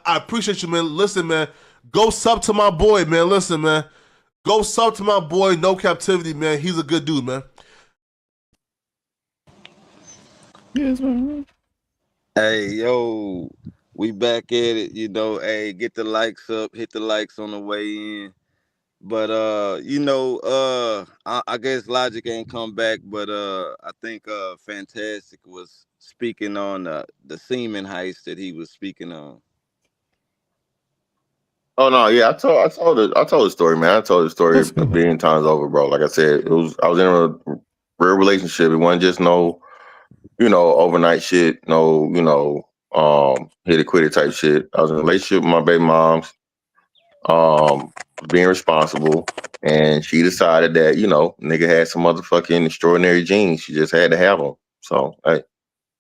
I appreciate you, man. Listen, man. Go sub to my boy, man. Listen, man. Go sub to my boy, No Captivity, man. He's a good dude, man. Yes, man. Hey, yo, we back at it. Hey, get the likes up, hit the likes on the way in. But I guess Logic ain't come back, but I think Fantastic was speaking on the semen heist that he was speaking on. Oh no, yeah, I told the story, man. I told the story Let's a go. billion times over, bro. Like I said, I was in a real relationship. It wasn't just no, overnight shit, no, hit it quit it type shit. I was in a relationship with my baby moms, being responsible, and she decided that, nigga had some motherfucking extraordinary genes. She just had to have them. So, hey,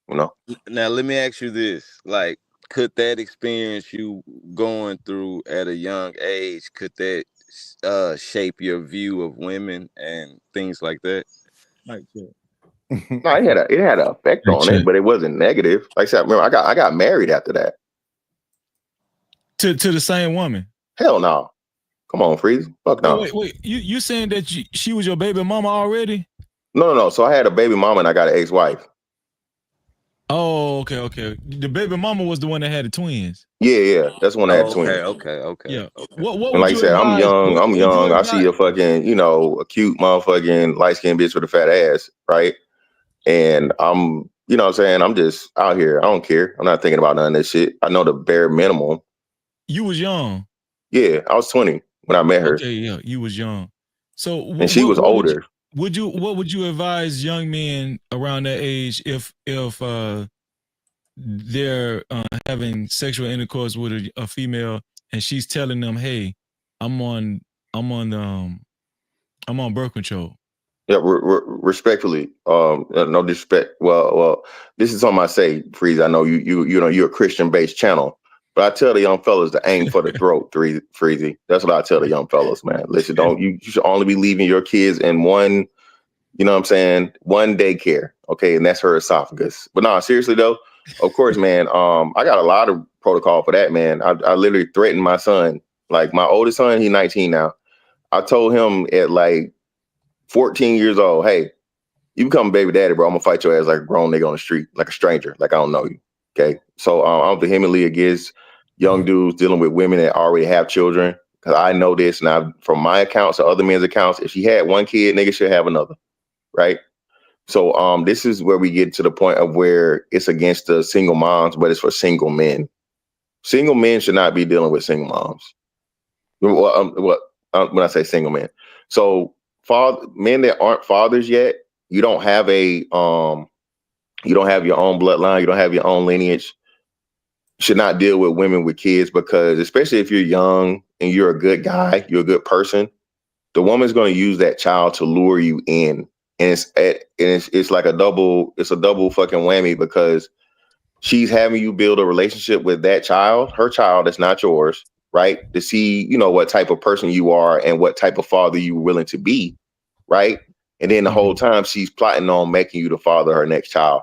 Now, let me ask you this: like, could that experience you going through at a young age, could that shape your view of women and things like that? Like that. no, it had an effect on it, but it wasn't negative. Like I said, remember, I got married after that. To the same woman. Hell no. Come on, Freeze. Fuck no. Wait. You saying that she was your baby mama already? No. So I had a baby mama and I got an ex-wife. Oh, okay. The baby mama was the one that had the twins. Yeah. That's the one that had twins. Okay. Yeah. Okay. What And like I said, I'm young. I advise? see a fucking, a cute motherfucking light-skinned bitch with a fat ass, right? And I'm, you know what I'm saying? I'm just out here. I don't care. I'm not thinking about none of this shit. I know the bare minimum. You was young. Yeah, I was 20 when I met her. Okay, yeah, you was young. So and she was older. What would you advise young men around that age if they're having sexual intercourse with a female and she's telling them, "Hey, I'm on birth control." Yeah, respectfully, no disrespect. Well, this is something I say, Freeze. I know you're a Christian-based channel, but I tell the young fellas to aim for the throat, Freezy. That's what I tell the young fellas, man. Listen, you should only be leaving your kids in one, you know what I'm saying, one daycare, okay, and that's her esophagus. But no, seriously though, of course, man. I got a lot of protocol for that, man. I literally threatened my son, like my oldest son, he's 19 now. I told him at like 14 years old, hey, you become a baby daddy, bro. I'm gonna fight your ass like a grown nigga on the street, like a stranger, like I don't know you. Okay. So I'm vehemently against young dudes dealing with women that already have children. Cause I know this, and from my accounts or other men's accounts, if she had one kid, nigga should have another. Right. So this is where we get to the point of where it's against the single moms, but it's for single men. Single men should not be dealing with single moms. When I say single men. So men that aren't fathers yet, you don't have your own bloodline, you don't have your own lineage, should not deal with women with kids, because especially if you're young and you're a good guy, you're a good person, the woman's going to use that child to lure you in. And it's like a double fucking whammy, because she's having you build a relationship with that child, her child that's not yours, right? To see, what type of person you are and what type of father you're willing to be, right? And then the whole time she's plotting on making you the father of her next child.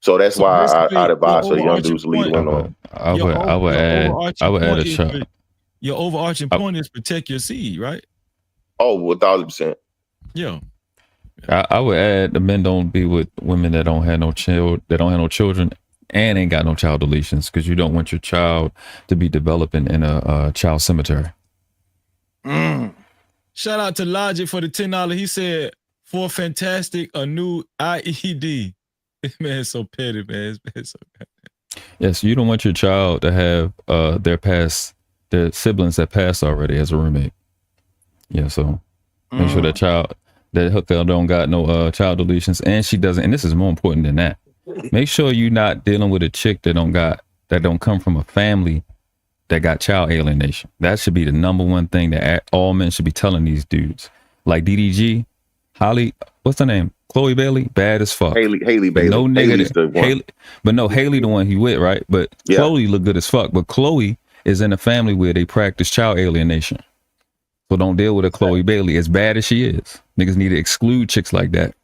So that's why I'd advise for the young dudes to lead women on. I would add a shot. Your overarching point is protect your seed, right? Oh, 1,000%. Yeah. I would add the men don't be with women that don't have no children and ain't got no child deletions, because you don't want your child to be developing in a child cemetery. Shout out to Logic for the $10. He said, for Fantastic, a new IED. This man's so petty, man. It's so petty. Yes, you don't want your child to have their siblings that passed already as a roommate. Yeah, so make sure that hooker don't got no child deletions, and she doesn't. And this is more important than that. Make sure you're not dealing with a chick that don't come from a family that got child alienation. That should be the number one thing that all men should be telling these dudes. Like DDG, Holly, what's her name? Chloe Bailey, bad as fuck. Haley Bailey. No nigga. Haley the one he with, right? But yeah. Chloe look good as fuck. But Chloe is in a family where they practice child alienation. So don't deal with a Chloe Bailey, as bad as she is. Niggas need to exclude chicks like that.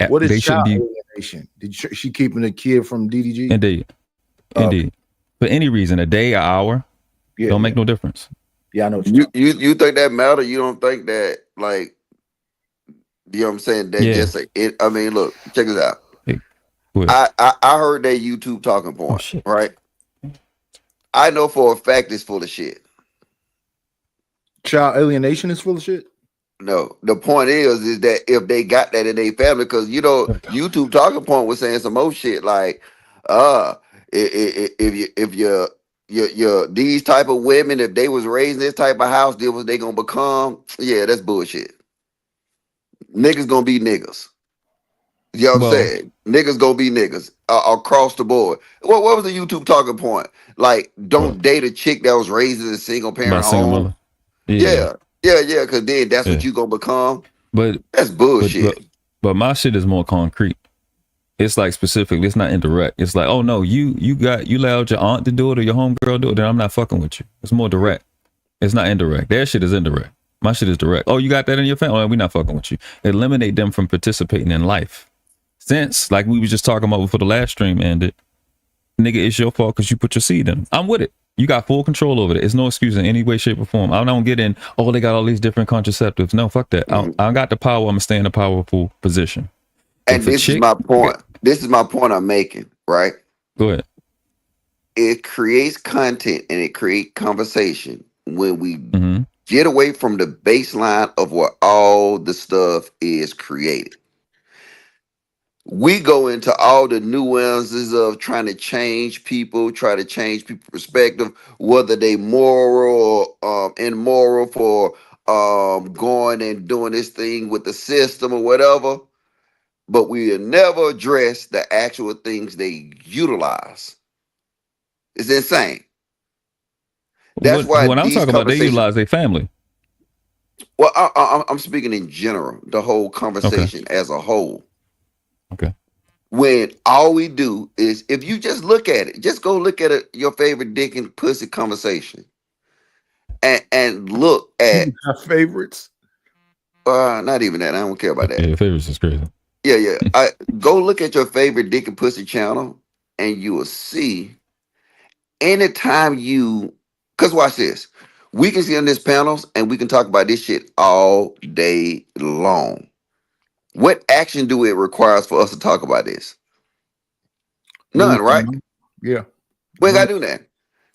What is child alienation? Did she keeping a kid from DDG? Indeed. For any reason, a day, an hour, Yeah, don't make no difference. yeah, I know. What You think that matter? You don't think that, like, you know what I'm saying? That Yeah. just it. I mean, look, check this out. Hey, go ahead. I heard that YouTube talking point, Oh, shit. right? I know for a fact it's full of shit. child alienation is full of shit. No, the point is that if they got that in their family, because you know, YouTube talking point was saying some more shit like, if you these type of women, if they was raised in this type of house, then what they gonna become? Yeah, that's bullshit. Niggas gonna be niggas. You know what I'm saying? Niggas gonna be niggas across the board. What was the YouTube talking point? Like, don't date a chick that was raised in a single parent single home. mother. Yeah, because then that's what you gonna become. But that's bullshit. But my shit is more concrete. It's like specific. It's not indirect. It's like, oh no, you allowed your aunt to do it or your homegirl do it, then I'm not fucking with you. It's more direct. It's not indirect. Their shit is indirect. My shit is direct. Oh, you got that in your family? Oh, we not fucking with you. Eliminate them from participating in life. Since, like we was just talking about before the last stream ended, nigga, it's your fault because you put your seed in. I'm with it. You got full control over it. It's no excuse in any way, shape, or form. I don't get in, oh, they got all these different contraceptives. No, fuck that. I got the power. I'm going to stay in a powerful position. And this is my point. This is my point I'm making, right? Go ahead. It creates content and it creates conversation when we get away from the baseline of where all the stuff is created. We go into all the nuances of trying to change people, try to change people's perspective, whether they moral or immoral for going and doing this thing with the system or whatever. But we will never address the actual things they utilize. It's insane. That's why when I'm talking about, they utilize their family. Well, I'm speaking in general, the whole conversation as a whole. Okay. When all we do is, if you just look at it, just go look at your favorite dick and pussy conversation, and look at our favorites. Not even that. I don't care about that. Yeah, favorites is crazy. Yeah. Go look at your favorite dick and pussy channel, and you will see. Anytime because watch this, we can see on this panels, and we can talk about this shit all day long. What action do it requires for us to talk about this? None, right? Yeah. We ain't gotta do that.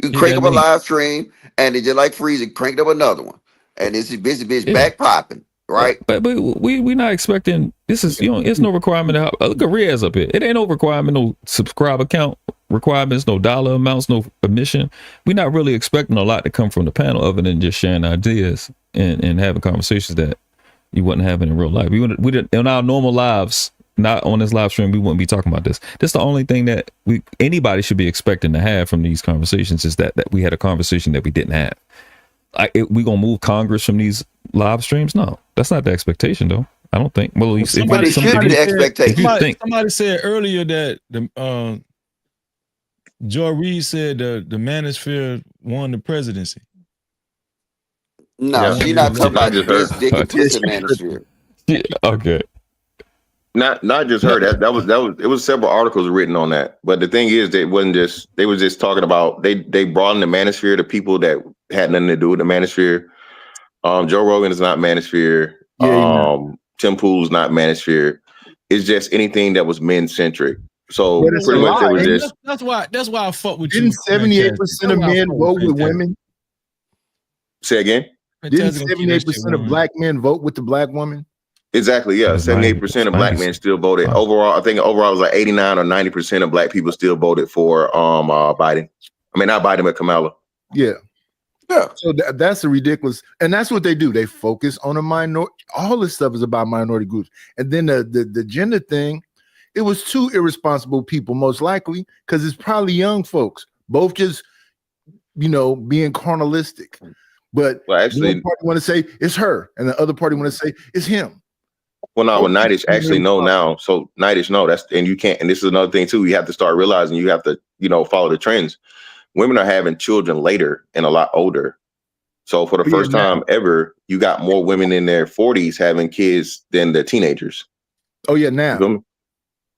You crank up a live stream, and it just like freezing, cranked up another one, and this bitch back popping, right? But we not expecting. This is it's no requirement. Look at Riaz up here. It ain't no requirement, no subscriber count requirements, no dollar amounts, no admission. We're not really expecting a lot to come from the panel other than just sharing ideas and having conversations that you wouldn't have in real life. We didn't in our normal lives, not on this live stream, we wouldn't be talking about this. This the only thing that anybody should be expecting to have from these conversations is that we had a conversation that we didn't have. We gonna move Congress from these live streams? No, that's not the expectation, though. I don't think. Well, somebody said earlier that the Joy Reid said the manosphere won the presidency. No, she's not talking about this dick and pussy manosphere. Okay. Not just her. That was it was several articles written on that. But the thing is, they wasn't just they was just talking about they brought in the manosphere to people that had nothing to do with the manosphere. Joe Rogan is not manosphere. Tim Pool's not manosphere. It's just anything that was men centric. So pretty much it was just that's why I fuck with you. Didn't 78% of men vote with women? Say again? Didn't 78% of black men vote with the black woman? Exactly, yeah. 78% of black men still voted. Overall, I think it was like 89 or 90% of black people still voted for Biden. I mean, not Biden, but Kamala. Yeah. So that's a ridiculous, and that's what they do. They focus on a minority. All this stuff is about minority groups, and then the gender thing. It was two irresponsible people, most likely, because it's probably young folks, both just being carnalistic. But actually, one party want to say it's her, and the other party want to say it's him. Well, no, Nightish actually know now. So Nightish know and you can't. And this is another thing too. You have to start realizing you have to, follow the trends. Women are having children later and a lot older. So for the first time ever, you got more women in their 40s having kids than the teenagers. Oh yeah, now.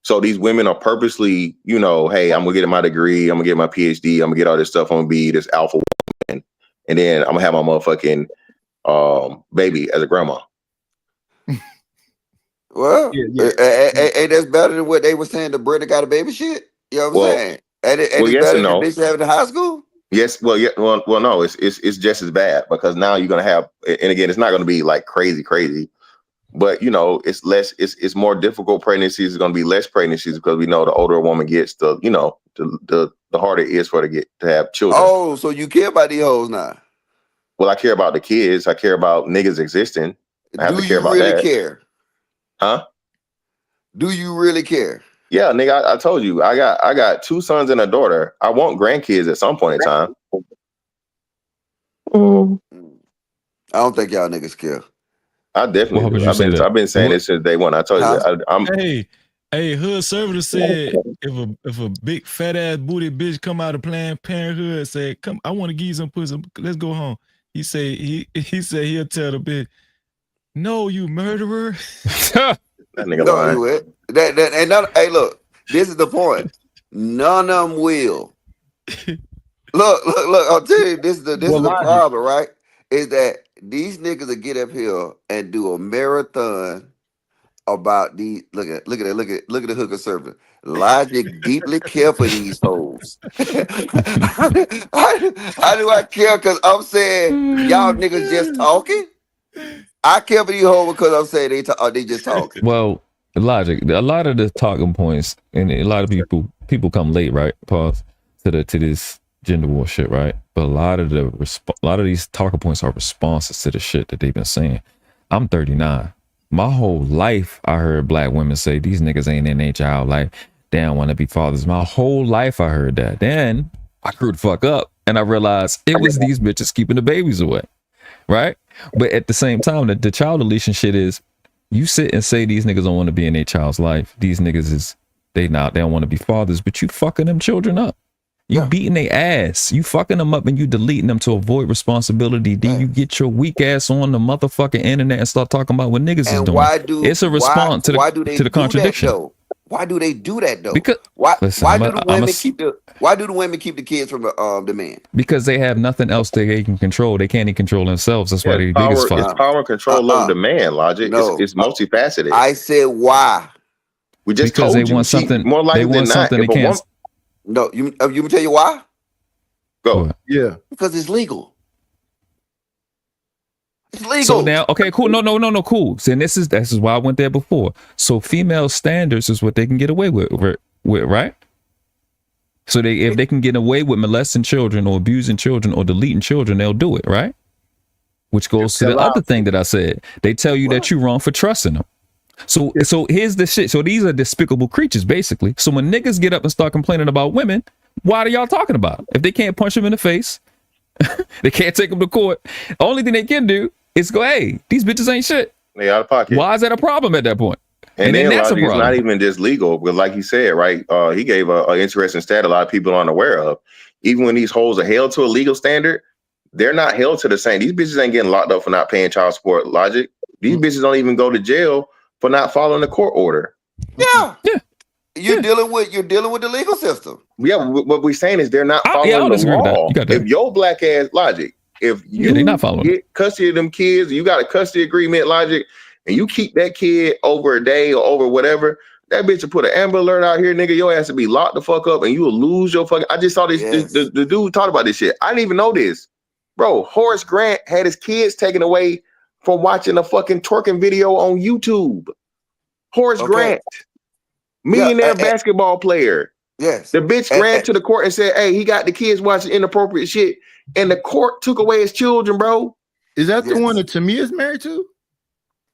So these women are purposely, you know, hey, I'm gonna get my degree, I'm gonna get my PhD, I'm gonna get all this stuff, I'm gonna be this alpha woman, and then I'm gonna have my motherfucking baby as a grandma. Well, Yeah. ain't that's better than what they were saying? The brother got a baby shit. You know what I'm saying? Ain't well, it yes better and than no. bitch having in high school? Yes, well, yeah, well, no, it's just as bad because now you're gonna have, and again, it's not gonna be like crazy, but you know, it's less, it's more difficult pregnancies. It's gonna be less pregnancies because we know the older a woman gets, the you know, the harder it is for her to have children. Oh, so you care about these hoes now? Well, I care about the kids. I care about niggas existing. I have Do to care you about really that. care? Huh? Do you really care? Yeah, nigga, I told you, I got 2 sons and a daughter. I want grandkids at some point in time. I don't think y'all niggas care. I definitely Well, how would do. you say that? I've been saying this since day one. I told you, I'm Hey, Hood Servitor said if a big fat ass booty bitch come out of Planned Parenthood, said, "Come, I want to give you some pussy. Let's go home." He said he'll tell the bitch, "No, you murderer." that nigga No, lying. you ain't. And none, hey, look, this is the point. None of them will. Look. I'll tell you, this is the problem, right? Is that these niggas will get up here and do a marathon about these. Look at the hooker server. Logic deeply care for these hoes. How do I care? Because I'm saying y'all niggas just talking. I care for these hoes because I'm saying they just talking. Well, logic. A lot of the talking points, and a lot of people come late, right? Pause to this gender war shit, right? But a lot of these talking points are responses to the shit that they've been saying. I'm 39. My whole life, I heard black women say these niggas ain't in their child life. They don't want to be fathers. My whole life, I heard that. Then I grew the fuck up, and I realized it was these bitches keeping the babies away, right? But at the same time, the child deletion shit is, you sit and say these niggas don't want to be in their child's life. These niggas they don't want to be fathers, but you fucking them children up. You beating their ass. You fucking them up and you deleting them to avoid responsibility. Then you get your weak ass on the motherfucking internet and start talking about what niggas is doing. It's a response to the contradiction. Though? Why do they do that though? Because why do the women keep the kids from the man? Because they have nothing else they can control. They can't even control themselves. That's why they biggest fuck. It's power and control over the man. Logic. No. It's multifaceted. I said why? We just because told they want something. More likely they want than something not, they can't. No, you can tell you why? Go. Yeah. Because it's legal. It's legal. So now, okay, cool. No, cool. So this is why I went there before. So female standards is what they can get away with, right? So if they can get away with molesting children or abusing children or deleting children, they'll do it, right? Which goes to the other thing that I said. They tell you that you're wrong for trusting them. So here's the shit. So these are despicable creatures, basically. So when niggas get up and start complaining about women, what are y'all talking about? If they can't punch them in the face, they can't take them to court. The only thing they can do is go, hey, these bitches ain't shit. They out of pocket. Why is that a problem at that point? And then that's a problem. It's not even just legal, but like he said, right? He gave an interesting stat a lot of people aren't aware of. Even when these hoes are held to a legal standard, they're not held to the same. These bitches ain't getting locked up for not paying child support. Logic. These bitches don't even go to jail for not following the court order. Yeah. You're dealing with the legal system. Yeah, what we're saying is they're not following the law. If your black ass Logic, if you not following get custody of them kids, you got a custody agreement, Logic, and you keep that kid over a day or over whatever, that bitch will put an Amber Alert out here, nigga. Your ass will be locked the fuck up, and you will lose your fucking. I just saw this. Yes. The dude talked about this shit. I didn't even know this, bro. Horace Grant had his kids taken away from watching a fucking twerking video on YouTube. Horace Grant, millionaire basketball player. Yes. The bitch ran to the court and said, hey, he got the kids watching inappropriate shit. And the court took away his children, bro. Is that the one that Tamia's married to?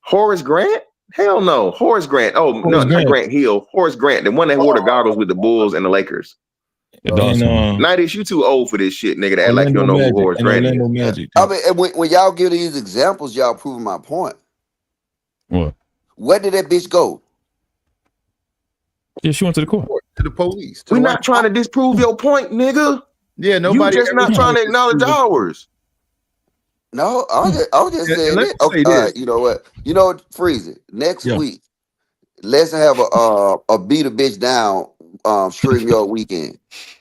Horace Grant? Hell no. Horace Grant. Oh, no, not Grant Hill. Horace Grant, the one that wore the goggles with the Bulls and the Lakers. Nighties, you too old for this shit, nigga, to act like you don't know who Horace Grant is. I mean, when y'all give these examples, y'all proving my point. What? Where did that bitch go? Yeah, she went to the court. To the police. We're not trying to disprove your point, nigga. Yeah, nobody. You just not trying to acknowledge ours. No, I was just saying it. Okay, all right, you know what? Freeze it. Next week, let's have a beat a bitch down stream your weekend.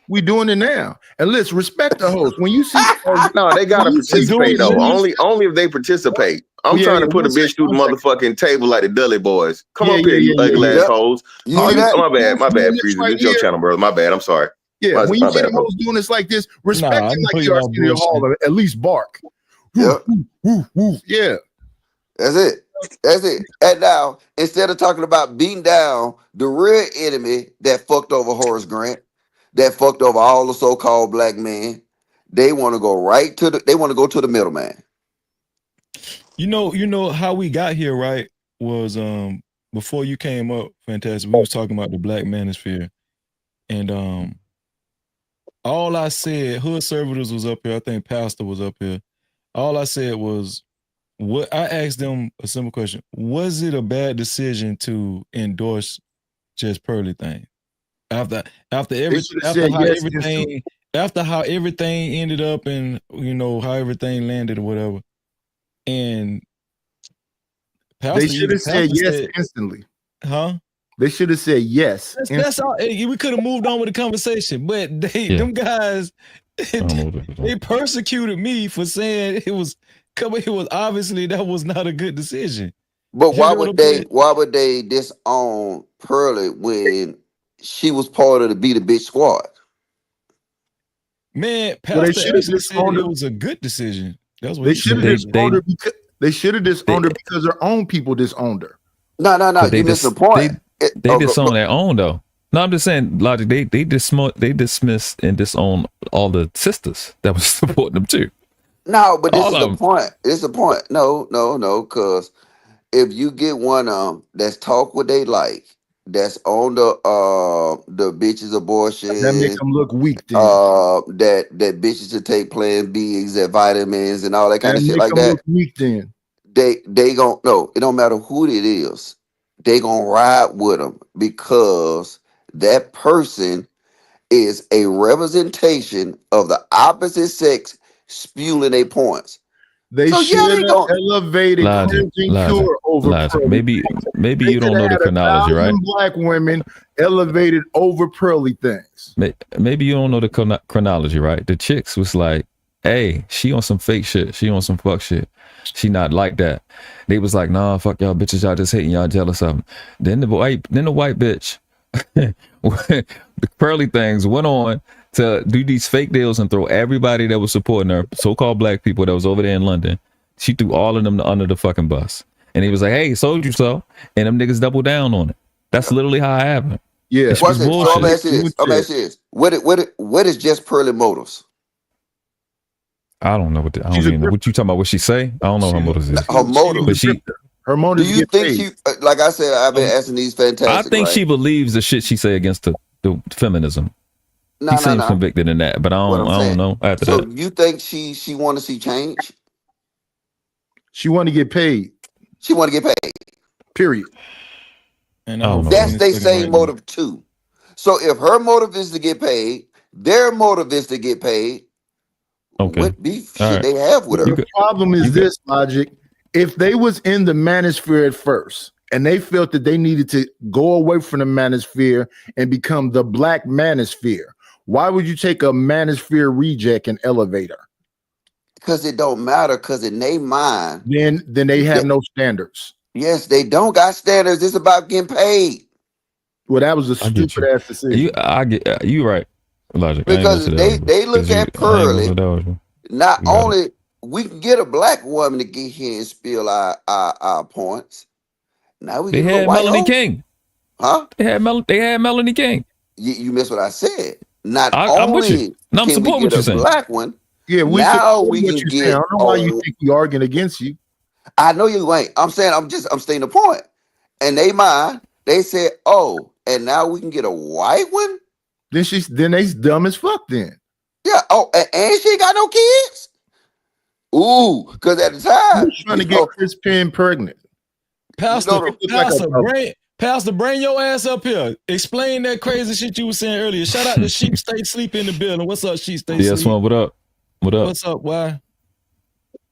We doing it now, and let's respect the host. When you see, No, they gotta participate doing though. this. Only if they participate. I'm Yeah, trying yeah, to put a one bitch second, through the one second. motherfucking table like the Dudley Boys. Come Yeah, up here, you yeah, yeah, ugly yeah. ass hoes. You see that? My bad, Doing this Freezy. right This your here. channel, brother. My bad. I'm sorry. Yeah, when you My see bad, the bro. host doing this like this, respect Nah, it I'm like putting you are on in the hall. bullshit. At least bark. Yep. Woo, woo, woo. Yeah. That's it. That's it. And now, instead of talking about beating down the real enemy that fucked over Horace Grant, that fucked over all the so-called black men, they want to go right to the. They want to go to the middleman. You know how we got here, right? Was before you came up, Fantastic. We was talking about the Black Manosphere, and all I said, Hood Servitors was up here. I think Pastor was up here. All I said was, what I asked them a simple question: was it a bad decision to endorse Just Pearly thing after They should have said yes instantly. after how everything ended up and how everything landed or whatever? And Pastor, They should have said yes said, instantly. huh? They should have said yes. That's all. We could have moved on with the conversation, but them guys, they persecuted me for saying it was obviously that was not a good decision. But You why know what would I'm they? saying? Why would they disown Pearly when she was part of the Beat a Bitch squad? Man, Well, they Pastor should have actually said disowned it her. was a good decision. That's what They he should said. have disowned her because they should have disowned her because their own people disowned her. No. You missed the point. They disown their own though. No, I'm just saying, Logic. They dismissed and disowned all the sisters that was supporting them too. No, but this All is of the them. point. It's the point. No, because if you get one that's talk what they like, that's on the bitches abortion, That make them look weak. Then that bitches should take Plan B's, that vitamins and all that kind that of shit make like them that. look weak. Then They gon' no. It don't matter who it is. They gonna ride with them because that person is a representation of the opposite sex spewing their points. they So yeah, should they have going elevated Crimson Cure over Pearly. Maybe They you don't could know have the had chronology, 1,000 right? black women elevated over Pearly things. Maybe you don't know the chronology, right? The chicks was like, hey, she on some fake shit. She on some fuck shit. She not like that. They was like, nah, fuck y'all bitches. Y'all just hating. Y'all jealous of them. Then the white bitch, the Pearly things went on to do these fake deals and throw everybody that was supporting her, so-called black people that was over there in London. She threw all of them under the fucking bus. And he was like, hey, sold you so. And them niggas doubled down on it. That's literally how it happened. Yeah. Watch this. So I'm asking this. What is Just Pearly motives? I don't know I don't even know what you talking about. What she say? I don't know her motives is. Her motive. But her motive. Do you think she? Like I said, I've been asking these fantastic. I think she believes the shit she say against the feminism. He seems convicted in that, but I don't know. After so that, you think she want to see change? She want to get paid. She want to get paid. Period. And that's their same motive too. So if her motive is to get paid, their motive is to get paid. Okay. What beef should they have with her? The problem is this, Logic. If they was in the manosphere at first and they felt that they needed to go away from the manosphere and become the black manosphere, why would you take a manosphere reject and elevate her? Because it don't matter, because in their mind. Then they have no standards. Yes, they don't got standards. It's about getting paid. Well, that was a stupid ass decision. You right, Logic. Because they look at Pearly. Not only we can get a black woman to get here and spill our points. Now we had Melanie King. Huh? They had Melanie King. You missed what I said. Not I'm with you. No, I'm can we get a black one. Yeah, now we can get. I don't know why you think we arguing against you. I know you ain't. I'm saying I'm stating the point. And they mind. They said, oh, and now we can get a white one. Then they dumb as fuck. Then. Yeah. Oh, and she ain't got no kids. Ooh, because at the time, who's trying to get Chris Penn pregnant. Pastor, bring your ass up here. Explain that crazy shit you were saying earlier. Shout out to Sheep Stay Sleep in the building. What's up, Sheep Stay Sleep? Yes, one. What up? What up? What's up? Why?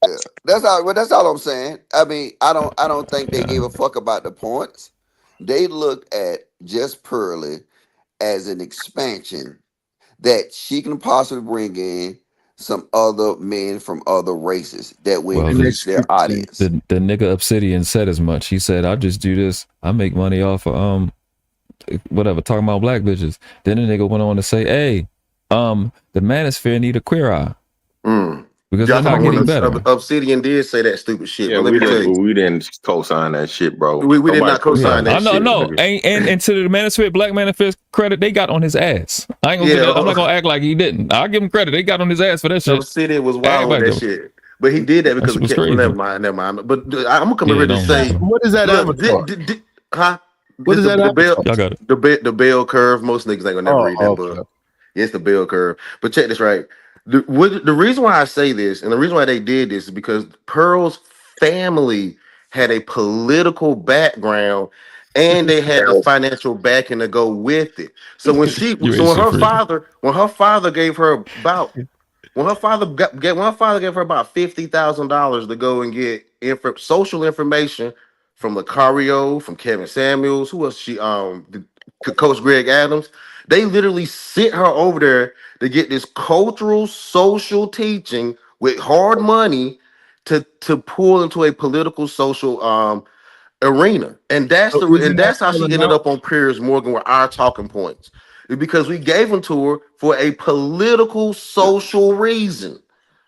Yeah, that's all I'm saying. I mean, I don't think they gave a fuck about the points. They looked at just Pearly as an expansion that she can possibly bring in some other men from other races that will Well, increase their audience. the nigga Obsidian said as much. He said, "I just do this. I make money off of whatever, talking about black bitches." Then the nigga went on to say, "Hey, the manosphere need a queer eye because Y'all they're not talking getting about better." Obsidian did say that stupid shit, Yeah, but let me tell you, we didn't co-sign that shit, bro. we did not Nobody co-sign Yeah, I that know, shit. no, nigga. and to the manosphere, black manifest credit, they got on his ass. I ain't gonna get that. I'm not gonna act like he didn't. I'll give him credit. They got on his ass for that shit. Obsidian was wild with Everybody that do. shit, but he did that That because shit of was Cap. crazy. Never mind. But I'm gonna come Yeah, here to don't say, matter. What is that look, avatar? huh? What is that The bell, avatar? Y'all got it. the bell curve. Most niggas ain't gonna never read that book. Okay. It's the bell curve. But check this right. The reason why I say this, and the reason why they did this, is because Pearl's family had a political background, and they had the financial backing to go with it. So You ain't shit for it. when her father gave her about when her father gave her about $50,000 to go and get social information from Lucario, from Kevin Samuels, who was Coach Greg Adams. They literally sent her over there to get this cultural social teaching with hard money to pull into a political social arena. And So isn't that that's how she selling ended out? up on Piers Morgan with our talking points. It's because we gave them to her for a political social reason.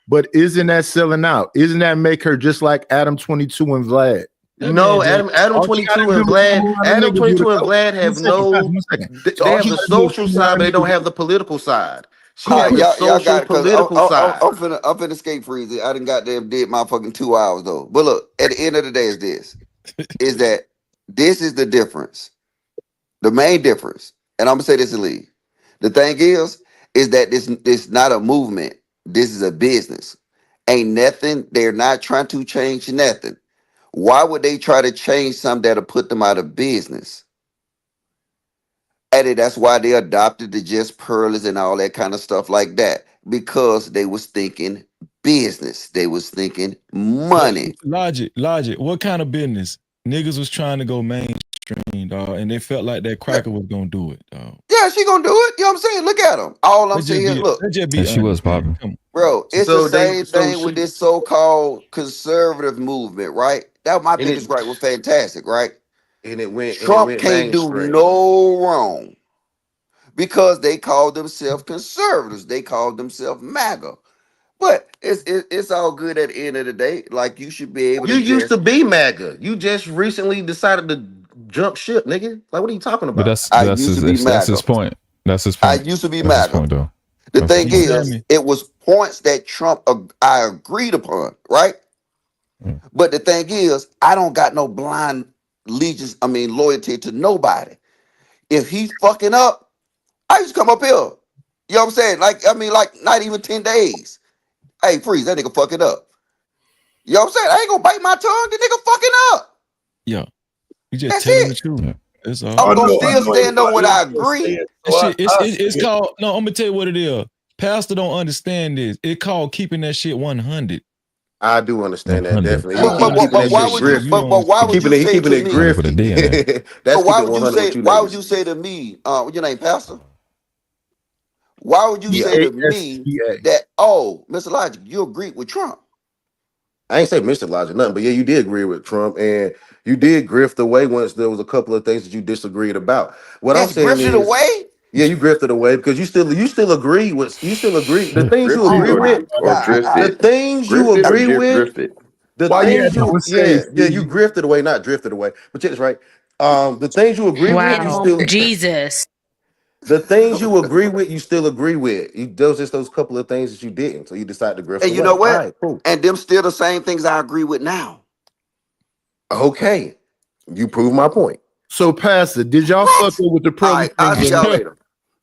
But isn't that selling out? Isn't that make her just like Adam 22 and Vlad? That man No, just Adam All she gotta 22 do and is Vlad, come around a Adam nigga with 22 a and coat. Vlad One have second, guys, no, 1 second. So they all have she the gotta do is social come around side, a but they nigga don't with have the political side. She All has right, the y'all social got it because political side. I'm finna escape freezer. I done goddamn did my fucking 2 hours though. But look, at the end of the day, is that this is the difference, the main difference. And I'm gonna say this in league. The thing is that this not a movement. This is a business. Ain't nothing. They're not trying to change nothing. Why would they try to change something that'll put them out of business? And that's why they adopted the just pearls and all that kind of stuff like that, because they was thinking business. They was thinking But money. logic. What kind of business? Niggas was trying to go mainstream, dog, and they felt like that Yeah, cracker was gonna do it, dog. yeah, she gonna do it. You know what I'm saying? Look at them. All I'm saying here, look, Let's just be And she was honest, man. popping. Come on. bro, it's the So same thing with she this so-called conservative movement, right? That my and biggest gripe was fantastic, right? it Trump went can't do mainstream. no wrong because they called themselves conservatives. They called themselves MAGA. But it's all good at the end of the day. Like you should be able You to used just to be MAGA. You just recently decided to jump ship, nigga. Like, what are you talking But about? I used to be that's MAGA. his point. That's his I point. used to be That's his MAGA. point, though. The That's his thing You point. feel is, me? it was points that I agreed upon, right? Mm. But the thing is, I don't got no blind allegiance, loyalty to nobody. If he's fucking up, I used to come up here. You know what I'm saying? Like not even 10 days. Hey, freeze, that nigga fucking up. You know what I'm saying? I ain't gonna bite my tongue. The nigga fucking up. Yeah. You just That's telling the it. truth. Yeah. That's all. I'm I gonna know still stand on what everybody I else gonna say agree. it. That So shit, I it's say it. called. No, I'm gonna tell you what it is. Pastor don't understand this. It called keeping that shit 100. I do understand that 100. definitely. I He, But he but, but, keeping but that understand why this shit would shit. you You grifty. but, don't but why would you He say keeping to it me? 100 with a D in there. grifty. That's But why keeping it would you 100 say with you why would you niggas. say to me, what's your name, Pastor? Why would you say to me PASTA. that, oh, Mr. Logic, you agree with Trump? I ain't say Mr. Logic nothing, but yeah, you did agree with Trump, and you did grift away once there was a couple of things that you disagreed about. What I'm That's saying grifted is, away? yeah, you grifted away because you still agree the things you Drifted agree Oh my with, or God. the drifted? things you Grifted or agree with, drifted? the Why you had things to you say, you Steve? grifted away, not drifted away. But check this right. The things you agree with, you Wow, still Jesus. the things you agree with, you still agree with. There was just those couple of things that you didn't, so you decided to grift And you know away. All what? right, cool. And them still the same things I agree with now. Okay, you prove my point. So, Pastor, did y'all fuck up with the All pearly right, I'll things see or y'all not? later.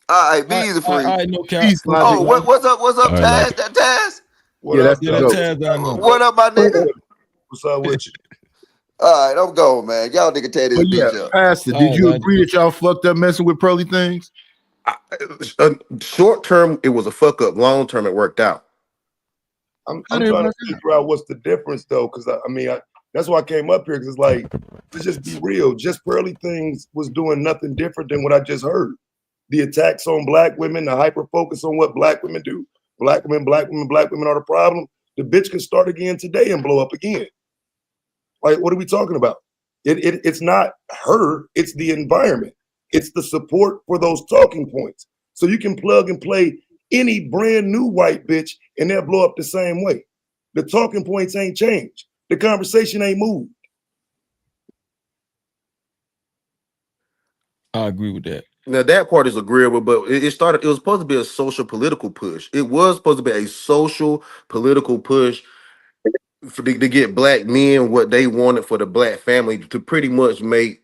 All right, be easy, I free. know Cap. Peace, What's up, Logic. Oh, Logic? what's up? What's All up, right, Taz? Logic. That Taz? Yeah, that's Yeah, the that go. Taz down there. What up, my nigga? What's up with you? All right, I'm going, man. Y'all nigga tear this But yeah, bitch up. Pastor, All did right, you Logic. agree that y'all fucked up messing with pearly things? Short term, it was a fuck up. Long term, it worked out. I'm How trying did it to work out? figure out what's the difference though, because That's why I came up here, because it's like, let's just be real. Just Pearly Things was doing nothing different than what I just heard. The attacks on black women, the hyper focus on what black women do. Black women are the problem. The bitch can start again today and blow up again. Like, what are we talking about? It's not her, it's the environment. It's the support for those talking points. So you can plug and play any brand new white bitch and they'll blow up the same way. The talking points ain't changed. The conversation ain't moved. I agree with that. Now that part is agreeable, but it started. It was supposed to be a social political push. It was supposed to be a social political push to get black men what they wanted for the black family to pretty much make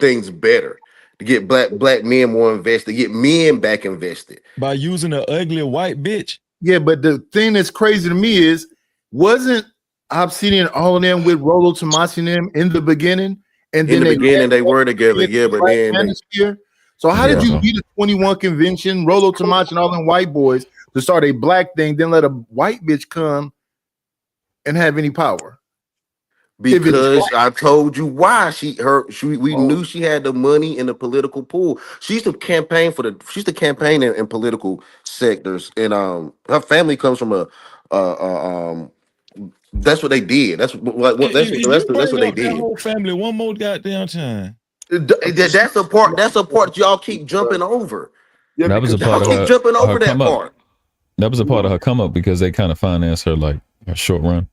things better. To get black men more invested, get men back invested by using an ugly white bitch. Yeah, but the thing that's crazy to me is, wasn't Obsidian all of them with Rolo Tomasi and them in the beginning? And in then the beginning they were together, yeah, but then so how did you beat a 21 convention, Rolo Tomasi and all them white boys to start a black thing, then let a white bitch come and have any power? Because I told you why we knew she had the money in the political pool. She used to campaign in political sectors, and her family comes from that's what they did. That's what they did. That whole family one more goddamn time. That's a part y'all keep jumping over. Yeah, that was a part of her, jumping over her that part. That was a part of her come up because they kind of financed her like a short run,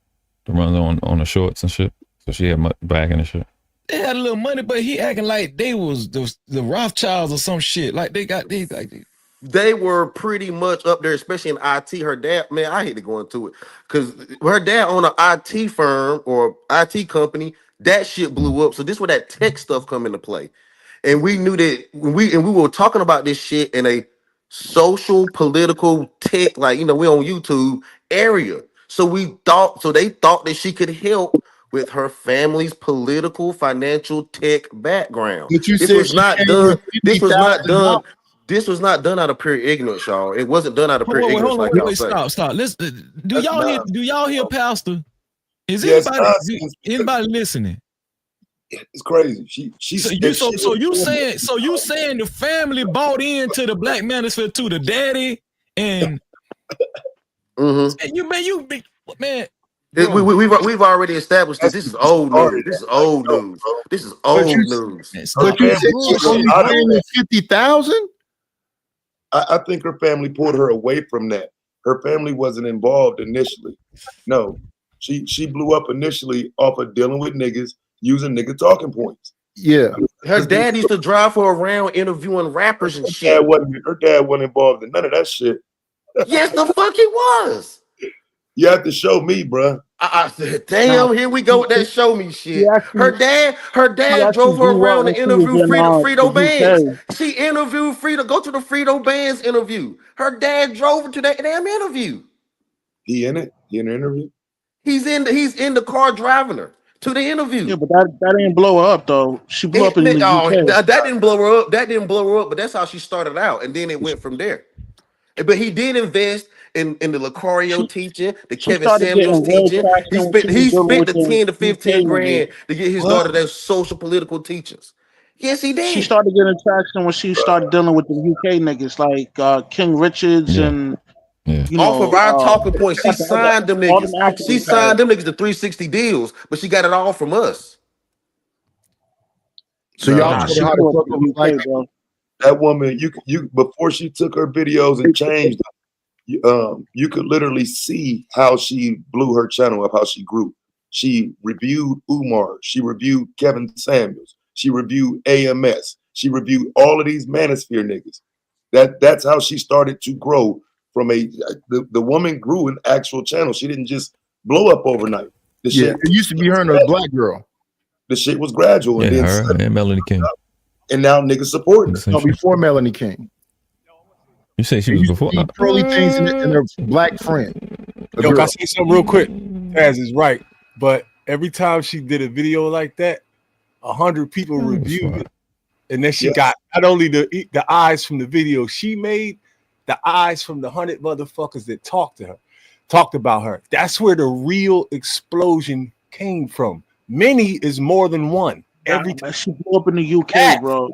the runs on the shorts and shit. So she had back in the shit. They had a little money, but he acting like they was the Rothschilds or some shit. Like they were pretty much up there, especially in IT. Her dad, man, I hate to go into it because her dad owned an IT firm or IT company. That shit blew up. So this is where that tech stuff come into play. And we knew that we were talking about this shit in a social, political, tech, like, we on YouTube area. So they thought that she could help with her family's political, financial, tech background. This was not done. This was not done out of pure ignorance, y'all. It wasn't done out of pure ignorance, like y'all say. Stop. Listen, do y'all hear Pastor? Is anybody listening? It's crazy. So you saying the family bought into the Black Manosphere to the daddy and we've already established this. This is old news. This is old news. This is old news. But you said she's only paying 50,000. I think her family pulled her away from that. Her family wasn't involved initially. No, she blew up initially off of dealing with niggas using nigga talking points. Yeah, her dad used to drive her around interviewing rappers and shit. Her dad wasn't involved in none of that shit. Yes, the fuck he was. You have to show me, bro. I said, damn, here we go with that show me shit. Her dad drove her around to interview Frito Bands. She interviewed go to the Frito Bands interview. Her dad drove her to that damn interview. He in it? He in the interview? He's in the car driving her to the interview. Yeah, but that didn't blow her up though. She blew up in the UK. That didn't blow her up. That didn't blow her up, but that's how she started out, and then it went from there. But he did invest in the Lucario teaching, the Kevin Samuels teaching. He spent the 10 to 15 grand to get his daughter those social political teachings. Yes, he did. She started getting traction when she started dealing with the UK niggas like King Richards and off of our talking point. She signed them niggas. She signed them niggas to 360 deals, but she got it all from us. So y'all told her how to fuck up like bro. That woman, you before she took her videos and changed them, you could literally see how she blew her channel up, how she grew. She reviewed Umar, she reviewed Kevin Samuels, she reviewed AMS, she reviewed all of these Manosphere niggas. That's how she started to grow from the woman grew an actual channel. She didn't just blow up overnight. It used to be her and a black girl. The shit was gradual. Yeah, and her and Melanie King. And now niggas supporting her. No, before Melanie King. You say she was before? Pearly Things and her black friend. Yo, can I say something real quick? Taz is right. But every time she did a video like that, 100 people reviewed it. And then she got not only the eyes from the video she made, the eyes from the 100 motherfuckers that talked about her. That's where the real explosion came from. Many is more than one. Every time. She blew up in the UK, bro.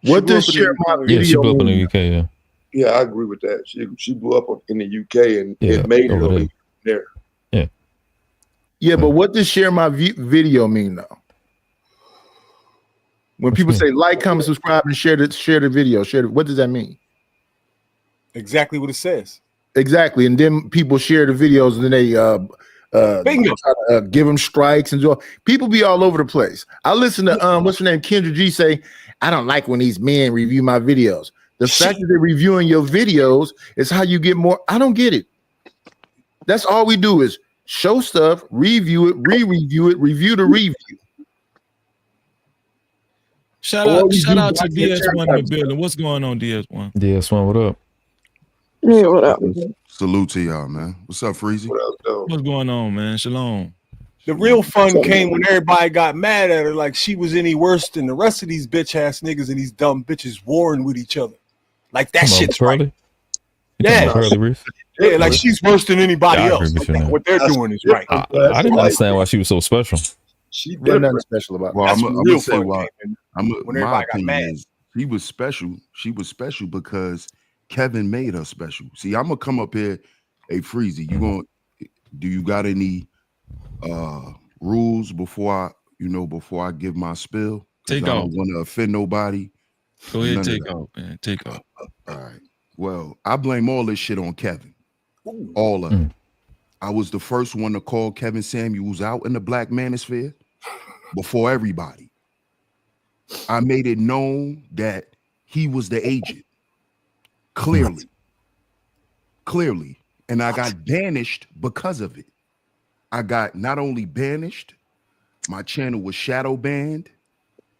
What does share my video? Yeah, she blew up in mean? the UK. Yeah. Yeah, I agree with that. She blew up in the UK and Yeah, it made it over over there. there. Yeah, but what does share my video mean though? When people say like, comment, subscribe, and share the video, what does that mean? Exactly what it says. Exactly, and then people share the videos, and then they Bingo. try to, give them strikes and so people be all over the place. I listen to what's her name, Kendra G say, I don't like when these men review my videos. The fact that they're reviewing your videos is how you get more. I don't get it. That's all we do is show stuff, review it, re-review it, review the review. Shout out to DS1 in the building. What's going on, DS1? DS1, what up? Yeah, what up? Salute to y'all, man. What's up, Freezy? What's going on, man? Shalom. The real fun came when everybody got mad at her like she was any worse than the rest of these bitch ass niggas and these dumb bitches warring with each other. Like that shit's right. Yeah. Yeah, like she's worse than anybody else. Like, what they're doing is right. I didn't understand why she was so special. She did nothing special about well, That's I'm real gonna say fun why. when My everybody got opinion mad. is she was special. She was special because Kevin made her special. See, I'm gonna come up here, hey Freezy, do you got any rules before I give my spill? Take I don't off. want to offend nobody. Go ahead, take off, man. Take off. All right. Well, I blame all this shit on Kevin. All of it. I was the first one to call Kevin Samuels out in the black manosphere before everybody. I made it known that he was the agent. Clearly. And I got banished because of it. I got not only banished, my channel was shadow banned.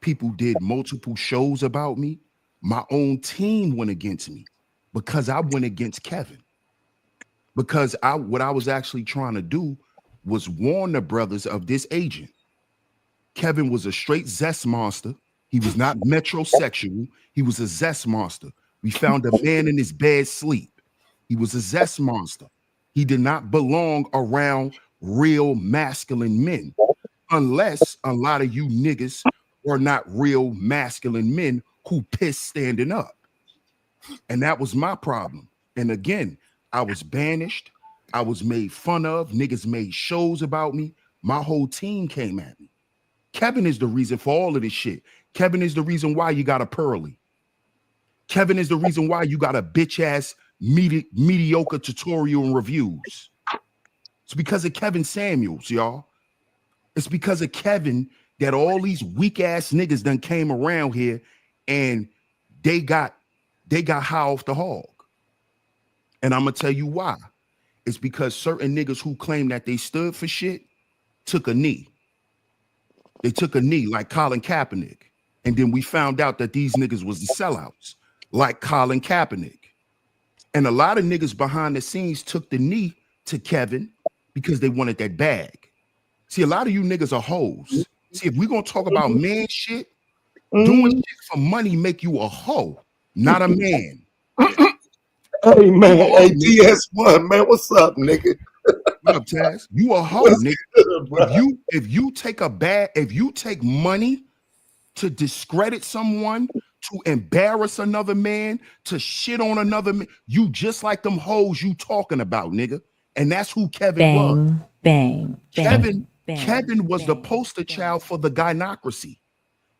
People did multiple shows about me. My own team went against me because I went against Kevin. Because what I was actually trying to do was warn the brothers of this agent. Kevin was a straight zest monster. He was not metrosexual. He was a zest monster. We found a man in his bed sleep. He was a zest monster. He did not belong around real masculine men, unless a lot of you niggas were not real masculine men who pissed standing up. And that was my problem. And again, I was banished. I was made fun of. Niggas made shows about me. My whole team came at me. Kevin is the reason for all of this shit. Kevin is the reason why you got a Pearly. Kevin is the reason why you got a bitch ass mediocre tutorial and reviews. It's because of Kevin Samuels, y'all. It's because of Kevin that all these weak ass niggas done came around here and they got high off the hog. And I'm gonna tell you why. It's because certain niggas who claim that they stood for shit took a knee. They took a knee like Colin Kaepernick. And then we found out that these niggas was the sellouts like Colin Kaepernick. And a lot of niggas behind the scenes took the knee to Kevin because they wanted that bag. See, a lot of you niggas are hoes. See, if we're gonna talk about man shit, doing shit for money make you a hoe, not a man. Hey man, hey DS1, man, what's up, nigga? What up, Taz? You a hoe, nigga. If you take money to discredit someone, to embarrass another man, to shit on another man, you just like them hoes you talking about, nigga. And that's who Kevin was. Kevin was the poster child for the gynocracy.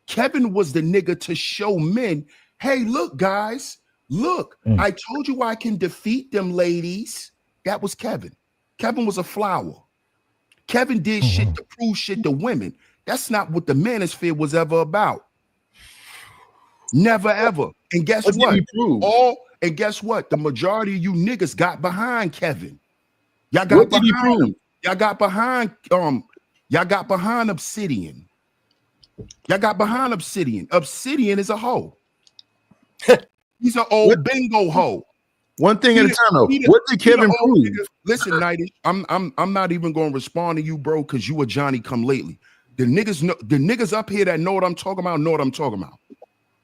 Kevin was the nigga to show men, hey, look, guys, look, I told you I can defeat them ladies. That was Kevin. Kevin was a flower. Kevin did shit to prove shit to women. That's not what the manosphere was ever about. Never ever. And guess what? Guess what? The majority of you niggas got behind Kevin. Y'all got behind him. Y'all got behind Obsidian. Y'all got behind Obsidian. Obsidian is a hoe. He's an old bingo hoe. One thing at a time though. What did Kevin prove? Listen, Nighty, I'm not even gonna respond to you, bro, because you a Johnny come lately. The niggas up here that know what I'm talking about know what I'm talking about.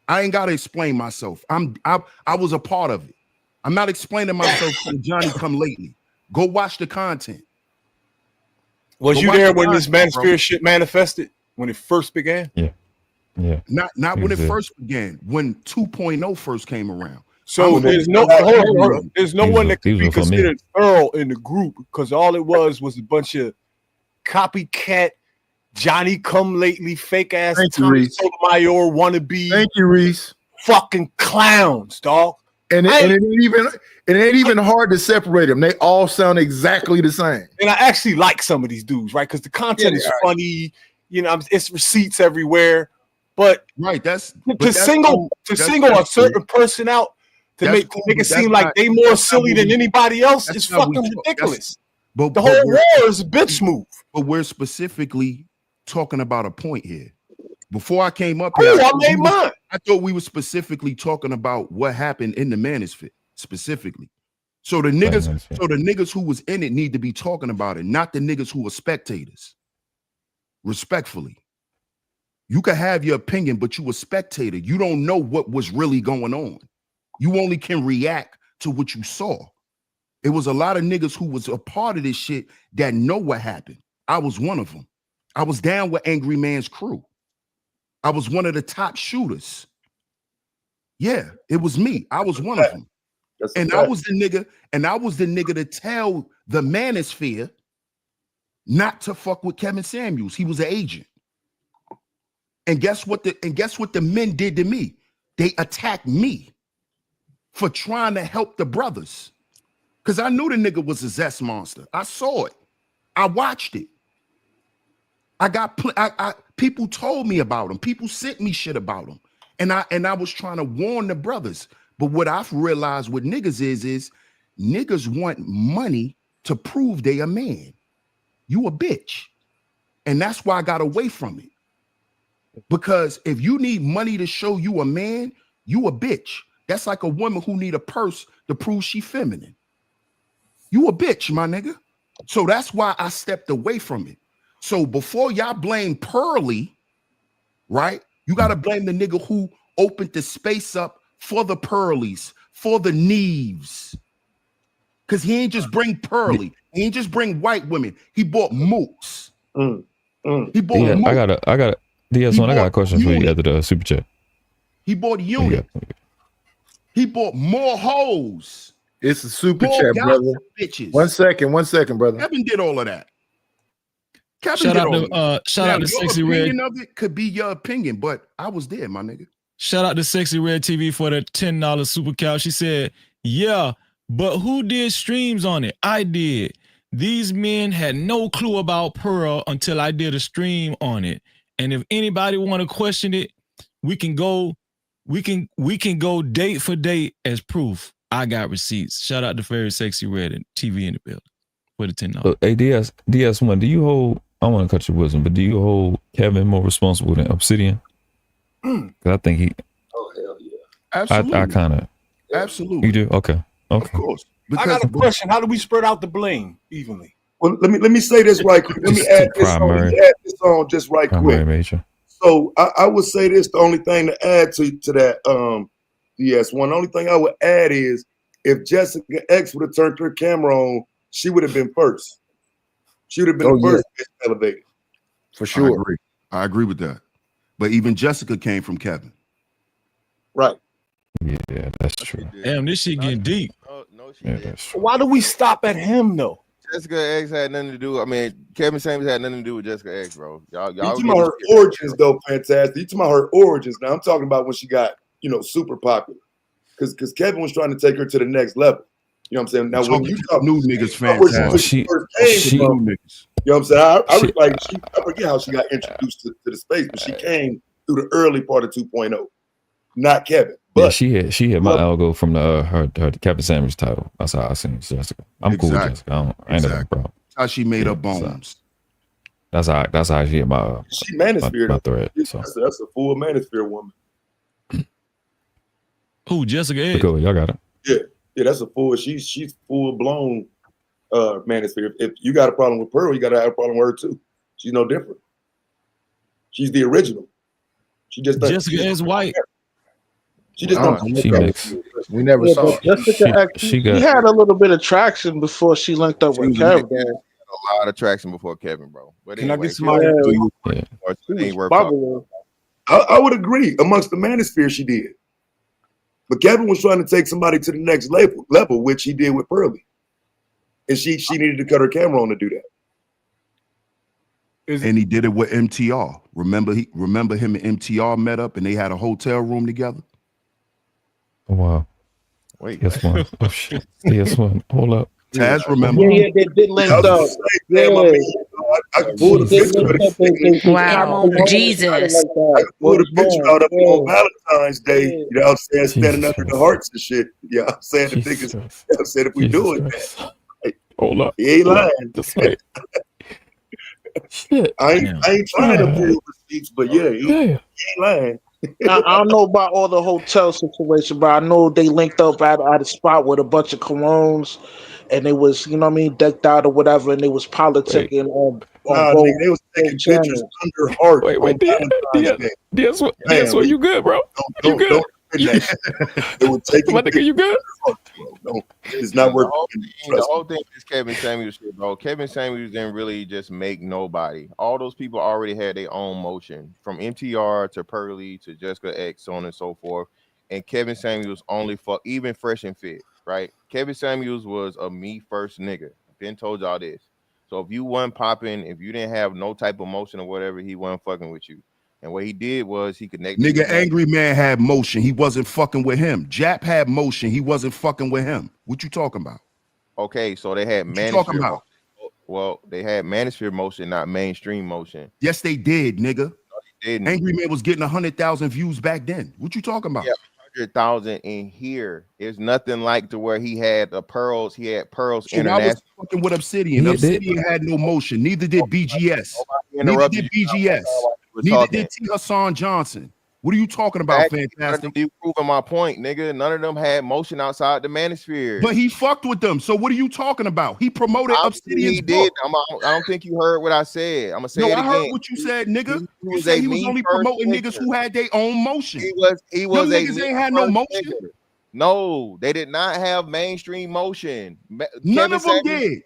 I ain't gotta explain myself. I was a part of it. I'm not explaining myself to Johnny come lately. Go watch the content. Was But you watch there the when lines, this bro. manosphere shit manifested? When it first began? Yeah. Not He when was it there. first began, when 2.0 first came around. So I'm there's from no Black hold Hebrew. on, there's no He was one a- that he could was be before me. considered thorough in the group because all it was a bunch of copycat Johnny come lately fake ass Thank you, Tommy Reese. Sotomayor wannabe Thank you, Reese. fucking clowns, dog. And I it ain't- ain't even hard to separate them. They all sound exactly the same. And I actually like some of these dudes, right? Because the content Yeah, is funny. You know, it's receipts everywhere. But Right, that's to single a certain person out to make it seem like they more silly than anybody else is fucking ridiculous. But The whole war is a bitch move. But we're specifically talking about a point here. Before I came up Oh, here, I made mine. I thought we were specifically talking about what happened in the manosphere specifically. So the niggas who was in it need to be talking about it, not the niggas who were spectators. Respectfully. You can have your opinion, but you a spectator. You don't know what was really going on. You only can react to what you saw. It was a lot of niggas who was a part of this shit that know what happened. I was one of them. I was down with Angry Man's crew. I was one of the top shooters. Yeah, it was me. I was one of them. And I was the nigga to tell the manosphere not to fuck with Kevin Samuels. He was an agent. And guess what the men did to me? They attacked me for trying to help the brothers. Because I knew the nigga was a zest monster. I saw it. I watched it. People told me about him. People sent me shit about him. And I was trying to warn the brothers. But what I've realized with niggas is niggas want money to prove they a man. You a bitch. And that's why I got away from it. Because if you need money to show you a man, you a bitch. That's like a woman who need a purse to prove she feminine. You a bitch, my nigga. So that's why I stepped away from it. So before y'all blame Pearly, right? You got to blame the nigga who opened the space up for the Pearlies, for the Neves. Because he ain't just bring Pearly. He ain't just bring white women. He bought Mooks. He bought Mooks. I got DS1, I got a question for you after the super chat. He bought Unit. He bought more hoes. It's a super more chat, brother. Bitches. 1 second, brother. Kevin did all of that. Shout out to Sexy Red. Opinion of it could be your opinion, but I was there, my nigga. Shout out to Sexy Red TV for the $10 super cow. She said, yeah, but who did streams on it? I did. These men had no clue about Pearl until I did a stream on it. And if anybody want to question it, we can go date for date as proof. I got receipts. Shout out to Very Sexy Red and TV in the building for the $10. Hey, DS1, do you hold, I want to cut your wisdom, but do you hold Kevin more responsible than Obsidian? Because I think he. Oh, hell yeah. Absolutely. I kind of. Absolutely. You do? Okay. Of course. I got a question. How do we spread out the blame evenly? Well, let me say this right quick. Let me add this on just right quick. Major. So I would say this: the only thing to add to that, DS1. The only thing I would add is if Jessica X would have turned her camera on, she would have been first. She would have been the first elevated. For sure. I agree with that. But even Jessica came from Kevin. Right. Yeah, that's true. Damn, this shit getting deep. That's true. Why do we stop at him though? Jessica X had nothing to do. I mean, Kevin Samuels had nothing to do with Jessica X, bro. Y'all You talking about her origins though, fantastic. You talking about her origins. Now I'm talking about when she got, super popular. Because Kevin was trying to take her to the next level. You know what I'm saying? Now when you talk new niggas, fantastic. You know what I'm saying? I forget how she got introduced to the space, but she came through the early part of 2.0, not Kevin. But yeah, she had my algo from the her Captain Samuels title. That's how I seen Jessica. I'm cool with Jessica. I ain't never problem. That's how she made her bones. That's how she hit my she manosphere my thread. So that's a full manosphere woman. Who, Jessica X? Cool, y'all got it. Yeah, that's a full. She's full blown manosphere. If you got a problem with Pearl, you got to have a problem with her too. She's no different. She's the original. She just Jessica is white. She just don't. She mixed. We never saw. Jessica X. She had a little bit of traction before she linked up with Kevin. a lot of traction before Kevin, bro. But Can I anyway, get somebody? it ain't worth talking. I would agree. Amongst the manosphere, she did. But Kevin was trying to take somebody to the next level, which he did with Pearly. And she needed to cut her camera on to do that. And he did it with MTR. Remember him and MTR met up and they had a hotel room together? Oh, wow. Wait. Yes, one. Oh, shit. Yes, one. Hold up. Taz, remember? Yeah, they did link up. I can pull the picture. Wow, Jesus. I can pull the picture out of him on Valentine's Day. You know what I'm saying? Standing under the hearts and shit. Yeah, I'm saying the niggas. You know what I'm saying if we do it, hold up. He ain't lying. Shit. I ain't trying to pull receipts, but yeah, he ain't lying. I don't know about all the hotel situation, but I know they linked up at a spot with a bunch of colognes, and it was, you know what I mean, decked out or whatever, and they was politicking on both. Nigga, they was taking pictures under heart. Wait, Diaz, what you good, bro? You good? They were taking. My nigga, you good? It's not worth The whole thing is Kevin Samuels shit, bro. Kevin Samuels didn't really just make nobody. All those people already had their own motion, from MTR to Pearly to Jessica X, so on and so forth. And Kevin Samuels only fuck even Fresh and Fit, right? Kevin Samuels was a me first nigga. Been told y'all this. So if you wasn't popping, if you didn't have no type of motion or whatever, he wasn't fucking with you. And what he did was he connected. Nigga, Angry Man had motion. He wasn't fucking with him. Jap had motion. He wasn't fucking with him. What you talking about? Okay, so they had manosphere motion. Well, they had manosphere motion, not mainstream motion. Yes, they did, nigga. No, they didn't. Angry Man was getting 100,000 views back then. What you talking about? Yeah, 100,000 in here. It's nothing like to where he had the pearls. He had pearls. So I was fucking with Obsidian. Obsidian had no motion. Neither did BGS. Neither did BGS. Neither did T. Hassan Johnson. What are you talking about, Fantastic? You proving my point, nigga. None of them had motion outside the manosphere. But he fucked with them. So what are you talking about? He promoted Obsidian's book. I don't think you heard what I said. I'm gonna say it again. I heard what you said, nigga. You said he was only promoting niggas who had their own motion. He was them niggas ain't had no motion. Nigga. No, they did not have mainstream motion. None of them did.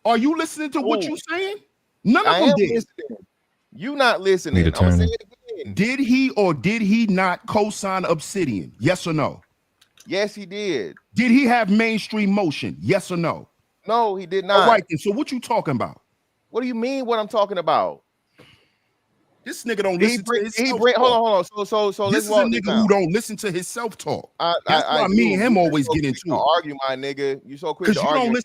Are you listening to what you saying? None of them did. Listening. You not listening. I'm gonna say it again. Did he or did he not co-sign Obsidian? Yes or no? Yes, he did. Did he have mainstream motion? Yes or no? No, he did not. All right, then. So what you talking about? What do you mean? What I'm talking about? This nigga don't listen to his self-talk. Hold on. So this is a nigga who don't listen to his self-talk. That's why me and him always get into it. Argue, my nigga. You so quick to you argue.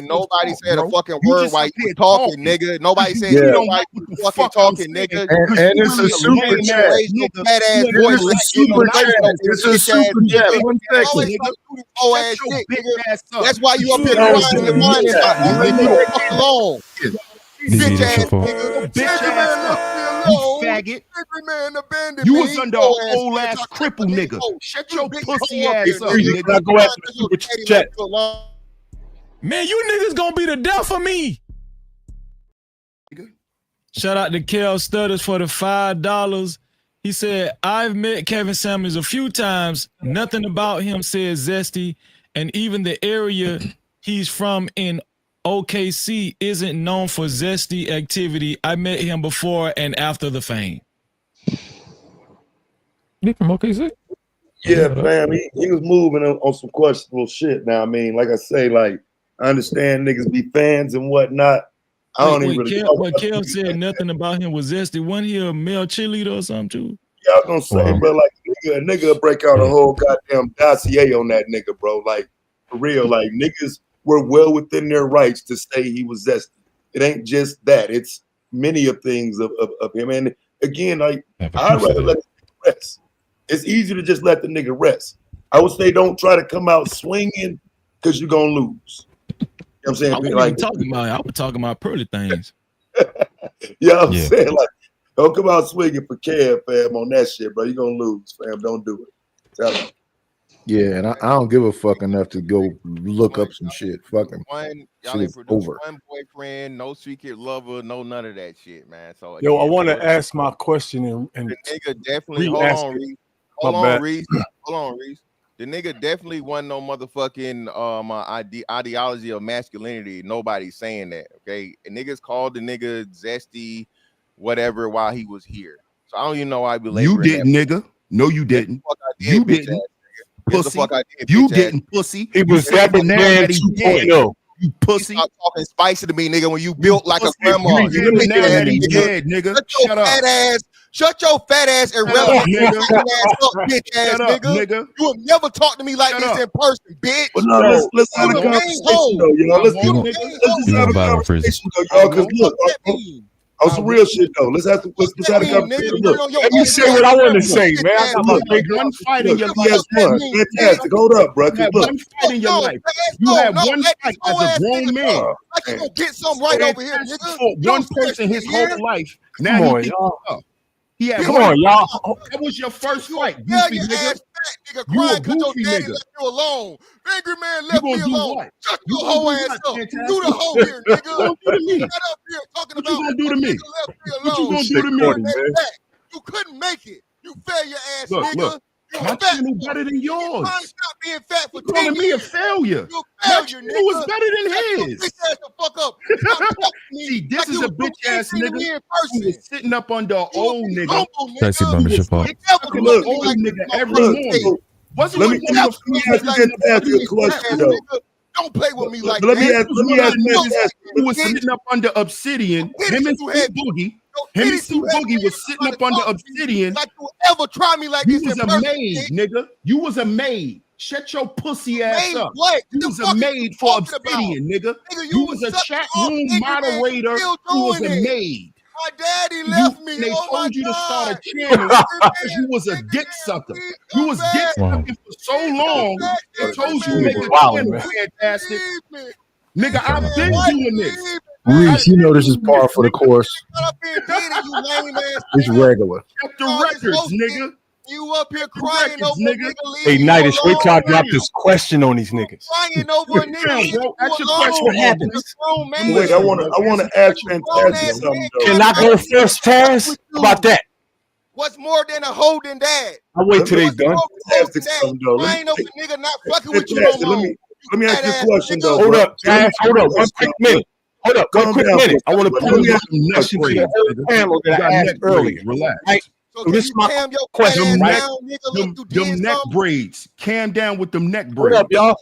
Nobody said a fucking word while you talking, nigga. Nobody said you don't like you fucking talking, nigga. And it's a super chat. It's a super chat. It's a super chat. 1 second. That's why you up here crying your mind out. Leave me the fuck alone. Bitch ass nigga. Bitch ass you faggot. You was under a whole ass cripple nigga. Shut your pussy ass up, nigga. Go after the super chat. Man, you niggas gonna be the death of me. Shout out to Kel Stutters for the $5. He said, I've met Kevin Samuels a few times. Nothing about him says zesty. And even the area he's from in OKC isn't known for zesty activity. I met him before and after the fame. He from OKC? Yeah, fam. He was moving on some questionable shit. Now, I mean, like I say, like, I understand niggas be fans and whatnot. I don't even really know. But Kel said nothing about him was zesty. Wasn't he a male cheerleader or something too? Yeah, I was gonna say, bro, like a nigga break out a whole goddamn dossier on that nigga, bro. Like, for real, like niggas were well within their rights to say he was zesty. It ain't just that. It's many of things of him. And again, like, I'd rather let the nigga rest. It's easy to just let the nigga rest. I would say don't try to come out swinging because you're going to lose. You know what I'm saying? I was talking about pearly things. Yeah, I'm saying, like, don't come out swinging for Kev, fam, on that shit, bro. You're going to lose, fam. Don't do it. Tell him. Yeah, and I don't give a fuck enough to go look up some shit. Fucking y'all ain't produced one boyfriend, no secret lover, no none of that shit, man. So yo, I want to ask my question and the nigga definitely hold on, Reese. The nigga definitely wasn't no motherfucking ideology of masculinity. Nobody's saying that. Okay, and niggas called the nigga zesty, whatever, while he was here. So I don't even know why I belabor You didn't, nigga. No, you didn't. You didn't. Yes, the fuck I did. You didn't, pussy. He was that man 2.0. You pussy. You talking spicy to me, nigga, when you built like a grandma. Nigga. Shut up. Shut your fat ass irrelevant bitch ass nigga. You will never talk to me like this in person, bitch. But no, let's have a conversation though, y'all. Let's just have a conversation though, y'all. Because look, on some real shit though. Let's have a conversation. Look, let me say what I want to say, man. I got my big one fight in your life. Fantastic. Hold up, bro. You had one fight in your life. You had one fight as a grown man. Like you gonna get something right over here, nigga. For one person his whole life. Now he He had Come on, y'all. That was your first fight, Yeah, goofy you nigga. ass fat nigga You a crying because your goofy daddy nigga. left you alone. Angry man You left gonna me do alone. what? Shut You your gonna whole do ass what, up. Fantastic? You the hoe here, What nigga. you gonna do to me? Shut up here talking What about you gonna do to me? nigga left me What you alone. gonna do to me? Turn that back. You couldn't make it. You failure ass Look, nigga. look. You My fat. channel better than yours. Trying to stop being fat for You calling 10 me a years. failure? You My failure, channel was nigga. better than Shut your his. bitch ass the fuck up. Stop talking to me. See, this like is you a would do bitch ass anything to nigga me in who person. was sitting up under an You would old be nigga. humble, That's your nigga. membership You up. never Look, look old like nigga this every motherfucker. morning. Wasn't Let you me one of ask the you a question though. Don't play with me like Let me that. ask Fantastic. who was sitting up under Obsidian? Him and Steve Boogie. Him and Steve Boogie was sitting up under Obsidian. Like you ever try me like You this was in a person, maid, bitch. nigga. You was a maid. Shut your pussy ass Maid up. what? You The was a fuck is maid you for talking about? Obsidian, nigga. Nigga, You was a sucking chat off room ignorant moderator still who was a doing it. maid. My daddy You, left me. and they Oh my told you to start God. a channel because you was a dick sucker. You was dick Wow. sucking for so long. They told you to make a Wow, channel, man. Fantastic. Leave me. Nigga, I've been Why doing you this. leave me? Reese, you know this is par for the course. Shut up here and did it, you lame ass It's nigga. regular. Check the All this records, hosting, nigga. You up here the crying records, over a nigga. nigga Hey, leaving you Nightish, wait till I alone. drop this question on these niggas. Crying over a nigga Damn, leaving bro. you Ask your alone. question. What happens? You're a grown man. Wait, I want to ask Fantastic something though. Can I go first, Taz? How about that? What's more than a hoe than that? I'll wait till they done. Fantastic something though. Crying over a nigga not fucking with you no Fantastic. more. Let me ask you a question though, Hold bro. up, Taz. Hold up. One quick minute. Hold up. One Calm quick down for a minute. I want to second, put bro. a question to the whole panel that I asked earlier. Relax. Right? So So can this you is my calm your fat question, ass right? down, nigga? Look, you did Them neck something. braids. Calm down with them neck Hold braids. up, y'all.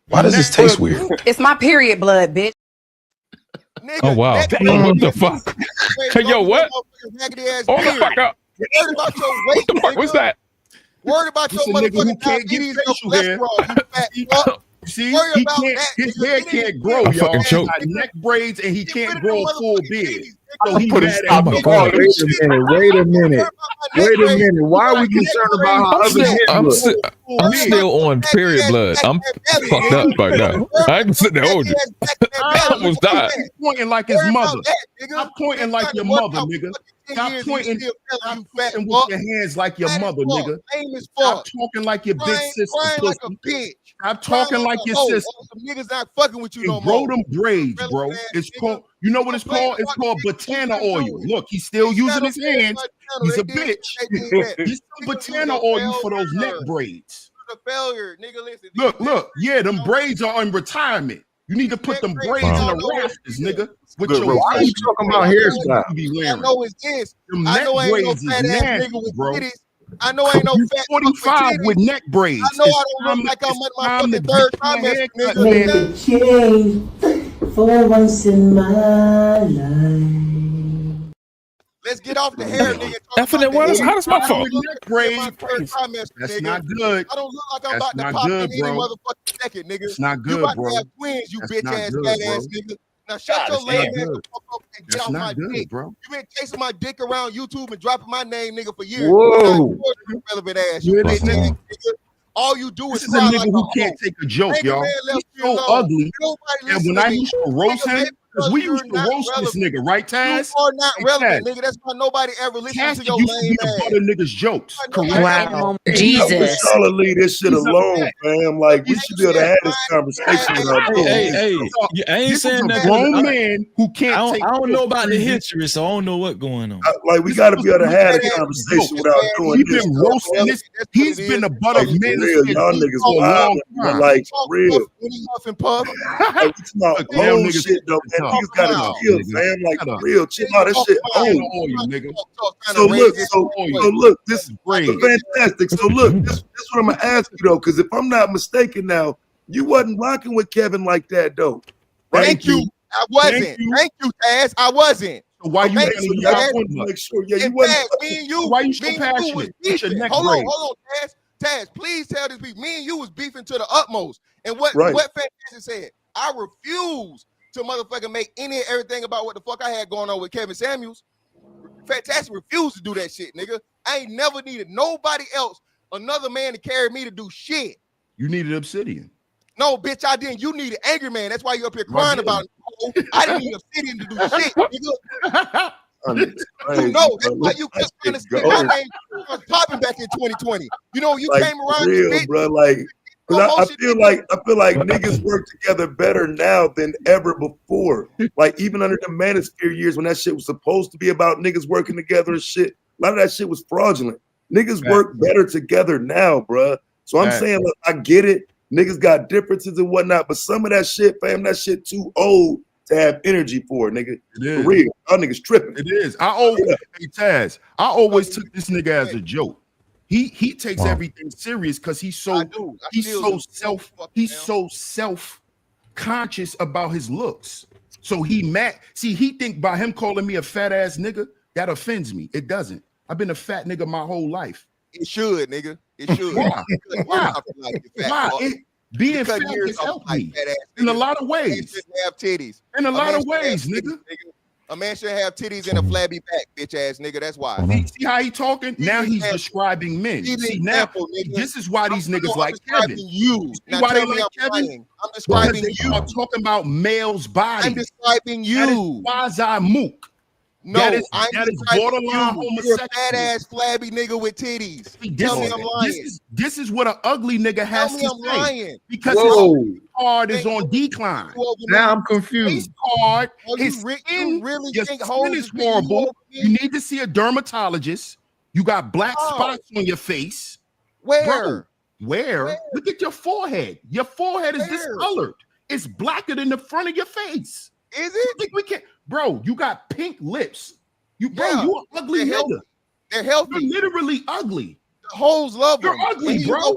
Why does this taste weird? It's my period blood, bitch. Nigga, Oh wow. What the fuck? Yo, what? Oh the fuck up. Worried about your weight, What the fuck was that? Worried about your This a nigga who motherfucking can't get diabetes, your facial hair. cholesterol, you fat fuck. See, Worry he about can't. that, His nigga. hair Get in can't the grow, gym, I fucking y'all. He choked. got neck braids and he can't rid of grow them a full motherfucking beard. titties, So he put a mad stop at my me. God. Wait a minute. Wait a minute. Wait a minute. Why are we concerned about how other men look? I'm still on period blood. I'm fucked up right now. I ain't sitting there hold you. I almost died. He's pointing like his mother. Stop pointing like your mother, nigga. Stop pointing with your hands like your mother, nigga. Stop talking like your big sister. Crying like a pussy. bitch. Stop talking like your hoe. sister. Some niggas not fucking with you no And grow more. them braids, bro. It's called, you know what it's called? It's called Botana oil. Look, he's still using his hands. He's a bitch. Get some Botana oil for those neck braids. The failure, nigga. Listen. Look, yeah, them braids are in retirement. You need to put them braids in the rafters, nigga. With Good, your why are you talking about hairstyle? you be I wearing. know it's this. Them I neck know I ain't no braids is fat ass nasty, nigga with bro. titties. I know I ain't no You fat fuck 45 titties. with neck braids. I know It's I don't time look like I'm in my time to fucking third get my trimester, haircut, nigga. man. Make a change for once in my life. Let's get off the hair, nigga. How does my fault? That's not good. I don't look like I'm That's about to not pop good, in any bro. motherfucking second, nigga. It's not You good, about bro. to have twins, you That's bitch not ass, good, fat bro. ass nigga. Now shut your lame ass the fuck up and get That's off my not good, dick. bro. You been chasing my dick around YouTube and dropping my name, nigga, for years. Whoa. Relevant ass, you bitch ass nigga. All you do This is is a cry nigga like who can't take a joke, Angry y'all. man He's left you so alone. ugly. Nobody And listen when to I me. used to roast Nigga, him, maybe because we you're used to not roast this relevant. nigga, right, Taz? You are not Hey, relevant, Taz. nigga. That's why nobody ever listens to Taz your used to lame be a ass. butt of niggas' jokes, correct? Wow, Hey, Jesus. y'all would leave this shit He's a alone, fact. fam. Like we should be able to have this conversation without doing Hey, this. hey, I ain't This is saying a that 'cause grown man who can't take I don't know jokes, about the Breezy. history, so I don't know what's going on. Like we got to be able to have a conversation without doing He's this. been roasting this. He's been a butt of Like, for men real, y'all niggas wild, but like for real. When he huff and puff, Like, it's about old shit though, man. Niggas gotta chill, fam. Like for real, chill out. That shit old. So look, this is fantastic. So look, this what I'm gonna ask you though, because if I'm not mistaken now, you wasn't rocking with Kevin like that though. Right? Thank you. I wasn't. Thank you, Taz. I wasn't. So why you Thank telling you, me I Taz. wanted to make sure? Yeah, you And wasn't. Taz, me and you. Why you so me and passionate? was Get your beefing. neck Hold raised. on, Taz. Taz, please tell this people. Me and you was beefing to the utmost. And what Right. Fantastic said, I refuse to motherfucking make any and everything about what the fuck I had going on with Kevin Samuels. Fantastic refused to do that shit, nigga. I ain't never needed nobody else, another man to carry me to do shit. You needed Obsidian. No, bitch, I didn't. You needed Angry Man. That's why you up here crying about it. Oh, I didn't need Obsidian to do shit, nigga. You know, that's why you kept trying to see my name was popping back in 2020. You know, you Like came around real, this bitch. bro. Like, cause I feel like niggas work together better now than ever before. Like even under the Manosphere years when that shit was supposed to be about niggas working together and shit, a lot of that shit was fraudulent. Niggas work better together now, bro. So I'm saying, look, I get it. Niggas got differences and whatnot, but some of that shit, fam, that shit too old to have energy for, nigga. For real, y'all niggas tripping. It is. Hey Taz, I always took this nigga as a joke. He takes everything serious because he's so self-conscious about his looks. So he mad. See, he think by him calling me a fat ass nigga, that offends me. It doesn't. I've been a fat nigga my whole life. It should, nigga. It should. Why? Being fat has helped me in a lot of ways. Have titties. In a lot of ways, nigga. A man should have titties and a flabby back, bitch ass nigga. That's why. See how he talking? Now he's describing men. See now, this is why these niggas like Kevin. You. See why they like Kevin? I'm describing you. Are talking about males' bodies. I'm describing you. Quasi mook. No, that is describing borderline you. homosexual. You're a fat ass flabby nigga with titties. Tell me I'm lying. This is what an ugly nigga has to I'm say. lying. Because his card is on decline. Now I'm confused. His card, his you skin, really your think skin hoes is is being horrible. over You need to see a dermatologist. You got black spots on your face. Where? Bro, where? Look at your forehead. Your forehead is discolored. It's blacker than the front of your face. Is it? You think we can, bro? You got pink lips. You you an ugly They're nigga. healthy. They're healthy. You're literally ugly. The hoes love them. You're ugly, bro.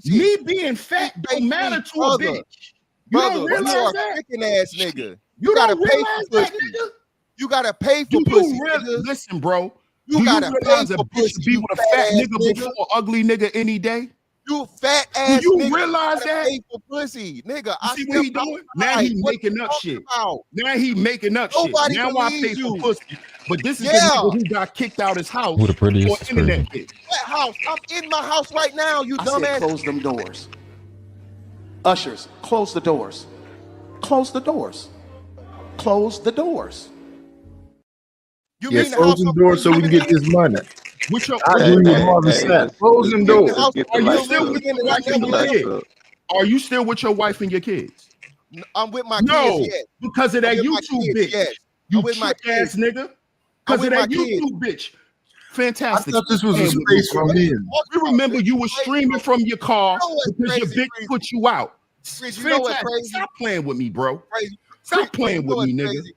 Me being fat don't matter to a bitch. You don't realize you are that? a freaking ass nigga. You gotta don't pay realize for that, pussy. nigga? You gotta pay for pussy. Listen, bro. You gotta pay realize a for bitch pussy. be You with a fat ass nigga before an ugly nigga any day? You fat ass. Do you nigga, realize gotta that? Pay for pussy, nigga. You see what he doing? Now he making up shit. Now he making up Nobody shit. Now I pay believes for you. pussy. But this is the nigga who got kicked out his house Who the prettiest for is internet crazy. bitch. What house? I'm in my house right now. You I said, dumbass. close them doors. Ushers, close the doors. Close the doors. Close the doors. You Yeah, mean the close house the I'm door so we living can get in? this money. Which your, I agree with Marvin Sapp. Closing doors. Are you still with your wife and your kids? Are you still with your wife and your kids? I'm with my No, kids. Yes. because of that I'm with my YouTube kids, bitch. yes. You I'm with my trick ass kids. nigga. I'm Because with of that my kids. YouTube bitch. Fantastic. I thought this was a Playing with space me, for bro. men. We remember you were streaming from your car You know what's because your crazy, bitch Freezy? put you out. Freezy, you know what's Fantastic. crazy? Stop playing with me, bro. Crazy. Stop playing You know with me, what's nigga. crazy?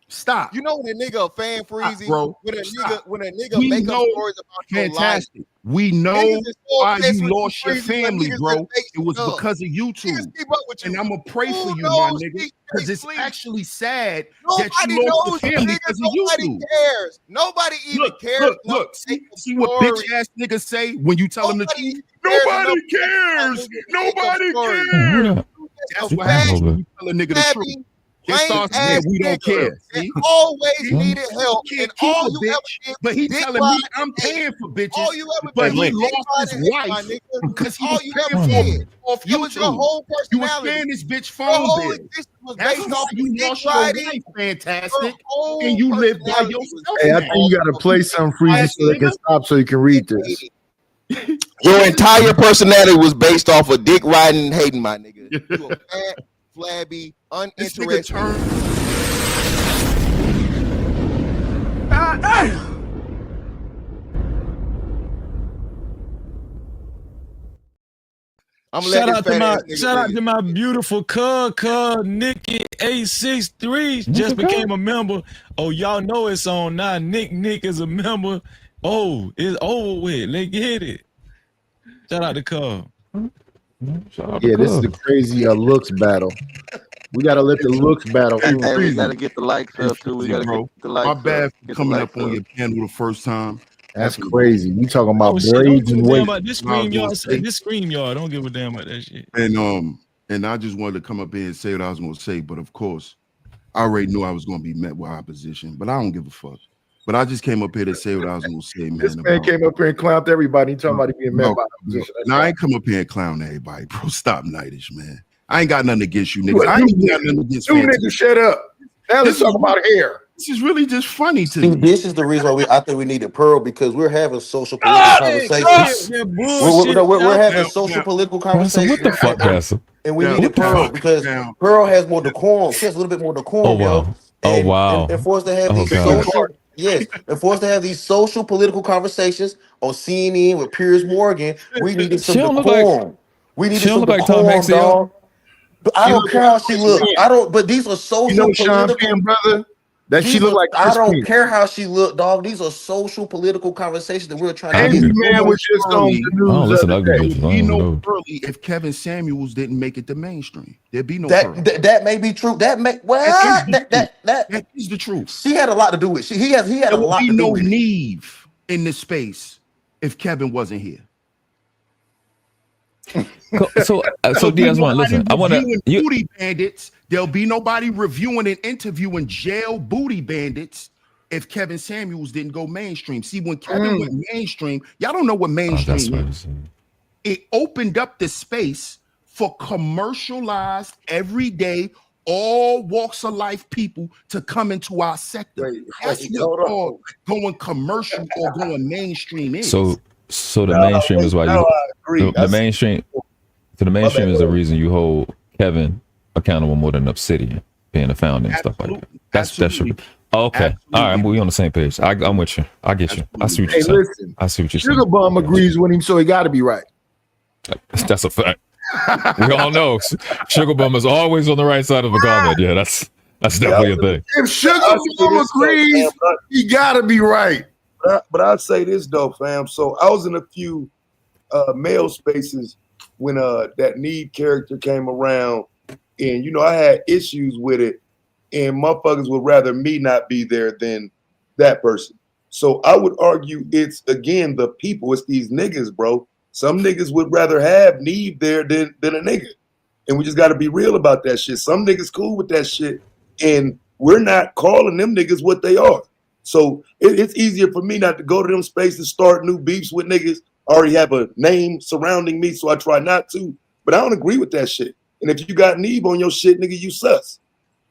Stop. You know when a nigga a fan Freezy, bro. when a Stop. nigga We make up know- stories about your life. Fantastic. We know Niggas is so why obsessed you with lost your Freezy, but family, niggas bro. just make It was shit up. because of YouTube. Niggas keep up with you. And I'm gonna pray for Who you, my knows nigga, Deep because State it's Sleep? actually sad that Nobody you lost knows your you, family nigga. because of Nobody YouTube. cares. Nobody even cares. Look. See what bitch ass niggas say when you tell them the Nobody truth? cares Nobody enough cares. Nobody story. cares. That's what happens when you tell a nigga the truth. Flabby, They lame start saying ass we don't nigga care. that See? always See? needed help, Can't and keep all a you bitch, ever did but he dick telling ride me I'm and hate. paying for bitches, All you ever but did he was dick lost ride his and hate, my wife nigga. because he All was you paying ever for did. it off That was your YouTube. whole You was personality. paying this bitch Your phone whole bill. existence was That's based why off you dick lost your riding. wife, Your fantastic, whole and you live by personality yourself. was Hey, I now. think you got to play some Freezy so they can stop so you can read this. Your entire personality was based off of dick riding and hating, my nigga. You a fat, flabby, This nigga uninterested. turned. I'm gonna let this fat ass nigga shout out lead. to my beautiful Nikki 863 just became a member. Oh, y'all know it's on now. Nick is a member. Oh, it's over with. Let's get it. Shout out to Cub. Yeah, this is a crazy looks battle. We gotta let the looks battle. Hey, we gotta get the likes up too. We gotta bro. get the likes My bad up. for Get the coming likes up on your panel the first time. That's crazy. We talking about Oh shit, don't braids give a and damn weight. about this scream yard. Don't give a damn about that shit. And I just wanted to come up here and say what I was gonna say, but of course, I already knew I was gonna be met with opposition, but I don't give a fuck. But I just came up here to say what I was gonna say, man. This man came up here and clowned everybody. He talking about he being met by opposition. No, I ain't come up here and clown everybody, bro. Stop nightish, man. I ain't got nothing against you niggas. I ain't got nothing against you niggas. Shut up. Now let's talk about hair. This is really just funny to See, me. this is the reason why I think we needed Pearl, because we're having social political conversations. We're having social political conversations. What the fuck, Pastor? And we needed Pearl because Pearl has more decorum. She has a little bit more decorum, yo. Oh wow. And for us to have these social, and for us to have these social political conversations on CNN with Piers Morgan, we needed some decorum. We needed some decorum, dog. But I don't care how she looks. But these are social political, brother. That she look like I don't care how she look, dog. These are social political conversations that we're trying to get. Man was just on the news the other day. There'd be no Pearly if Kevin Samuels didn't make it to mainstream. There'd be no Pearly. That may be true. That is the truth. She had a lot to do with it. He had a lot to do with it. There would be no Neve in this space if Kevin wasn't here. So DS1, listen. I want to booty bandits. There'll be nobody reviewing and interviewing jail booty bandits if Kevin Samuels didn't go mainstream. See, when Kevin went mainstream, y'all don't know what mainstream is. It opened up the space for commercialized, everyday, all walks of life people to come into our sector. That's what all going commercial or going mainstream is. So the mainstream is why the mainstream. So the mainstream is the reason you hold Kevin accountable more than Obsidian being a founder and stuff like that. That's true. Okay, all right, we on the same page. I'm with you. I get you. I see what you're saying. Listen, I see what you're saying. Sugar Bum agrees with him, so he got to be right. That's a fact. We all know Sugar Bum is always on the right side of the comment. Yeah, that's definitely a thing. If Sugar Bum agrees, he got to be right. But I'd say this though, fam. So I was in a few male spaces when that Need character came around, and I had issues with it, and motherfuckers would rather me not be there than that person. So I would argue it's again the people, it's these niggas, bro. Some niggas would rather have Need there than a nigga, and we just got to be real about that shit. Some niggas cool with that shit, and we're not calling them niggas what they are. So it's easier for me not to go to them spaces, start new beefs with niggas. I already have a name surrounding me, so I try not to. But I don't agree with that shit. And if you got Neve on your shit, nigga, you sus.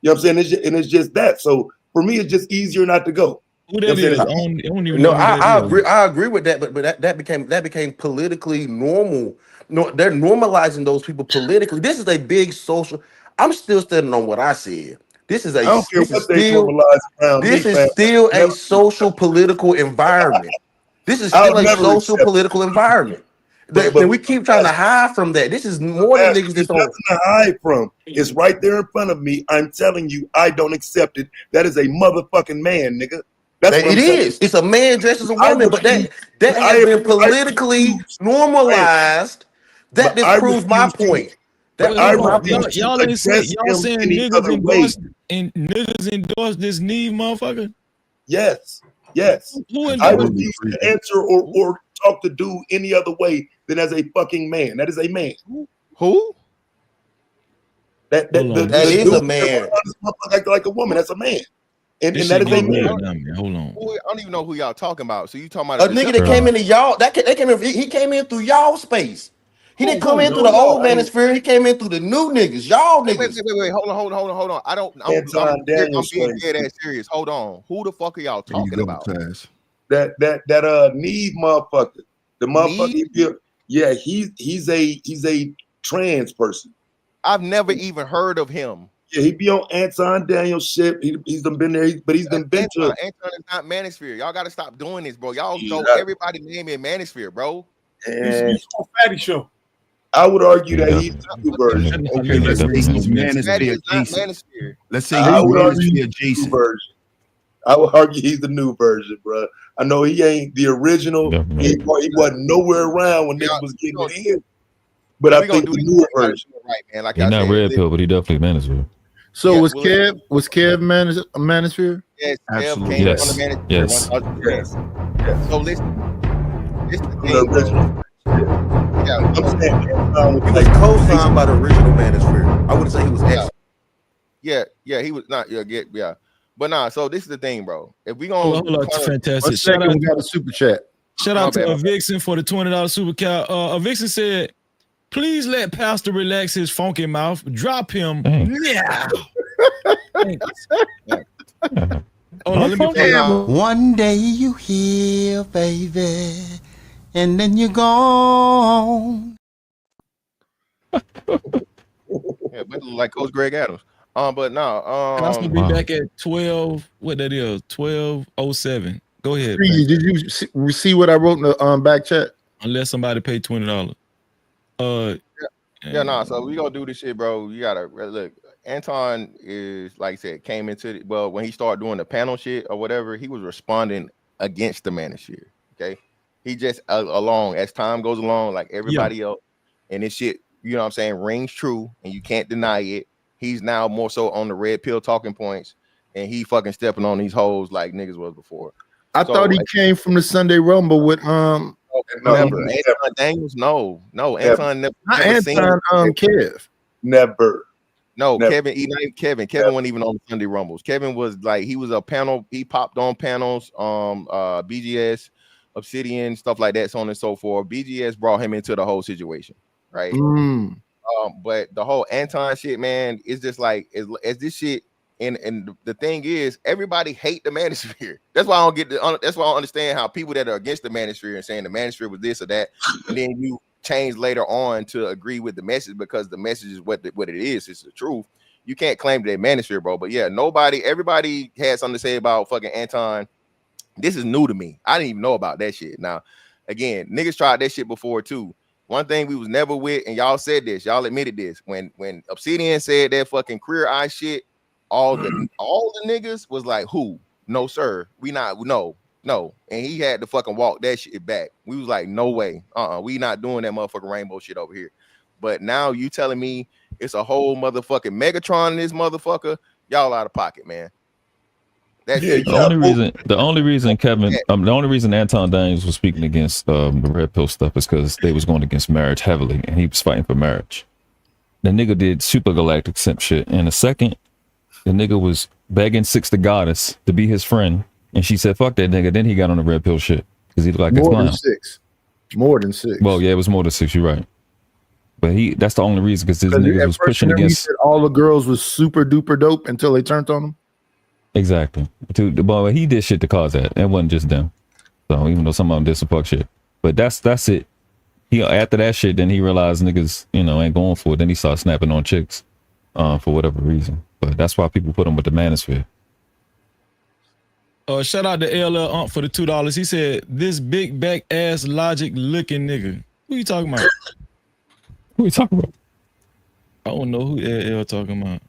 You know what I'm saying? It's just that. So for me, it's just easier not to go. Who that is? I don't even know. I agree with that, but that became politically normal. No, they're normalizing those people politically. This is a big social. I'm still standing on what I said. This is a social political environment. This is still a social political environment. And we keep trying to hide from that. This is more than niggas that's on. Nothing to hide from. It's right there in front of me. I'm telling you, I don't accept it. That is a motherfucking man, nigga. That's what it is. It's a man dressed as a woman, but that has been politically normalized. That just proves my point. Y'all ain't saying niggas endorse this Neve motherfucker. Yes. I refuse to answer or talk to dude any other way than as a fucking man. That is a man. Who? That is a man. Like a woman. That's a man. And that is a man. Hold on. I don't even know who y'all talking about. So you talking about a nigga that came into y'all? He came in through y'all space. He didn't come in through the old manosphere. He came in through the new niggas. Y'all niggas. Wait. Hold on. I'm being dead ass serious. Hold on. Who the fuck are y'all talking about? That Neve motherfucker. The motherfucker. Yeah, he's a trans person. I've never even heard of him. Yeah, he be on Anton Daniels shit. He's done been there, but he's done been to. Anton is not manosphere. Y'all got to stop doing this, bro. Y'all know everybody name in manosphere, bro. And Fatty show. I would argue that he's the new version. Okay, let's say he's manosphere adjacent. Let's say I he's would argue manosphere he's the new adjacent. version. I would argue he's the new version, bro. I know he ain't the original. He wasn't nowhere around when niggas was getting it in. But I think the newer version. Right, man. Like He's I not said, red pill, but he definitely manosphere. So was Kev manosphere? Yes, absolutely. Kev came Yes. on the manosphere. Yes. 100%. So listen, this is the thing, bro. Yeah, I'm saying he was co-signed by the original manosphere. I wouldn't say he was ex. Yeah, he was not. Yeah. But nah. So this is the thing, bro. If we gonna Hold on, fantastic. One second, we got a super chat. Shout out to Vixen for the $20 super cow. Vixen said, "Please let Pastor relax his funky mouth. Drop him now." One day you hear, baby, and then you're gone. Yeah, but like Coach Greg Adams. But no. I'll still be back at 12. What that is? 12:07. Go ahead. Did you see what I wrote in the back chat? Unless somebody paid $20. So we gonna do this shit, bro. You gotta look. Anton is, like I said, came into when he started doing the panel shit or whatever, he was responding against the manosphere. Okay, he just along as time goes along, like everybody else, and this shit, you know what I'm saying, rings true, and you can't deny it. He's now more so on the red pill talking points, and he fucking stepping on these hoes like niggas was before. I thought he came from the Sunday Rumble with Never. Anton Daniels, no. Anton never seen Kev. Never. No, Kevin wasn't even on the Sunday Rumbles. Kevin was like, he was a panel, he popped on panels, BGS, Obsidian, stuff like that, so on and so forth. BGS brought him into the whole situation, right? But the whole Anton shit, man, is just like as this shit, and the thing is, everybody hate the manosphere. That's why I don't that's why I don't understand how people that are against the manosphere and saying the manosphere was this or that, and then you change later on to agree with the message because the message is what it is. It's the truth. You can't claim that manosphere, bro. But yeah, everybody had something to say about fucking Anton. This is new to me. I didn't even know about that shit. Now, again, niggas tried that shit before too. One thing we was never with, and y'all said this, y'all admitted this. When Obsidian said that fucking queer eye shit, all the niggas was like, who? No, sir. We not, no. And he had to fucking walk that shit back. We was like, no way. We not doing that motherfucking rainbow shit over here. But now you telling me it's a whole motherfucking Megatron in this motherfucker, y'all out of pocket, man. That's the only reason Anton Daniels was speaking against the red pill stuff is because they was going against marriage heavily, and he was fighting for marriage. The nigga did super galactic simp shit. In a second, the nigga was begging Six the Goddess to be his friend, and she said, "Fuck that nigga." Then he got on the red pill shit because he looked like more a clown. than six. More than six. Well, yeah, it was more than six. You're right. But that's the only reason because this nigga was pushing against. All the girls was super duper dope until they turned on him. Exactly. But he did shit to cause that. It wasn't just them. So even though some of them did some fuck shit, but that's it. He after that shit, then he realized niggas, ain't going for it. Then he started snapping on chicks, for whatever reason. But that's why people put him with the manosphere. Shout out to LL for the $2. He said, "This big back ass logic looking nigga." Who you talking about? Who you talking about? I don't know who LL talking about.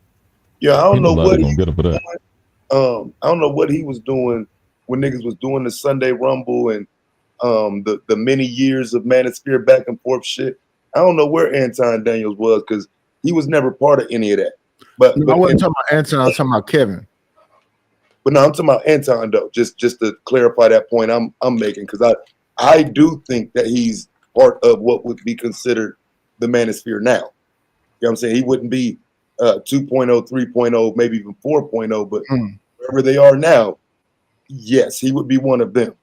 Yeah, I don't know what he was doing. I don't know what he was doing when niggas was doing the Sunday Rumble and the many years of manosphere back and forth shit. I don't know where Anton Daniels was because he was never part of any of that. But I wasn't talking about Anton. I was talking about Kevin. But no, I'm talking about Anton though. Just to clarify that point I'm making, because I do think that he's part of what would be considered the manosphere now. You know what I'm saying? He wouldn't be 2.0, 3.0, maybe even 4.0, but wherever they are now, yes, he would be one of them.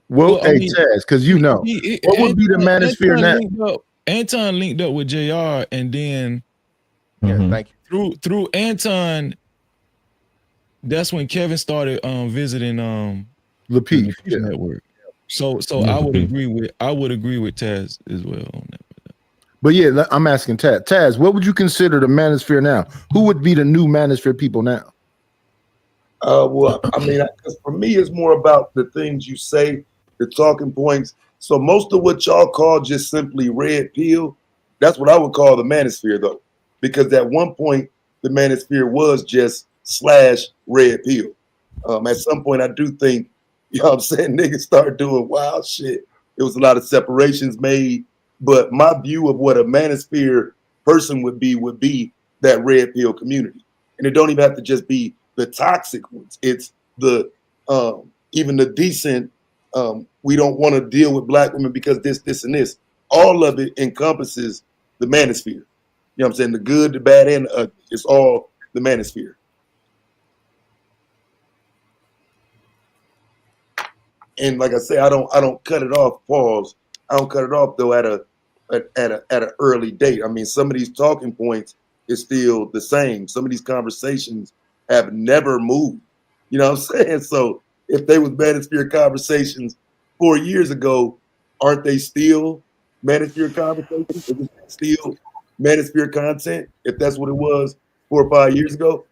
Well, hey, Taz, because what would be the manosphere now? Anton linked up with JR, and then thank you. Through Anton, that's when Kevin started visiting Lapeef network. So I would agree with Taz as well on that. But yeah, I'm asking Taz. Taz, what would you consider the manosphere now? Who would be the new manosphere people now? Well, I mean, for me, it's more about the things you say, the talking points. So most of what y'all call just simply red pill, That's what I would call the manosphere, though, because at one point the manosphere was just / red pill. At some point, I do think, you know what I'm saying, niggas started doing wild shit. There was a lot of separations made, but my view of what a manosphere person would be that red pill community. And it don't even have to just be the toxic ones. It's the even the decent, we don't want to deal with black women because this, and this. All of it encompasses the manosphere. You know what I'm saying? The good, the bad, and the ugly. It's all the manosphere. And like I say, I don't cut it off. Pause. I don't cut it off though at an early date. I mean, some of these talking points is still the same. Some of these conversations have never moved. You know what I'm saying? So if they was manosphere conversations 4 years ago, aren't they still manosphere conversations? Is it still manosphere content? If that's what it was 4 or 5 years ago?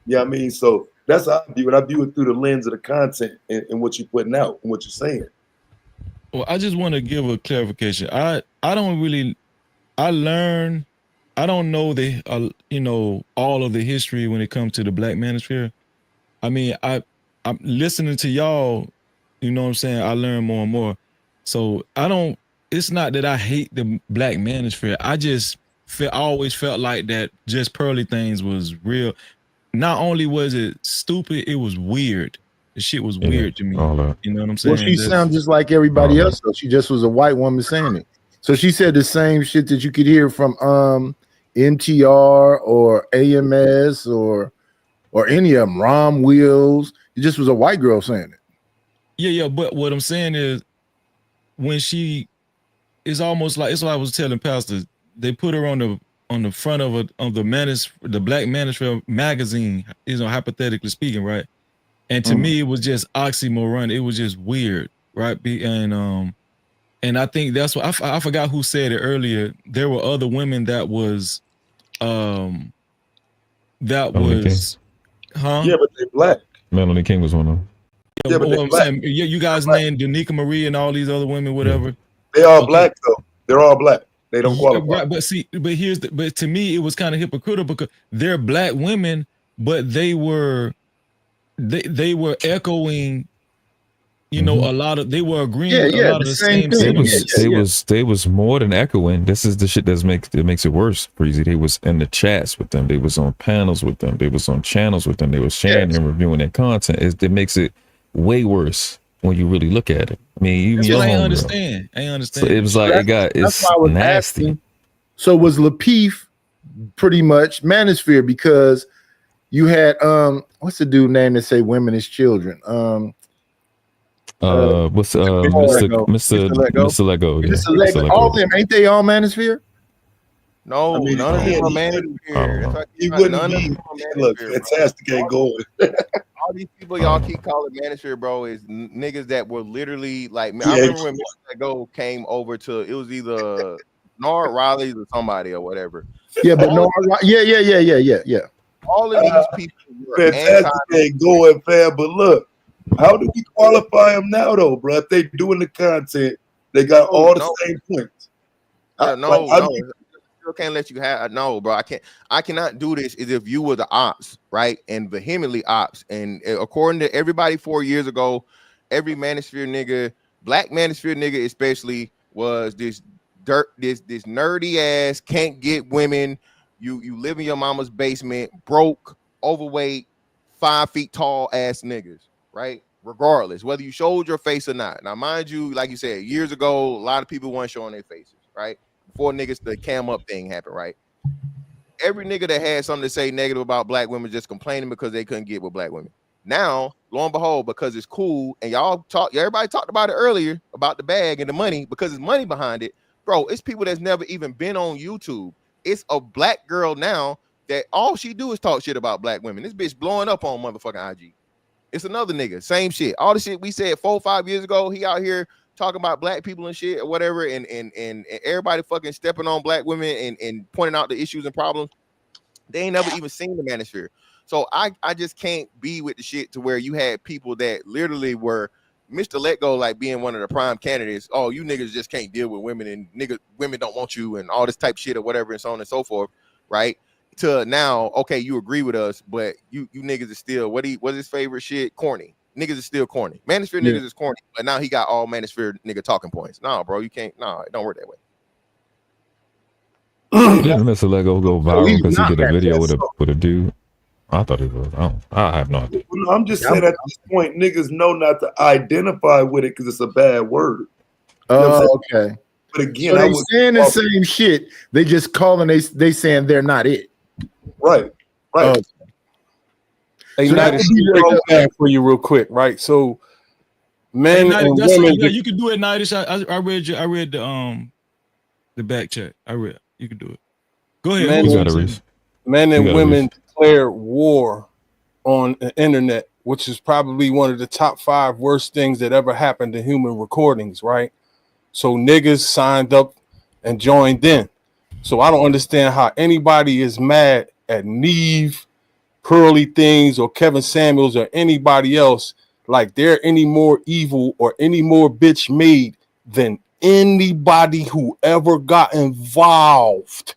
Yeah, I mean, so that's how I view it. I view it through the lens of the content and what you're putting out and what you're saying. Well, I just want to give a clarification. I don't really, I don't know the you know, all of the history when it comes to the black manosphere. I mean, I'm listening to y'all, you know what I'm saying? I learn more and more. So it's not that I hate the black manosphere. I just I always felt like that just pearly things was real. Not only was it stupid, it was weird. The shit was weird to me. all that. You know what I'm Well, saying? she sounds just like everybody else, though. She just was a white woman saying it. So she said the same shit that you could hear from NTR or AMS or any of them, Rom Wheels. It just was a white girl saying it. Yeah, but what I'm saying is when it's almost like, it's what I was telling Pastor. They put her on the front of the Black Manosphere magazine, you know, hypothetically speaking, right? And to me, it was just oxymoron. It was just weird, right? And I think that's what I forgot who said it earlier. There were other women that was Melanie King. Yeah, but they're black. Melanie King was one of them. Yeah, but what I'm saying, yeah, you guys named Danica Marie and all these other women, whatever. They all black though. They're all black. They don't qualify. Right, but to me, it was kind of hypocritical because they're black women, but they were echoing, you know, a lot of, they were agreeing with a lot of the same sentiments. They was more than echoing. This is the shit that makes it worse, Breezy. They was in the chats with them. They was on panels with them. They was on channels with them. They was sharing and reviewing their content. It makes it way worse when you really look at it. I mean, even your I ain't homegirl. understand. So it was like it's nasty. Asking. So was Lapeef pretty much manosphere because you had what's the dude name that say women is children? What's Mr. Lego? Yeah, Mr. Lego. All of them, ain't they all manosphere? No, none of them are manosphere. He wouldn't be. Look, fantastic ain't going. All these people y'all keep calling manosphere, bro, is niggas that were literally like. I remember when Mr. Lego came over to, it was either Nard Riley or somebody or whatever. Yeah, but yeah. All of these people were fantastic ain't going, fam. But look, how do we qualify them now, though, bro? If they doing the content, they got all the same points. Still can't let you have bro. I cannot do this as if you were the ops, right? And vehemently ops. And according to everybody 4 years ago, every manosphere nigga, black manosphere nigga especially, was this nerdy ass, can't get women. You live in your mama's basement, broke, overweight, 5 feet tall ass niggas, right? Regardless, whether you showed your face or not. Now, mind you, like you said, years ago, a lot of people weren't showing their faces, right? Before niggas, the cam up thing happened, right? Every nigga that had something to say negative about black women just complaining because they couldn't get with black women. Now, lo and behold, because it's cool, and everybody talked about it earlier about the bag and the money, because there's money behind it, bro. It's people that's never even been on YouTube. It's a black girl now that all she do is talk shit about black women. This bitch blowing up on motherfucking IG. It's another nigga, same shit. All the shit we said 4 or 5 years ago, he out here talking about black people and shit or whatever, and everybody fucking stepping on black women and pointing out the issues and problems. They ain't never even seen the manosphere. So I just can't be with the shit to where you had people that literally were Mr. Let Go like being one of the prime candidates. Oh, you niggas just can't deal with women, and women don't want you, and all this type shit or whatever, and so on and so forth, right? To now, okay, you agree with us, but you niggas is still what's his favorite shit? Corny. Niggas is still corny. Manosphere niggas is corny, but now he got all Manosphere nigga talking points. No, bro, you can't. No, it don't work that way. Didn't Mr. Lego go viral because he did a video with a dude? I thought he was. I have no idea. No, I'm just saying at this point, niggas know not to identify with it because it's a bad word. You know what I'm saying? Okay. But again, So they saying the same shit. They just calling they saying they're not it. Right. Right. Hey, So now that to would be break like it down for you real quick, right? So men Hey, and that's women. yeah, you can do it, Nightish. I read the back chat. I read. You can do it. Go ahead. Men and women declare war on the internet, which is probably one of the top 5 worst things that ever happened to human recordings, right? So niggas signed up and joined in. So I don't understand how anybody is mad at Neve, Pearly Things, or Kevin Samuels, or anybody else like they're any more evil or any more bitch made than anybody who ever got involved.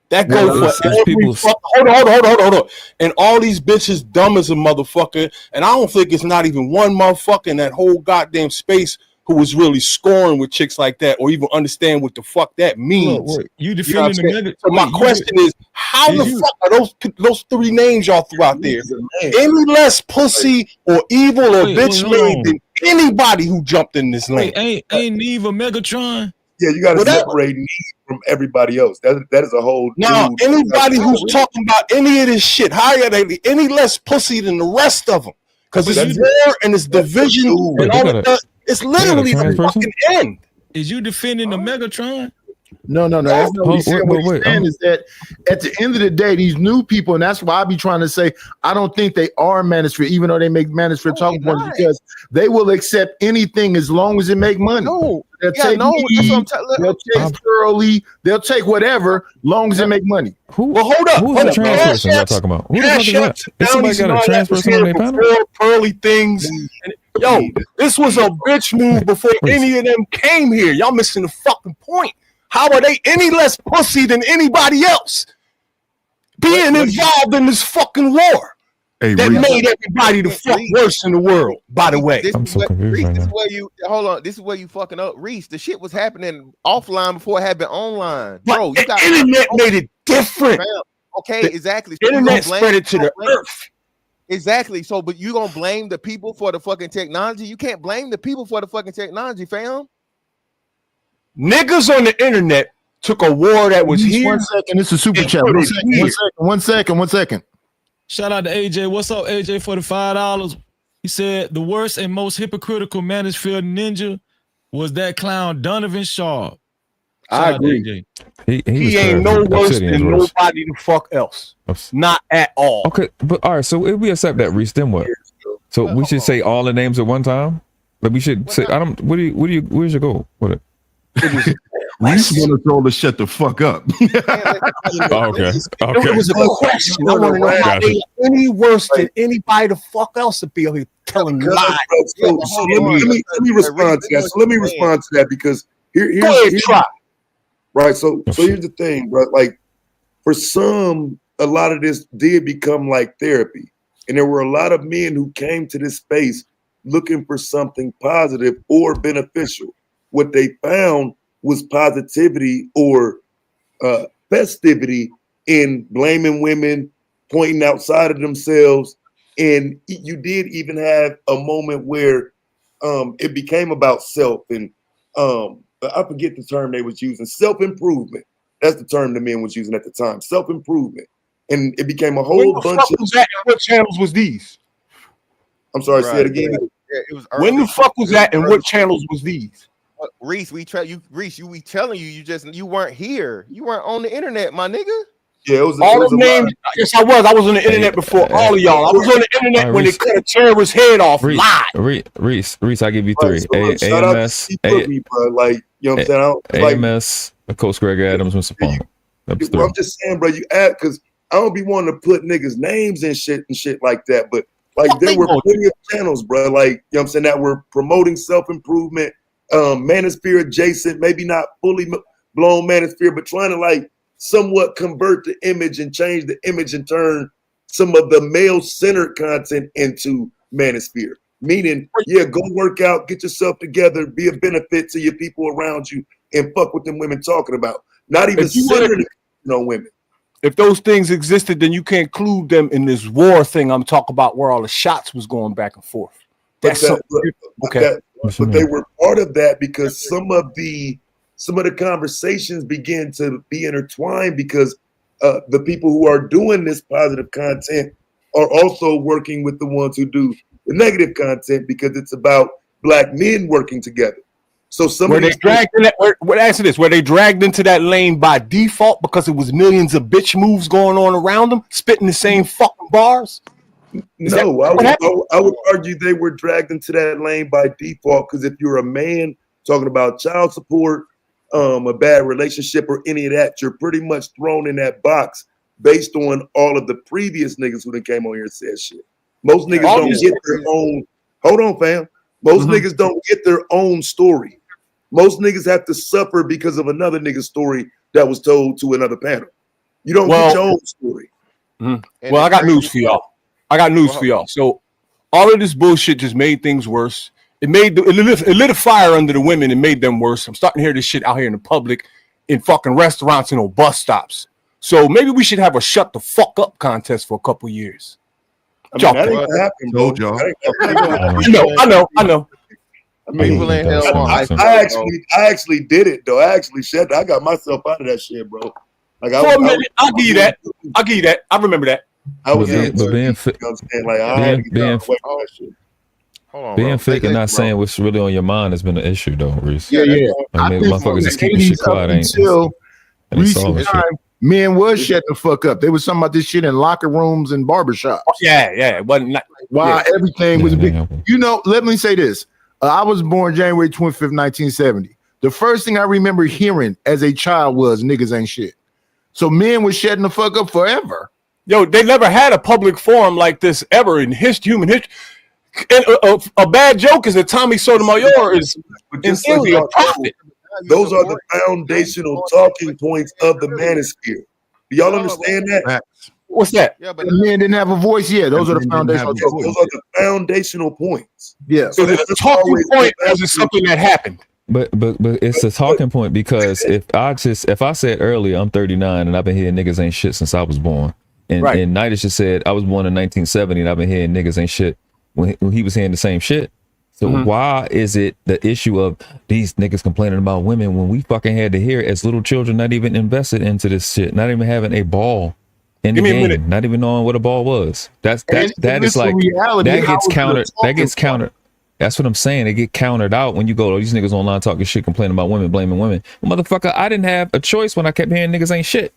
That goes for every hold on. And all these bitches dumb as a motherfucker. And I don't think it's not even one motherfucker in that whole goddamn space who was really scoring with chicks like that or even understand what the fuck that means. You know what I'm defending the saying? mega? So my question is, how the fuck are those 3 names y'all threw out there any less pussy or evil or bitch made than anybody who jumped in this lane? Ain't Neve a Megatron? Yeah, you got to separate Neve from everybody else. That is a whole. No, anybody who's talking about any of this shit, how are they any less pussy than the rest of them? Because it's war and it's division and all of that. It's literally the fucking end. Is you defending the Megatron? No. That's not what he's saying. What he's saying is that at the end of the day, these new people, and that's why I be trying to say, I don't think they are Manosphere, even though they make Manosphere talking points, because they will accept anything as long as it make money. They'll take Eve, they'll take Curly, they'll take whatever, long as it make money. Well, hold up. Who's the trans person y'all talking about? Who the fuck is that? Is somebody got a trans person on their panel? Pearly Things. Yo, this was a bitch move before any of them came here. Y'all missing the fucking point. How are they any less pussy than anybody else being involved in this fucking war that made everybody the fuck worse in the world? By the way, I'm so confused right now. This is where you fucking up, Reese. The shit was happening offline before it had been online, but bro. The internet made it different. Okay, exactly. The internet spread it to the earth. Exactly. So, but you gonna blame the people for the fucking technology? You can't blame the people for the fucking technology, fam. Niggas on the internet took a war that was here. 1 second, it's a super chat. 1 second. Shout out to AJ. What's up, AJ? For the $5. He said the worst and most hypocritical Manosphere ninja was that clown Donovan Shaw. I agree. He ain't no worse than nobody the fuck else. Not at all. Okay, but all right. So if we accept that, Reese, then what? So we should say all the names at one time. Like we should say. I don't. Where's your goal? What? Reese want us all to shut the fuck up. Okay. It was a question. I want to know how they any worse than anybody the fuck else to be here telling lies. So let me respond to that. So let me respond to that because here's right. So here's the thing, bro. Like for some, a lot of this did become like therapy, and there were a lot of men who came to this space looking for something positive or beneficial. What they found was positivity or festivity in blaming women, pointing outside of themselves. And you did even have a moment where it became about self and I forget the term they was using, self-improvement. That's the term the men was using at the time, self-improvement. And it became a whole bunch of what channels was these? I'm sorry, say it again. Yeah, it was when the fuck was that and what channels was these? Reese, we telling you, you weren't here. You weren't on the internet, my nigga. Yeah, it was all the names. Yes, I was. I was on the internet before all of y'all. I was on the internet when they cut a terrorist's head off live. Reese, I give you 3. AMS, like, you know what I'm saying? AMS, Coach Greg Adams, Mr. Palmer. I'm just saying, bro, you add because I don't be wanting to put niggas' names and shit like that. But Like there were plenty of channels, bro. Like, you know what I'm saying, that were promoting self-improvement, manosphere adjacent, maybe not fully blown manosphere, but trying to like somewhat convert the image and change the image and turn some of the male-centered content into manosphere. Meaning, yeah, go work out, get yourself together, be a benefit to your people around you, and fuck what them women talking about. Not even centered on women. If those things existed, then you can't include them in this war thing I'm talking about, where all the shots was going back and forth. That's But they were part of that because some of the conversations begin to be intertwined because the people who are doing this positive content are also working with the ones who do the negative content because it's about black men working together. So some were they dragged in that? Answer this: were they dragged into that lane by default because it was millions of bitch moves going on around them, spitting the same fucking bars? No, I would argue they were dragged into that lane by default because if you're a man talking about child support, a bad relationship, or any of that, you're pretty much thrown in that box based on all of the previous niggas who done came on here and said shit. Most niggas don't get their own. Hold on, fam. Most niggas don't get their own story. Most niggas have to suffer because of another nigga's story that was told to another panel. You don't get your own story. Well, I got news for y'all. So all of this bullshit just made things worse. It lit a fire under the women and made them worse. I'm starting to hear this shit out here in the public, in fucking restaurants and on bus stops. So maybe we should have a shut the fuck up contest for a couple years. That ain't gonna happen, bro. I know. I mean, I actually did it though. I actually said that. I got myself out of that shit, bro. Like for a minute, I'll give you that. I remember that. I was being fake and not saying what's really on your mind has been an issue though, Reese. Yeah. I mean, motherfuckers just keeping shit quiet. Until recent time, men was shutting the fuck up. They was talking about this shit in locker rooms and barbershops. Yeah. It wasn't everything was big. You know, let me say this. I was born January 25th, 1970. The first thing I remember hearing as a child was niggas ain't shit. So men was shutting the fuck up forever. Yo, they never had a public forum like this ever in human history. And a bad joke is that Tommy Sotomayor is in theory a prophet. Those are the foundational talking points of the manosphere. Do y'all understand that? What's that? Yeah, but the men didn't have a voice. Yeah, those are the foundational. Those are the foundational points. Yeah. So the talking point is something that happened. But it's a talking point because if I said earlier I'm 39 and I've been hearing niggas ain't shit since I was born, and Nidus just said I was born in 1970 and I've been hearing niggas ain't shit when he was hearing the same shit. So why is it the issue of these niggas complaining about women when we fucking had to hear as little children not even invested into this shit, not even having a ball in the game, not even knowing what a ball was? That is like reality. That gets countered. That's what I'm saying. They get countered out when you go, these niggas online talking shit, complaining about women, blaming women. Well, motherfucker, I didn't have a choice when I kept hearing niggas ain't shit.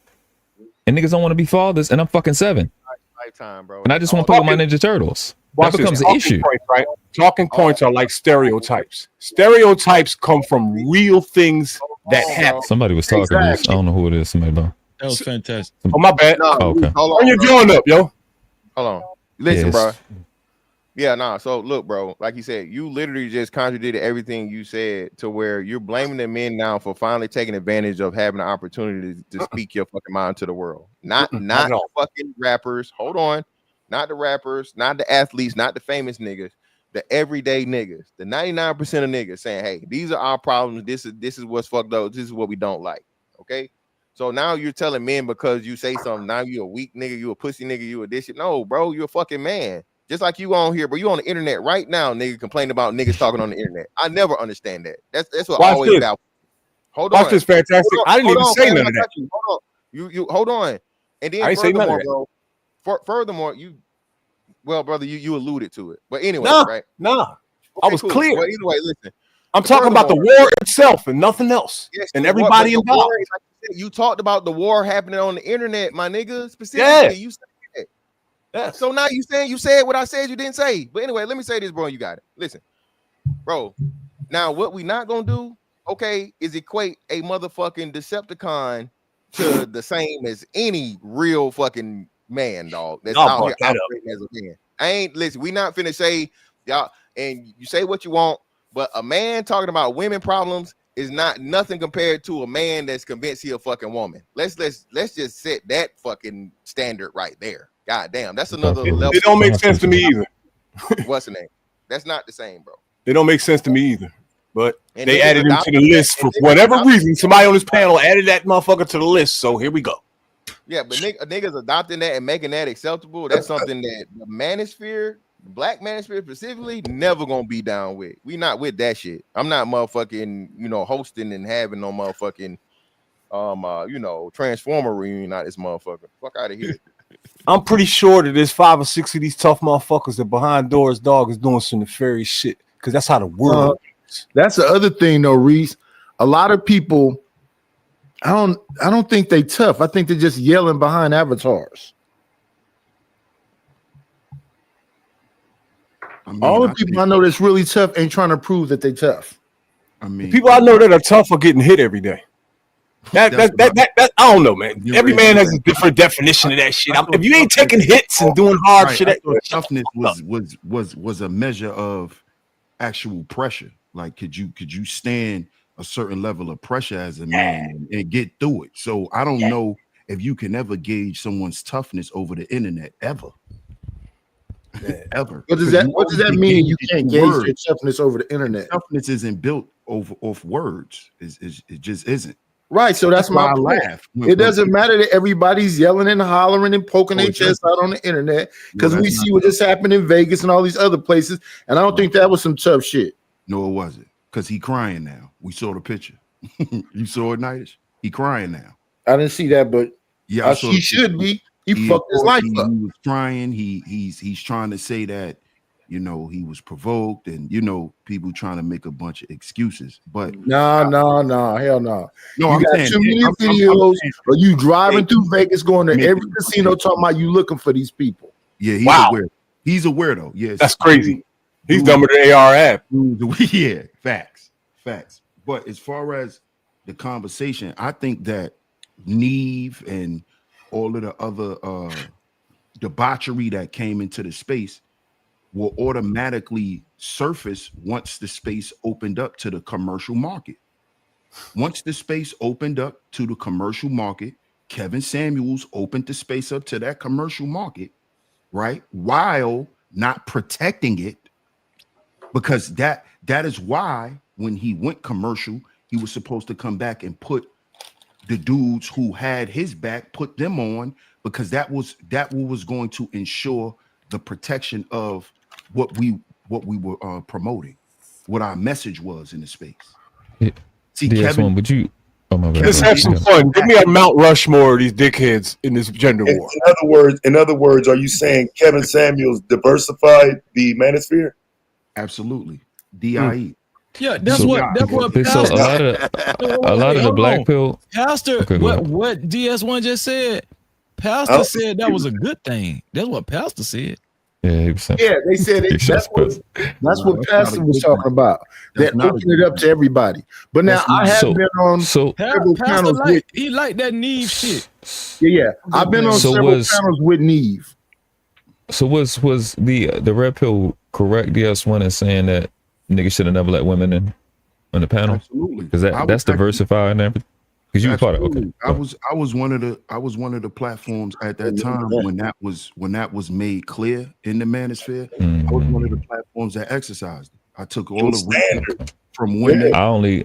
And niggas don't want to be fathers, and I'm fucking 7. Lifetime, bro. And I just want to play with my Ninja Turtles. That becomes an issue. Points, right? Talking points are like stereotypes. Stereotypes come from real things that happen. Somebody was talking to this. I don't know who it is. Somebody know. That was fantastic. Oh, my bad. Okay. Turn your joint up, yo. Hold on. Listen, bro. Yeah, nah. So look, bro, like you said, you literally just contradicted everything you said to where you're blaming the men now for finally taking advantage of having the opportunity to speak your fucking mind to the world. Not the fucking rappers. Hold on. Not the rappers, not the athletes, not the famous niggas, the everyday niggas, the 99% of niggas saying, hey, these are our problems. This is what's fucked up. This is what we don't like. Okay. So now you're telling men because you say something, now you a weak nigga, you a pussy nigga, you a this shit. No, bro, you're a fucking man. Just like you on here, bro. You on the internet right now, nigga, complaining about niggas talking on the internet. I never understand that. That's what I always about. Hold on. Watch this, fantastic. I didn't even say none of that. Hold on. You hold on. And then I didn't say none of that. Bro, furthermore, well, brother, you alluded to it. But anyway, right? Nah. Okay, I was cool. clear. Well, either way, listen. I'm talking about the war itself and nothing else. Yes, and everybody involved. You talked about the war happening on the internet, my nigga. Specifically, you said that. Yeah. So now you said what I said you didn't say. But anyway, let me say this, bro. You got it. Listen, bro. Now, what we not gonna do, okay, is equate a motherfucking Decepticon to the same as any real fucking man, dog. That's out here operating as a man. I ain't listen. We not finna say y'all, and you say what you want, but a man talking about women problems is not nothing compared to a man that's convinced he a fucking woman. Let's just set that fucking standard right there. God damn, that's another level. It don't make sense to me either. What's the name? That's not the same, bro. It don't make sense to me either. But And they niggas added him to adopted the list for whatever reason. Somebody on this panel added that motherfucker to the list. So here we go. Yeah, but niggas adopting that and making that acceptable, that's something that the manosphere, the black manosphere specifically, never gonna be down with. We not with that shit. I'm not motherfucking, hosting and having no motherfucking Transformer reunion out this motherfucker. Fuck out of here. I'm pretty sure that there's 5 or 6 of these tough motherfuckers that behind doors dog is doing some nefarious shit because that's how the world. That's the other thing, though, Reese. A lot of people, I don't think they tough. I think they're just yelling behind avatars. All the people I know that's really tough ain't trying to prove that they tough. I mean, the people I know that are tough are getting hit every day. That I don't know, man. Every man has a different definition of that shit. If you ain't taking hits and doing hard shit, toughness was a measure of actual pressure. Like, could you stand a certain level of pressure as a man and get through it? So I don't know if you can ever gauge someone's toughness over the internet ever. Ever. What does that mean? You can't gauge your toughness over the internet. Toughness isn't built off words. It just isn't. Right, so that's my point. It doesn't matter that everybody's yelling and hollering and poking their chest out on the internet because we see what just happened in Vegas and all these other places, and I don't think that was some tough shit. No, it wasn't, because he crying now. We saw the picture. You saw it, Nightish? He crying now. I didn't see that, but yeah, he should be. He fucked his life up. He was crying. He's trying to say that, he was provoked, and people trying to make a bunch of excuses. But no, hell no. No, you I'm got saying, too many videos of you driving through Vegas, going to every casino, talking about you looking for these people. Yeah, he's a weirdo. He's a weirdo. Yes, that's crazy. He's dumber than AR app. Yeah, facts. But as far as the conversation, I think that Neve and all of the other debauchery that came into the space will automatically surface once the space opened up to the commercial market. Once the space opened up to the commercial market, Kevin Samuels opened the space up to that commercial market, right? While not protecting it, because that is why when he went commercial, he was supposed to come back and put the dudes who had his back, put them on, because that was going to ensure the protection of what we were promoting, what our message was in the space. See, Kevin, would you? Oh my bad. Let's have some fun. Give me a Mount Rushmore of these dickheads in this gender war. In other words, are you saying Kevin Samuels diversified the manosphere? Absolutely. DIE. Yeah, that's what Pastor, a lot of the black pill. Pastor, Okay, what DS1 just said, Pastor said that was a good thing. That's what Pastor said. Yeah, he was saying, they said that's what Pastor was talking about. That opened it up to everybody. But now I have been on several panels with he liked that Neve shit. Yeah. I've been on several panels with Neve. So was the red pill correct, DS1, in saying that niggas should have never let women in on the panel? Absolutely. Because that's diversified and everything. Because you were part of it. Okay. I was one of the platforms at that time when that was made clear in the manosphere. I was one of the platforms that exercised it. I took all the research from women. I only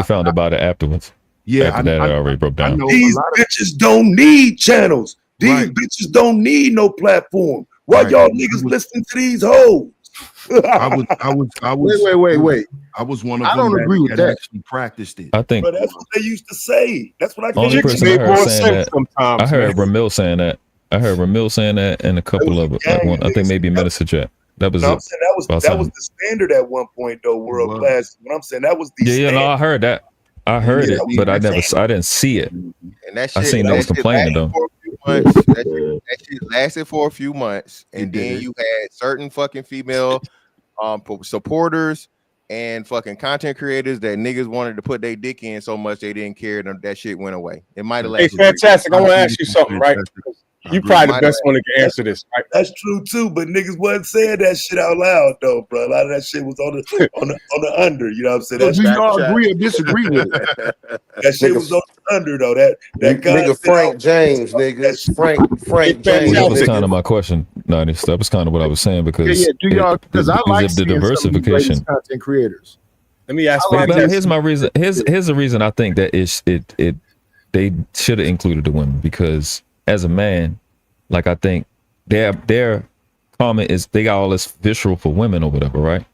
found about it afterwards. Yeah, after that, I already broke down. These bitches don't need channels. These bitches don't need no platform. Why y'all niggas listening to these hoes? I was Wait. I was one of I them don't agree with that. actually practiced it. I think But that's what they used to say. That's what I only can't person I heard saying that. I heard Ramil saying that. And a couple of I think maybe Medicine Chat. That was I'm saying that was the standard at one point though, world class. What I'm saying that was the standard. I heard that. I heard it, but I didn't see it. And that shit, I seen niggas complaining though. That shit lasted for a few months, and then you had certain fucking female supporters and fucking content creators that niggas wanted to put their dick in so much they didn't care, and that shit went away. It might have lasted. Hey, fantastic! I want to ask you something, right? You probably the best one that can answer this. Right? That's true too, but niggas wasn't saying that shit out loud though, bro. A lot of that shit was on the under. You know what I'm saying? So That's do y'all agree or disagree with it? that shit was on the under though. That nigga Frank James, nigga Frank James. That was Nigga. kind of my question. No, that was kind of what I was saying because Yeah. Do y'all? Because I like the seeing diversification. some content creators. Let me ask. But here's my reason. Here's the reason I think that they should have included the women, because as a man, like, I think their comment is they got all this visceral for women or whatever, right?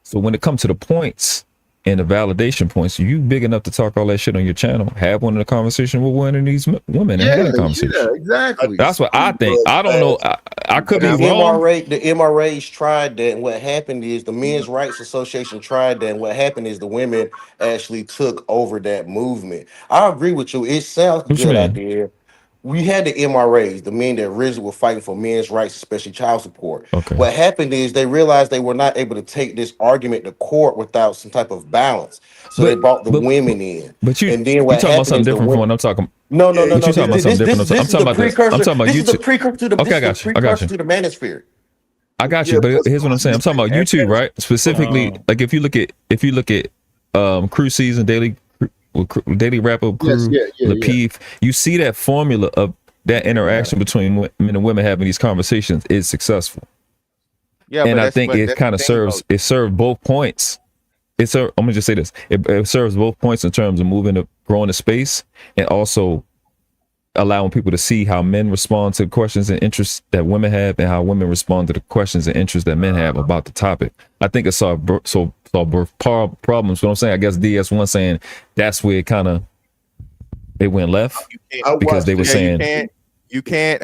So when it comes to the points and the validation points, you big enough to talk all that shit on your channel, have one in the conversation with one of these women and have a conversation. Yeah, exactly. That's what I think. I don't know. I could be wrong. The MRAs tried that, and what happened is the Men's Rights Association tried that, and what happened is the women actually took over that movement. I agree with you. It sounds What you good mean? out there. We had the MRAs, the men that originally were fighting for men's rights, especially child support. Okay. What happened is they realized they were not able to take this argument to court without some type of balance. So they brought the women in. But and then what talking about something happened is the different from what I'm talking. No. But you talking about something different. This is the precursor. I'm talking about This is the YouTube. precursor to the. Okay, I got you. I got you. To the manosphere. I got you, but here's what I'm saying. I'm talking about YouTube, right? Specifically, like if you look at Crew Season, Daily Rapper Crew, Lapeef, you see that formula of that interaction between men and women having these conversations is successful. Yeah, and I think it kind of served both points. I'm gonna just say this: it serves both points in terms of growing the space, and also allowing people to see how men respond to questions and interests that women have, and how women respond to the questions and interests that men have about the topic. I think it solved problems. What I'm saying, I guess DS1 saying that's where it went left because they were saying you cannot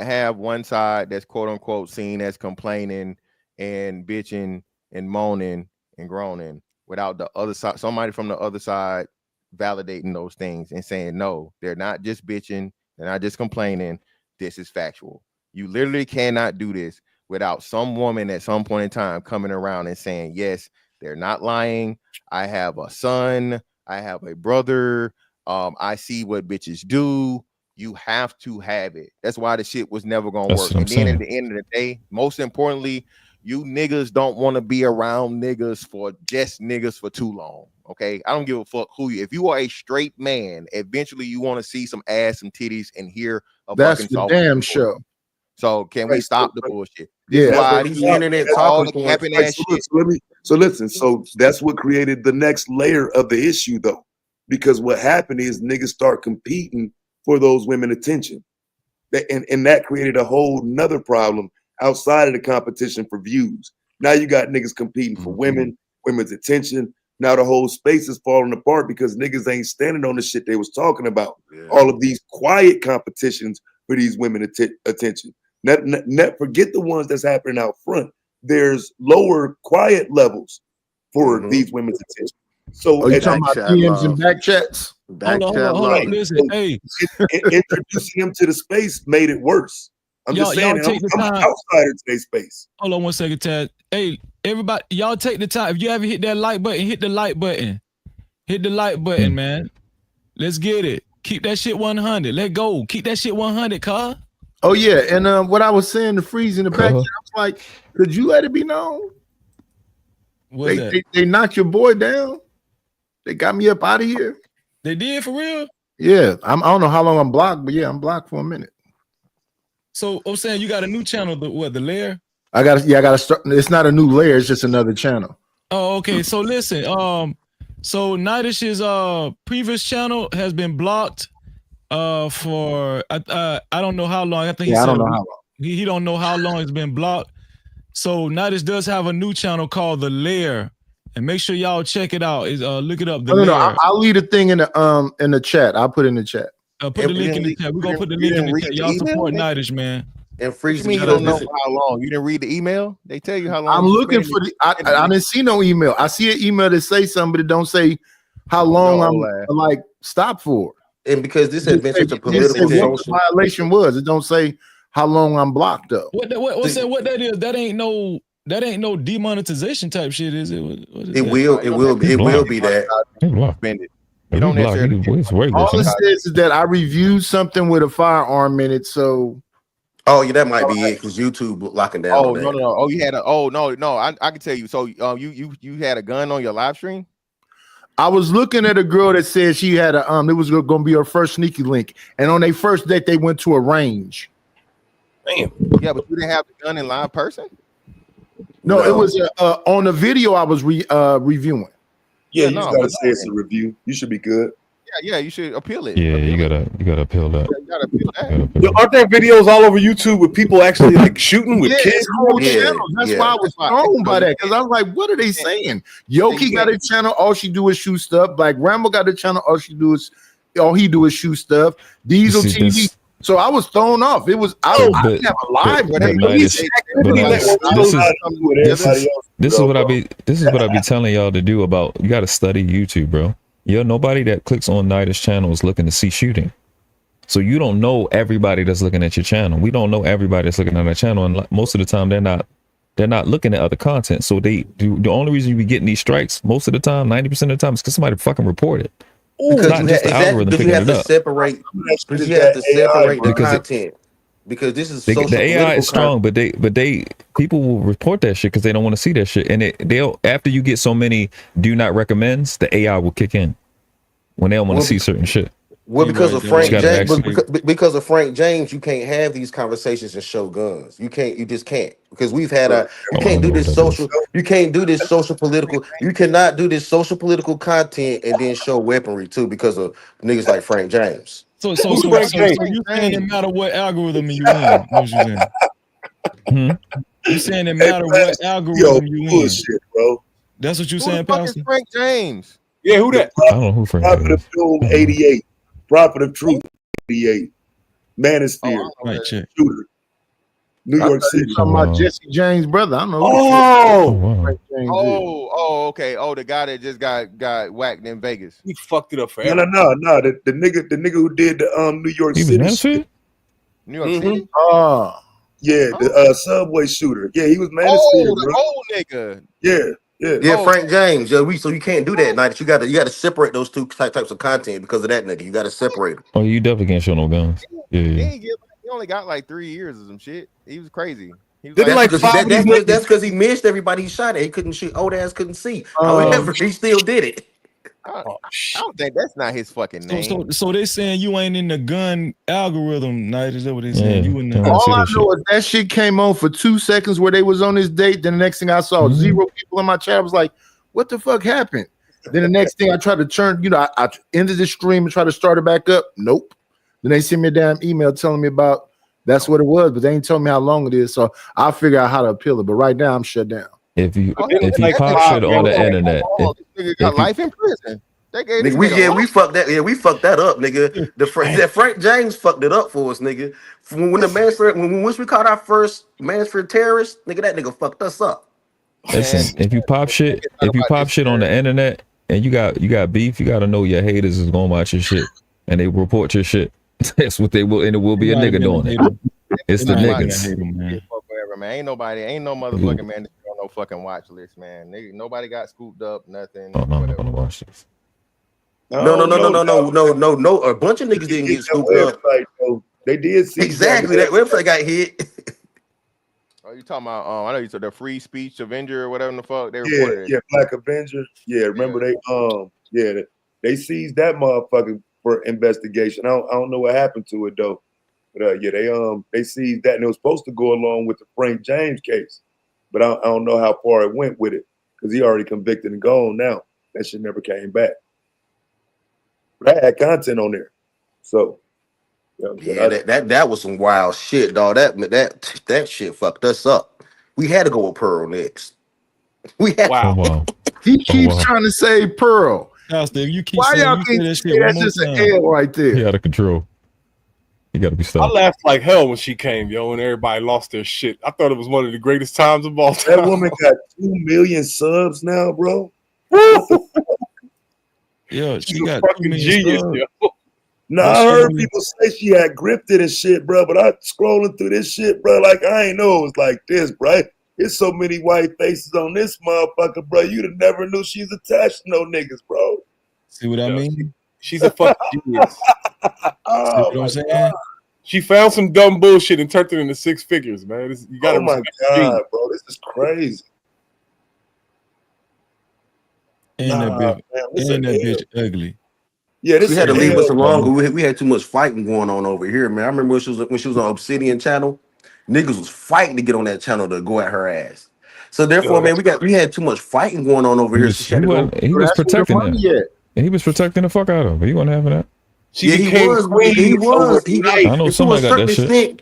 have one side that's quote unquote seen as complaining and bitching and moaning and groaning without the other side, somebody from the other side validating those things and saying, no, they're not just bitching, they're not just complaining, this is factual. You literally cannot do this without some woman at some point in time coming around and saying, yes, they're not lying. I have a son, I have a brother, I see what bitches do. You have to have it. That's why the shit was never gonna work. And then at the end of the day, most importantly, you niggas don't want to be around niggas for too long. Okay, I don't give a fuck who you. If you are a straight man, eventually you want to see some ass, some titties, and hear a That's fucking the damn show. So can we stop the bullshit? Yeah, why these internet all the capping ass shit. So listen. So that's what created the next layer of the issue, though, because what happened is niggas start competing for those women attention, and that created a whole nother problem outside of the competition for views. Now you got niggas competing for women's attention. Now the whole space is falling apart because niggas ain't standing on the shit they was talking about. Yeah. All of these quiet competitions for these women attention. Forget the ones that's happening out front. There's lower quiet levels for these women's attention. So you talking about DMs and back chats? Hold on. Listen, hey, introducing them to the space made it worse. I'm just saying, I'm an outsider to their space. Hold on 1 second, Tad. Hey, everybody, y'all take the time. If you ever hit that like button, hit the like button. Hit the like button, man. Let's get it. Keep that shit 100. Let go. Keep that shit 100, car. Oh yeah, and what I was saying to Freeze in the back, I was like, could you let it be known? They knocked your boy down. They got me up out of here. They did for real? Yeah, I don't know how long I'm blocked, but yeah, I'm blocked for a minute. So I'm saying you got a new channel, the lair? I gotta start. It's not a new layer, it's just another channel. Oh, okay. So listen, so Nightish's previous channel has been blocked for I don't know how long. I think I don't know how long. He don't know how long it's been blocked. So Nightish does have a new channel called The Lair. And make sure y'all check it out. Look it up. No, I'll leave the thing in the chat. I'll put it in the chat. Put the link in the chat. We're gonna put the link in the chat. Y'all support Nightish, man. And Freeze, you don't know how long. You didn't read the email? They tell you how long. I'm looking for I didn't see no email. I see an email that say something, but it don't say how long I'm like stopped for. And because this has been such a political social violation was, it don't say how long I'm blocked up. What that is? That ain't no demonetization type shit, is it? It will be that. If don't he block, necessarily. it's regular. All it son. says is that I reviewed something with a firearm in it, so Oh yeah, that might be it because YouTube locking down Oh on no that. no! Oh, you had a. Oh no! I can tell you. So you had a gun on your live stream. I was looking at a girl that said she had a it was gonna be her first sneaky link, and on their first date they went to a range. Damn. Yeah, but you didn't have the gun in live person. No, it was on the video I was reviewing. Yeah, Yeah, you no, just gotta but say it's a review. You should be good. Yeah, you should appeal it. Yeah, you gotta appeal that. You gotta appeal that. Yo, aren't there videos all over YouTube with people actually like shooting with Yeah, kids? it's whole channel. That's why I was thrown by that because I was like, "What are they saying?" Yoki got a channel. All she do is shoot stuff. Black Rambo got a channel. All he do is shoot stuff. Diesel See, TV. So I was thrown off. It was I didn't have a live. This is what I be telling y'all to do about. You got to study YouTube, bro. Nobody that clicks on Nida's channel is looking to see shooting. So you don't know everybody that's looking at your channel. We don't know everybody that's looking at our channel, and most of the time they're not looking at other content. So the only reason you be getting these strikes most of the time, 90% of the time, is because somebody fucking reported. Because Not just the algorithm you picking have it to up. separate. Because you have to separate the content. Because this is social The AI political is strong, content. but people will report that shit because they don't want to see that shit. And they'll after you get so many do not recommends, the AI will kick in when they don't want to see certain shit. Well, because of Frank You gotta James, actually- because of Frank James, you can't have these conversations and show guns. You just can't. Because we've had you can't do this social. You can't do this social political. You cannot do this social political content and then show weaponry too because of niggas like Frank James. So you saying it matter what algorithm you in? What you saying? You saying it matter what algorithm you in? Bullshit, bro. That's what you Who saying, the fuck is Pastor? Frank James? Yeah, who that? I don't know who Frank Prophet is. of Doom 88. Prophet of Truth 88. Manosphere. Right, check. Shooter. New York City. Talking about Jesse James' brother. I don't know. Okay. Oh, the guy that just got whacked in Vegas. He fucked it up for No. The nigga who did the New York City shit. New York City? Yeah, the subway shooter. Yeah, he was Manosphere, the old nigga. Yeah. Frank James. Yeah, so you can't do that, Night. You gotta separate those two types of content because of that nigga. You gotta separate them. Oh, you definitely can't show no guns. Yeah. He only got like 3 years or some shit. He was crazy. He was That's because he missed everybody he shot at. He couldn't shoot. Old ass couldn't see. However, he still did it. I don't think that's not his fucking name. So they saying you ain't in the gun algorithm, Night. Is that what they saying? Yeah, You in the All I know is that shit came on for 2 seconds where they was on this date. Then the next thing I saw, 0 people in my chat. I was like, what the fuck happened? Then the next thing I tried to turn, I ended the stream and tried to start it back up. Nope. Then they sent me a damn email telling me about that's what it was, but they ain't told me how long it is. So I'll figure out how to appeal it. But right now I'm shut down. If you pop shit on the internet, Nigga got life in prison. Nigga, we fucked that. Yeah, we fucked that up, nigga. That Frank James fucked it up for us, nigga. Once we caught our first Mansford terrorist, nigga, that nigga fucked us up. listen, if you pop shit on the internet and you got beef, you gotta know your haters is gonna watch your shit and they report your shit. That's what they will, and it will be a nigga doing it. It's the niggas. Whatever, man. Ain't no motherfucking man that's on no fucking watch list, man. Nigga, nobody got scooped up, nothing. Oh, no, I'm not gonna watch this. No. A bunch of niggas didn't get scooped up. They did see exactly that website got hit. Oh, you talking about? I know you said the Free Speech Avenger or whatever the fuck they reported it. Yeah, Black Avenger. Yeah, remember they seized that motherfucker for investigation. I don't know what happened to it though, but they seized that and it was supposed to go along with the Frank James case, but I don't know how far it went with it because he already convicted and gone now. That shit never came back. But I had content on there, so that was some wild shit, dog. That shit fucked us up. We had to go with Pearl next. We had. Wow. He keeps trying to say Pearl. You keep Why saying, y'all you keep say that saying shit that's one just more an time. L right there? He out of control. He got to be I stopped. laughed like hell when she came, yo, and everybody lost their shit. I thought it was one of the greatest times of all time. That woman got 2 million subs now, bro. Yeah, she got fucking genius, yo. No, I heard people say she had gripped it and shit, bro. But I scrolling through this shit, bro. Like I ain't know it was like this, bro. There's so many white faces on this motherfucker, bro. You'd have never knew she's attached to no niggas, bro. See what I mean? She's a fucking genius. Oh, See what I'm saying? She found some dumb bullshit and turned it into 6 figures, man. You gotta oh my respect God, genius. bro. This is crazy. And Nah, that man, this a bitch ugly. Yeah, She this had a to leave us hell. alone. We had too much fighting going on over here, man. I remember when she was on Obsidian channel, niggas was fighting to get on that channel to go at her ass. So therefore, Yo, man, that's we had too much fighting going on over He here. So was she had to go. he was That's where the protecting money that. at. He was protecting the fuck out of her. He wasn't having that. She Yeah, he became was. queen He was. He got. overnight. I know And to a somebody got certain that shit. extent,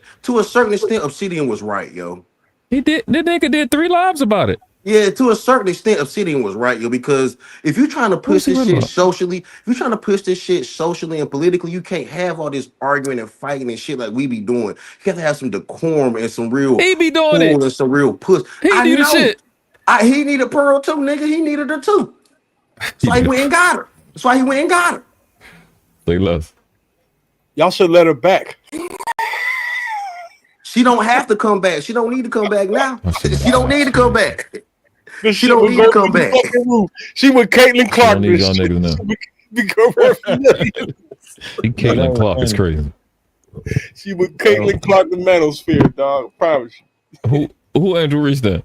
Obsidian was right, yo. He did. The nigga did 3 lives about it. Yeah, to a certain extent, Obsidian was right, yo. Because if you're trying to What push was he this right shit about? socially, if you're trying to push this shit socially and politically, you can't have all this arguing and fighting and shit like we be doing. You have to have some decorum and some real He be doing cool it. and some real push. He I do the know. shit. He needed Pearl too, nigga. He needed her too. That's He why he did. went and got her. That's why he went and got her. Say less. Y'all should let her back. She don't have to come back. She don't need to come back now. She don't need to come back. This She shit don't would need go to come through the back. fucking roof. She with Caitlin She Clark. don't need This y'all shit. niggas now. Become her familiar. He Caitlin Clark is crazy. She with Caitlin Clark the manosphere, dog. I promise you. Who Andrew Reese that?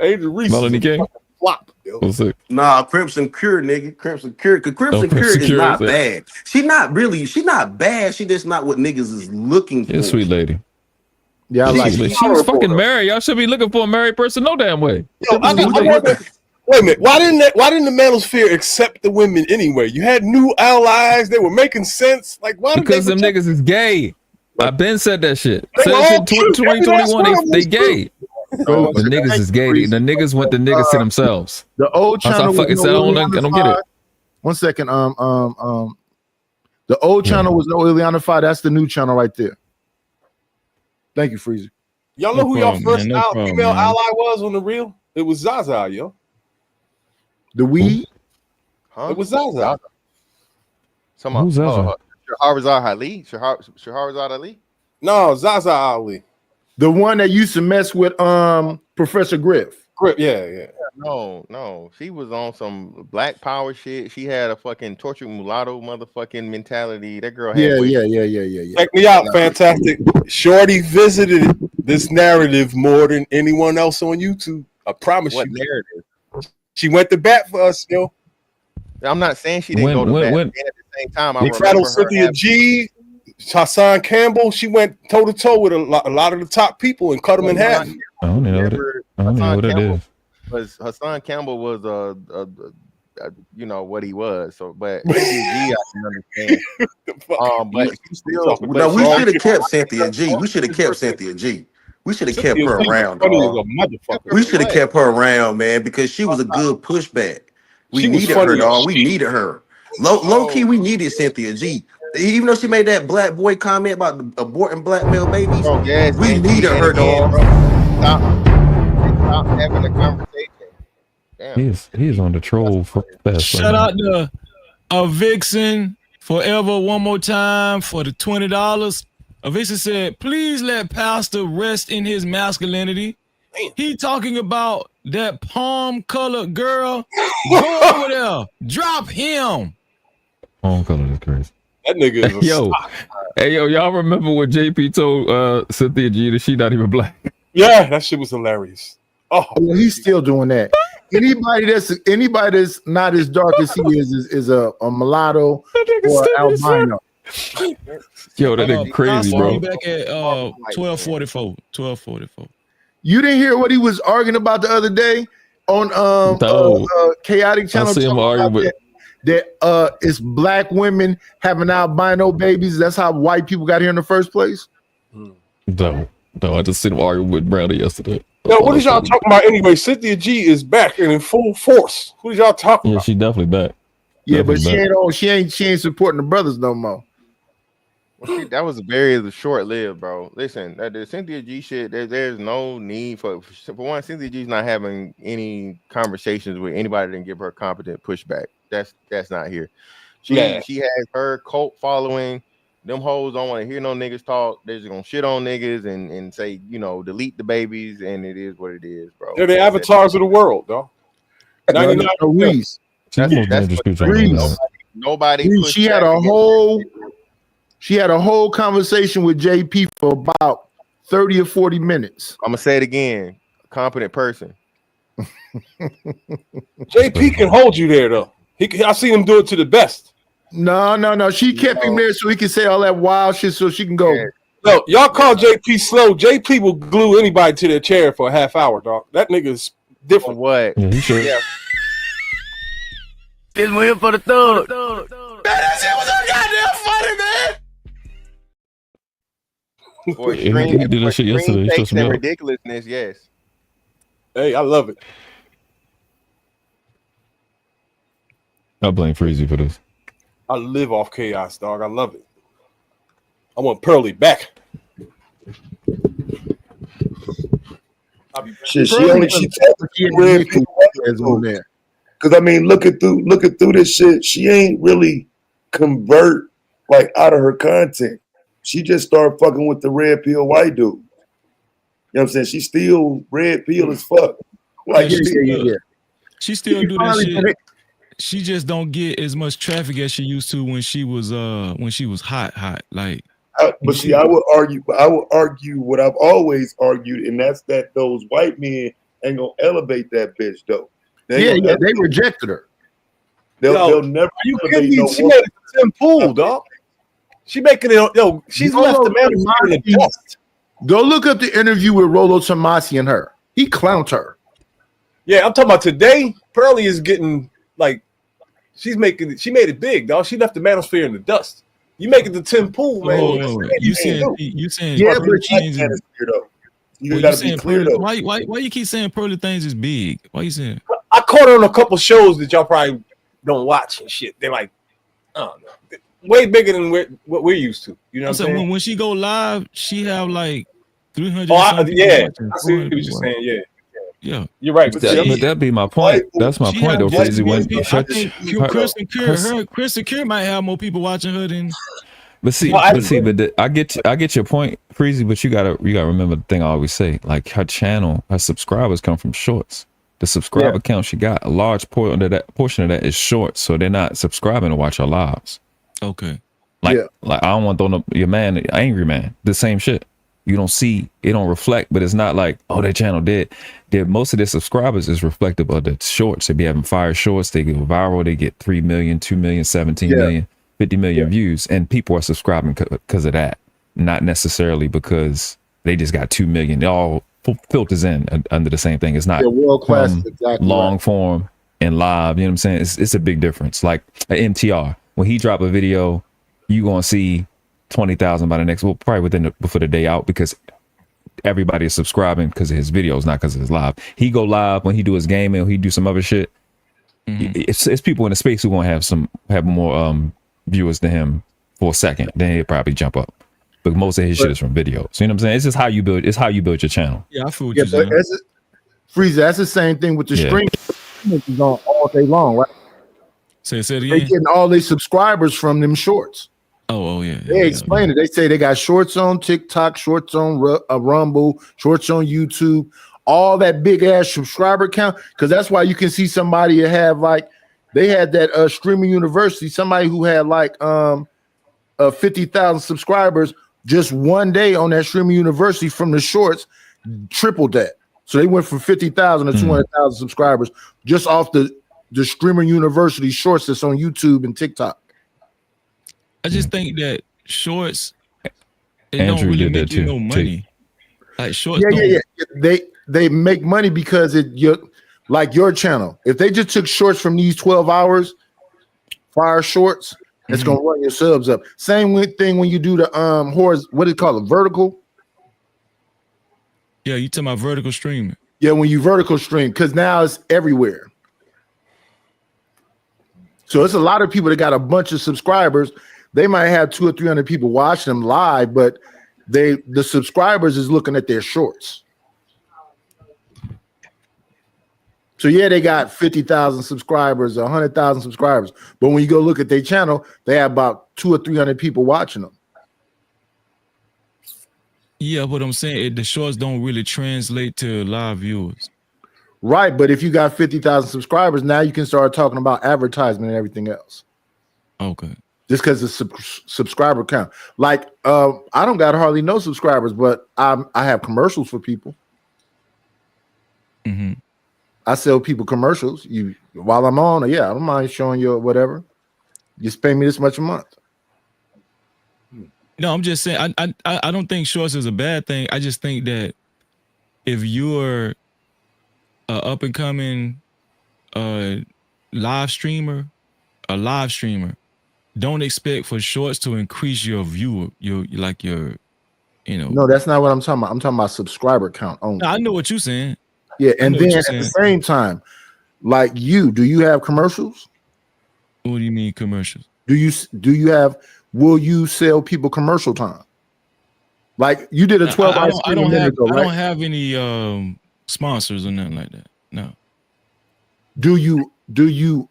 Angel Reese Melanie is a King? fucking flop, yo. What's it? Nah, Crimson Cure, nigga. Crimson Cure. Cause Crimson Cure Crimson is Cure not is it. bad. She not bad. She just not what niggas is looking for. Yeah, sweet lady. Yeah, I like it. She's fucking married. Y'all should be looking for a married person no damn way. Yo, I wonder, wait a minute. Why didn't the manosphere accept the women anyway? You had new allies. They were making sense. Like why? Because did them they niggas is gay. I've been said that shit. They Said all that shit true. 2021. They gay. No, The niggas is gay. The niggas want the niggas to themselves. The old That's channel how fucking was said I no don't get Ileana. it. 1 second. The old channel was no Ileana. That's the new channel right there. Thank you, Freezer. Y'all know No who problem, y'all first man. No problem, female man. ally was on the real? It was Zaza, yo. The weed? Huh? It was Zaza. Who's Zaza? Shahrazad Ali? Shahrazad Ali? No, Zaza Ali. The one that used to mess with Professor Griff. Yeah. No. She was on some black power shit. She had a fucking tortured mulatto motherfucking mentality. That girl had Yeah. Check me out, fantastic. Shorty visited this narrative more than anyone else on YouTube. I promise What you. narrative? She went to bat for us, yo. I'm not saying she didn't go to bat. And at the same time, I Big Fat remember her Cynthia having- G, Hassan Campbell. She went toe to toe with a lot of the top people and cut them in half. I don't know what it. I don't know what it is. Hassan Campbell was you know what he was. So, but Cynthia G, I can understand. But she still. No, we should have kept Cynthia G. We should have kept Cynthia G. We should have kept her around, dog. We should have kept her around, man, because she was a good pushback. We She was needed funny her, as dog. We shit. needed her. Low key, we needed Cynthia G. Even though she made that black boy comment about aborting black male babies, we needed her, dog. Stop having a conversation. Damn. He's on the troll for fast. Shout out to Vixen Forever one more time for the $20. Vixen said, please let Pastor rest in his masculinity. He talking about that palm colored girl. Go over there. Drop him. Palm color is crazy. That nigga is a yo. Hey, yo, y'all remember what JP told Cynthia G that she not even black? Yeah, that shit was hilarious. Oh, he's still doing that. Anybody that's not as dark as he is a mulatto or albino. Yo, that nigga crazy, bro. Back at 1244. 1244. You didn't hear what he was arguing about the other day on Chaotic Channel? I see him arguing with that it's black women having albino babies. That's how white people got here in the first place. No, I just seen him arguing with Brownie yesterday. Yo, what is y'all talking about anyway? Cynthia G is back and in full force. Who is y'all talking about? Yeah, she definitely back. Yeah, Definitely but back. she ain't supporting the brothers no more. Well, see, that was very short-lived, bro. Listen, the Cynthia G shit, there's no need for one. Cynthia G's not having any conversations with anybody that can give her competent pushback. That's not here. She has her cult following. Them hoes don't want to hear no niggas talk. They're just gonna shit on niggas and say, delete the babies, and it is what it is, bro. They're the avatars of the world, though. 99 Reese. That's what Nobody pushed She had a whole conversation with JP for about 30 or 40 minutes. I'm gonna say it again. Competent person. JP can hold you there though. I seen him do it to the best. No. She kept him there so he could say all that wild shit so she can go. Yeah. No, y'all call JP slow. JP will glue anybody to their chair for a half hour, dog. That nigga's different. What? Yeah, he sure. Yeah. This one here for the thug. Man, that shit was so goddamn funny, man. For Yeah, extreme, he did that shit yesterday. He takes showed some and milk. ridiculousness, yes. Hey, I love it. I blame Freezy for this. I live off chaos, dog. I love it. I want Pearly back. Shit, she red pill on there. Cause I mean, looking through this shit, she ain't really convert like out of her content. She just started fucking with the red pill white dude. You know what I'm saying? She still red pill as fuck. Like She still do that shit. She just don't get as much traffic as she used to when she was hot. Like, but see, I would argue what I've always argued, and that's that those white men ain't gonna elevate that bitch though. They rejected her. They'll never. You kidding me? She made it to Tim Pool, dog. She making it. Yo, she's left the man in the dust. Go look up the interview with Rolo Tomasi and her. He clowned her. Yeah, I'm talking about today. Pearly is getting like, she made it big, dog. She left the manosphere in the dust. You make it to Tim Pool, man. You saying yeah, but you gotta be clear though. Why you keep saying Pearly things is big? Why you saying? I caught her on a couple shows that y'all probably don't watch and shit. They're like, I don't know, way bigger than what we're used to. You know what I'm saying? When she go live, she have like 300. Yeah, I see what you're saying. Yeah, you're right. But that'd be my point. That's my point, though, Freezy. Chris Secure might have more people watching her than. I get your point, Freezy. But you gotta remember the thing I always say. Like her channel, her subscribers come from shorts. The subscriber count she got, a large portion of that is shorts, so they're not subscribing to watch her lives. Okay. Like I don't want to throw your man, angry man, the same shit. You don't see, it don't reflect, but it's not like, oh, their channel did. Most of their subscribers is reflective of the shorts. They be having fire shorts, they go viral, they get 3 million, 2 million, 17 million, 50 million views, and people are subscribing because of that, not necessarily because they just got 2 million. It all filters in under the same thing. It's not world class, exactly long form and live. You know what I'm saying? It's a big difference. Like MTR, when he drop a video, you gonna see 20,000 by the next, probably before the day out, because everybody is subscribing because of his videos, not because of his live. He go live when he do his gaming, or he do some other shit. It's people in the space who gonna have more viewers than him for a second. Then he'll probably jump up. But most of his shit is from videos. You know what I'm saying? It's just how you build. It's how you build your channel. Yeah, I feel what you're saying. Freezer, that's the same thing with the stream. Is on all day long, right? Say it again. They getting all their subscribers from them shorts. Oh yeah. They explain it. They say they got shorts on TikTok, shorts on Rumble, shorts on YouTube, all that big ass subscriber count. Because that's why you can see somebody have like, they had that streaming university, somebody who had like 50,000 subscribers just one day on that streaming university from the shorts, tripled that. So they went from 50,000 to 200,000 subscribers just off the streamer university shorts that's on YouTube and TikTok. I just think that shorts, it don't really make you no money. Like shorts, They make money because like your channel. If they just took shorts from these 12 hours, fire shorts, it's gonna run your subs up. Same thing when you do the what do you call it, vertical? Yeah, you talking about vertical streaming. Yeah, when you vertical stream, because now it's everywhere. So it's a lot of people that got a bunch of subscribers. They might have 200 or 300 people watching them live, but the subscribers is looking at their shorts. So yeah, they got 50,000 subscribers, 100,000 subscribers. But when you go look at their channel, they have about 200 or 300 people watching them. Yeah, but I'm saying the shorts don't really translate to live viewers. Right, but if you got 50,000 subscribers, now you can start talking about advertisement and everything else. Okay. Just because of subscriber count. Like, I don't got hardly no subscribers, but I have commercials for people. Mm-hmm. I sell people commercials. You while I'm on, I don't mind showing you whatever. Just pay me this much a month. No, I'm just saying. I don't think shorts is a bad thing. I just think that if you're a up and coming live streamer, don't expect for shorts to increase your viewer, your. No, that's not what I'm talking about. I'm talking about subscriber count only. I know what you're saying. Yeah, and then at the same time, like do you have commercials? What do you mean commercials? Will you sell people commercial time? Like you did a 12-hour I don't have any sponsors or nothing like that. No. Do you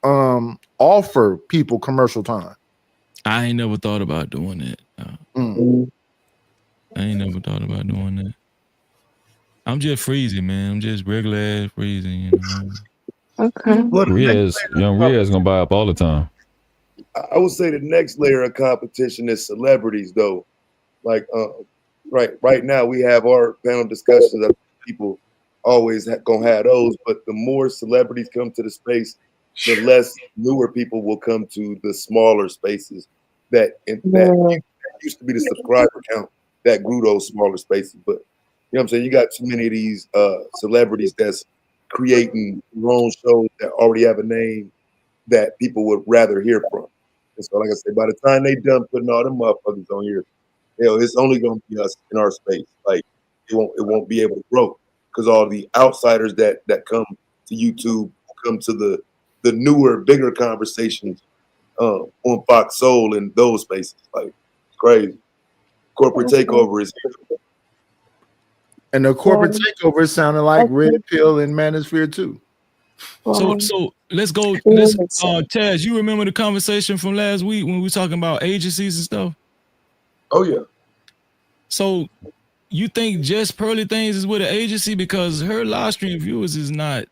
offer people commercial time? I ain't never thought about doing that. No. I ain't never thought about doing that. I'm just freezing, man. I'm just regular ass freezing, you know. Okay. Young Riaz gonna buy up all the time. I would say the next layer of competition is celebrities, though. Like, right now we have our panel discussions that people always gonna have those, but the more celebrities come to the space, the less newer people will come to the smaller spaces that used to be the subscriber count that grew those smaller spaces. But you know what I'm saying? You got too many of these celebrities that's creating their own shows that already have a name that people would rather hear from. And so, like I said, by the time they done putting all them motherfuckers on here, it's only gonna be us in our space. Like it won't be able to grow because all the outsiders that come to YouTube come to the newer, bigger conversations on Fox Soul and those spaces. Like it's crazy. Corporate takeover is here. And the corporate takeover is sounding like Red Pill and Manosphere too. So let's go. Taz, you remember the conversation from last week when we were talking about agencies and stuff? Oh yeah. So you think Jess Pearly Things is with an agency because her live stream viewers is not?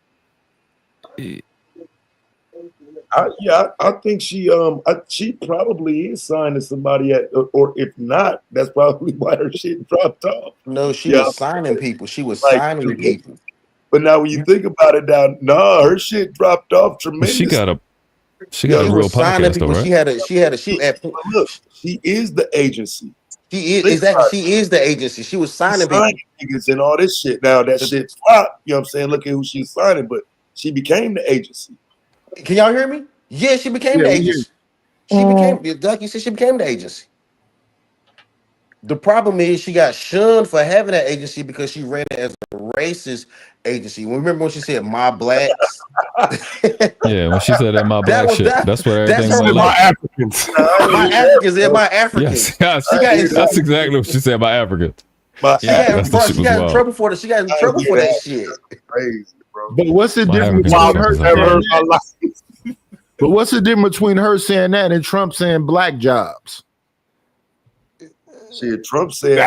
I think she probably is signed to somebody or if not, that's probably why her shit dropped off. No, she was signing people. She was signing people. But now when you think about it, her shit dropped off tremendously. She got a real podcast though, right? Look, she is the agency. She is exactly. She is the agency. She was signing people niggas and all this shit. Now that shit flopped. You know what I'm saying? Look at who she's signing, but she became the agency. Can y'all hear me? Yeah, she became the agency. She became, like you said, she became the agency. The problem is she got shunned for having that agency because she ran it as a racist agency. Remember when she said "my blacks"? Yeah, when she said that "my black" shit, that's what everything was like. My Africans, my Africans, yeah, my Africans. Yes, that's exactly what she said about Africans. She got in trouble for that. She got in trouble for that shit. Crazy, bro. But what's the difference between her saying that and Trump saying black jobs? Shit, Trump said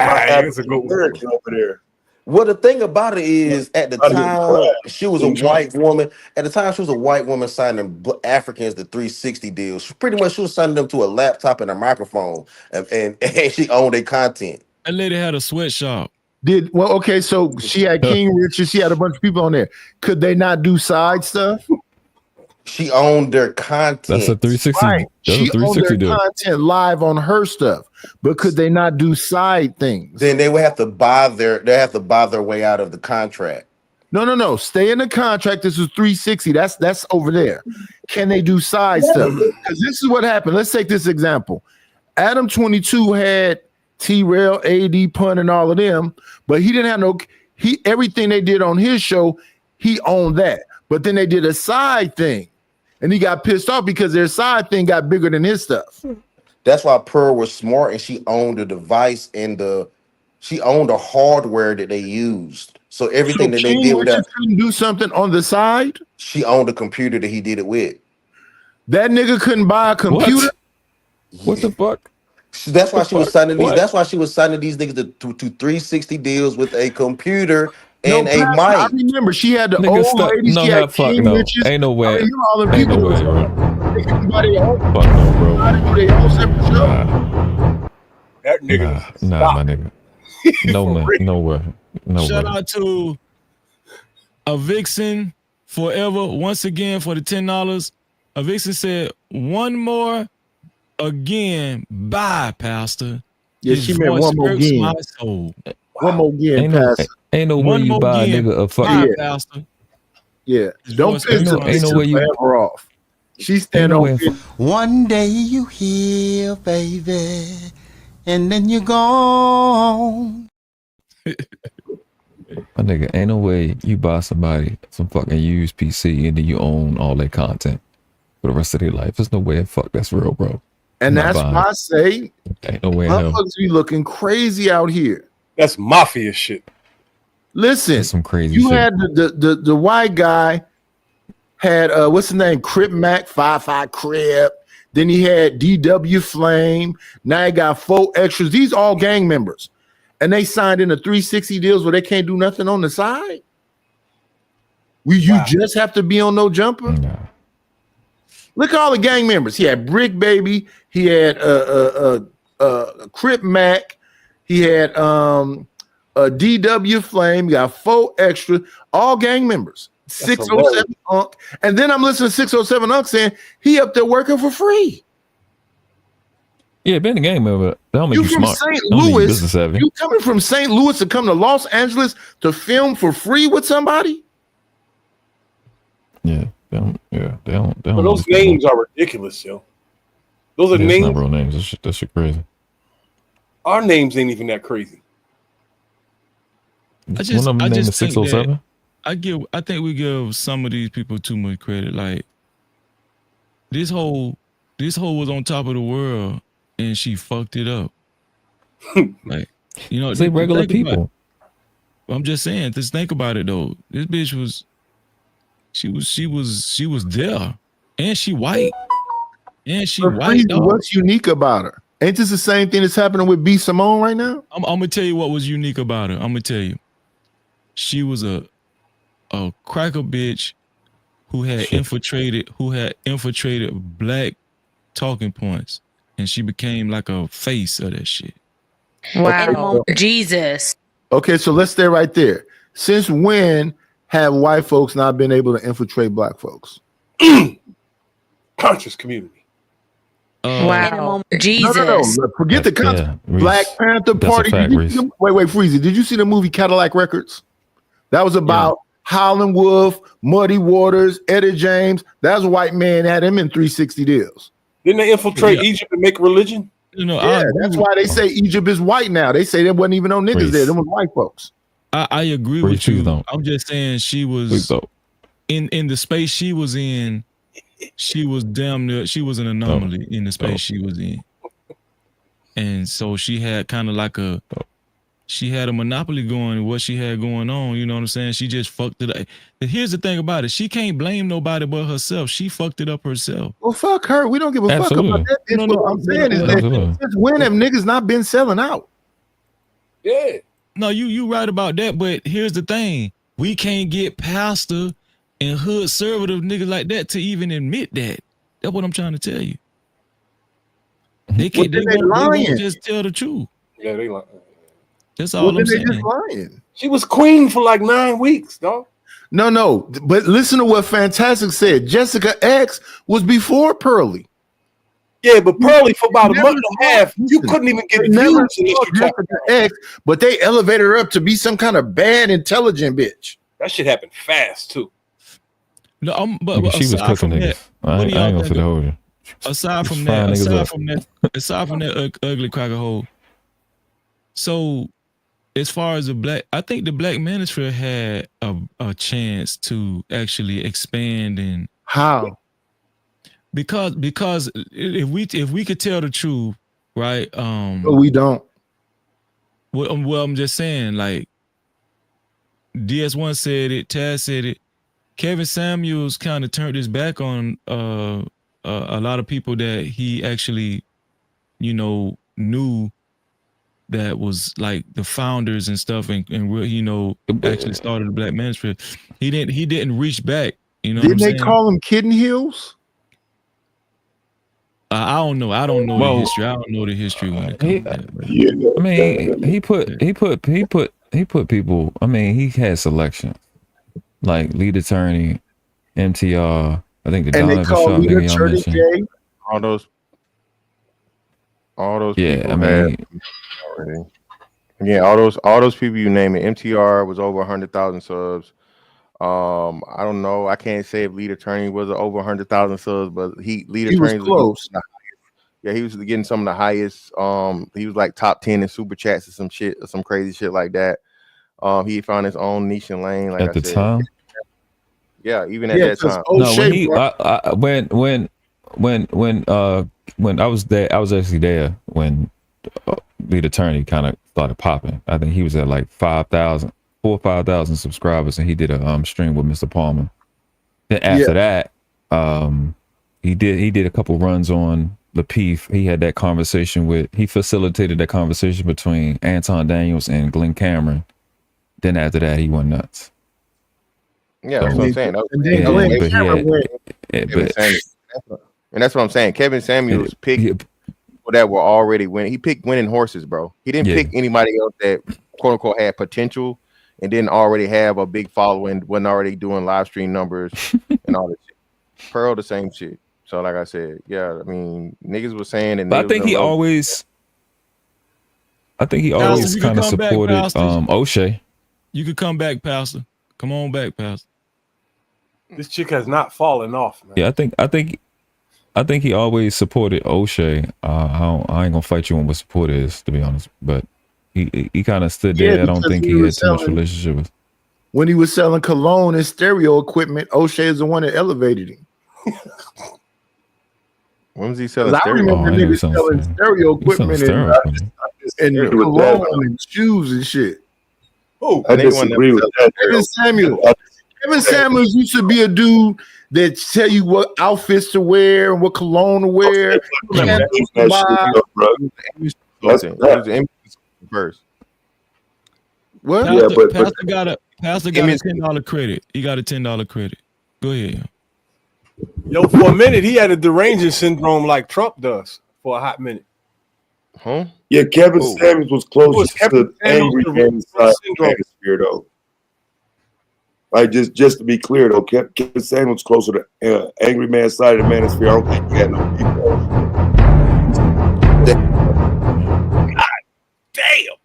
it's a good American over there. Well, the thing about it is, at the time she was a white woman. At the time, she was a white woman signing Africans to 360 deals. Pretty much, she was signing them to a laptop and a microphone, and she owned their content. That lady had a sweatshop. So she had King Richard. She had a bunch of people on there. Could they not do side stuff? She owned their content. That's a 360. Right. That's she a 360 owned their content live on her stuff, but could they not do side things? Then they would have to buy their way out of the contract. No. Stay in the contract. This is 360. That's over there. Can they do side stuff? Because this is what happened. Let's take this example. Adam 22 had T-Rail, AD, Pun, and all of them, but he didn't have everything they did on his show, he owned that. But then they did a side thing. And he got pissed off because their side thing got bigger than his stuff. That's why Pearl was smart, and she owned the device and she owned the hardware that they used. So everything that they did with that, couldn't do something on the side. She owned the computer that he did it with. That nigga couldn't buy a computer. What the fuck? That's why she was signing these. That's why she was signing these niggas to 360 deals with a computer and a mic. I remember she had the old lady. She had King Richards. Ain't no way. All the people. Everybody else, Fuck no, bro. they all separate show. That nigga. Nah, my nigga. No man, nowhere. Shout out to a Vixen Forever once again for the $10. A Vixen said, one more again. Bye, Pastor. Yeah, His she meant voice one more irks again. my soul. One more again, Pastor. Ain't no way One you more buy a again. nigga a fucking. Bye, Yeah. Pastor. Yeah, His don't voice piss irks the my ain't no soul. way you- forever off. She stand no on way it. One day you here, baby, and then you're gone. My nigga, ain't no way you buy somebody some fucking used PC and then you own all their content for the rest of their life. There's no way in fuck that's real, bro. And I'm not that's buying why it. I say Ain't no way in hell. motherfuckers be looking crazy out here. That's mafia shit. Listen, That's some crazy you shit. had the white guy had what's the name? Crip Mac 55 Crip. Then he had DW Flame. Now he got 4 extras. These all gang members. And they signed into 360 deals where they can't do nothing on the side. You just have to be on No Jumper. No. Look at all the gang members. He had Brick Baby. He had Crip Mac. He had DW Flame. He got 4 extra, all gang members. 607 Unk. And then I'm listening to 607 Unk saying he up there working for free. Yeah, being a gang member, that don't make You you from smart. St. That don't make you Louis, business savvy. you coming from St. Louis to come to Los Angeles to film for free with somebody? Yeah, they don't. But those names are ridiculous, yo. Those are Yeah, it's names. not real names. That shit crazy. Our names ain't even that crazy. I just name think is 607. that I think we give some of these people too much credit. Like this whole was on top of the world and she fucked it up. Like, you know, They regular think about people. it. I'm just saying, just think about it though. This bitch was there. And she white. And she But white. Freezy, what's unique about her? Ain't this the same thing that's happening with B. Simone right now? I'm gonna tell you what was unique about her. I'm gonna tell you. She was a cracker bitch who had infiltrated black talking points, and she became like a face of that shit. Wow. Jesus. Okay, so let's stay right there. Since when have white folks not been able to infiltrate black folks? Conscious community. Wow. Jesus. No. Forget the concept. Black Panther That's a Party. fact, Wait, Freezy. Did you see the movie Cadillac Records? That was about Howlin' Wolf, Muddy Waters, Etta James. That's a white man had him in 360 deals. Didn't they infiltrate Egypt and make religion? You know, that's why they say Egypt is white now. They say there wasn't even no niggas there. Them was white folks. I agree with you. I'm just saying she was in the space she was in. She was damn near. She was an anomaly in the space she was in, and so she had kind of like she had a monopoly going. What she had going on, you know what I'm saying? She just fucked it up. But here's the thing about it: she can't blame nobody but herself. She fucked it up herself. Well, fuck her. We don't give a fuck about that. Bitch. No, what I'm saying is that since when have niggas not been selling out? Yeah. No, you right about that. But here's the thing: we can't get pastor and hood conservative niggas like that to even admit that. That's what I'm trying to tell you. They can't. They won't just tell the truth. Yeah, they lying. That's all I'm saying. Just lying. She was queen for like 9 weeks, dog. No. But listen to what Fantastic said. Jessica X was before Pearly. Yeah, but Pearly for about a month and a half, you couldn't even get views unless you talked Jessica X, but they elevated her up to be some kind of bad, intelligent bitch. That shit happened fast too. No, but she was cooking niggas. I ain't gonna say the whole you. Aside from frying that, niggas aside from that ugly cracker hole. So, as far as I think the Black Manosphere had a chance to actually expand and how? Because if we could tell the truth, right? But we don't. Well, I'm just saying, like DS1 said it, Taz said it. Kevin Samuels kind of turned his back on a lot of people that he actually, knew that was like the founders and stuff, and actually started the Black Manosphere. He didn't reach back. You know, Didn't what I'm they saying? call him Kidden Hills? I don't know. I don't know the history. I don't know the history when it comes to that. But I mean, he put people. I mean, he had selection like lead attorney, MTR. I think the And they Donovan call Sharp lead nigga y'all attorney mentioned. gay. All those Yeah, people I mean, already. Yeah, all those people you name it. MTR was over 100,000 subs. I don't know. I can't say if lead attorney was over 100,000 subs, but lead He was attorney close. Yeah, he was getting some of the highest. He was like top 10 in super chats or some shit or some crazy shit like that. He found his own niche and lane, like at I the said. time. Yeah, even at that time. No, when I was there, I was actually there when lead attorney kind of started popping. I think he was at like 4,000 or 5,000 subscribers, and he did a stream with Mr. Palmer. Then after that, he did a couple runs on the Peef. He had that conversation he facilitated that conversation between Anton Daniels and Glenn Cameron. Then after that, he went nuts. Yeah, that's what I'm saying. And then Glenn Cameron went. And that's what I'm saying. Kevin Samuels picked people that were already winning. He picked winning horses, bro. He didn't pick anybody else that quote unquote had potential and didn't already have a big following, wasn't already doing live stream numbers and all that shit. Pearl, the same shit. So like I said, yeah, I mean, niggas was saying, and But I think he always Pastor, kind of supported O'Shea. You could come back, Pastor. Come on back, Pastor. This chick has not fallen off, man. Yeah, I think he always supported O'Shea. I ain't gonna fight you on what support is, to be honest. But he kind of stood there. I don't think he had too much relationship with. When he was selling cologne and stereo equipment, O'Shea is the one that elevated him. When was he selling I stereo? remember niggas selling stereo equipment and cologne and shoes and shit. Oh, I disagree with that. Kevin Samuels. Kevin Samuels used to be a dude that tell you what outfits to wear and what cologne to wear. First. What? Pastor got a $10 credit. He got a $10 credit. Go ahead. Yo, for a minute, he had a deranging syndrome like Trump does for a hot minute. Huh? Yeah, Kevin Samuels was closest to angry man side though. Like just to be clear though, Kevin Samuels closer to angry man side of the manosphere. I don't think he had no people. Damn.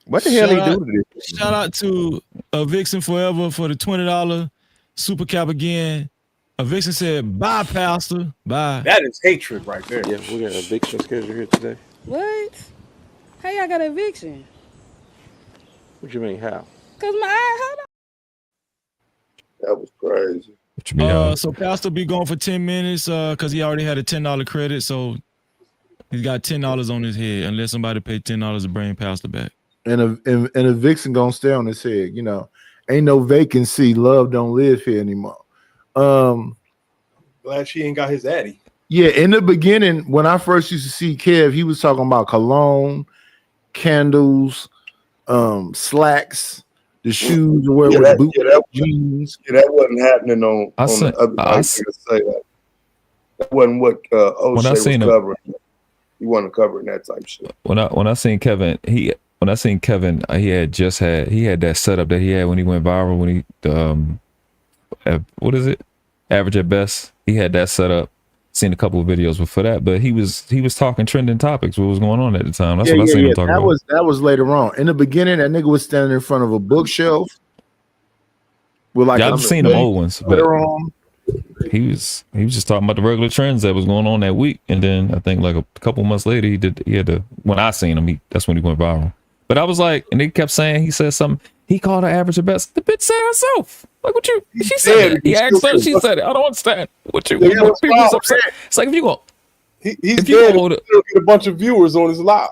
What the hell he do to this? Shout out to Vixen Forever for the $20 super cap again. Vixen said, "Bye, Pastor. Bye." That is hatred right there. Yeah, we got an eviction schedule here today. What? How y'all got eviction? What you mean, how? Cause my eye, That was crazy. So Pastor be going for 10 minutes because he already had a $10 credit, so he's got $10 on his head unless somebody paid $10 to bring Pastor back. And a vixen gonna stay on his head. You know, ain't no vacancy. Love don't live here anymore. Glad she ain't got his addy. Yeah, in the beginning, when I first used to see Kev, he was talking about cologne, candles, slacks, the shoes, or with boots, jeans. Yeah, that wasn't happening on the other side. That wasn't what O'Shea was covering. He wasn't covering that type shit. When I seen Kevin, he had that setup that he had when he went viral when he what is it? Average at Best. He had that set up. Seen a couple of videos before that, but he was talking trending topics. What was going on at the time? That's what I seen him talking about. That was later on. In the beginning, that nigga was standing in front of a bookshelf with like I've seen them old ones, but he was just talking about the regular trends that was going on that week. And then I think like a couple months later, when I seen him, that's when he went viral. But I was like, and he kept saying, he said something. He called her average at best. The bitch said herself. Like what you? She said it. He asked her. She said it. I don't understand. What you? People's upset. It's like if you go. He's dead. He'll get a bunch of viewers on his live.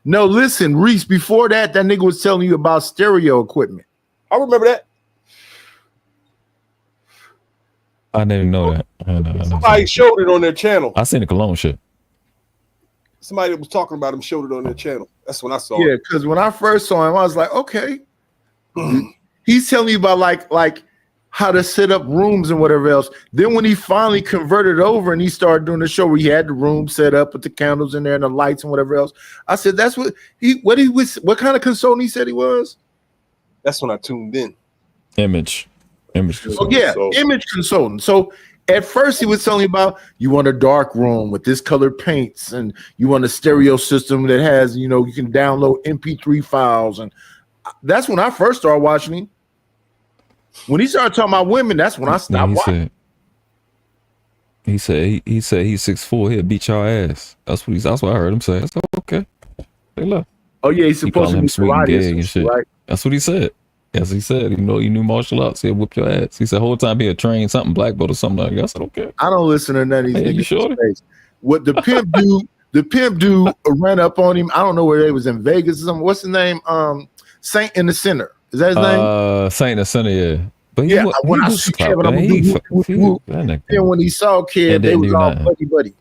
No, listen, Reese. Before that nigga was telling you about stereo equipment. I remember that. I didn't know that. Somebody showed it on their channel. I seen the cologne shit. Somebody that was talking about him showed it on their channel. That's when I saw it. Yeah, because when I first saw him, I was like, okay. He's telling you about like how to set up rooms and whatever else. Then when he finally converted over and he started doing the show where he had the room set up with the candles in there and the lights and whatever else, I said, that's what kind of consultant he said he was? That's when I tuned in. Image Oh, yeah, image consultant. So at first he was telling me about, you want a dark room with this color paints, and you want a stereo system that has, you can download MP3 files. And that's when I first started watching him. When he started talking about women, that's when I stopped watching. He said he's 6'4", he'll beat your ass. That's what I heard him say. I said, okay. They left. Oh yeah, he's supposed to be sweet and gay and shit. Right? That's what he said. Yes, he said, he knew martial arts, he'll whip your ass. He said, whole time he'll train something black belt or something like that. I said, okay. I don't listen to none of these niggas. You sure? What the pimp dude ran up on him. I don't know where they was in Vegas or something. What's his name? Saint in the Center. Is that his name? Saint in the Center, yeah. But when I see Kevin, I'm gonna do. And when he saw Kev, they was all buddy.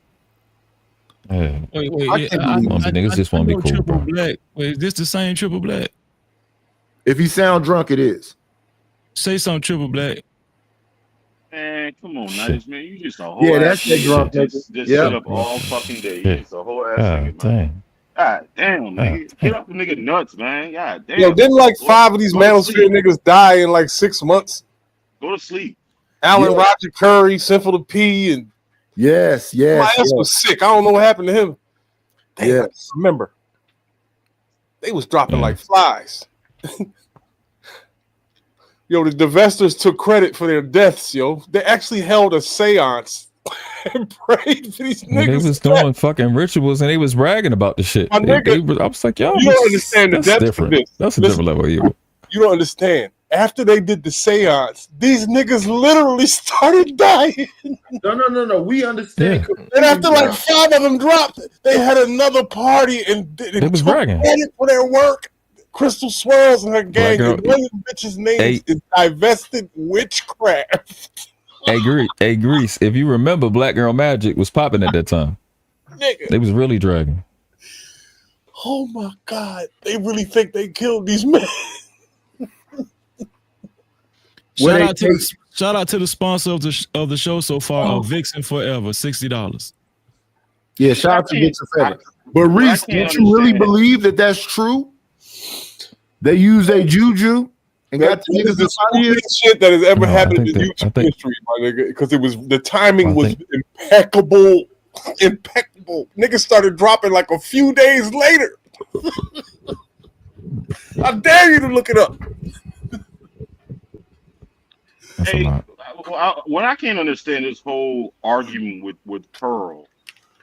Yeah. Wait, niggas just want to be cool, Triple bro. Black. Wait, is this the same Triple Black? If he sound drunk, it is. Say something, Triple Black. Man, come on, Nice, man. You just a whole that's that drunk nigga. Just sit up all fucking day. You just a whole ass nigga, man. God damn, nigga. Get off the nigga nuts, man. God damn. Yo, didn't like 5 of these Manosphere niggas die in like 6 months? Go to sleep. Alan Roger Curry, Simple to P, and yes. My ass was sick. I don't know what happened to him. Damn, I remember. They was dropping like flies. Yo, the divestors took credit for their deaths, yo. They actually held a seance and prayed for these niggas. They was doing fucking rituals and they was bragging about the shit. I was like, yo, you don't understand the depth different. of this. That's a different level. You don't understand. After they did the seance, these niggas literally started dying. No. We understand. Yeah. And after like 5 of them dropped, they had another party and they was bragging for their work. Crystal Swirls and her gang. One of the bitches' names is Divested Witchcraft. Hey, Grease, if you remember, Black Girl Magic was popping at that time. Nigga. They was really dragging. Oh my God. They really think they killed these men. Shout out to the sponsor of the show so far, Vixen Forever, $60. Yeah, shout out to Vixen Forever. But Reese, don't you really believe that that's true? They use a juju and got the niggas the stupidest shit that has ever happened in YouTube history, my nigga. Because the timing was impeccable. Impeccable. Niggas started dropping like a few days later. I dare you to look it up. Hey, what I can't understand this whole argument with Pearl.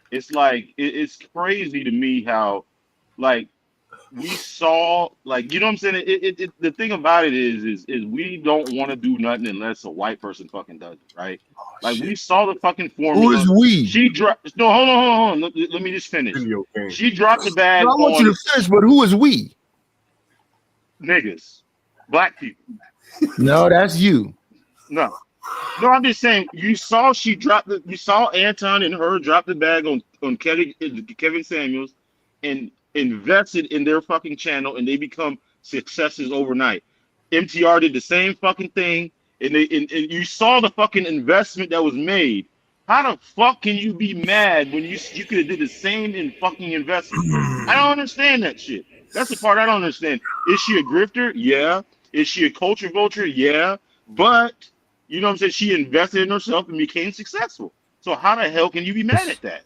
It's like it's crazy to me how like we saw, like, you know what I'm saying? The thing about it is we don't want to do nothing unless a white person fucking does it, right? Like we saw the fucking formula. Who is we? She dropped. No, hold on. Let me just finish. She dropped the bag. I want you to finish, but who is we? Niggas, black people. No, that's you. No, I'm just saying. You saw you saw Anton and her drop the bag on Kevin Samuels, and invested in their fucking channel, and they become successes overnight. MTR did the same fucking thing, and you saw the fucking investment that was made. How the fuck can you be mad when you could have did the same in fucking investment? I don't understand that shit. That's the part I don't understand. Is she a grifter? Yeah. Is she a culture vulture? Yeah. But you know what I'm saying? She invested in herself and became successful. So how the hell can you be mad at that?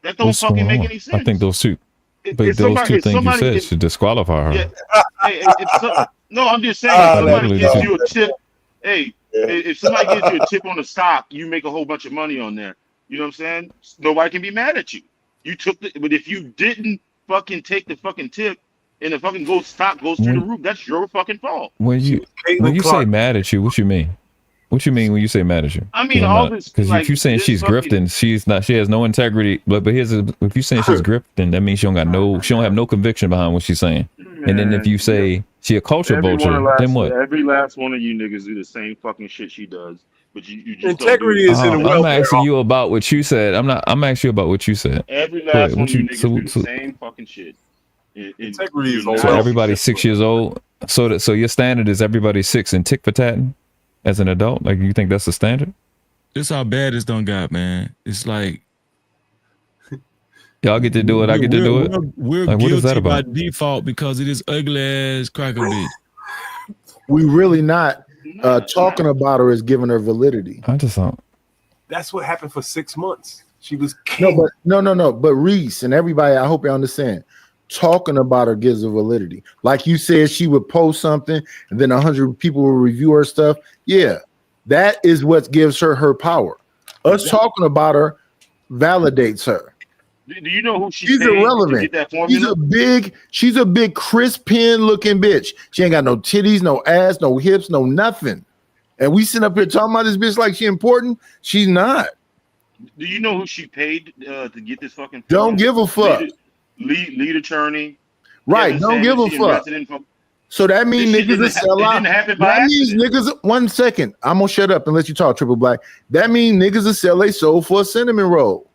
That don't fucking make any sense. I think those two. But those two things you said should disqualify her. Yeah. No, I'm just saying, if somebody gives you a tip, if somebody gives you a tip on the stock, you make a whole bunch of money on there. You know what I'm saying? Nobody can be mad at you. You took but if you didn't fucking take the fucking tip and the fucking stock goes through the roof, that's your fucking fault. When you say mad at you, what you mean? What you mean when you say mad at you? I mean all this, because if you're saying she's grifting, she has no integrity. But if you're saying she's grifting, that means she don't have no conviction behind what she's saying. And then if you say she a culture vulture, then what? Every last one of you niggas do the same fucking shit she does. But you just integrity is in the I'm asking you about what you said. I'm asking you about what you said. Every last one of you niggas do the same fucking shit. Integrity is so everybody's 6 years old. So your standard is everybody's 6 and tick for tatting. As an adult, like you think that's the standard? This how bad it's done got, man. It's like y'all get to do it. I get to do it. We're Like, what is that guilty by about? default because it is ugly ass cracker bitch. We really not talking about her as giving her validity. I just don't. That's what happened for 6 months. She was king. No. But Reese and everybody, I hope you understand. Talking about her gives her validity. Like you said, she would post something and then 100 people will review her stuff. Yeah, that is what gives her power. Us talking about her validates her. Do you know who she's irrelevant? She's a big Chris Penn looking bitch. She ain't got no titties, no ass, no hips, no nothing. And we sitting up here talking about this bitch like she important. She's not. Do you know who she paid to get this fucking? Don't give a fuck. Lead attorney. Right. Don't give a fuck. So that means niggas will sell out. That means niggas. 1 second. I'm gonna shut up and let you talk, Triple Black. That means niggas will sell their soul for a cinnamon roll.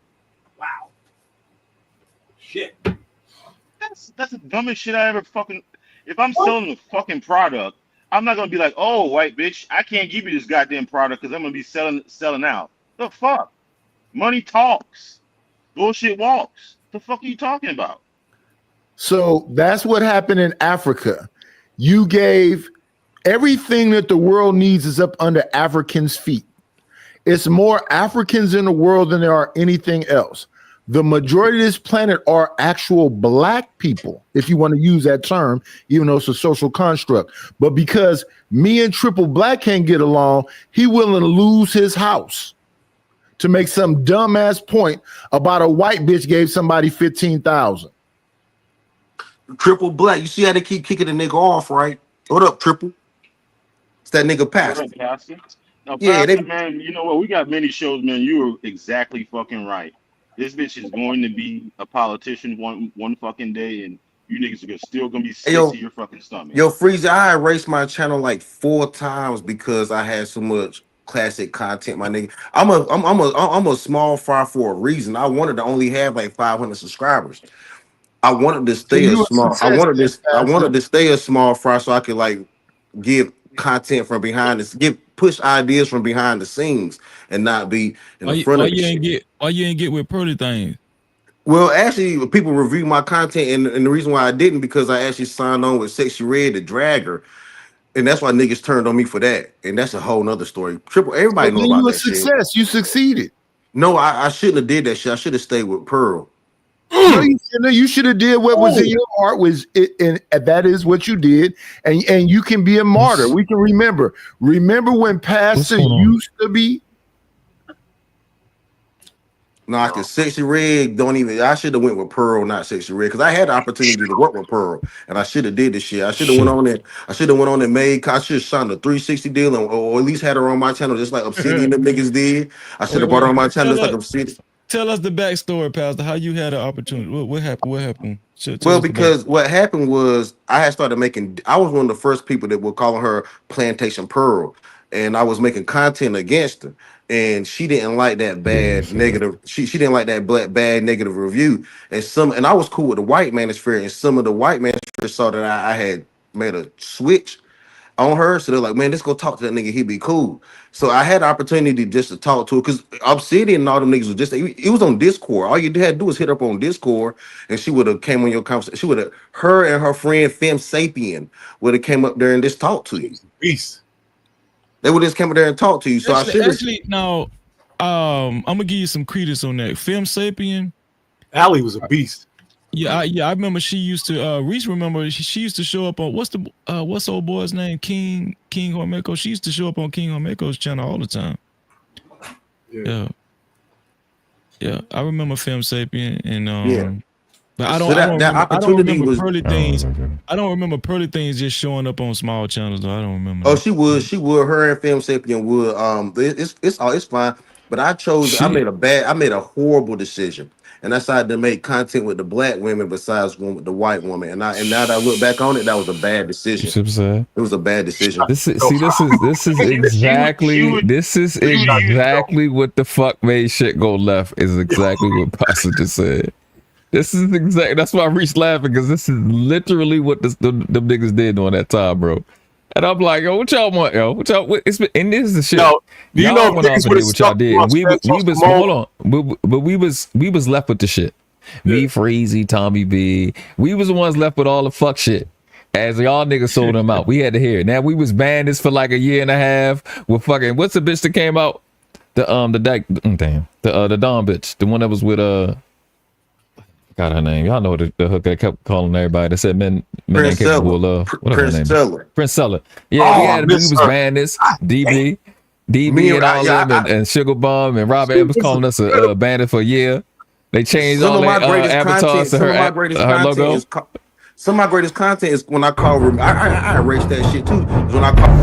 Shit. That's the dumbest shit I ever fucking. If I'm selling a fucking product, I'm not gonna be like, oh, white bitch, I can't give you this goddamn product because I'm gonna be selling out. The fuck? Money talks. Bullshit walks. The fuck are you talking about? So that's what happened in Africa. You gave everything that the world needs is up under Africans' feet. It's more Africans in the world than there are anything else. The majority of this planet are actual black people, if you want to use that term, even though it's a social construct. But because me and Triple Black can't get along, he willing to lose his house to make some dumbass point about a white bitch gave somebody 15,000. Triple Black, you see how they keep kicking the nigga off, right? What up, Triple? It's that nigga Pastor. What up, Pastor? Now, Yeah, Pastor, man, you know what? We got many shows, man. You were exactly fucking right. This bitch is going to be a politician one fucking day, and you niggas are still gonna be sick to your fucking stomach. Yo, Freezy, I erased my channel like 4 times because I had so much classic content, my nigga. I'm a small fry for a reason. I wanted to only have like 500 subscribers. I wanted to stay a small. I wanted to stay a small fry so I could like give content from behind this, push ideas from behind the scenes, and not be in the front of it. Why you ain't get with Pearly things? Well, actually, people review my content, and the reason why I didn't because I actually signed on with Sexy Red to drag her, and that's why niggas turned on me for that, and that's a whole nother story. Everybody know about that success. You succeeded. No, I shouldn't have did that shit. I should have stayed with Pearl. No, you should have did what was in your heart was it, and that is what you did, and you can be a martyr. We can remember when Pastor used to be. No, I can Sexy Red don't even. I should have went with Pearl, not Sexy Red, because I had the opportunity to work with Pearl, and I should have did this shit. I should have went on it. I should have went on and made. I should have signed a 360 deal, or at least had her on my channel, just like Obsidian the niggas did. I should have brought her on my channel, just like Obsidian. Tell us the backstory, Pastor. How you had an opportunity? What happened? What happened? Well, because what happened was I had started making. I was one of the first people that were calling her Plantation Pearl, and I was making content against her, and she didn't like that bad negative. She didn't like that bad negative review, and I was cool with the white manosphere, and some of the white manosphere saw that I had made a switch on her, so they're like, man, let's go talk to that nigga. He'd be cool. So I had the opportunity just to talk to her because Obsidian and all them niggas was just. It was on Discord. All you had to do was hit up on Discord, and she would have came on your conversation. She would have. Her and her friend Fem Sapien would have came up there and just talked to you. Peace. They would just come up there and talk to you. So actually, now, I'm gonna give you some credence on that. Fem Sapien, Allie was a beast. Yeah, I remember she used to. Reese remember she used to show up on what's old boy's name? King Hormeko. She used to show up on King Hormeko's channel all the time. Yeah. I remember Fem Sapien and but I don't remember Pearly things. I don't remember Pearly things just showing up on small channels though. I don't remember. Oh, she would. Her and Fem Sapien would. It's fine. But I made a horrible decision. And I decided to make content with the black women besides one with the white woman. And now that I look back on it, that was a bad decision. It was a bad decision. This is exactly what the fuck made shit go left. Is exactly what Pastor just said. This is exactly. That's why I reached laughing because this is literally what the niggas did during that time, bro. And I'm like, yo, what y'all want, yo? What y'all? It's been, and this is the shit. Yo, do you know Y'all if went off niggas and would did have what y'all stuck did. on We Santos was Dumont? hold on, but we was left with the shit. Me, Freezy, Tommy B. We was the ones left with all the fuck shit. As y'all niggas sold them out, we had to hear it. Now we was bandits for like a year and a half. With fucking what's the bitch that came out? The Dawn bitch, the one that was with got her name. Y'all know the hook that kept calling everybody that said men ain't capable of love. Whatever her name is. Prince Seller. Yeah, we was bandits. DB and all them and Sugar Bum and Robert Evans calling us a bandit for a year. They changed Some all of my their greatest avatars content. to Some her, of my greatest her content logo. is. Some of my greatest content is when I call. I erase that shit too. Is when I call.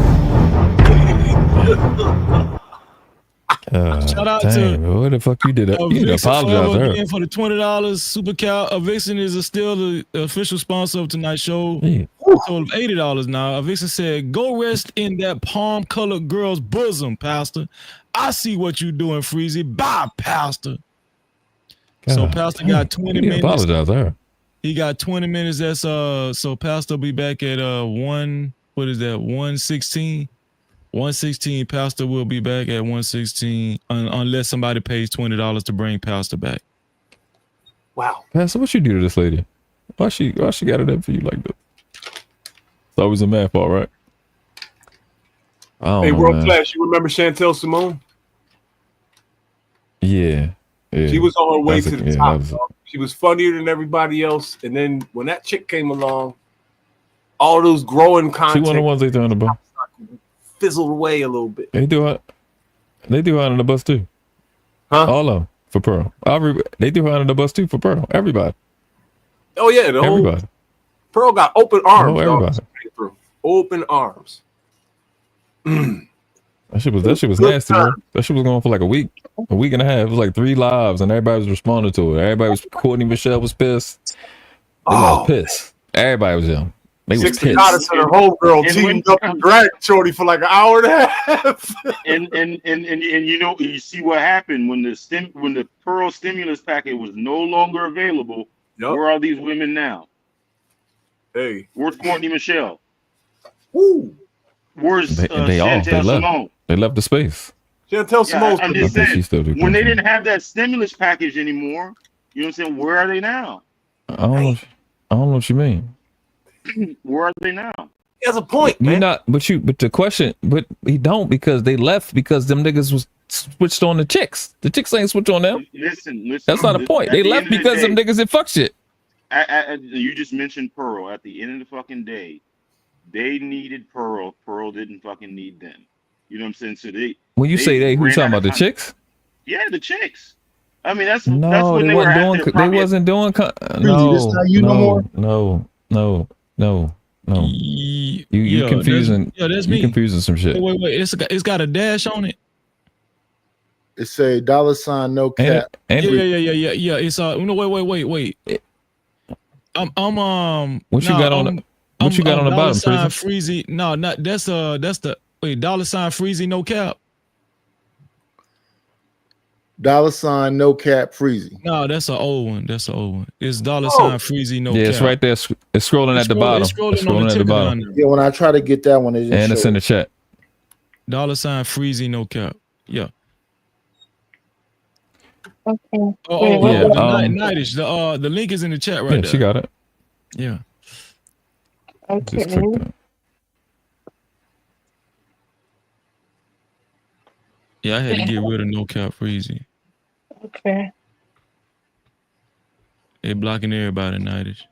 Shout out Damn, to what the fuck you did? You need to Vixen apologize Forever to her. again for the $20 super cow. Vixen is still the official sponsor of tonight's show. Yeah. Total of $80 now. Vixen said, "Go rest in that palm-colored girl's bosom, Pastor. I see what you doing, Freezy. Bye, Pastor." So Pastor got 20 minutes. Apologize to her. He got 20 minutes. That's so Pastor will be back at 116. 116. Pastor will be back at 116 unless somebody pays $20 to bring Pastor back. Wow. Pastor, what you do to this lady? Why she got it up for you like that? It's always a man fault, right? I don't Hey, know, World man. Class, you remember Chantel Simone? Yeah. She was on her way That's to a- the yeah, top. that was dog. She was funnier than everybody else. And then when that chick came along, all those growing She content one of the ones they threw on the bus. fizzled away a little bit. They do her on the bus too. Huh? All of them for Pearl. They threw her on the bus too for Pearl. Everybody. Oh yeah, the whole Everybody. Pearl got open arms. Everybody. Dog. Open arms. That shit was nasty, bro. That shit was going for like a week and a half. It was like 3 lives, and everybody was responding to it. Everybody was. Courtney Michelle was pissed. They was pissed. Everybody was young. They was Six pissed. Goddess and her homegirl teamed up and dragged Shorty for like an hour and a half. and you know, you see what happened when the Pearl stimulus packet was no longer available. Where are these women now? Hey, where's Courtney Michelle? Woo. Where's They Chantel left. Simone? They left the space. Chantel Simone. I'm just saying, when they didn't have that stimulus package anymore, you know what I'm saying? Where are they now? I don't know what you mean. Where are they now? He has a point, You're man. not, but the question, but he don't, because they left because them niggas was switched on the chicks. The chicks ain't switched on them. Listen. That's not a point. They left because them niggas did fuck shit. You just mentioned Pearl. At the end of the fucking day, they needed Pearl. Pearl didn't fucking need them. You know what I'm saying? So When you say they, who you talking about? The chicks? Yeah, the chicks. I mean, that's No, when they were wasn't at doing. their They prime. wasn't doing. No. You confusing. That's you me. confusing some shit. Wait. It's got a dash on it. It's a $ no cap. Yeah. It's no, wait. What you got on the bottom, Freezy? No, not that's the wait, $ Freezy no cap. $ no cap Freezy. No, that's an old one. It's $ Freezy no cap. Yeah, it's right there. It's scrolling at the bottom. It's scrolling at the bottom. Yeah, when I try to get that one, And it's in the chat. $ Freezy no cap. Yeah. Okay. Nightish. The link is in the chat right there. Yeah, she got it. Yeah. Okay. Just click that. Yeah, I had to get rid of no cap Freezy. Okay. They blocking everybody, Nightish.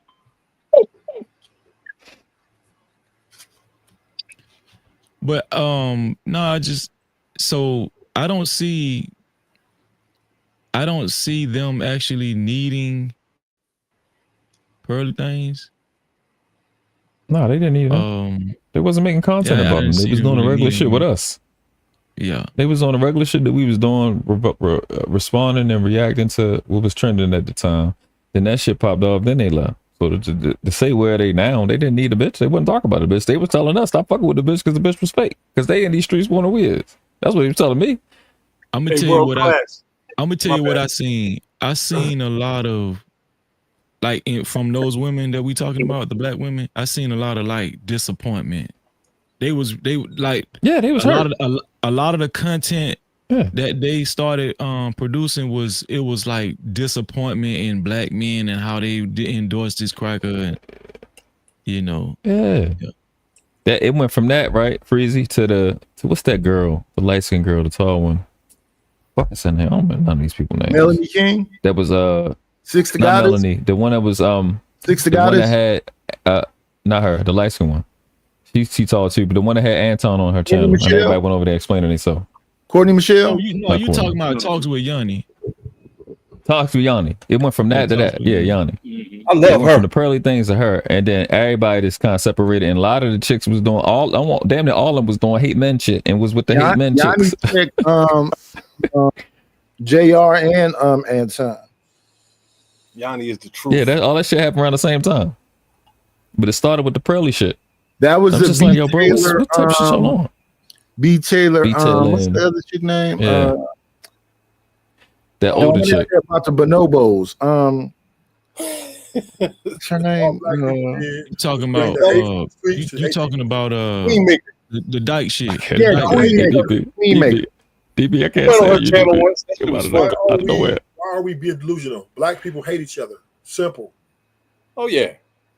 But no, I don't see them actually needing pearly things. No, they didn't need them. They wasn't making content about them. They was doing the regular shit with us. Yeah. They was on the regular shit that we was doing, responding and reacting to what was trending at the time. Then that shit popped off, then they left. So to say where they now, they didn't need the bitch. They wouldn't talk about the bitch. They was telling us, stop fucking with the bitch because the bitch was fake. Because they in these streets want to weird. That's what he was telling me. I'm gonna tell you what I seen. I seen a lot of from those women that we talking about, the black women. I seen a lot of like disappointment they like they was hurt. A lot of the content Yeah. that they started producing was like disappointment in black men and how they endorsed this cracker and Yeah. That it went from that, right, Freezy, to what's that girl, the light skinned girl, the tall one. Fucking her name. I don't remember none of these people's names. Melanie King. That was Six the not Goddess. Melanie. The one that was Six the one Goddess. that had not her, the light skinned one. She tall too, but the one that had Anton on her channel, and everybody went over there explaining themselves. Courtney Michelle. You talking about Talks with Yanni. Talks with Yanni. It went from that to that. Yeah, Yanni. I love her. From the pearly things to her, and then everybody just kind of separated. And a lot of the chicks was doing damn near all of them was doing hate men shit, and was with the hate men Yanni chicks. checked, JR and Anton. Yanni is the truth. Yeah, all that shit happened around the same time. But it started with the pearly shit. That was I'm the just B. like, yo, bro, Taylor, what type of shit y'all on? B. Taylor. What's and- the other chick name? Yeah. That the older one chick. about the bonobos. What's her name? You talking about you talking about the dyke shit. Yeah, DB, I can't Went on say her you channel DB. once. That shit was fun. Out of nowhere. Why are we being delusional? Black people hate each other. Simple. Oh yeah.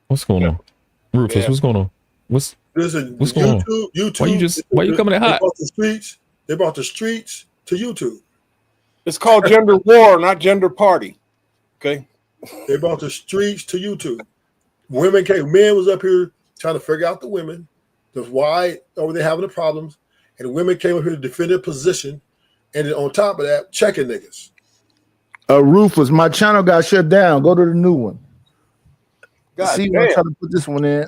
What's going on? Rufus, Yeah. what's going on? What's Listen, going on? YouTube. Why you coming in hot? They brought the streets to YouTube. It's called gender war, not gender party. Okay. They brought the streets to YouTube. Men was up here trying to figure out the women, why are they having the problems, and the women came up here to defend their position, and then on top of that, checking niggas. Rufus, my channel got shut down. Go to the new one. God See, damn. I'm trying to put this one in.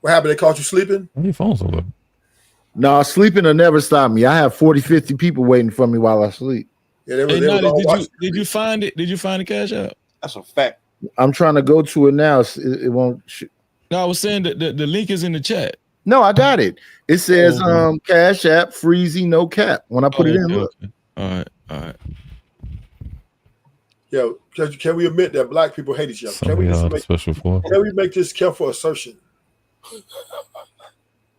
What happened? They caught you sleeping? Your phone's over. No, sleeping will never stop me. I have 40, 50 people waiting for me while I sleep. Yeah, they Hey, was all Nolly, watching. did you find it? Did you find the cash out? That's a fact. I'm trying to go to it now. It won't. No, I was saying that the link is in the chat. No, I got it. It says Cash App Freezy No Cap. When I put it in, look. Okay. All right. Yeah, can we admit that black people hate each other? Some of y'all the special force. Can we make this careful assertion?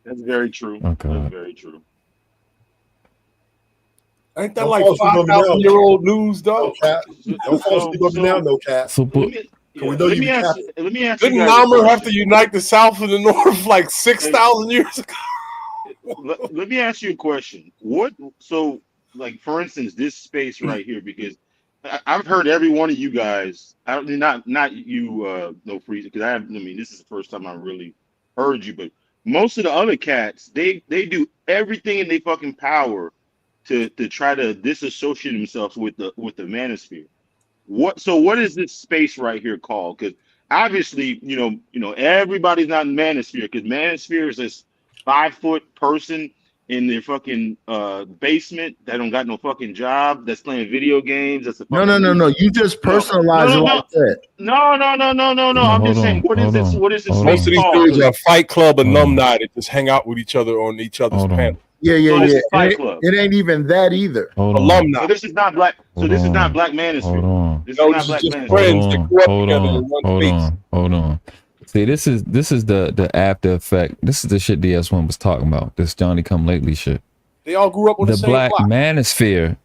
That's very true. Okay. That's very true. Ain't that Don't like fall asleep on me now. 5,000-year-old news, dog? Don't fall asleep on me now, no cap. So, Let me ask you Didn't guys a Namur have question. to unite the South and the North like 6,000 years ago? Let me ask you a question. So, like, for instance, this space right here, because I've heard every one of you guys. Not you, no Freezer, because this is the first time I really heard you. But most of the other cats, they do everything in their fucking power to try to disassociate themselves with the manosphere. What is this space right here called? Because obviously, everybody's not in manosphere, because manosphere is this 5-foot person in their fucking basement that don't got no fucking job, that's playing video games. That's No. You just personalize it like that. No. I'm just saying, what is this? What is this? Most of these dudes are Fight Club alumni that just hang out with each other on each other's panel. Yeah. this is Fight Club. It ain't even that either. Alumni. So this is not black. So this is not black manosphere. This is not black manosphere. Hold on. See, this is the after effect. This is the shit DS1 was talking about. This Johnny Come Lately shit. They all grew up on the same black block. manosphere.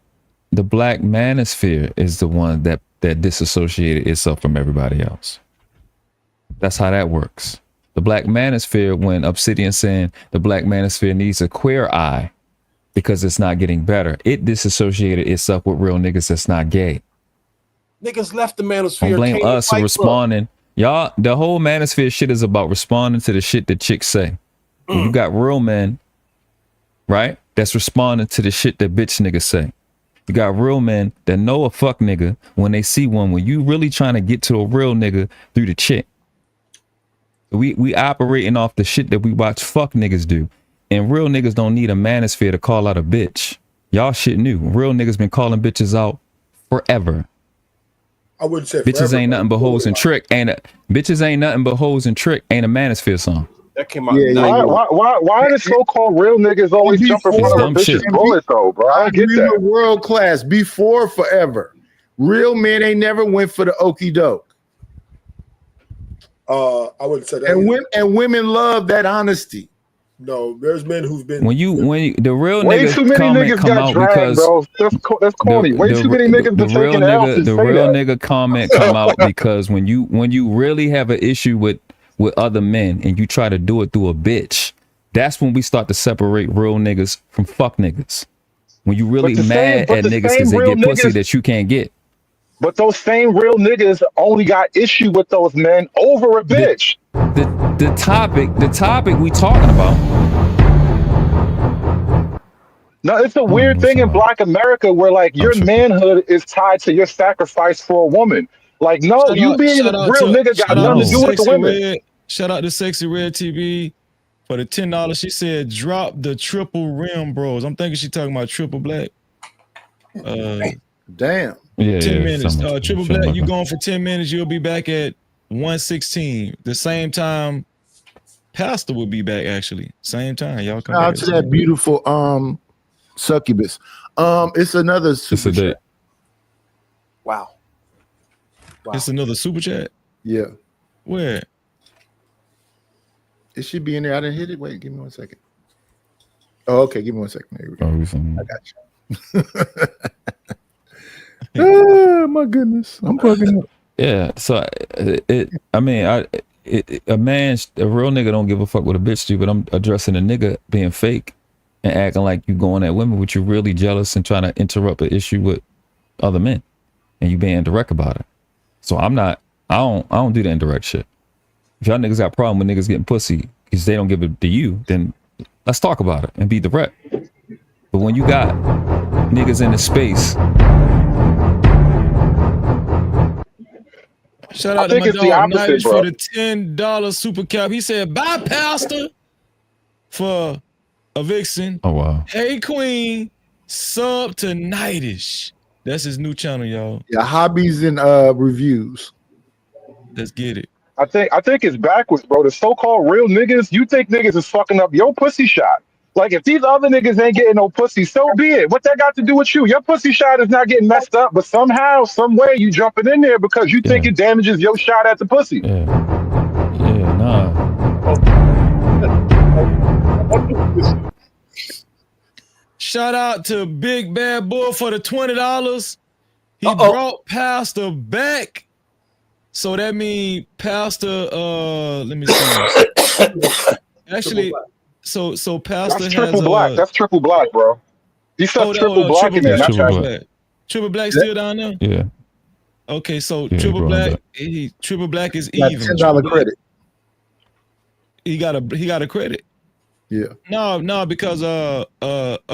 The black manosphere is the one that disassociated itself from everybody else. That's how that works. The black manosphere, when Obsidian saying the black manosphere needs a queer eye because it's not getting better, it disassociated itself with real niggas that's not gay. Niggas left the manosphere. Don't blame came to us for Fight Club. responding. Y'all, the whole manosphere shit is about responding to the shit that chicks say. You got real men, right? That's responding to the shit that bitch niggas say. You got real men that know a fuck nigga when they see one, when you really trying to get to a real nigga through the chick. We operating off the shit that we watch fuck niggas do. And real niggas don't need a manosphere to call out a bitch. Y'all shit new. Real niggas been calling bitches out forever. I wouldn't say Bitches forever, ain't nothing but hoes and trick. Bitches ain't nothing but hoes and trick. Ain't a manosphere song. That came out. Why the so-called real niggas always jump in front of a bitch's bullet though, bro? I get We that. were world class before forever. Real men ain't never went for the okie doke. I wouldn't say that. And women love that honesty. No, there's men who've been when the real Way nigga too many comment niggas come got out dragged, because bro. That's corny. Way too many niggas been taking L's to the say real that. nigga comment come out because when you really have an issue with other men and you try to do it through a bitch, that's when we start to separate real niggas from fuck niggas. When you really mad at niggas because they real get pussy niggas, that you can't get. but those same real niggas only got issue with those men over a bitch. The topic we talking about. No, it's a weird thing in Black America where like your manhood is tied to your sacrifice for a woman. Like, no, you being a real nigga got nothing to do with the women. Shout out to Sexy Red TV for the $10. She said, "Drop the triple rim, bros." I'm thinking she talking about Triple Black. Damn. Yeah, 10 minutes. something Triple Black, you going for 10 minutes. You'll be back at 116. The same time Pastor will be back. Actually, same time. Y'all come back. Out to that beautiful succubus. It's another super chat. Wow. It's another super chat. Yeah. Where? It should be in there. I didn't hit it. Wait, give me 1 second. Oh, okay. Give me 1 second. There we go. I got you. Oh my goodness. I'm fucking up. Yeah. So a real nigga don't give a fuck what a bitch do, but I'm addressing a nigga being fake and acting like you going at women, but you're really jealous and trying to interrupt an issue with other men, and you being direct about it. So I don't do the indirect shit. If y'all niggas got a problem with niggas getting pussy because they don't give it to you, then let's talk about it and be direct. But when you got niggas in the space, shout out to my dog Nightish for the $10 super cap. He said, "Bye, Pastor," for a vixen. Oh wow. Hey Queen, sub to Nightish. That's his new channel, y'all. Yeah, hobbies and reviews. Let's get it. I think it's backwards, bro. The so-called real niggas, you think niggas is fucking up your pussy shot. Like, if these other niggas ain't getting no pussy, so be it. What that got to do with you? Your pussy shot is not getting messed up, but somehow, some way, you jumping in there because you think it damages your shot at the pussy. Shout out to Big Bad Bull for the $20. He brought Pastor back. So that means Pastor, let me see. Actually, so Pastor That's triple black. That's triple black, bro. He said triple black in there. Triple Black still down there? Yeah. Okay, so Triple Black, Triple Black is even. $10 credit. He got a credit. Yeah. No, because a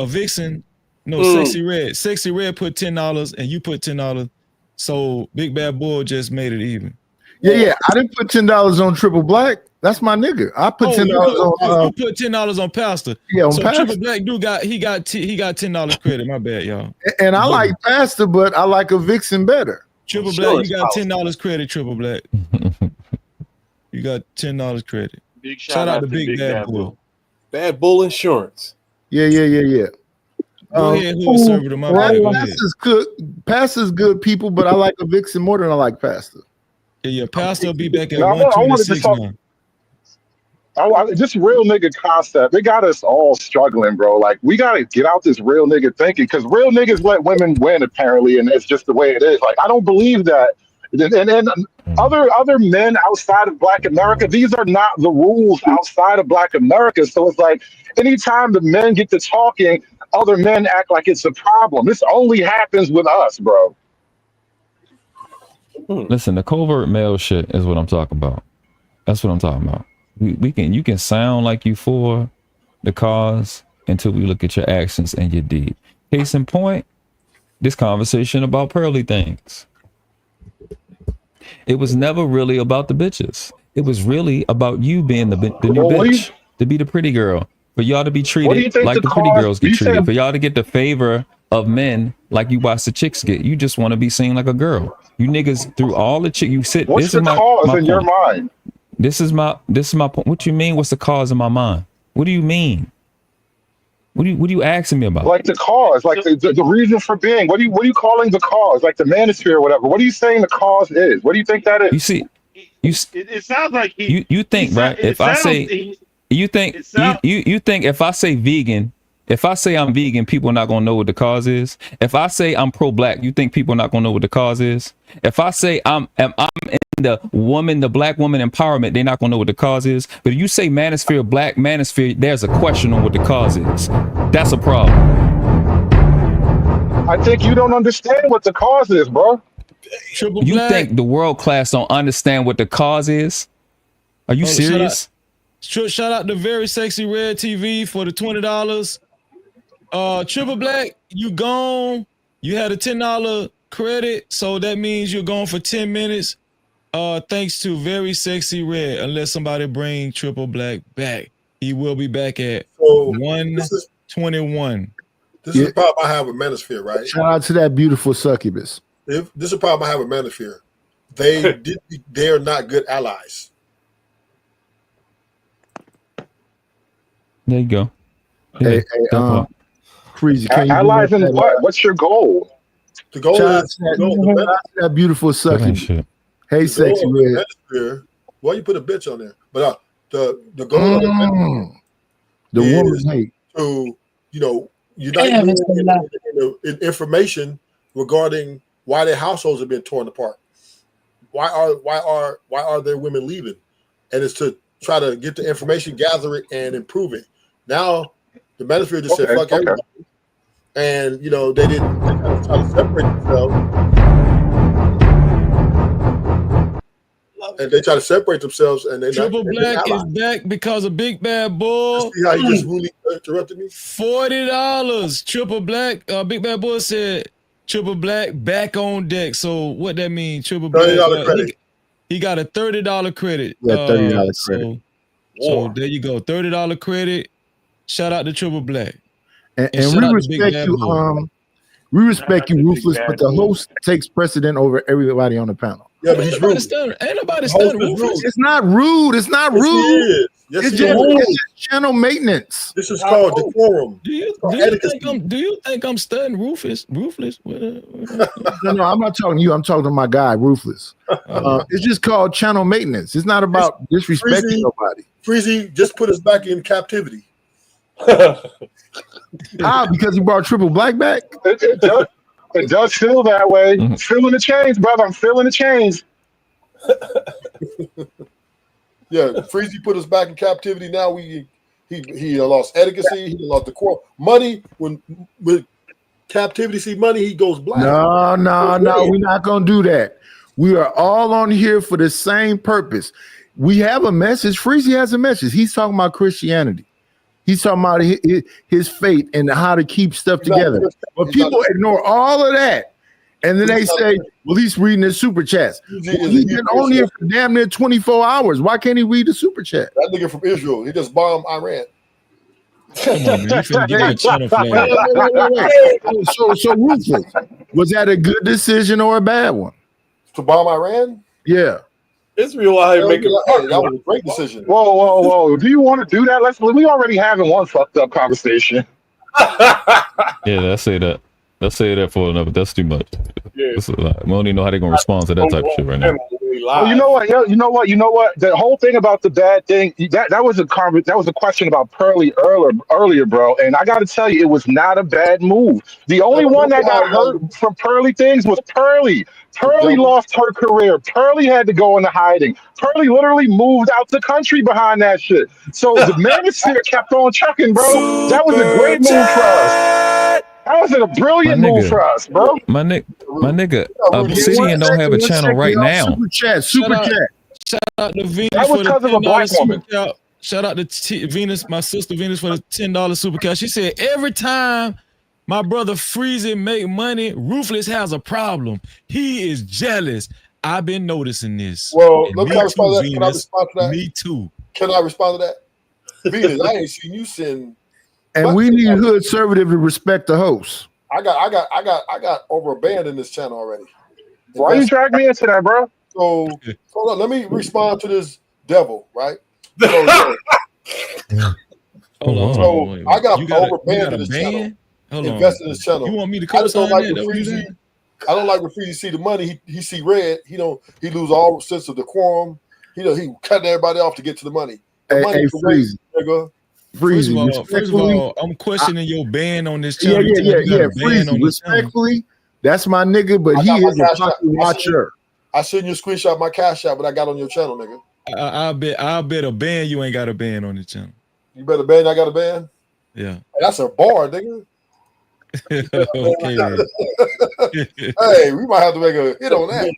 vixen, Sexy Red put $10 and you put $10. So Big Bad Bull just made it even. Yeah. I didn't put $10 on Triple Black. That's my nigga. I put $10 on. You put $10 on Pastor. Yeah, on so Pastor. Triple Black got $10 credit. My bad, y'all. And I like Pastor, but I like a vixen better. Triple Black, you got $10 credit. Triple Black, you got $10 credit. Big shout out to Big Bad Bull. Bad Bull Insurance. Yeah. Go ahead, who is serving my bad. Pastor's good people, but I like a vixen more than I like Pastor. Yeah, Pastor will be back at 126 now. This real nigga concept, it got us all struggling, bro. Like, we gotta get out this real nigga thinking, because real niggas let women win, apparently, and it's just the way it is. Like, I don't believe that. And other men outside of Black America, these are not the rules outside of Black America. So it's like, anytime the men get to talking, other men act like it's a problem. This only happens with us, bro. Listen, the covert male shit is what I'm talking about. That's what I'm talking about. You can sound like you for the cause until we look at your actions and your deed. Case in point, this conversation about pearly things. It was never really about the bitches. It was really about you being the new bitch, to be the pretty girl, for y'all to be treated like the pretty girls get treated, for y'all to get the favor of men like you watch the chicks get. You just want to be seen like a girl. You niggas through all the chick you sit. What's the cause in your mind? This is my point. What you mean? What's the cause in my mind? What do you mean? What are you asking me about? Like the cause, like the reason for being. What are you calling the cause? Like the manosphere or whatever. What are you saying the cause is? What do you think that is? You see, it sounds like you think, right? If I say You think you think if I say vegan, if I say I'm vegan, people are not gonna know what the cause is? If I say I'm pro-black, you think people are not gonna know what the cause is? If I say I'm in the black woman empowerment, they're not gonna know what the cause is. But if you say manosphere, black manosphere, there's a question on what the cause is. That's a problem. I think you don't understand what the cause is, bro. You think the world class don't understand what the cause is? Are you serious? Shout out to Very Sexy Red TV for the $20. Triple Black, you gone. You had a $10 credit, so that means you're gone for 10 minutes. Thanks to Very Sexy Red. Unless somebody bring Triple Black back, he will be back at 121. This is the problem I have with Manosphere, right? Shout out to that beautiful succubus. This is the problem I have with Manosphere. They are not good allies. There you go. Hey, Freezy, can you allies in what? What's your goal? The goal is that beautiful succubus. Hey, Sexy Red. Why you put a bitch on there? But the goal of the woman hate to unite in information regarding why their households have been torn apart. Why are their women leaving? And it's to try to get the information, gather it, and improve it. Now the Manosphere just said fuck everybody, and they didn't try to separate themselves. And they try to separate themselves, and they Triple Black is back because of Big Bad Bull. See how you just really interrupted me? $40. Triple Black. Big Bad Bull said Triple Black back on deck. So what that mean? Triple Black. $30 credit. He got a $30 credit. Yeah, $30 credit. So there you go. $30 credit. Shout out to Triple Black. And we respect you. We respect you, Ruthless, but the host takes precedent over everybody on the panel. Yeah, but he's rude. Ain't nobody studying Rufus. It's not rude. It's not rude. Yes, it's just channel maintenance. This is called decorum. Do you think I'm studying Rufus? Ruthless? No, I'm not talking to you. I'm talking to my guy, Ruthless. It's just called channel maintenance. It's not about disrespecting nobody. Freezy just put us back in captivity. Because he brought Triple Black back? It does feel that way. Feeling the change, brother. I'm feeling the change. Yeah, Freezy put us back in captivity. Now he lost etiquette. He lost the core. Money, when with captivity see money, he goes black. No, we're not gonna do that. We are all on here for the same purpose. We have a message. Freezy has a message. He's talking about Christianity. He's talking about his faith and how to keep stuff together. But people ignore all of that. And then they say, well, he's reading the super chats. He's been on here for damn near 24 hours. Why can't he read the super chat? That nigga from Israel. He just bombed Iran. Come on, man. You finna get that channel flag. Wait. So Ruthless, was that a good decision or a bad one? To bomb Iran? Yeah. Israel out here making that was a great decision. Whoa. Do you want to do that? We already having one fucked up conversation. Yeah, let's say that. Let's say that for another. That's too much. Yeah. We don't even know how they're gonna respond to that type of shit right now. Well, you know what? The whole thing about the bad thing that was a question about Pearly earlier, bro. And I got to tell you, it was not a bad move. The only one that got hurt from Pearly things was Pearly. Pearly lost her career. Pearly had to go into hiding. Pearly literally moved out the country behind that shit. So the Manosphere kept on trucking, bro. That was a great move for us. That was a brilliant move for us, bro. My nigga, Obsidian don't have a channel right now. Super chat. Shout out to Venus. That was because of a black woman. Shout out to Venus, my sister Venus, for the $10 super cat. She said every time my brother Freezy make money, Ruthless has a problem. He is jealous. I've been noticing this. Well, let me respond to that. Can I respond to that? Me too. Can I respond to that? Venus, I ain't seen you send. And we need Hood Conservative to respect the host. I got over a band in this channel already. Why you drag me into that, bro? So hold on, let me respond to this devil, right? So, I got over a band in this channel. Invested in this channel. You want me to I just don't like that? when Freezy. I don't like when Freezy see the money. He see red. He lose all sense of decorum. He cutting everybody off to get to the money. Hey, Freezy. nigga. First of Respectfully, all, I'm questioning your ban on this channel. You got a ban Freezy, on this channel. respectfully, that's my nigga, but I he got my is a Cash App. fucking watcher. I sent you a screenshot of my Cash App, but I got on your channel, nigga. I'll bet a ban you ain't got a ban on the channel. You better ban. I got a ban. Yeah. Hey, that's a bar, nigga. Okay. Hey, we might have to make a hit on that.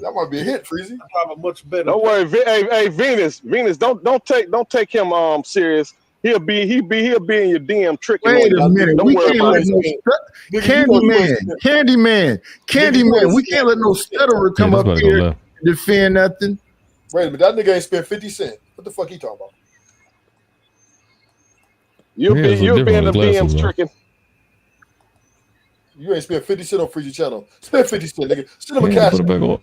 That might be a hit, Freezy. I have a much better. Don't worry, hey, Venus, don't take him serious. He'll be in your DM tricking. Wait a minute, Don't we worry can't about let it. no Candyman. We can't let no stutterer come up here and defend nothing. Wait a minute, that nigga ain't spent 50 cents. What the fuck he talking about? You'll be in the DMs tricking. You ain't spent 50 cents on Freezy channel. Spend 50 cents, nigga. Send him a Cash App.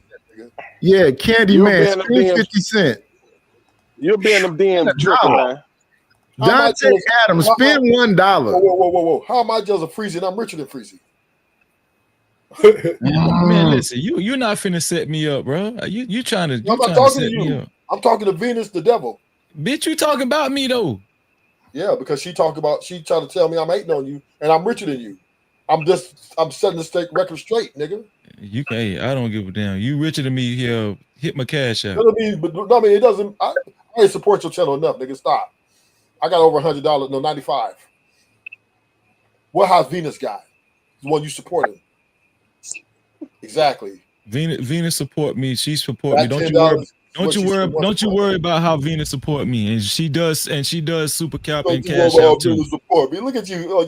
Yeah, Candyman, spend 50 cents. You'll be in the DMs tricking, man. Dante Adams, spend $1. Whoa. How am I just a Freezy and I'm richer than Freezy? Man, listen, you're not finna set me up, bro. You trying to? I'm not talking to you. I'm talking to Venus, the devil. Bitch, you talking about me though? Yeah, because she trying to tell me I'm hating on you and I'm richer than you. I'm setting the state record straight, nigga. You can. Hey, I don't give a damn. You richer than me here. Hit my Cash App. It doesn't. I ain't support your channel enough, nigga. Stop. I got over $100. No, 95. What house Venus got? The one you supported. Exactly. Venus support me. She support me. Don't you worry about how Venus support me. And she does super cap and Cash App too. Support me. Look at you. Oh, you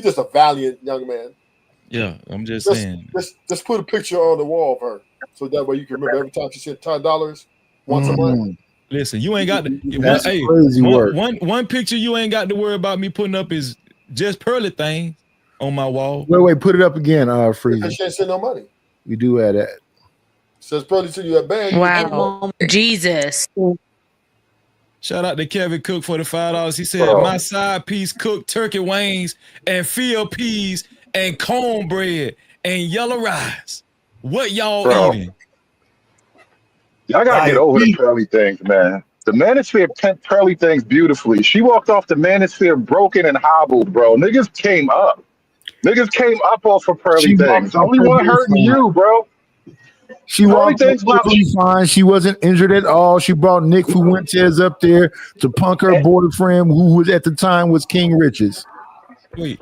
just a valiant young man. Yeah, I'm just saying. Just put a picture on the wall of her, so that way you can remember every time she sent $10 once a month. Listen, you ain't got to. Crazy work. One picture you ain't got to worry about me putting up is just pearly things on my wall. Wait, put it up again, Freezy. She ain't send no money. We do have that. Says pearly to you at band. Wow, Jesus. Shout out to Kevin Cook for the $5. He said, my side piece cooked turkey wings and field peas and cornbread and yellow rice. What y'all eating? Y'all gotta get over the Pearly things, man. The Manosphere pent Pearly things beautifully. She walked off the Manosphere broken and hobbled, bro. Niggas came up. Niggas came up off of Pearly things. Only one hurting you, bro. She walked perfectly fine. She wasn't injured at all. She brought Nick Fuentes up there to punk her boyfriend, who was at the time was King Riches.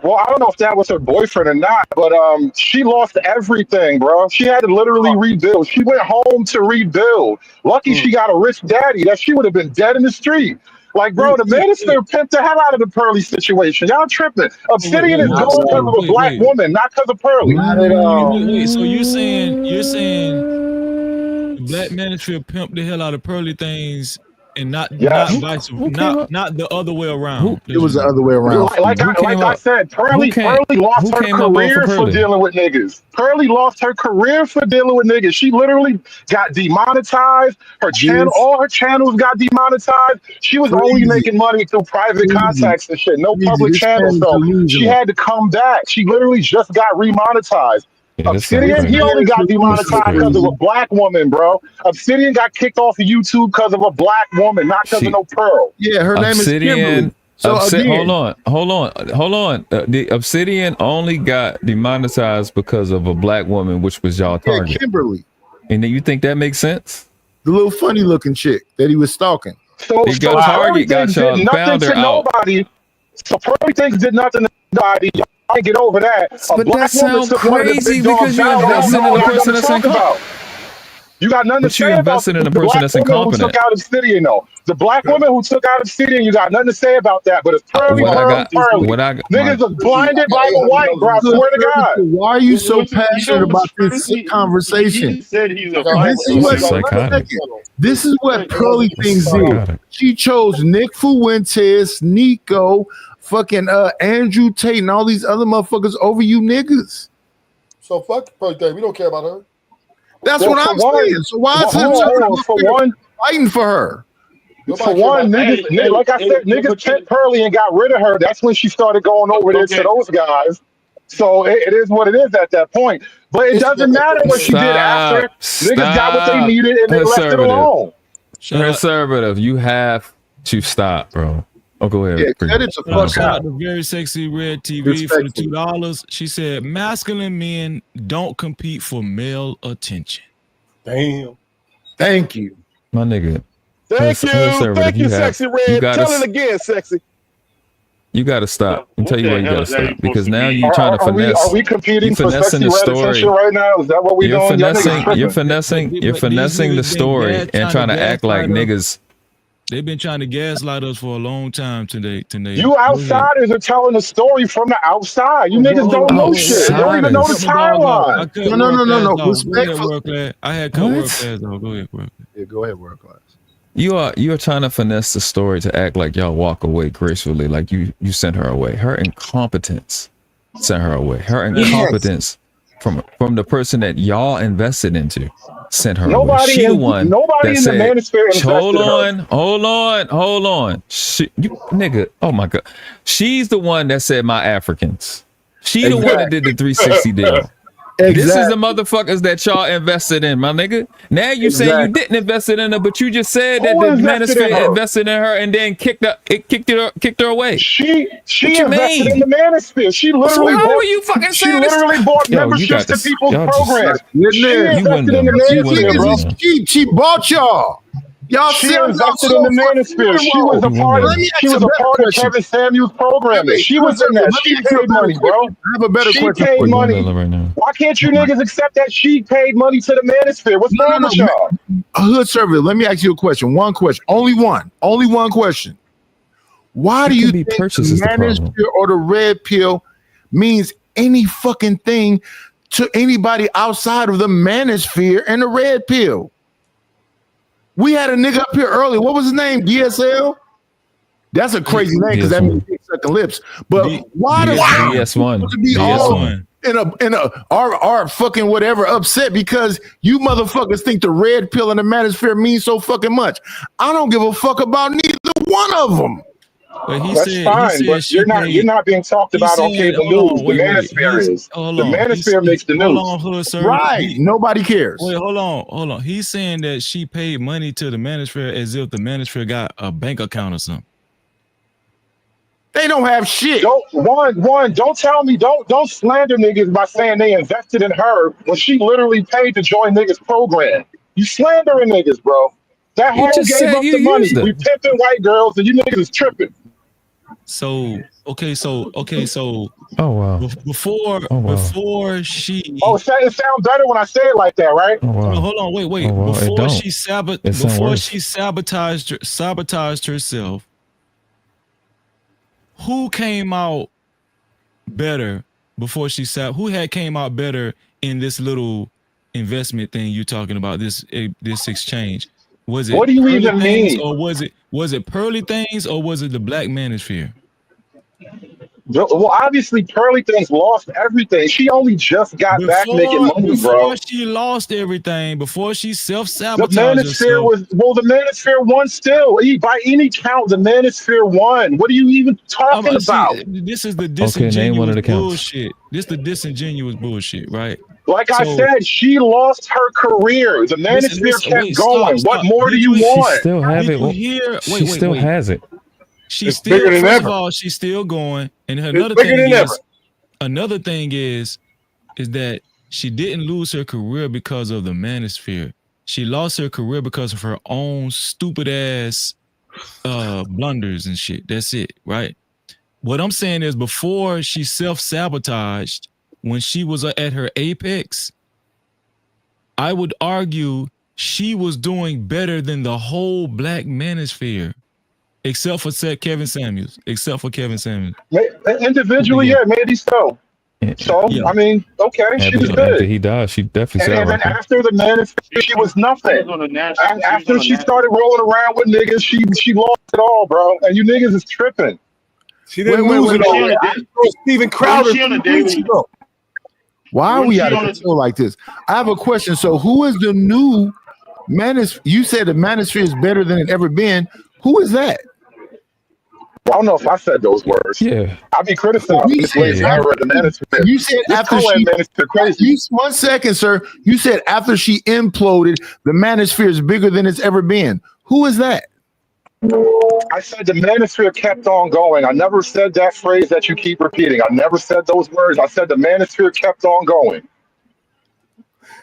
Well, I don't know if that was her boyfriend or not, but she lost everything, bro. She had to literally rebuild. She went home to rebuild. Lucky she got a rich daddy. That she would have been dead in the street. Like, bro, the Manosphere pimped the hell out of the Pearly situation. Y'all tripping. Obsidian is going because of a black woman, not because of Pearly. Not at all. So you're saying the Black Manosphere pimped the hell out of Pearly things and not the other way around. It was the other way around. Like I said, Pearly lost her career for dealing with niggas. Pearly lost her career for dealing with niggas. She literally got demonetized. Her channel, all her channels got demonetized. She was only making money through private contacts and shit, no public channels. So she had to come back. She literally just got remonetized. Obsidian, he only got demonetized because of a black woman, bro. Obsidian got kicked off of YouTube because of a black woman, not because of no Pearl. Yeah, her name is Kimberly. So hold on. The Obsidian only got demonetized because of a black woman, which was y'all target. Yeah, Kimberly. And then you think that makes sense? The little funny looking chick that he was stalking. So Pearly things did nothing to nobody. So Pearly things did nothing to nobody. I can't get over that. But that sounds crazy because you invested in a person that's incompetent. You got nothing to say about in a person that's incompetent. Who took out Obsidian, though. The black woman who took out Obsidian, you got nothing to say about that. But it's Pearly, niggas are blinded by the white, bro. I swear to God. Why are you so passionate about this conversation? He said he's a This is what Pearly things did. She chose Nick Fuentes, Nico, fucking Andrew Tate, and all these other motherfuckers over you niggas. So fuck Pearly thing. We don't care about her. That's what I'm saying. So why is it fighting for her? For one, niggas, like I said, niggas kept Pearly and got rid of her. That's when she started going over there to those guys. So it is what it is at that point. But it doesn't matter what she did after. Niggas got what they needed and they left it alone. Conservative, you have to stop, bro. Oh, go ahead. Yeah, cut it the fuck Shout out. out to Very Sexy Red TV for the $2. She said, masculine men don't compete for male attention. Damn. Thank you. My nigga. Thank you, Sexy Red. Tell it again, Sexy. You got to stop. I'm tell you why you got to stop. Because now you're Are- trying to are we- finesse. are we competing you for finessing sexy the red story attention right now? Is that what we you're doing? Y'all niggas finessing. tripping. You're finessing. You're finessing the story and trying to act like niggas. They've been trying to gaslight us for a long time today. You outsiders are telling the story from the outside. You niggas don't know shit. You don't even know the timeline. No. Respectful. I had cut world class though. Go ahead, world class. Yeah, go ahead, world class. You are trying to finesse the story to act like y'all walk away gracefully, like you sent her away. Her incompetence sent her away. Her incompetence from the person that y'all invested into sent her away. She the one nobody that in the said, manosphere invested hold her. on. You nigga, oh my God. She's the one that said my Africans. She the one that did the 360 deal. This is the motherfuckers that y'all invested in, my nigga. Now you say you didn't invest in her, but you just said that the manosphere invested in her and then kicked her away. She you invested mean? in the manosphere. She literally how bought, are you fucking she saying this? literally bought Yo, you memberships got this. to people's Y'all just- programs. You She invested in the manosphere, bro. She bought y'all. Y'all She sell invested y'all in the manosphere. She was a part of. She was a part of Kevin Samuels' programming. She was in that. She paid money, bro. I have a better She question paid for you. money. Right now. Why can't you niggas accept that she paid money to the manosphere? What's wrong with y'all? A hood server. Let me ask you a question. One question. Only one question. Why do you think the manosphere or the red pill means any fucking thing to anybody outside of the manosphere and the red pill? We had a nigga up here earlier. What was his name? DSL? That's a crazy name because that means dick sucking lips. But why the fuck DS1. to be all in a our fucking whatever upset because you motherfuckers think the red pill and the manosphere means so fucking much? I don't give a fuck about neither one of them. That's fine, but you're not being talked about on cable news. The manosphere is. The manosphere makes the news. Right. Nobody cares. Wait, hold on. He's saying that she paid money to the manosphere as if the manosphere got a bank account or something. They don't have shit. Don't tell me, don't slander niggas by saying they invested in her when she literally paid to join niggas program. You slandering niggas, bro. That You hoe just gave said up you the money. used them. We pimping white girls and you niggas is tripping. So oh wow. Before she it sounds better when I say it like that, right? Hold on, wait. Oh, wow. Before It she sabotaged herself, who came out better before she came out better in this little investment thing you're talking about, this exchange? Was it What do you pearly even things, mean? or was it pearly things, or was it the black manosphere? Well, obviously, Pearly Things lost everything. She only just got back making money, bro. Before she lost everything, before she The self-sabotaged manosphere herself. the manosphere won still. By any count, the manosphere won. What are you even talking about? This is the name one of the disingenuous counts. bullshit. This is the disingenuous bullshit, right? Like I said, she lost her career. The manosphere kept going. Stop. What more do you She want? still have Did it. you hear? She still has it. She's It's bigger than first ever. of all, she's still going. And It's bigger than ever. another thing is that she didn't lose her career because of the manosphere. She lost her career because of her own stupid ass blunders and shit. That's it, right? What I'm saying is before she self-sabotaged, when she was at her apex, I would argue she was doing better than the whole black manosphere. Except for Kevin Samuels. Individually, yeah, maybe so. So, Yeah. I mean, okay, she was After good. he died, she definitely And then said after the manosphere, she was nothing. After she started rolling around with niggas, she lost it all, bro. And you niggas is tripping. She didn't lose it all. Steven Crowder. Why are we out of control like this? I have a question. So who is the new manosphere? You said the manosphere is better than it ever been. Who is that? I don't know if I said those words. Yeah. I'll be criticized this lazy era of the manosphere. You said This after co-ed she manosphere crazy. 1 second, sir. You said after she imploded, the manosphere is bigger than it's ever been. Who is that? I said the manosphere kept on going. I never said that phrase that you keep repeating. I never said those words. I said the manosphere kept on going.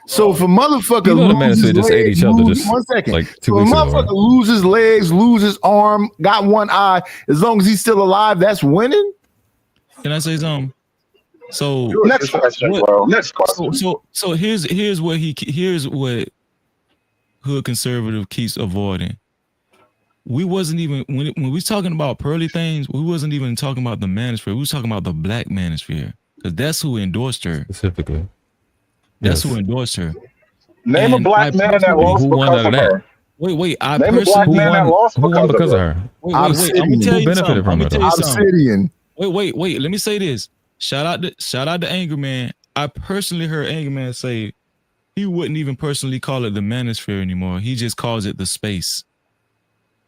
So if a motherfucker You know the loses manosphere just ate legs, each other just 1 second. like 2 So a weeks ago. motherfucker Right? loses legs, loses arm, got one eye. As long as he's still alive, that's winning. Can I say something? So Next question, bro. Next question. So here's what hood conservative keeps avoiding. We wasn't even when we was talking about pearly things, we wasn't even talking about the manosphere. We was talking about the black manosphere because that's who endorsed her specifically. That's who endorsed her. Name a black man that lost because of her. Wait. Name a black man that lost because of her. Wait. I'm gonna tell you something. I'm gonna tell you something. Obsidian. Wait. Let me say this. Shout out to Angry Man. I personally heard Angry Man say he wouldn't even personally call it the manosphere anymore. He just calls it the space.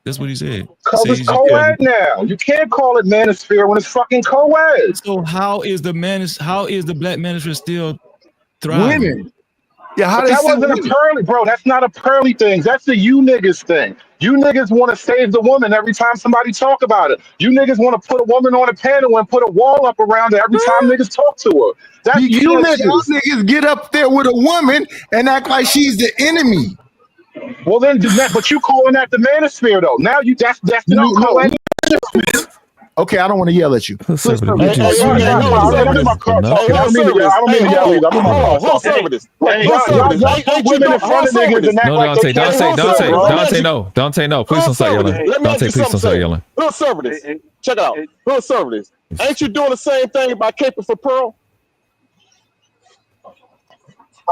That's what he said. Because it's co-ed now. You can't call it manosphere when it's fucking co-ed. So how is the black manosphere still thriving? Women. Yeah, how but they that wasn't women? a pearly, bro. That's not a pearly thing. That's the you niggas thing. You niggas want to save the woman every time somebody talk about it. You niggas want to put a woman on a panel and put a wall up around her every time niggas talk to her. That's you Y'all niggas. niggas get up there with a woman and act like she's the enemy. Well then, but you calling that the manosphere though? Now that's the new co-ed. Okay, I don't want to yell at you. Dante, no. Please don't start yelling. Dante, please don't start yelling. Hood service. Check it out. Hood service. Ain't you doing the same thing by caping for pearl?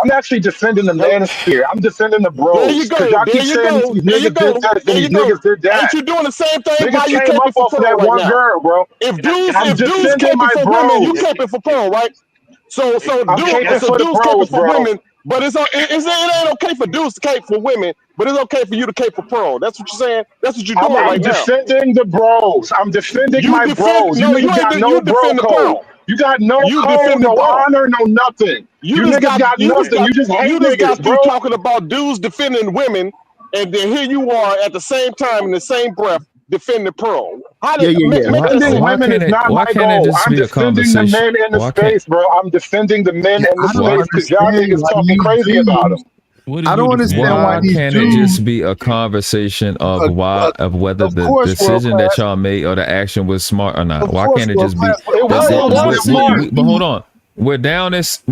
I'm actually defending the manosphere. I'm defending the bros. There you go. There you go. There you go. There you go. Ain't you doing the same thing by you caping for pearl right now? Girl, bro. If dudes caping for women, you caping for pearl, right? So dudes caping for women, but it ain't okay for dudes to cape for women, but it's okay for you to cape for pearl. That's what you're saying. That's what you're doing right now. I'm defending the bros. I'm defending my bros. You got no bro code. You got no code, no honor, no nothing. You niggas got nothing. You just hate niggas, bro. You talking about dudes defending women, and then here you are at the same time in the same breath defending pearl. Defending women is not my goal. I'm defending the men in the space, bro. I'm defending the men in the space because y'all niggas talking crazy about them. I don't understand why these can't dudes, it just be a conversation of whether the decision that y'all made or the action was smart or not? Why can't it just be? But hold on. We're down this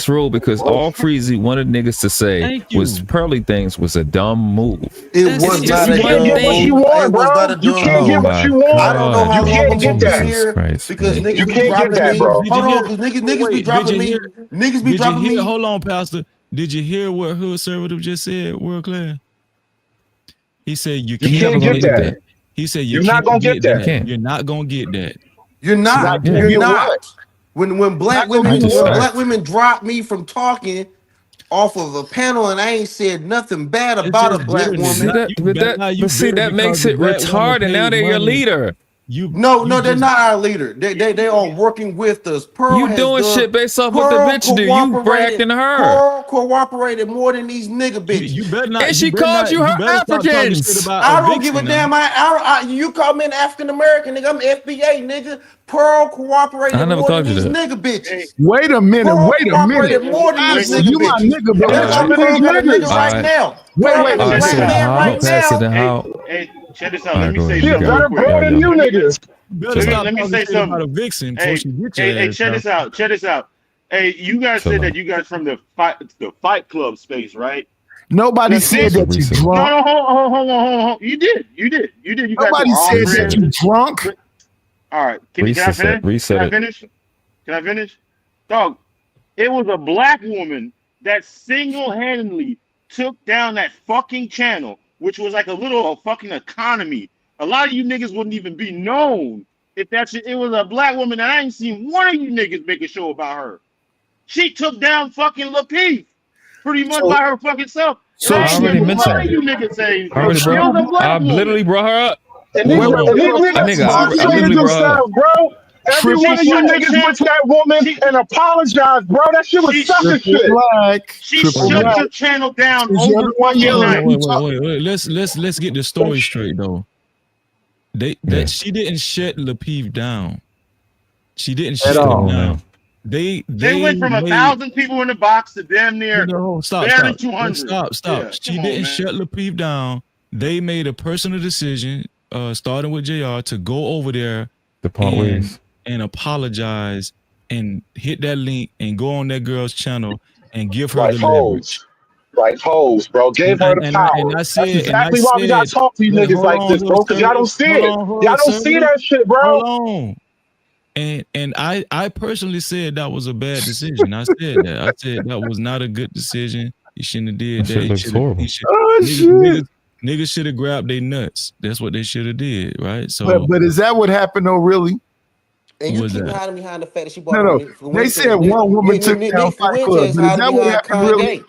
road because all Freezy wanted niggas to say was pearly things was a dumb move. It was not a dumb move. It was not a dumb move. You can't get what you want. I don't know how long I'm gonna be here because you niggas be can't get dropping that, me. bro. Hold on, because niggas be dropping me. Niggas be dropping me. Hold on, Pastor. Did you hear what Hood Conservative just said, World Class? He said you can't get that. He said you're not gonna get that. You're not gonna get that. You're not. You're not. When black women drop me from talking off of a panel and I ain't said nothing bad about a black woman. That makes it retarded. Now they're your leader. No, they're not our leader. They are working with us. Pearl you doing shit based off what the bitch do. You bragging her. Pearl cooperated more than these nigga bitches. You better not. And she called you her Africans. I don't give a damn. You call me an African American nigga. I'm FBA nigga. Pearl cooperated more than these nigga bitches. Wait a minute. More than these nigga you my nigga, bro. Nigga right now. Hey, check this out. Let me say something. Better bro than you niggas. Let me say something. About a vixen. Hey, check this out. Check this out. Hey, you guys said that you guys from the fight club space, right? Nobody said that you drunk. No, hold on. You did. You Nobody said that you drunk. All right. Can I finish? Can I finish? Dog, it was a black woman that single-handedly took down that fucking channel, which was like a fucking economy. A lot of you niggas wouldn't even be known if it was a black woman that I ain't seen one of you niggas make a show about her. She took down fucking Lakeith pretty much by her fucking self. So I already mentioned her. You niggas say I literally brought her up. And these niggas literally themselves, bro. Every one of you niggas went to that woman and apologized, bro. That shit was sucker shit. She shut your channel down over Wait. Let's get the story straight though. She didn't shut Lapeef down. She didn't At shut him all. down. They went from 1,000 people in the box to damn near barely 200. Stop. Yeah, She come on, didn't man. shut Lapeef down. They made a personal decision, starting with JR, to go over there and apologize and hit that link and go on that girl's channel and give her the leverage. Like hoes, bro. Gave her the power. That's exactly why we gotta talk to you niggas like this, bro. Because y'all don't see it. Y'all don't see that shit, bro. Hold on. And I personally said that was a bad decision. I said that was not a good decision. You shouldn't have did that. Shit looks horrible. Niggas should have grabbed their nuts. That's what they should have did, right? So, but is that what happened though? Really? And you keep hiding behind the fact that she bought No. They said one woman took down Fight Club, but is that what happened really?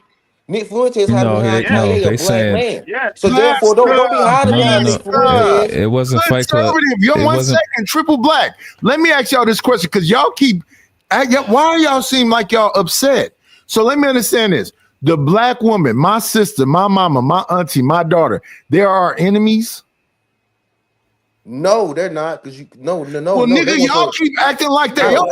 Nick Fuentes hiding behind Kanye, a black man. So Yes, therefore, don't be hiding behind Nick Fuentes. It wasn't Fight Club. Yo, 1 second, Triple Black. Let me ask y'all this question because y'all keep. Why are y'all seem like y'all upset? So let me understand this: the black woman, my sister, my mama, my auntie, my daughter, they are our enemies. No, they're not. Because no. Well, nigga, y'all keep acting like they are.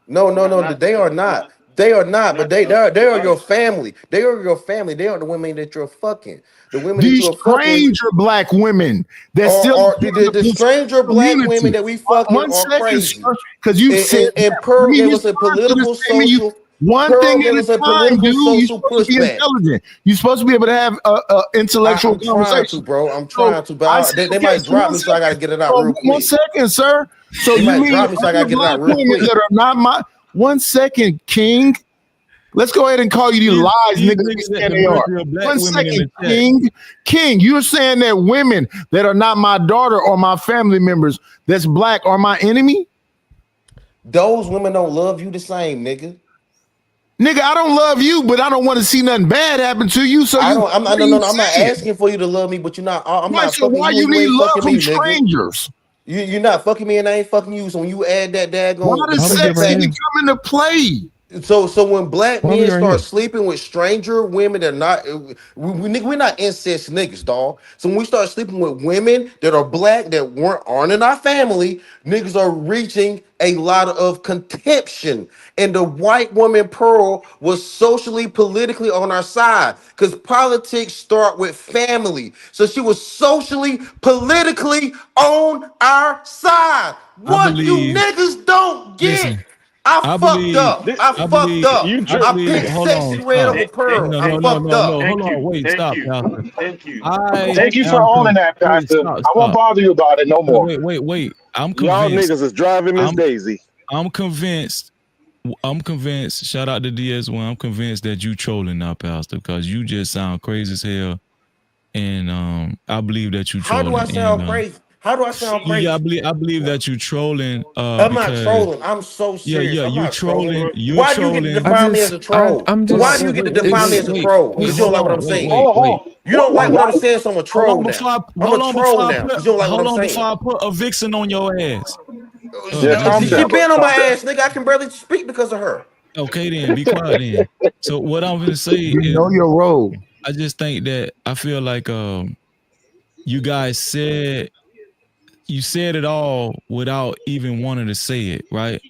No, they are not. They are not, but they are your family. They are your family. They are the women that you're fucking. The women These that you're stranger black women that the stranger black women that we fucking are crazy. Because you said and Pearl gave us a political social. One thing at a time, dude. You're supposed to be intelligent. You're supposed to be able to have intellectual conversation, bro. I'm trying to, but they might drop me, so I gotta get it out real quick. 1 second, sir. So They you might mean drop me, so I gotta get it out real women quick. that are not my 1 second, King? Let's go ahead and call you these lies, niggas. They are. 1 second, King. You're saying that women that are not my daughter or my family members that's black are my enemy? Those women don't love you the same, nigga. Nigga, I don't love you, but I don't want to see nothing bad happen to you. So I'm not asking for you to love me, but you're not. I'm not so fucking why you. you need love fucking from me, nigga. strangers? You're not fucking me, and I ain't fucking you. So when you add that daggone, Why does sex even come into play? So when black men start sleeping with stranger women that are not, we're not incest niggas, dog. So when we start sleeping with women that are black that aren't in our family, niggas are reaching a lot of contempt. And the white woman Pearl was socially, politically on our side because politics start with family. So she was socially, politically on our side. What you niggas don't get. Listen, I fucked up. I fucked up. I picked hold sexy on, red stop. over Pearl. I No, fucked up. hold on, wait, stop, Pastor. Thank you. Thank you for owning that, Pastor. I won't bother you about it no more. Wait. I'm convinced. Y'all niggas is driving Miss Daisy. I'm convinced. Shout out to DS1. I'm convinced that you trolling now, Pastor, because you just sound crazy as hell. And I believe that you trolling. How do I sound crazy? How do I sound crazy? Yeah, I believe that you trolling. I'm not trolling. I'm so serious. Yeah, you trolling. Why do you get to define me as a troll? Why do you get to define me as a troll? Because you don't like what I'm saying. You don't like what I'm saying, so I'm a troll now. I'm a troll now because you don't like what I'm saying. Before I put a vixen on your ass. She been on my ass, nigga. I can barely speak because of her. Okay, then be quiet then. So what I'm gonna say is, you know your role. I just think that I feel like you guys said it all without even wanting to say it, right?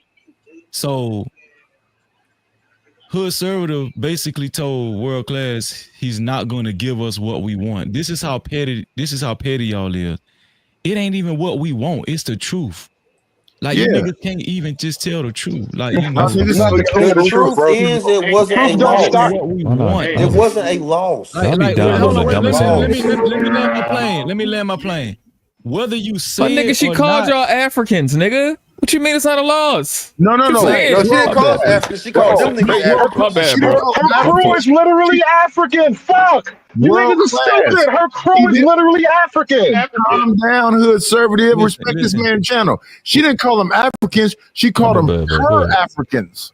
So Hood Conservative basically told World Class he's not going to give us what we want. This is how petty y'all is. It ain't even what we want. It's the truth. Like you niggas can't even just tell the truth. Like you know, the truth is it wasn't a loss. What we want. It wasn't a loss. Let me land my plane. Whether you say nigga, it she or called not, y'all Africans, nigga. What you mean it's not a loss? No. She didn't call us Africans. She called them niggas Africans. Her crew is literally African. Fuck. You niggas are stupid. Her crew is literally African. Calm down, Hood Conservative. Respect this man's channel. She didn't call them Africans. She called them her Africans.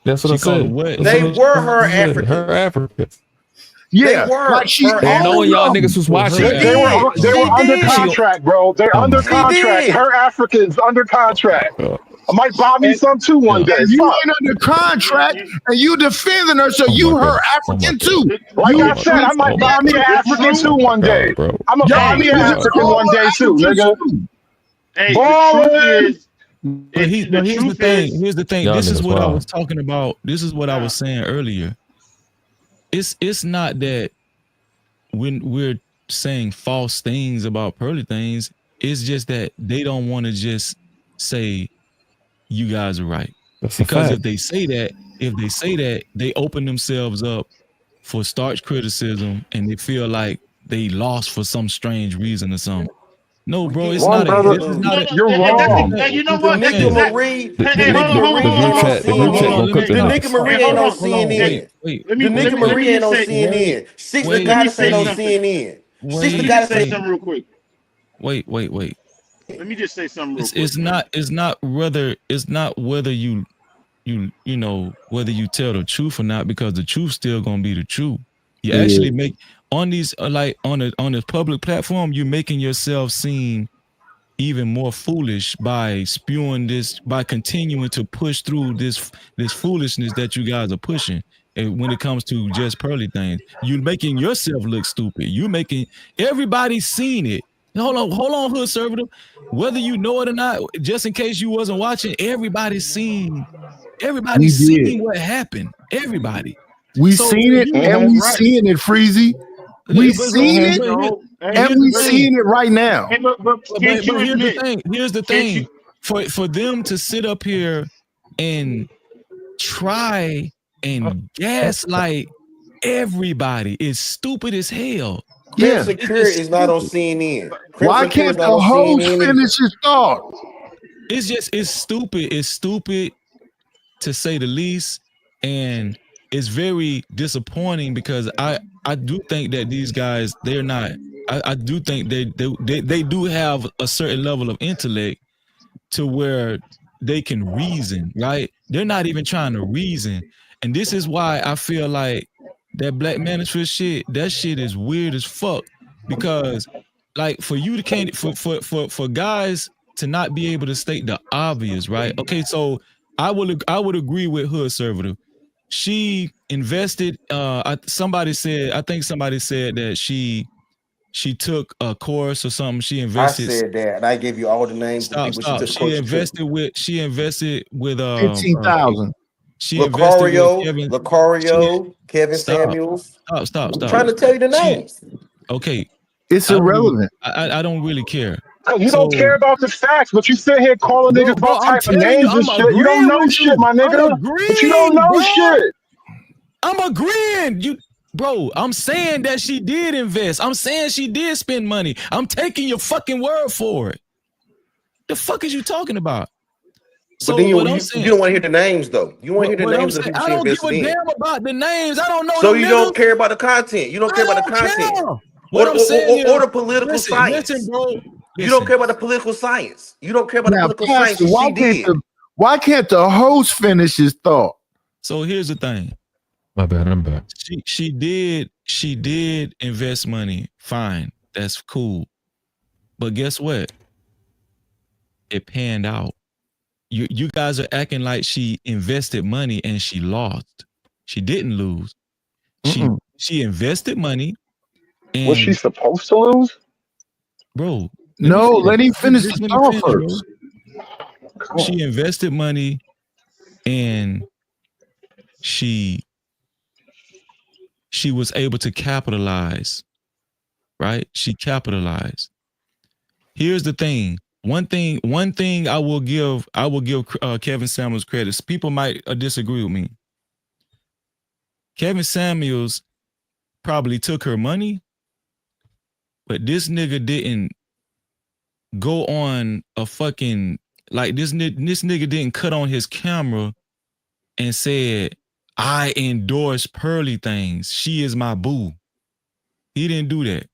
That's what I said. They were her Africans. Her Africans. Yeah, they were. Like she knowing y'all niggas was watching. They were under contract, bro. They're under contract. Her Africans under contract. I might buy me some too one day. And you Fuck. ain't under contract, and you defending her, so you her African too. Like You I said, I might buy me an African too one day. bro. I'm gonna buy me an African one day too, nigga. Hey, Ballin'. But here's the thing. Here's the thing. Y'all This is niggas what I wild. was talking about. This is what I was saying earlier. It's not that when we're saying false things about pearly things, it's just that they don't want to just say you guys are right. That's a Because fact. if they say that, they open themselves up for starch criticism and they feel like they lost for some strange reason or something. No, bro, it's Wrong, not brother. this is not a You're wrong. Hey, you know The what? Nika Marie, The the Nika Marie group ain't on chat, the group chat gonna cook the CNN. The niggas. Nika Marie ain't on CNN. The Nika Marie ain't on CNN. Six the goddess ain't on CNN. Six the goddess say ain't. something real quick. Wait. Let me just say something real quick. It's not whether you know whether you tell the truth or not, because the truth still gonna be the truth. You actually make on these like on a public platform, you're making yourself seem even more foolish by spewing this, by continuing to push through this foolishness that you guys are pushing. And when it comes to just pearly things, you're making yourself look stupid. You making everybody seen it. Hold on, hood servitor. Whether you know it or not, just in case you wasn't watching, everybody's seen what happened. Everybody. We seen it, and we seeing it, Freezy. We seen it, and we seeing it right now. But here's the thing. For them to sit up here and try and gaslight everybody is stupid as hell. Crimson Cure is not on CNN. Why can't the host finish his thought? It's stupid. It's stupid to say the least, and it's very disappointing because I do think that these guys, they're not. I do think they do have a certain level of intellect to where they can reason, right? They're not even trying to reason, and this is why I feel like that Black Manosphere shit, that shit is weird as fuck, because like for you to can't for guys to not be able to state the obvious, right? Okay, so I would agree with Hood Servitor. She invested. I think somebody said that she took a course or something. She invested. I said that, and I gave you all the names of people she took. She invested with 15,000. She invested with Lucario, Kevin Samuels. Stop. I'm trying to tell you the names. Okay, it's irrelevant. I don't really care. You don't care about the facts, but you sit here calling niggas all type of names and shit. You don't know shit, my nigga. But you don't know shit. I'm agreeing. Bro, I'm saying that she did invest. I'm saying she did spend money. I'm taking your fucking word for it. The fuck is you talking about? So but then you don't want to hear the names, though. You want to hear the names of the people I don't give a damn about the names. I don't know. So you don't care about the content. You don't care about the content. Or the political science. Listen, bro. You don't care about the political science. You don't care about the political science. Why can't the host finish his thought? So here's the thing. My bad, I'm back. She did invest money. Fine. That's cool. But guess what? It panned out. You guys are acting like she invested money and she lost. She didn't lose. She invested money. And was she supposed to lose? Bro. Let him finish the thought first. She invested money and she was able to capitalize, right? She capitalized. Here's the thing. One thing I will give Kevin Samuels credit. People might disagree with me. Kevin Samuels probably took her money, but this nigga didn't go on a fucking, like this nigga didn't cut on his camera and said, I endorse pearly things. She is my boo. He didn't do that.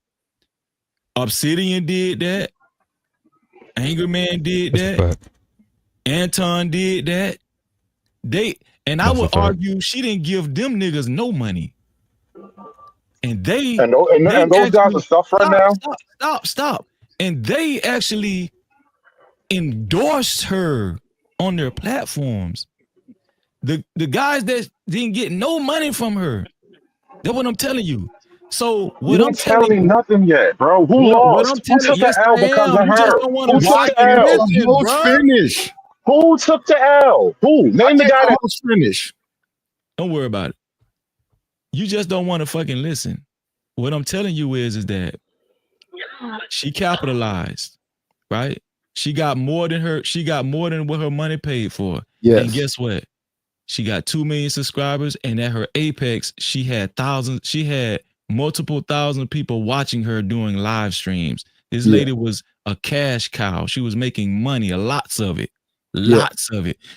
Obsidian did that. Angry Man did that. Anton did that. I would argue she didn't give them niggas no money. And those guys are suffering now. Stop. And they actually endorsed her on their platforms. The guys that didn't get no money from her. That's what I'm telling you. So what You I'm ain't telling telling me you, nothing yet, bro. Who what I'm lost? Who telling, took the yes, L I because am. of You just her? don't want Who to took the fucking Let L? the listen, host bro. finish. Who took the L? Who? Name the Let guy the that. host finish. Don't worry about it. You just don't want to fucking listen. What I'm telling you is that she capitalized, right? She got more than what her money paid for. Yes. And guess what? She got 2 million subscribers, and at her apex, she had multiple thousand people watching her doing live streams. This Yeah. lady was a cash cow. She was making money, lots of it. Yeah.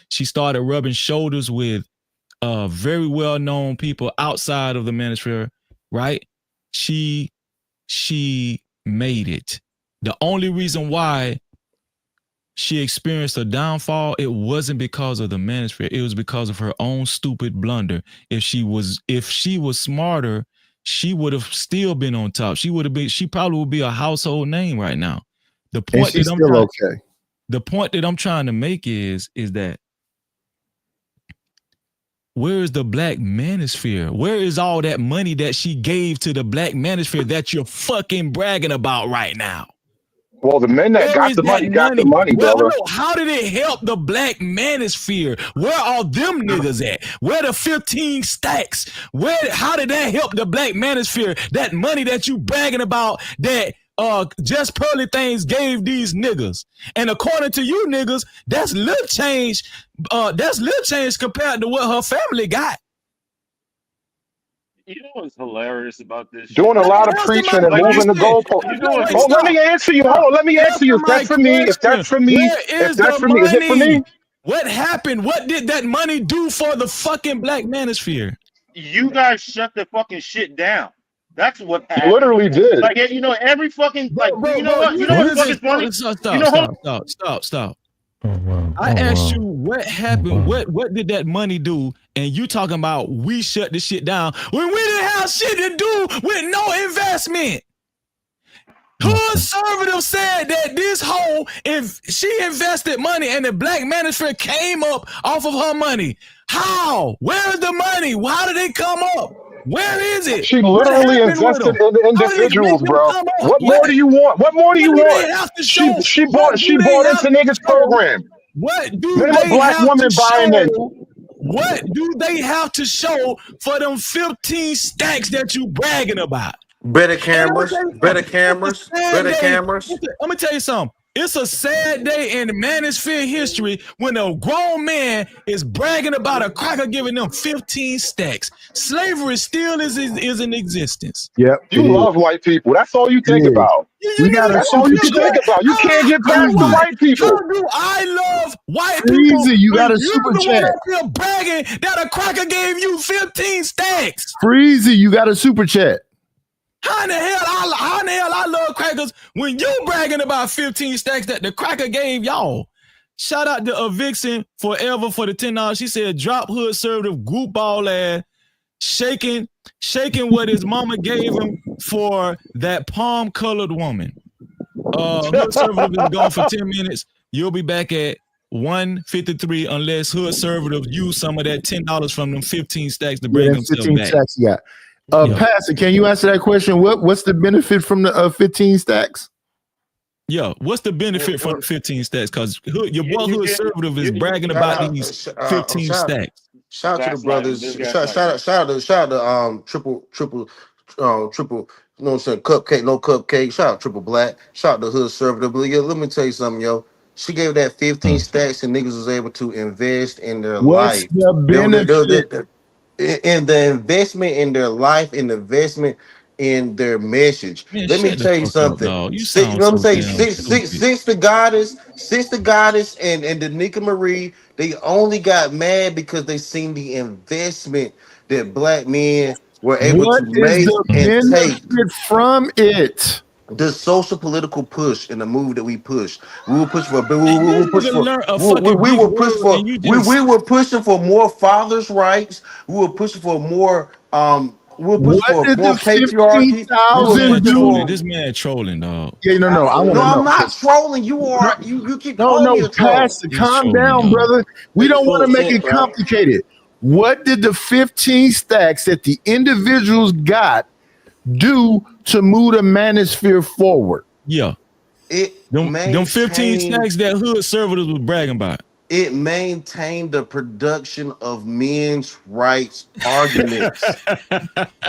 She started rubbing shoulders with very well-known people outside of the ministry, right? She made it. The only reason why she experienced a downfall, it wasn't because of the ministry. It was because of her own stupid blunder. If she was smarter, she would have still been on top. She probably would be a household name right now. The And point she's still okay. The point that I'm trying to make is that where is the black manosphere? Where is all that money that she gave to the black manosphere that you're fucking bragging about right now? Well, the men that Where got is the that money, Well, brother. no, how did it help the black manosphere? Where are them niggas at? Where the 15 stacks? How did that help the black manosphere? That money that you bragging about that just pearly things gave these niggas. And according to you niggas, that's little change. That's little change compared to what her family got. You know what's hilarious about this Doing shit? a lot of Answer my preaching and Like moving the question. goalpost. you doing Oh, let me answer you. Hold on, let me answer you. Answer If my that's for me, if that's question. for me, Where if is that's the for me, is it for money? me? What happened? What did that money do for the fucking black manosphere? you guys shut the fucking shit down. That's what You happened. literally did. Like you know, every fucking Bro, you know what? You know what's fucking funny? You know, Stop. Oh, wow. I asked you what happened. What did that money do? And you talking about we shut the shit down when we didn't have shit to do with no investment. Conservative said that this hoe, if she invested money and the black manosphere came up off of her money, how? Where's the money? How did it come up? Where is it? She What literally happened with invested them? in the How did it make individuals, them bro. come up? What more do you want? What more do you What do they want? have to She show? she What bought do she they bought have into to niggas show? program. What do Name a they black have to woman buying it. show? What do they have to show for them 15 stacks that you bragging about? Better And I'm gonna cameras, tell you better something. cameras, It's a sad better day. cameras. Let me tell you something. It's a sad day in manosphere history when a grown man is bragging about a cracker giving them 15 stacks. Slavery still is in existence. Yep, You it is. love white people. That's all you It think is. about. We got a That's all you super can chat. think about. You can't get past the white How people. do I love white people Freezy, you when got a you're super the one chat. up here bragging that a cracker gave you 15 stacks? Freezy, you got a super chat. How in the hell I love crackers when you bragging about 15 stacks that the cracker gave y'all? Shout out to Vixen Forever for the $10. She said, drop hood conservative group ball ass, shaking what his mama gave him for that palm colored woman. Hood conservative is gone for 10 minutes. You'll be back at 153 unless hood conservative use some of that $10 from them 15 stacks to bring That's himself 15 back. stacks you got. Pastor, can you answer that question? What's the benefit from the 15 stacks? Yeah, what's the benefit from the 15 stacks? Because your boy hood conservative is bragging about these 15 stacks. Shout out to the brothers. Shout out to triple, you know what I'm saying, cupcake, no cupcake. Shout out Triple Black. Shout out to Hood Conservative. But yeah, let me tell you something, yo. She gave that 15 stacks and niggas was able to invest in their What's life. the benefit? In the investment in their life, in the investment in their message. Man, Let me shut the tell you fuck up, something. dog. You You sound know what I'm so saying? damn stupid. Since the goddess and the Nika Marie, they only got mad because they seen the investment that black men were able What to is make the and take. benefit from it? The social political push and the move that we push. We will push for. We This will push nigga for. learned a fucking We big will push word for. and you We just were pushing for more fathers' rights. We were pushing for more We'll push for What did more the patriarchy. We'll 15,000 push do? This man trolling, dog. Yeah, no, I want No, to I'm know. not trolling. You are. You keep calling me a troll. Pastor, calm down, brother. We don't want to make it complicated. What did the 15 stacks that the individuals got do to move the manosphere forward? Yeah. Them 15 stacks that hood servitors was bragging about. It maintained the production of men's rights arguments.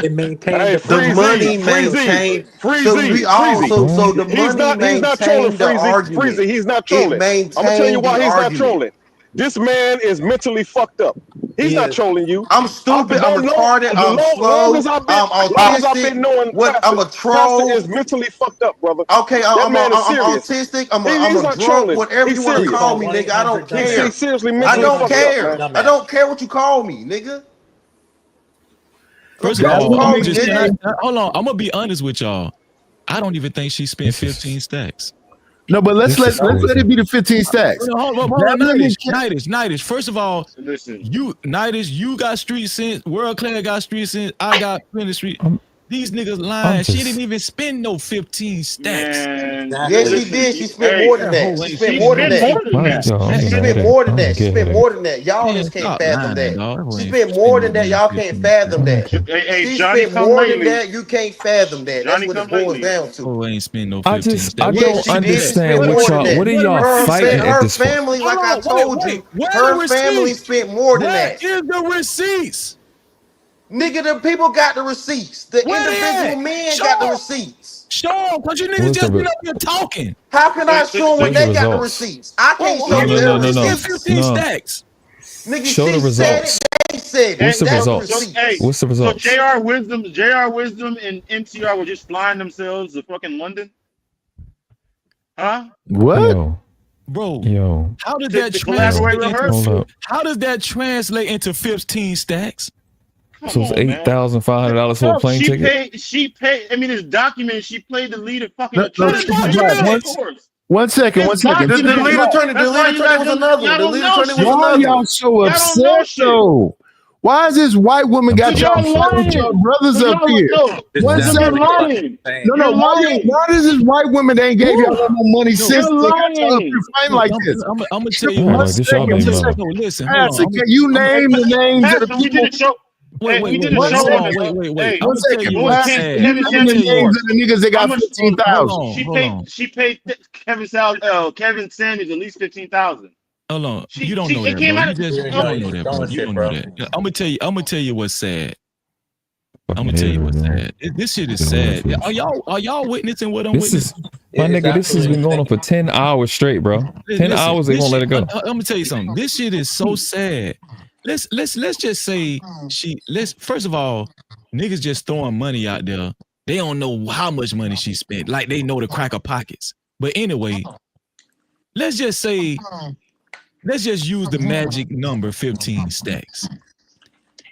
It maintained the money maintained. So we also so the money He's not trolling maintained the argument. Freezy. He's not trolling. I'm gonna tell you why he's not trolling. This man is mentally fucked up. He's not trolling you. I'm stupid. I'm retarded. I'm slow. I'm autistic. I'm a troll. Pastor is mentally fucked up, brother. Okay, I'm autistic. I'm a not drunk. trolling. Whatever He's you want to serious. call me, nigga. I don't care. He's seriously I mentally don't fucked care. up, man. I don't care what you call me, nigga. First of all, hold on. I'm gonna be honest with y'all. I don't even think she spent 15 stacks. No, but let's let it be the 15 stacks. Hold on, Nidus. First of all, Nidus, you got street sense. World Class got street sense. I got plenty street. These niggas lying. She didn't even spend no 15 stacks. Yes, she did. She spent more than that. She spent more than that. She spent more than that. She spent more than that. Y'all just can't fathom that. She spent more than that. Y'all can't fathom that. She spent more than that. You can't fathom that. That's what it boils down to. Oh, ain't spend no 15 I stacks. don't understand what y'all. What are y'all fighting at this point? Her family, like I told you, her family spent more than that. Where is the receipts? Nigga, the people got the receipts. The individual men got the receipts. Show them, because you niggas just been up here talking. How can I show them when they got the receipts? I can't show them the receipts. 15 stacks. Nigga, show the results. What's the results? What's the results? So JR Wisdom, and MTR were just flying themselves to fucking London? Huh? What? Bro, how did that translate into? How does that translate into 15 stacks? So it's $8,500 for a plane ticket. She paid. I mean, it's documented. She played the lead of fucking. One second. The lead attorney was another. The lead attorney was another. Why are y'all so upset though? Why is this white woman got y'all fighting your brothers up here? 1 second. No. Why does this white woman they ain't gave y'all no more money since they got y'all up here fighting like this? I'm gonna tell you. Listen, can you name the names of the people? Wait. I'm saying, you name the names of the niggas that got 15,000. She paid Kevin Samuels at least 15,000. Hold on, you don't know that, bro. You don't know that, bro. You don't know that. I'm gonna tell you what's sad. This shit is sad. Are y'all witnessing what I'm witnessing? My nigga, this has been going on for 10 hours straight, bro. 10 hours they won't let it go. I'm gonna tell you something. This shit is so sad. Let's just say first of all, niggas just throwing money out there. They don't know how much money she spent. Like they know to crack her pockets. But anyway, let's just use the magic number 15 stacks.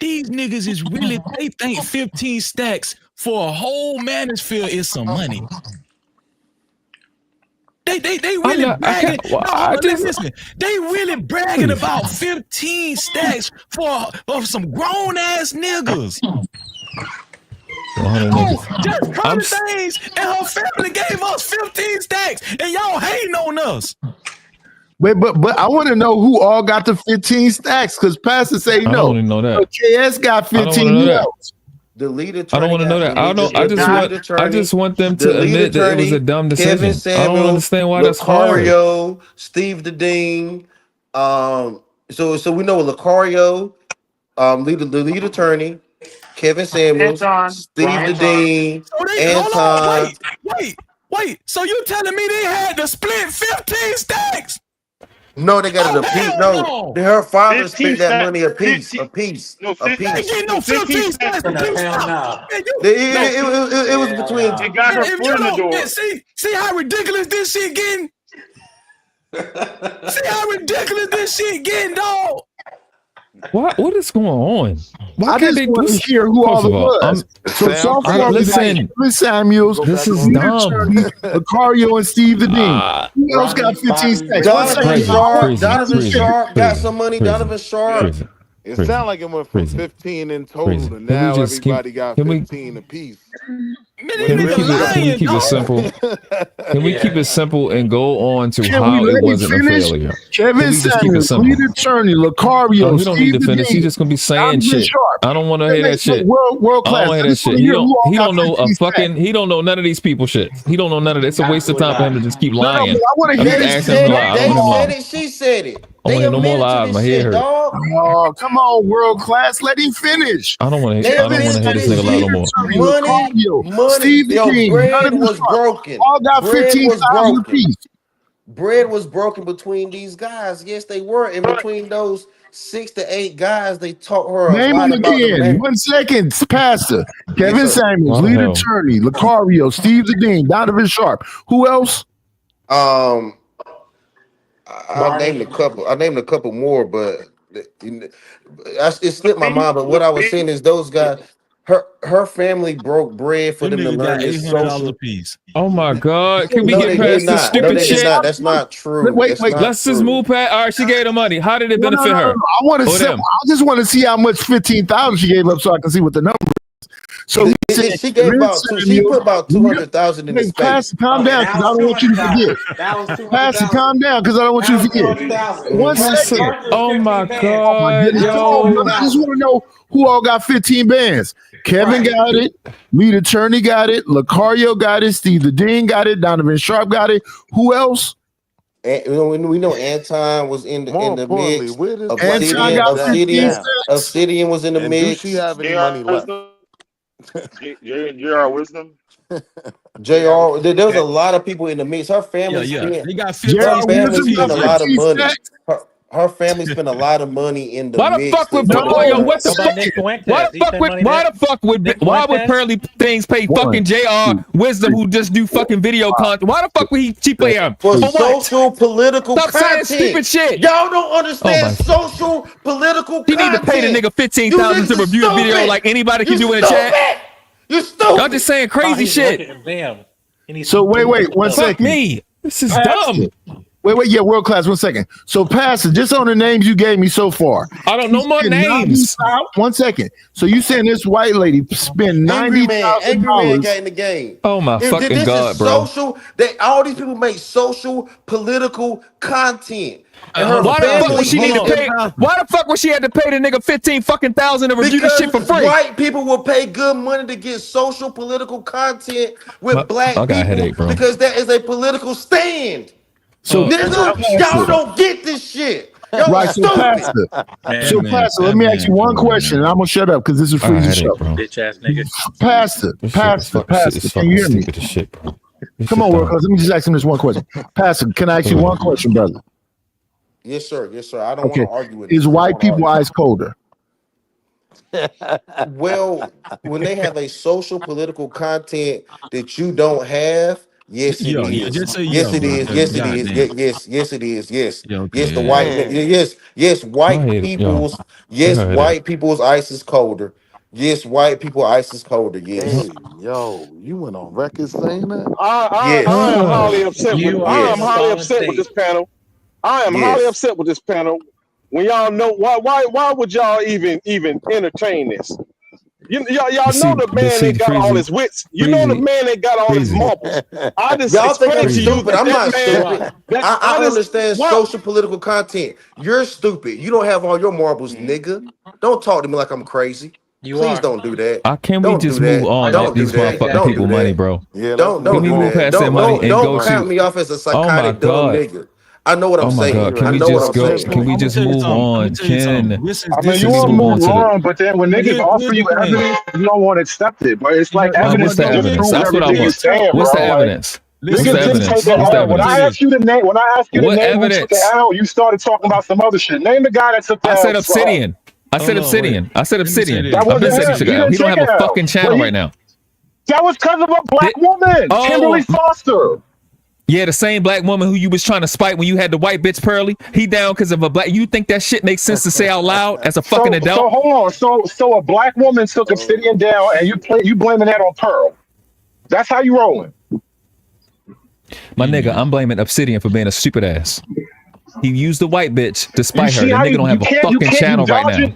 These niggas is really, they think 15 stacks for a whole manosphere is some money. They really bragging. Listen, they really bragging about 15 stacks for some grown ass niggas. Just Curly Things and her family gave us 15 stacks, and y'all hating on us. But I want to know who all got the 15 stacks because Pastor say no. I don't even know that. KS got 15. The lead attorney. I don't want to know that. I just want them to admit that it was a dumb decision. Kevin Samuels, I don't understand why that's hard. Lucario, Steve the Dean. So we know Lucario, the lead attorney, Kevin Samuels, Steve the Dean, Anton. Wait. So you telling me they had to split 15 stacks? No, they got it a piece. No, her father spent that money a piece. They get no 15 stacks. It was between. They got her foot in the door. See how ridiculous this shit getting? See how ridiculous this shit getting, dog? What is going on? Why can't they want to hear who all it was? So listen, Samuels, this is dumb. Lucario and Steve the Dean. Who else got 15 stacks? Donovan Sharp got some money. Donovan Sharp. It Crazy. sounds like it went from Crazy. 15 in total Crazy. to Can we now just everybody got can we 15 apiece. can we keep it simple? Can we keep it simple and go on to Can we how it let him wasn't a finish? failure? Kevin Can we just keep it Samuels, simple? lead attorney, No, Lucario, he don't need Steve to finish. He's the just gonna be saying Donovan shit. Sharp. I don't want to hear that shit. World I class. don't want to hear I that just want shit. to He hear who all don't got know a 15 fucking. sacks. He don't know none of these people shit. He don't know none of that. It's a waste of time for him to just keep No, lying. but I want to I'm hear just this. asking him to lie. I don't want him They lying. said it, she said it. I don't They want no more admitted to lies. My this head shit, hurt. dog. Oh, come on, world class. Let him finish. I don't want to. They I don't want to admitted hear to this this nigga lie no shit. more. Money, Steve the yo, King, bread Donovan was Sharp, broken. all got Bread 15,000 was broken. apiece. Bread was broken between these guys. Yes, they were. And between those 6 to 8 guys, they taught her a Name lot them about the again. man. 1 second. Pastor. Kevin Yes, sir. Samuels, Why the lead hell? attorney, Lucario, Steve the Dean, Donovan Sharp. Who else? I named a couple. I named a couple more, but it slipped my mind. But what I was saying is those guys, her family broke bread for Them them to niggas learn got this $800 a social. piece. Oh my God! Can we No, get they past did this not. No, stupid they did shit? not. That's not true. Wait, That's wait. not Let's just true. move past. All right, she gave the money. How did it No, benefit her? I want to Or see. them? I just want to see how much 15,000 she gave up, so I can see what the number is. So he said, She gave about two. She put about 200,000 in the Wait, Pastor, space. calm down, because I don't want you to forget. That was 200,000. Pastor, calm down, because I don't want you to forget. 200,000. 1 second. Oh my God! Oh my goodness! Come on, Yo, brother. I just want to know who all got 15 bands. Kevin got it. Lead attorney got it. Lucario got it. Steve the Dean got it. Donovan Sharp got it. Who else? And we know Anton was in the importantly, mix. where does Anton got 15 cents. Obsidian was in the And mix. do she have any money left? JR Wisdom. JR, there was a lot of people in the mix. Her family spent. They got JR 15 Wisdom pieces. got a lot of 15 money. cents. Her family spent a lot of money in the why the mix. fuck would to put yo? her- What the What about fuck? Nick Fuentes? Why the He fuck spent would? money Why there? the fuck would? Nick Why would Fuentes? Pearly Things pay One, fucking JR Wisdom who just do fucking video content? Why the fuck would she pay him? For what? social political Stop saying content. stupid shit. Y'all don't understand Oh my- social political She content. need to pay the nigga 15,000 to review the video like anybody can do in the chat. You stupid. Y'all just saying Oh, crazy he's shit. looking- Damn. He needs So some- wait, 1 Fuck second. me. This is Pastor. dumb. Wait, yeah, world class. 1 second. So, Pastor, just on the names you gave me so far, I don't know more names. 1 second. So you saying this white lady spent Angry man got $90,000? in the game. Oh my fucking this God, is bro. social. All these people make social political content. And her Why the fuck family would she need to pay? Why the fuck would she have to pay the nigga 15 fucking thousand to review this shit for free? White people will pay good money to get social political content with black I got a people headache, bro. because that is a political stand. So, Nigga, y'all don't get this shit. Y'all right, stupid. so Pastor, let me ask you one question, and I'm gonna shut up because this is free to show. Bitch ass nigga. Pastor, can you hear me? Shit, bro. Come on, world class. Let me just ask him this one question. Pastor, can I ask you one question, brother? Yes, sir. Yes, sir. I don't want Okay. to argue with Is white people ice colder? Well, when they have a social political content that you don't have, yes, it is. Yeah, just say Yes, yo, it is. bro. Yes, it God is. damn. Yes, it is. Yes. Yeah, okay. Yes, the white yes, white I hate it, yo. people's yes, I hate it. white people's ice is colder. Yes, white people ice is colder. Yes. Hey, yo, you went on record saying that? I Yes. am highly upset. You With, are I am highly solid upset with state. this panel. I am Yes. highly upset with this panel. When y'all know why would y'all even entertain this? Y'all See, know the but man see, ain't got all Freezy, his wits. You know the Freezy, man ain't got all his Freezy. marbles. I just Y'all think I'm explained to you stupid. that I'm not man, stupid. I understand why- social political content. You're stupid. You don't have all your marbles, nigga. Don't talk to me like I'm crazy. You Please are. don't do that. Can we Don't just do that. move on Don't off do these that. motherfucking Don't people do money, that. bro? Yeah, Don't Can we do move that. past that money and go count to? me off as a Oh my psychotic dumb God. nigga. I know what I'm Oh my saying. God. Can I we know what just I'm go? saying. Can we just move on? Ken, I mean, you want to move on, but then when niggas offer you evidence, you don't want to accept it. But it's like evidence what's the that just evidence? proves That's what I everything you're want. saying, What's bro. the Like, evidence? What's niggas the didn't evidence? take the What's the L. When I evidence? asked you to name, What who took the evidence? L, you started talking about some other shit. Name the guy that took the I L. said Obsidian. I said Obsidian. I said Obsidian. That I've been wasn't saying he him. took He an L. didn't He don't take have an a L. fucking channel right now. That was because of a black woman, Kimberly Foster. Yeah, the same black woman who you was trying to spite when you had the white bitch Pearly. He down because of a black. You think that shit makes sense to say out loud as a fucking adult? So hold on. So a black woman took Obsidian down, and you blaming that on Pearl. That's how you rolling. My nigga, I'm blaming Obsidian for being a stupid ass. He used the white bitch to spite her. see The how nigga don't have a fucking channel right now.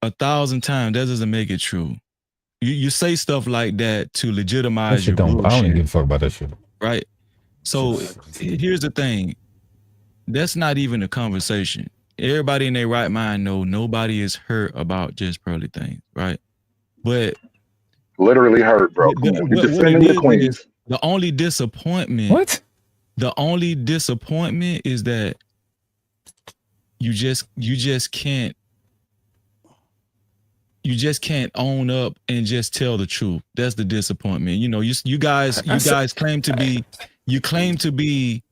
1,000 times, that doesn't make it true. You say stuff like that to That legitimize shit your don't. I don't even bullshit, give a fuck about that shit. right? So here's the thing. That's not even a conversation. Everybody in their right mind know nobody is hurt about just Pearly things, right? But Literally hurt, bro. Come on, you what it defending the is queens. the only disappointment. What? The only disappointment is that you just can't just can't own up and just tell the truth. That's the disappointment. You know, you guys claim to be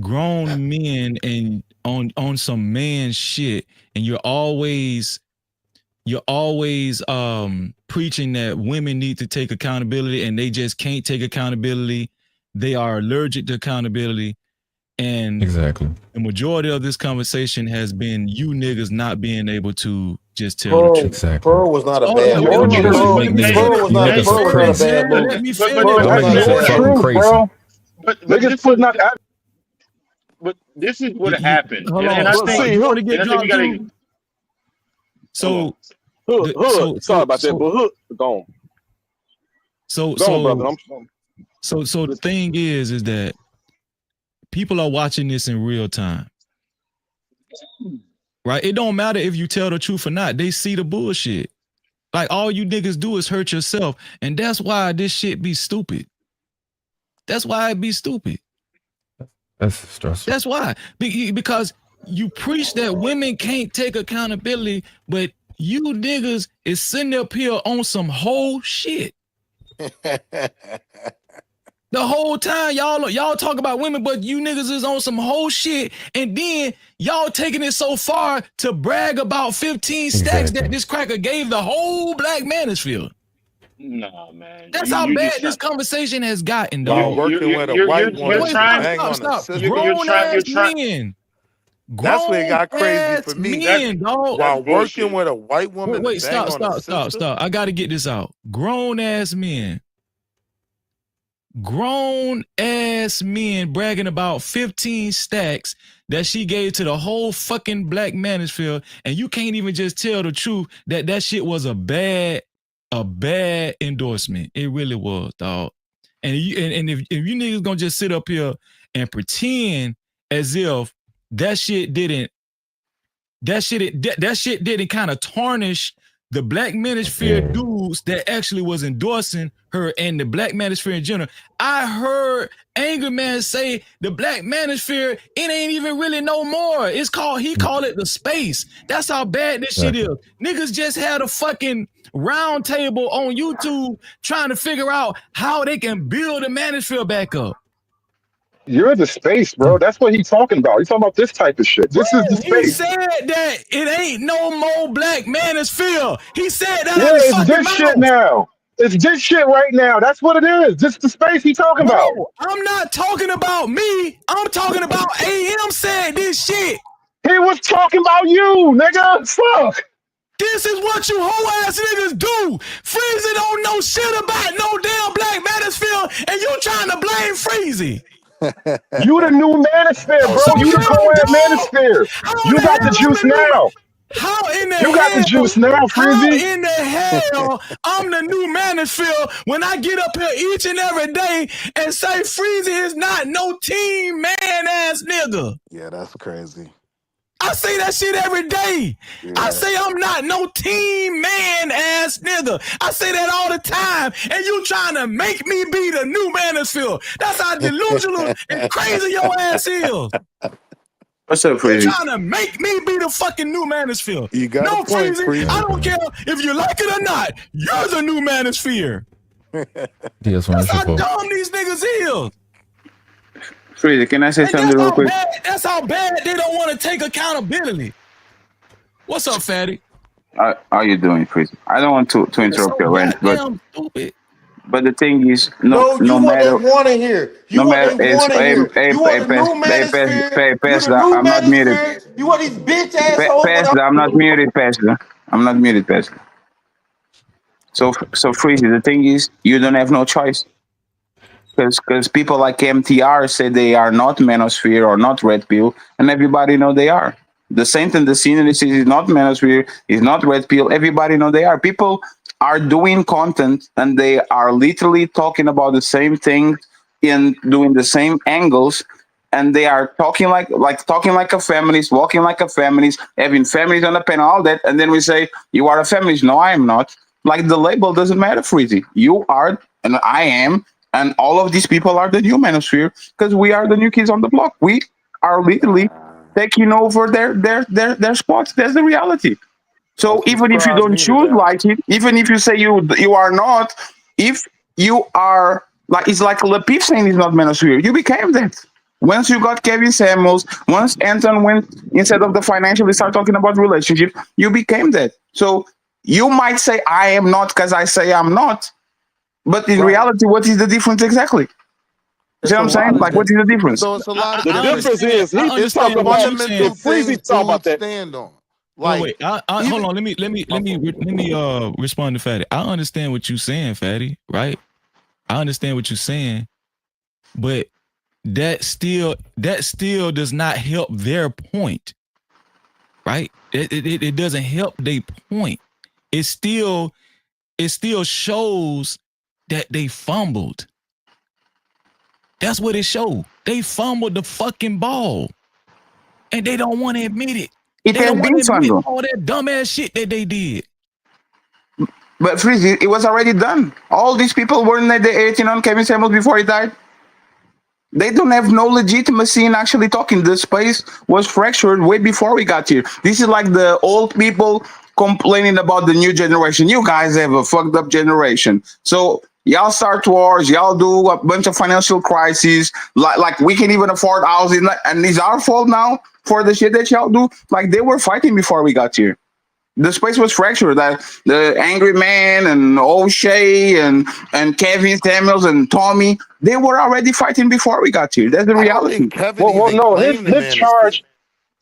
grown men and on some man shit, and you're always preaching that women need to take accountability and they just can't take accountability. They are allergic to accountability. And exactly, the majority of this conversation has been you niggas not being able to just tell the truth. Exactly. Pearl was not a bad Pearl movie. Pearl was not a bad movie. Let me Pearl finish. was not a bad movie. Bro. But Niggas putting out. But this is what happened, Hold and on. I So, think you want to get and I think we dropped gotta. too? So, Hood. Sorry about that, but Hood gone. So, brother. So the thing is that people are watching this in real time, right? It don't matter if you tell the truth or not. They see the bullshit. Like all you niggas do is hurt yourself, and that's why this shit be stupid. That's why it be stupid. That's stressful. That's why, because you preach that women can't take accountability, but you niggas is sitting up here on some whole shit. The whole time y'all talk about women, but you niggas is on some whole shit, and then y'all taking it so far to brag about 15 stacks that this cracker gave the whole black manosphere. Nah, man. That's how bad this conversation has gotten, While dog. working with a white woman to bang on the sister. Grown ass men. That's where it got crazy for me. Men, dog. While working with a white woman Wait, to bang on the sister. stop. I got to get this out. Grown ass men bragging about 15 stacks that she gave to the whole fucking black manosphere, and you can't even just tell the truth that shit was a bad endorsement. It really was, dog. And if you niggas gonna just sit up here and pretend as if that shit didn't kind of tarnish the black manosphere dudes that actually was endorsing her and the black manosphere in general. I heard Angry Man say the black manosphere, it ain't even really no more. He called it the space. That's how bad this shit is. Niggas just had a fucking round table on YouTube trying to figure out how they can build the manosphere back up. You're the space, bro. That's what he's talking about. He's talking about this type of shit. This is the space. He said that it ain't no more black manosphere. He said that. Yeah, it's this shit now. It's this shit right now. That's what it is. This the space he's talking about. I'm not talking about me. I'm talking about AM said this shit. He was talking about you, nigga. Fuck. This is what you whole ass niggas do. Freezy don't know shit about no damn black manosphere, and you trying to blame Freezy. You the new manosphere, bro. You the co-ed manosphere. You got the juice now. How in the you got the juice now, Freezy? How in the hell I'm the new manosphere when I get up here each and every day and say Freezy is not no team man ass nigga? Yeah, that's crazy. I say that shit every day. Yeah. I say I'm not no team man ass nigga. I say that all the time. And you trying to make me be the new manosphere. That's how delusional and crazy your ass is. What's up, Freezy? You trying to make me be the fucking new manosphere. You got no, a point, Freezy. I don't care if you like it or not. You're the new manosphere. That's how dumb these niggas is. Freezy, can I say something real quick? That's how bad they don't want to take accountability. What's up, Fatty? How you doing, Freezy? I don't want to interrupt your rant, but the thing is, no matter want to hear. No matter, I'm not muted. You want these bitch assholes? Pastor, I'm not muted, Pastor. I'm not muted, Pastor. So Freezy, the thing is, you don't have no choice. Because people like MTR say they are not manosphere or not red pill, and everybody know they are. The Saint and the Sinner is not manosphere, is not red pill. Everybody know they are. People are doing content, and they are literally talking about the same thing and doing the same angles, and they are talking like a feminist, walking like a feminist, having families on the panel, all that, and then we say you are a feminist. No, I am not. Like the label doesn't matter, Freezy. You are, and I am. And all of these people are the new manosphere because we are the new kids on the block. We are literally taking over their spots. That's the reality. So even if you don't choose like it, even if you say you are not, if you are like, it's like Lapif saying he's not manosphere, you became that. Once you got Kevin Samuels, once Anton went, instead of the financial, we start talking about relationship, you became that. So you might say I am not because I say I'm not, but in reality, what is the difference exactly? See what I'm saying? Like, what is the difference? So it's a lot of The difference is I it's talk the understand about what you're saying. fundamental if Freezy things talk about dudes that. stand on. Well, Like, wait, hold on. Let me respond to Fatty. I understand what you're saying, Fatty. Right? I understand what you're saying, but that still does not help their point, right? It doesn't help their point. It still shows that they fumbled. That's what it showed. They fumbled the fucking ball, and they don't want to admit it. It They has don't want been to admit fumbled. all that dumbass shit that they did. But Freezy, it was already done. All these people weren't at the 18 on Kevin Samuels before he died. They don't have no legitimacy in actually talking. The space was fractured way before we got here. This is like the old people complaining about the new generation. You guys have a fucked up generation. So y'all start wars, y'all do a bunch of financial crises. Like we can even afford housing, and it's our fault now for the shit that y'all do. Like they were fighting before we got here. The space was fractured. That the Angry Man and O'Shea and Kevin Samuels and Tommy, they were already fighting before we got here. That's the I don't reality. think Kevin Well, even no, claimed the manosphere.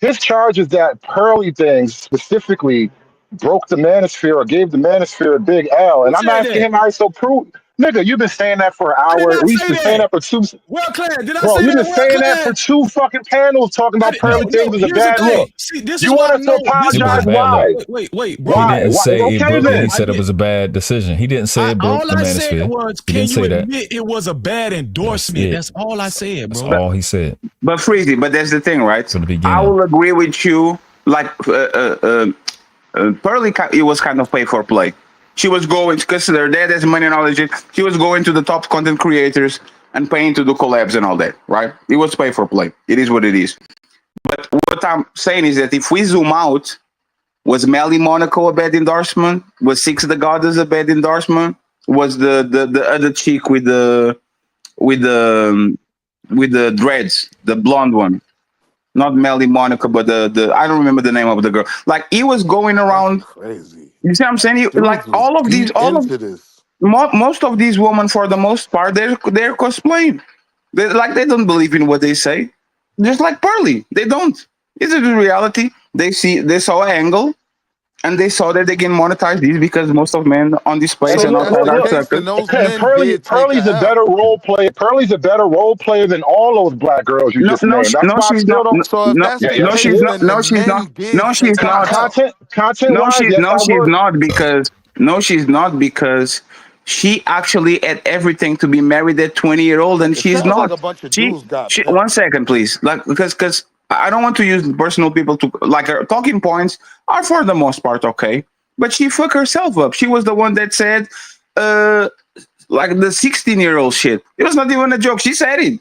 his charge is that Pearly thing specifically broke the manosphere or gave the manosphere a big L. Who And I'm said asking that? him, all right, so prove, nigga, you've been saying that for an I did hour. not We've say been saying that. that for two. Well, Claire, did I Bro, say you've been that? Well, saying that for Claire. two fucking panels talking about Pearly things as a Here's the bad thing. look. See, this You is why want I us to know. This It is was why. a apologize? bad look. Why? Wait, bro. He Why? didn't Why? say it Okay broke. No, He then. I said it did. was a bad decision. He didn't say it broke All the I said manosphere. was, He can didn't you say that. admit it was a bad That's endorsement? it. That's all I said, That's bro. all he said But Freezy, but that's the thing, right? from the I beginning. will agree with you. Like Pearly, it was kind of pay for play. She was going because their dad has money and all that shit. She was going to the top content creators and paying to do collabs and all that, right? It was pay for play. It is what it is. But what I'm saying is that if we zoom out, was Melly Monaco a bad endorsement? Was Six the Goddess a bad endorsement? Was the other chick with the with the dreads, the blonde one? Not Melly Monaco, but the I don't remember the name of the girl. Like he was going That's around. crazy. You see what I'm saying? Like Dudes was all of these, deep into this. most of these women, for the most part, they're cosplaying. They don't believe in what they say. Just like Pearly, they don't. It's a reality. They saw an angle, and they saw that they can monetize this because most of men on this And space So and if then that's outside the our look, case, circle. then those and men did take a Pearly's a better L. role player. Pearly's a better role player than all those black girls you No, just named. That's no, why I she's still not. don't. So if that's Yeah, the yeah, No, she case, she's not. then is. the No, she's not. men did No, take she's a not. L. Content No, wise, yes, I she's would. not because no, she's not because she actually had everything to be married at 20-year-old, and It she's sounds like not. a bunch of She, dudes got she. pimped. 1 second, please. Like because I don't want to use personal people to like her talking points are for the most part okay, but she fucked herself up. She was the one that said, like the 16-year-old shit. It was not even a joke. She said it.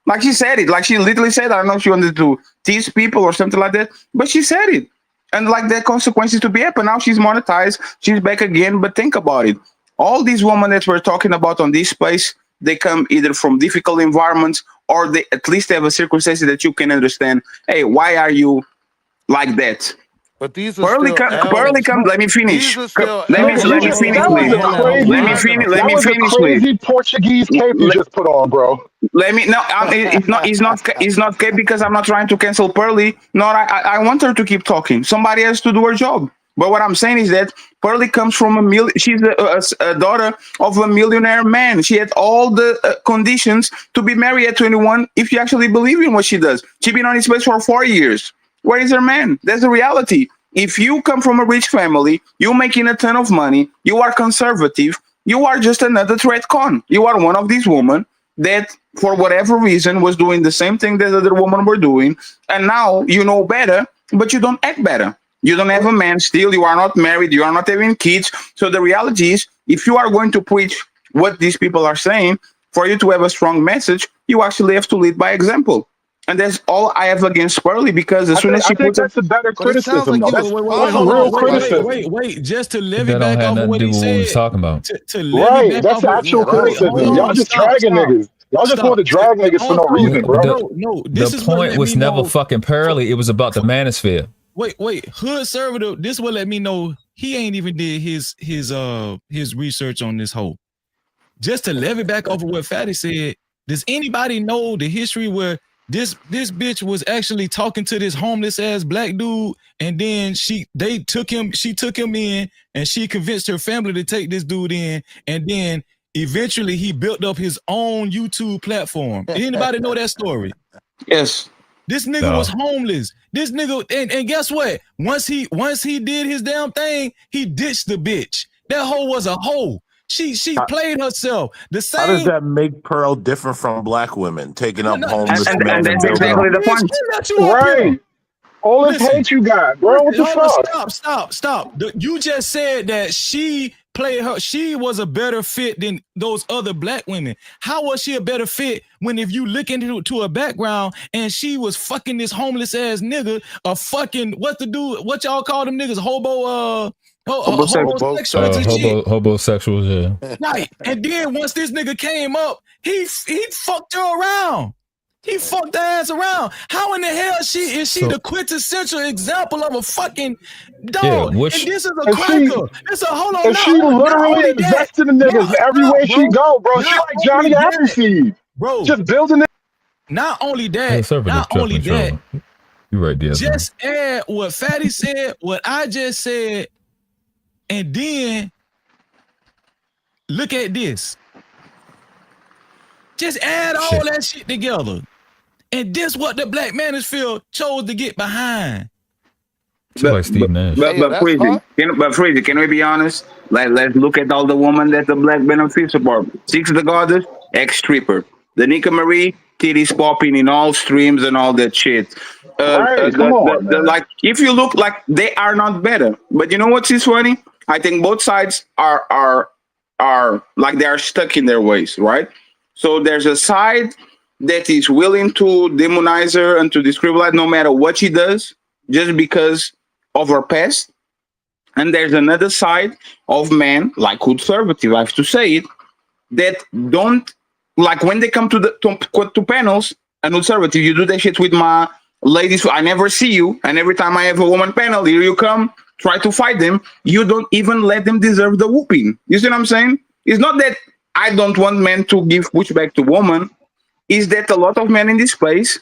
Like she said it, like she literally said, I don't know if she wanted to tease people or something like that, but she said it. And like the consequences to be happen. Now she's monetized, she's back again. But think about it. All these women that we're talking about on this space, they come either from difficult environments or they at least have a circumstance that you can understand. Hey, why are you like that? But these are still Pearly L's. come. Let me These finish. are still Let me Nigga, L's, you let me just bro. finish, that Like, was please. a hold on. Let me crazy finish. Relax. Let that me was a finish, please. crazy Portuguese cape you just put on, bro. Let me no. It's not okay because I'm not trying to cancel Pearly. No, I want her to keep talking. Somebody has to do her job. But what I'm saying is that Pearly comes from a million. She's a daughter of a millionaire man. She had all the conditions to be married at 21. If you actually believe in what she does, she's been on his place for 4 years. Where is her man? That's the reality. If you come from a rich family, you're making a ton of money. You are conservative. You are just another threat con. You are one of these women that for whatever reason was doing the same thing that other women were doing, and now you know better, but you don't act better. You don't have a man still, you are not married, you are not having kids. So the reality is, if you are going to preach what these people are saying, for you to have a strong message, you actually have to lead by example. And that's all I have against Pearly, because as soon as I she think puts her, that's a better But it sounds criticism, like though. you That's was that's following real the question. criticism. Wait. Just to levy That don't back have off of nothing to what do he with what we was said. talking about. To levy Right. back That's off of actual wait, hold criticism. Y'all on, just stop, dragging stop, niggas. Y'all just want stop. to drag niggas for no Also, reason, bro. no, The this is what point let me was never know. fucking Pearly. It was about the manosphere. Wait, Hood Server, this will let me know he ain't even did his research on this whole. Just to levy back over what Fatty said, does anybody know the history where this bitch was actually talking to this homeless ass black dude, and then she took him in, and she convinced her family to take this dude in, and then eventually he built up his own YouTube platform. Did anybody know that story? yes. This nigga was homeless. This nigga, and guess what? Once he did his damn thing, he ditched the bitch. That hoe was a hoe. She played herself. The same. How does that make Pearl different from black women taking up homeless And men and that's building exactly them? the point. Right. All this hate you got, bro. What the fuck? Stop. You just said that she played her. She was a better fit than those other black women. How was she a better fit when, if you look into her background, and she was fucking this homeless ass nigga, a fucking what y'all call them niggas, homosexuals and shit. Homosexuals, yeah. Right. And then once this nigga came up, he fucked her around. He fucked her ass around. How in the hell is she the quintessential example of a fucking dog? Yeah, and this is a and cracker. It's a hold on. And she literally invested in niggas everywhere she go, bro. She like Johnny Appleseed, bro. Just building it. Not only that, Conservative truck control. You right there. just add what Fatty said, what I just said, and then look at this. Just add all that shit together. And this what the black manosphere chose to get behind. Like Steve Nash. But Freezy, can we be honest? Let's look at all the women that the black benefits support. Six the Goddess, ex-stripper. The Nika Marie, titties popping in all streams and all that shit. Right, come on, man. Like, if you look, like, they are not better. But you know what's funny? I think both sides are like they are stuck in their ways, right? So there's a side that is willing to demonize her and to discriminate no matter what she does, just because of her past. And there's another side of men, like conservative, I have to say it, that don't, like, when they come to panels, and conservative, you do that shit with my ladies, I never see you, and every time I have a woman panel, here you come, try to fight them, you don't even let them deserve the whooping. You see what I'm saying? It's not that I don't want men to give pushback to women, is that a lot of men in this place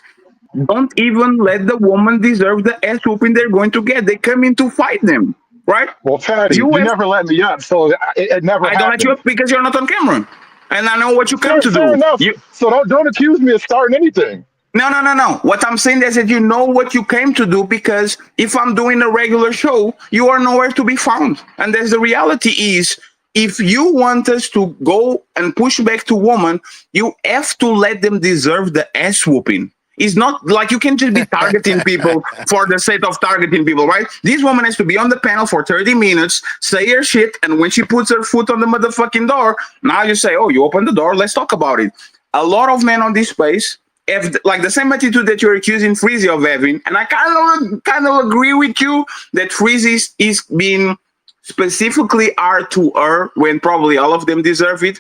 don't even let the woman deserve the ass whooping they're going to get. They come in to fight them, right? Well, Patty, you never let me up, so it never happened. I don't let you up because you're not on camera. And I know what you come to do. Fair enough. So don't accuse me of starting anything. No. What I'm saying is that you know what you came to do, because if I'm doing a regular show, you are nowhere to be found. And there's the reality is, if you want us to go and push back to women, you have to let them deserve the ass whooping. It's not like you can just be targeting people for the sake of targeting people, right? This woman has to be on the panel for 30 minutes, say her shit, and when she puts her foot on the motherfucking door, now you say, oh, you open the door, let's talk about it. A lot of men on this space have like the same attitude that you're accusing Freezy of having, and I kind of agree with you that Freezy is being specifically hard to her when probably all of them deserve it.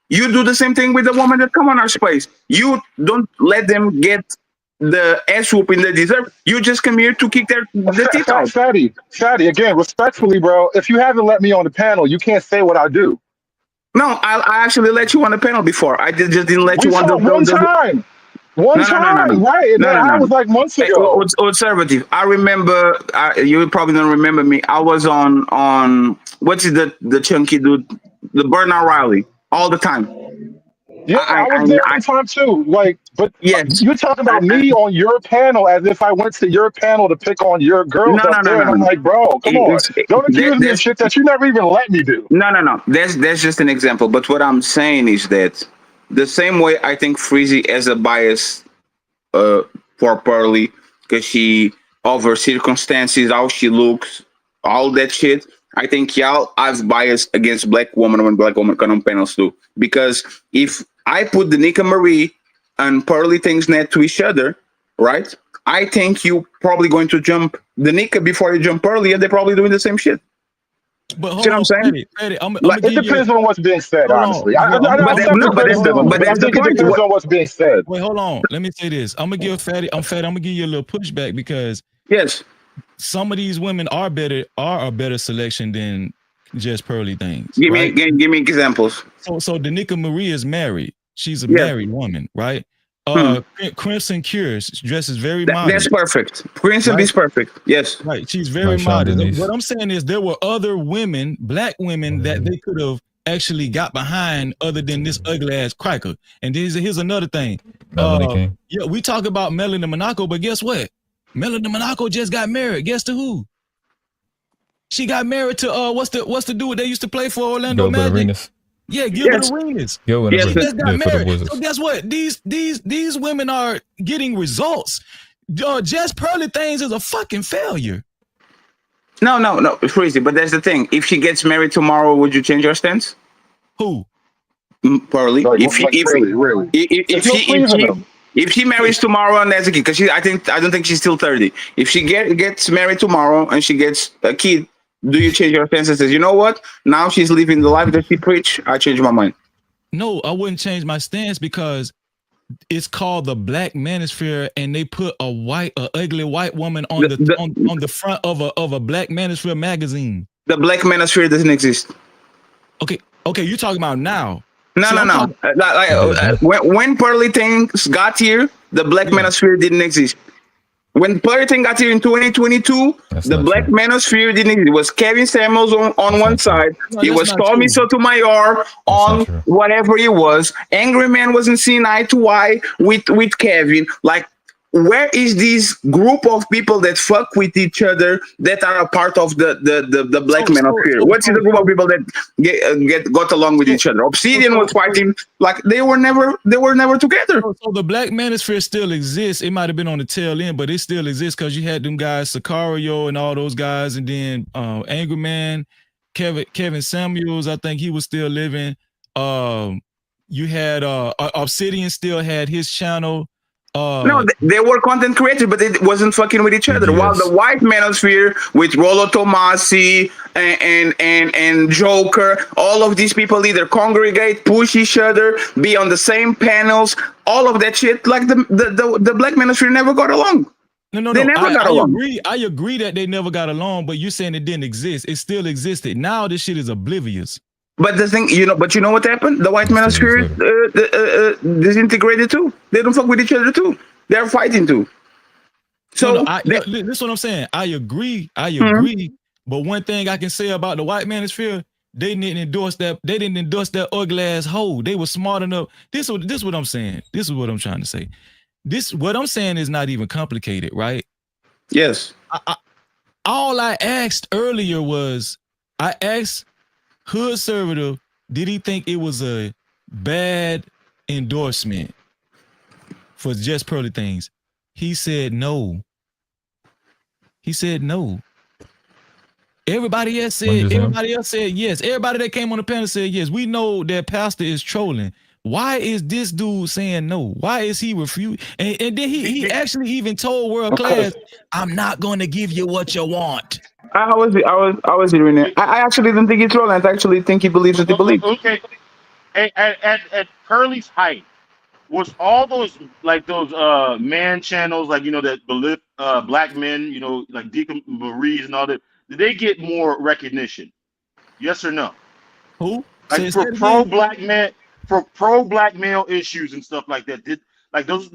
You do the same thing with the woman that come on our space. You don't let them get the ass whooping they deserve. You just come here to kick their teeth out. Fatty, again, respectfully, bro, if you haven't let me on the panel, you can't say what I do. No, I actually let you on the panel before. I just didn't let you on the one time. One time, right? And that was like months ago. Conservative. I remember. You probably don't remember me. I was on what's the chunky dude, the Bernard Riley, all the time. Yeah, I was there one time too. Like, but yes, you're talking about me on your panel as if I went to your panel to pick on your girls up there, and I'm like, bro, come on, don't accuse me of shit that you never even let me do. No. That's just an example. But what I'm saying is that the same way I think Freezy has a bias for Pearly because she of her circumstances, how she looks, all that shit. I think y'all have bias against black women when black women come on panels too. Because if I put the Nika Marie and Pearly things next to each other, right? I think you probably going to jump the Nika before you jump Pearly, and they're probably doing the same shit. But See hold what I'm on, saying? Fatty, I'm Like, gonna It give you. depends on what's being said, Hold on, honestly. bro. I'm but gonna that, give no, you. but that's Hold the on. but I that's the think it point. depends on what's being said. Wait, hold on. Let me say this. I'm gonna give Fatty. I'm gonna give you a little pushback because yes, some of these women are a better selection than just Pearly things, give me right? examples. So Danica Marie is married. She's a Yes. married woman, right? Hmm. Crimson Cures dresses very That's modest. perfect. Crimson Right? is perfect. Yes. Right. She's very Like Sean modest. Denise. What I'm saying is there were other women, black women, that they could have actually got behind other than this ugly ass cracker. And here's another thing. Melanie King. Yeah, we talk about Melanie Monaco, but guess what? Melanie Monaco just got married. Guess to who? She got married to what's the dude they used to play for Orlando Gilbert Magic? Arenas. Yeah, Gilbert Yes. Arenas. Gilbert Yes. She Arenas. just got Yeah, for the married. Wizards. So guess what? These women are getting results. Just Pearly Things is a fucking failure. No, Freezy. But that's the thing. If she gets married tomorrow, would you change your stance? Who? Pearly. Like really, really. There's no pleasing them. If she marries tomorrow and has a kid, because I don't think she's still 30. If she gets married tomorrow and she gets a kid, do you change your stance and says, you know what? Now she's living the life that she preached. I changed my mind. No, I wouldn't change my stance because it's called the Black Manosphere, and they put a ugly white woman on on the front of a Black Manosphere magazine. The Black Manosphere doesn't exist. Okay, you're talking about now. No. When Pearly Things got here, the Black Manosphere didn't exist. When Pearly Thing got here in 2022, the Black Manosphere didn't exist. It was Kevin Samuels on one side. No, it that's was not Tommy true. Sotomayor on whatever it was. Angry Man wasn't seen eye to eye with Kevin. Like, where is this group of people that fuck with each other that are a part of the Black Manosphere? What's the group of people that got along with each other? Obsidian was fighting like they were never together. So the Black Manosphere still exists. It might have been on the tail end, but it still exists because you had them guys, Sicario and all those guys, and then Angry Man, Kevin Samuels. I think he was still living. You had Obsidian still had his channel. No, they were content creators, but it wasn't fucking with each other. While the white manosphere with Rollo Tomasi and Joker, all of these people either congregate, push each other, be on the same panels, all of that shit. Like the black manosphere never got along. No. They never got along. I agree that they never got along, but you're saying it didn't exist. It still existed. Now this shit is oblivious. But the thing, but you know what happened? The white manosphere disintegrated too. They don't fuck with each other too. They're fighting too. So this is what I'm saying. I agree. But one thing I can say about the white manosphere, they didn't endorse that. They didn't endorse that ugly ass hoe. They were smart enough. This is what I'm saying. This is what I'm trying to say. What I'm saying is not even complicated, right? Yes. All I asked earlier was, I asked Hood Servitor, did he think it was a bad endorsement for Just Pearly Things? He said no. Everybody else said yes. Everybody that came on the panel said yes. We know that Pastor is trolling. Why is this dude saying no? Why is he refusing? And then he actually even told World Class, I'm not going to give you what you want. I was hearing it. I actually don't think it's wrong. I actually think he believes what he believes. Okay. At Pearly's height, was all those man channels, like, that black men, like Deacon Marie's and all that, did they get more recognition? Yes or no? Who? Like for pro-black male issues and stuff like that. Did those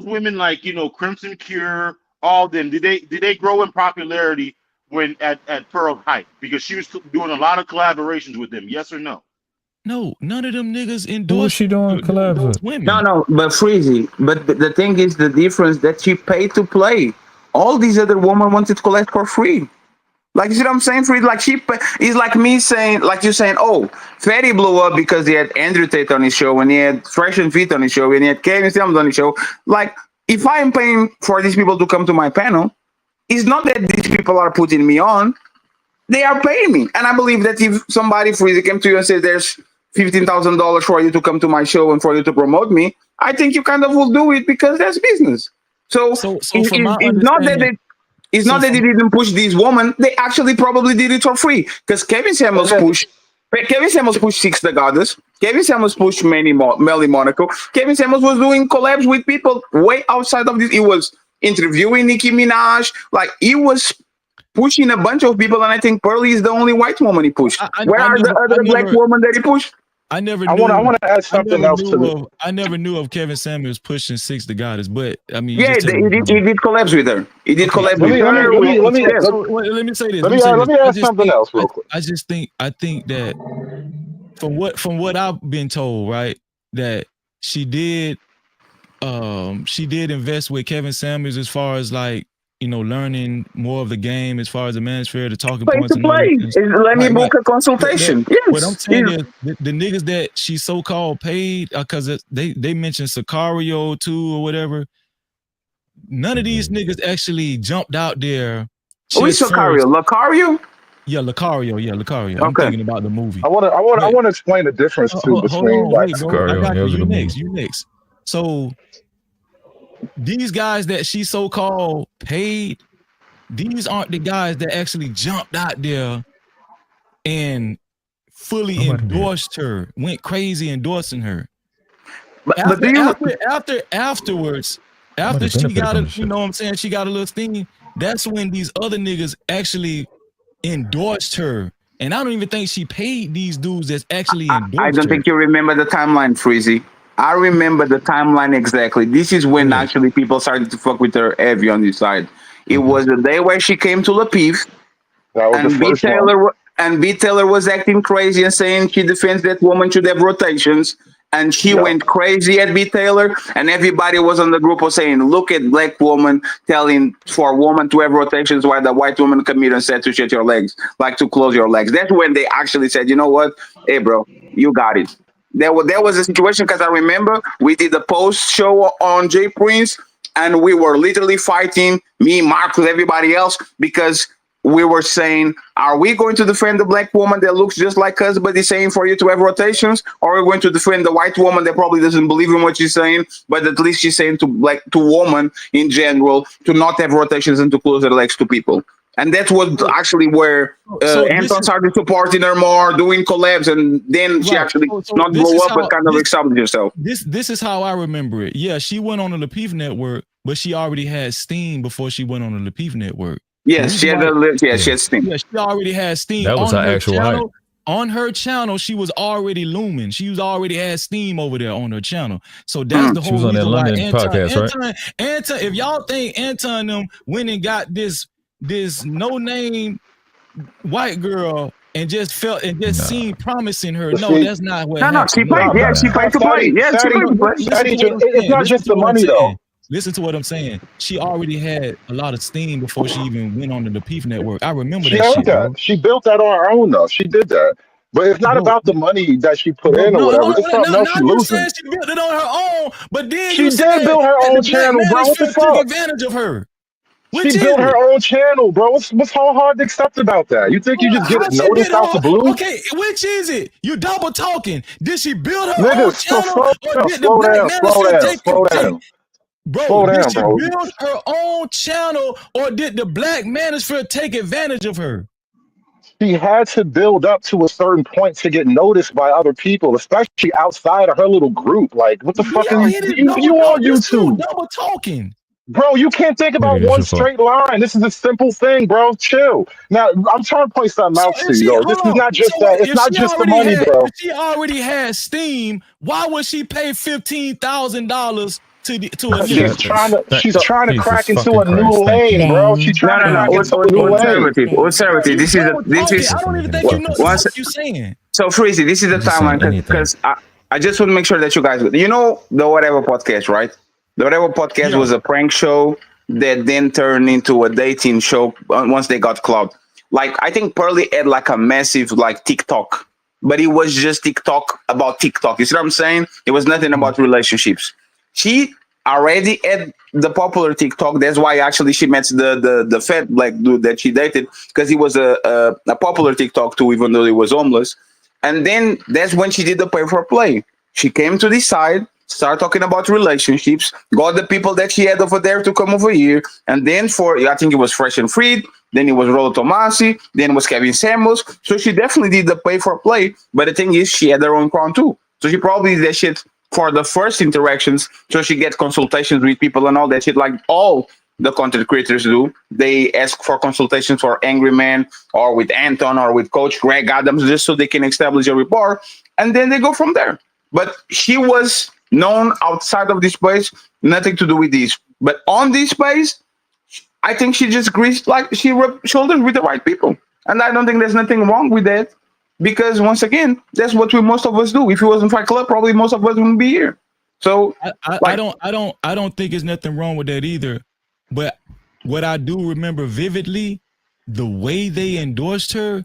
women, like, Crimson Cure, all them, did they grow in popularity when at Pearl's height? Because she was doing a lot of collaborations with them. Yes or no? No, none of them niggas endorsed. Who was she doing collabs with? Women. No, but Freezy. But the thing is, the difference that she paid to play. All these other women wanted to collect for free. Like, you see what I'm saying, Freezy? Like, it's like me saying, like you saying, oh, Fatty blew up because he had Andrew Tate on his show, and he had Fresh and Fit on his show, and he had Kevin Samuels on his show. Like, if I am paying for these people to come to my panel, it's not that these people are putting me on. They are paying me. And I believe that if somebody, Freezy, came to you and said, there's $15,000 for you to come to my show and for you to promote me, I think you kind of will do it because that's business. So, from my it's not that understanding, it's not that they didn't push this woman. They actually probably did it for free because Kevin Samuels pushed 6 the Goddess. Kevin Samuels pushed Melly Monaco. Kevin Samuels was doing collabs with people way outside of this. He was interviewing Nicki Minaj. Like he was pushing a bunch of people, and I think Pearly is the only white woman he pushed. Where are the other black women that he pushed? I never I knew. want to add something else to this. I never knew of Kevin Samuels pushing 6 the Goddess, but I mean, Yeah, he did collabs with her. He did collabs with her. Let me say this. Let me add something else real quick. I think that from what I've been told, right, that she did invest with Kevin Samuels as far as like, you know, learning more of the game as far as the manosphere, the talking Play points to and all play. that things. Let me book a consultation. Yes. What I'm saying is the niggas that she so-called paid, because they mentioned Sicario too or whatever. None of these niggas actually jumped out there. Who is Sicario? Lucario? Yeah, Lucario. Yeah, Lucario. Okay. I'm thinking about the movie. I want to explain the difference too between like I got you. You next. So these guys that she so-called paid, these aren't the guys that actually jumped out there and fully endorsed her, went crazy endorsing her. Afterwards, after she got it, you know what I'm saying, she got a little steam, that's when these other niggas actually endorsed her. And I don't even think she paid these dudes that's actually endorsed her. I don't think you remember the timeline, Freezy. I remember the timeline exactly. This is when actually people started to fuck with her heavy on this side. It was the day where she came to Lapiv, and B Taylor was acting crazy and saying she defends that woman should have rotations. And she went crazy at B Taylor, and everybody was on the group was saying, look at black woman telling for a woman to have rotations while the white woman come here and said to shut your legs, like to close your legs. That's when they actually said, you know what? Hey, bro, you got it. There was a situation because I remember we did a post show on J Prince, and we were literally fighting, me, Marcus, everybody else, because we were saying, are we going to defend the black woman that looks just like us, but is saying for you to have rotations? Or are we going to defend the white woman that probably doesn't believe in what she's saying, but at least she's saying to women in general to not have rotations and to close their legs to people? And that was actually where Anton started supporting her more, doing collabs, and then she actually not blow up, but kind of establish herself. This is how I remember it. Yeah, she went on the Lapiv network, but she already had steam before she went on the Lapiv network. Yes, she had steam. Yeah, she already had steam. That was her actual hype. On her channel, she was already looming. She was already had steam over there on her channel. So that's the whole she was on that reason why London podcast, right? Anton, if y'all think Anton them went and got this no-name white girl and just felt and just seemed promising her. No, that's not what happened. She played. Yeah, she played to play. Yeah, she played to play. It's not just the money though. Listen to what I'm saying. She already had a lot of steam before she even went on the Peef network. I remember that shit. Bro. She built that on her own though. She did that. But it's not about the money that she put in or whatever. It's something else she losing. She built it on her own, but then she did build her own channel, bro. What the fuck? Took advantage of her. She built her own channel, bro. What's so hard to accept about that? You think you just get it noticed out the blue? Okay, which is it? You double talking. Did she build her own channel? Slow down. Bro, did she build her own channel or did the black manosphere take advantage of her? She had to build up to a certain point to get noticed by other people, especially outside of her little group. Like, what the fuck are you on YouTube? Double talking. Bro, you can't think about one straight line. This is a simple thing, bro. Chill. Now, I'm trying to point something out to you, though. This is not just that. It's not just the money, bro. If she already had steam, why would she pay $15,000 to a nigga? She's trying to crack into a new lane, bro. She's trying to crack into a new lane. What's this is I don't even think you know what you're saying. So, Freezy, this is the timeline because I just want to make sure that you guys, you know, the Whatever podcast, right? The Whatever podcast was a prank show that then turned into a dating show once they got clout. Like, I think Pearly had like a massive like TikTok, but it was just TikTok about TikTok. You see what I'm saying? It was nothing about relationships. She already had the popular TikTok. That's why actually she met the fat black dude that she dated, because he was a popular TikTok too, even though he was homeless. And then that's when she did the pay for play. She came to this side start talking about relationships, got the people that she had over there to come over here, and then I think it was Fresh and Freed, then it was Rollo Tomasi, then it was Kevin Samuels. So she definitely did the pay for play, but the thing is, she had her own crown too. So she probably did that shit for the first interactions, so she gets consultations with people and all that shit, like all the content creators do. They ask for consultations for Angry Man or with Anton or with Coach Greg Adams, just so they can establish a rapport, and then they go from there. But she was known outside of this place, nothing to do with this. But on this place, I think she just greased, like, she rubbed shoulders with the right people. And I don't think there's nothing wrong with that, because once again, that's what most of us do. If it wasn't Fight Club, probably most of us wouldn't be here. So I don't think there's nothing wrong with that either. But what I do remember vividly, the way they endorsed her,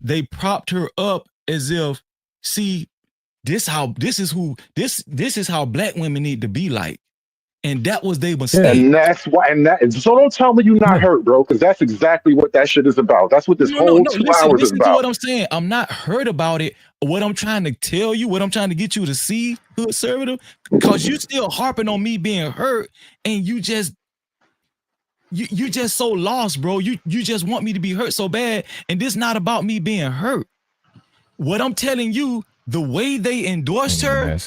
they propped her up as if, see, this is how black women need to be like. And that was their mistake. And that's why, so don't tell me you're not hurt, bro, because that's exactly what that shit is about. That's what this whole 2 hours is Listen about. to what I'm saying. I'm not hurt about it. What I'm trying to tell you, what I'm trying to get you to see, Hood Conservative, because you still harping on me being hurt, and you just so lost, bro. You just want me to be hurt so bad, and this not about me being hurt. What I'm telling you, the way they endorsed her,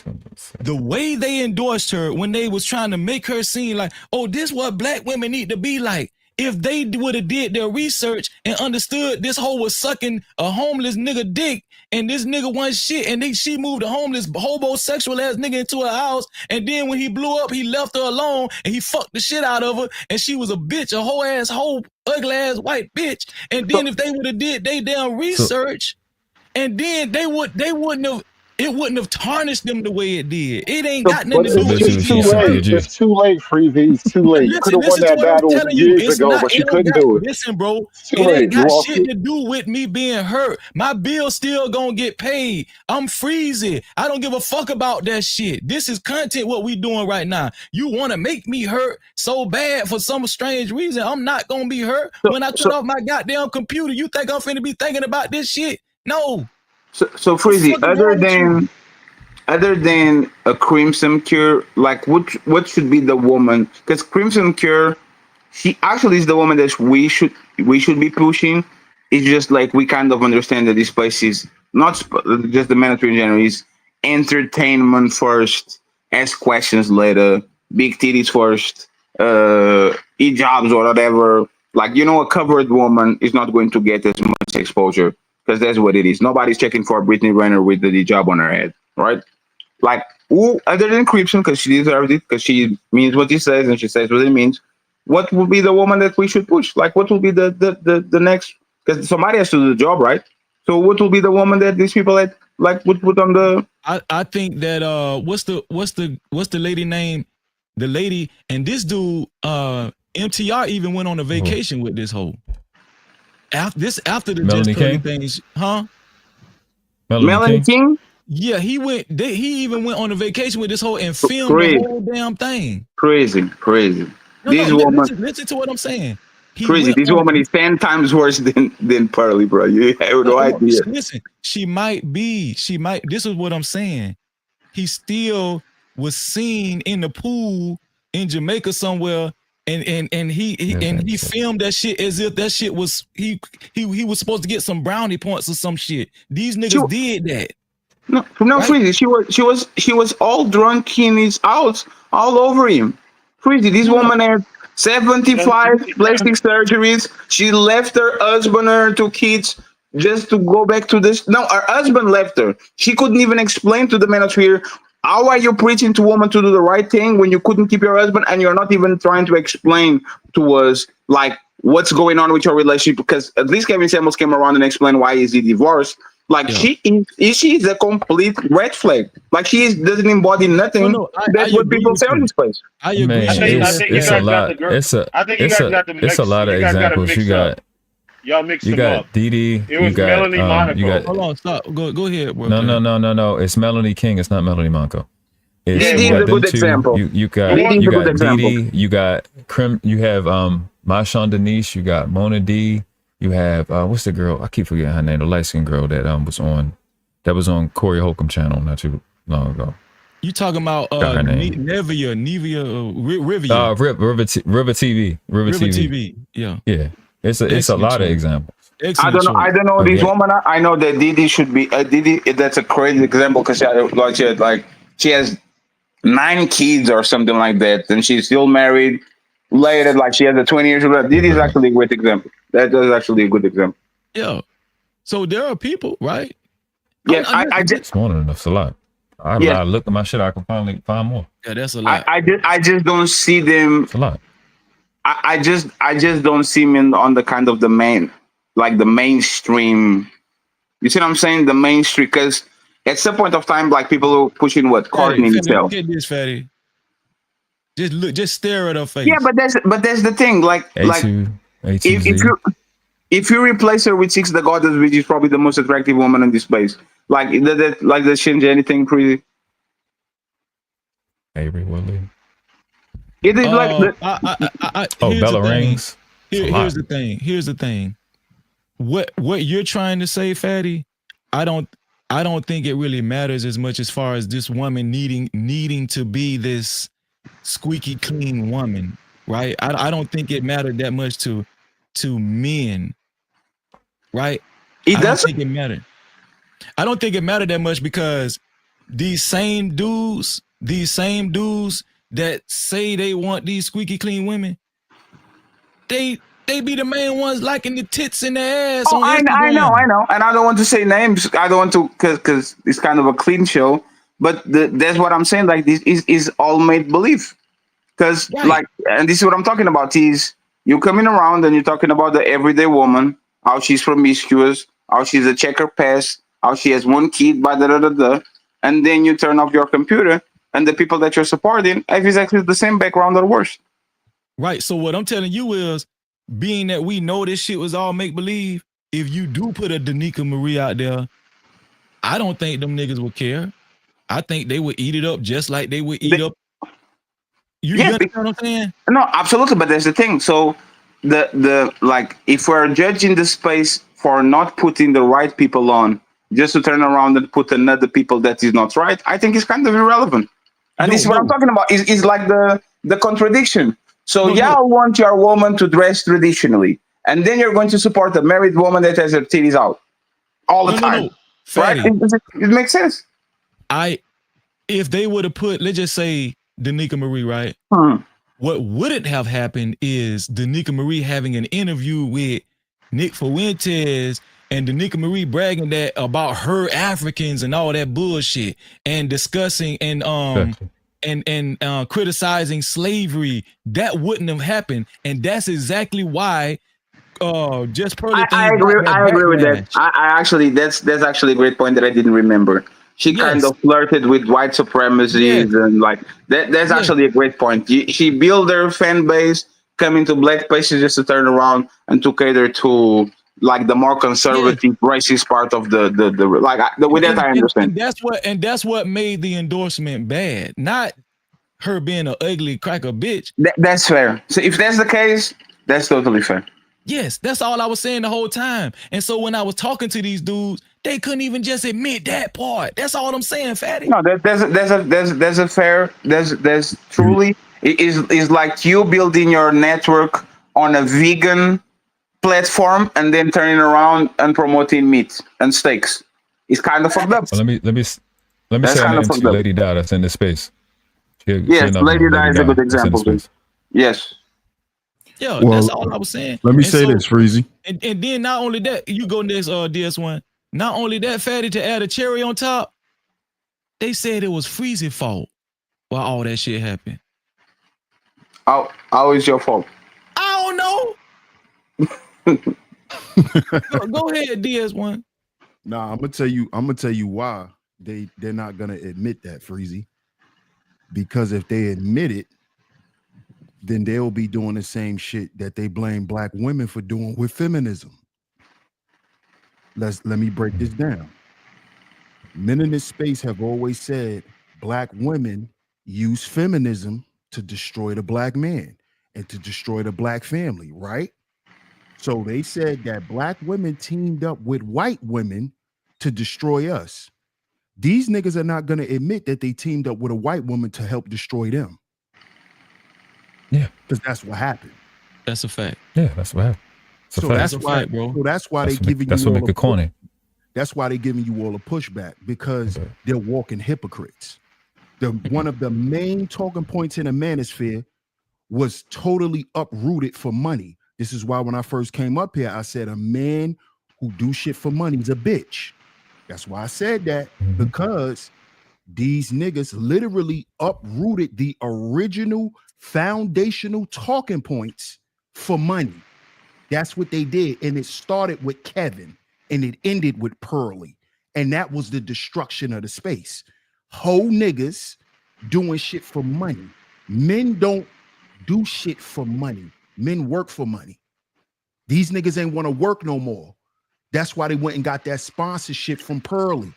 when they was trying to make her seem like, oh, this what black women need to be like. If they would have did their research and understood this hoe was sucking a homeless nigga dick, and this nigga wasn't shit, and she moved a homeless homosexual ass nigga into her house, and then when he blew up, he left her alone and he fucked the shit out of her, and she was a bitch, a whole ass, ugly ass white bitch. And then if they would have did they damn research, and then it wouldn't have tarnished them the way it did. It ain't got nothing to do with it's too late. It's too late, Freezy. It's too late. You could have won that battle years ago, but you couldn't do it. Listen, bro, Too it late. ain't got shit to do with me being hurt. My bill still gonna get paid. I'm Freezy. I don't give a fuck about that shit. This is content what we doing right now. You want to make me hurt so bad for some strange reason. I'm not gonna be hurt when I cut off my goddamn computer. You think I'm finna be thinking about this shit? No. So Freezy, other than a Crimson Cure, like what should be the woman? Because Crimson Cure, she actually is the woman that we should be pushing. It's just like we kind of understand that this place is not just the mandatory in general, is entertainment first, ask questions later, big titties first, hijabs or whatever. Like, a covered woman is not going to get as much exposure, because that's what it is. Nobody's checking for Brittany Renner with the hijab on her head, right? Like, who other than Crimson, because she deserves it, because she means what she says and she says what it means. What will be the woman that we should push? Like, what will be the next? Because somebody has to do the job, right? So, what will be the woman that these people would put on the? I think that what's the lady name? The lady and this dude MTR even went on a vacation with this hoe. After the Melanie Just Curly King? things, huh? Melanie King? Yeah, he even went on a vacation with this whole and filmed the whole damn thing. Crazy. Listen to what I'm saying. This woman is 10 times worse than Pearly, bro. You have no idea. Listen, she might. This is what I'm saying. He still was seen in the pool in Jamaica somewhere, and he filmed that shit as if that shit was he was supposed to get some brownie points or some shit. These niggas did that. No, Freezy. She was all drunk in his house, all over him. Freezy, this woman had 75 plastic surgeries. She left her husband and her 2 kids just to go back to this. No, her husband left her. She couldn't even explain to the manosphere, how are you preaching to women to do the right thing when you couldn't keep your husband, and you're not even trying to explain to us, like, what's going on with your relationship? Because at least Kevin Samuels came around and explained why is he divorced. Like, she is a complete red flag. Like, doesn't embody nothing. That's what people say on this place. I agree. It's a lot. It's a lot of examples. Y'all mixed you them got up. Dee. It was Melanie Monaco. Hold on, stop. Go ahead, bro. No. It's Melanie King. It's not Melanie Monaco. Dee is a good example. You got Dee. You got You have Marshawn Denise. You got Mona D. You have what's the girl? I keep forgetting her name. The light skinned girl that was on Corey Holcomb channel not too long ago. You talking about Got her name. Rivia, River TV. River TV. Yeah. Yeah. It's a Excellent lot of choice. examples. I Excellent don't know. I choice. don't know this Okay. woman. I know that Didi should be. Didi. That's a crazy example because she has 9 kids or something like that, and she's still married. Later, like she has a 20 years old. Didi is actually a great example. That is actually a good example. Yeah. So there are people, right? Yeah, I just. It's more than enough. It's a lot. I Yeah. looked at my shit. I can finally find more. Yeah, that's a lot. I just don't see them. It's a lot. I just don't see them on the kind of the mainstream. You see what I'm saying? The mainstream, because at some point of time, like people are pushing what Courtney himself. Look at this, Fatty. Just stare at her face. Yeah, but that's the thing. Like if you replace her with Six the Goddess, which is probably the most attractive woman in this place, like does change anything pretty? Avery Woodley. It is Bella Rings. Here's the thing. Here's the thing. What you're trying to say, Fatty, I don't think it really matters as much as far as this woman needing to be this squeaky clean woman, right? I don't think it mattered that much to men, right? I don't think it mattered. I don't think it mattered that much because these same dudes that say they want these squeaky clean women, they be the main ones liking the tits and the ass on Instagram. I know, and I don't want to say names. I don't want to because it's kind of a clean show. But that's what I'm saying. Like this is all made believe. Because and this is what I'm talking about. Is you coming around and you're talking about the everyday woman, how she's promiscuous, how she's a checker pass, how she has 1 kid, and then you turn off your computer and the people that you're supporting have exactly the same background or worse. Right. So what I'm telling you is, being that we know this shit was all make believe, if you do put a Danica Marie out there, I don't think them niggas would care. I think they would eat it up just like they would eat up. You understand what I'm saying? No, absolutely. But there's the thing. So the like, if we're judging the space for not putting the right people on, just to turn around and put another people that is not right, I think it's kind of irrelevant. And this is what I'm talking about. Is like the contradiction. So I want your woman to dress traditionally, and then you're going to support a married woman that has her titties out all the time. Right? It makes sense. If they would have put, let's just say, Danica Marie, right? What wouldn't have happened is Danica Marie having an interview with Nick Fuentes and Danica Marie bragging that about her Africans and all that bullshit and discussing and criticizing slavery. That wouldn't have happened, and that's exactly why. Just per the I agree with that. I actually that's actually a great point that I didn't remember. She kind of flirted with white supremacies and like that. That's actually a great point. She built her fan base, coming to black spaces just to turn around and to cater to like the more conservative, racist part of the with that I understand. And that's what made the endorsement bad, not her being an ugly cracker bitch. That's fair. So if that's the case, that's totally fair. Yes, that's all I was saying the whole time. And so when I was talking to these dudes, they couldn't even just admit that part. That's all I'm saying, Fatty. No, there's a fair. There's truly is like you building your network on a vegan platform and then turning around and promoting meat and steaks. It's kind of fucked up. Well, let me say her name to Lady Di that's in this space. Yes, Lady Di is a good example. Yes. Yeah, that's all I was saying. Let me say this, Freezy. And then not only that, you go next, DS1. Not only that, Fatty, to add a cherry on top, they said it was Freezy's fault while all that shit happened. How is your fault? I don't know. Go ahead, DS1. Nah, I'm gonna tell you why they're not gonna admit that, Freezy. Because if they admit it, then they'll be doing the same shit that they blame black women for doing with feminism. Let me break this down. Men in this space have always said black women use feminism to destroy the black man and to destroy the black family, right? So they said that black women teamed up with white women to destroy us. These niggas are not going to admit that they teamed up with a white woman to help destroy them. Yeah. Because that's what happened. That's a fact. Yeah, that's what happened. So that's why, fact, bro. so that's why That's they what giving that's you what all make the it corny. That's why they giving you all the pushback, because they're walking hypocrites. One of the main talking points in the manosphere was totally uprooted for money. This is why when I first came up here, I said a man who do shit for money is a bitch. That's why I said that, because these niggas literally uprooted the original foundational talking points for money. That's what they did. And it started with Kevin and it ended with Pearly. And that was the destruction of the space. Whole niggas doing shit for money. Men don't do shit for money. Men work for money. These niggas ain't want to work no more. That's why they went and got that sponsorship from Pearly.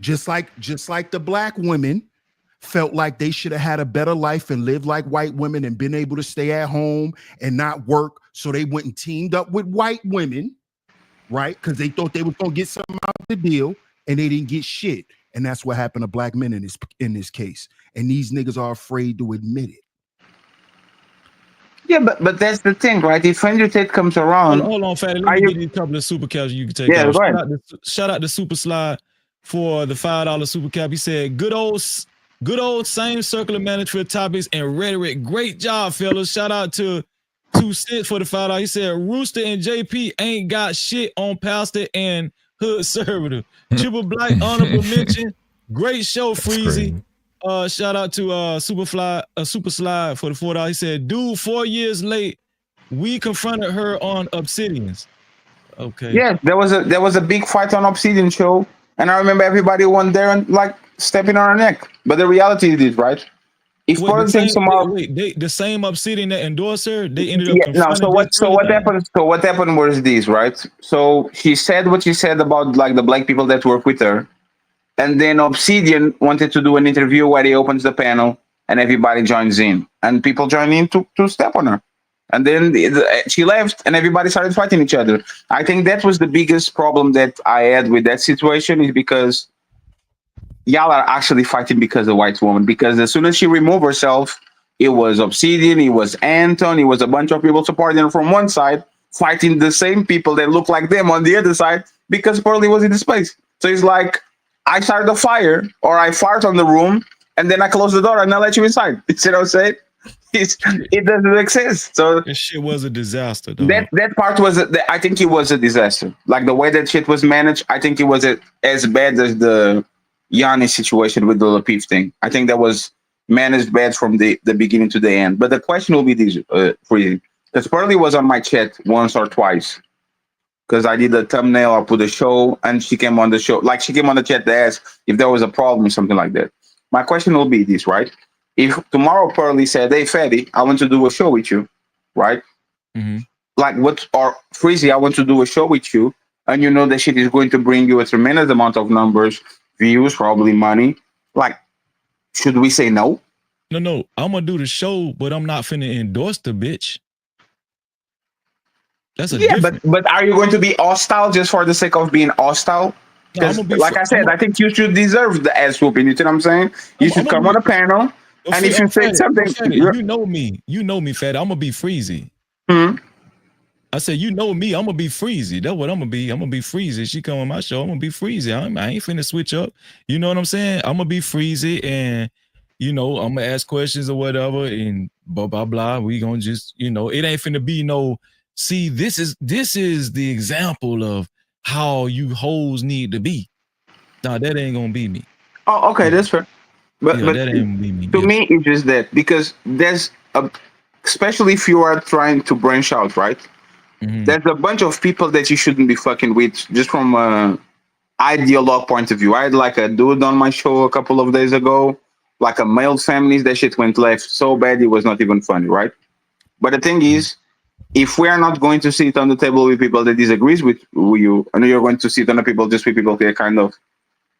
Just like the black women felt like they should have had a better life and lived like white women and been able to stay at home and not work. So they went and teamed up with white women, right? Because they thought they was gonna get something out of the deal, and they didn't get shit. And that's what happened to black men in this case. And these niggas are afraid to admit it. Yeah, but that's the thing, right? If Andrew Tate comes around, Hold on, Fatty. Let me get you a couple of super caps you can take Yeah, out. go ahead. Shout out to Super Slide for the $5 super cap. He said, good old same circular management topics and rhetoric. Great job, fellas. Shout out to 2 cents for the $5. He said, Rooster and JP ain't got shit on Pastor and Hood Servitor. Triple Black honorable mention. Great show, Freezy. Shout out to Super Slide for the $4. He said, dude, 4 years late. We confronted her on Obsidians. Okay. Yeah, there was a big fight on Obsidian show, and I remember everybody went there and like stepping on her neck. But the reality is this, right? If Pearly takes tomorrow, the same Obsidian that endorsed her, they ended up no. So what happened? So what happened was this, right? So she said what she said about like the black people that work with her, and then Obsidian wanted to do an interview where he opens the panel and everybody joins in, and people join in to step on her. And then she left and everybody started fighting each other. I think that was the biggest problem that I had with that situation, is because y'all are actually fighting because of white woman. Because as soon as she removed herself, it was Obsidian, it was Anton, it was a bunch of people supporting her from one side, fighting the same people that look like them on the other side, because Pearly was in the space. So it's like, I started a fire, or I fart on the room, and then I close the door and I let you inside. You see what I'm saying? It doesn't exist. So this shit was a disaster, dog. That part was, I think it was a disaster. Like the way that shit was managed, I think it was as bad as the Yanni situation with the Lapeef thing. I think that was managed bad from the beginning to the end. But the question will be this for you, because Pearly was on my chat once or twice, because I did a thumbnail, I put a show, and she came on the show. Like she came on the chat to ask if there was a problem or something like that. My question will be this, right? If tomorrow Pearly said, hey, Fatty, I want to do a show with you, right? Mm-hmm. Like what, or Freezy, I want to do a show with you, and you know that shit is going to bring you a tremendous amount of numbers, views, probably money. Like, should we say no? No, I'm gonna do the show, but I'm not finna endorse the bitch. That's a difference. But are you going to be hostile just for the sake of being hostile? Because, like I said, I think you should deserve the ass whooping. You know what I'm saying? You should come on a panel, and if you say something, you know me, Fat. I'm gonna be Freezy. I said, you know me, I'm gonna be Freezy. That's what I'm gonna be. I'm gonna be Freezy. She come on my show, I'm gonna be Freezy. I ain't finna switch up. You know what I'm saying? I'm gonna be Freezy, and you know, I'm gonna ask questions or whatever, and blah blah blah. We gonna just, you know, it ain't finna be no. See, this is the example of how you hoes need to be. Nah, that ain't gonna be me. Oh, okay, that's fair. But that ain't gonna be me. To me, it's just that, because there's especially if you are trying to branch out, right? There's a bunch of people that you shouldn't be fucking with, just from an ideologue point of view. I had like a dude on my show a couple of days ago, like a male families, that shit went left so bad it was not even funny, right? But the thing is, if we are not going to sit on the table with people that disagrees with you, and you're going to sit on the people just with people that kind of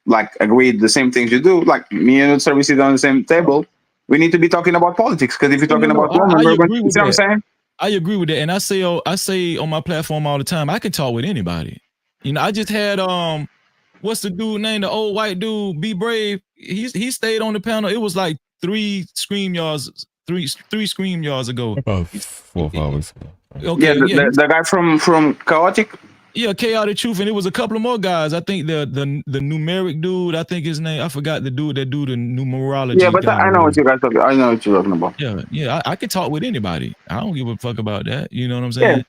like agree the same things you do, like me and Sir, we sit on the same table, we need to be talking about politics, because if you're talking about women, we're going to, you know what I'm saying? I agree with that, and I say on my platform all the time, I can talk with anybody. You know, I just had what's the dude named, the old white dude, Be Brave? He stayed on the panel. It was like three scream yards ago. About 4 or 5 weeks ago. Okay, the guy from Chaotic. Yeah, Chaotic Truth, and it was a couple of more guys. I think the numeric dude, I think his name, I forgot the dude that do the numerology. Yeah, but guy. I know what you guys talking. I know what you're talking about. Yeah, I could talk with anybody. I don't give a fuck about that. You know what I'm saying? Yeah.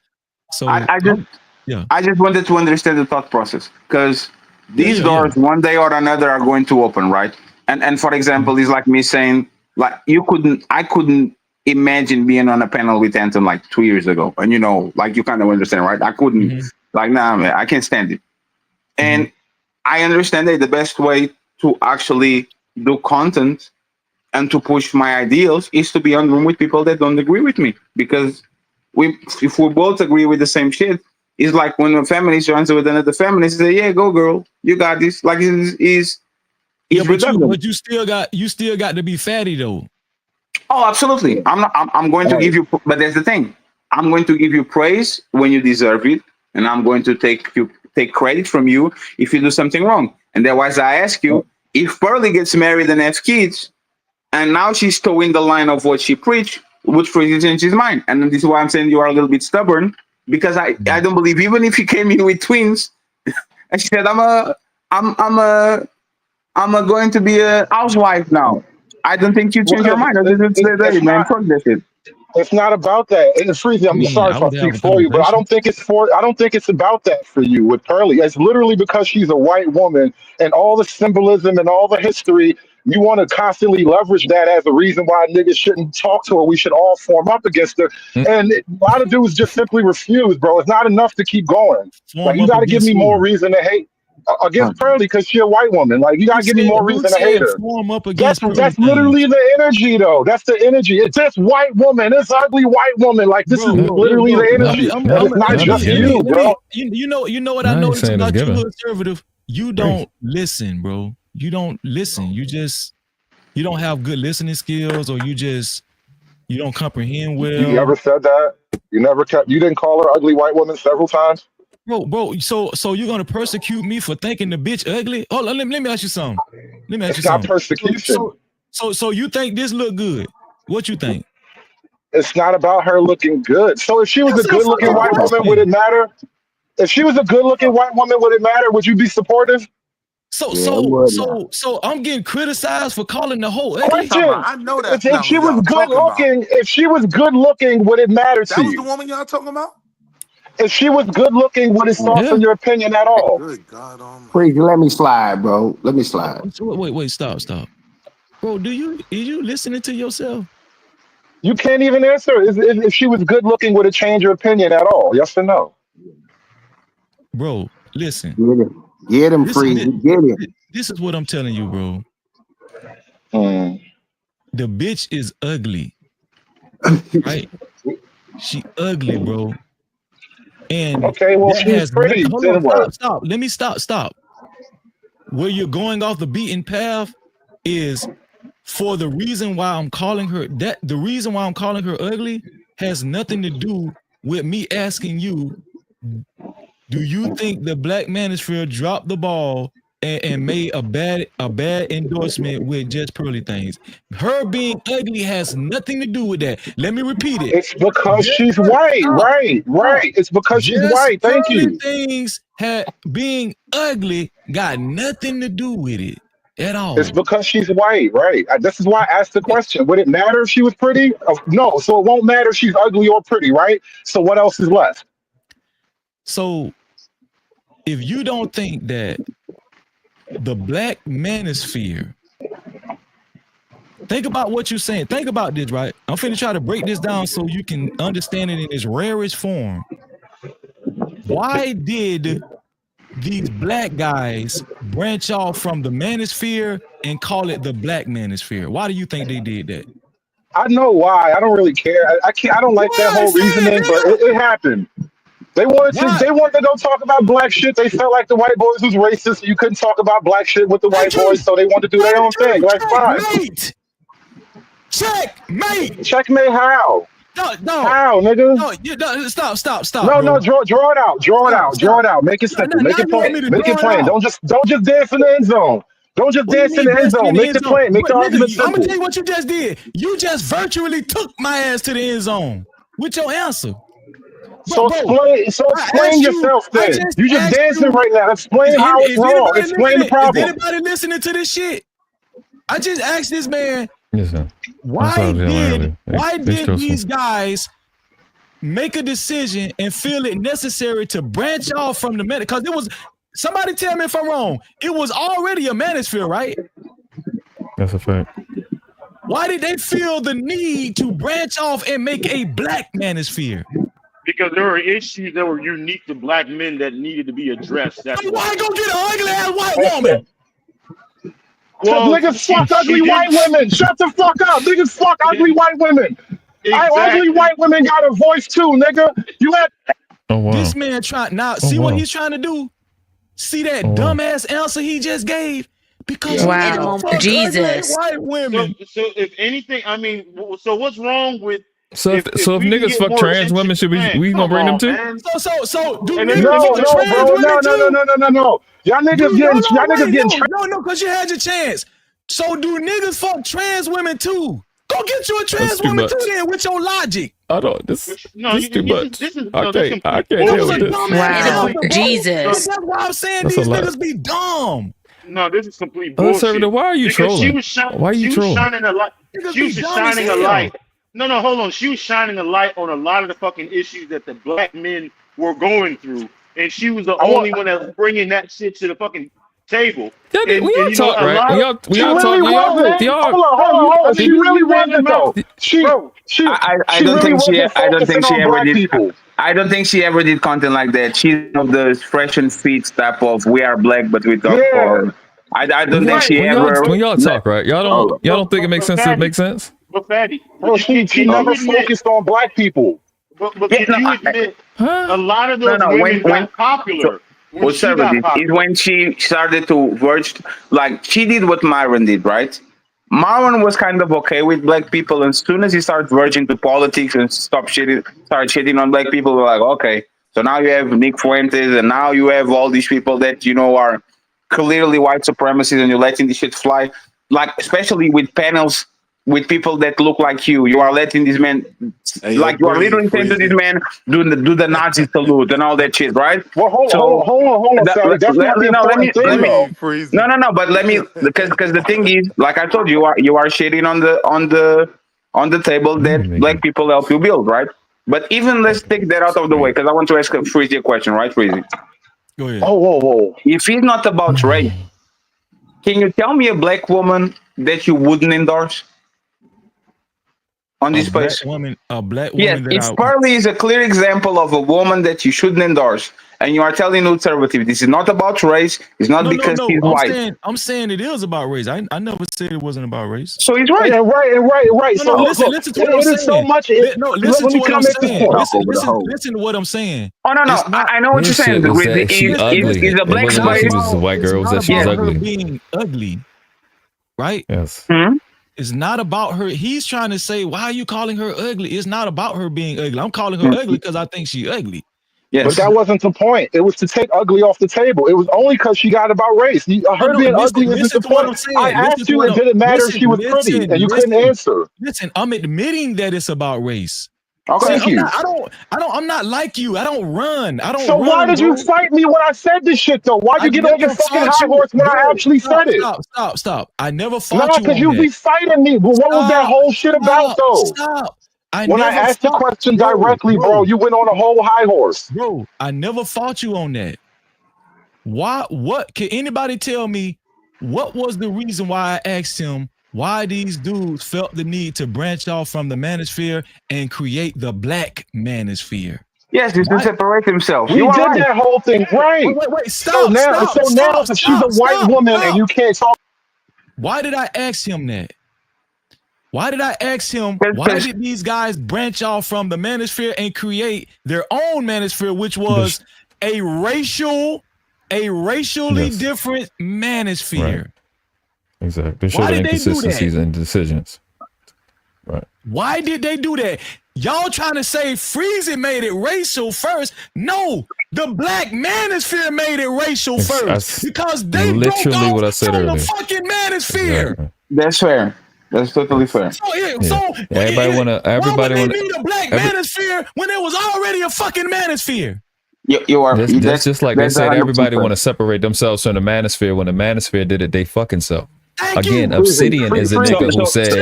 So I just wanted to understand the thought process, because these doors one day or another are going to open, right? And for example, it's like me saying, like, I couldn't imagine being on a panel with Anton like 2 years ago, and like, you kind of understand, right? I couldn't, like, nah, man, I can't stand it. And I understand that the best way to actually do content and to push my ideals is to be on room with people that don't agree with me, because if we both agree with the same shit, it's like when a feminist joins with another feminist, say, yeah, go girl, you got this. Like, but you still got to be fatty though. Oh, absolutely. I'm going to give you, but that's the thing. I'm going to give you praise when you deserve it, and I'm going to take credit from you if you do something wrong. And otherwise, I ask you, if Pearly gets married and has kids, and now she's towing the line of what she preached, would Freezy change his mind? And this is why I'm saying you are a little bit stubborn, because I don't believe, even if you came in with twins and she said, I'm going to be a housewife now, I don't think you change your mind. It's not about that. And Freezy, I'm sorry if I speak for you, but I don't think it's about that for you with Pearly. It's literally because she's a white woman, and all the symbolism and all the history, you want to constantly leverage that as a reason why niggas shouldn't talk to her. We should all form up against her. And a lot of dudes just simply refuse, bro. It's not enough to keep going. Like, you got to give me more reason to hate against Pearly because she's a white woman. Like, you got to give me more reason to hate her. That's literally the energy, though. That's the energy. It's this white woman, this ugly white woman. Like, this is literally the energy. It's not just you, bro. You know what I noticed about you, conservative? You don't listen, bro. You don't listen. You don't have good listening skills, or you don't comprehend well. You never said that. You didn't call her ugly white woman several times. Bro, so you're gonna persecute me for thinking the bitch ugly? Hold on, let me ask you something. It's not persecution. So you think this look good? What you think? It's not about her looking good. So if she was a good-looking white woman, would it matter? If she was a good-looking white woman, would it matter? Would you be supportive? So I'm getting criticized for calling the whole ugly. I know that. If she was good looking, would it matter to you? That was the woman y'all talking about? If she was good looking, would it soften your opinion at all? Good God Almighty. Please let me slide, bro. Let me slide. Wait, stop. Bro, are you listening to yourself? You can't even answer. If she was good looking, would it change your opinion at all? Yes or no? Bro, listen. Get him, Freezy. Get it. This is what I'm telling you, bro. The bitch is ugly. Right? She ugly, bro. And okay, well, she's pretty. Stop. Let me stop. Where you're going off the beaten path is for the reason why I'm calling her that. The reason why I'm calling her ugly has nothing to do with me asking you, do you think the Black Manosphere dropped the ball and made a bad endorsement with just Pearly things? Her being ugly has nothing to do with that. Let me repeat it. It's because she's white, right. It's because she's white. Thank you. Things being ugly got nothing to do with it at all. It's because she's white, right? This is why I asked the question. Would it matter if she was pretty? No, so it won't matter if she's ugly or pretty, right? So what else is left? So if you don't think that the Black Manosphere, think about what you're saying. Think about this, right? I'm finna try to break this down so you can understand it in its rarest form. Why did these black guys branch off from the Manosphere and call it the Black Manosphere? Why do you think they did that? I know why. I don't really care. I don't like that whole reasoning, but it happened. They wanted to go talk about black shit. They felt like the white boys was racist. You couldn't talk about black shit with the white boys, so they wanted to do their own thing. Like, fine. Checkmate. Checkmate how? How, nigga? No, Draw it out. Draw it out. Make it simple. Make it plain. Make it plain. Don't just dance in the end zone. Don't just What do you dance in mean the end dancing zone. in the Make end it zone? plain. Make the What, argument nigga, I'm gonna simple. tell you what you just did. You just virtually took my ass to the end zone with your answer. So explain yourself I then. just You just asked dancing you, right now. Explain how it's is wrong. anybody Explain the listening? Is problem. anybody listening to this shit? I just asked this man, Listen, why did these guys make a decision and feel it necessary to branch off from the man? Because it was, somebody tell me if I'm wrong, it was already a manosphere, right? That's a fact. Why did they feel the need to branch off and make a black manosphere? Because there were issues that were unique to black men that needed to be addressed. That's so why go get an ugly ass white woman? Well, niggas fuck ugly white women. Shut the fuck up. Niggas fuck ugly white women. Ugly white women got a voice too, nigga. You had This man trying now. See what he's trying to do? See that dumbass answer he just gave? Because Jesus. White women. So if anything, I mean, so what's wrong with? So if niggas fuck trans women, should we gonna bring them too? So do And niggas fuck trans women too? No. Y'all niggas getting No, because you had your chance. So do niggas fuck trans women too? Go get you a trans woman too then with your logic. I don't. This is too much. I can't That deal was with a this. dumb Wow. answer, bro. Jesus. That's why I'm saying That's a these lot. niggas be dumb. No, this is complete Other bullshit. servitor, why are you Because trolling? Why are you she was trolling? shining a light. Niggas She be was just dumb as shining a hell. light. No, hold on. She was shining a light on a lot of the fucking issues that the black men were going through, and she was the only one that was bringing that shit to the fucking table. Yeah, we all talk, right? lot We of- all talk. Hold on. She really wasn't though. She I don't really think she. wasn't I don't focusing think she on ever black did. people. I don't think she ever did content like that. She's of the fresh and fit type of we are black, but we talk for. I don't think she ever. When y'all talk, right? Y'all don't think it makes sense to make sense? But Fatty, Bro, she never focused on black people. But can you admit a lot of those No, women got popular? When she got Conservative is popular. when she started to verge, like she did what Myron did, right? Myron was kind of okay with black people, and as soon as he started verging to politics and start shitting on black people, we're like, okay. So now you have Nick Fuentes, and now you have all these people that are clearly white supremacists, and you're letting this shit fly. Like especially with panels with people that look like you are letting these men, you are literally saying to these men, do the Nazi salute and all that shit, right? Well, hold on, Sally. That's not the important thing, though. No, but let me, because the thing is, like I told you, you are shitting on the table that black people help you build, right? But even let's take that out of the way, because I want to ask Freezy a question, right, Freezy? Go ahead. Whoa. If it's not about race, can you tell me a black woman that you wouldn't endorse on this space? A black woman. Yes, that Pearly is a clear example of a woman that you shouldn't endorse. And you are telling conservative, this is not about race. It's not because he's white. I'm saying it is about race. I never said it wasn't about race. So he's right. Right. No, listen to what I'm saying. So much. Listen to what I'm saying. Listen Listen to what I'm saying. Oh no, I know what you're saying. She's ugly. Is a black It wasn't that she was a white girl. It was that she was Her ugly. being ugly, right? Yes. It's not about her. He's trying to say, why are you calling her ugly? It's not about her being ugly. I'm calling her ugly because I think she's ugly. Yes. But that wasn't the point. It was to take ugly off the table. It was only because she got about race. Her being ugly isn't the point. I asked you, and did it matter if she was pretty? And you couldn't answer. Listen, I'm admitting that it's about race. Okay. See, I'm not like you. I don't run. So why did you fight me when I said this shit though? Why'd you get on your fucking high horse when I actually said it? Stop. I never fought you. because you be fighting me. But what was that whole shit about though? Stop. When I asked the question directly, bro, you went on a whole high horse. Bro, I never fought you on that. Why? What? Can anybody tell me what was the reason why I asked him why these dudes felt the need to branch off from the manosphere and create the black manosphere? Yes, he's to separate himself. We did that whole thing, right? Wait, stop. So now she's a white woman and you can't talk. Why did I ask him that? Why did I ask him, why did these guys branch off from the manosphere and create their own manosphere, which was a racially different manosphere? Right. Exactly. They show the inconsistencies and decisions. Right. Why did they do that? Y'all trying to say Freezy made it racial first? No, the black manosphere made it racial first because they broke literally off what I said from earlier. the fucking manosphere. Exactly. That's fair. That's totally fair. So, why would they need a black manosphere when there was already a fucking manosphere? That's just like they said 100% everybody fair. want to separate themselves from the manosphere. When the manosphere did it, they fucking self. Again, you. Obsidian is a nigga who said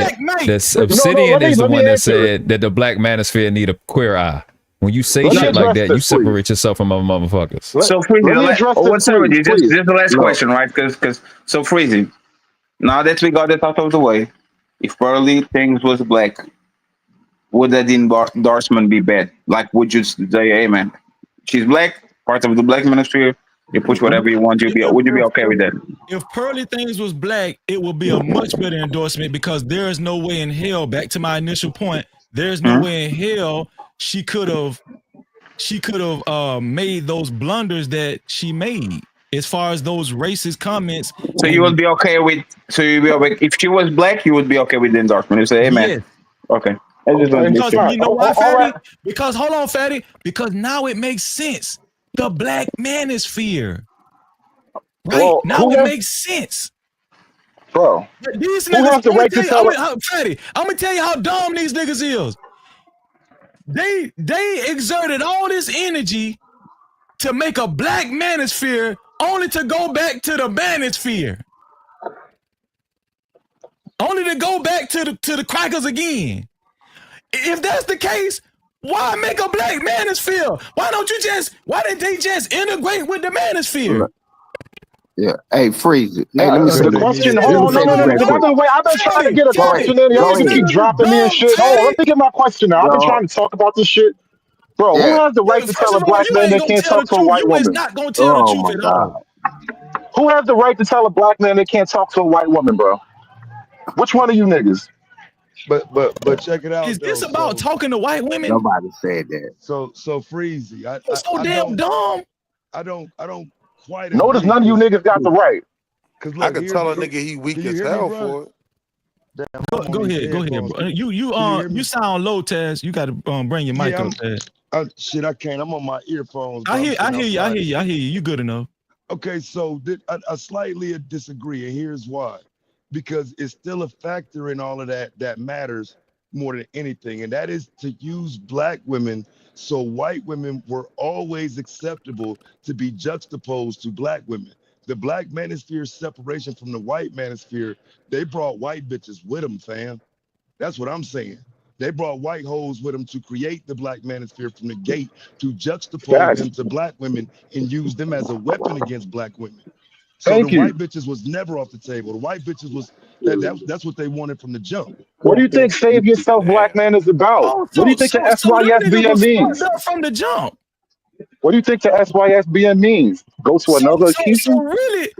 Obsidian is the one that said that the black manosphere need a queer eye. When you say shit like that, you separate yourself from other motherfuckers. So Freezy, what's up with you? Just the last question, right? Because so Freezy, now that we got it out of the way, if Pearly things was black, would that endorsement be bad? Like, would you say, hey man, she's black, part of the black ministry, you push whatever you want, would you be okay with that? If Pearly Things was black, it would be a much better endorsement because there is no way in hell, back to my initial point, there's no way in hell she could have made those blunders that she made as far as those racist comments. So you would be okay with, if she was black, you would be okay with the endorsement. You say, hey man, yes. Okay. Because you know why, Fatty? Because hold on, Fatty. Because now it makes sense. The black manosphere. Right? Well, now it makes sense. Bro. But these Who niggas, has the right to tell Fatty, I'm gonna tell you how dumb these niggas is. They exerted all this energy to make a black manosphere only to go back to the manosphere. Only to go back to the crackers again. If that's the case, why make a black manosphere? Why didn't they just integrate with the manosphere? Yeah. Hey, freeze it. Hey, let me the question. Hold on, no. Because I've been trying to get a question in. Y'all just keep dropping me and shit. Hold on, let me get my question now. I've been trying to talk about this shit. Bro, who has the right to tell a black man they can't talk to a white woman? You is not gonna tell the truth at all. Who has the right to tell a black man they can't talk to a white woman, bro? Which one of you niggas? But check it out. Is this about talking to white women? Nobody said that. So Freezy, You're so damn dumb. I don't quite. Notice none of you niggas got the right. Cause I could tell a nigga he weak as hell for it. Go ahead, bro. You sound low, Taz. You got to bring your mic up, Taz. I can't. I'm on my earphones. I hear you. You good enough. Okay, so I slightly disagree, and here's why. Because it's still a factor in all of that matters more than anything, and that is to use black women so white women were always acceptable to be juxtaposed to black women. The black manosphere separation from the white manosphere, they brought white bitches with them, fam. That's what I'm saying. They brought white hoes with them to create the black manosphere from the gate to juxtapose them to black women and use them as a weapon against black women. So white bitches was never off the table. The white bitches was that's what they wanted from the jump. What do you think Save Yourself Black Man is about? What do you think the SYSBN means? From the jump. What do you think the SYSBN means? Go to another Keisha?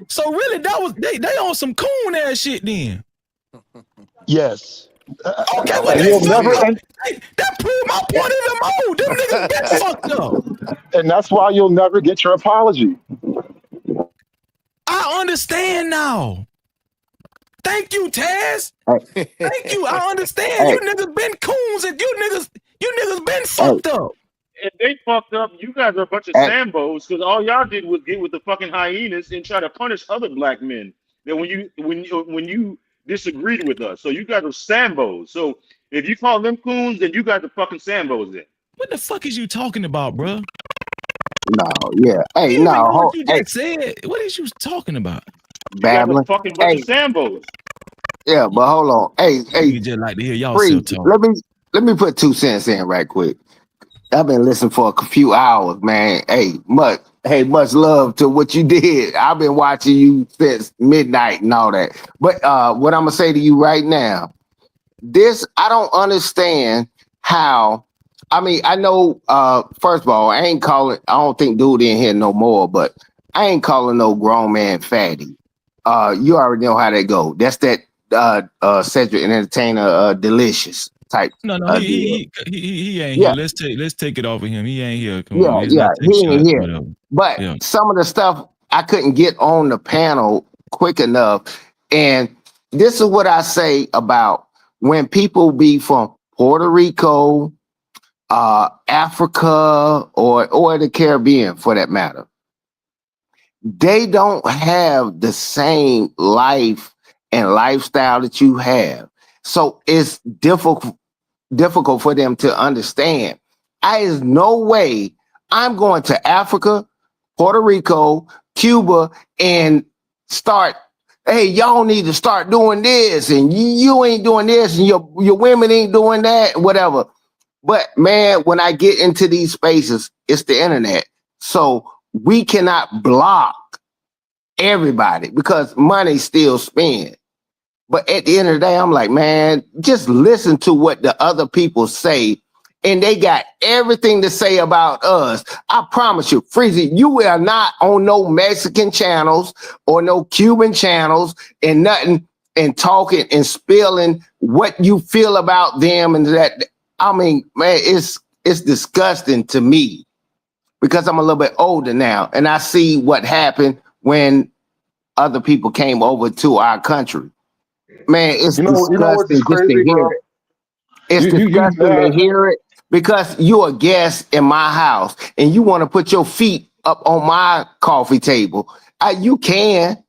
So really, that was they on some coon ass shit then. Yes. Okay, well, that proved my point even more. Them niggas been fucked up. And that's why you'll never get your apology. I understand now. Thank you, Taz. Thank you. I understand. You niggas been coons and you niggas been fucked up. If they fucked up, you guys are a bunch of Sambos because all y'all did was get with the fucking hyenas and try to punish other black men. That when you disagreed with us, so you guys are Sambos. So if you call them coons, then you guys are fucking Sambos. Then what the fuck is you talking about, bro? No, yeah. Hey, no. What you just said? What is you talking about? Babbling. Fucking bunch of Sambos. Yeah, but hold on. Hey, you just like to hear y'all talk. Let me put 2 cents in right quick. I've been listening for a few hours, man. Much love to what you did. I've been watching you since midnight and all that. But what I'm gonna say to you right now, I don't understand how. I mean, I know. First of all, I don't think dude in here no more. But I ain't calling no grown man fatty. You already know how that go. That's that Cedric and Entertainer delicious type. No, he ain't here. Let's take it off of him. He ain't here. Come on. He ain't here. But some of the stuff I couldn't get on the panel quick enough. And this is what I say about when people be from Puerto Rico, Africa or the Caribbean for that matter, they don't have the same life and lifestyle that you have. So it's difficult for them to understand. There's no way I'm going to Africa, Puerto Rico, Cuba, and start, hey, y'all need to start doing this, and you ain't doing this, and your women ain't doing that, whatever. But man, when I get into these spaces, it's the internet. So we cannot block everybody because money still spent. But at the end of the day, I'm like, man, just listen to what the other people say. And they got everything to say about us. I promise you, Freezy, you are not on no Mexican channels or no Cuban channels and nothing and talking and spilling what you feel about them and that. I mean, man, it's disgusting to me because I'm a little bit older now and I see what happened when other people came over to our country. Man, it's what's disgusting just to crazy, hear bro? it. It's disgusting to hear it because you're a guest in my house and you want to put your feet up on my coffee table. You can,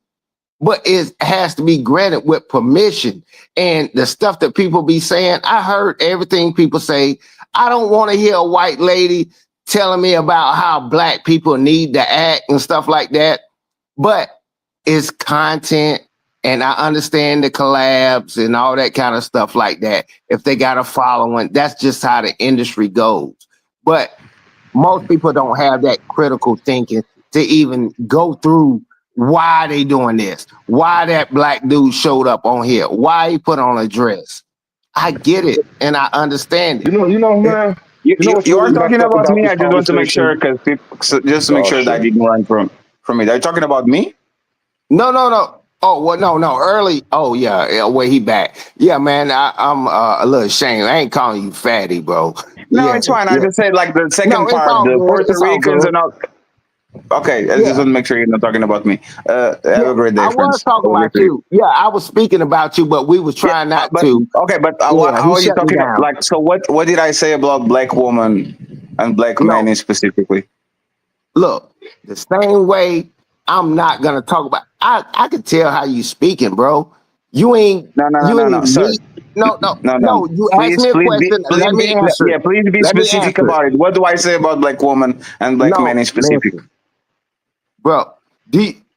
but it has to be granted with permission. And the stuff that people be saying, I heard everything people say. I don't want to hear a white lady telling me about how black people need to act and stuff like that. But it's content, and I understand the collabs and all that kind of stuff like that. If they got a following, that's just how the industry goes. But most people don't have that critical thinking to even go through why they doing this, why that black dude showed up on here, why he put on a dress. I get it, and I understand it. You know, man. You know what's You are really talking messed up about about me. this I just want to make sure conversation? because just to make Oh sure that I shit. didn't run from it. Are you talking about me? No. Oh, well, no. Early. Oh, yeah. Where he back? Yeah, man. I'm a little ashamed. I ain't calling you fatty, bro. No, Yeah, it's fine. I yeah. just said like the No, second it's part, all the good. Puerto It's all Ricans good. and all. Okay, I just Yeah, want to make sure you're not talking about me. Have yeah. a great I day, was friends. talking Have a great about day. you. Yeah, I was speaking about you, but we was Yeah, trying not but to. okay, but what? Yeah, How he are you shut me talking? down. Like, so what did I say about black woman and black men No, in specifically? look, the same way I'm not gonna talk about. I could tell how you speaking, bro. You ain't No, sir. me. No. No. You asked Please, me a question. please Let me be, answer it. yeah, please be Let me specific answer it. about it. What do I say about black woman and black men No, in specific? listen, bro.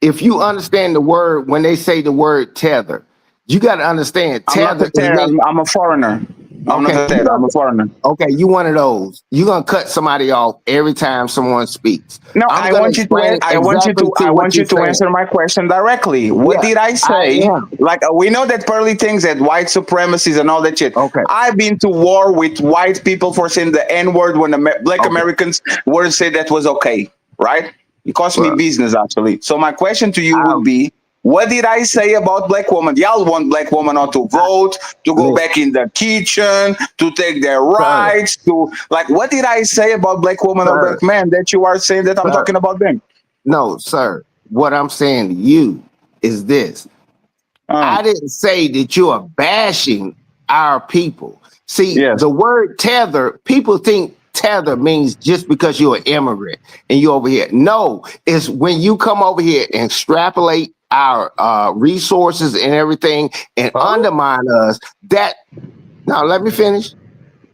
If you understand the word when they say the word tether, you got to understand I'm not tether a is terror. when I'm a foreigner. I'm not okay, a terror. I'm a foreigner. you one of those. You're gonna cut somebody off every time someone speaks. No, I'm gonna explain exactly to I what want you're you to saying. answer my question directly. What Yeah, did I I say? am. Like we know that Pearly thinks that white supremacies and all that shit. Okay, I've been to war with white people for saying the N word when black okay, Americans were said that was okay, right? It cost me bro. business actually. So my question to you would be, what did I say about black women? Y'all want black women not to vote, to go Listen, back in the kitchen, to take their sir, rights, to like what did I say about black women or sir, black men that you are saying that I'm sir. talking about them? No, sir. What I'm saying to you is this. I didn't say that you are bashing our people. See, Yes. the word tether, people think tether means just because you're an immigrant and you're over here. No, it's when you come over here and extrapolate our resources and everything and undermine us. That now let me finish.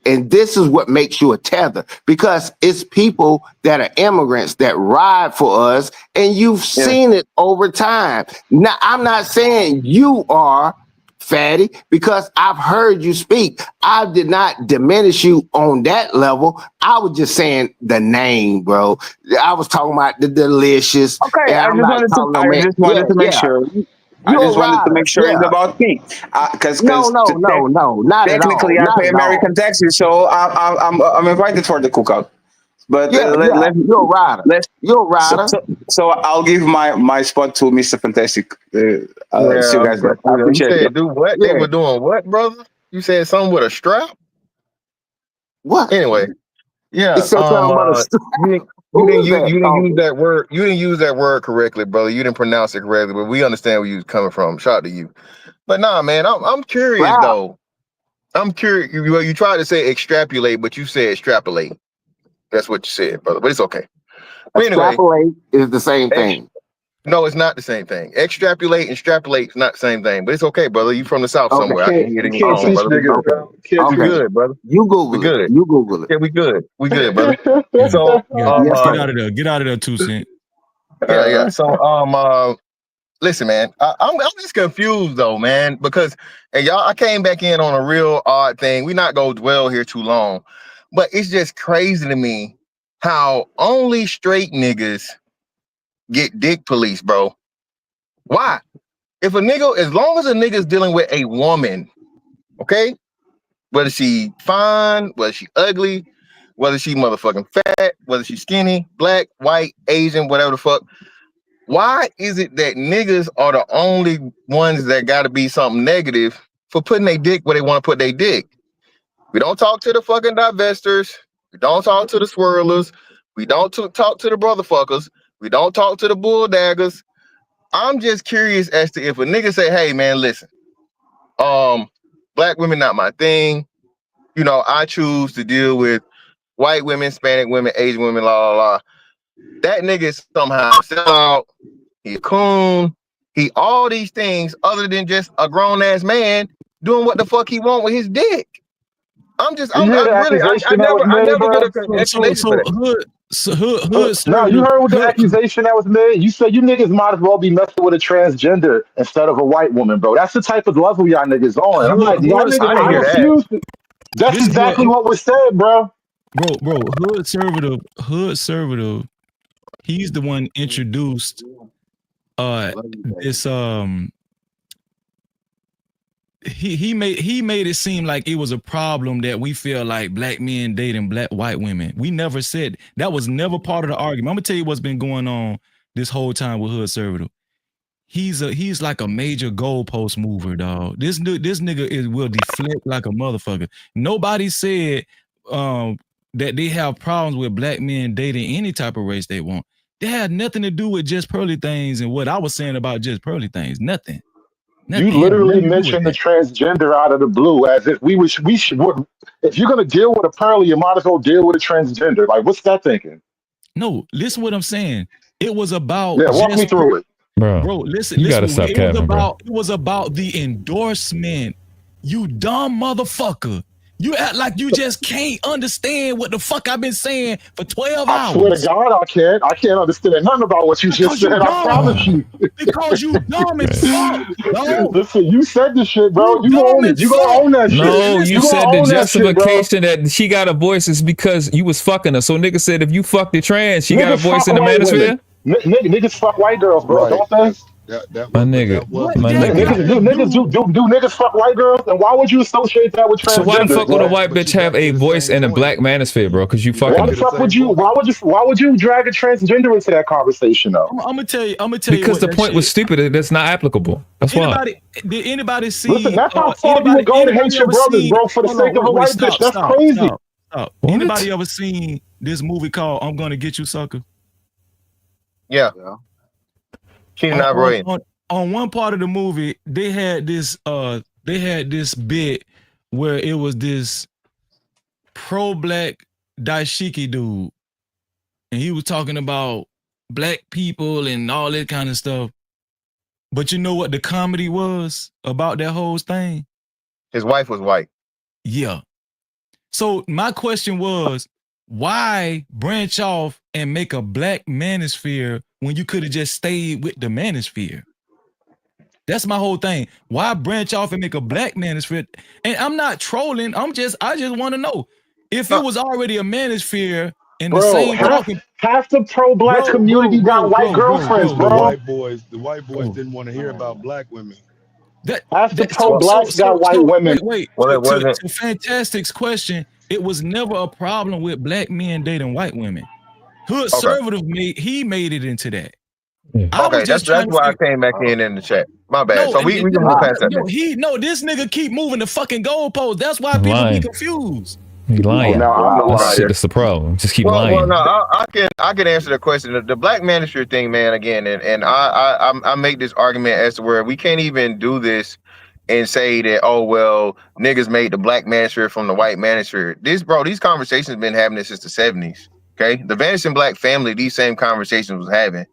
And this is what makes you a tether because it's people that are immigrants that ride for us, and you've Yes. seen it over time. Now, I'm not saying you are fatty because I've heard you speak. I did not diminish you on that level. I was just saying the name, bro. I was talking about the delicious, Okay, and I'm not calling no I man. just Yeah, wanted to make yeah. sure. I You're a just wanted to rider. make sure it's Yeah. about me, because No, not at all. technically I Not pay at all. American taxes, so I'm invited for the cookout. But Yeah, yeah. You're a rider. let's You're a rider. so I'll give my spot to Mr. Fantastic. See you guys there. I You appreciate it. said do what? They Yeah. were doing what, brother? You said something with a strap? What? Anyway, He yeah. said something about a strap. Who is that You didn't use talking? that word. You didn't use that word correctly, brother. You didn't pronounce it correctly, but we understand where you was coming from. Shout out to you. But nah, man, I'm curious Strap. though. I'm curious. You tried to say extrapolate, but you said extrapolate. That's what you said, brother. But it's okay. But anyway, Extrapolate is the same thing. No, it's not the same thing. Extrapolate and extrapolate is not the same thing. But it's okay, brother. You from the South somewhere. I can hear it in your tone, brother. We good, brother. You Google good. it. You Google it. Yeah, we good. We good, brother. So get out of there. Get out of there, 2 Cent. Yeah. So listen, man. I'm just confused though, man, because I came back in on a real odd thing. We not gonna dwell here too long, but it's just crazy to me how only straight niggas get dick police, bro. Why? If a nigga, as long as a nigga's dealing with a woman, okay, whether she fine, whether she ugly, whether she motherfucking fat, whether she skinny, black, white, Asian, whatever the fuck, why is it that niggas are the only ones that got to be something negative for putting their dick where they want to put their dick? We don't talk to the fucking divestors. We don't talk to the swirlers. We don't talk to the brotherfuckers. We don't talk to the bull daggers. I'm just curious as to if a nigga say, hey man, listen, black women not my thing. You know, I choose to deal with white women, Hispanic women, Asian women, la la la. That nigga is somehow sellout. He a coon. He all these things other than just a grown ass man doing what the fuck he want with his dick. I never get an explanation for that. No, you heard what the accusation that was made. You said you niggas might as well be messing with a transgender instead of a white woman, bro. That's the type of level y'all niggas on. And I'm like, y'all niggas, I'm confused. That's exactly what was said, bro. Bro, Hood Servative, he's the one introduced this he made it seem like it was a problem that we feel like black men dating black white women. We never said that was never part of the argument. I'm gonna tell you what's been going on this whole time with Hood Servative. He's like a major goalpost mover, dog. This nigga will deflect like a motherfucker. Nobody said that they have problems with black men dating any type of race they want. They had nothing to do with Just Pearly Things and what I was saying about Just Pearly Things. Nothing. You literally mentioned the transgender out of the blue as if we should. If you're gonna deal with a pearly, you might as well deal with a transgender. Like, what's that thinking? No, listen what I'm saying. It was about walk me through it. Bro, listen, you gotta stop capping, bro. It was about the endorsement. You dumb motherfucker. You act like you just can't understand what the fuck I've been saying for 12 hours. I swear to God, I can't understand nothing about what you just said. I promise you. Because you dumb as fuck, bro. Listen, you said this shit, bro. You own it. You gonna own that shit. No, you said the justification that she got a voice is because you was fucking her. So nigga said if you fucked the trans, she got a voice in the manosphere. Niggas fuck white girls, bro, don't they? My nigga. Do niggas fuck white girls? And why would you associate that with transgender? So why the fuck would a white bitch have a voice in a black manosphere, bro? Because you fucking. Why the fuck would you? Why would you drag a transgender into that conversation, though? I'm gonna tell you. Because the point was stupid. That's not applicable. That's why. Did anybody see? Listen, that's how far you would go to hate your brothers, bro, for the sake of a white bitch. That's crazy. Stop. Anybody ever seen this movie called "I'm Gonna Get You, Sucker"? Yeah. She's not right. On one part of the movie, they had this bit where it was this pro-black dashiki dude, and he was talking about black people and all that kind of stuff. But you know what the comedy was about that whole thing? His wife was white. Yeah. So my question was, why branch off and make a black manosphere when you could have just stayed with the manosphere? That's my whole thing. Why branch off and make a black manosphere? And I'm not trolling. I just want to know if it was already a manosphere and the same half the pro-black community got white girlfriends, bro. The white boys didn't want to hear about black women. Half the pro-blacks got white women. Wait. To Fantastic's question, it was never a problem with black men dating white women. Hood Servative made it into that. Okay, that's why I came back in the chat. My bad. So we can move past that. This nigga keep moving the fucking goalpost. That's why people be confused. He lying. That's the problem. Just keep lying. Well, no, I can answer the question. The black manosphere thing, man. Again, and I make this argument as to where we can't even do this and say that, oh well, niggas made the black manosphere from the white manosphere. These conversations have been happening since the 70s. Okay, the Vanishing Black family, these same conversations was having.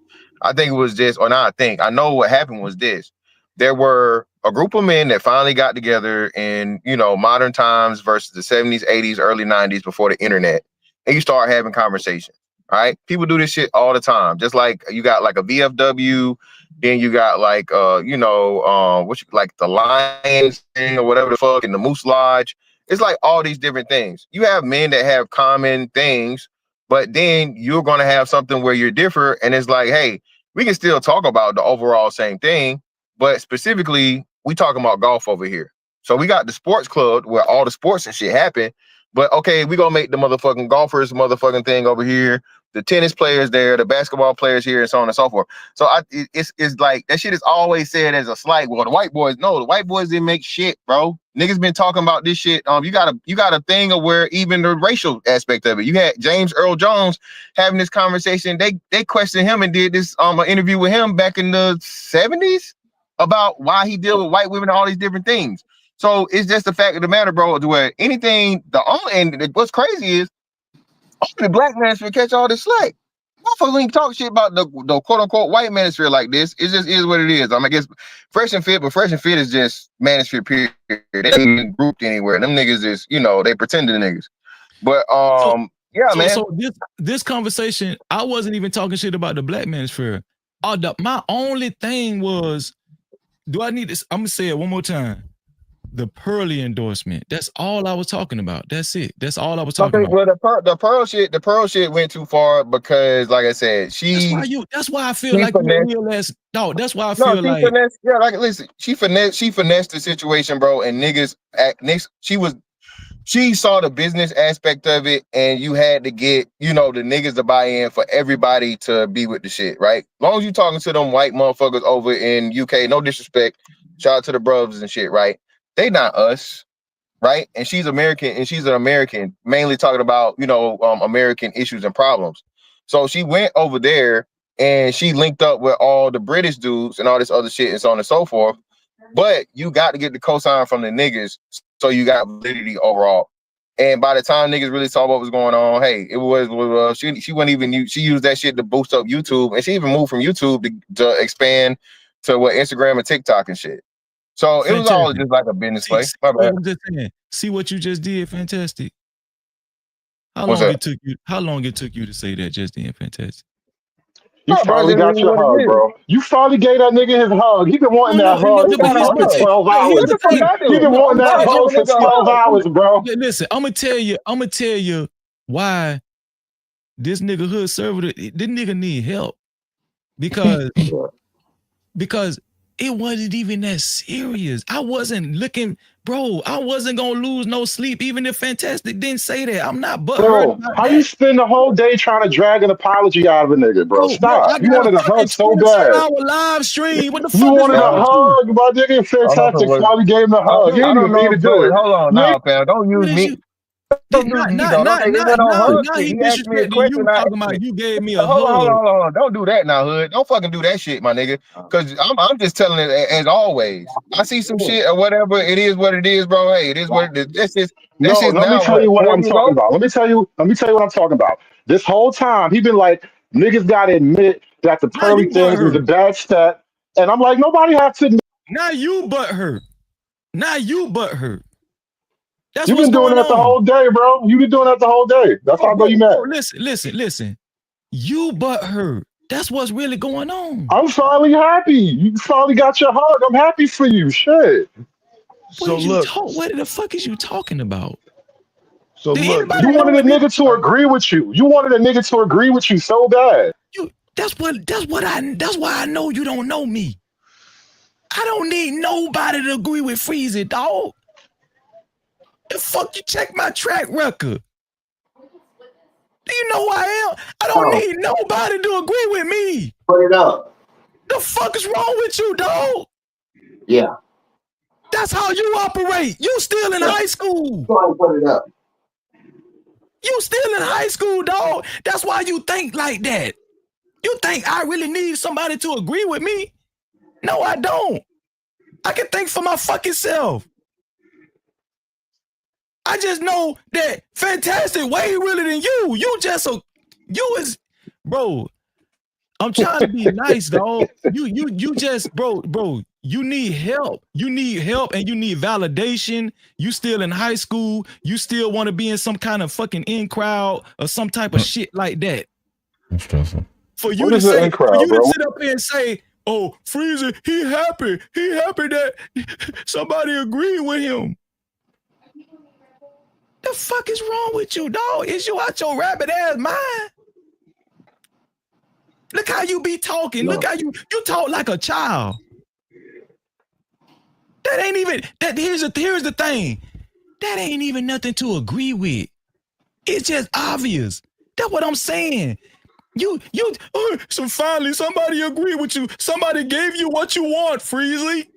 I think it was just, or not. I know what happened was this: there were a group of men that finally got together in modern times versus the 70s, 80s, early 90s before the internet, and you start having conversations. All right, people do this shit all the time. Just like you got like a VFW. Then you got like like the Lions thing or whatever the fuck, and the Moose Lodge. It's like all these different things. You have men that have common things, but then you're gonna have something where you're different, and it's like, hey, we can still talk about the overall same thing, but specifically, we talking about golf over here. So we got the sports club where all the sports and shit happen, but okay, we gonna make the motherfucking golfers motherfucking thing over here, the tennis players there, the basketball players here, and so on and so forth. So it's like that shit is always said as a slight. Well, the white boys didn't make shit, bro. Niggas been talking about this shit. You got a thing of where even the racial aspect of it. You had James Earl Jones having this conversation. They questioned him and did this an interview with him back in the 70s about why he deal with white women and all these different things. So it's just the fact of the matter, bro, to where what's crazy is the black manosphere catch all this slack. Motherfuckers ain't talk shit about the quote unquote white manosphere like this. It just is what it is. I guess Fresh and Fit, but Fresh and Fit is just manosphere period. They ain't even grouped anywhere. Them niggas is, they pretending niggas. But man. So this conversation, I wasn't even talking shit about the black manosphere. My only thing was, do I need this? I'm gonna say it one more time. The Pearly endorsement. That's all I was talking about. That's it. That's all I was talking about. Well, the pearl shit went too far because, like I said, that's why I feel like you're a real ass. No, that's why I feel like. Listen, she finessed the situation, bro, and she saw the business aspect of it, and you had to get, the niggas to buy in for everybody to be with the shit, right? As long as you talking to them white motherfuckers over in UK, no disrespect, shout out to the brothers and shit, right? They not us, right? And she's American, and she's an American, mainly talking about, American issues and problems. So she went over there and she linked up with all the British dudes and all this other shit and so on and so forth. But you got to get the cosign from the niggas, so you got validity overall. And by the time niggas really saw what was going on, hey, it was she wouldn't even she used that shit to boost up YouTube, and she even moved from YouTube to expand to Instagram and TikTok and shit. So it was all just like a business play. I'm just saying, see what you just did, fantastic. How long it took you to say that just then, fantastic? You finally got your hug, bro. You finally gave that nigga his hug. He been wanting that hug for 12 hours. He been wanting that hug for 12 hours, bro. Listen, I'm gonna tell you why this nigga hood server, this nigga need help. Because it wasn't even that serious. I wasn't looking, bro. I wasn't gonna lose no sleep, even if Fantastic didn't say that. I'm not butthurt. Bro, how you spend the whole day trying to drag an apology out of a nigga, bro? Stop. You wanted a hug so bad. Live stream. What the fuck? You wanted a hug, my nigga. Fantastic. Finally gave him a hug. He didn't even need to do it. Hold on now, fam. Don't use me. Now he disrespecting you talking about you gave me a hug. Hold on. Don't do that now, hood. Don't fucking do that shit, my nigga. Because I'm just telling it as always. I see some shit or whatever. It is what it is, bro. Hey, it is what it is. Let me tell you what I'm talking about. Let me tell you what I'm talking about. This whole time, he been like, niggas gotta admit that the Pearly things was a bad step. And I'm like, nobody have to admit. Now you butthurt. That's You've been doing that the whole day, bro. You've been doing that the whole day. That's how I know you mad. Listen. You butthurt. That's what's really going on. I'm finally happy. You finally got your hug. I'm happy for you. Shit. So look, what the fuck is you talking about? So look, you wanted a nigga to agree with you. You wanted a nigga to agree with you so bad. That's why I know you don't know me. I don't need nobody to agree with Freezy, dog. The fuck you check my track record? Do you know who I am? I don't need nobody to agree with me. Put it up. The fuck is wrong with you, dog? Yeah. That's how you operate. You still in high school. Put it up. You still in high school, dog. That's why you think like that. You think I really need somebody to agree with me? No, I don't. I can think for my fucking self. I just know that Fantastic way realer than you. You is, bro. I'm trying to be nice, dog. You just, bro. You need help. You need help and you need validation. You still in high school. You still want to be in some kind of fucking in crowd or some type of shit like that. That's stressful. For you to say, for you to sit up here and say, "Oh, Freezer, he happy that somebody agreed with him." The fuck is wrong with you, dog? Is you out your rabbit ass mind? Look how you be talking. Look how you talk like a child. That ain't even that. Here's the thing. That ain't even nothing to agree with. It's just obvious. That's what I'm saying. So finally somebody agreed with you. Somebody gave you what you want, Freezy.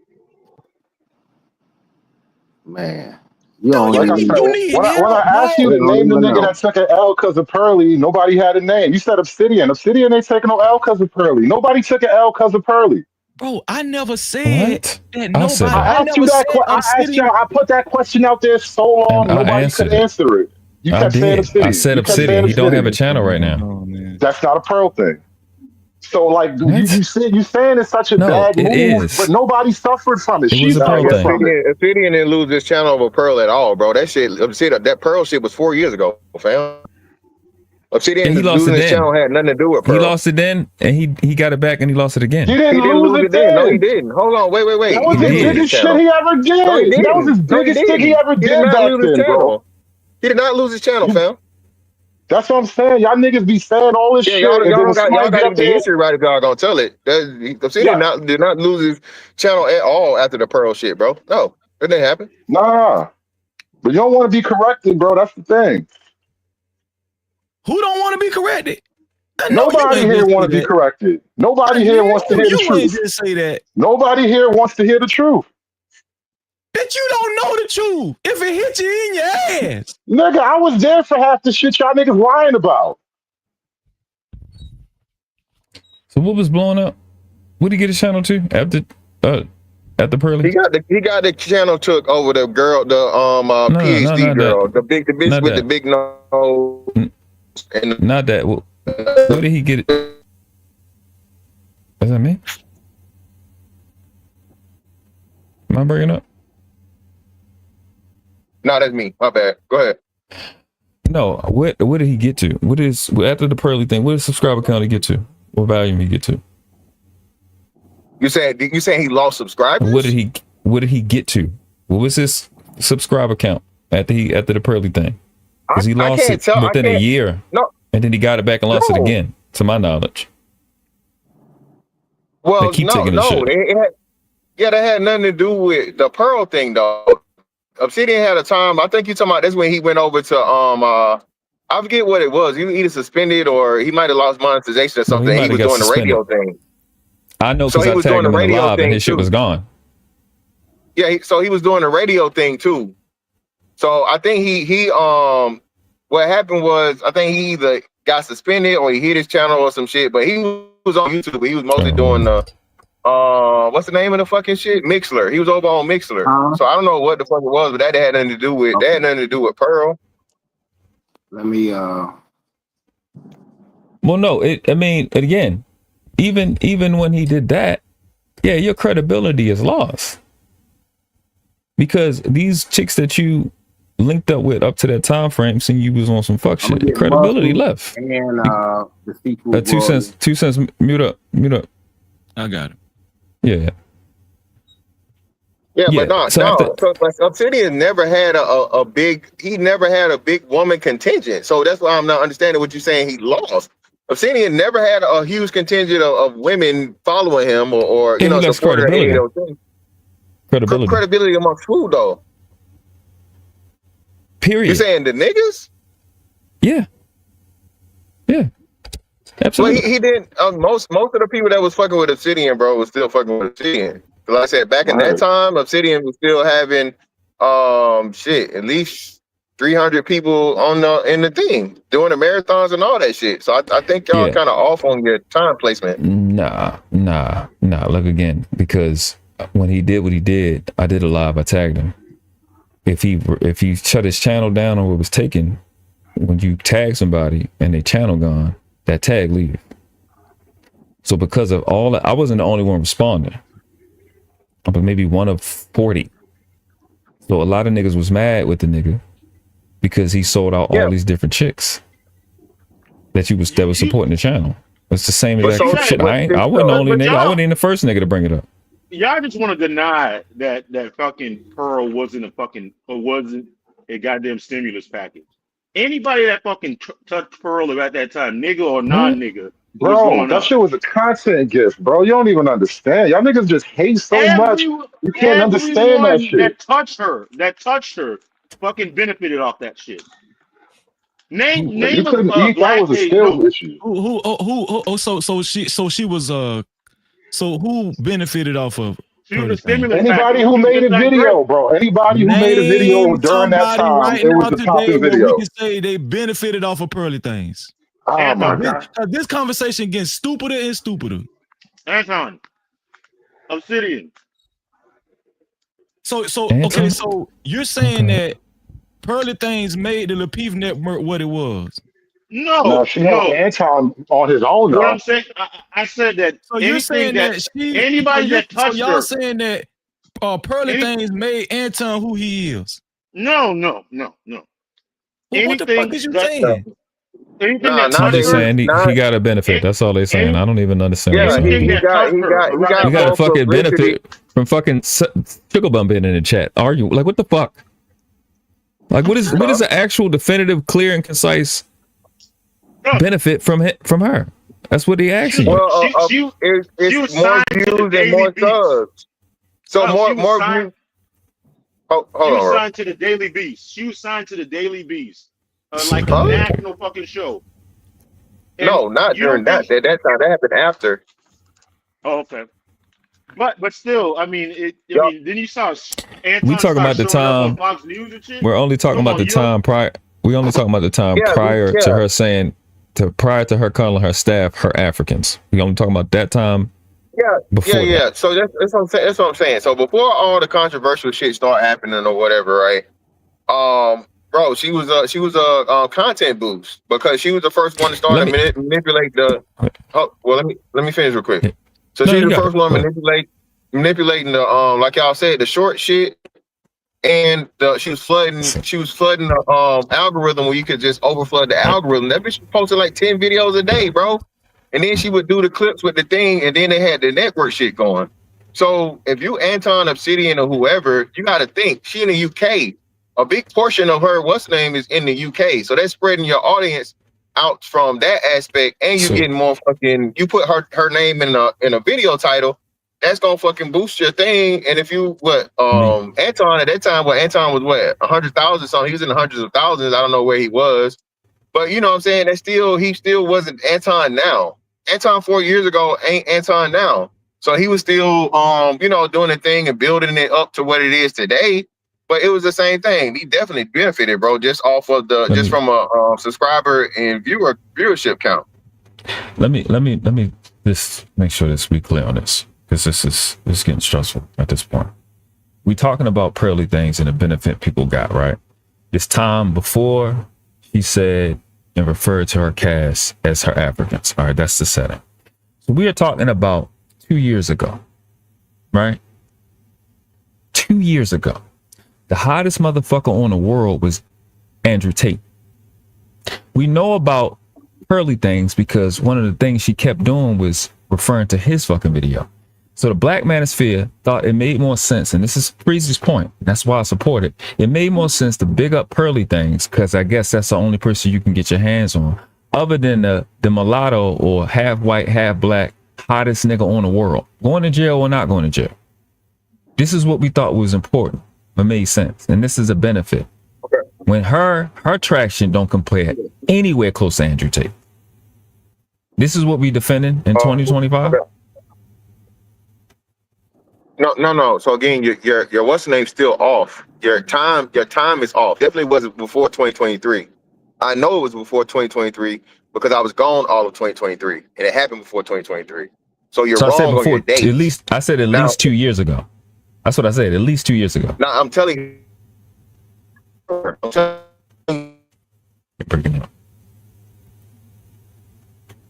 Man. Like I said, when I asked you to name the nigga that took an L because of Pearly, nobody had a name. You said Obsidian. Obsidian ain't taking no L because of Pearly. Nobody took an L because of Pearly. Bro, I never said that nobody. I asked you that. I put that question out there so long, nobody could answer it. You kept saying Obsidian. I said Obsidian. He don't have a channel right now. That's not a Pearl thing. So like you saying it's such a bad move, but nobody suffered from it. She suffered from it. Obsidian didn't lose his channel over Pearl at all, bro. That shit, that Pearl shit was 4 years ago, fam. Obsidian losing his channel had nothing to do with Pearl. He lost it then, and he got it back, and he lost it again. He didn't lose it then. No, he didn't. Hold on, wait. That was the biggest shit he ever did. No, he that was his biggest thing he ever did back then, bro. He did not lose his channel, fam. That's what I'm saying. Y'all niggas be saying all this shit. Y'all got the history right if y'all gonna tell it. Obsidian did not lose his channel at all after the Pearl shit, bro. No, it didn't happen. Nah. But you don't want to be corrected, bro. That's the thing. Who don't want to be corrected? Nobody here want to be corrected. Nobody here wants to hear the truth. You ain't just say that. Nobody here wants to hear the truth. That you don't know the truth. If it hit you in your ass. Nigga, I was there for half the shit y'all niggas lying about. So what was blowing up? What did he get his channel to after Pearly? He got the channel took over the girl, the PhD girl, the bitch with the big nose. And not that. Where did he get it? Is that me? Am I breaking up? No, that's me. My bad. Go ahead. No, what did he get to? What is after the Pearly thing? What did subscriber count he get to? What volume he get to? You saying he lost subscribers? What did he get to? What was his subscriber count after the Pearly thing? Because he lost it within a year. No. And then he got it back and lost it again, to my knowledge. Well, they keep taking this shit. That had nothing to do with the Pearl thing, though. Obsidian had a time. I think you're talking about this when he went over to I forget what it was. He either suspended or he might have lost monetization or something. He was doing the radio thing. I know because I tagged him in the live and his shit was gone. Yeah, so he was doing the radio thing too. So I think he what happened was I think he either got suspended or he hit his channel or some shit. But he was on YouTube. He was mostly doing the what's the name of the fucking shit? Mixler. He was over on Mixler. So I don't know what the fuck it was, but that had nothing to do with Pearl. Let me Well, no, I mean, again, even when he did that, yeah, your credibility is lost. Because these chicks that you linked up with up to that time frame saying you was on some fuck shit, your credibility left. And the sequel. 2 cents, mute up. I got it. Yeah. Yeah, but no. Obsidian never had a big woman contingent. So that's why I'm not understanding what you're saying he lost. Obsidian never had a huge contingent of women following him or supporting him. Credibility amongst who though? Period. You saying the niggas? Yeah. Absolutely. Well, he didn't. Most of the people that was fucking with Obsidian, bro, was still fucking with Obsidian. Like I said, back in that time, Obsidian was still having at least 300 people in the thing doing the marathons and all that shit. So I think y'all kind of off on your time placement. Nah. Look again, because when he did what he did, I did a live. I tagged him. If he shut his channel down or it was taken, when you tag somebody and they channel gone, that tag leave. So because of all that, I wasn't the only one responding, but maybe one of 40. So a lot of niggas was mad with the nigga because he sold out all these different chicks that was supporting the channel. It's the same exact shit. I wasn't the only nigga. I wasn't even the first nigga to bring it up. Y'all just want to deny that fucking Pearl wasn't a goddamn stimulus package. Anybody that fucking touched Pearl at that time, nigga or non-nigga, bro, that shit was a content gift, bro. You don't even understand. Y'all niggas just hate so much. You can't understand that shit. That touched her, fucking benefited off that shit. Name you couldn't a eat. That was a skills issue. So who benefited off of anybody who made a video, bro. Anybody who made a video during that time, right it was the popping video. We can say they benefited off of Pearly Things. Oh my god! This conversation gets stupider and stupider. Anton, Obsidian. So okay, so you're saying that Pearly Things made the Lapeef Network what it was? No, she had Anton on his own. What I'm saying, I said that. So you're saying that anybody that touched so y'all her, saying that Pearly Things made Anton who he is? No. Well, what the fuck is you saying? I'm just saying he got a benefit. That's all they saying. I don't even understand. Yeah, he got a fucking benefit from fucking Sugar Bum being in the chat. Are you like what the fuck? Like what is the actual definitive, clear, and concise benefit from her? That's what he asking you. Well, it's more views and more subs. So more views. Oh, hold on. She was signed to the Daily Beast. She was signed to the Daily Beast, like a national fucking show. And no, not during that. That time. That happened after. Oh, okay. But still, I mean, then you saw. Anton We talking about the time. Fox News and shit? We're only talking about the time prior. We only talking about the time prior to her saying, prior to her calling her staff her Africans. We only talking about that time. Yeah. So that's what I'm saying. That's what I'm saying. So before all the controversial shit start happening or whatever, right? Bro, she was a content boost because she was the first one to start to manipulate the. Oh, well, let me finish real quick. So she was the first one manipulating the like y'all said, the short shit, and she was flooding the algorithm where you could just overflood the algorithm. That bitch was posting like 10 videos a day, bro. And then she would do the clips with the thing, and then they had the network shit going. So if you Anton, Obsidian, or whoever, you got to think she in the UK. A big portion of her what's name is in the UK. So that's spreading your audience out from that aspect, and you getting more fucking. You put her name in a video title, that's gonna fucking boost your thing. And if you Anton at that time, Anton was 100,000 something. He was in the hundreds of thousands. I don't know where he was. But you know what I'm saying? He still wasn't Anton now. Anton 4 years ago ain't Anton now. So he was still doing the thing and building it up to what it is today. But it was the same thing. He definitely benefited, bro, just off of from a subscriber and viewership count. Let me just make sure that we clear on this, because this is getting stressful at this point. We talking about Pearly Things and the benefit people got, right? This time before she said and referred to her cast as her Africans. All right, that's the setting. So we are talking about 2 years ago, right? 2 years ago. The hottest motherfucker on the world was Andrew Tate. We know about Pearly Things because one of the things she kept doing was referring to his fucking video. So the Black Manosphere thought it made more sense, and this is Freezy's point, that's why I support it. It made more sense to big up Pearly Things because I guess that's the only person you can get your hands on, other than the mulatto or half white, half black, hottest nigga on the world. Going to jail or not going to jail. This is what we thought was important. It made sense, and this is a benefit. Okay. When her traction don't compare anywhere close to Andrew Tate. This is what we defending in 2025. Okay. No. So again, your what's the name still off. Your time is off. Definitely wasn't before 2023. I know it was before 2023 because I was gone all of 2023, and it happened before 2023. So you're wrong on your date. I said at least 2 years ago. That's what I said. At least 2 years ago. Now I'm telling you.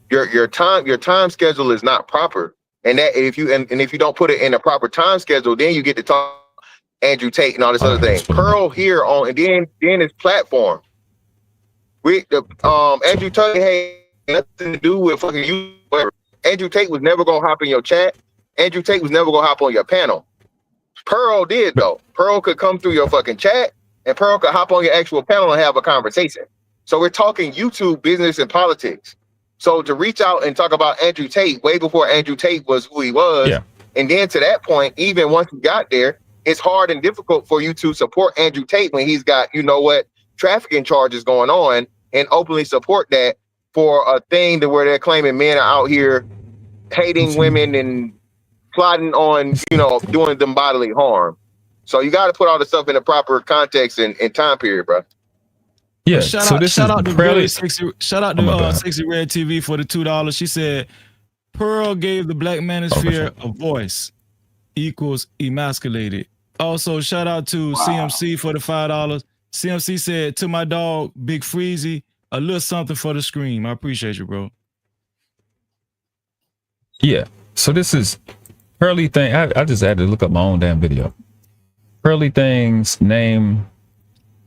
Your time schedule is not proper, and that if you don't put it in a proper time schedule, then you get to talk Andrew Tate and all this other thing. Pearl here on, and then his platform. Andrew Tate had nothing to do with fucking you. Whatever. Andrew Tate was never gonna hop in your chat. Andrew Tate was never gonna hop on your panel. Pearl did though. Pearl could come through your fucking chat, and Pearl could hop on your actual panel and have a conversation. So we're talking YouTube business and politics. So to reach out and talk about Andrew Tate way before Andrew Tate was who he was, and then to that point, even once you got there, it's hard and difficult for you to support Andrew Tate when he's got, trafficking charges going on, and openly support that for a thing to where they're claiming men are out here hating women and plotting on, doing them bodily harm. So you got to put all the stuff in the proper context and time period, bro. Yeah. Shout out to Sexy Red TV for the $2. She said Pearl gave the Black Manosphere a voice equals emasculated. Also, shout out to CMC for the $5. CMC said, to my dog, Big Freezy, a little something for the scream. I appreciate you, bro. Yeah. So this is Pearly thing. I just had to look up my own damn video. Pearly Things name,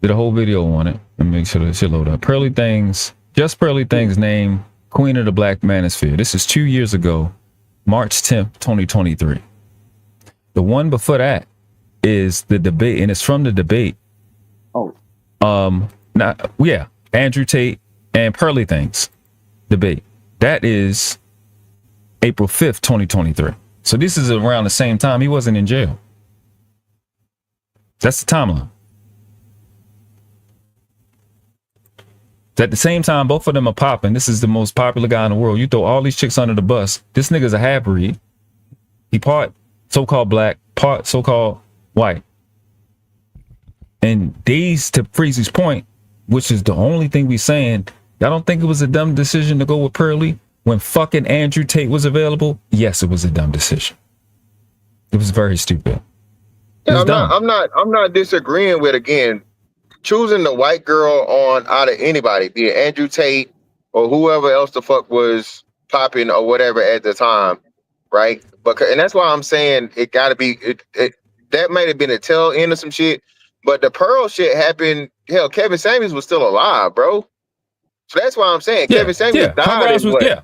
did a whole video on it. Let me make sure that shit load up. Pearly Things, just Pearly Things name Queen of the Black Manosphere. This is 2 years ago, March 10th, 2023. The one before that is the debate, and it's from the debate. Andrew Tate and Pearly Things debate. That is April 5th, 2023. So this is around the same time. He wasn't in jail. That's the timeline. At the same time, both of them are popping. This is the most popular guy in the world. You throw all these chicks under the bus. This nigga's a half-breed. He part so-called black, part so-called white. And these, to Freezy's point, which is the only thing we saying, y'all don't think it was a dumb decision to go with Pearly when fucking Andrew Tate was available? Yes, it was a dumb decision. It was very stupid. Yeah, I'm not disagreeing with, again, choosing the white girl on out of anybody, be it Andrew Tate or whoever else the fuck was popping or whatever at the time, right? And that's why I'm saying it got to be that might have been a tail end of some shit, but the Pearl shit happened. Hell, Kevin Samuels was still alive, bro. So that's why I'm saying Kevin Samuels died.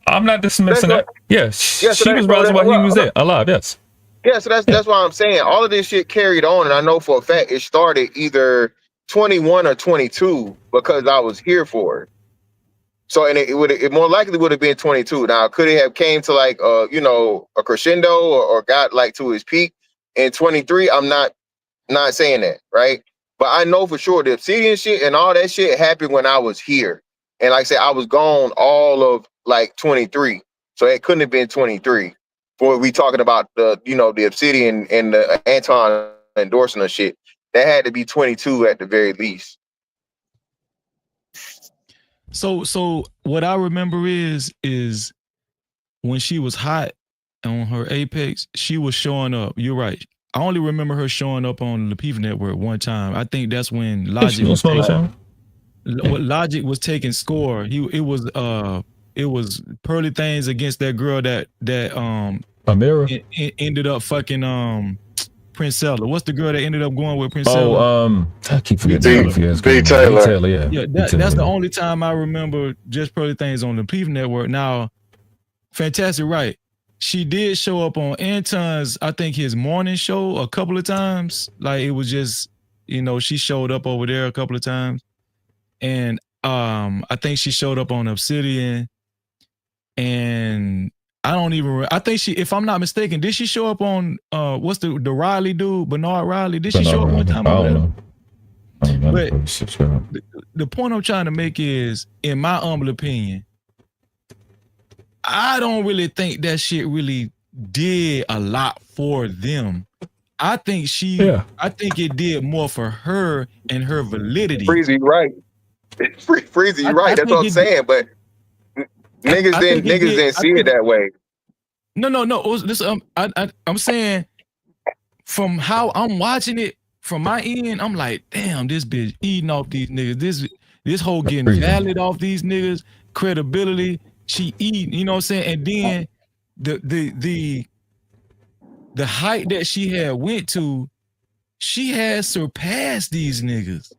I'm not dismissing that. She was rising while he was there, alive. Yes. Yeah, so that's why I'm saying all of this shit carried on, and I know for a fact it started either 21 or 22 because I was here for it. So, and it more likely would have been 22. Now, could it have came to like a crescendo or got like to his peak in 23? I'm not saying that, right? But I know for sure the Obsidian shit and all that shit happened when I was here, and like I said, I was gone all of like 23, so it couldn't have been 23. For we talking about the the Obsidian and the Anton endorsing the shit, that had to be 22 at the very least. So what I remember is when she was hot on her apex, she was showing up. You're right. I only remember her showing up on the PIV network one time. I think that's when Logic was taking score. It was Pearly Things against that girl that Amira ended up fucking Princella. What's the girl that ended up going with Princella? I keep forgetting. B. Taylor, yeah. That's the only time I remember just Pearly Things on the PIV network. Now, fantastic, right? She did show up on Anton's, I think his morning show a couple of times. Like it was just, she showed up over there a couple of times. And I think she showed up on Obsidian. And I think she, if I'm not mistaken, did she show up on what's the Riley dude, Bernard Riley? Did she show up one time? I don't know. But the point I'm trying to make is, in my humble opinion, I don't really think that shit really did a lot for them. I think I think it did more for her and her validity. Freezy, right? Freezy, you're right. That's what I'm saying. But niggas didn't see it that way. No. Listen, I'm saying from how I'm watching it from my end, I'm like, damn, this bitch eating off these niggas. This whole getting valid off these niggas, credibility. She eating, you know what I'm saying? And then the height that she had went to, she had surpassed these niggas.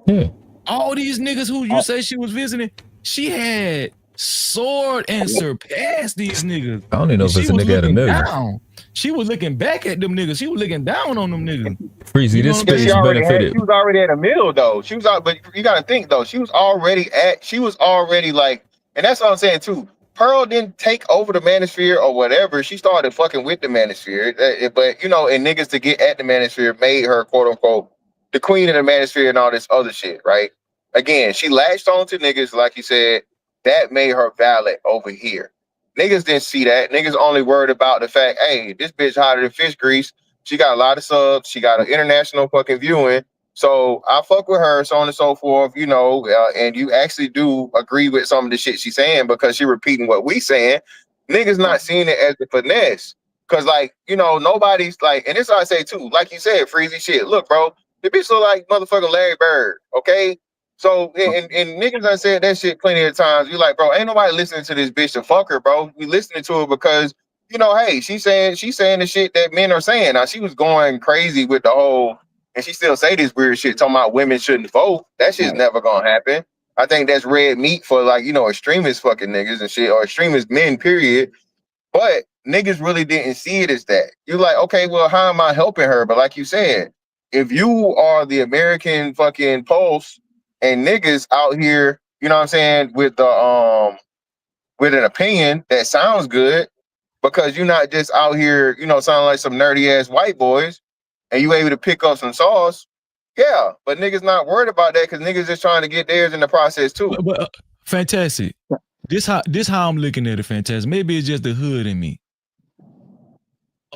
Yeah. All these niggas who you say she was visiting, she had soared and surpassed these niggas. I don't even know if She it's a was nigga at $1 looking million. down. She was looking back at them niggas. She was looking down on them niggas. Freezy, You know this what I'm space saying? benefited. She was already at a mill though. She was out, but you gotta think though. She was already like, and that's what I'm saying too. Pearl didn't take over the manosphere or whatever. She started fucking with the manosphere. But you know, and niggas to get at the manosphere made her quote unquote the queen of the manosphere and all this other shit, right? Again, she latched on to niggas, like you said, that made her valid over here. Niggas didn't see that. Niggas only worried about the fact, hey, this bitch hotter than fish grease. She got a lot of subs. She got an international fucking viewing. So I fuck with her, so on and so forth, you know, and you actually do agree with some of the shit she's saying because she repeating what we saying. Niggas not seeing it as the finesse. Cause like, you know, nobody's like, and this is what I say too, like you said, Freezy shit. Look, bro, the bitch look like motherfucking Larry Bird, okay? So and niggas done said that shit plenty of times. You like, bro, ain't nobody listening to this bitch to fuck her, bro. We listening to her because, you know, hey, she's saying the shit that men are saying. Now she was going crazy with the whole, and she still say this weird shit talking about women shouldn't vote. That shit's never gonna happen. I think that's red meat for like, you know, extremist fucking niggas and shit, or extremist men, period. But niggas really didn't see it as that. You're like, okay, well, how am I helping her? But like you said, if you are the American fucking Pulse and niggas out here, you know what I'm saying, with the with an opinion that sounds good, because you're not just out here, you know, sounding like some nerdy ass white boys, and you able to pick up some sauce. Yeah, but niggas not worried about that because niggas just trying to get theirs in the process too. But fantastic. This how I'm looking at it, fantastic. Maybe it's just the hood in me.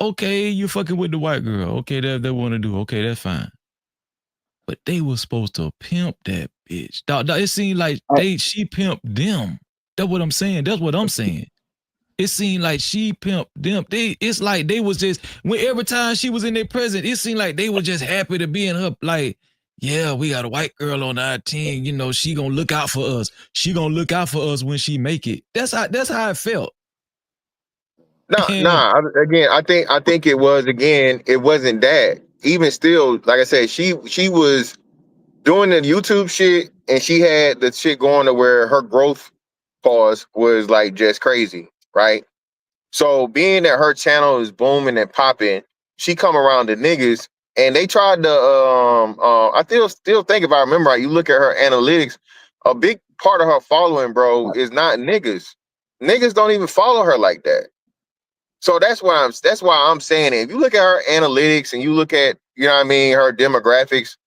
Okay, you fucking with the white girl. Okay, that they want to do. Okay, that's fine. But they were supposed to pimp that bitch. Dog, it seemed like she pimped them. That's what I'm saying. That's what I'm saying. It seemed like she pimped them. It's like they was just every time she was in their presence, it seemed like they were just happy to be in her. Like, yeah, we got a white girl on our team. You know, she gonna look out for us. She gonna look out for us when she make it. That's how it felt. Again, I think it wasn't that. Even still, like I said, she was doing the YouTube shit, and she had the shit going to where her growth pause was like just crazy, right? So being that her channel is booming and popping, she come around the niggas, and they tried to I still think, if I remember right, you look at her analytics, a big part of her following, bro, is not niggas. Niggas don't even follow her like that. So that's why I'm saying it. If you look at her analytics and you look at, you know what I mean, her demographics,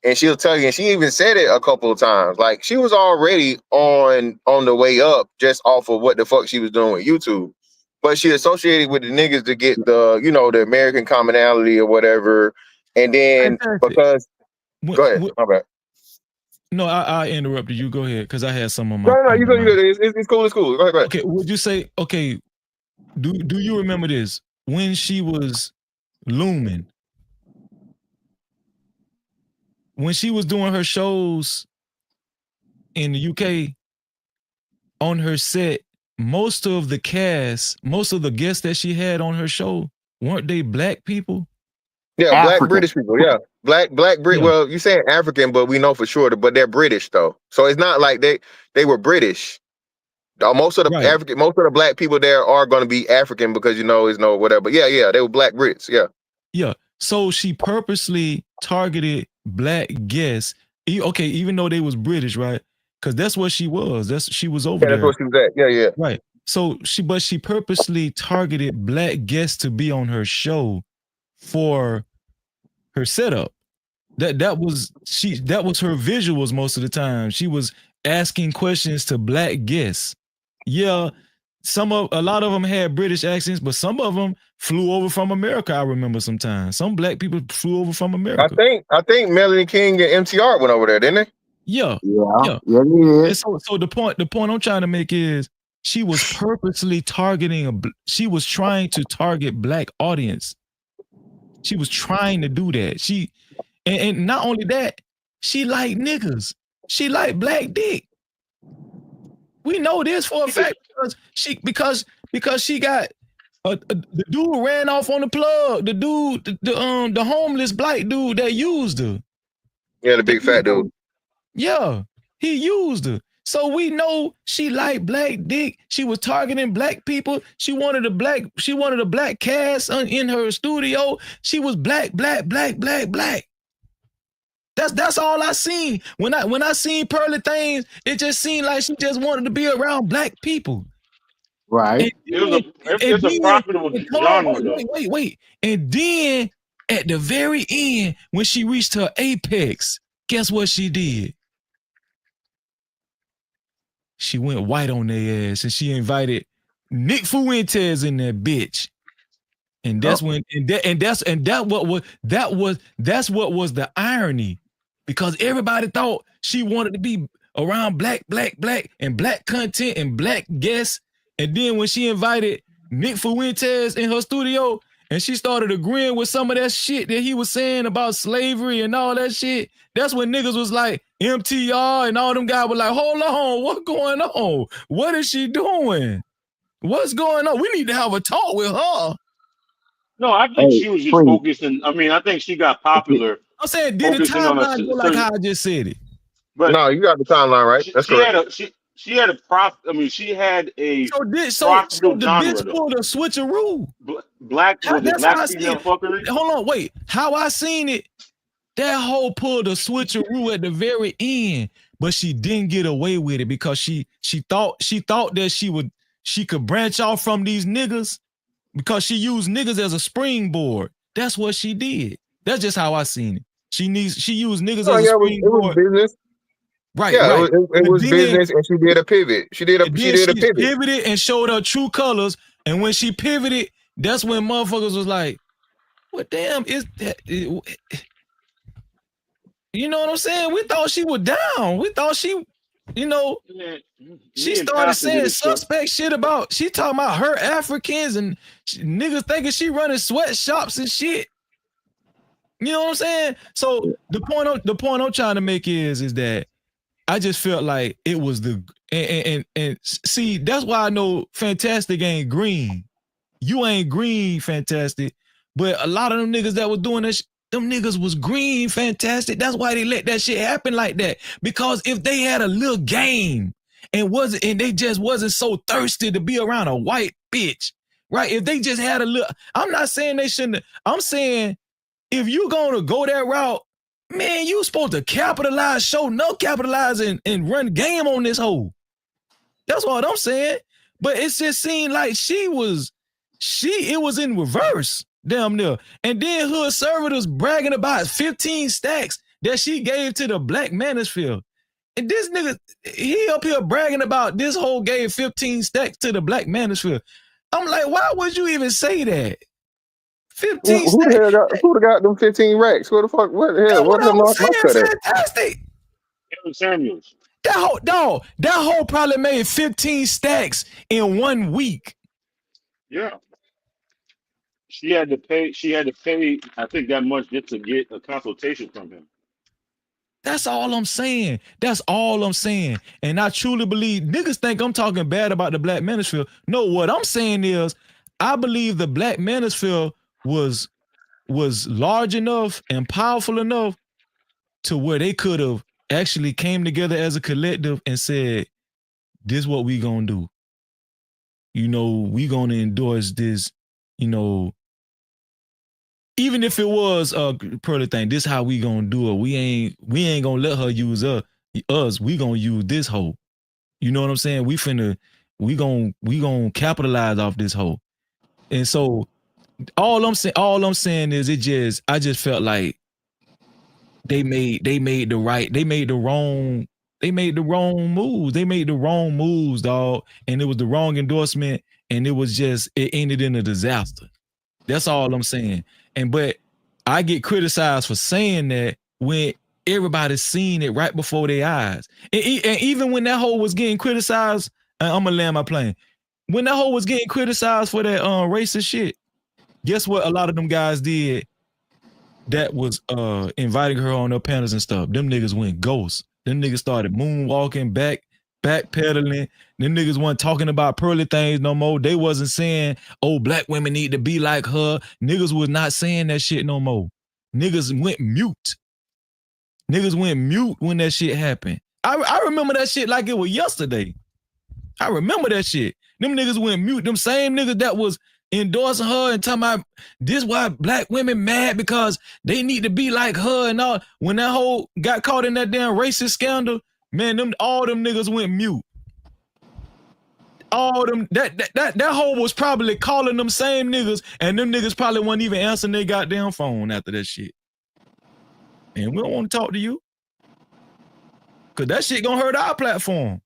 and she'll tell you, and she even said it a couple of times, like she was already on the way up just off of what the fuck she was doing with YouTube. But she associated with the niggas to get the, you know, the American commonality or whatever. And then because go ahead, my bad. No, I interrupted you. Go ahead, because I had some of my. No, you go. It's cool. It's cool. Go ahead. Okay, would you say, okay, do you remember this? When she was looming, when she was doing her shows in the UK on her set, most of the cast, most of the guests that she had on her show, weren't they black people? Yeah, African. Black British people. Yeah, black Brit. Yeah. Well, you saying African, but we know for sure but they're British though. So it's not like they were British. Most of the most of the black people there are going to be African because, you know, it's no whatever. But yeah, they were black Brits. Yeah. Yeah. So she purposely targeted black guests. Okay, even though they was British, right? Because that's what she was. She was over there. That's what she was at. Yeah. Right. So she purposely targeted black guests to be on her show for her setup. That was her visuals most of the time. She was asking questions to black guests. Yeah, a lot of them had British accents, but some of them flew over from America. I remember sometimes some black people flew over from America. I think Melanie King and MTR went over there, didn't they? Yeah. And so the point I'm trying to make is she was purposely targeting she was trying to target black audience. She was trying to do that. And not only that, she liked niggas. She liked black dick. We know this for a fact because she got the dude ran off on the plug. The dude, the homeless black dude that used her. Yeah, the big fat dude. Yeah, he used her. So we know she liked black dick. She was targeting black people. She wanted a black cast in her studio. She was black. That's all I seen. When I seen Pearly Things, it just seemed like she just wanted to be around black people. Right. It's a profitable genre, though. Wait. And then at the very end, when she reached her apex, guess what she did? She went white on their ass and she invited Nick Fuentes in that bitch. And that's when that's what was the irony, because everybody thought she wanted to be around black and black content and black guests. And then when she invited Nick Fuentes in her studio and she started agreeing with some of that shit that he was saying about slavery and all that shit, that's when niggas was like, MTR and all them guys were like, hold on, what's going on? What is she doing? What's going on? We need to have a talk with her. No, I think she was just focusing. I mean, I think she got popular. I'm saying, did the timeline go like how I just said it? But no, you got the timeline right. That's correct. She had a prop. I mean, she had a so the bitch pulled a switcheroo. Black female fuckery. Hold on, wait. How I seen it? That hoe pulled a switcheroo at the very end, but she didn't get away with it because she thought that she could branch off from these niggas because she used niggas as a springboard. That's what she did. That's just how I seen it. She used niggas as a springboard. It was business. Right, yeah, right. It was business, and she did a pivot. She did a pivot. Pivoted and showed her true colors. And when she pivoted, that's when motherfuckers was like, "What damn is that?" You know what I'm saying? We thought she was down. We thought she, she started saying suspect shit about. She talking about her Africans and niggas thinking she running sweatshops and shit. You know what I'm saying? So the point I'm trying to make is that I just felt like it was and see, that's why I know Fantastic ain't green. You ain't green, Fantastic. But a lot of them niggas that was doing this, them niggas was green, Fantastic. That's why they let that shit happen like that. Because if they had a little game and they just wasn't so thirsty to be around a white bitch, right? If they just had a little, I'm not saying they shouldn't. I'm saying if you gonna go that route, man, you supposed to capitalize, capitalize and run game on this hoe. That's what I'm saying. But it just seemed like it was in reverse, damn near. And then Hood Servitors bragging about 15 stacks that she gave to the Black Manosphere. And this nigga, he up here bragging about this hoe gave 15 stacks to the Black Manosphere. I'm like, why would you even say that? 15 who the got them 15 racks? What the fuck? What the hell? What am I cut at? Fantastic. Aaron Samuels. That hoe probably made 15 stacks in 1 week. Yeah. She had to pay, I think, that much just to get a consultation from him. That's all I'm saying. And I truly believe niggas think I'm talking bad about the Black Manosphere. No, what I'm saying is I believe the Black Manosphere was large enough and powerful enough to where they could have actually came together as a collective and said, this is what we gonna do. We gonna endorse this, even if it was a Pearly thing, this how we gonna do it. We ain't gonna let her use us. We gonna use this hoe. You know what I'm saying? We gonna capitalize off this hoe. And so all I'm saying is I just felt like they made the wrong moves. They made the wrong moves, dog. And it was the wrong endorsement. And it ended in a disaster. That's all I'm saying. But I get criticized for saying that when everybody's seen it right before their eyes. And even when that hoe was getting criticized, I'm gonna land my plane. When that hoe was getting criticized for that racist shit, guess what a lot of them guys did? that was inviting her on their panels and stuff, them niggas went ghost. Them niggas started moonwalking, backpedaling. Them niggas wasn't talking about pearly things no more. They wasn't saying, oh, black women need to be like her. Niggas was not saying that shit no more. Niggas went mute. Niggas went mute when that shit happened. I remember that shit like it was yesterday. I remember that shit. Them niggas went mute. Them same niggas that was endorsing her and talking about this why black women mad because they need to be like her and all. When that whole got caught in that damn racist scandal, man, all them niggas went mute. All them that hoe was probably calling them same niggas, and them niggas probably wasn't even answering their goddamn phone after that shit. And we don't want to talk to you. Cause that shit gonna hurt our platform.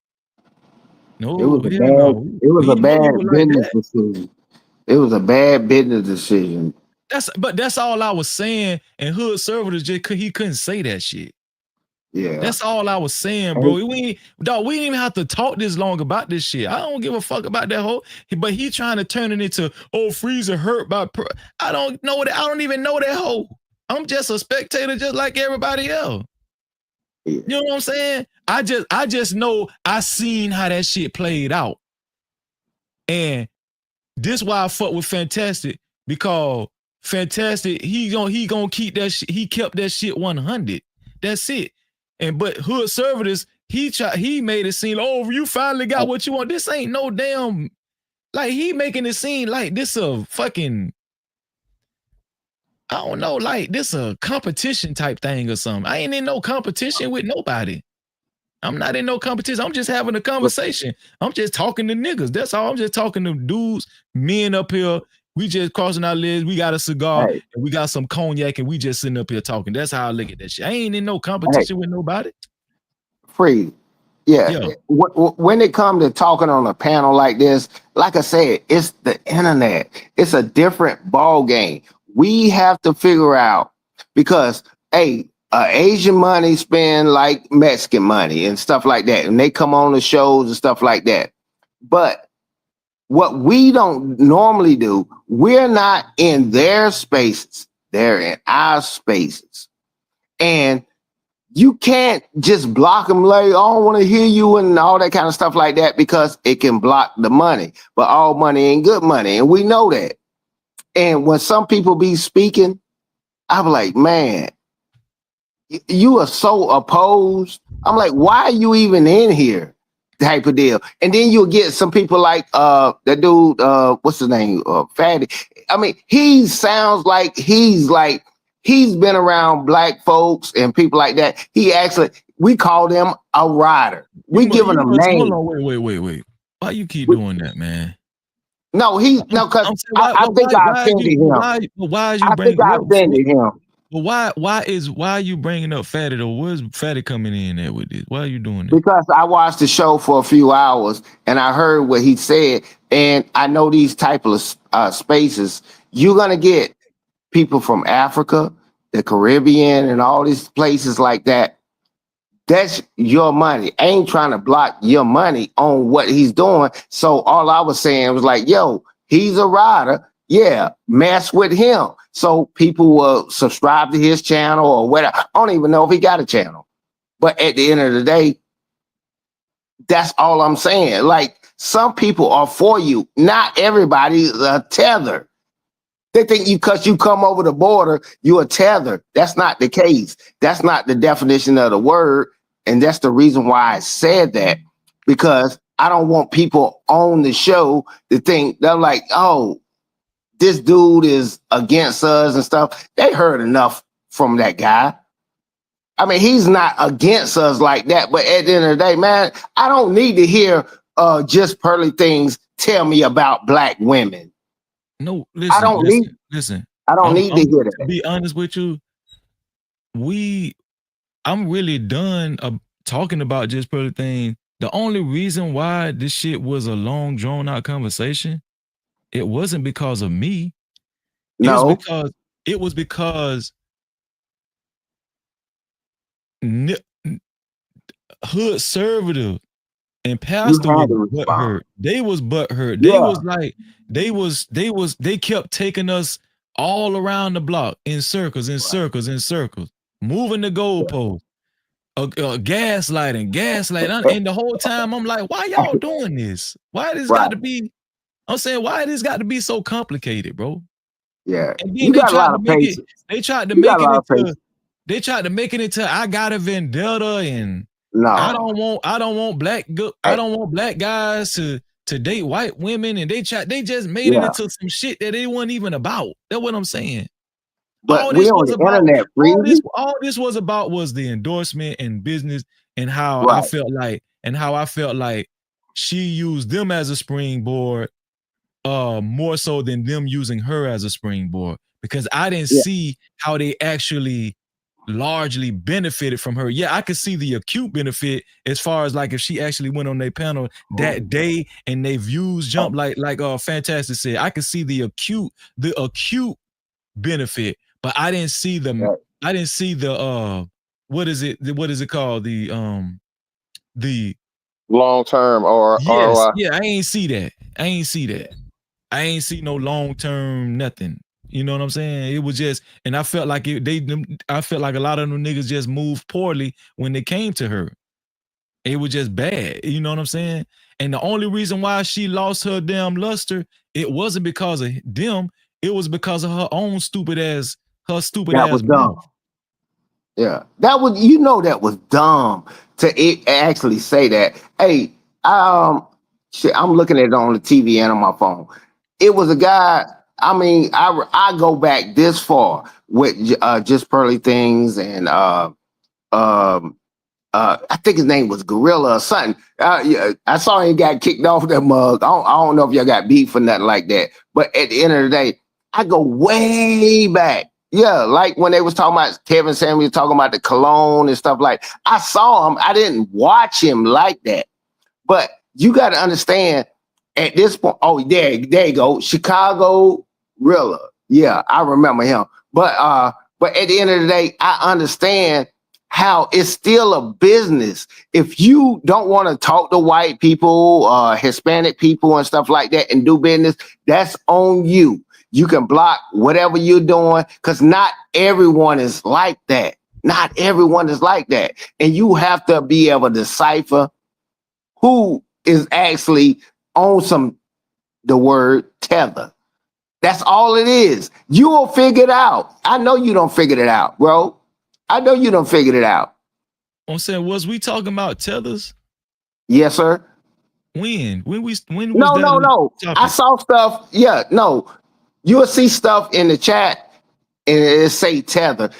No, it was a bad business decision. It was a bad business decision. That's all I was saying. And Hood Servitors he couldn't say that shit. Yeah, that's all I was saying, bro. We didn't even have to talk this long about this shit. I don't give a fuck about that whole. But he trying to turn it into Freezer hurt by. I don't know that. I don't even know that hoe. I'm just a spectator, just like everybody else. You know what I'm saying? I just know I seen how that shit played out. And this why I fuck with Fantastic, because Fantastic, he gonna keep that shit. He kept that shit 100. That's it. And but Hood Servitors, he made it seem, you finally got what you want. This ain't no damn, like he making it seem like this a fucking, I don't know, like this a competition type thing or something. I ain't in no competition with nobody. I'm not in no competition. I'm just having a conversation. I'm just talking to niggas. That's all. I'm just talking to dudes, men up here. We just crossing our legs. We got a cigar and we got some cognac and we just sitting up here talking. That's how I look at that shit. I ain't in no competition with nobody. Free. Yeah. When it comes to talking on a panel like this, like I said, it's the internet. It's a different ball game. We have to figure out, because, Asian money spend like Mexican money and stuff like that. And they come on the shows and stuff like that. But what we don't normally do, we're not in their spaces. They're in our spaces. And you can't just block them like, I don't want to hear you and all that kind of stuff like that, because it can block the money. But all money ain't good money. And we know that. And when some people be speaking, I'm like, man, you are so opposed. I'm like, why are you even in here? Type of deal. And then you'll get some people like that dude, what's his name? Fatty. I mean, he sounds like he's been around black folks and people like that. He actually, we call them a rider. We giving them names. Hold on, wait. Why you keep doing that, man? No, because I think I offended him. Why are you I think I offended him. But why are you bringing up Fatty though? Where's Fatty coming in there with this? Why are you doing this? Because I watched the show for a few hours and I heard what he said, and I know these type of spaces, you're gonna get people from Africa, the Caribbean, and all these places like that. That's your money. I ain't trying to block your money on what he's doing. So all I was saying was like, yo, he's a rider. Yeah, mess with him. So people will subscribe to his channel or whatever. I don't even know if he got a channel. But at the end of the day, that's all I'm saying. Like, some people are for you. Not everybody is a tether. They think because you come over the border, you're a tether. That's not the case. That's not the definition of the word. And that's the reason why I said that, because I don't want people on the show to think they're like, oh, this dude is against us and stuff. They heard enough from that guy. I mean, he's not against us like that. But at the end of the day, man, I don't need to hear just pearly things tell me about black women. No, listen. I don't need to hear that. To be honest with you, I'm really done talking about just pearly things. The only reason why this shit was a long, drawn out conversation, it wasn't because of me. No. It was because Hood Servitive and Pastor was butthurt. They was butthurt. They was like, they kept taking us all around the block in circles, in circles, in circles, moving the goalpost, gaslighting. And the whole time I'm like, why y'all doing this? Why this got to be? I'm saying, why this got to be so complicated, bro? Yeah, And then you got a lot of patience. they tried to You got make a it lot of into, patience. they tried to make it into I got a vendetta and No, I don't want I don't want black guys to date white women, and they just made it yeah, into some shit that they weren't even about. That's what I'm saying. but we on the internet, Breezy. All this was about was the endorsement and business and how Right. I felt like she used them as a springboard more so than them using her as a springboard, because I didn't see how they actually largely benefited from her. Yeah, I could see the acute benefit as far as like if she actually went on their panel that day and they views jump like Fantastic said. I could see the acute benefit, but I didn't see the what is it called? The Long term or yes, ROI. yeah, I ain't see that. I ain't see no long term nothing. You know what I'm saying? It was just, and I felt like I felt like a lot of them niggas just moved poorly when they came to her. It was just bad. You know what I'm saying? And the only reason why she lost her damn luster, it wasn't because of them. It was because of her own stupid ass That was dumb. mouth. Yeah, that was that was dumb to actually say that. Hey, shit, I'm looking at it on the TV and on my phone. It was a guy. I mean, I go back this far with Just Pearly Things and I think his name was Gorilla or something. Yeah, I saw him got kicked off that mug. I don't know if y'all got beef or nothing like that. But at the end of the day, I go way back. Yeah, like when they was talking about Kevin Samuels talking about the cologne and stuff like. I saw him. I didn't watch him like that. But you got to understand at this point. Oh, there you go. Chicago Rilla. Yeah, I remember him. But at the end of the day, I understand how it's still a business. If you don't want to talk to white people, Hispanic people and stuff like that and do business, that's on you. You can block whatever you're doing because not everyone is like that. Not everyone is like that. And you have to be able to decipher who is actually on the word tether. That's all it is. You will figure it out. I know you don't figure it out, bro. I know you don't figure it out. I'm saying, was we talking about tethers? Yes, sir. When was No. I saw stuff. Yeah, no. You'll see stuff in the chat and it say tether.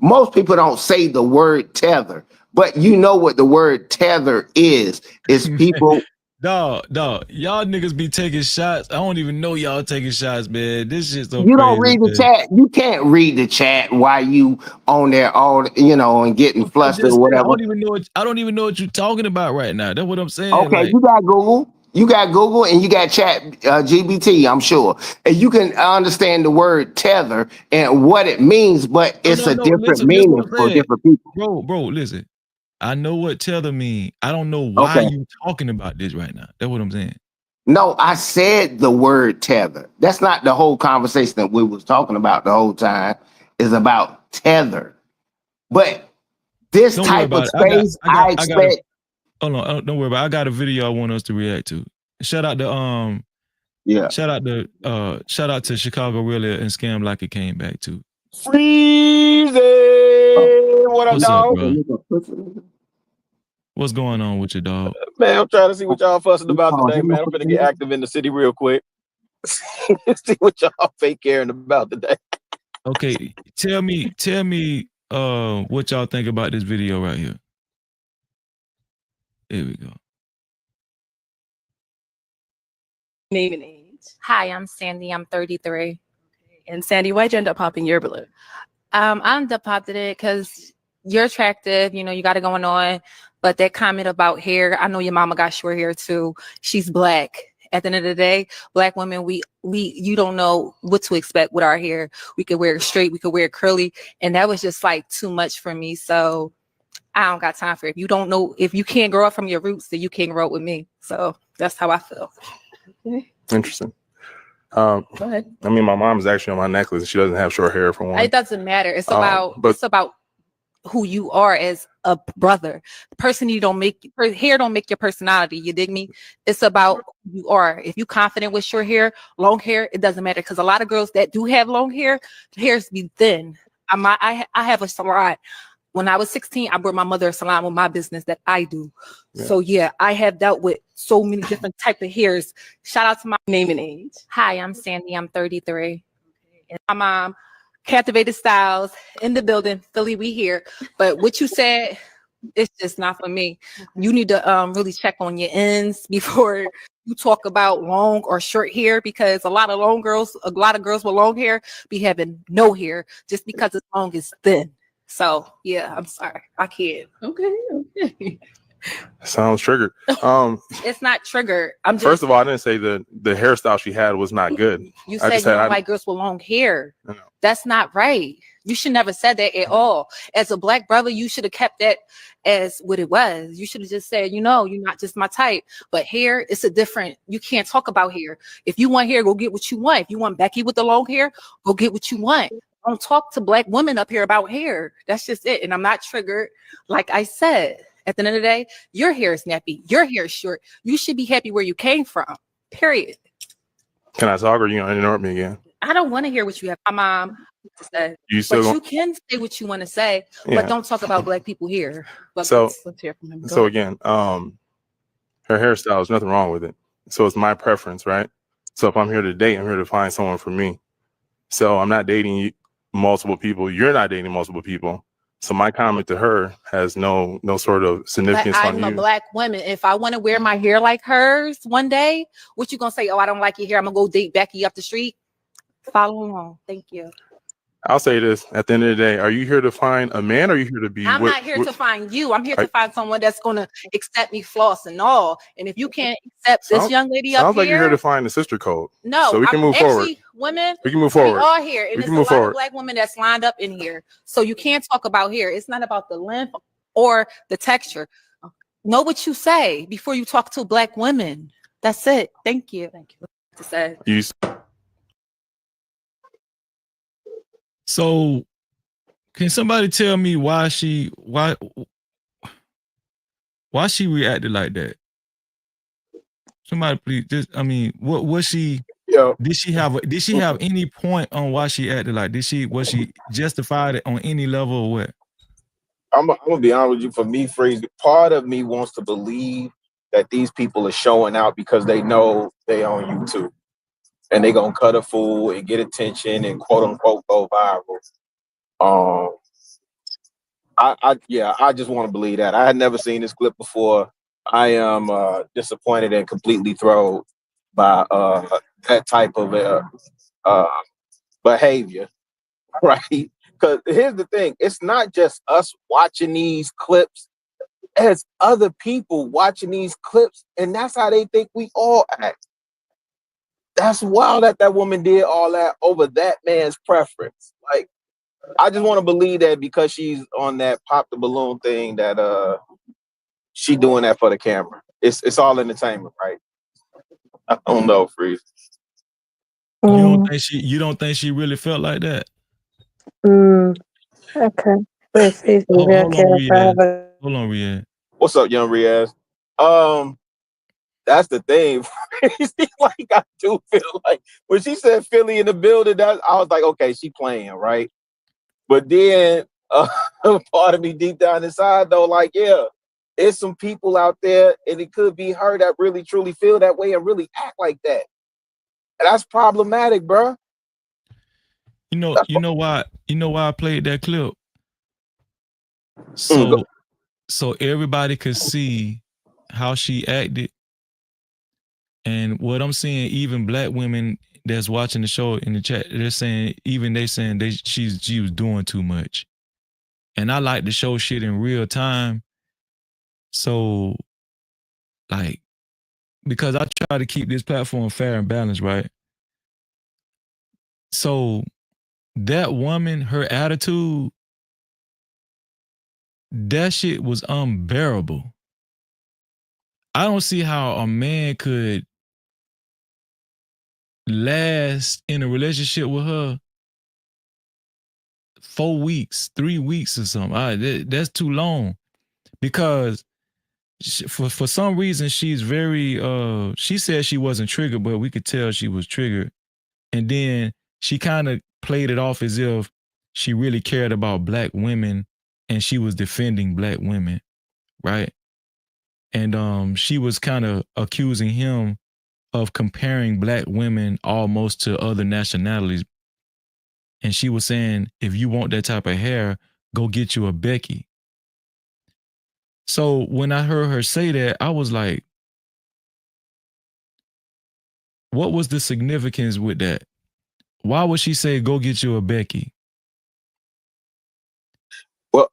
Most people don't say the word tether, but you know what the word tether is. It's people. Dog, y'all niggas be taking shots. I don't even know y'all taking shots, man. This shit's so You crazy. don't read the chat. You can't read the chat while you on there all and getting flustered or whatever. I don't even know what you're talking about right now. That's what I'm saying. Okay, like, you got Google. You got Google and you got Chat GBT, I'm sure. And you can understand the word tether and what it means, but it's a different meaning for different people. Bro, listen. I know what tether mean. I don't know why you talking about this right now. That's what I'm saying. No, I said the word tether. That's not the whole conversation that we was talking about the whole time. Is about tether. But this type of space, I expect. Hold on, don't worry about it. I got a video I want us to react to. Shout out to shout out to Chicago Really and Scam Like It came back too. Freezy! What up, What's dog? up, bro? What's going on with your dog? Man, I'm trying to see what y'all fussing about today, man. I'm gonna get active in the city real quick. See what y'all fake caring about today. Okay, tell me what y'all think about this video right here. Here we go. Name and age. Hi, I'm Sandy. I'm 33. And Sandy, why'd you end up popping your balloon? I ended up popping it because you're attractive. You know, you got it going on. But that comment about hair, I know your mama got short hair too. She's black. At the end of the day, black women, you don't know what to expect with our hair. We could wear it straight, we could wear it curly, and that was just like too much for me. So I don't got time for it. If you don't know, if you can't grow up from your roots, then you can't grow up with me. So that's how I feel. Interesting. Go ahead. I mean, my mom's actually on my necklace. She doesn't have short hair for one. It doesn't matter. It's about who you are as a brother. The person you don't make hair don't make your personality. You dig me? It's about who you are. If you confident with short hair, long hair, it doesn't matter. Because a lot of girls that do have long hair, the hairs be thin. I have a salon. When I was 16, I brought my mother a salon with my business that I do. Yeah. So yeah, I have dealt with so many different type of hairs. Shout out to my name and age. Hi, I'm Sandy. I'm 33. And my mom, Captivated Styles in the building. Philly, we here. But what you said, it's just not for me. You need to really check on your ends before you talk about long or short hair, because a lot of girls with long hair be having no hair just because it's long is thin. So yeah, I'm sorry, I can't. Okay. Sounds triggered. It's not triggered. I'm just, First of all, I didn't say the hairstyle she had was not good. you I said just you don't like girls with long hair. No. That's not right. You should never said that at all. As a black brother, you should have kept that as what it was. You should have just said, you're not just my type. But hair, it's a different. You can't talk about hair. If you want hair, go get what you want. If you want Becky with the long hair, go get what you want. Don't talk to black women up here about hair. That's just it. And I'm not triggered. Like I said, at the end of the day, your hair is nappy. Your hair is short. You should be happy where you came from. Period. Can I talk or you gonna interrupt me again? I don't want to hear what you have, my mom, to say. You still But gon- you can say what you want to say, Yeah. but don't talk about black people here. But So- let's hear from him. Go So ahead. again, her hairstyle is nothing wrong with it. So it's my preference, right? So if I'm here to date, I'm here to find someone for me. So I'm not dating multiple people. You're not dating multiple people. So my comment to her has no sort of But significance I'm on a you. black woman. If I want to wear my hair like hers one day, what you gonna say? Oh, I don't like your hair. I'm gonna go date Becky up the street. Follow along. Thank you. I'll say this: at the end of the day, are you here to find a man, or are you here to be? I'm with- not here with- to find you. I'm here to I- find someone that's gonna accept me, floss and all. And if you can't accept this Sounds- young lady up Sounds like you're here here, to find the sister code. no, so we can I'm move forward. actually women. We can move We forward. are here, and We there's can a move lot forward. of black women that's lined up in here. So you can't talk about hair. It's not about the length or the texture. Know what you say before you talk to black women. That's it. Thank you. Thank you. To say. You So, can somebody tell me why she reacted like that? Somebody please just what was she did she have any point on why she acted like was she justified it on any level or what? I'm gonna be honest with you. For me, Freeze, part of me wants to believe that these people are showing out because they know they on YouTube and they gonna cut a fool and get attention and quote unquote go viral. I just want to believe that. I had never seen this clip before. I am disappointed and completely thrown by that type of behavior, right? Because here's the thing: it's not just us watching these clips. As other people watching these clips, and that's how they think we all act. That's wild that woman did all that over that man's preference. Like, I just want to believe that because she's on that pop the balloon thing that she doing that for the camera. It's all entertainment, right? I don't know, Freeze. You don't think she really felt like that? Okay. Let's see. Hold on, Riaz. What's up, young Riaz? That's the thing. Like, I do feel like when she said Philly in the building, that I was like, okay, she playing, right? But then part of me deep down inside though, like, yeah, there's some people out there, and it could be her that really truly feel that way and really act like that. And that's problematic, bro. You know why I played that clip? So everybody could see how she acted. And what I'm seeing, even black women that's watching the show in the chat, they're saying she was doing too much. And I like to show shit in real time. So, like, because I try to keep this platform fair and balanced, right? So that woman, her attitude, that shit was unbearable. I don't see how a man could last in a relationship with her 4 weeks, 3 weeks or something. That's too long because for some reason she's very she said she wasn't triggered, but we could tell she was triggered. And then she kind of played it off as if she really cared about black women and she was defending black women, right? And she was kind of accusing him of comparing black women almost to other nationalities. And she was saying, if you want that type of hair, go get you a Becky. So when I heard her say that, I was like, what was the significance with that? Why would she say, go get you a Becky?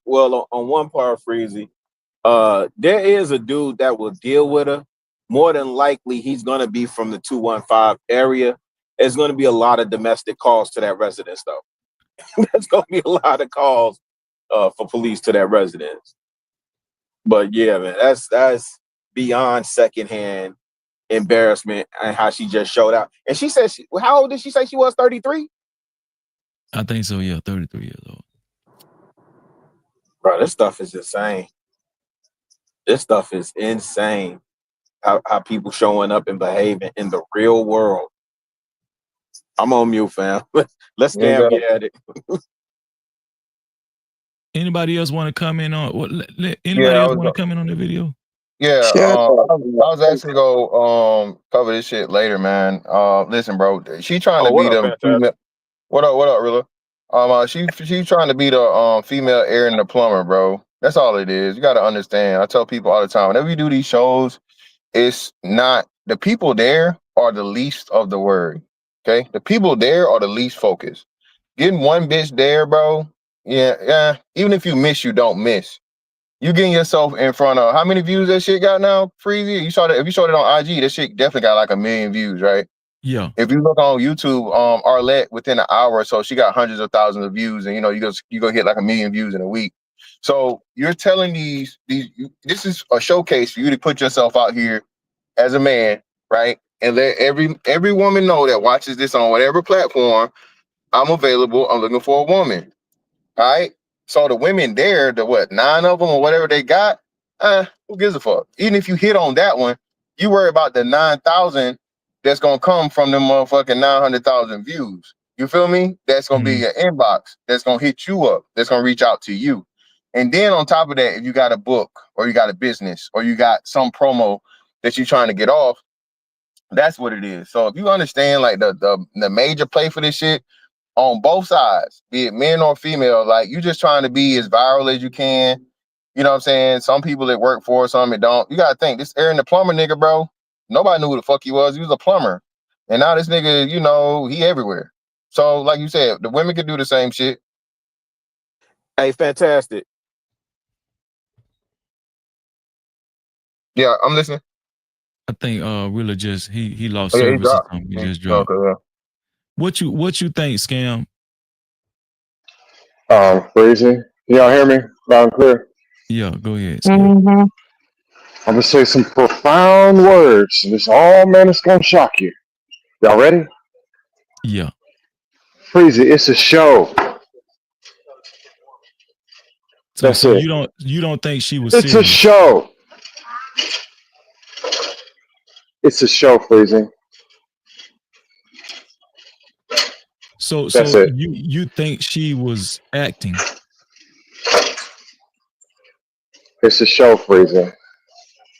Well, on one part, Freezy, there is a dude that will deal with her. More than likely, he's gonna be from the 215 area. There's gonna be a lot of domestic calls to that residence, though. There's gonna be a lot of calls for police to that residence. But yeah, man, that's beyond secondhand embarrassment and how she just showed out. And she said, how old did she say she was? 33? I think so, yeah, 33 years old. Bro, this stuff is insane. This stuff is insane. How people showing up and behaving in the real world. I'm on mute, fam. Let's scam get at it. Anybody else want to comment on what? Anybody Yeah, else want to comment on the video? Yeah, I was actually go cover this shit later, man. Listen, bro, she trying Oh, to what be up, the fantastic? female. What up, Rilla? She trying to be the female Aaron the plumber, bro. That's all it is. You got to understand. I tell people all the time, whenever you do these shows, it's not the people there are the least of the worry. Okay, the people there are the least focused. Getting one bitch there, bro. Yeah. Even if you miss, you don't miss. You getting yourself in front of how many views that shit got now, Freezy? You saw that if you showed it on IG, that shit definitely got like 1 million views, right? Yeah. If you look on YouTube, Arlette within an hour or so, she got hundreds of thousands of views, and you go hit like 1 million views in a week. So you're telling this is a showcase for you to put yourself out here as a man, right? And let every woman know that watches this on whatever platform, I'm available. I'm looking for a woman. All right. So the women there, the 9 of them or whatever they got, who gives a fuck? Even if you hit on that one, you worry about the 9,000 that's gonna come from the motherfucking 900,000 views. You feel me? That's gonna be your inbox. That's gonna hit you up. That's gonna reach out to you. And then on top of that, if you got a book or you got a business or you got some promo that you're trying to get off, that's what it is. So if you understand like the major play for this shit, on both sides, be it men or female, like you just trying to be as viral as you can. You know what I'm saying? Some people that work for, some that don't. You gotta think, this Aaron the plumber nigga, bro, nobody knew who the fuck he was. He was a plumber. And now this nigga, he everywhere. So like you said, the women could do the same shit. Hey, fantastic. Yeah, I'm listening. I think Rilla just he lost Oh, yeah, he service or dropped. something. He just dropped. Okay, yeah. What you think, Scam? Crazy. Y'all hear me loud and clear? Yeah, go ahead, Scam. I'm gonna say some profound words. This all, man, it's gonna shock you. Y'all ready? Yeah. Freezy, it's a show. That's So it. you don't think she was It's serious? a show. It's a show, Freezy. So That's it. you think she was acting? It's a show, Freezy.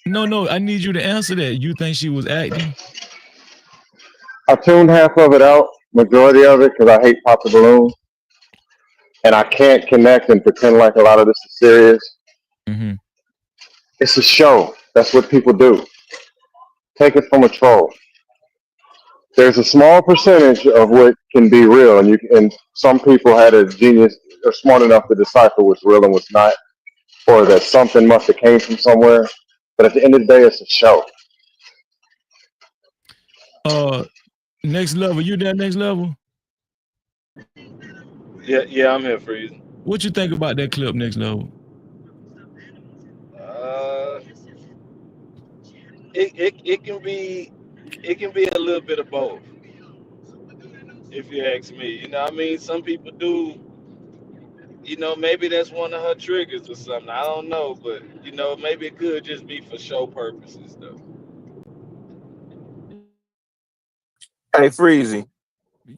No, I need you to answer that. You think she was acting? I tuned half of it out, majority of it, because I hate Pop the Balloon. And I can't connect and pretend like a lot of this is serious. Mm-hmm. It's a show. That's what people do. Take it from a troll. There's a small percentage of what can be real, and some people had a genius or smart enough to decipher what's real and what's not, or that something must have came from somewhere. But at the end of the day, it's a show. Next level. You there? Next level. Yeah, I'm here for you. What you think about that clip? Next level. Uh, it can be a little bit of both. if you ask me. You know what I mean? Some people do, you know, maybe that's one of her triggers or something. I don't know, but you know, maybe it could just be for show purposes though. Hey, Freezy.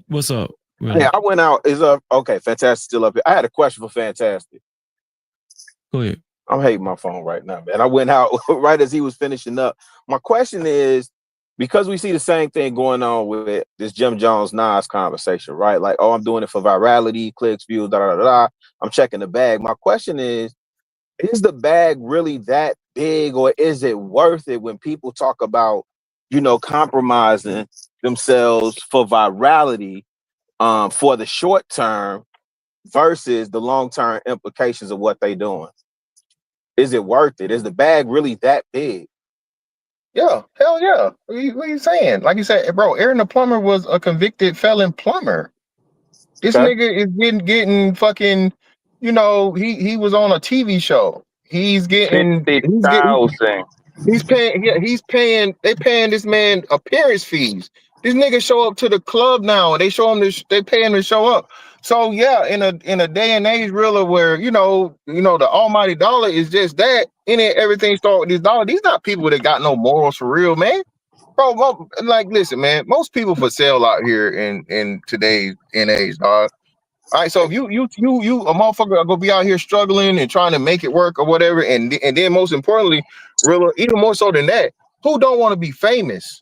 What's up? Hey, I went out. Is up. Okay, Fantastic still up here. I had a question for Fantastic. Go ahead. I'm hating my phone right now, man. I went out right as he was finishing up. My question is, because we see the same thing going on with this Jim Jones Nas conversation, right? Like, oh, I'm doing it for virality, clicks, views, da da da da. I'm checking the bag. My question is the bag really that big, or is it worth it when people talk about, you know, compromising themselves for virality, for the short term versus the long term implications of what they're doing? Is it worth it? Is the bag really that big? Yeah, hell yeah. What are you saying? Like you said, bro, Aaron the plumber was a convicted felon plumber. This Okay. nigga is getting fucking, you know, he was on a TV show. He's getting 50,000. he's paying they paying this man appearance fees. This nigga show up to the club now and they show him this, they pay him to show up. So yeah, in a day and age really where you know the almighty dollar is just that, and then everything start with this dollar. These not people that got no morals for real, man. Bro, like listen, man, most people for sale out here in today's age, dog. All right, so if you a motherfucker are gonna be out here struggling and trying to make it work or whatever, and then most importantly, real even more so than that, who don't want to be famous?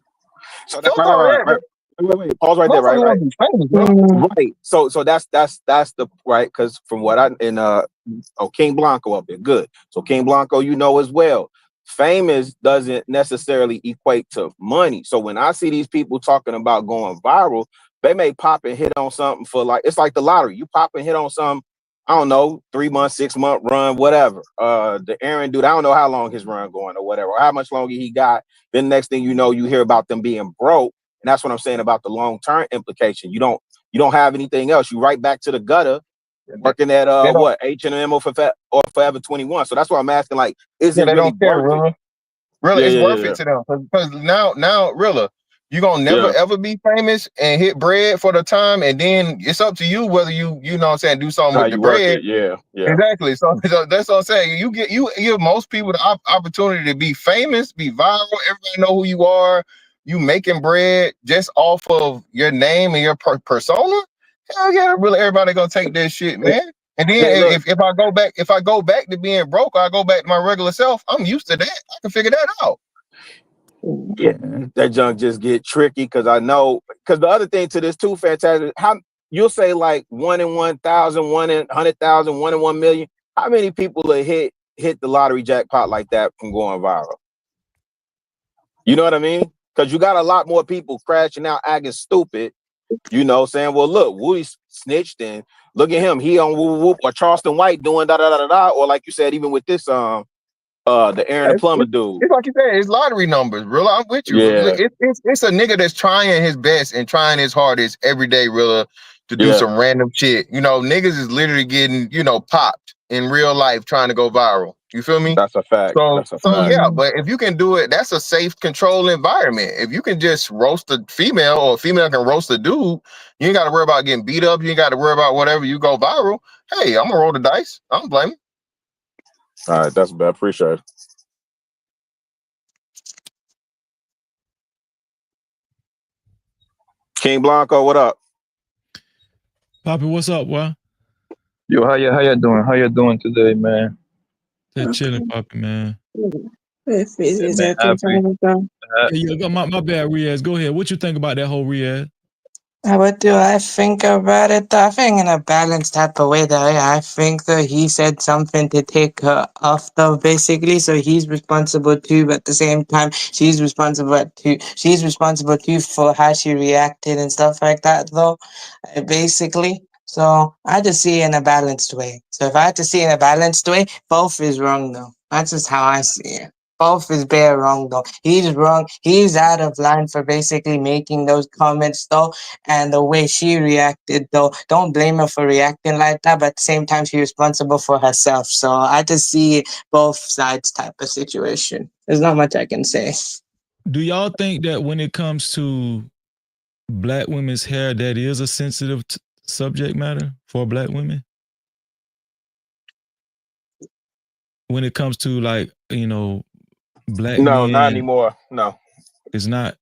So that, Fuck all that, man. wait. Pause right there. Motherfucker want to be famous, bro. Right. So that's the right, because from what I in King Blanco up there, good. So King Blanco, you know as well, famous doesn't necessarily equate to money. So when I see these people talking about going viral, they may pop and hit on something for like, it's like the lottery. You pop and hit on something, I don't know, 3 months, 6 month run, whatever. The Aaron dude, I don't know how long his run going or whatever, or how much longer he got. Then next thing you know, you hear about them being broke. And that's what I'm saying about the long-term implication. You don't have anything else. You right back to the gutter, working at what, H&M or Forever 21. So that's why I'm asking, like, is it They really don't care, worth it? really. Really, it's worth Yeah. it to them because now, really, you're gonna never ever be famous and hit bread for the time, and then it's up to you whether you know what I'm saying, do something How with the you work bread. it? Yeah. Exactly. So that's what I'm saying. You give most people the opportunity to be famous, be viral. Everybody know who you are. You making bread just off of your name and your persona. Hell yeah, really, everybody gonna take that shit, man. And then Hey, look. if I go back to being broke, I go back to my regular self. I'm used to that. I can figure that out. Yeah, that junk just get tricky because I know, because the other thing to this too, Fantastic, how you'll say like 1 in 1,000, 1 in 100,000, 1 in 1 million. How many people have hit the lottery jackpot like that from going viral? You know what I mean? Because you got a lot more people crashing out, acting stupid, you know, saying, well, look, Woody snitched and look at him, he on whoop whoop, or Charleston White doing da da da da da, or like you said, even with this the Aaron the Plumber dude. It's like you said, it's lottery numbers, real. I'm with you. Yeah. It's a nigga that's trying his best and trying his hardest every day, real, to do some random shit. You know, niggas is literally getting, popped in real life trying to go viral. You feel me? That's a fact. So yeah, but if you can do it, that's a safe, controlled environment. If you can just roast a female or a female can roast a dude, you ain't got to worry about getting beat up. You ain't got to worry about whatever. You go viral. Hey, I'm gonna roll the dice. I don't blame you. All right, that's bad. Appreciate it. King Blanco, what up? Poppy, what's up, boy? Yo, how you doing? How you doing today, man? Just chilling, Poppy, man. Man, Yeah, my bad, Riaz. Go ahead. What you think about that whole Riaz? What do I think about it? I think in a balanced type of way that I think that he said something to take her off though, basically. So he's responsible too, but at the same time, she's responsible too for how she reacted and stuff like that though, basically. So I just see it in a balanced way. So if I had to see it in a balanced way, both is wrong though. That's just how I see it. Both is bare wrong though. He's wrong. He's out of line for basically making those comments though. And the way she reacted though, don't blame her for reacting like that, but at the same time she's responsible for herself. So I just see both sides type of situation. There's not much I can say. Do y'all think that when it comes to black women's hair that is a sensitive subject matter for black women when it comes to like, you know, black No, not men? anymore. No, it's not.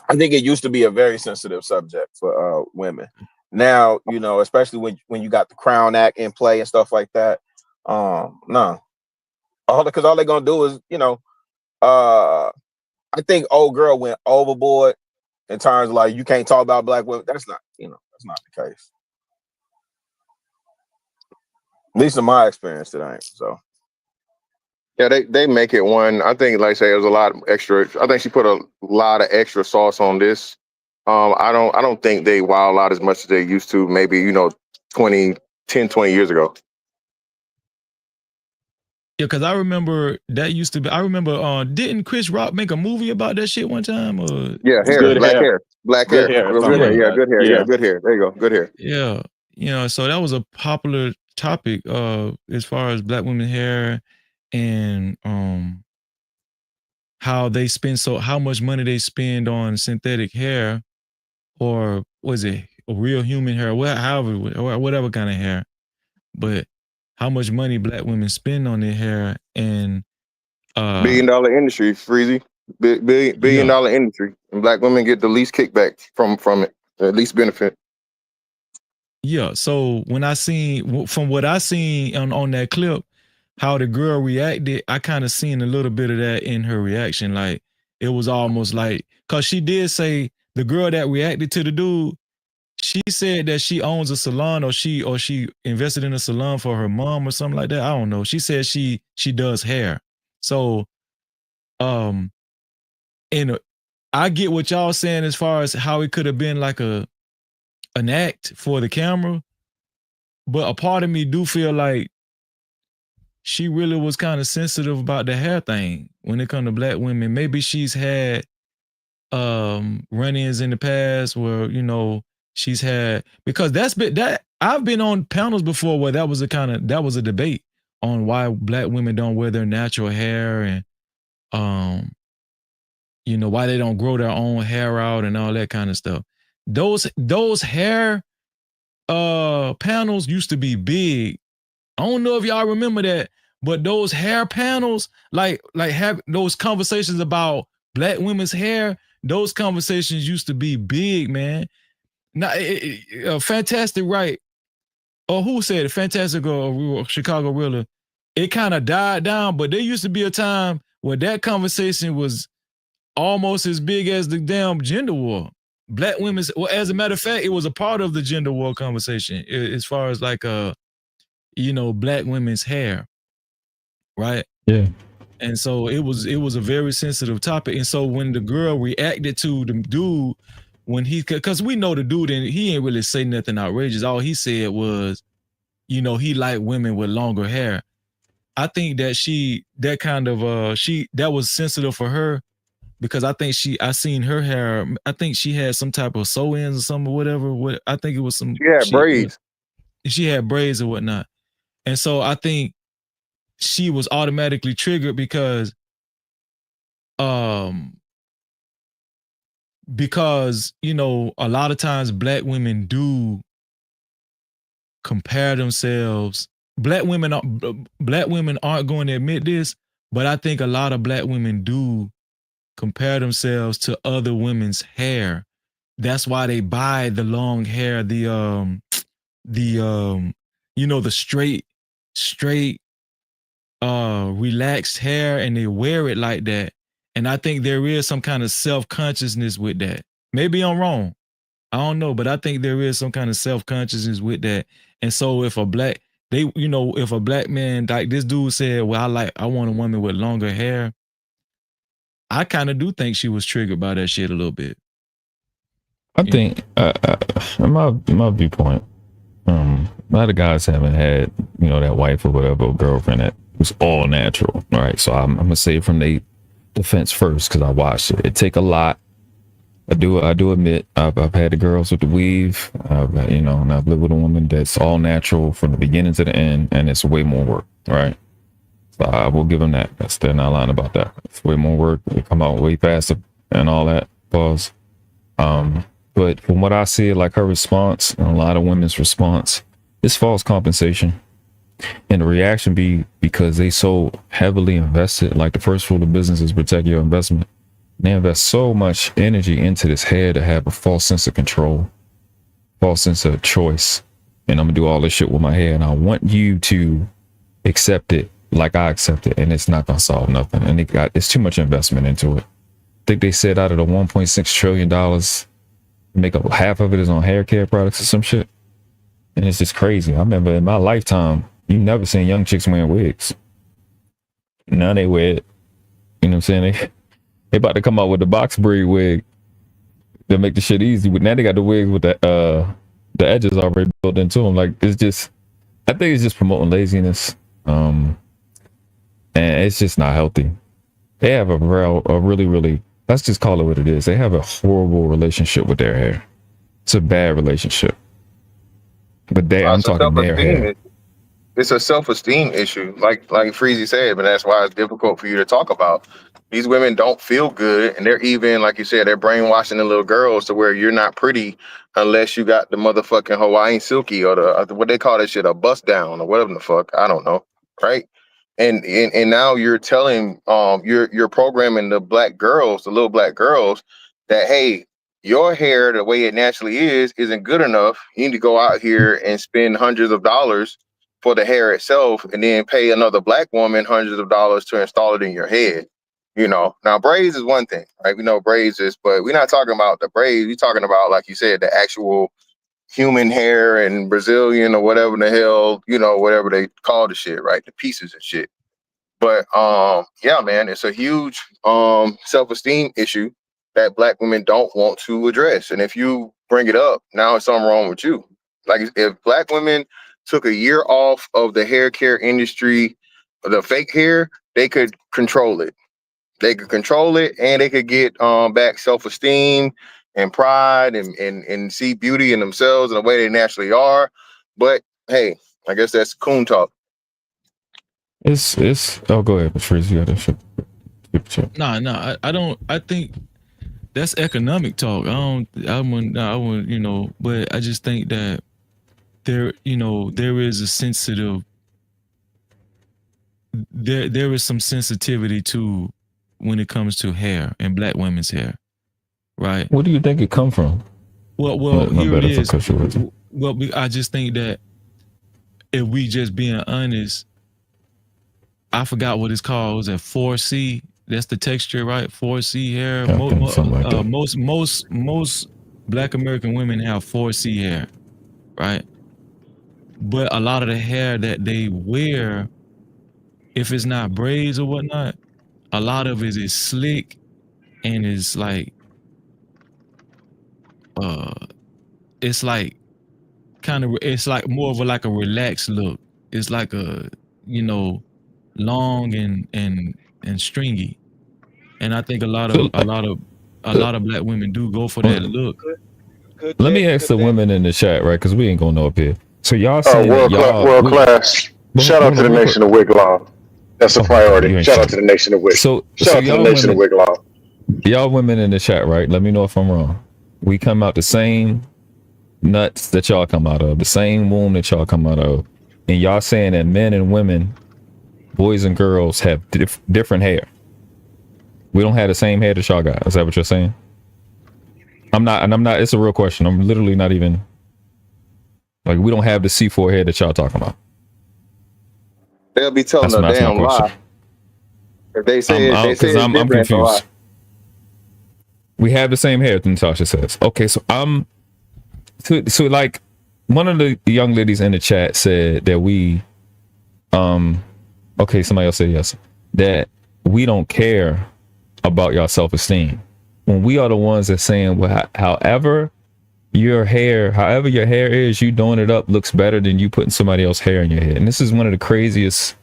I think it used to be a very sensitive subject for women. Now, you know, especially when you got the Crown Act in play and stuff like that. No, all they're gonna do is, you know, I think old girl went overboard in terms of like you can't talk about black women. That's not, you know, that's not the case. At least in my experience, it ain't. So Yeah, they make it one. I think, like I say, there's a lot of extra. I think she put a lot of extra sauce on this. I don't think they wild out as much as they used to. Maybe 20 years ago. Yeah, because I remember that used to be. I remember, didn't Chris Rock make a movie about that shit one time? Or Yeah, hair, good black hair, good hair, real good something hair. like Yeah, that. good hair. Yeah, good hair. There you go, good hair. Yeah, so that was a popular topic as far as black women hair and how much money they spend on synthetic hair, or was it a real human hair, whatever kind of hair, but how much money black women spend on their hair. And $1 billion industry, Freezy. Billion dollar industry, and black women get the least kickback from it, the least benefit. Yeah, so from what I seen on that clip, how the girl reacted, I kind of seen a little bit of that in her reaction. Like it was almost like, cause she did say, the girl that reacted to the dude, she said that she owns a salon, or she invested in a salon for her mom or something like that. I don't know. She said she does hair. So and I get what y'all saying as far as how it could have been like an act for the camera, but a part of me do feel like she really was kind of sensitive about the hair thing when it comes to black women. Maybe she's had run-ins in the past where, she's had, because I've been on panels before where that was a debate on why black women don't wear their natural hair, and why they don't grow their own hair out and all that kind of stuff. Those hair panels used to be big. I don't know if y'all remember that, but those hair panels, like have those conversations about black women's hair, those conversations used to be big, man. Now, Fantastic, right? Or who said it? Fantastic or Chicago Rilla. It kind of died down, but there used to be a time where that conversation was almost as big as the damn gender war. Black women's, well, as a matter of fact, it was a part of the gender war conversation as far as like black women's hair, right? Yeah. And so it was a very sensitive topic. And so when the girl reacted to the dude, because we know the dude, and he ain't really say nothing outrageous. All he said was, he liked women with longer hair. I think that that was sensitive for her, because I think I seen her hair. I think she had some type of sew-ins or something or whatever. I think it was some. She had braids. She had braids or whatnot. And so I think she was automatically triggered because a lot of times black women do compare themselves. Black women aren't going to admit this, but I think a lot of black women do compare themselves to other women's hair. That's why they buy the long hair, the straight relaxed hair, and they wear it like that. And I think there is some kind of self-consciousness with that. Maybe I'm wrong. I don't know, but I think there is some kind of self-consciousness with that. And so if a black man, like this dude said, well, I want a woman with longer hair, I kind of do think she was triggered by that shit a little bit. I think my viewpoint, a lot of guys haven't had, that wife or whatever, or girlfriend that was all natural. All right. So I'm gonna say from the defense first, because I watched it. It take a lot. I do admit I've had the girls with the weave, and I've lived with a woman that's all natural from the beginning to the end, and it's way more work. Right. So I will give them that. They're not lying about that. It's way more work. They come out way faster and all that. Pause. But from what I see, like her response and a lot of women's response, it's false compensation. And the reaction be because they so heavily invested. Like the first rule of business is protect your investment. They invest so much energy into this hair to have a false sense of control, false sense of choice. And I'm gonna do all this shit with my hair, and I want you to accept it like I accept it, and it's not gonna solve nothing. And it's too much investment into it. I think they said out of the $1.6 trillion, make up half of it is on hair care products or some shit. And it's just crazy. I remember in my lifetime, you never seen young chicks wearing wigs. Now they wear it. You know what I'm saying? They about to come out with the box braid wig to make the shit easy. But now they got the wigs with the edges already built into them. Like, it's just, I think it's just promoting laziness. And it's just not healthy. They have a really, let's just call it what it is. They have a horrible relationship with their hair. It's a bad relationship. But I'm talking their hair. It's a self-esteem issue, like Freezy said, but that's why it's difficult for you to talk about. These women don't feel good, and they're even, like you said, they're brainwashing the little girls to where you're not pretty unless you got the motherfucking Hawaiian silky or the what they call that shit, a bust down or whatever the fuck, I don't know, right? And now you're telling you're programming the black girls, the little black girls, that hey, your hair the way it naturally isn't good enough. You need to go out here and spend hundreds of dollars for the hair itself, and then pay another black woman hundreds of dollars to install it in your head. You know, now braids is one thing, right? We know braids is, but we're not talking about the braids. We're talking about, like you said, the actual human hair and Brazilian or whatever the hell, you know, whatever they call the shit, right? The pieces and shit. But yeah, man, it's a huge self-esteem issue that black women don't want to address. And if you bring it up, now it's something wrong with you. Like if black women took a year off of the hair care industry, the fake hair, they could control it. They could control it, and they could get back self-esteem and pride and see beauty in themselves in the way they naturally are. But hey, I guess that's coon talk. It's oh, go ahead, Patrice. You got that shit. No, I don't. I think that's economic talk. I wouldn't, you know, but I just think that there is a sensitive, there is some sensitivity to when it comes to hair and black women's hair, right? What do you think it come from? Well, here it is. Well, I just think that if we just being honest, I forgot what it's called. Was that 4C? That's the texture, right? 4C hair. Most black American women have 4C hair, right? But a lot of the hair that they wear, if it's not braids or whatnot, a lot of it is slick and it's like it's like it's like more of a relaxed look. It's like a, you know, long and stringy. And I think a lot of black women do go for that look. Let me ask the women in the chat, right? Because we ain't gonna know up here. So y'all saying world class. Shout out to the nation of wig law. That's a priority. Shout out to the nation of wig. Shout out to the nation of wig law. Y'all women in the chat, right? Let me know if I'm wrong. We come out the same nuts that y'all come out of, the same womb that y'all come out of, and y'all saying that men and women, boys and girls, have different hair. We don't have the same hair that y'all got. Is that what you're saying? I'm not. It's a real question. I'm literally not even. Like, we don't have the C4 hair that y'all talking about. They'll be telling a damn lie. If they say I'm confused. We have the same hair, Natasha says. Okay, so so like one of the young ladies in the chat said that we okay, somebody else said yes, that we don't care about your self-esteem when we are the ones that saying, well, however your hair is, you doing it up looks better than you putting somebody else's hair in your head. And this is one of the craziest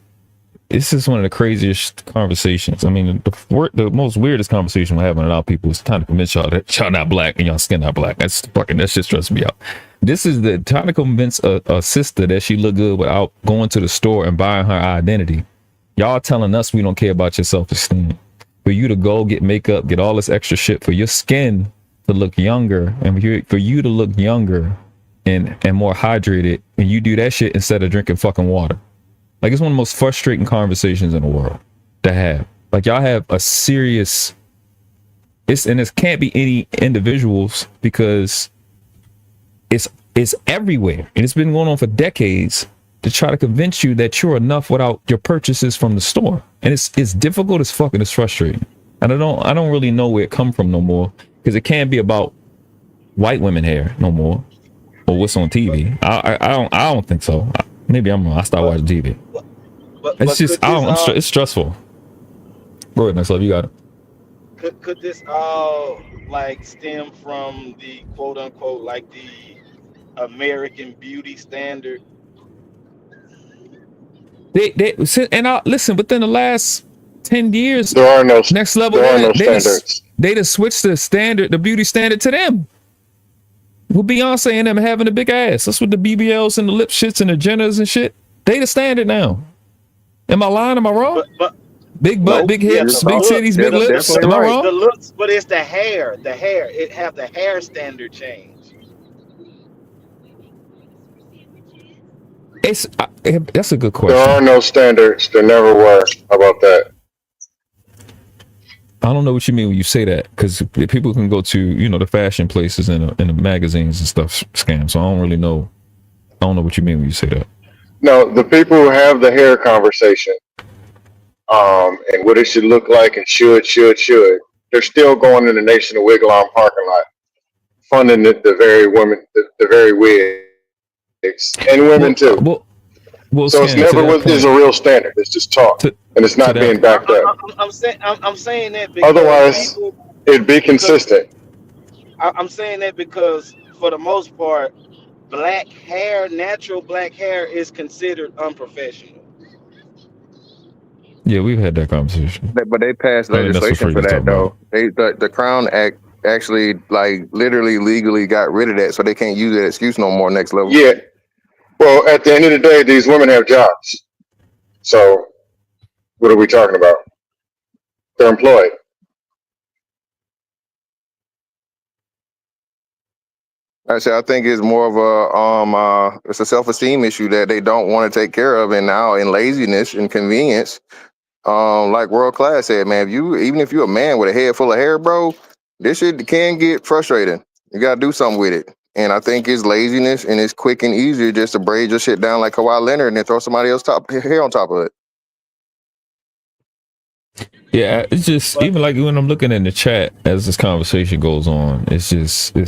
conversations. I mean, the most weirdest conversation we're having with our people is trying to convince y'all that y'all not black and y'all skin not black. That shit stresses me out. This is trying to convince a sister that she look good without going to the store and buying her identity. Y'all telling us we don't care about your self-esteem. For you to go get makeup, get all this extra shit for your skin to look younger, and for you to look younger and more hydrated, and you do that shit instead of drinking fucking water. Like, it's one of the most frustrating conversations in the world to have. Like, y'all have a serious, and it can't be any individuals because it's everywhere, and it's been going on for decades to try to convince you that you're enough without your purchases from the store. And it's difficult as fuck, and it's frustrating. And I don't really know where it come from no more, because it can't be about white women hair no more, or what's on TV. I don't think so. Maybe I'm wrong. I stopped watching TV. It's just it's stressful. Go ahead, next level. You got it. Could this all like stem from the quote unquote like the American beauty standard? Listen, within the last 10 years, There are no next level. There are no standards. They just switched the beauty standard to them. With Beyonce and them having a big ass. That's what the BBLs and the lip shits and the Jenners and shit. They the standard now. Am I lying? Am I wrong? But big butt, big hips, big titties, big lips. Am I wrong? The looks, but it's the hair. The hair. It have the hair standard change. That's a good question. There are no standards. There never were. How about that? I don't know what you mean when you say that, because people can go to the fashion places and the magazines and stuff scam. So I don't really know. I don't know what you mean when you say that. No, the people who have the hair conversation, and what it should look like and should, they're still going in the Nation of Wigwam parking lot, funding the very women, the very wigs, and women too. So it's never is a real standard. It's just talk, and it's not being backed up. I'm saying that because Otherwise, it'd be consistent. I'm saying that because for the most part, natural black hair is considered unprofessional. Yeah, we've had that conversation. But they passed legislation for that though. The Crown Act actually literally legally got rid of that, so they can't use that excuse no more. Next level. Yeah. Well, at the end of the day, these women have jobs. So what are we talking about? They're employed. Actually, I think it's more of it's a self-esteem issue that they don't want to take care of, and now in laziness and convenience, like World Class said, man, even if you're a man with a head full of hair, bro, this shit can get frustrating. You gotta do something with it. And I think it's laziness, and it's quick and easier just to braid your shit down like Kawhi Leonard and then throw somebody else's hair on top of it. Yeah, it's just even like when I'm looking in the chat as this conversation goes on, it's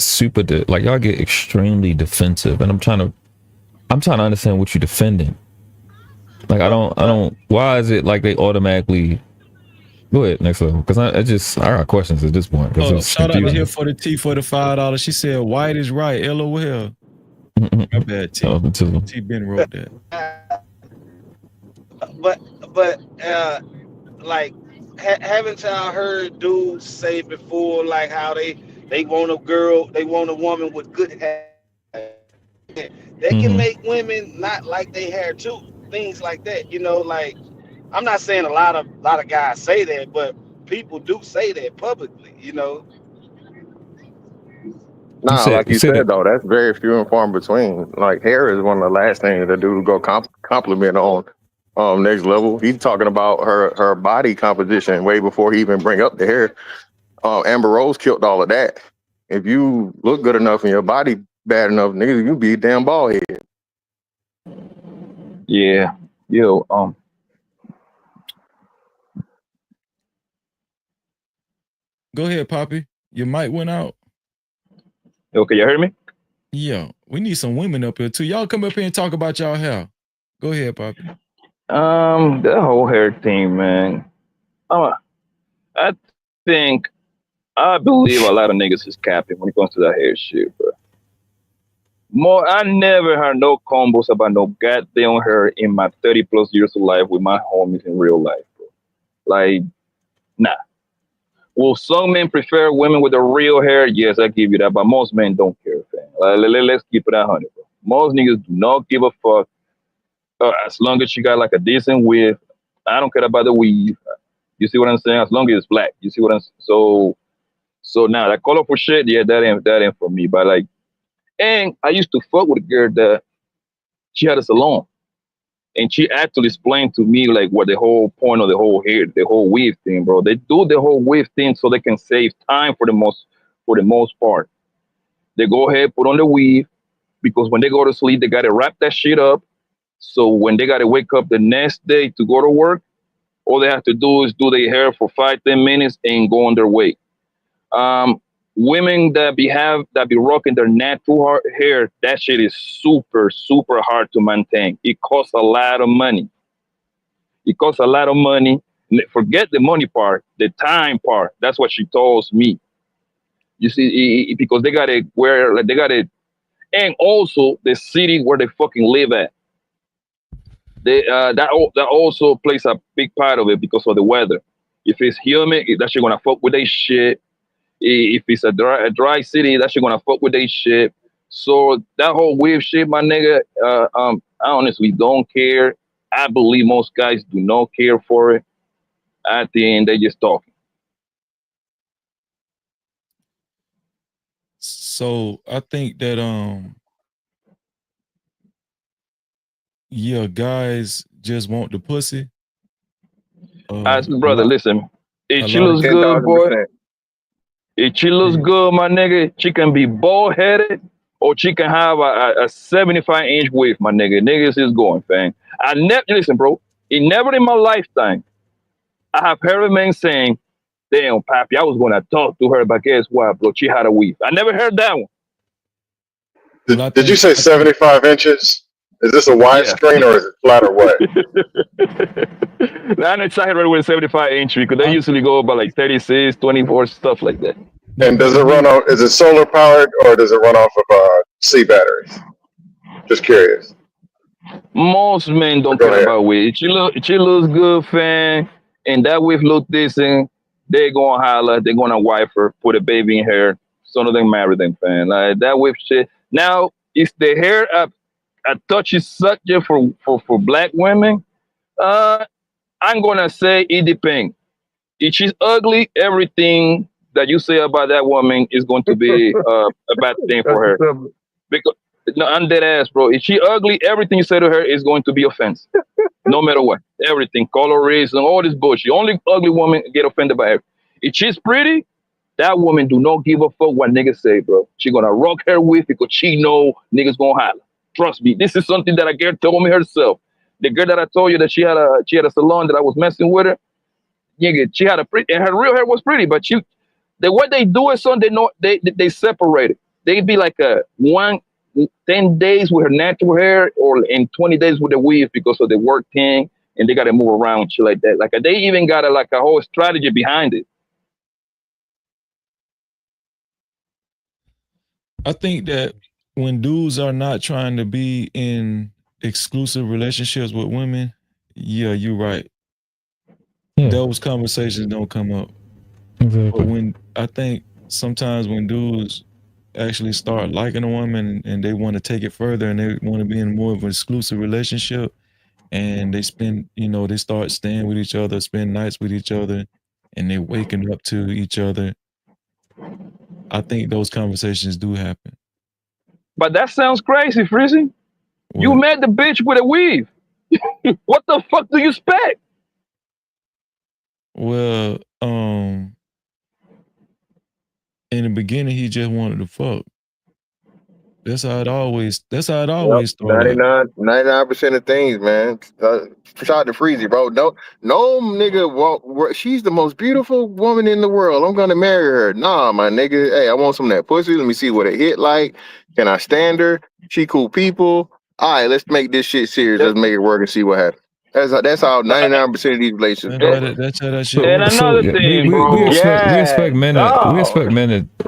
super like y'all get extremely defensive, and I'm trying to understand what you're defending. Like I don't. Why is it like they automatically? Go ahead, next level, because I got questions at this point. Shout out to here for the T for the $5. She said white is right. LOL. My bad, T. T Ben wrote that. But like, haven't y'all heard dudes say before, like how they want a woman with good hair? They can make women not like their hair too. Things like that, like. I'm not saying a lot of guys say that, but people do say that publicly, Nah, like you said though, that's very few and far in between. Like hair is one of the last things that dude go compliment on. Next level, he's talking about her body composition way before he even bring up the hair. Amber Rose killed all of that. If you look good enough and your body bad enough, nigga, you be a damn bald head. Yeah, yo, Go ahead, Poppy. Your mic went out. Okay, you heard me? Yeah, we need some women up here too. Y'all come up here and talk about y'all hair. Go ahead, Poppy. The whole hair thing, man. I believe a lot of niggas is capping when it comes to that hair shit, bro. I never heard no combos about no goddamn hair in my 30 plus years of life with my homies in real life, bro. Like, nah. Will some men prefer women with the real hair? Yes, I give you that, but most men don't care, fam. Let's keep it 100, bro. Most niggas do not give a fuck as long as you got like a decent wig. I don't care about the weave. You see what I'm saying? As long as it's black. You see what I'm saying? So now that colorful shit, yeah, that ain't for me. But like, and I used to fuck with a girl that she had a salon, and she actually explained to me like what the whole point of the whole hair, the whole weave thing, bro. They do the whole weave thing so they can save time for the most part. They go ahead, put on the weave because when they go to sleep, they gotta wrap that shit up. So when they gotta wake up the next day to go to work, all they have to do is do their hair for 5-10 minutes and go on their way. Um, Women that be rocking their natural hair, that shit is super super hard to maintain. It costs a lot of money. It costs a lot of money. Forget the money part, the time part. That's what she told me. You see, because they gotta wear, like they gotta, and also the city where they fucking live at. That also plays a big part of it because of the weather. If it's humid, that shit gonna fuck with they shit. If it's a dry city, that shit gonna fuck with they shit. So that whole weird shit, my nigga, I honestly don't care. I believe most guys do not care for it. At the end, they just talking. So I think that yeah, guys just want the pussy. As A brother, lot, listen, a if she lot of looks guys. good, boy, 10,000%. if she looks Yeah. good, my nigga, she can be bald headed or she can have a 75-inch waist, my nigga. Niggas is going, fam. I never listen, bro. It never in my lifetime I have heard a man saying, "Damn, Pappy, I was gonna talk to her, but guess what, bro? She had a weave." I never heard that one. Well, Did you say I think 75 inches? Is this a Yeah. widescreen or is it flat or what? I'm excited with 75-inch because they I, usually go about like 36, 24, stuff like that. And but does to it run me, on? Is it solar powered or does it run off of C batteries? Just curious. Most men But don't go care ahead. about weight. She looks good, fam, and that wife look decent. They gonna holler. They gonna wife her, put a baby in her. Some of them marry them, fam. Like that wife shit. Now, is the hair a touchy subject for black women? Uh, I'm gonna say it depends. If she's ugly, everything that you say about that woman is going to be a bad thing for That's her. what's up. Because no, I'm dead ass, bro. If she ugly, everything you say to her is going to be offense. No matter what. Everything, colorism, all this bullshit. Only ugly woman get offended by her. If she's pretty, that woman do not give a fuck what niggas say, bro. She gonna rock her with because she know niggas gonna holler. Trust me, this is something that a girl told me herself. The girl that I told you that she had a salon that I was messing with her. Nigga, she had a pretty, and her real hair was pretty, but the way they do it, son, they separate it. They be like a 10 days with her natural hair, or in 20 days with the weave because of the work thing, and they gotta move around shit like that. Like they even got a whole strategy behind it. I think that when dudes are not trying to be in exclusive relationships with women, yeah, you're right. Yeah, Those conversations don't come up. But exactly. when I think sometimes when dudes actually start liking a woman and they want to take it further and they want to be in more of an exclusive relationship and they spend, they start staying with each other, spend nights with each other, and they waking up to each other. I think those conversations do happen. But that sounds crazy, Frizzy. You What? met the bitch with a weave. What the fuck do you expect? Well, in the beginning, he just wanted to fuck. That's how it Yep, always start out. 99% of things, man. Shout out to Freezy, bro. No nigga she's the most beautiful woman in the world. I'm gonna marry her. Nah, my nigga. Hey, I want some of that pussy. Let me see what it hit like. Can I stand her? She cool people. All right, let's make this shit serious. Let's make it work and see what happens. That's how 99% of these relationships go, bro. That's how that shit And works. So another yeah, we thing, we we bro. expect we Yes. expect men to Oh.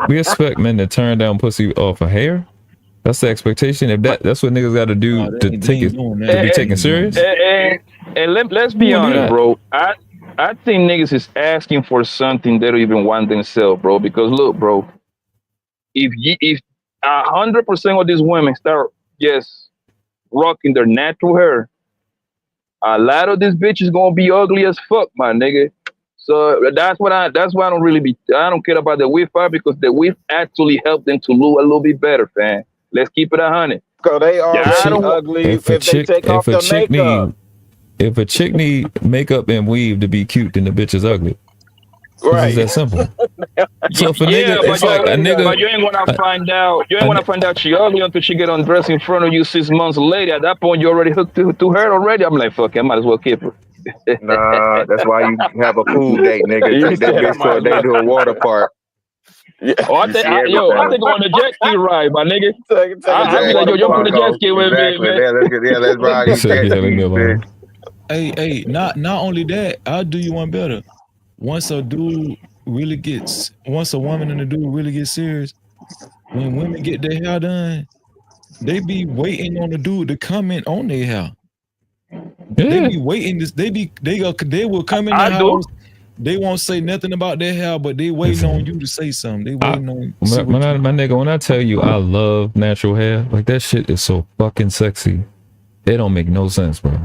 we expect men to turn down pussy off of hair. That's the expectation. If that's what niggas got to do Nah, to they take ain't it doing that. to be They And, taken ain't doing serious, that. let's who be gonna do honest, that? bro. I think niggas is asking for something they don't even want themselves, bro. Because look, bro, if 100% of these women start just rocking their natural hair, a lot of these bitches gonna be ugly as fuck, my nigga. So that's why I don't really I don't care about the weave part, because the weave actually helped them to look a little bit better, fam. Let's keep it 100. Cause they Yeah, I already don't want. ugly if they take off the makeup. If a chick need makeup and weave to be cute, then the bitch is ugly. It's Right. that simple. So if a Yeah, nigga, it's like a nigga. but you ain't gonna find out. You ain't gonna find out she ugly until she get undressed in front of you 6 months later. At that point, you already hooked to her already. I'm like, fuck it, I might as well keep her. Nah, that's why you have a pool date, nigga. You Take that said I bitch to might a as day to a well. water park. Yeah. Oh, I You think, see I everything. think on the jet ski ride, my nigga. I'll be like, yo, jump on the jet ski with me, Exactly. man. Let's ride these jet skis, bitch. Hey, not only that, I'll do you one better. Once a woman and a dude really get serious, when women get their hair done, they be waiting on the dude to comment on their hair. They be waiting. They will come in the house. They won't say nothing about their hair, but they waiting on you to say something. They waiting on you to see what My nigga, when I tell you I love natural hair, like that shit is so fucking sexy. It don't make no sense, bro.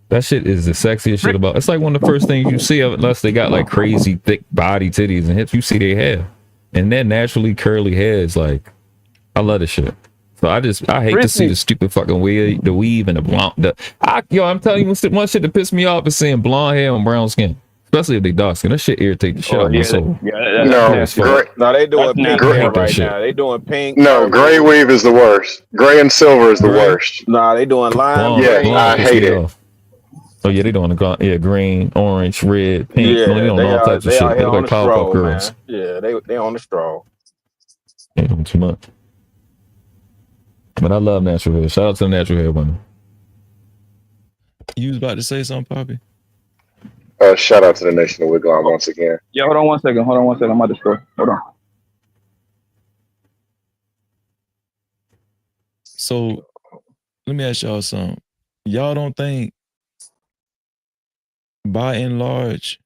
That shit is the sexiest shit about. It's like one of the first things you see, unless they got like crazy thick body, titties, and hips. You see their hair, and that naturally curly hair is like, I love this shit. So I hate to see the stupid fucking weave, the weave and the blonde. I'm telling you, one shit that pissed me off is seeing blonde hair on brown skin, especially if they dark skin. That shit irritates the shit out of my soul. No, they doing pink I hair hate that right shit. now. They doing pink. No, gray weave is the worst. Gray and silver is the worst. Nah, they doing lime Yeah, green. I hate it. Oh yeah, they doing the green, orange, red, pink. Yeah, They doing all types of they shit. out They here look on like the Powerpuff stroll, Girls. man. Yeah, they on the stroll. They doing too much. But I love natural hair. Shout out to the natural hair women. You was about to say something, Poppy? Shout out to the Nation of Wigwam once again. Yeah, hold on one second. I'm at the store. Hold on. So let me ask y'all something. Y'all don't think, by and large,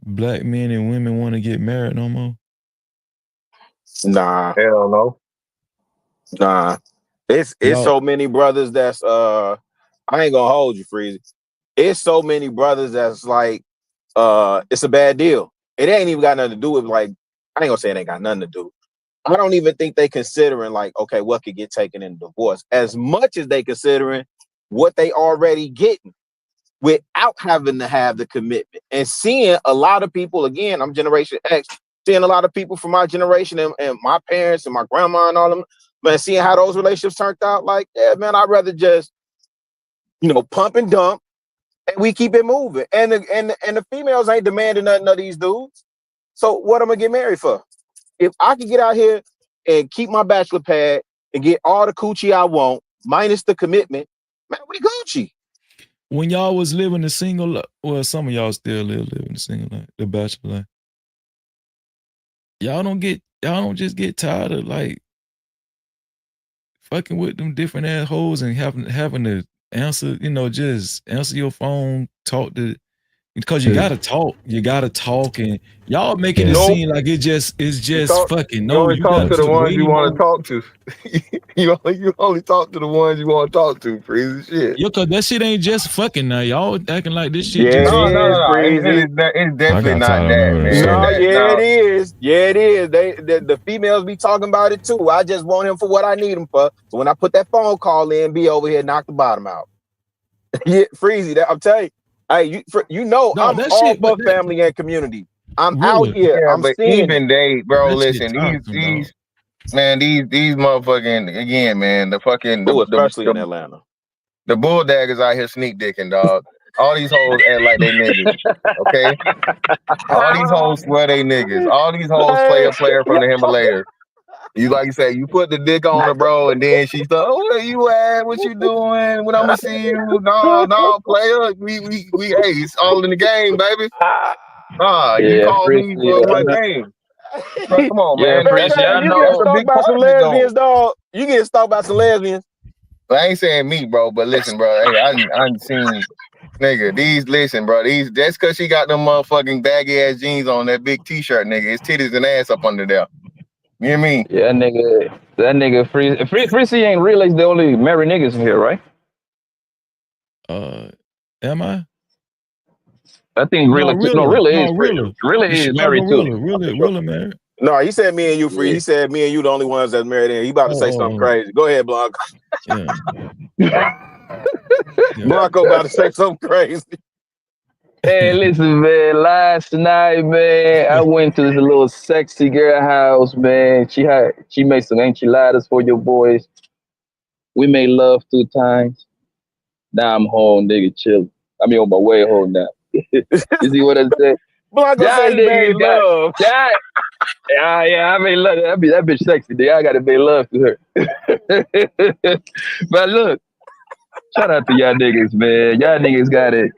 black men and women want to get married no more? Nah. Hell no. Nah. It's so many brothers that's I ain't gonna hold you, Freezy. It's so many brothers that's like it's a bad deal. It ain't even got nothing to do with, like, I ain't gonna say it ain't got nothing to do. I don't even think they considering, like, okay, what could get taken in divorce, as much as they considering what they already getting without having to have the commitment. And seeing a lot of people, again, I'm Generation X, seeing a lot of people from my generation and my parents and my grandma and all them, man, seeing how those relationships turned out, like, yeah, man, I'd rather just, pump and dump, and we keep it moving. And the females ain't demanding nothing of these dudes. So what am I gonna get married for? If I can get out here and keep my bachelor pad and get all the coochie I want, minus the commitment, man, we Gucci. When y'all was living the single life, well, some of y'all still living the single life, the bachelor life. Y'all don't just get tired of, like, fucking with them different assholes and having to answer, just answer your phone, talk to, because you gotta talk. You gotta talk, and y'all making it seem like it's just fucking. You No, only you talk got to the ones way you want more. to talk to. you only talk to the ones you want to talk to. Crazy shit. Yo, cause that shit ain't just fucking now. Y'all acting like this shit Yeah, just. no. It's definitely not that, man. No, it is. Yeah, it is. The females be talking about it too. I just want him for what I need him for. So when I put that phone call in, be over here, knock the bottom out. Yeah, Freezy. I'm telling you. Hey, I'm all for family and community. I'm out here. Yeah, I'm but seeing even it. they, bro, That shit listen, toxic, these motherfucking, again, man, the fucking especially in Atlanta. The bulldaggers out here sneak dicking, dog. All these hoes act like they niggas. Okay? All these hoes swear they niggas. All these hoes play a player from the Himalayas. Like you say, you put the dick on her, bro, and then she's like, "Oh, where you at? What you doing? When I'ma see you?" No, player. We hey, it's all in the game, baby. You call me for my game. Bro, come on, man. You get stalked by some lesbians, dog. You get stalked by some lesbians. I ain't saying me, bro, but listen, bro. Hey, I seen, nigga, listen, bro. That's cause she got them motherfucking baggy ass jeans on, that big t-shirt, nigga. His titties and ass up under there. You hear me? Yeah, that nigga Freezy ain't realized they only marry niggas in here, right? Am I? I think No, Rilla is free. Rilla. Rilla It's is Chicago married too. Rilla married. No, he said me and you free. Yeah. He said me and you the only ones that's married in. He about to say something Oh. crazy. Go ahead, Blanco. Yeah. Blanco about to say something crazy. Hey, listen, man. Last night, man, I went to this little sexy girl house, man. She made some enchiladas for your boys. We made love 2 times. Now I'm home, nigga, chilling. I mean, on my way home now. You see what I said? Blanco Y'all say he made niggas got love. yeah, I made love. That bitch sexy, nigga. I gotta make love to her. But look, shout out to y'all niggas, man. Y'all niggas got it.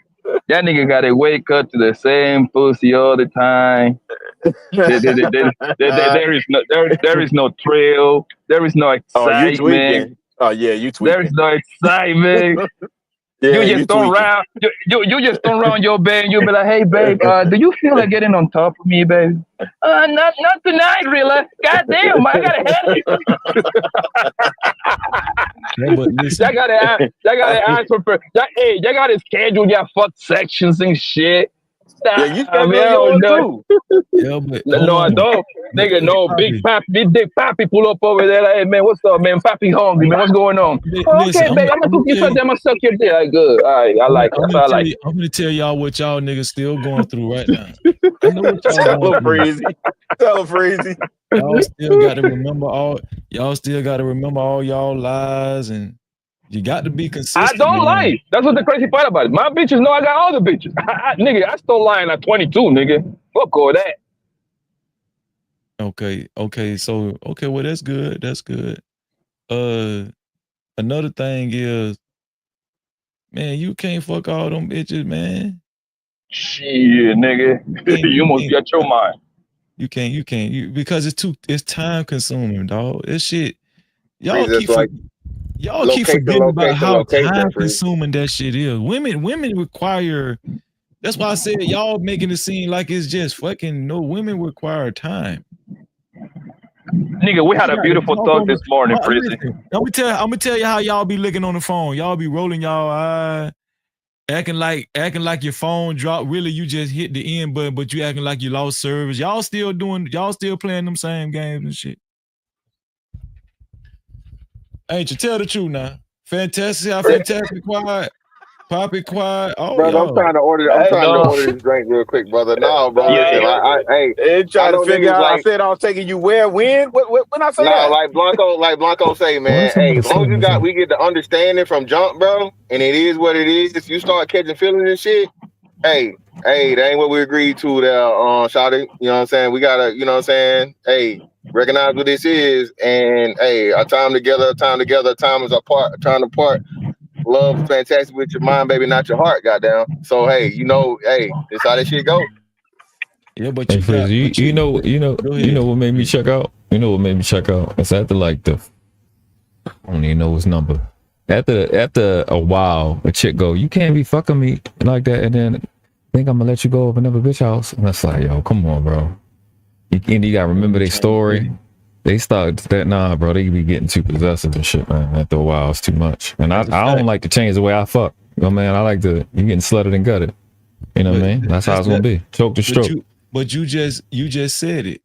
Y'all niggas got to wake up to the same pussy all the time. There is no thrill. There is no Oh, you excitement. tweaking. Oh, yeah, you There is tweaking. no excitement. Yeah, You you just don't tweaking. round. You just don't round your bed. And you be like, hey, babe, do you feel like getting on top of me, babe? Not tonight, Rilla. Goddamn, I got a headache. Yeah, but listen. Y'all gotta ask for. Hey, y'all gotta schedule your fuck sections and shit. Yeah, you I mean, schedule I don't yours know. too. Yeah, but No, I don't. Nigga, no, big pappy pull up over there. Like, hey, man, what's up, man? Pappy hungry, man. What's going on? Oh, Listen, okay, babe, I'm gonna cook you something. I'm gonna suck your dick. Like, good. All right, I like it. That's what I like. I'm gonna tell y'all what y'all niggas still going through right now. I know what y'all Tell going him, through. Freezy. Tell him, Freezy. Y'all still got to remember all y'all lies, and you got to be I consistent. don't lie. That's what the crazy part about it. My bitches know I got all the bitches. Nigga, I still lying at 22, nigga. Fuck all that. Okay, so well, that's good. That's good. Another thing is, man, you can't fuck all them bitches, man. Shit, nigga. You must be at your mind. You can't because it's time consuming, dog. This shit, y'all Freeze, keep it's like forgetting about how time Freeze. consuming that shit is. Women require. That's why I said y'all making it seem like it's just fucking. No, women require time. Nigga, we had a beautiful talk this morning, Frizzy. I'm gonna tell you how y'all be looking on the phone. Y'all be rolling y'all eye, acting like your phone dropped. Really, you just hit the end button, but you acting like you lost service. Y'all still playing them same games and shit. Ain't you? Tell the truth now. Fantastic, how fantastic quiet. Poppy quiet. Oh, Brother, y'all. I'm trying to order this drink real quick, brother. No, bro, listen, hey, trying I to know figure niggas out. I like, said I was taking you where, when? When I say nah, that? like Blanco say, man, hey, as long as we get the understanding from jump, bro, and it is what it is, you start catching feelings and shit, hey, that ain't what we agreed to there, Shawty. You know what I'm saying? We gotta, you know what I'm saying? Hey, recognize what this is, and hey, a time together, time is apart, time apart. Love is fantastic with your mind, baby, not your heart, goddamn. So hey, this how that shit go. Yeah, but Hey, Frizz, you know what made me check out? You know what made me check out? It's after like I don't even know his number. After a while, a chick go, you can't be fucking me like that, and then think I'm gonna let you go over another bitch house. And that's like, yo, come on, bro. You gotta remember their story. They start that bro. They be getting too possessive and shit, man. After a while, it's too much. And I don't like to change the way I fuck. You know, man, I like you getting slutted and gutted. You know what I mean? That's how it's gonna be. Choke to stroke. But you just said it.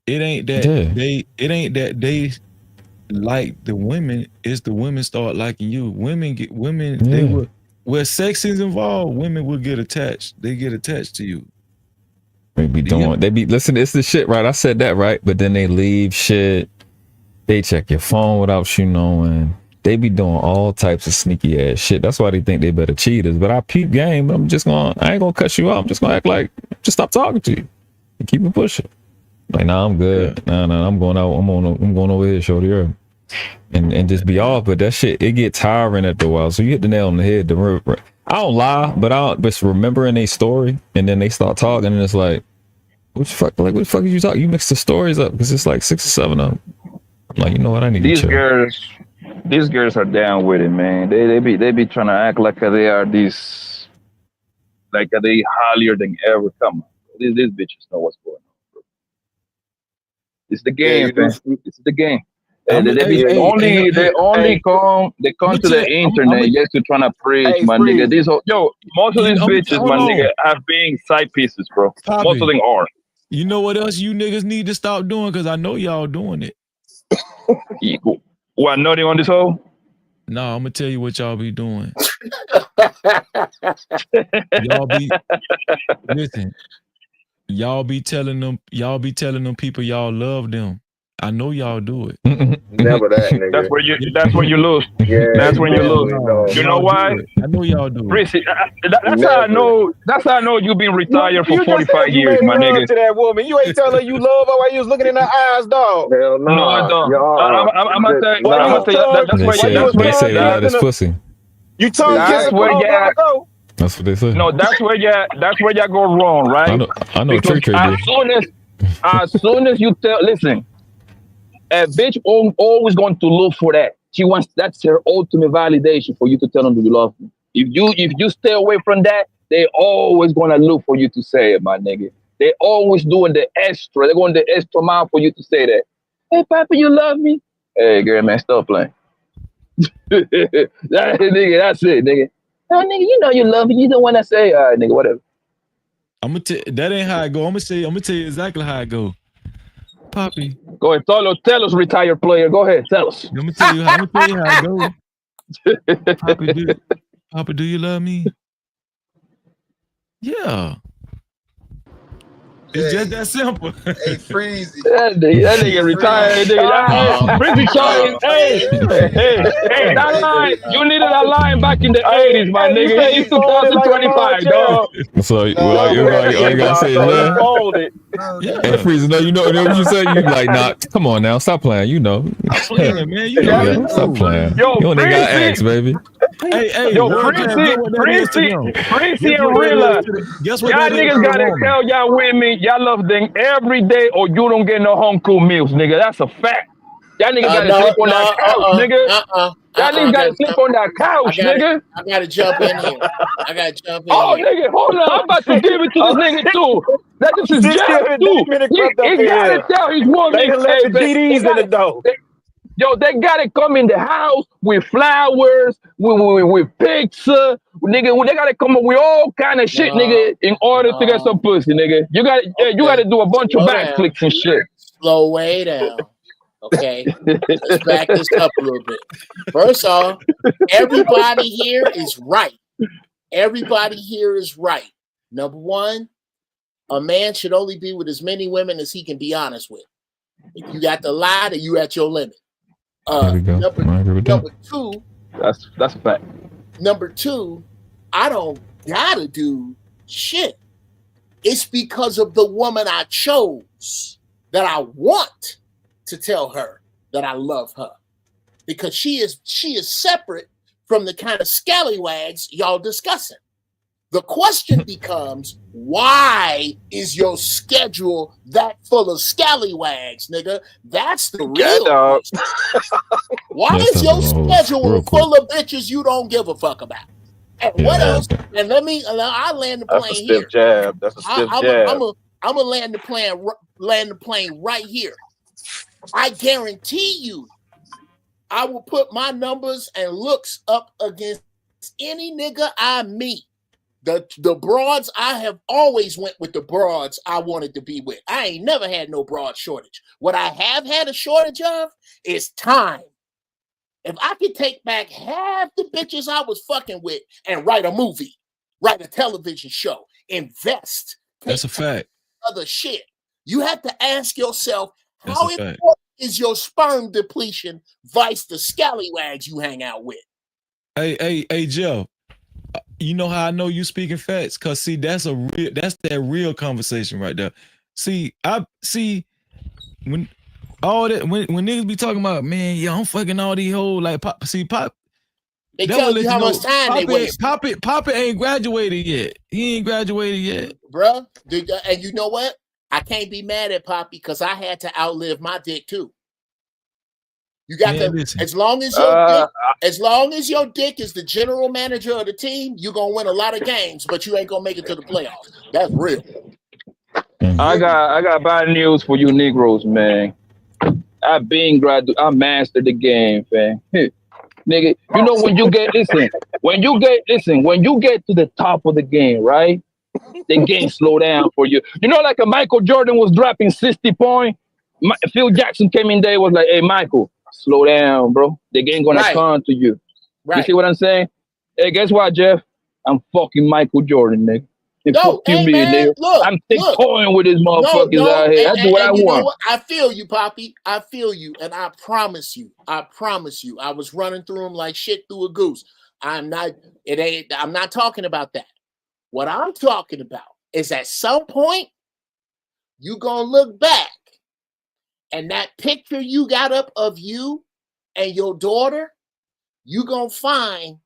It ain't that they like the women. It's the women start liking you. They will, where sex is involved, women will get attached. They get attached to you. They be listen, it's the shit, right? I said that, right? But then they leave shit. They check your phone without you knowing. They be doing all types of sneaky ass shit. That's why they think they better cheaters. But I peep game. I ain't gonna cut you out. I'm just gonna act like, just stop talking to you and keep it pushing. Like, nah, I'm good. Yeah. Nah, I'm going out. I'm going over here, show the earth, and just be off. But that shit, it get tiring after a while. So you hit the nail on the head. I don't lie, but just remembering a story, and then they start talking, and it's like, what the fuck are you talking? You mix the stories up because it's like 6 or 7 of them. I'm like, you know what? I need to chill. These girls are down with it, man. They be trying to act like they are these, like they holier than ever. Come on, these bitches know what's going on, bro. It's the game, man. It's the game. They only come to the internet just to try to preach, my nigga. Most of these bitches, my nigga, have been side pieces, bro. Most of them are. You know what else you niggas need to stop doing? Because I know y'all doing it. What, nutting on this hoe? No, I'm gonna tell you what y'all be doing. Listen. Y'all be telling them people y'all love them. I know y'all do it. Never that, nigga. That's when you lose. Yeah, that's when you lose. no. You know why? I know y'all do it. That's how I know. That's how I know you've been retired for 45 years, my nigga. To that woman, you ain't tell her you love her while you was looking in her eyes, dog. Hell no. No, I don't. I'm gonna tell you. They say the loudest pussy. You tongue kissing where y'all. That's what they say. No, that's where y'all go wrong, right? I know because Trey as soon as you listen, a bitch always going to look for that. That's her ultimate validation for you to tell them that you love them. If you stay away from that, they always gonna look for you to say it, my nigga. They always doing the extra. They're going the extra mile for you to say that. Hey, Papa, you love me? Hey, girl, man, stop playing. Nigga, that's it, nigga. Oh, nigga, you know you love me. You don't want to say, all right, nigga, whatever. That ain't how it go. I'm gonna tell you exactly how it go. Poppy. Go ahead, tell us, retired player. Go ahead, tell us. I'm gonna tell you how it go. Papa, do you love me? Yeah. It's just that simple. Hey, Freezy. That nigga retired. Freezy Charlie. Hey, that line. You needed a line back in the 80s, my nigga. It's 2025, dog. So all you gotta say is love. Hey, Freezy, no, you know what you say? You like, nah, come on now, stop playing. You know. Man, you stop playing. Yo, you don't even got X, baby. Hey, yo, Freezy and Rilla. Guess what? Y'all niggas gotta tell y'all women y'all love them every day, or you don't get no home cooked meals, nigga. That's a fact. Y'all niggas gotta sleep on that couch, nigga. Y'all niggas gotta sleep on that couch, nigga. I gotta jump in here. Oh, nigga, hold on. I'm about to give it to this nigga too. That this is Jeff too. He gotta tell his woman, They done left the DDs in the door. Yo, they gotta come in the house with flowers, with pizza, nigga. They gotta come up with all kind of shit, nigga, in order to get some pussy, nigga. You gotta do a bunch of backflips and shit. Slow way down. Okay, let's back this up a little bit. First off, everybody here is right. Everybody here is right. Number one, a man should only be with as many women as he can be honest with. If you got to lie, then you at your limit. Number two, that's a fact. Number two, I don't gotta do shit. It's because of the woman I chose that I want to tell her that I love her, because she is separate from the kind of scallywags y'all discussing. The question becomes, why is your schedule that full of scallywags, nigga? That's the real question. Why is your schedule full of bitches you don't give a fuck about? And what else? And I'll land the plane That's a here. stiff jab. That's a stiff jab. I'm gonna land the plane right here. I guarantee you, I will put my numbers and looks up against any nigga I meet. The broads, I have always went with the broads I wanted to be with. I ain't never had no broad shortage. What I have had a shortage of is time. If I could take back half the bitches I was fucking with and write a movie, write a television show, invest. That's a fact. Other shit. You have to ask yourself, That's how a fact. important is your sperm depletion vice the scallywags you hang out with? Hey, Jeff. You know how I know you speaking facts? Cause see, that's that real conversation right there. See, when niggas be talking about, man, yo, I'm fucking all these hoes, like Pop. They tell you how much time they waste. Papa ain't graduated yet. He ain't graduated yet, bruh. And you know what? I can't be mad at Poppy because I had to outlive my dick too. You got as long as your dick is the general manager of the team, you're gonna win a lot of games, but you ain't gonna make it to the playoffs. That's real. I got bad news for you Negroes, man. I mastered the game, fam. Nigga, you know when you get when you get to the top of the game, right? The game slow down for you. You know, like a Michael Jordan was dropping 60 points. Phil Jackson came in there was like, hey Michael, slow down, bro. The game gonna come to you. You see what I'm saying? Hey, guess what, Jeff? I'm fucking Michael Jordan, nigga. Hey, fuck you, me, nigga. I'm toying with these motherfuckers out here. I do what I you know want. what? I feel you, Poppy. I feel you, and I promise you, I was running through them like shit through a goose. I'm not talking about that. What I'm talking about is at some point, you gonna look back, and that picture you got up of you and your daughter, you gonna find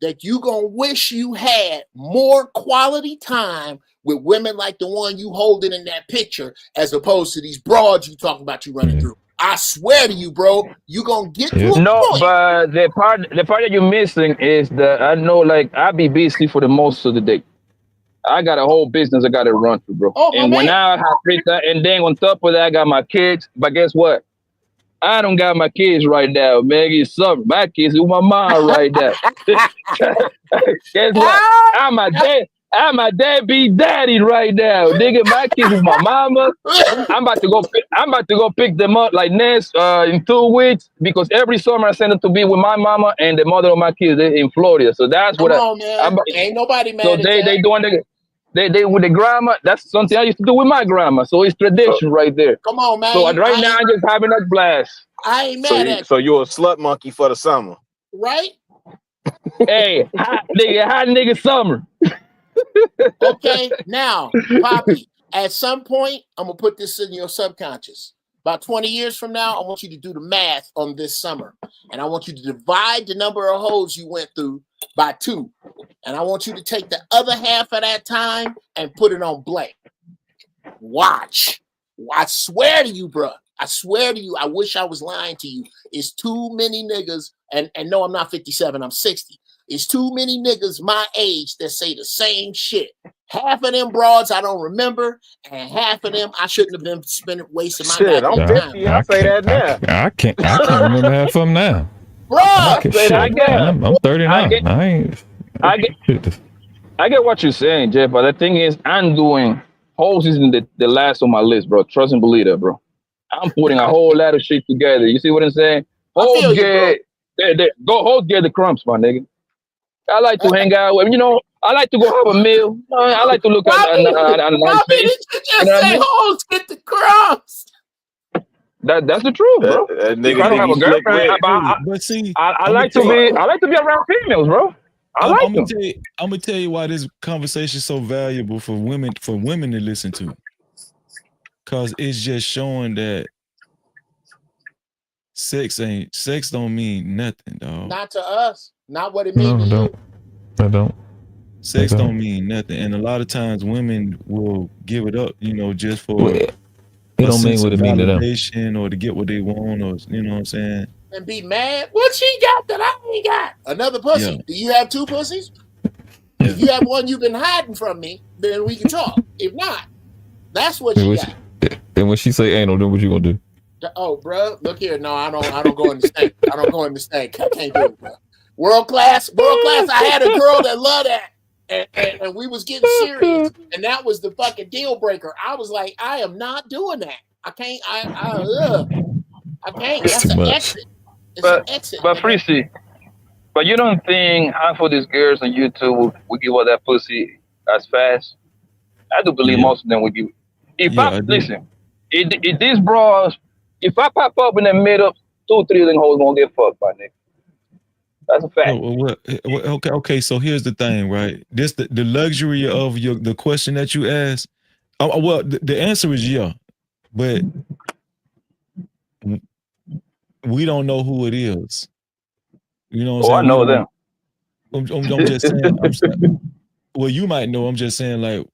that you gonna wish you had more quality time with women like the one you holding in that picture, as opposed to these broads you talking about you running through. I swear to you, bro, you gonna get to a No, point. but the part that you're missing is that I know, like, I be busy for the most of the day. I got a whole business I got to run through, bro. And when I have free time, and then on top of that, I got my kids. But guess what? I don't got my kids right now, man. It's summer. My kids with my mom right now. Guess what? I'm a deadbeat daddy right now. Nigga, my kids with my mama. I'm about to go pick them up like next in 2 weeks, because every summer I send them to be with my mama and the mother of my kids in Florida. So that's what Come on, man. Ain't nobody mad so at they that. doing they with the grandma. That's something I used to do with my grandma. So it's tradition right there. Come on, man. So right now I'm just having a blast. I ain't mad at So you're a slut monkey for the summer, right? Hey, hot nigga summer. Okay, now, Poppy, at some point, I'm gonna put this in your subconscious. About 20 years from now, I want you to do the math on this summer, and I want you to divide the number of hoes you went through by 2, and I want you to take the other half of that time and put it on blank. Watch. I swear to you, bro. I swear to you. I wish I was lying to you. It's too many niggas, and no, I'm not 57. I'm 60. It's too many niggas my age that say the same shit. Half of them broads I don't remember, and half of them I shouldn't have been wasting my shit. I'm goddamn time. 50. I say that now. I can't remember half of them now. Bro, I'm 39. I get what you're saying, Jeff, but the thing is, I'm doing hoes is in the last on my list, bro. Trust and believe that, bro. I'm putting a whole lot of shit together. You see what I'm saying? Hoes get the crumbs, my nigga. I like to hang out with, I like to go have a meal. I like to look at a nice face. You just say hoes get the crumbs. That's the truth, bro. If I don't have a girlfriend, but see, I like to be around females, bro. I'm gonna tell you why this conversation is so valuable for women to listen to. Cause it's just showing that sex don't mean nothing, dog. Not to us. Not what it means to you. I don't. Sex don't mean nothing, and a lot of times women will give it up, just for it don't mean what it mean to them, or to get what they want, or you know what I'm saying. And be mad. What she got that I ain't got? Another pussy. Yeah. Do you have 2 pussies? If you have one you've been hiding from me, then we can talk. If not, that's what you got. And when she say anal, then what you gonna do? Oh, bro, look here. No, I don't go in the stank. I don't go in the stank. I can't do it, bro. World class. I had a girl that loved that. And we was getting serious, and that was the fucking deal breaker. I was like, I am not doing that. I can't. I can't. That's an exit. It's an exit. But Freezy, but you don't think half of these girls on YouTube will give her that pussy as fast? I do believe most of them will give. Listen, if these bras, if I pop up in the middle, 2, 3 of them hoes gonna get fucked by nigga. That's a fact. Okay. So here's the thing, right? This the luxury of the question that you asked. Well, the answer is yeah, but we don't know who it is. You know what I'm saying? I know them. I'm just saying. Well, you might know. I'm just saying, like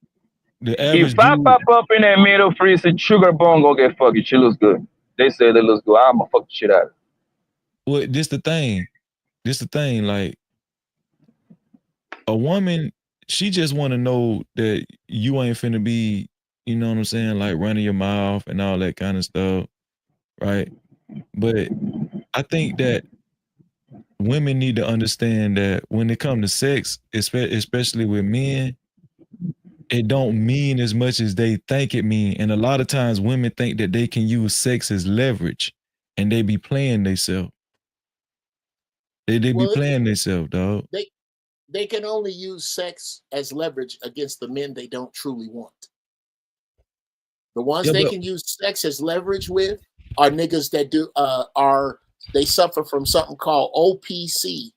the average. If I pop up in the middle, Freezy, Sugar Bone gonna get fucked. She looks good. They say they looks good. I'ma fuck the shit out of her. Well, this the thing, like a woman, she just want to know that you ain't finna be, you know what I'm saying, like running your mouth and all that kind of stuff, right? But I think that women need to understand that when it comes to sex, especially with men, it don't mean as much as they think it mean. And a lot of times women think that they can use sex as leverage and they be playing themselves. They be Well, playing themselves, dog. they can only use sex as leverage against the men they don't truly want. The ones Yeah, they but can use sex as leverage with are niggas that they suffer from something called OPC,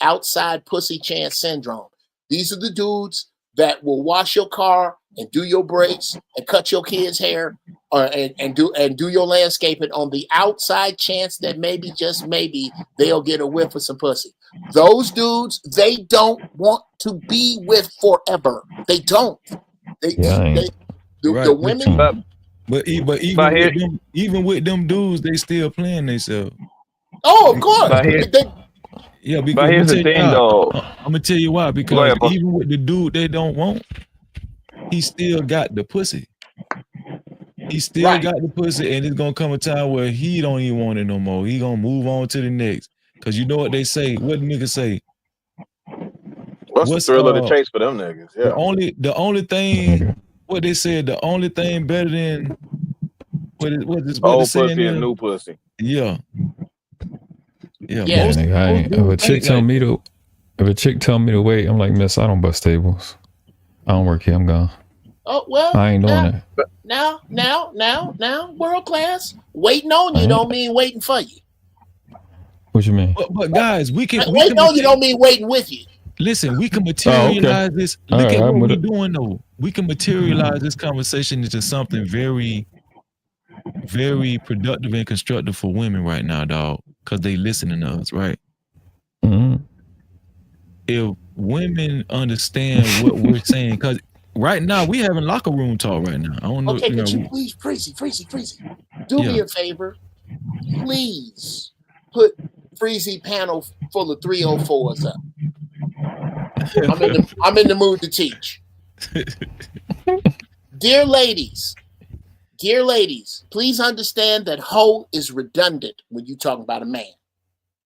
outside pussy chance syndrome. These are the dudes that will wash your car and do your brakes and cut your kids' hair and do your landscaping on the outside chance that maybe, just maybe, they'll get a whiff of some pussy. Those dudes, they don't want to be with forever. They don't. The women. But here, even with them dudes, they still playing themselves. Oh, of course. But here, Yeah, because but here's the thing, though. I'm gonna tell you why. Go Because ahead, boss. even with the dude they don't want, he still got the pussy. He still got the pussy, and it's gonna come a time where he don't even want it no more. He gonna move on to the next. Cause you know what they say. What the niggas say? What's the thrill of the chase for them niggas? Yeah. The only thing what they said, the only thing better than what the Old saying pussy is? and new pussy. Yeah. Yeah. Yeah, Most nigga, I ain't, if a dudes chick ain't tell like me to, if a chick tell me to wait, I'm like, miss, I don't bust tables. I don't work here. I'm gone. Oh well, I ain't doing that. now, world class. Waiting on you don't mean waiting for you. What you mean? But guys, we can waiting on you don't mean waiting with you. Listen, we can materialize this. All Look right, at I'm what with we're it. doing though. We can materialize this conversation into something very, very productive and constructive for women right now, dog. Because they listening to us, right? Mm-hmm. If women understand what we're saying, because right now we having locker room talk right now. I don't know. Okay, You know, could you please, Freezy, do me a favor? Please put Freezy panel full of 304s up. I'm in the mood to teach. Dear ladies, please understand that hoe is redundant when you talk about a man.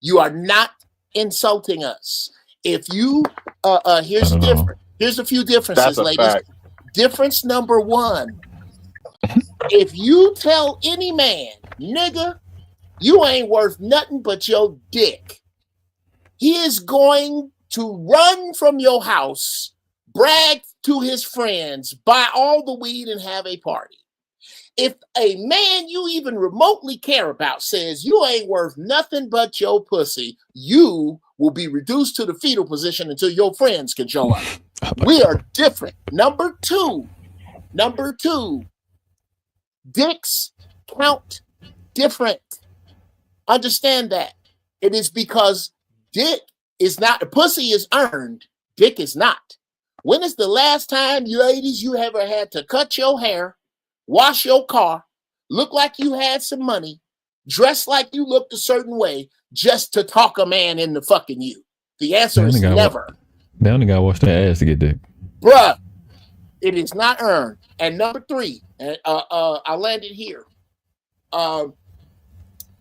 You are not insulting us. If you here's the difference. Here's a few differences, That's a ladies. fact. Difference number one. If you tell any man, nigga, you ain't worth nothing but your dick, he is going to run from your house, brag to his friends, buy all the weed, and have a party. If a man you even remotely care about says you ain't worth nothing but your pussy, you will be reduced to the fetal position until your friends can show up. We are different. Number two, dicks count different. Understand that. It is because dick is not, the pussy is earned, dick is not. When is the last time, you ladies, you ever had to cut your hair, wash your car, look like you had some money, dress like you looked a certain way, just to talk a man into fucking you? The answer is never. They only gotta wash their ass to get dick. Bruh, it is not earned. And number three, I landed here.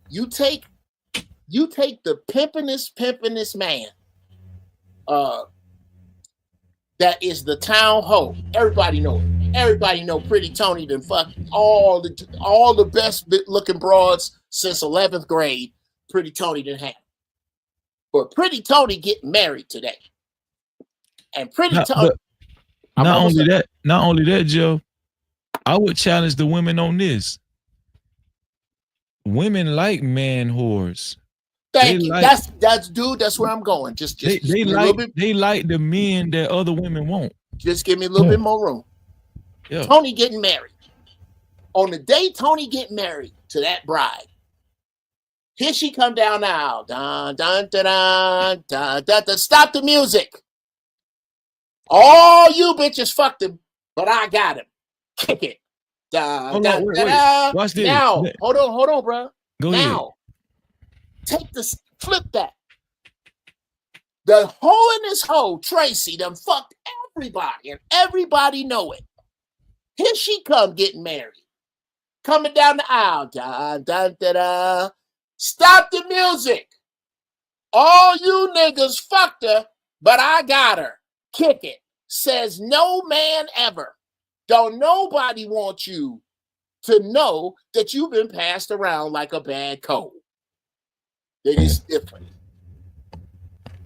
You take the pimpinest man, that is the town hoe. Everybody know it. Everybody know Pretty Tony done fuck all the best looking broads since 11th grade. Pretty Tony didn't have. But Pretty Tony getting married today. And Pretty Tony. Not only that, Joe, I would challenge the women on this. Women like man whores. Thank you. That's where I'm going. Just they like the men that other women want. Just give me a little bit more room. Yeah. Tony getting married. On the day Tony get married to that bride, here she come down the aisle. Dun, dun, dun, dun, dun, dun, dun. Stop the music. All you bitches fucked him, but I got him. Kick it. Dun, dun, Wait. dun, dun. Watch this. Now, hold on, bro. Go now, take this, flip that. The hoe in this hoe, Tracy, done fucked everybody, and everybody know it. Here she come getting married. Coming down the aisle. Dun, dun, dun, dun. Stop the music. All you niggas fucked her, but I got her. Kick it. Says no man ever. Don't nobody want you to know that you've been passed around like a bad cold. That is different.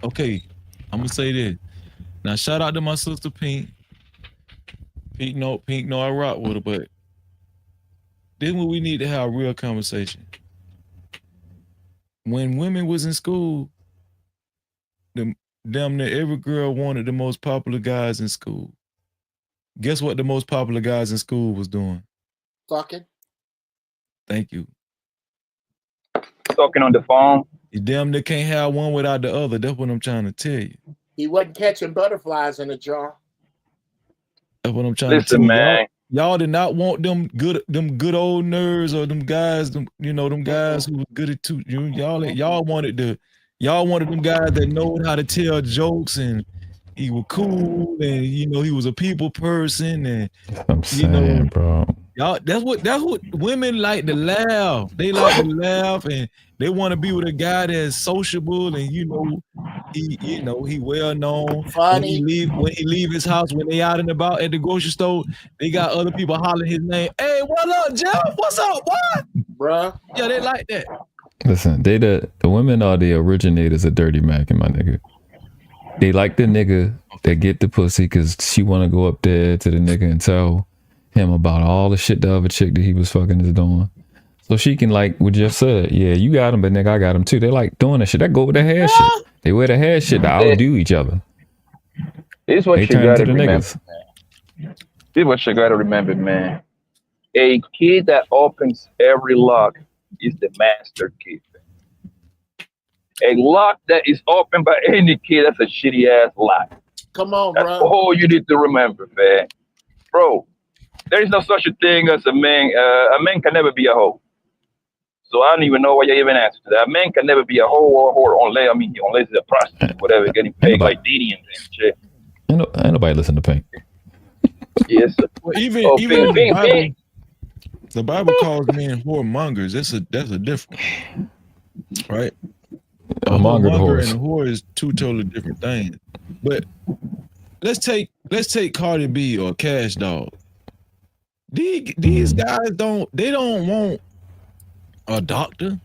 Okay, I'm gonna say this. Now, shout out to my sister Pink. Pink, no, I rock with her, but this when we need to have a real conversation. When women was in school, damn near every girl wanted the most popular guys in school. Guess what the most popular guys in school was doing? Fucking. Thank you. Talking on the phone. You damn near can't have one without the other. That's what I'm trying to tell you. He wasn't catching butterflies in a jar. That's what I'm trying to tell Listen, you. man. Y'all did not want them good old nerds or them guys, them guys who were good at y'all wanted them guys that know how to tell jokes and he was cool and he was a people person and I'm saying, bro. Y'all, that's what women like to laugh. They like to laugh and they want to be with a guy that's sociable and he well known. Funny. When he leave his house, when they out and about at the grocery store, they got other people hollering his name. Hey, what up, Jeff? What's up, what? Bruh. Yeah, they like that. Listen, the women are the originators of dirty macking, my nigga. They like the nigga that get the pussy because she want to go up there to the nigga and tell him about all the shit the other chick that he was fucking is doing. So she can, like what Jeff said, yeah, you got him, but nigga, I got him too. They like doing that shit. That go with the hair shit. They wear the hair shit to outdo each other. This is what They you turn gotta into the remember, niggas. man. This is what you gotta remember, man. A key that opens every lock is the master key. A lock that is opened by any key, that's a shitty ass lock. Come on, That's bro. all you need to remember, man. Bro, there is no such a thing as a man. A man can never be a hoe. So I don't even know why you even answer to that. A man can never be a hoe or whore unless it's a prostitute, whatever, getting paid like Diddy and shit. Ain't nobody listen to Pink. Yes. Well, even Pink, the Bible calls men whoremongers. That's a difference, right? A Monger the whoremonger horse. and a whore is two totally different things. But let's take Cardi B or Cash Dog. These guys don't want a doctor.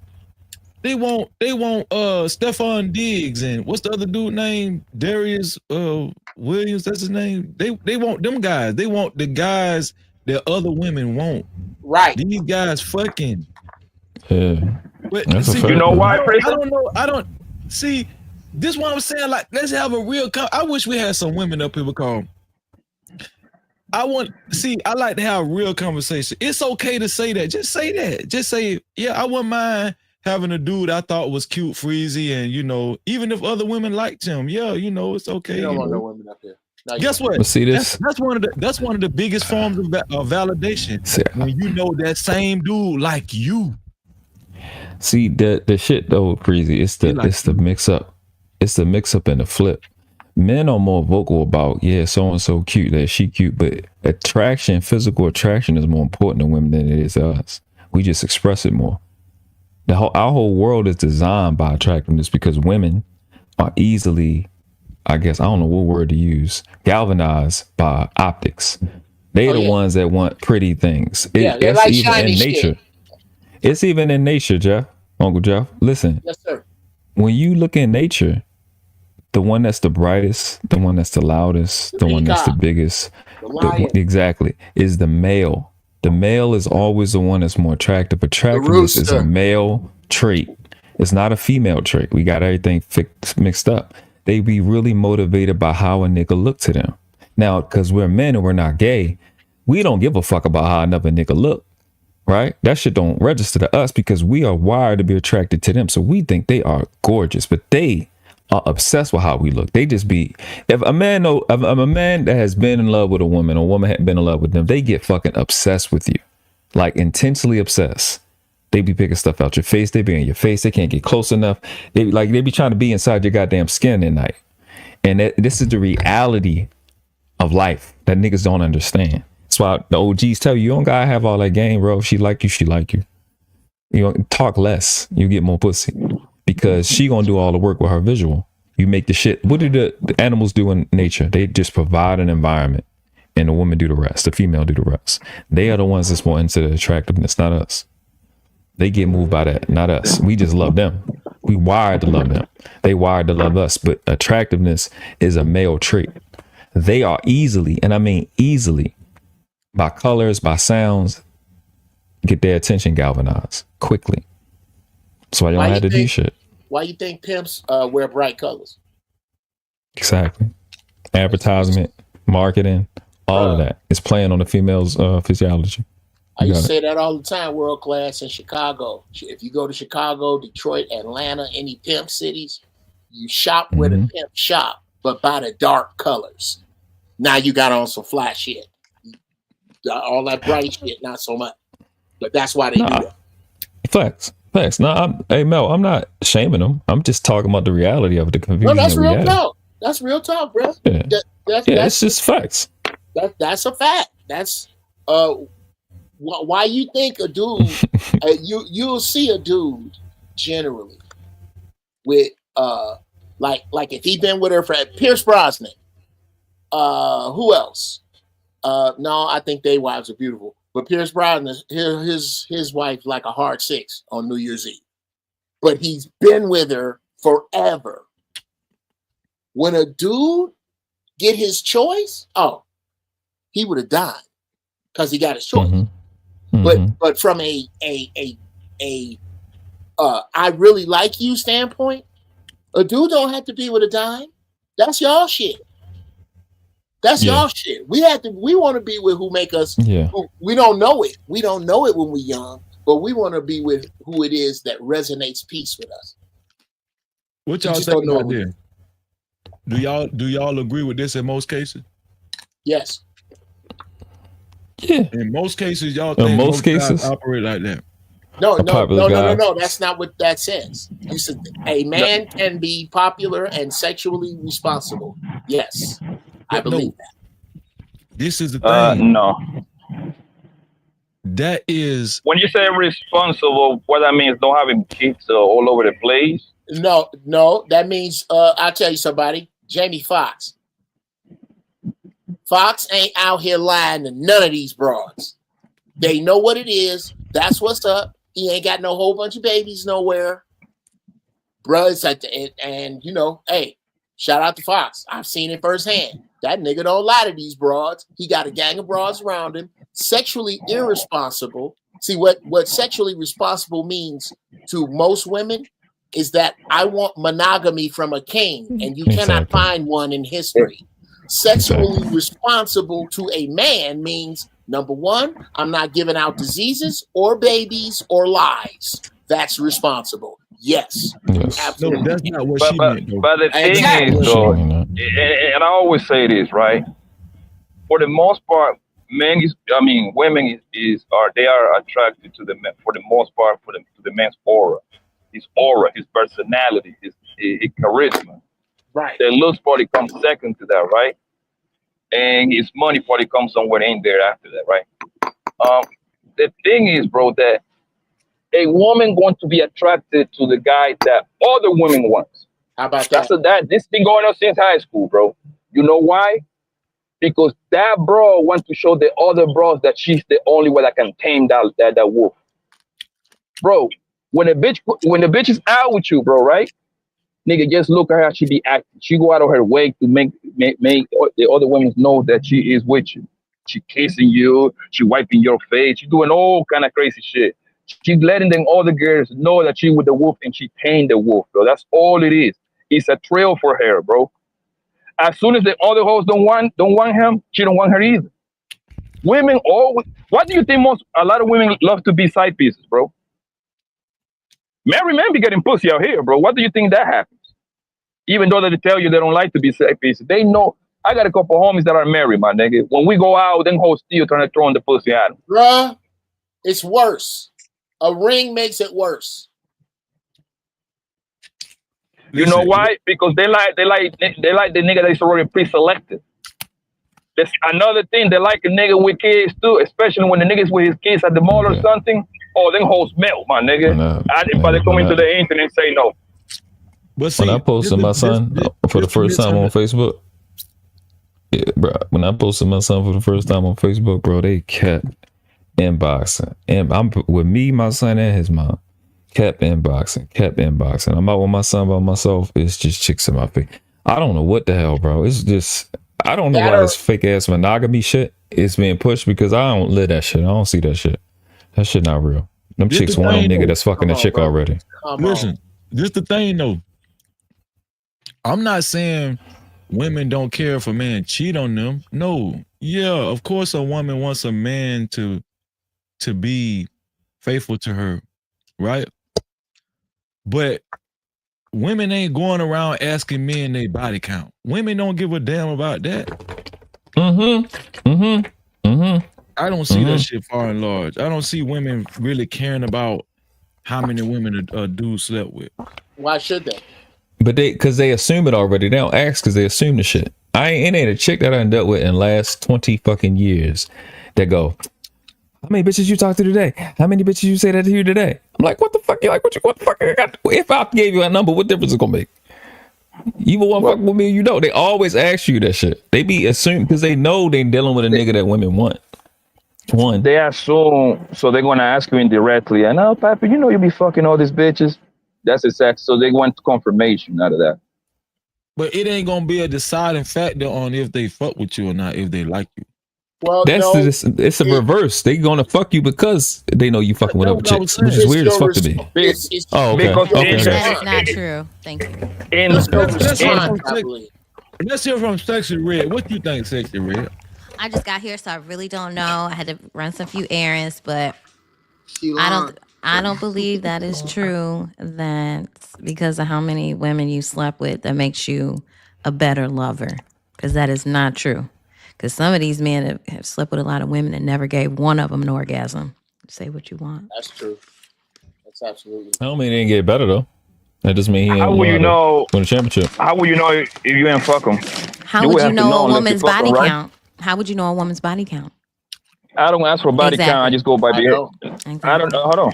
They want Stephon Diggs and what's the other dude name? Darius Williams, that's his name. They want them guys. They want the guys that other women want. Right. These guys fucking. Yeah. But That's a see, fact, you know bro. why, I don't know. I don't see. This is what I'm saying. Like, let's have a real. I wish we had some women up here because I like to have a real conversation. It's okay to say that. Just say that. Just say, yeah, I wouldn't mind having a dude I thought was cute, freezy, and even if other women liked him, yeah, it's okay. You don't want no women up there. No, Guess what? But see this? That's one of the biggest forms of validation. See, when you know that same dude like you. See the shit though, crazy. It's the mix up. It's the mix up and the flip. Men are more vocal about, yeah, so and so cute, that she cute, but physical attraction is more important to women than it is to us. We just express it more. Our whole world is designed by attractiveness because women are easily, I guess, I don't know what word to use, galvanized by optics. They're the ones that want pretty things. They like even shiny in nature. shit. It's even in nature, Jeff. Uncle Jeff, listen. Yes, sir. When you look in nature, the one that's the brightest, the one that's the loudest, the one that's the biggest, exactly, is the male. The male is always the one that's more attractive. Attractiveness is a male trait. It's not a female trait. We got everything mixed up. They be really motivated by how a nigga look to them. Now, because we're men and we're not gay, we don't give a fuck about how another nigga look. Right? That shit don't register to us because we are wired to be attracted to them. So we think they are gorgeous, but they are obsessed with how we look. They just be, if a man that has been in love with a woman had been in love with them, they get fucking obsessed with you. Like intensely obsessed. They be picking stuff out your face. They be in your face. They can't get close enough. They be trying to be inside your goddamn skin at night. And this is the reality of life that niggas don't understand. That's why the OGs tell you don't gotta have all that game, bro. If she like you, she like you. You know, talk less, you get more pussy because she gonna do all the work with her visual. You make the shit. What do the animals do in nature? They just provide an environment, and the woman do the rest. The female do the rest. They are the ones that's more into the attractiveness, not us. They get moved by that, not us. We just love them. We wired to love them. They wired to love us. But attractiveness is a male trait. They are easily, and I mean easily, by colors, by sounds, get their attention galvanized quickly. So I don't have to do shit. Why you think pimps wear bright colors? Exactly. Advertisement, marketing, all of that is playing on the female's physiology. I used to say that all the time, world class in Chicago. If you go to Chicago, Detroit, Atlanta, any pimp cities, you shop where the pimp shop, but buy the dark colors. Now you got on some fly shit. All that bright shit, not so much. But that's why they do that. Facts. No, hey Mel, I'm not shaming them. I'm just talking about the reality of the confusion. No, that's real talk. That's real talk, bro. Yeah, it's just facts. That's a fact. That's why you think a dude you'll see a dude generally with like if he been with her for Pierce Brosnan, who else? No, I think they wives are beautiful, but Pierce Brosnan, his wife like a hard 6 on New Year's Eve, but he's been with her forever. When a dude get his choice, he would have died because he got his choice. But from a I really like you standpoint, a dude don't have to be with a dime. That's y'all shit. That's y'all shit. We want to be with who make us. We don't know it. We don't know it when we're young, but we want to be with who it is that resonates peace with us. What y'all think about this? Do y'all agree with this in most cases? Yes. Yeah. In most cases, y'all think in most guys cases operate like that. No. That's not what that says. You said a man can be popular and sexually responsible. Yes, I believe that. This is the thing. No. That is when you say responsible. What that means, don't having kids all over the place. No. That means I'll tell you somebody. Jamie Foxx. Fox ain't out here lying to none of these broads. They know what it is. That's what's up. He ain't got no whole bunch of babies nowhere. Bro, it's like, and you know, hey, shout out to Fox. I've seen it firsthand. That nigga don't lie to these broads. He got a gang of broads around him. Sexually irresponsible. See, what sexually responsible means to most women is that I want monogamy from a king, and you cannot find one in history. Sexually responsible to a man means, number one, I'm not giving out diseases or babies or lies. That's responsible. Yes. Absolutely. No, that's not what she meant. But the thing is, though, and I always say this, right? For the most part, women are attracted to the men for the most part to the man's aura, his personality, his charisma. Right. The looks party comes second to that, right? And his money party comes somewhere in there after that, right? The thing is, bro, that a woman going to be attracted to the guy that other women want. How about that? This been going on since high school, bro. You know why? Because that bro wants to show the other bros that she's the only one that can tame that wolf. Bro, when a bitch is out with you, bro, right? Nigga, just look at how she be acting. She go out of her way to make the other women know that she is with you. She kissing you, she wiping your face, she doing all kind of crazy shit. She's letting them other girls know that she with the wolf and she tamed the wolf, bro. That's all it is. It's a trail for her, bro. As soon as the other hoes don't want him, she don't want her either. Women always. What do you think a lot of women love to be side pieces, bro? Married men be getting pussy out here, bro. What do you think that happens? Even though they tell you they don't like to be side pieces, they know. I got a couple homies that are married, my nigga. When we go out, them hoes still trying to throw in the pussy at them. Bruh, it's worse. A ring makes it worse. You know why? Because they like the nigga that's already pre-selected. That's another thing. They like a nigga with kids too, especially when the niggas with his kids at the mall or something. Oh, them hoes melt, my nigga. If I come into the internet and say no. But when I posted my son for the first time on Facebook, yeah, bro. When I posted my son for the first time on Facebook, bro, they kept inboxing, and I'm with me, my son, and his mom. Kept inboxing. I'm out with my son by myself. It's just chicks in my face. I don't know what the hell, bro. It's just I don't know why this fake ass monogamy shit is being pushed because I don't live that shit. I don't see that shit. That shit not real. Them This chicks the want a thing, nigga though. that's fucking a chick already. Listen, this the thing though. I'm not saying women don't care if a man cheat on them. No. Yeah, of course a woman wants a man to be faithful to her, right? But women ain't going around asking men their body count. Women don't give a damn about that. I don't see that shit far and large. I don't see women really caring about how many women a dude slept with. Why should they? But because they assume it already. They don't ask because they assume the shit. It ain't a chick that I done dealt with in the last 20 fucking years that go, how many bitches you talked to today? How many bitches you say that to you today? I'm like, what the fuck? You like, what the fuck? If I gave you a number, what difference is it gonna make? You want to fuck with me, you know. They always ask you that shit. They be assuming because they know they dealing with a nigga that women want. They assume, so they're gonna ask you indirectly, and oh, Papa, you know you be fucking all these bitches. That's exactly. So they want confirmation out of that. But it ain't gonna be a deciding factor on if they fuck with you or not, if they like you. Well, it's a reverse. They gonna fuck you because they know you fucking with other chicks, which is weird as fuck to me. Oh, okay. That is not true. Thank you. Let's hear from Sexy Red. What you think, Sexy Red? I just got here, so I really don't know. I had to run some few errands, but I don't believe that is true. That because of how many women you slept with, that makes you a better lover. Because that is not true. Because some of these men have slept with a lot of women and never gave one of them an orgasm. Say what you want. That's true. That's absolutely. I don't mean he didn't get better though. That doesn't mean he How ain't will you know? win a championship. How will you know if you ain't fuck them? How would you know a woman's body count? How would you know a woman's body count? I don't ask for body count. I just go by behavior. I don't know. Hold on.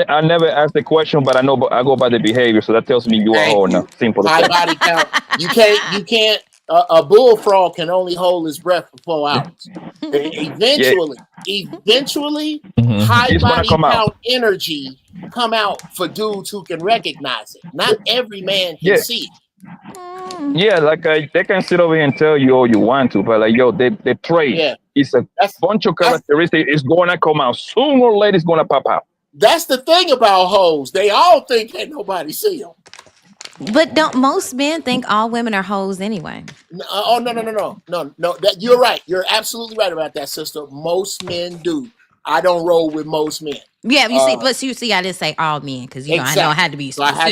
I never ask the question, but I know. I go by the behavior, so that tells me you are whole now. Simple. High body count. You can't. A bullfrog can only hold his breath for 4 hours. Eventually, high body count energy come out for dudes who can recognize it. Not every man can see it. Yeah, like they can sit over here and tell you all you want to, but like they trade. Yeah. It's a bunch of characteristics. It's gonna come out sooner or later. It's gonna pop out. That's the thing about hoes. They all think ain't nobody see them. But don't most men think all women are hoes anyway? No. You're right. You're absolutely right about that, sister. Most men do. I don't roll with most men. Yeah, you see, but you see, I didn't say all men because exactly. I know I had to be specific. So I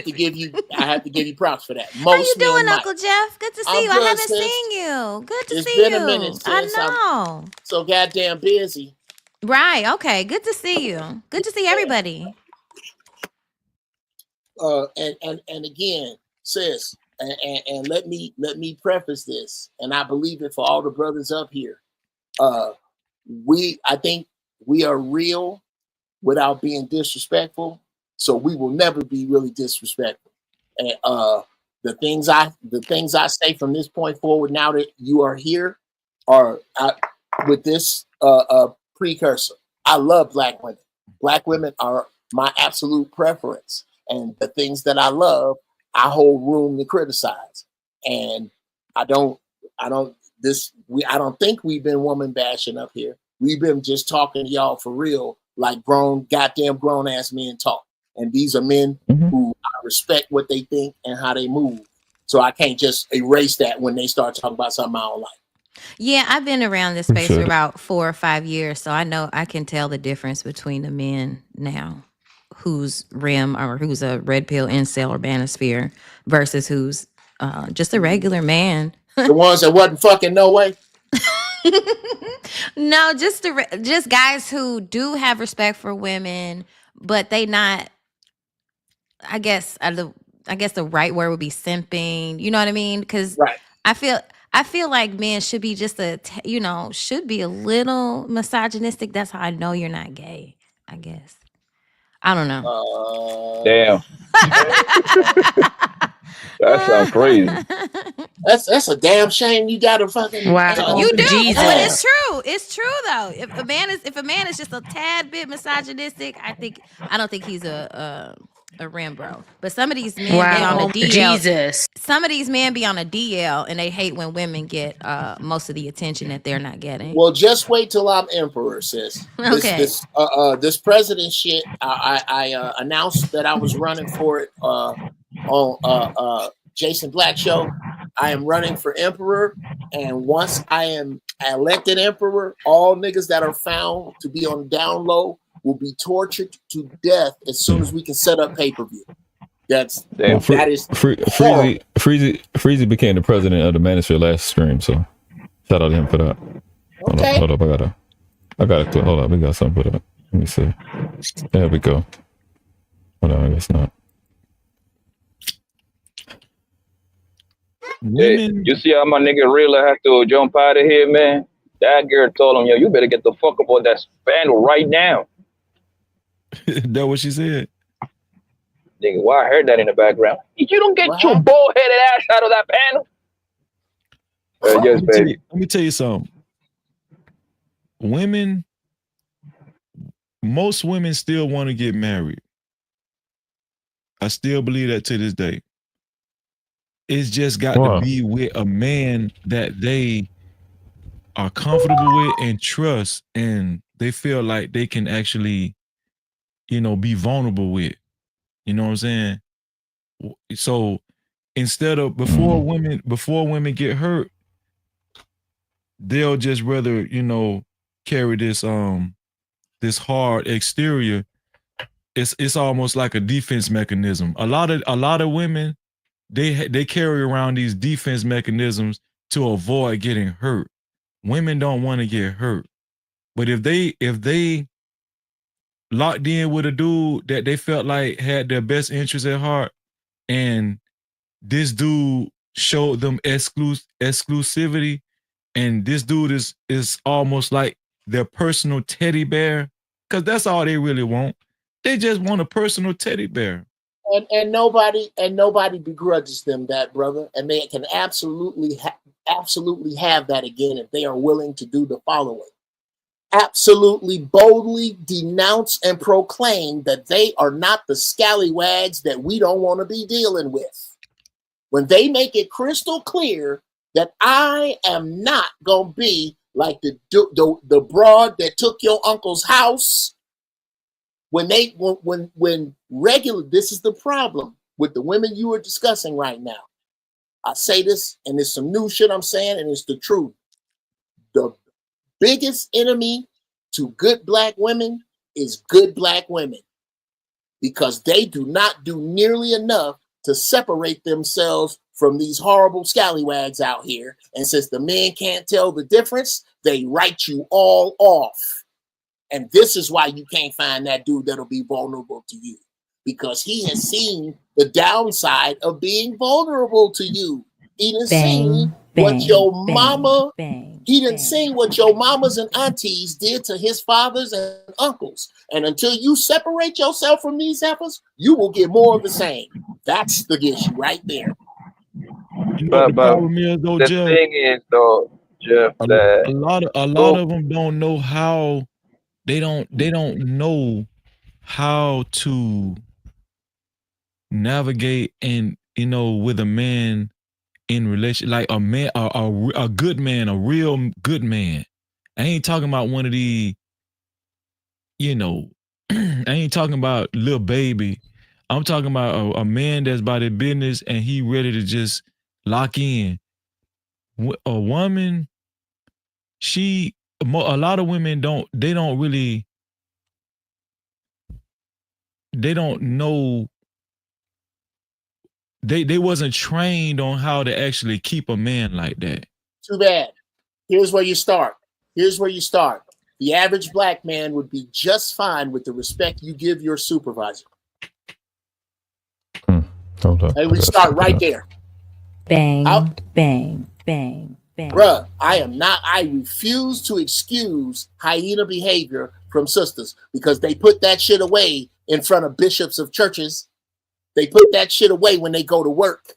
have to give you props for that. Most How you doing, Uncle Jeff? Good to see you. I haven't seen you. Good to see you. It's been a minute since I know. I'm so goddamn busy. Right. Okay. Good to see you. Good to see everybody. And again, sis, and let me preface this, and I believe it for all the brothers up here. I think we are real without being disrespectful, so we will never be really disrespectful. And the things I say from this point forward, now that you are here, are with this precursor. I love black women. Black women are my absolute preference, and the things that I love, I hold room to criticize. And I don't think we've been woman bashing up here. We've been just talking to y'all for real, like goddamn grown ass men talk. And these are men who I respect what they think and how they move. So I can't just erase that when they start talking about something I don't like. Yeah, I've been around this space for about 4 or 5 years, so I know I can tell the difference between the men now who's rim or who's a red pill incel or manosphere versus who's just a regular man. The ones that wasn't fucking no way. No, just guys who do have respect for women, but they not. I guess the right word would be simping. You know what I mean? Because I feel like men should be just should be a little misogynistic. That's how I know you're not gay. I guess. I don't know. Damn. That sounds crazy. That's a damn shame. You got to fucking Wow. You do, Jesus. but it's true. It's true though. If a man is just a tad bit misogynistic, I don't think he's a Rembro. But some of these men be on a Wow. DL. Jesus. Some of these men be on a DL and they hate when women get most of the attention that they're not getting. Well, just wait till I'm emperor, sis. Okay. This president shit. I announced that I was running for it on Jason Black show. I am running for emperor, and once I am elected emperor, all niggas that are found to be on down low will be tortured to death as soon as we can set up pay-per-view. That is Freezy became the president of the Manosphere last stream, so shout out to him for that. Hold up, I got a clip. Hold up, we got something put up. Let me see. There we go. Hold on, I guess not. Hey, you see how my nigga really have to jump out of here, man? That girl told him, yo, you better get the fuck up on that panel right now. That what she said? Nigga, why I heard that in the background? You don't get your bald-headed ass out of that panel. Yes, baby. Let me tell you something. Most women still want to get married. I still believe that to this day. It's just got to be with a man that they are comfortable with and trust, and they feel like they can actually, be vulnerable with. You know what I'm saying? So instead of before women get hurt, they'll just rather, carry this hard exterior. It's almost like a defense mechanism. A lot of women, they carry around these defense mechanisms to avoid getting hurt. Women don't want to get hurt. But if they locked in with a dude that they felt like had their best interest at heart, and this dude showed them exclusivity, and this dude is almost like their personal teddy bear, because that's all they really want. They just want a personal teddy bear. And nobody begrudges them that, brother. And they can absolutely have that again if they are willing to do the following. Absolutely boldly denounce and proclaim that they are not the scallywags that we don't want to be dealing with. When they make it crystal clear that I am not going to be like the broad that took your uncle's house, when regular, this is the problem with the women you are discussing right now. I say this, and it's some new shit I'm saying, and it's the truth. The biggest enemy to good black women is good black women, because they do not do nearly enough to separate themselves from these horrible scallywags out here. And since the men can't tell the difference, they write you all off. And this is why you can't find that dude that'll be vulnerable to you, because he has seen the downside of being vulnerable to you. He didn't see what your mama, he didn't see what your mamas and aunties did to his fathers and uncles. And until you separate yourself from these efforts, you will get more of the same. That's the issue right there. But the thing is, though, Jeff, that a lot of them don't know how. They don't know how to navigate and with a man in relation, like a man, a good man, a real good man. I ain't talking about one of the, I ain't talking about little baby. I'm talking about a man that's about his business and he ready to just lock in. A woman, a lot of women don't know, they wasn't trained on how to actually keep a man like that. Too bad. Here's where you start. The average black man would be just fine with the respect you give your supervisor. Hold up. Hey, we start right there. Bang, bang, bang, Bruh, I refuse to excuse hyena behavior from sisters because they put that shit away in front of bishops of churches. They put that shit away when they go to work.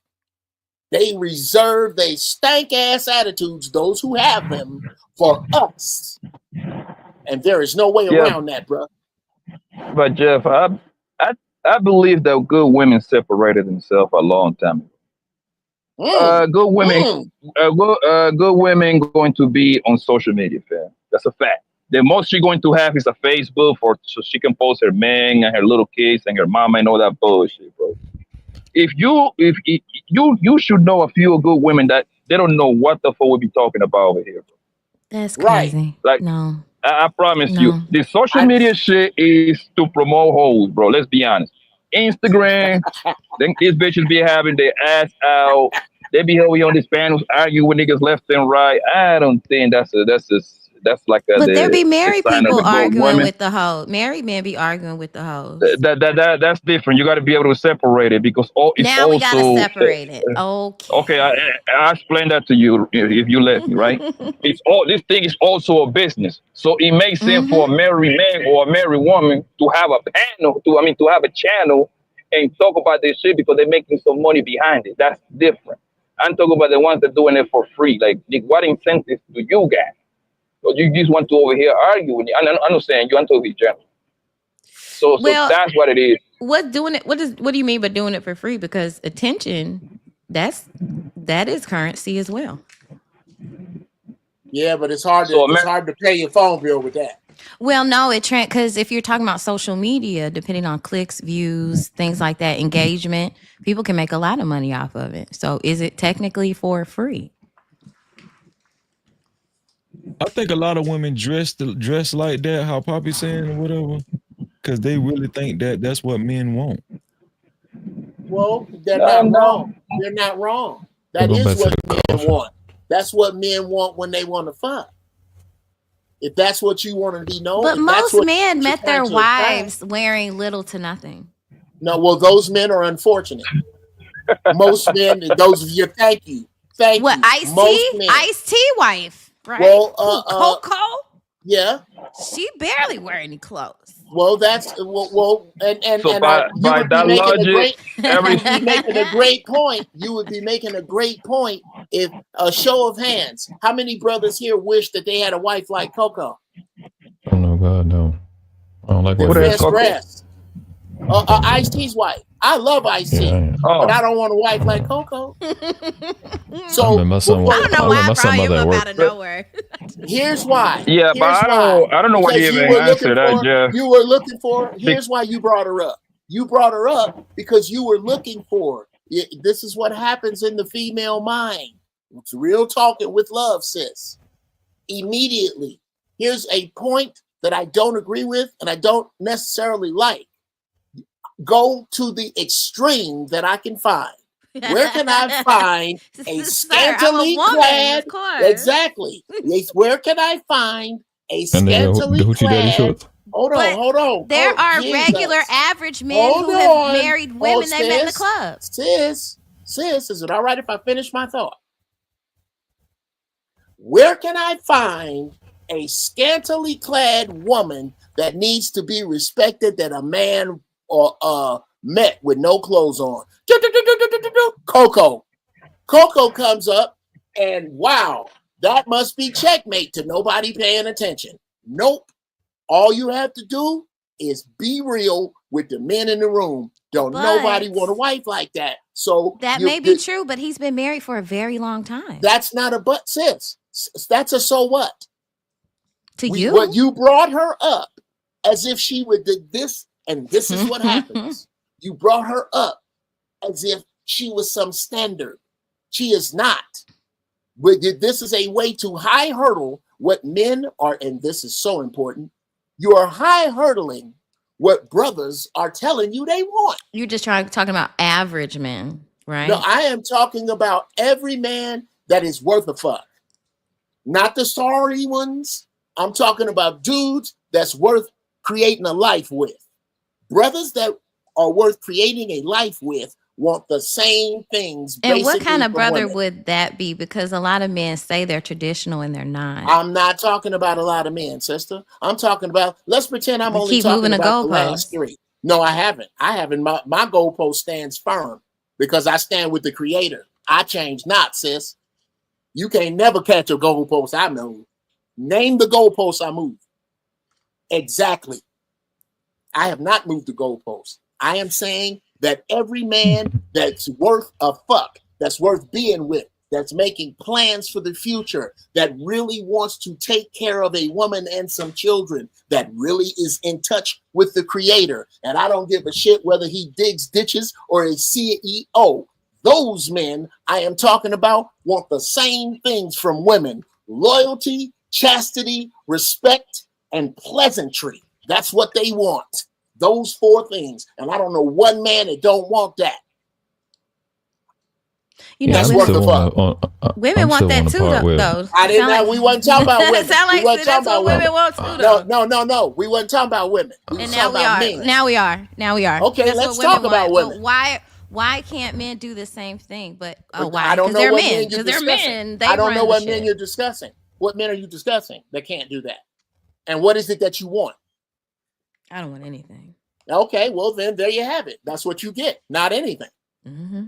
They reserve their stank ass attitudes, those who have them, for us. And there is no way around that, bruh. But Jeff, I believe that good women separated themselves a long time ago. Good women, good women going to be on social media, fam. That's a fact. The most she's going to have is a Facebook so she can post her man and her little kids and her mama and all that bullshit, bro. If you should know a few good women that they don't know what the fuck we be talking about over here, bro. That's crazy. Like, no, I promise you, no. the social media shit is to promote hoes, bro. Let's be honest. Instagram, then these bitches be having their ass out. They be over here on these panels arguing with niggas left and right. I don't think that's like But there be the married sign of people a good arguing woman. with the hoes. Married men be arguing with the hoes. That's different. You got to be able to separate it because it's Now we gotta also separate it. Okay. okay. I explain that to you if you let me. Right? It's all this thing is also a business, so it makes sense for a married man or a married woman to have a panel to have a channel and talk about this shit because they're making some money behind it. That's different. I'm talking about the ones that doing it for free. Like, what incentives do you get? So you just want to over here argue with you. I understand you want to be general. So that's what it is. What do you mean by doing it for free? Because attention, that is currency as well. Yeah, but it's hard to pay your phone bill with that. Well, no, because if you're talking about social media, depending on clicks, views, things like that, engagement, people can make a lot of money off of it. So is it technically for free? I think a lot of women dress like that, how Poppy's saying or whatever, because they really think that that's what men want. Well, they're not wrong. They're not wrong. That is what men want. That's what men want when they want to fuck. If that's what you want to be known. But most men met their wives wearing little to nothing. No, well, those men are unfortunate. Most men, those of you, thank you. What, Ice-T? Ice-T wife, right? Well, Coco? Yeah. She barely wear any clothes. Well, that's and so by you would that be making logic, a great point. You would be making a great point if a show of hands. How many brothers here wish that they had a wife like Coco? Oh no, God, no. I don't like What is Coco? Ice-T's wife. I love Ice-T, but I don't want a wife like Coco. So I don't know why I brought him up out of nowhere. Here's why. Yeah, but I don't know why you even answered that, Jeff. You were looking for. Here's why you brought her up. You brought her up because you were looking for. This is what happens in the female mind. It's real talking with love, sis. Immediately, here's a point that I don't agree with and I don't necessarily like. Go to the extreme that I can find. Where can I find a scantily clad? Exactly. Where can I find a scantily clad? Hold on. There are regular average men who have married women they met in the club. Sis, is it all right if I finish my thought? Where can I find a scantily clad woman that needs to be respected that a man or met with no clothes on? Coco comes up and wow, that must be checkmate to nobody paying attention. Nope. All you have to do is be real with the men in the room. Don't nobody want a wife like that. So that may be true, but he's been married for a very long time. That's not a but, sis. That's a so what? To you? What you brought her up as if she would do this, and this is what happens. You brought her up as if she was some standard. She is not. This is a way to high hurdle what men are, and this is so important. You are high hurdling what brothers are telling you they want. You're just talking about average men, right? No, I am talking about every man that is worth a fuck. Not the sorry ones. I'm talking about dudes that's worth creating a life with. Brothers that are worth creating a life with want the same things. And what kind of from brother women. would that be? Because a lot of men say they're traditional and they're not. I'm not talking about a lot of men, sister. I'm talking about, let's pretend I'm You only keep talking moving the about the goalposts. last 3. No, I haven't. My goalpost stands firm because I stand with the creator. I change not, sis. You can't never catch a goalpost I move. Name the goalpost I move. Exactly. I have not moved the goalpost. I am saying that every man that's worth a fuck, that's worth being with, that's making plans for the future, that really wants to take care of a woman and some children, that really is in touch with the creator. And I don't give a shit whether he digs ditches or is CEO. Those men I am talking about want the same things from women: loyalty, chastity, respect, and pleasantry. That's what they want. Those 4 things. And I don't know one man that don't want that. You know, that's women, worth the fuck. Women want that too, though. I didn't know. We wasn't talking about women. Sound like we wasn't that's talking what about women want too, though. No. We wasn't talking about women. We And was now talking we about are. men. Now we are. Okay, That's let's what women talk about want. women. But why can't men do the same thing? But why? I don't Because know they're what men. men you're Because they're discussing. men. They I don't know run what the men shit. you're discussing. What men are you discussing that can't do that? And what is it that you want? I don't want anything. Okay, well then there you have it. That's what you get. Not anything. Mm-hmm.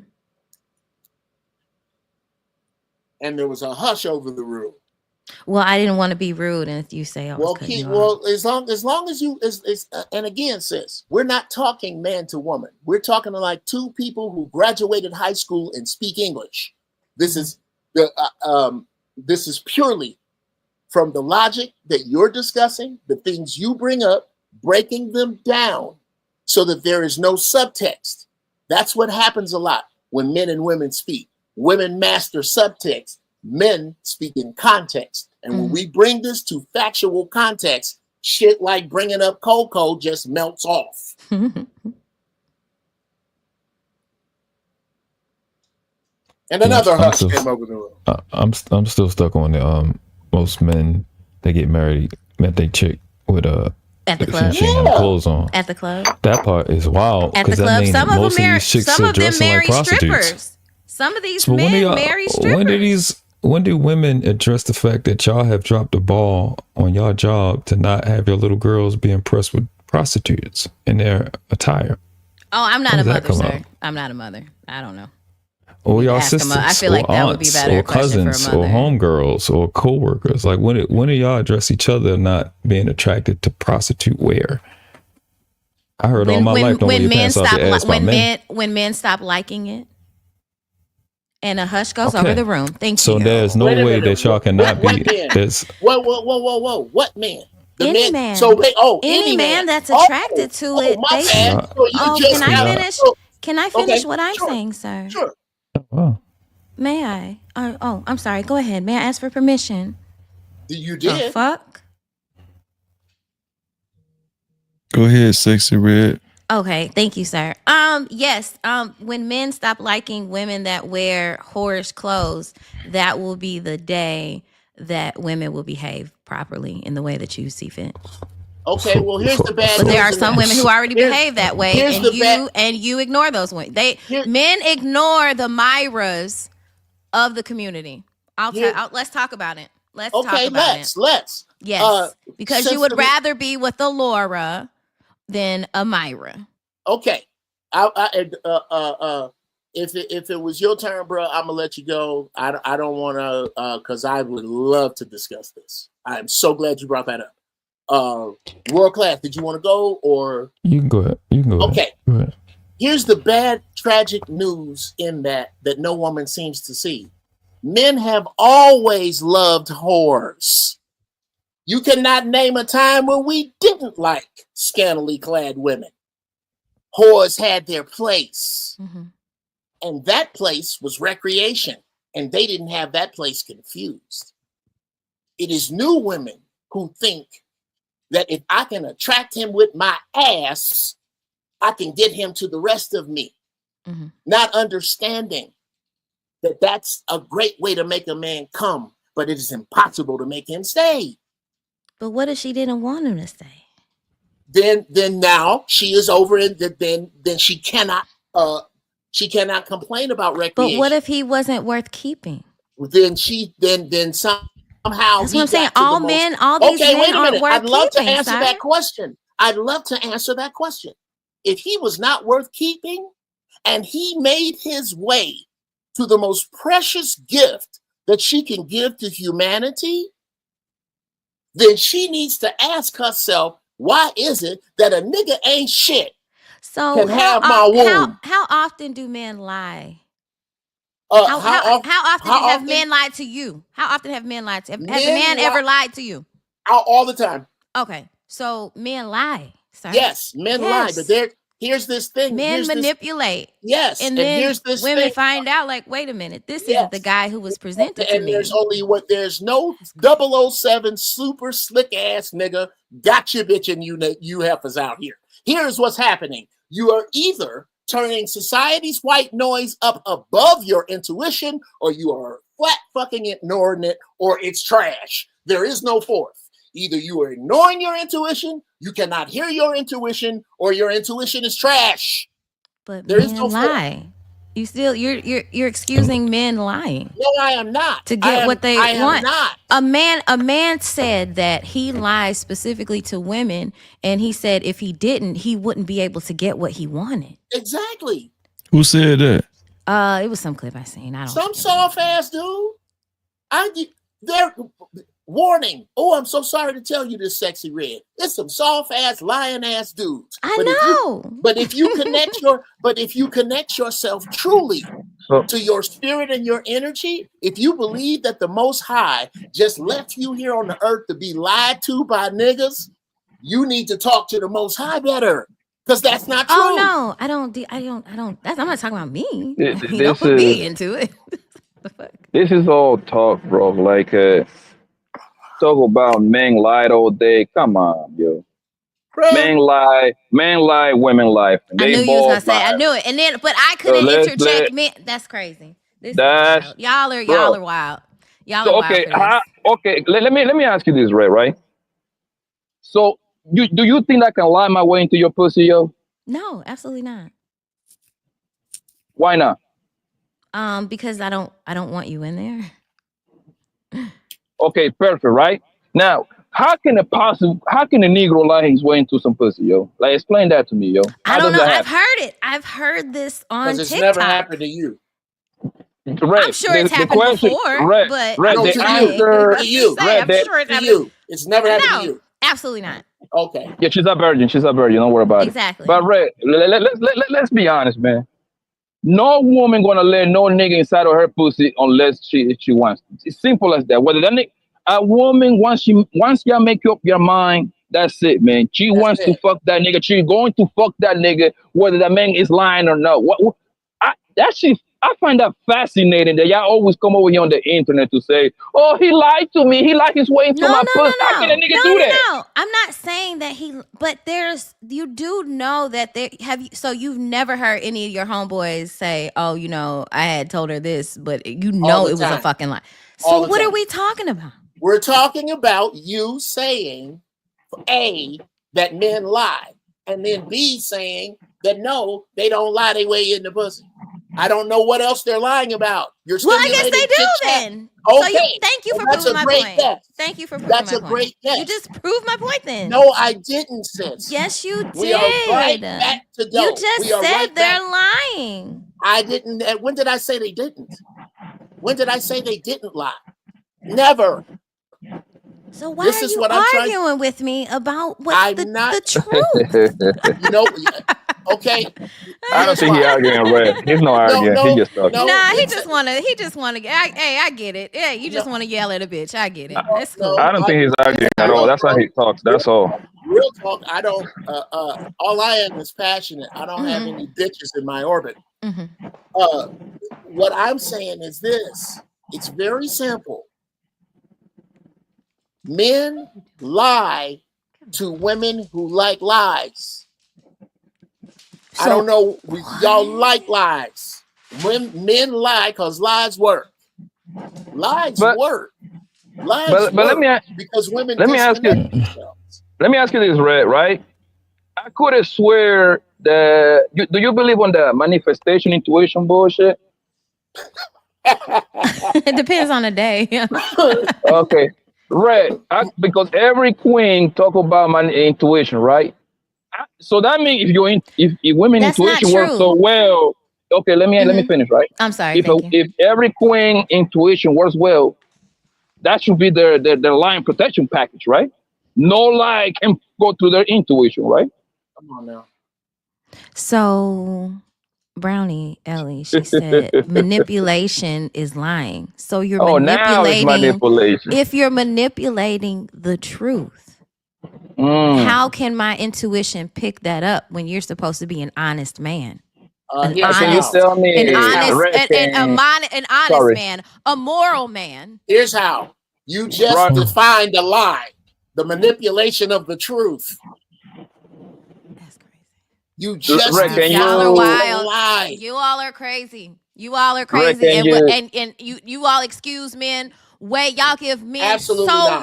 And there was a hush over the room. Well, I didn't want to be rude, and you say I was cutting you off. As long as you and again, sis, we're not talking man to woman. We're talking to like 2 people who graduated high school and speak English. This is this is purely from the logic that you're discussing, the things you bring up, breaking them down so that there is no subtext. That's what happens a lot when men and women speak. Women master subtext. Men speak in context. And when we bring this to factual context, shit like bringing up Coco just melts off. And another hush came over the room. I'm still stuck on the most men that get married met their chick with at the club. she ain't have clothes on. At the club. That part is wild. At the club. That means Some of most them marry. these chicks Some are of them dressing marry like prostitutes. strippers. Some of these So men marry strippers. when do women address the fact that y'all have dropped the ball on y'all job to not have your little girls be impressed with prostitutes in their attire? Oh, I'm not When a does that mother, come sir. up? I'm not a mother. I don't know. Or y'all ask 'em. sisters, I feel like or that would be aunts, better or question for a cousins, or mother. homegirls, or co-workers. Like when do y'all address each other not being attracted to prostitute wear? I heard all my life, don't wear your pants off your ass by men. When men stop liking it, and a hush goes over the room. Thank you. So there's no way that y'all cannot be. There's Whoa. What man? The any men. man. So they, any man that's attracted to it. My They bad. So you just can I got- finish? Can I finish Okay, what I'm sure, saying, sir? Sure. Oh. May I? I'm sorry. Go ahead. May I ask for permission? You The did. fuck? Go ahead, sexy red. Okay, thank you, sir. Yes. When men stop liking women that wear whorish clothes, that will be the day that women will behave properly in the way that you see fit. Okay, well here's the bad But news. there are some women who already behave that way, here's and you ignore those women. Men ignore the Myras of the community. Let's talk about it. Let's talk about it. Let's. Yes, because you would Sister- rather be with a Laura than a Myra. Okay. If it was your turn, bro, I'm gonna let you go. I don't want to, because I would love to discuss this. I'm so glad you brought that up. World Class, did you want to go or? You can go ahead. Okay. Go ahead. Here's the bad, tragic news in that no woman seems to see. Men have always loved whores. You cannot name a time when we didn't like scantily clad women. Whores had their place. Mm-hmm. And that place was recreation. And they didn't have that place confused. It is new women who think that if I can attract him with my ass, I can get him to the rest of me. Mm-hmm. Not understanding that that's a great way to make a man come, but it is impossible to make him stay. But what if she didn't want him to stay? Then now she is over it. Then she cannot She cannot complain about But recreation. what if he wasn't worth keeping? Then somehow That's he what I'm saying. got to All the men, most. all these Okay, men wait a aren't minute. worth I'd love to keeping, answer sir. that question. I'd love to answer that question. If he was not worth keeping, and he made his way to the most precious gift that she can give to humanity, then she needs to ask herself, why is it that a nigga ain't shit So can have my womb? how often do men lie? How How often have men lied to you? How often have men lied to you? Has a man ever lied to you? All the time. Okay, so men lie, sir. Yes, men lie, but here's this thing. Men manipulate. Yes, and and then here's this women thing. find out, like, wait a minute, this isn't the guy who was presented to And me. there's no 007 super slick ass nigga got you bitching you heifers out here. Here's what's happening. You are either turning society's white noise up above your intuition, or you are flat fucking ignoring it, or it's trash. There is no fourth. Either you are ignoring your intuition, you cannot hear your intuition, or your intuition is trash. But there is men no lie. fourth. You still you're excusing men lying. No, I am not. To get what they I want. am not. A man said that he lies specifically to women, and he said if he didn't, he wouldn't be able to get what he wanted. Exactly. Who said that? It was some clip I seen. I don't. Some soft ass dude. Warning. Oh, I'm so sorry to tell you this, Sexy Red. It's some soft ass, lying ass dudes. I know. But if you connect yourself truly to your spirit and your energy, if you believe that the Most High just left you here on the earth to be lied to by niggas, you need to talk to the Most High better, because that's not true. Oh no, I don't. I'm not talking about me. This Don't put me into it. This is all talk, bro. Like, talk about men lied all day. Come on, yo. Men lie, women lie. I knew you was gonna say. I knew it, and then but I couldn't interject. Men, that's crazy. This is wild. Y'all are wild. Y'all are wild. Okay. Let me ask you this, Ray. Right? So, do you think I can lie my way into your pussy, yo? No, absolutely not. Why not? Because I don't want you in there. Okay, perfect, right? Now, how can a Negro lie his way into some pussy, yo? Like, explain that to me, yo. I don't know. I've heard it. I've heard this on TikTok. Because it's never happened to you. Red, I'm sure it's happened before, Red, but Red, I'm the answer, to you. Red, I'm sure it's happened to you. It's never happened to you. Absolutely not. Okay. Yeah, she's a virgin. Don't worry about Exactly. it. But Red, let's be honest, man. No woman gonna let no nigga inside of her pussy unless she wants. It's simple as that. Whether that nigga, a woman once y'all make up your mind, that's it, man. She wants to fuck that nigga. She going to fuck that nigga, whether that man is lying or not. I find that fascinating that y'all always come over here on the internet to say, "Oh, he lied to me. He lied his way into my pussy." How can a nigga do that? No, I'm not saying that but you do know that so you've never heard any of your homeboys say, "Oh, I had told her this," but it was a fucking lie. So what are we talking about? We're talking about you saying, A, that men lie, and then B, saying that no, they don't lie their way in the pussy. I don't know what else they're lying about. I guess they do then. Okay. So thank you for proving my point. Thank you for proving my point. That's a great guess. You just proved my point then. No, I didn't, sis. Yes, you did. We are right back to go. You just said they're lying. I didn't. When did I say they didn't? When did I say they didn't lie? Never. So why are you arguing with me about what's the truth? Okay. I don't think he's arguing, Red. He's not arguing. He just talking. He just wanna. Hey, I get it. Yeah, you just want to yell at a bitch. I get it. That's cool. I don't think he's arguing at all. That's how he talks. That's all. Real talk. I don't. All I am is passionate. I don't have any bitches in my orbit. What I'm saying is this. It's very simple. Men lie to women who like lies. I don't know. Y'all like lies. Men lie because lies work. Lies work. Lies but work let me because women. Let me ask you this, Red. Right? I could have swear do you believe on the manifestation intuition bullshit? It depends on the day. Okay, right. Because every queen talk about intuition, right? So that means if women That's not intuition works so true. well, okay, let me finish, right? I'm sorry. Thank you. If every queen intuition works well, that should be their lion protection package, right? No lie can go through their intuition, right? Come on now. So, Brownie Ellie, she said manipulation is lying. So you're Oh, now it's manipulation. If you're manipulating the truth, how can my intuition pick that up when you're supposed to be an honest man? An honest man, a moral man. Here's how. You just defined a lie. The manipulation of the truth. That's crazy. You just defined y'all are wild. a lie. You all are crazy. You all are crazy. And you all excuse men. Y'all give men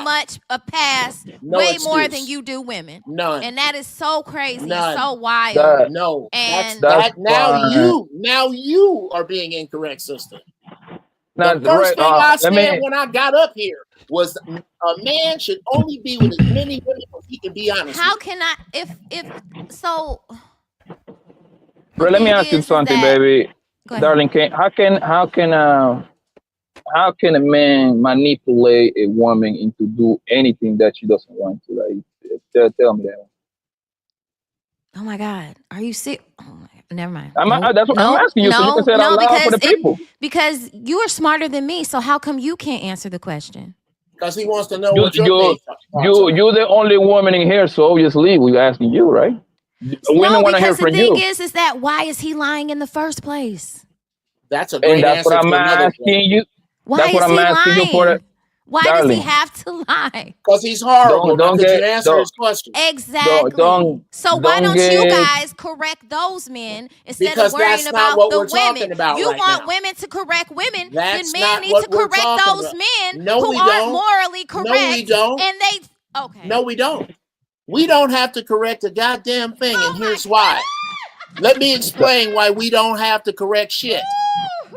much a pass, way more than you do women. None. And that is so crazy. None. It's so wild. Now you are being incorrect, sister. The first thing I said when I got up here was a man should only be with as many women as he can be honest. How can I if so? Bro, let me ask you something, baby, darling. How can a man manipulate a woman into do anything that she doesn't want to? Like, tell me that. Oh my God, are you sick? Oh my, never mind. That's what I'm asking you, so you can say it out loud for the people. Because you are smarter than me, so how come you can't answer the question? Because he wants to know what you're you're the only woman in here, so obviously we're asking you, right? Women want to hear from you. The thing is that why is he lying in the first place? That's a great answer. That's what I'm asking you. Why is he lying? Why does he have to lie? Because he's horrible. Don't answer his question. Exactly. So why don't you guys correct those men instead of worrying about the women? You want women to correct women, then men need to correct those men who aren't morally correct. No, we don't. And No, we don't. We don't have to correct a goddamn thing, and here's why. Let me explain why we don't have to correct shit.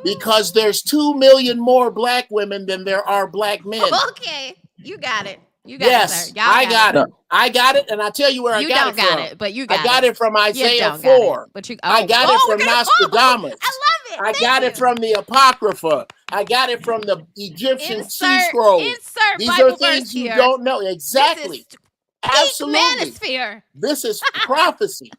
Because there's 2 million more black women than there are black men. Okay, you got it. You got it, sir. I got it. I got it, and I'll tell you where I got it from. I got it from Isaiah 4. I got it from Nostradamus. I love it. I got it from the Apocrypha. I got it from the Egyptian sea scroll. These are things you don't know. Exactly. Absolutely. Manosphere. This is prophecy.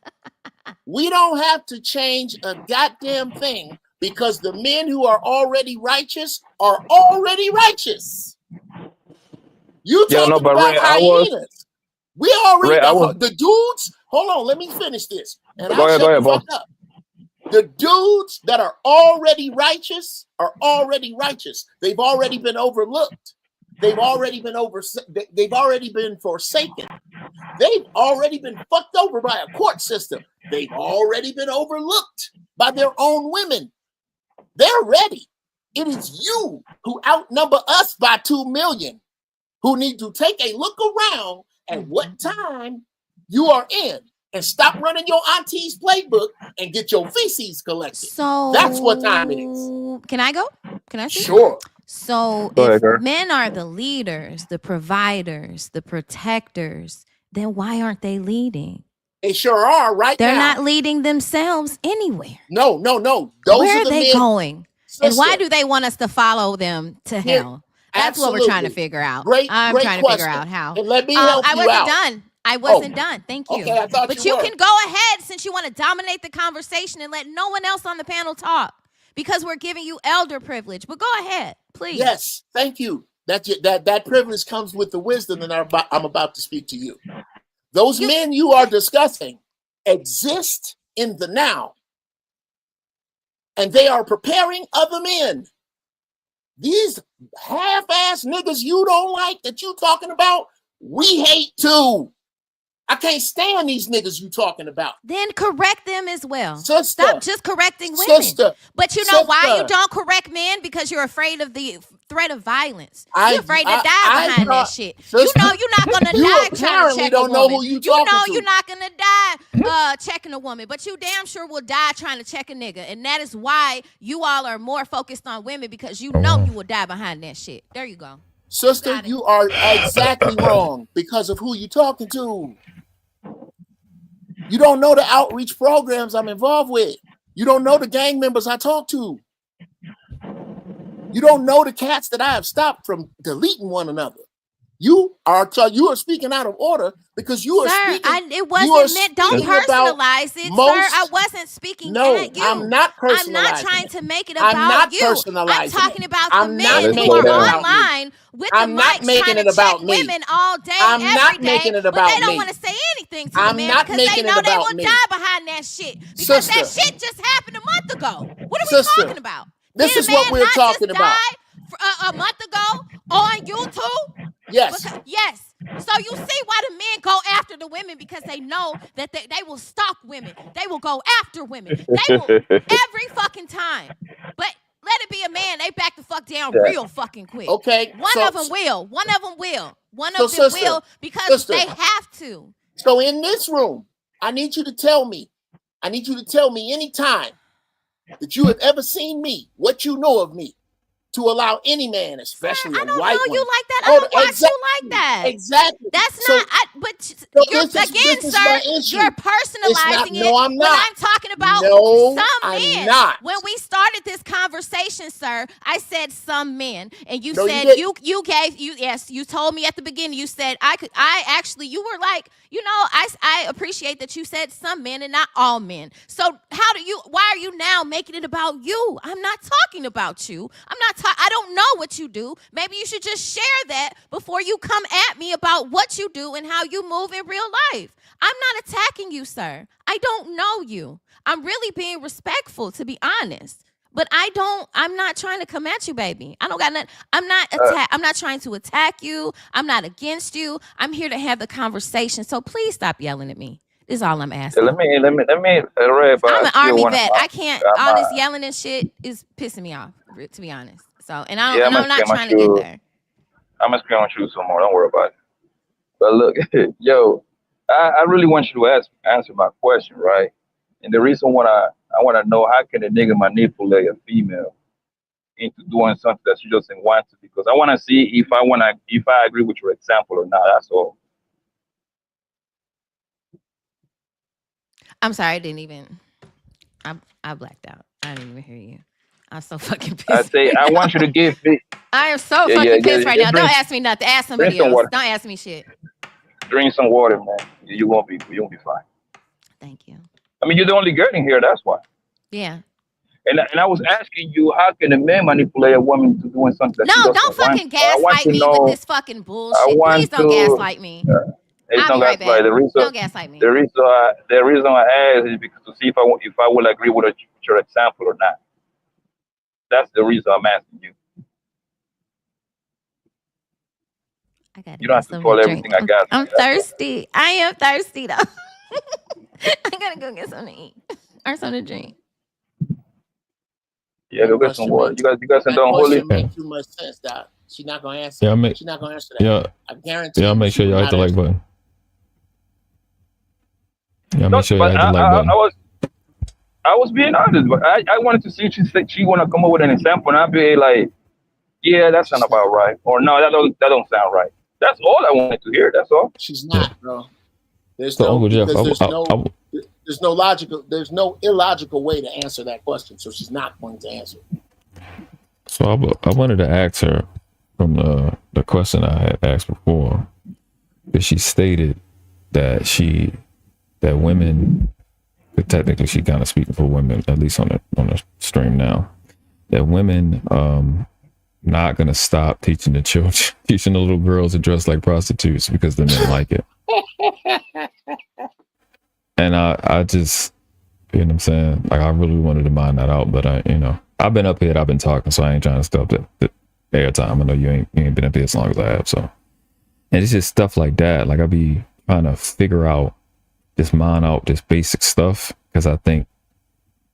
We don't have to change a goddamn thing. Because the men who are already righteous are already righteous. You talking about hyenas. We already the dudes. Hold on, let me finish this. And I'll shut the fuck up. The dudes that are already righteous are already righteous. They've already been overlooked. They've already been forsaken. They've already been fucked over by a court system. They've already been overlooked by their own women. They're ready. It is you who outnumber us by 2 million who need to take a look around at what time you are in and stop running your auntie's playbook and get your feces collected. So that's what time it is. Can I go? Can I speak? Sure. So if men are the leaders, the providers, the protectors, then why aren't they leading? They sure are now. They're not leading themselves anywhere. No. Where are they going? Sister. And why do they want us to follow them to hell? That's what we're trying to figure out. I'm trying to figure out how. And let me help you out. I wasn't done. Thank you. Okay, I thought but you can go ahead since you want to dominate the conversation and let no one else on the panel talk because we're giving you elder privilege. But go ahead, please. Yes, thank you. That privilege comes with the wisdom that I'm about to speak to you. Those men you are discussing exist in the now. And they are preparing other men. These half-ass niggas you don't like that you talking about, we hate too. I can't stand these niggas you talking about. Then correct them as well. Sister, stop just correcting women. Sister, but you know why you don't correct men? Because you're afraid of the threat of violence. You're afraid to die behind that shit. Sister, you know you're not gonna die trying to check a woman. Know who you talking to. You're not gonna die checking a woman, but you damn sure will die trying to check a nigga. And that is why you all are more focused on women, because you know you will die behind that shit. There you go. Sister, you are exactly wrong because of who you're talking to. You don't know the outreach programs I'm involved with. You don't know the gang members I talk to. You don't know the cats that I have stopped from deleting one another. You are speaking out of order because you are speaking. It wasn't meant. Don't personalize it, sir. I wasn't speaking at you. I'm not personalizing. I'm not trying to make it about you. I'm talking about the I'm men who are online with the mics trying to check women all day, every day, but they don't want to say anything to the men because they know they will die behind that shit. Because that shit just happened a month ago. What are we talking about? This is what we're talking about. A month ago on YouTube? Yes. Yes. So you see why the men go after the women, because they know that they will stalk women. They will go after women. They will every fucking time. But let it be a man, they back the fuck down real fucking quick. Okay. One of them will. One of them will because they have to. So in this room, I need you to tell me anytime that you have ever seen me, what you know of me, to allow any man, especially a white one. I don't know you like that. I don't watch you like that. Exactly. That's not. You're personalizing it. No, I'm not. When I'm talking about some men. Not. When we started this conversation, sir, I said some men, and you said you told me at the beginning. You said you were like, I appreciate that you said some men and not all men. So why are you now making it about you? I'm not talking about you. I don't know what you do. Maybe you should just share that before you come at me about what you do and how you move in real life. I'm not attacking you, sir. I don't know you. I'm really being respectful, to be honest. But I'm not trying to come at you, baby. I don't got nothing. I'm not trying to attack you. I'm not against you. I'm here to have the conversation. So please stop yelling at me. This is all I'm asking. Let me I'm an army vet. I can't. All this yelling and shit is pissing me off, to be honest. So, and I'm not trying to get there. I'm gonna scream on you some more. Don't worry about it. But look, yo, I really want you to answer my question, right? And the reason I want to know, how can a nigga manipulate a female into doing something that she doesn't want to? Because I want to see if I agree with your example or not. That's all. I'm sorry, I blacked out. I didn't even hear you. I'm so fucking pissed. I want you to give me. I am so fucking pissed right now. Don't ask me nothing. Ask somebody else. Don't ask me shit. Drink some water, man. You won't be fine. Thank you. I mean, you're the only girl in here. That's why. Yeah. And I was asking you, how can a man manipulate a woman to doing something? Don't fucking gaslight me with this fucking bullshit. Please don't gaslight me. I'll be right back. Don't gaslight me. The reason I asked is because to see if I will agree with your example or not. That's the reason I'm asking you. You don't have to call everything I got. I'm thirsty. I am thirsty though. I gotta go get something to eat or something to drink. Yeah, go get some water. You guys don't hold it. Make too much sense, Doc. She's not gonna answer. She's not gonna answer that. Yeah, I guarantee. Yeah, make sure y'all hit the like button. Yeah, make sure y'all hit the like button. I was being honest, but I wanted to see if she want to come up with an example, and I'd be like, yeah, that sounds about right, or no, that don't sound right. That's all I wanted to hear. That's all. She's not, bro. There's So, no, Uncle Jeff, there's no illogical way to answer that question. So she's not going to answer. So I wanted to ask her from the question I had asked before, that she stated that women, but technically she kind of speaking for women, at least on the stream now, that women not gonna stop teaching the children, teaching the little girls to dress like prostitutes because the men like it. And I just, you know what I'm saying? Like, I really wanted to mind that out, but I've been up here, I've been talking, so I ain't trying to stop the airtime. I know you ain't been up here as long as I have, so. And it's just stuff like that. Like, I be trying to figure out, just mine out this basic stuff, because I think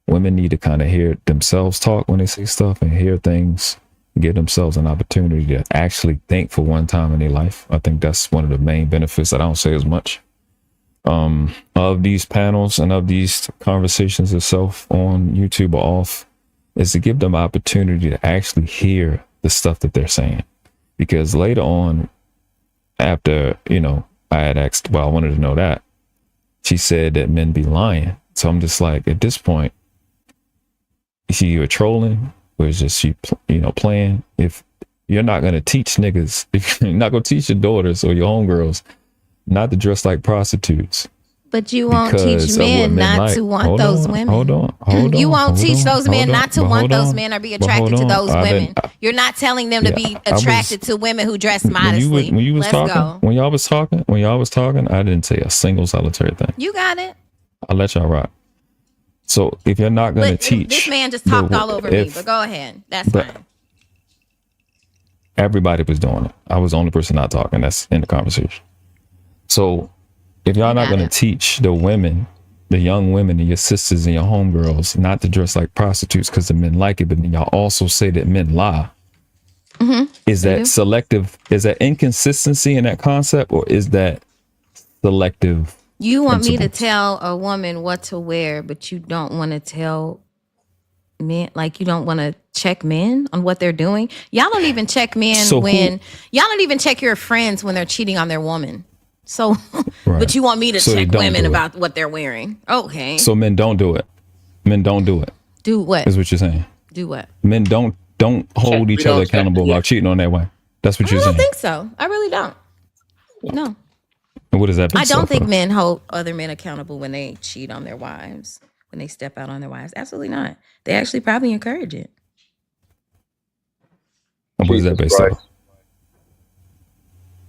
women need to kind of hear themselves talk when they say stuff and hear things, give themselves an opportunity to actually think for one time in their life. I think that's one of the main benefits that I don't say as much. of these panels and of these conversations itself on YouTube or off is to give them opportunity to actually hear the stuff that they're saying. Because later on, after, you know, I had asked, well, I wanted to know that, she said that men be lying. So I'm just like, at this point, is you trolling or is just you, you know, playing? If you're not going to teach niggas, if you're not going to teach your daughters or your homegirls not to dress like prostitutes. But you won't teach men not to want those women. Hold on. You won't teach those men not to want those men or be attracted to those women. You're not telling them to be attracted to women who dress modestly. When you was Let's talking, go. when y'all was talking, I didn't say a single solitary thing. You got it. I'll let y'all rock. So if you're not going to teach, this man just talked all over me. But go ahead. That's fine. Everybody was doing it. I was the only person not talking. That's in the conversation. So if y'all not going to teach the women, the young women and your sisters and your homegirls not to dress like prostitutes because the men like it, but then y'all also say that men lie. Is that selective? Is that inconsistency in that concept, or is that selective? You want me to tell a woman what to wear, but you don't want to tell men, like you don't want to check men on what they're doing. Y'all don't even check men y'all don't even check your friends when they're cheating on their woman. So, but you want me to check women about what they're wearing. Okay. So men don't do it. Men don't do it. Do what? Is what you're saying. Do what? Men don't hold each other accountable about cheating on their wife. That's what you're saying. I don't think so. I really don't. No. And what does that mean? I don't think men hold other men accountable when they cheat on their wives, when they step out on their wives. Absolutely not. They actually probably encourage it. And what is that based on?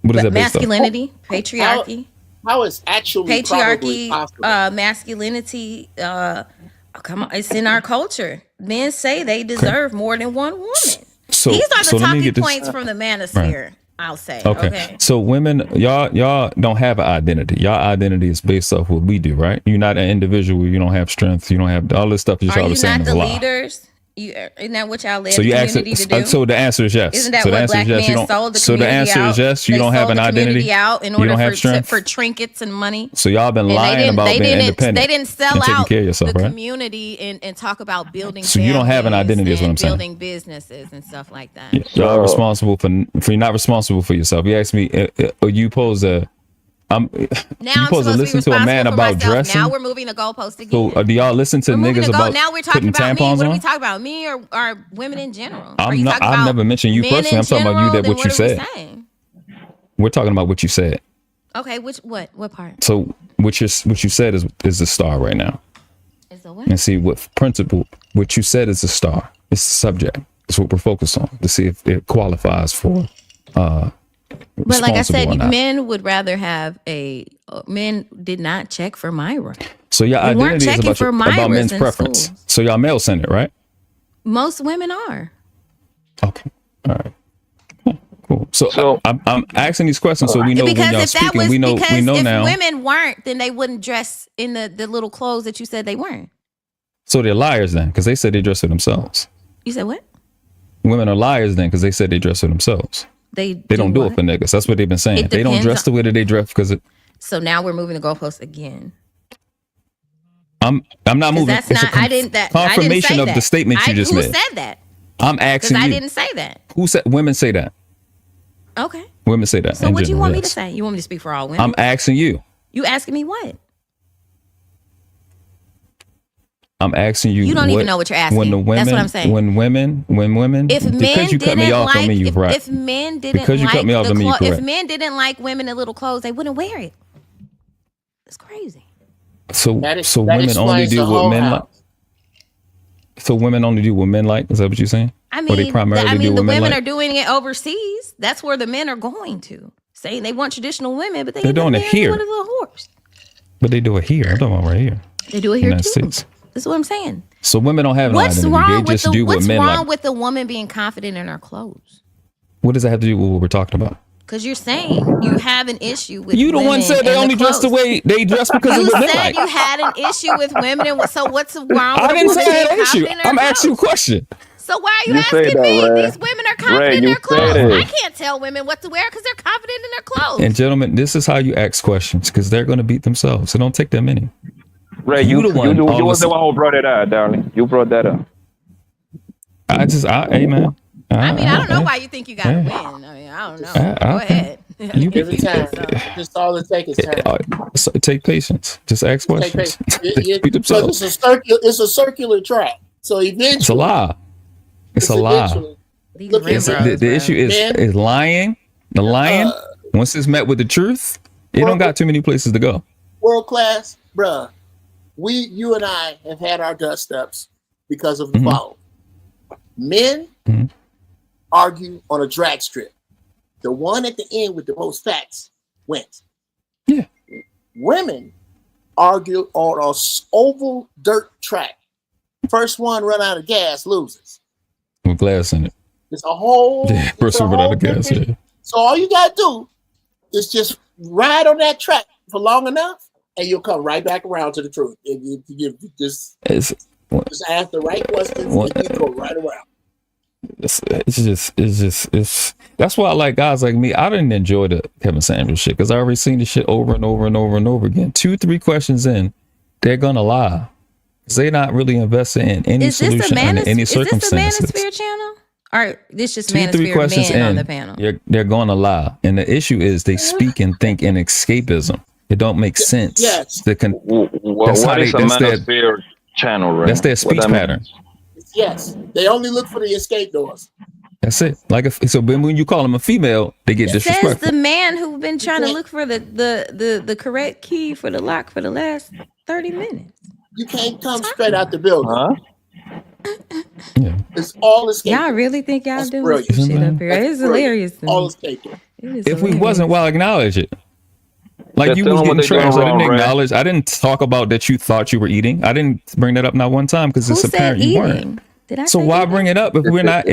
What is that based on? Masculinity, patriarchy. How is actually patriarchy, possible? masculinity? Come on, it's in our culture. Men say they deserve more than one woman. So, these are the let me talking get this- points from the manosphere. Right. I'll say. Okay. So women, y'all don't have an identity. Y'all identity is based off what we do, right? You're not an individual. You don't have strength. You don't have all this stuff that y'all Are you saying not is the a lie. leaders? Isn't that what y'all led So the you community to do? So the answer is yes. Isn't that so the what answer black is yes. You men don't, sold the so the community answer out? is yes. You They don't have sold an the community identity. out in You order don't have strength. for trinkets and money. So y'all been And lying about being independent. They didn't sell and taking out care of yourself, the right? community and talk about building. So you don't have an identity, is what I'm and saying. building businesses and stuff like that. Y'all are responsible for you're not responsible for yourself. You ask me, are you supposed to? Now you I'm supposed to listen to a man for about myself. dressing. Now we're moving the goalpost again. So do y'all listen to niggas about now we're talking putting about me. tampons What are on? we talking about? Me or women in general? I've never mentioned you personally. I'm talking about you that what you said. We're talking about what you said. Okay, what part? So what you said is a star right now. Is a what? And see what principle what you said is a star. It's the subject. It's what we're focused on to see if it qualifies for But like I said, responsible or not. men would rather have men did not check for Myra. So your They weren't identity is checking about, for about Myras men's in preference. schools. So y'all male centered, right? Most women are. Okay. All right. Cool. So I'm asking these questions so we know when Because y'all if that speaking. was We know if now. women weren't, then they wouldn't dress in the little clothes that you said they weren't. So they're liars then, because they said they dress for themselves. You said what? Women are liars then, because they said they dress for themselves. They don't do what? it for niggas. That's what they've been saying. It They don't depends dress the way that they dress because So now we're moving the goalposts again. I'm not moving. That's It's not. I didn't say confirmation of that. the statement you just who made. said that? I'm asking Because you. I didn't say that. Who said? Women say that. Okay. Women say that. So in what do you general, want me to yes. say? You want me to speak for all women? I'm asking you. You asking me what? I'm asking you. You don't even know what you're asking. When the women, That's what I'm saying. When women, If men because you cut me didn't off, like, I mean you're right. if men didn't because you like cut me off, I mean you're if correct. men didn't like women in little clothes, they wouldn't wear it. It's crazy. So That women only explains do the what whole men house. like. So women only do what men like. Is that what you're saying? I Or they mean, primarily do the what men women like? are doing it overseas. That's where the men are going to. Saying they want traditional women, but They're end up doing it marrying here. one of the horse. But they do it here. I'm talking about right here. They do it here United too. States. That's what I'm saying. So women don't have an What's identity. wrong They with just the do what What's men wrong like. with the woman being confident in her clothes? What does that have to do with what we're talking about? Because you're saying you have an issue with You the one women said they and only dress the clothes. way they dress because You of what men said like. you had an issue with women, and so what's wrong with I a didn't woman say I had being an issue. confident in her I'm asking you a clothes? question. So why are you, You say asking that, me? Ray. These women are Ray, confident in you their clothes. said I it. can't tell women what to wear because they're confident in their clothes. And gentlemen, this is how you ask questions because they're going to beat themselves. So don't take that many. Ray, You the one. you all was of the a one who brought it out, darling. You brought that up. hey man. I mean, I don't know why you think you got to win. I mean, I don't know. Go ahead. Every time, just all it takes is time. So take patience. Just ask Take questions. patience. Beat Because themselves. it's a circular track. So eventually, It's a lie. It's a lie. Look at The issue is lying. The lying. Once it's met with the truth, it don't got too many places to go. world class, bruh. You and I have had our dust ups because of the following. Men argue on a drag strip. The one at the end with the most facts wins. Yeah. Women argue on a oval dirt track. First one run out of gas loses. With glass in it. It's a whole. Yeah, person without a gas. Yeah. So all you gotta do is just ride on that track for long enough, and you'll come right back around to the truth. You just ask the right questions, and you go right around. It's that's why I like guys like me. I didn't enjoy the Kevin Samuels shit because I already seen the shit over and over and over and over again. 2-3 questions in, they're gonna lie because they're not really invested in any solution under any circumstances. Is this the Manosphere channel? Or this just 2-3 Manosphere questions men on in, the panel? they're gonna lie, and the issue is they speak and think in escapism. It don't make sense. Yes. What is a Manosphere channel, right? That's their speech pattern. Yes, they only look for the escape doors. That's it. Like so when you call them a female, they get Says disrespectful. the man who's been trying to look for the correct key for the lock for the last 30 minutes. You can't come straight out the building. Huh? It's all escape. Y'all really think y'all doing brilliant. some shit up here? It's hilarious. To me. All escape. If we wasn't, well, acknowledge it. Like Just you tell was them what getting they doing trashed. I wrong, didn't right? acknowledge. I didn't talk about that you thought you were eating. I didn't bring that up not one time because it's Who said apparent you eating? weren't. Did I So say why eating? bring it up if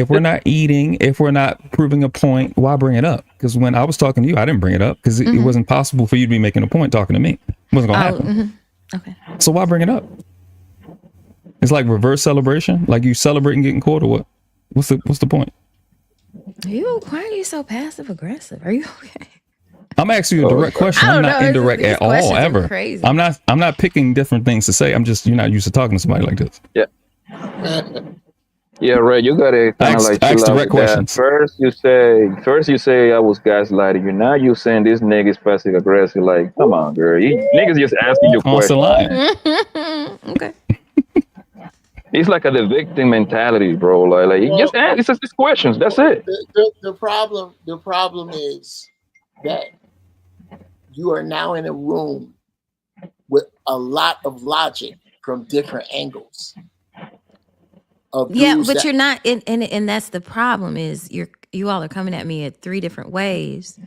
we're not eating, if we're not proving a point? Why bring it up? Because when I was talking to you, I didn't bring it up because it wasn't possible for you to be making a point talking to me. It wasn't gonna happen. Okay. So why bring it up? It's like reverse celebration. Like you celebrating getting caught or what? What's the point? Why are you so passive aggressive? Are you okay? I'm asking you a direct question. I I'm don't not know. indirect These at all questions are ever. crazy. I'm not picking different things to say. You're not used to talking to somebody like this. Yeah. Yeah, Ray, you gotta kind of like ask chill out direct with that. questions. First you say I was gaslighting you. Now you saying this nigga is passive aggressive. Like, come on, girl. Niggas just asking you Constant questions. lying. Okay. It's like the victim mentality, bro. Like just ask. It's just questions. That's it. The problem is that you are now in a room with a lot of logic from different angles. Yeah, but you're not, and that's the problem is you all are coming at me at 3 different ways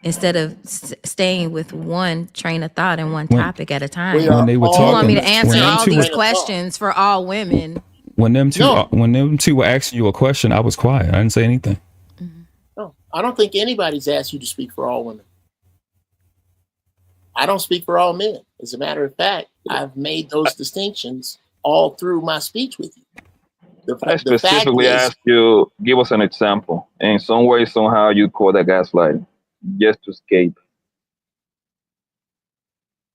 instead of staying with one train of thought and one topic at a time. When they were you talking, want me to answer when all them two these were- questions for all women. When them two were asking you a question, I was quiet. I didn't say anything. No, I don't think anybody's asked you to speak for all women. I don't speak for all men. As a matter of fact, I've made those distinctions all through my speech with you. I specifically asked you, give us an example. In some way, somehow, you call that gaslighting just to escape.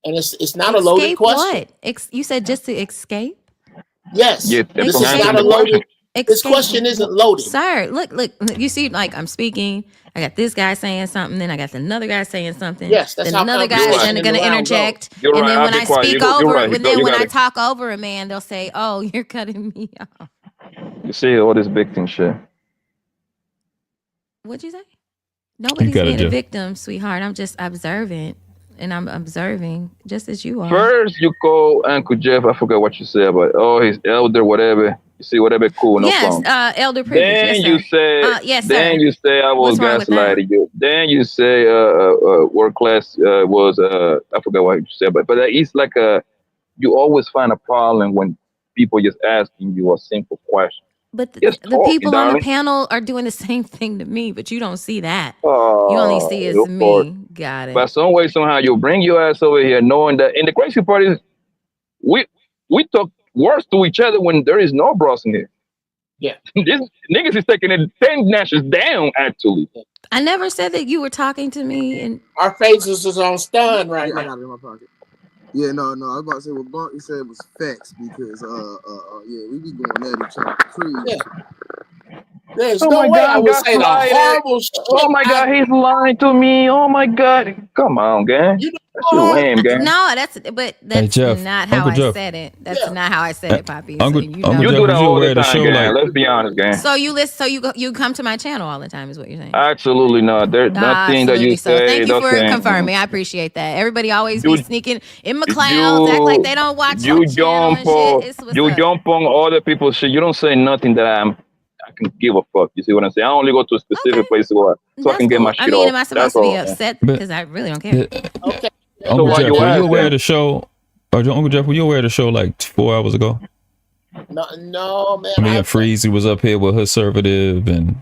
And it's not a loaded Escape question. what? You said just to escape? Yes. Yeah, This that's is not a loaded. This question isn't loaded. Sir, look, you see, like I'm speaking. I got this guy saying something, then I got another guy saying something. Yes, that's then how another guy conversation is going to in the round interject. You're and right, then I'll when be I quiet. speak You're over, right. then You when got I it. talk over a man, they'll say, "Oh, you're cutting me off." You see all this victim shit. What'd you say? Nobody's got it, being a Jeff. victim, sweetheart. I'm just observant, and I'm observing just as you are. First, you call Uncle Jeff. I forgot what you said, but he's elder, whatever. You see, whatever, cool, no Yes, problem. elder privilege. Then Yes, you sir. say, Yes, then sir. you say I was What's wrong with that? gaslighting you. Then you say work class was I forgot what you said, but it's like you always find a problem when people just asking you a simple question. But Just the talk, people on the darling. panel are doing the same thing to me, but you don't see that. Oh, You only see it's of course. me. Got it. But some way, somehow, you bring your ass over here, knowing that. And the crazy part is, we talk worse to each other when there is no bros in here. Yeah. This niggas is taking it 10 notches down, actually. I never said that you were talking to me. And our faces is on stun right I now. got it in my pocket. Yeah, no, I was about to say what Blunt said was facts because yeah, we be going at each other crazy. There's Oh no my way I God, would say the gaslighted. horrible shit. Oh my God, he's lying to me. Oh my God. Come on, gang. You That shit lame, gang. no, that's Jeff, not how Uncle I Jeff. said it. That's not how I said it, Poppy. So Uncle, you Uncle know. Jeff, You do was that you all aware the of the time, show? gang. Like, Let's be honest, gang. So you listen. So you come to my channel all the time, is what you're saying. Absolutely not. There's nothing that you Absolutely. So say thank you for doesn't. confirming. I appreciate that. Everybody always You, be sneaking in my clouds, act like they don't watch your channel and shit. It's what's you up. jump on other people's shit. You don't say nothing that I can give a fuck. You see what I'm saying? I only go to a specific place so I That's can get my cool. I shit mean, off. am I That's supposed to be all, man. upset? Because I really don't care. Okay. Uncle why Jeff, you were you ask aware that? of the show? Or Uncle Jeff, were you aware of the show like 4 hours ago? No, man. Me and Freezy was up here with Conservative, and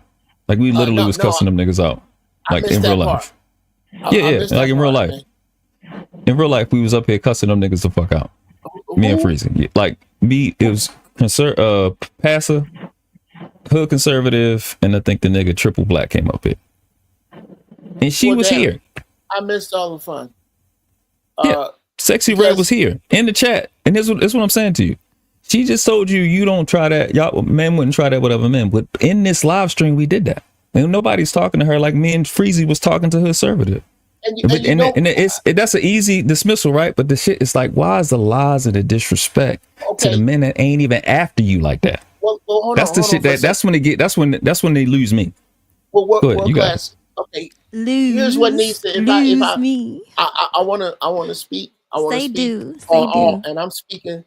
like we literally was cussing them niggas out, like missed in that real part. life. Yeah, missed like that in real part, life. In real life, we was up here cussing them niggas the fuck out. Me and Freezy, Yeah, like me, it was Passer, Hood Conservative, and I think the nigga Triple Black came up here, and she was damn. here. I missed all the fun. Yeah, Sexy Red was here in the chat, and this is what I'm saying to you. She just told you don't try that. Y'all men wouldn't try that with other men, but in this live stream we did that, and nobody's talking to her like me and Freezy was talking to her conservative. That's an easy dismissal, right? But the shit is like, why is the lies and the disrespect to the men that ain't even after you like that? Well, hold That's on, the hold shit on for a that that's when they get. That's when they lose me. Well, Go ahead, you got it. Okay. Here's what needs to. I want to speak. I want to speak on all, and I'm speaking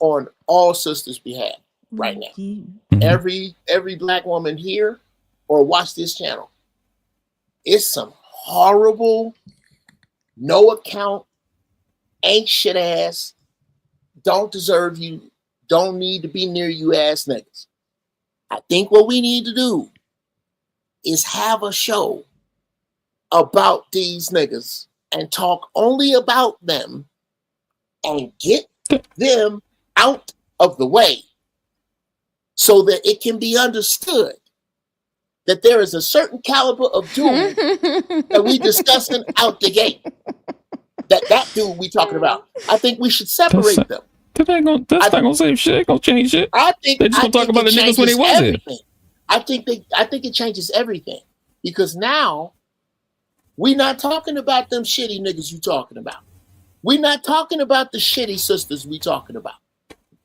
on all sisters' behalf right now. Mm-hmm. Every black woman here or watch this channel. It's some horrible, no account, ain't shit ass, don't deserve you, don't need to be near you ass niggas. I think what we need to do is have a show about these niggas and talk only about them and get them out of the way so that it can be understood that there is a certain caliber of dude that we discussing out the gate. That dude we talking about. I think we should separate them. That's not gonna save shit. Ain't gonna change shit. I think they just gonna talk about the niggas when they was everything. I think it changes everything because now we're not talking about them shitty niggas you talking about. We're not talking about the shitty sisters we talking about.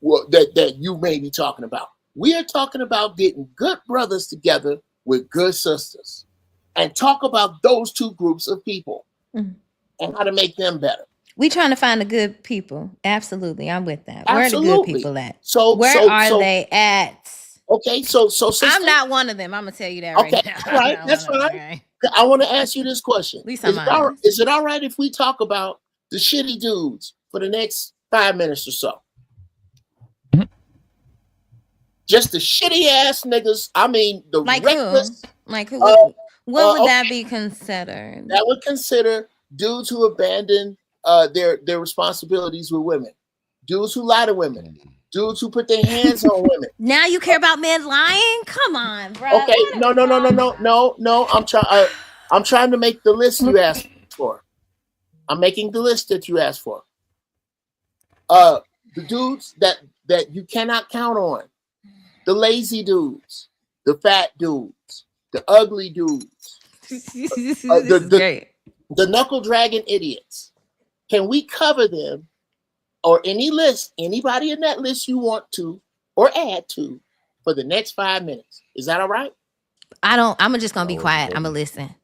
That you may be talking about. We are talking about getting good brothers together with good sisters and talk about those two groups of people and how to make them better. We trying to find the good people. Absolutely. I'm with that. Absolutely. Where are the good people at? Where are they at? Okay, so sister, I'm not one of them. I'm gonna tell you that right now. All right, that's fine. Right. I want to ask you this question. Is it all right if we talk about the shitty dudes for the next 5 minutes or so? Just the shitty ass niggas. I mean, the reckless. Who? Like who? What would that be considered? That would consider dudes who abandon their responsibilities with women, dudes who lie to women, dudes who put their hands on women. Now you care about men lying? Come on, bro. Okay, no. I'm trying to make the list you asked for. I'm making the list that you asked for. The dudes that you cannot count on. The lazy dudes, the fat dudes, the ugly dudes, the knuckle dragging idiots. Can we cover them or any list, anybody in that list you want to or add to for the next 5 minutes? Is that all right? I'm just going to be quiet. I'm going to listen.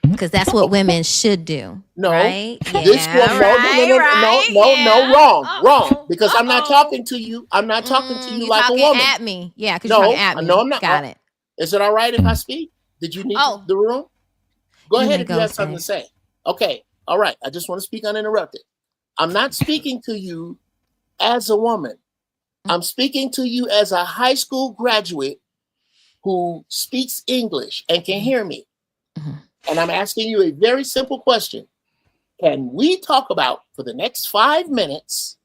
Because that's what women should do. No, right? This wrong. Because I'm not talking to you. I'm not talking to you like a woman. At me. Yeah, because you're talking at me. No, I'm not. Got it. Is it all right if I speak? Did you need the room? Go ahead if you have something to say. Okay, all right. I just want to speak uninterrupted. I'm not speaking to you as a woman. I'm speaking to you as a high school graduate who speaks English and can hear me. And I'm asking you a very simple question. Can we talk about, for the next 5 minutes,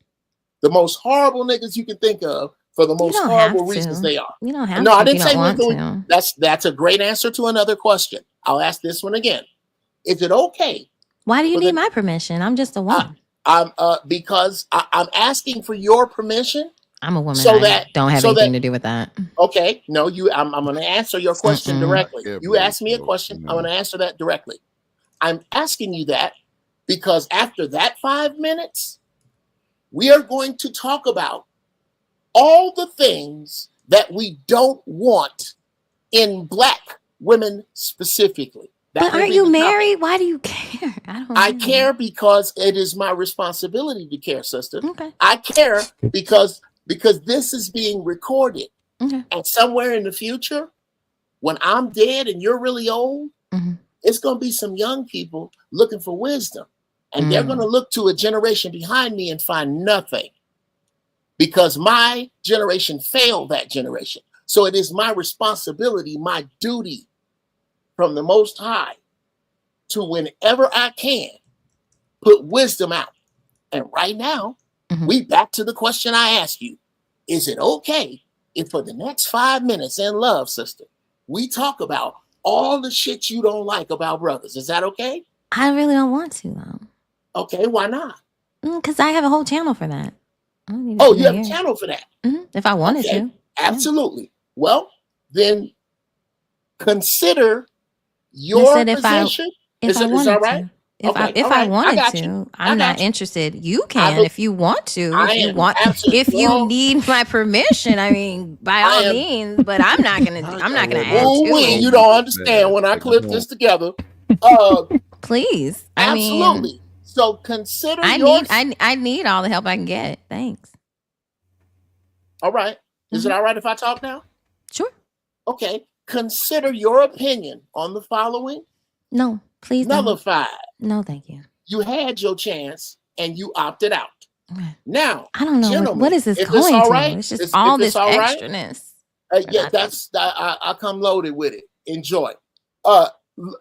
the most horrible niggas you can think of for the You most don't horrible have reasons to. they are. You don't have No, to I if you didn't don't say want anything. to. That's a great answer to another question. I'll ask this one again. Is it okay? Why do you need my permission? I'm just a woman. Because I'm asking for your permission I'm a woman. so I that don't have anything to do with that. Okay, no, I'm going to answer your question directly. You asked me a question. I'm going to answer that directly. I'm asking you that because after that 5 minutes, we are going to talk about all the things that we don't want in Black women specifically. But aren't you married? Why do you care? I care because it is my responsibility to care, sister. Okay. I care because this is being recorded. Okay. And somewhere in the future, when I'm dead and you're really old, it's going to be some young people looking for wisdom. And they're going to look to a generation behind me and find nothing. Because my generation failed that generation. So it is my responsibility, my duty from the Most High to, whenever I can, put wisdom out. And right now, we back to the question I asked you. Is it okay if for the next 5 minutes in love, sister, we talk about all the shit you don't like about brothers? Is that okay? I really don't want to, though. Okay, why not? Because I have a whole channel for that. Oh, you have a channel for that? If I wanted to. Absolutely. Well, then consider your position. If I Is wanted that right? to. If I wanted to, I'm not interested. You can if you want to. If you need my permission, I mean, by all means. But I'm not gonna. I'm not gonna add to it. You don't understand when I clip this together. Please. Absolutely. So consider. I need all the help I can get. Thanks. All right. Is it all right if I talk now? Sure. Okay. Consider your opinion on the following. No, please. Nullified. No, thank you. You had your chance and you opted out. Now, I don't know gentlemen, what is this if going it's all to. right, It's just all this extraness. Yeah, that's I come loaded with it. Enjoy.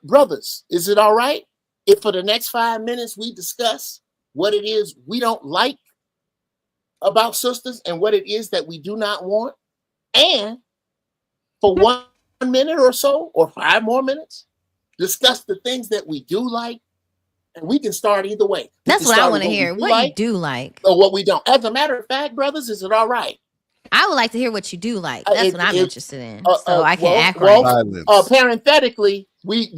Brothers, is it all right if for the next 5 minutes we discuss what it is we don't like about sisters and what it is that we do not want? And for 1 minute or so, or 5 more minutes, discuss the things that we do like. And we can start either way. That's what I want to hear. What you do like. Or what we don't. As a matter of fact, brothers, is it all right? I would like to hear what you do like. That's what I'm interested in. So I can act right. Parenthetically, we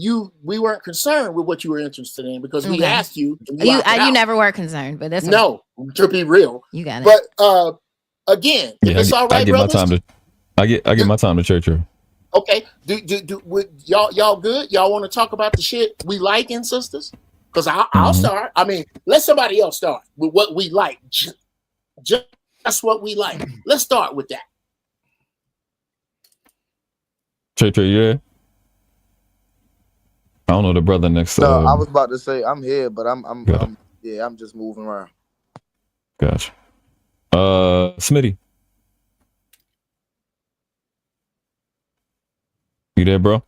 weren't concerned with what you were interested in because we asked you. You never were concerned, but that's no, to be real. You got it. But again, if it's all right, brothers. I get my time to church. Okay. Y'all good? Y'all want to talk about the shit we like in sisters? Because I'll start. I mean, let somebody else start with what we like. Just what we like. Let's start with that. Trey, yeah. I don't know the brother next. No, I was about to say I'm here, but I'm just moving around. Gotcha. Smitty, you there, bro?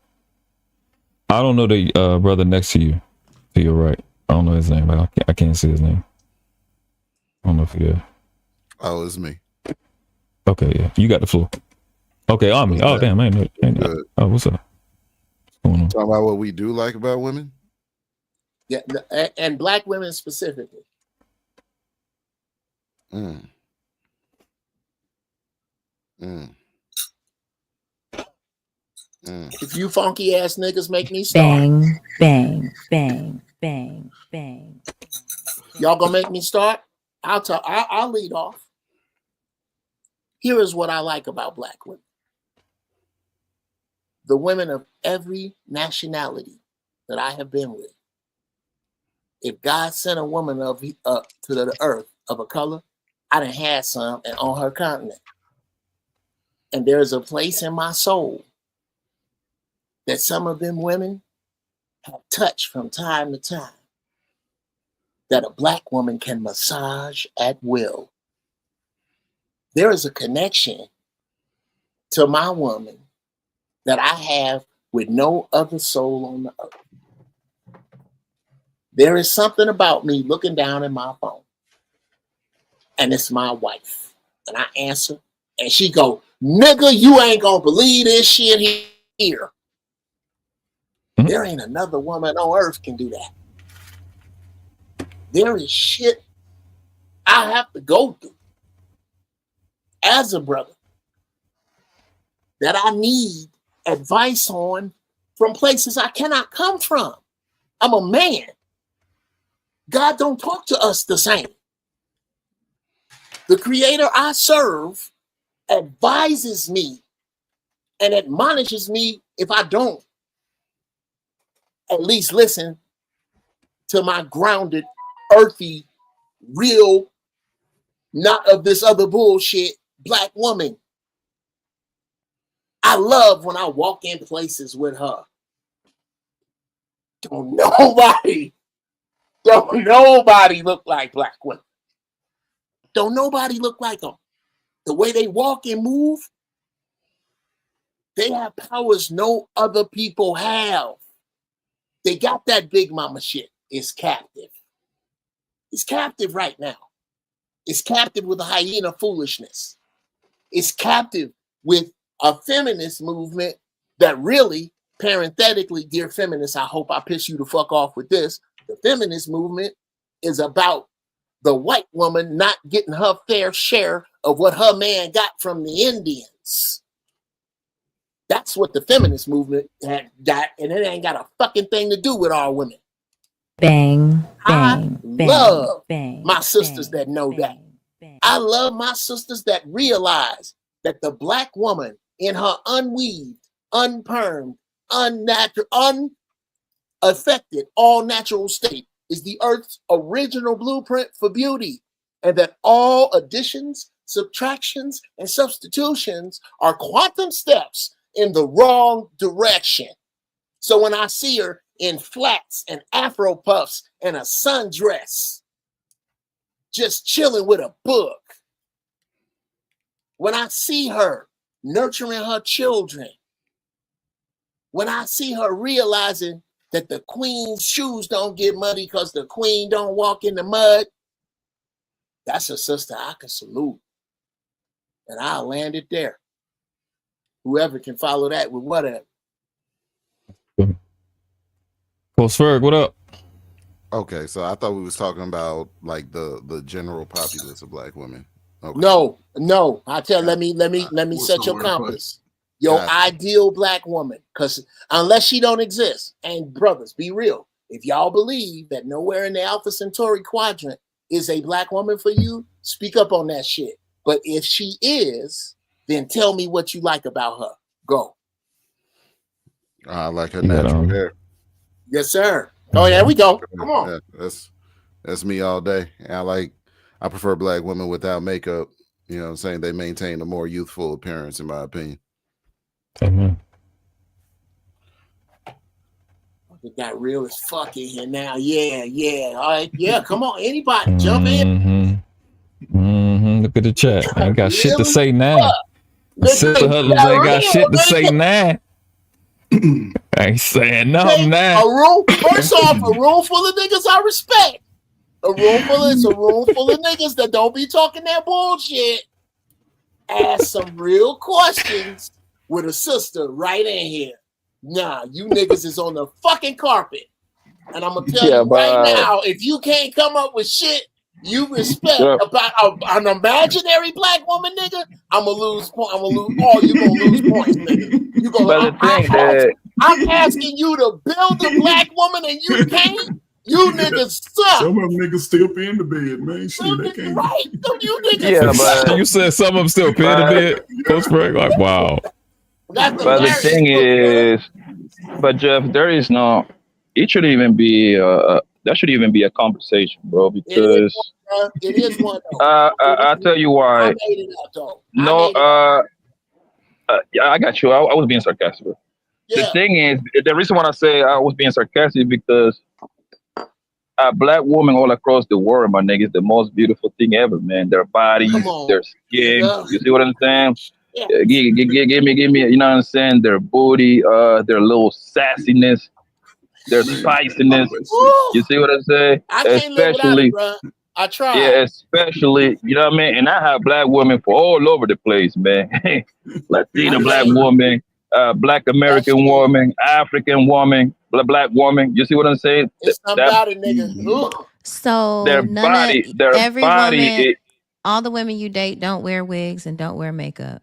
I don't know the brother next to you. To your right. I don't know his name. I can't see his name. I don't know if you're. Oh, it's me. Okay, yeah. You got the floor. Okay, Army. Oh, damn. I ain't know. Oh, what's up? What's going on? Talking about what we do like about women? Yeah, and Black women specifically. If you funky ass niggas make me start. Bang, bang, bang, bang, bang. Y'all gonna make me start? I'll lead off. Here is what I like about Black women. The women of every nationality that I have been with. If God sent a woman to the earth of a color, I done had some and on her continent. And there's a place in my soul that some of them women have touched from time to time that a Black woman can massage at will. There is a connection to my woman that I have with no other soul on the earth. There is something about me looking down at my phone, and it's my wife. And I answer, And she go, nigga, you ain't gonna believe this shit here. There ain't another woman on earth can do that. There is shit I have to go through as a brother that I need advice on from places I cannot come from. I'm a man. God don't talk to us the same. The creator I serve advises me and admonishes me if I don't at least listen to my grounded, earthy, real, not of this other bullshit, Black woman. I love when I walk in places with her. Don't nobody look like Black women. Don't nobody look like them. The way they walk and move, they have powers no other people have. They got that big mama shit. It's captive. It's captive right now. It's captive with a hyena foolishness. It's captive with a feminist movement that really, parenthetically, dear feminists, I hope I piss you the fuck off with this. The feminist movement is about the white woman not getting her fair share of what her man got from the Indians. That's what the feminist movement had got, and it ain't got a fucking thing to do with our women. Bang, I bang, love bang, my sisters that know that. I love my sisters that realize that the Black woman in her unweaved, unpermed, unnatural, unaffected, all natural state is the earth's original blueprint for beauty, and that all additions, subtractions, and substitutions are quantum steps in the wrong direction. So when I see her in flats and afro puffs and a sundress, just chilling with a book, when I see her nurturing her children, when I see her realizing that the queen's shoes don't get muddy because the queen don't walk in the mud, that's a sister I can salute. And I'll land it there. Whoever can follow that with whatever. Coach Ferg, what up? Okay, so I thought we was talking about like the general populace of Black women. Okay. No. I tell. Let me set your compass. Your ideal Black woman, because unless she don't exist, and brothers, be real. If y'all believe that nowhere in the Alpha Centauri quadrant is a Black woman for you, speak up on that shit. But if she is, then tell me what you like about her. Go. I like her natural hair. Yes, sir. Oh, yeah, we go. Come on. Yeah, that's me all day. I prefer Black women without makeup. You know what I'm saying? They maintain a more youthful appearance, in my opinion. Amen. It got real as fuck in here now. Yeah. All right. Yeah, come on. Anybody jump in. Look at the chat. I ain't got shit to say now. Sister Hustlers Yeah, ain't got real, shit to say nigga. now. I ain't saying nothing now. First off, a room full of niggas I respect. It's a room full of niggas that don't be talking that bullshit. Ask some real questions with a sister right in here. Nah, you niggas is on the fucking carpet. And I'm gonna tell you right now, if you can't come up with shit you respect about an imaginary Black woman, nigga, I'm gonna lose points. You gonna lose points, nigga. You gonna. I'm asking you to build a Black woman and you can't. You niggas suck. Some of them niggas still pee in the bed, man. Shit, they can't. Right? You niggas. Yeah, but you said some of them still pee in the bed. Coach Ferg, like wow. But the thing is, but Jeff, there is no. It should even be. That should even be a conversation, bro. Because it is one. I'll tell you why. I made it up, though. No, yeah, I got you. I was being sarcastic. Yeah. The thing is, the reason why I say I was being sarcastic because a Black woman all across the world, my nigga, is the most beautiful thing ever, man. Their bodies, their skin. Yeah. You see what I'm saying? Yeah. Give me, you know what I'm saying? Their booty, their little sassiness, their spiciness. You see what I'm saying? I can't live without it, bro. I tried. Yeah, especially, you know what I mean? And I have black women for all over the place, man. Latina black woman, black American woman, African woman, black woman. You see what I'm saying? It's something about it, nigga. Ooh. So Their none of their every body. woman, all the women you date don't wear wigs and don't wear makeup.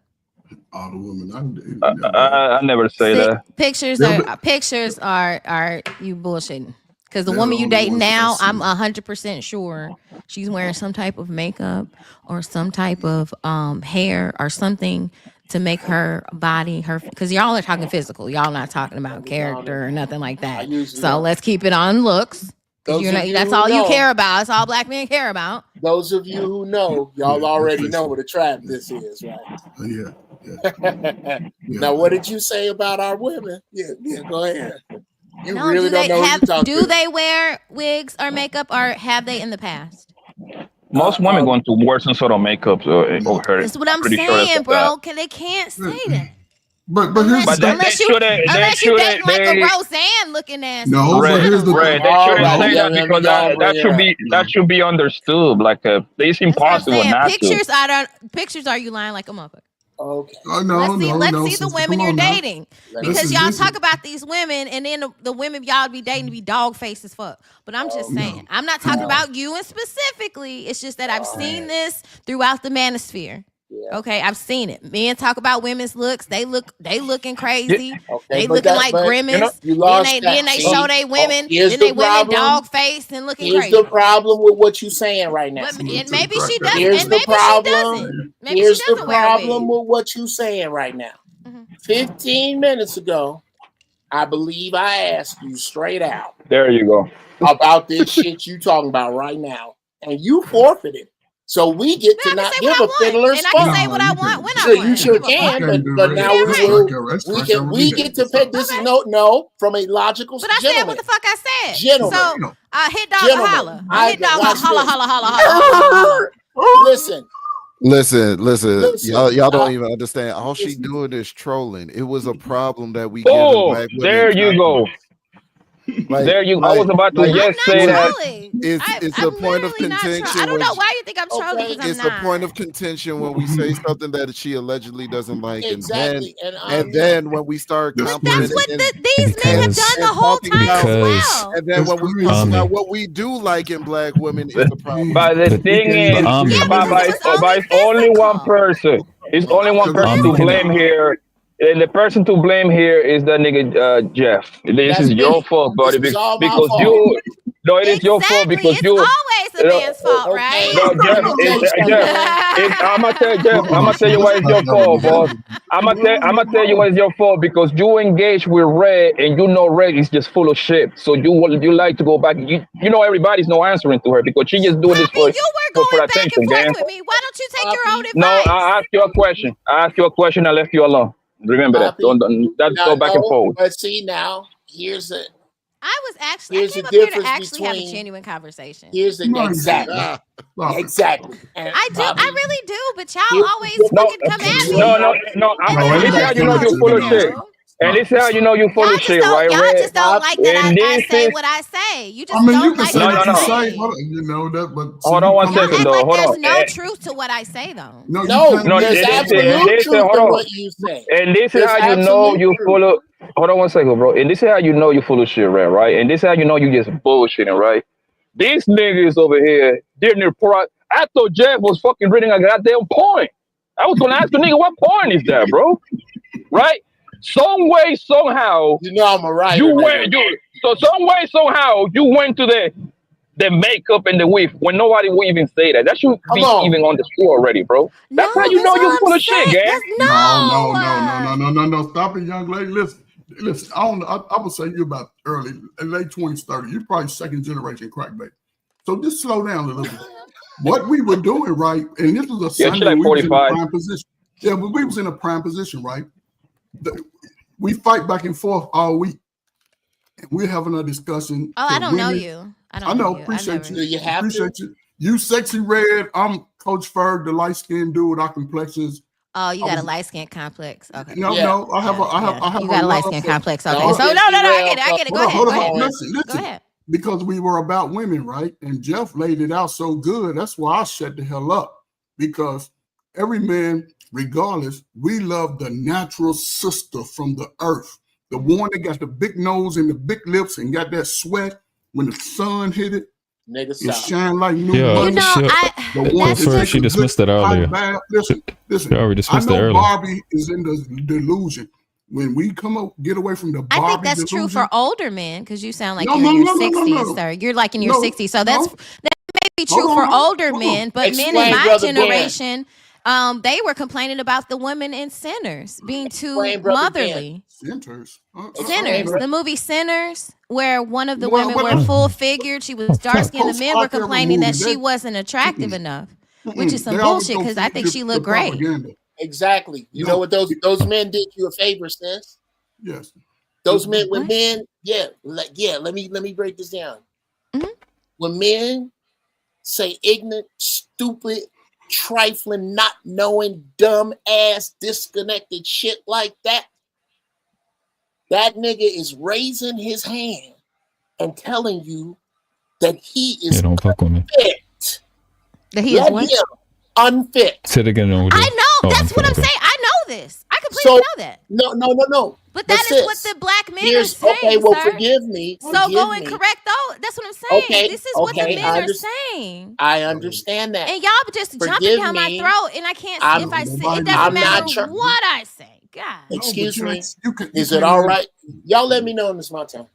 All the women I date. I never say that. Pictures are you bullshitting? Because the They're woman the you only date ones that I now, see. I'm 100% sure she's wearing some type of makeup or some type of hair or something to make her body because y'all are talking physical. Y'all not talking about character or nothing like that. So let's keep it on looks. That's all you care about. That's all black men care about. Those of you who know, y'all already know what a trap this is, right? Yeah. Now, what did you say about our women? Yeah, go ahead. You No, really don't know who you talking do to. they wear wigs or makeup or have they in the past? Most women going to wear some sort of makeup or hair. That's what I'm pretty sure saying, that's bro. They can't say that. But here's the thing. Unless you dating like a Roseanne looking ass. No, but here's the Red, they shouldn't say that because that should be understood. Like it's impossible not to. Pictures are you lying like a motherfucker? Okay. Let's see the women you're dating. Because y'all Listen. talk about these women and then the women y'all be dating be dog face as fuck. But I'm just saying, I'm not talking about you and specifically. It's just that I've seen this throughout the manosphere. Yeah. Okay, I've seen it. Men talk about women's looks. They looking crazy. Yeah. Okay, they looking like Grimace. You lost then they show they women. Then they women dog face and looking crazy. Here's the problem with what you're saying right now. And maybe she doesn't. Here's and maybe the problem. she doesn't. Maybe Here's she doesn't the problem wear a wig. with what you're saying right now. 15 minutes ago, I believe I asked you straight out. There you go. About this shit you talking about right now, and you forfeited. So we get to not give a fiddler's fuck. And I can say what I want when I want. You sure can, but now we get to pay. This is no from a logical. But I said what the fuck I said. Gentlemen, so hit dog a holla. Hit dog a holla. Listen. Y'all don't even understand. All she doing is trolling. It was a problem that we. There you go. There you. I was about to just say that. It's a point of contention. I don't know why you think I'm trolling. Because it's a point of contention when we say something that she allegedly doesn't like, exactly. and then when we start complimenting. That's what these men have done the whole time as well. And then when we talk about what we do like in black women, is the problem. But the thing is, it's only one person. It's only one person to blame here. And the person to blame here is that nigga Jeff. This is your fault, buddy. Because you, no, it is your fault because you. It's always the man's fault, right? No, Jeff. I'm gonna tell Jeff. I'm gonna tell you why it's your fault, boss. I'm gonna tell you why it's your fault because you engage with Red, and you know Red is just full of shit. So you like to go back. You know everybody's no answering to her because she just doing this for attention, man. With me. Why don't you take your own advice? No, I asked you a question. I left you alone. Remember that. Don't go back and forth. But see now, here's the. I was actually. Here's I came the up here to difference actually have a between- genuine conversation. Here's the exactly. And I do. I really do. But y'all Here- always fucking come at me. No. This is how you know you're full of shit. And this is how you know you're full of shit, right? Y'all just don't like that I say what I say. You just don't you can like say what what I you say. say. You know that, but Hold on one second, though. Hold There's on. no truth to what I say, though. No, there's absolute truth to what you say. And this is how you know you full of. Hold on one second, bro. And this is how you know you full of shit, right? And this is how you know you just bullshitting, right? These niggas over here didn't report. I thought Jeff was fucking reading a goddamn point. I was gonna ask the nigga what point is that, bro? Right? Some way, somehow, you know I'm a writer. So some way, somehow, you went to the makeup and the wig when nobody would even say that. That should be even on the school already, bro. That's how you know you're full of shit, gang. No. Stop it, young lady. Listen. I would say you're about late 20s, 30s. You're probably second generation crackbait. So just slow down a little bit. What we were doing, right? And this was a Sunday. Like we 45. was in a prime position. Yeah, but we was in a prime position, right? We fight back and forth all week. And we're having a discussion. Oh, I don't know you. I know. Appreciate you. Do you have appreciate you. You sexy Red. I'm Coach Ferg, the light skinned dude with our complexions. Oh, you got a light skin complex. Okay. No. I have You got a light skin complex. Okay. No, So no. I get it. Go ahead. Listen. Go ahead. because we were about women, right? And Jeff laid it out so good. That's why I shut the hell up, because every man, regardless, we love the natural sister from the earth, the one that got the big nose and the big lips and got that sweat when the sun hit it. Nigga, It shine like new Yeah, money. You know, The one that's that first take she a good dismissed that hot earlier. bath. Listen, She already I dismissed that know earlier. Barbie is in the delusion. When we come up, get away from the I Barbie think that's true delusion. for older men because you sound like No, you're no, in your no, no, no, 60s, no. sir. You're like in your No, 60s. So that may be true Hold for on, older hold on. men, but men in Explain, my Brother Ben. generation, they were complaining about the women in Sinners being too Explain, Brother motherly. Centers. Sinners, the movie Sinners, where one of the Well, women were full figured, she was dark skinned. The men were Post-Black era complaining that movie, she that- wasn't attractive enough, which is some They always bullshit go because I feed think the- she the looked great. propaganda. Exactly. You know what those men did you a favor, sis. Yes. Those men, when men, let me break this down. When men say ignorant, stupid, trifling, not knowing, dumb ass, disconnected shit like that, that nigga is raising his hand and telling you that he is don't fuck with me. unfit. That he is Let what? him unfit. Say it again. Over there. I know. That's what I'm okay. saying. I know this. I completely know that. No. But that is what the black men are saying, okay, well, sir. forgive me. So forgive go and me. correct those. That's what I'm saying. Okay, This is what the okay, men I are under- saying. I understand that. And y'all just jumping Forgive down my me. throat, and I can't. I'm- If I say it I'm doesn't not matter try- what I say. God. Excuse me. you Is it all right? Y'all let me know when it's my time.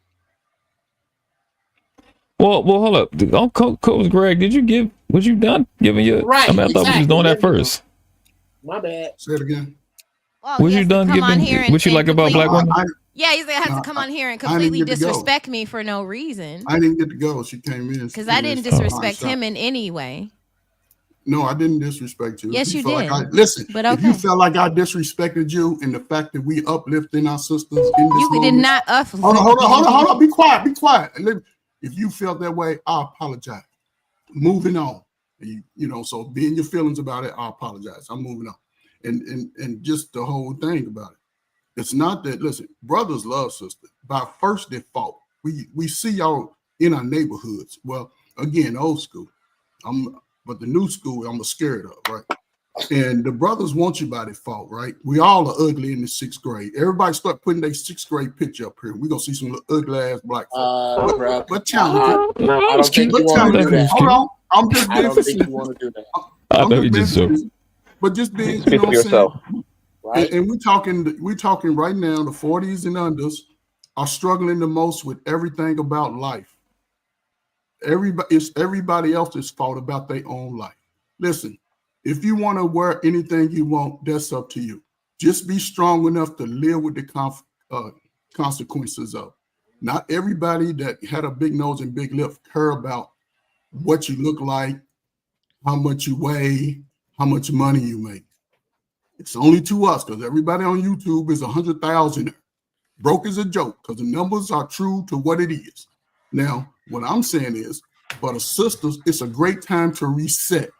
Well, hold up. Coach Greg, was you done giving your? Right, I mean, I thought we was doing that first. My bad. Say it again. Oh, Was he you has to done come on giving? here and- What you and like about black completely- women? Yeah, he's gonna have to come on here and I didn't completely get to go. disrespect me for no reason. I didn't get to go. She came in. Because I didn't disrespect him in any way. No, I didn't disrespect you. Yes, If you felt did. Listen, But if you okay. felt like I disrespected you and the fact that we uplifting our sisters in this You moment, did not uplift. Hold on. Be quiet. If you felt that way, I apologize. Moving on. So be in your feelings about it, I apologize. I'm moving on. And just the whole thing about it. It's not that, listen, brothers love sisters. By first default, we see y'all in our neighborhoods. Well, again, old school. But the new school, I'm scared of, right? And the brothers want you by default, right? We all are ugly in the 6th grade. Everybody start putting their 6th grade picture up here. We're going to see some ugly ass black folks. But talented. I don't think you want to do that. Hold on. I'm just I being don't think facetious. you want to do that. I know you just joke. But just being, Speak for yourself. Right? And we're talking right now, the 40s and unders are struggling the most with everything about life. It's everybody else's fault about their own life. Listen, if you want to wear anything you want, that's up to you. Just be strong enough to live with the consequences of. Not everybody that had a big nose and big lip care about what you look like, how much you weigh, how much money you make. It's only to us because everybody on YouTube is 100,000. Broke is a joke because the numbers are true to what it is. Now, what I'm saying is, for the sisters, it's a great time to reset.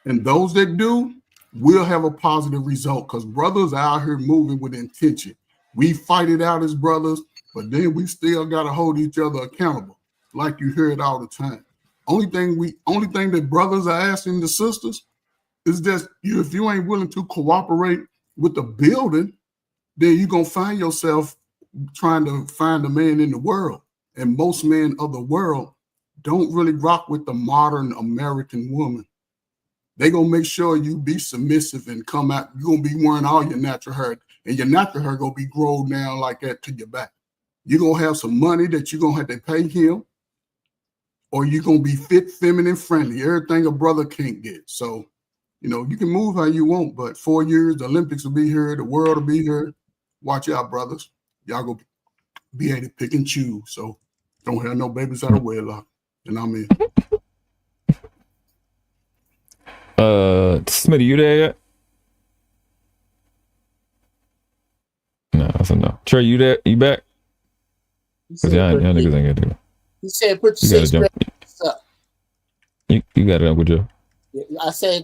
And those that do will have a positive result because brothers are out here moving with intention. We fight it out as brothers, but then we still got to hold each other accountable, like you hear it all the time. Only thing that brothers are asking the sisters is that if you ain't willing to cooperate with the building, then you're going to find yourself trying to find a man in the world. And most men of the world don't really rock with the modern American woman. They're going to make sure you be submissive and come out. You're going to be wearing all your natural hair, and your natural hair going to be grown down like that to your back. You're going to have some money that you're going to have to pay him, or you're going to be fit, feminine, friendly, everything a brother can't get. So, you can move how you want, but 4 years, the Olympics will be here, the world will be here. Watch out, brothers. Y'all go be able to pick and choose. So don't have no babies out of wedlock. And I'm in. Smitty, you there yet? No, that's a no. Trey, you there? You back? Because y'all niggas ain't gonna do it. He said, "Put your You gotta 6th jump. grade pictures up." You got it, Uncle Joe.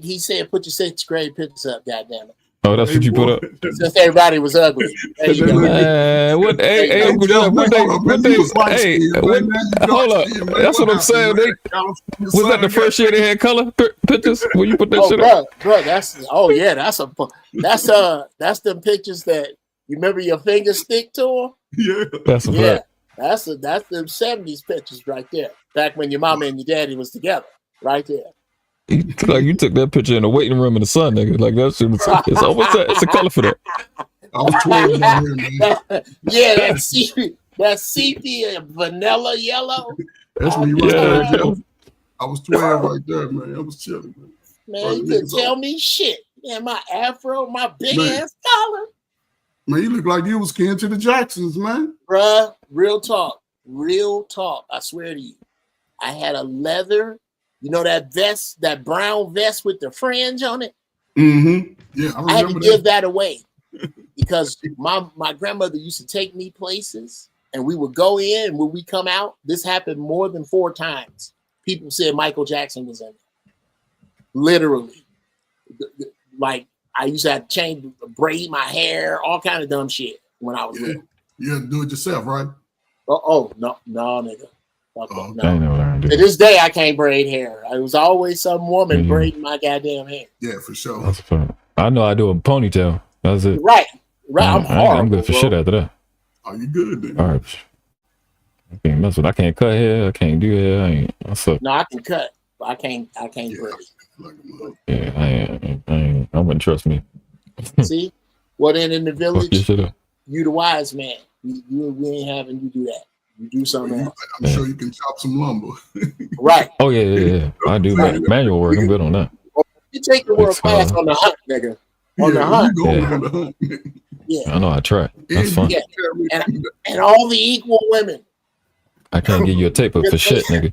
He said, "Put your 6th grade pictures up." Goddamn it! Oh, that's what you put up. Since everybody was ugly. There you go. What? Hey, Uncle Jeff, what they? Hey, hold up. That's what I'm saying. Was that the first year they had color pictures? When you put that shit up? Bro, that's them pictures that you remember your fingers stick to them. Yeah, that's a fact. That's them 70s pictures right there. Back when your mama and your daddy was together, right there. Like you took that picture in the waiting room in the sun, nigga. Like that shit was, it's almost it's a color for that. I was 12 man. Yeah, that sepia and vanilla yellow. That's when you was I was 12 right there, man. I was chilling, man. Man, you couldn't tell me shit. Man, my afro, my big ass collar. Man, you look like you was kin to the Jacksons, man. Bruh, real talk. I swear to you. I had a leather, you know that vest, that brown vest with the fringe on it? Mm-hmm. Yeah, I had to give that away because my grandmother used to take me places and we would go in and when we come out, this happened more than 4 times. People said Michael Jackson was in it. Literally. Like, I used to have to braid my hair, all kind of dumb shit when I was little. You had to do it yourself, right? Oh, no, nigga. No. To this day, I can't braid hair. It was always some woman braiding my goddamn hair. Yeah, for sure. That's fun. I know I do a ponytail. That's it. Right. I'm horrible. I'm good for shit after that. Are you good then? All right. I can't mess with. I can't cut hair. I can't do hair. What's up? No, I can cut. But I can't braid. Yeah, I wouldn't trust me. See? Well, then in the village, you the wise man. We ain't having you do that. You do something else. I'm sure you can chop some lumber. Right. Oh, yeah. I do manual work. I'm good on that. You take the world class on the hunt, nigga. On the hunt. Yeah. I know I try. That's fun. Yeah. And all the equal women. I can't give you a tape up for shit, nigga.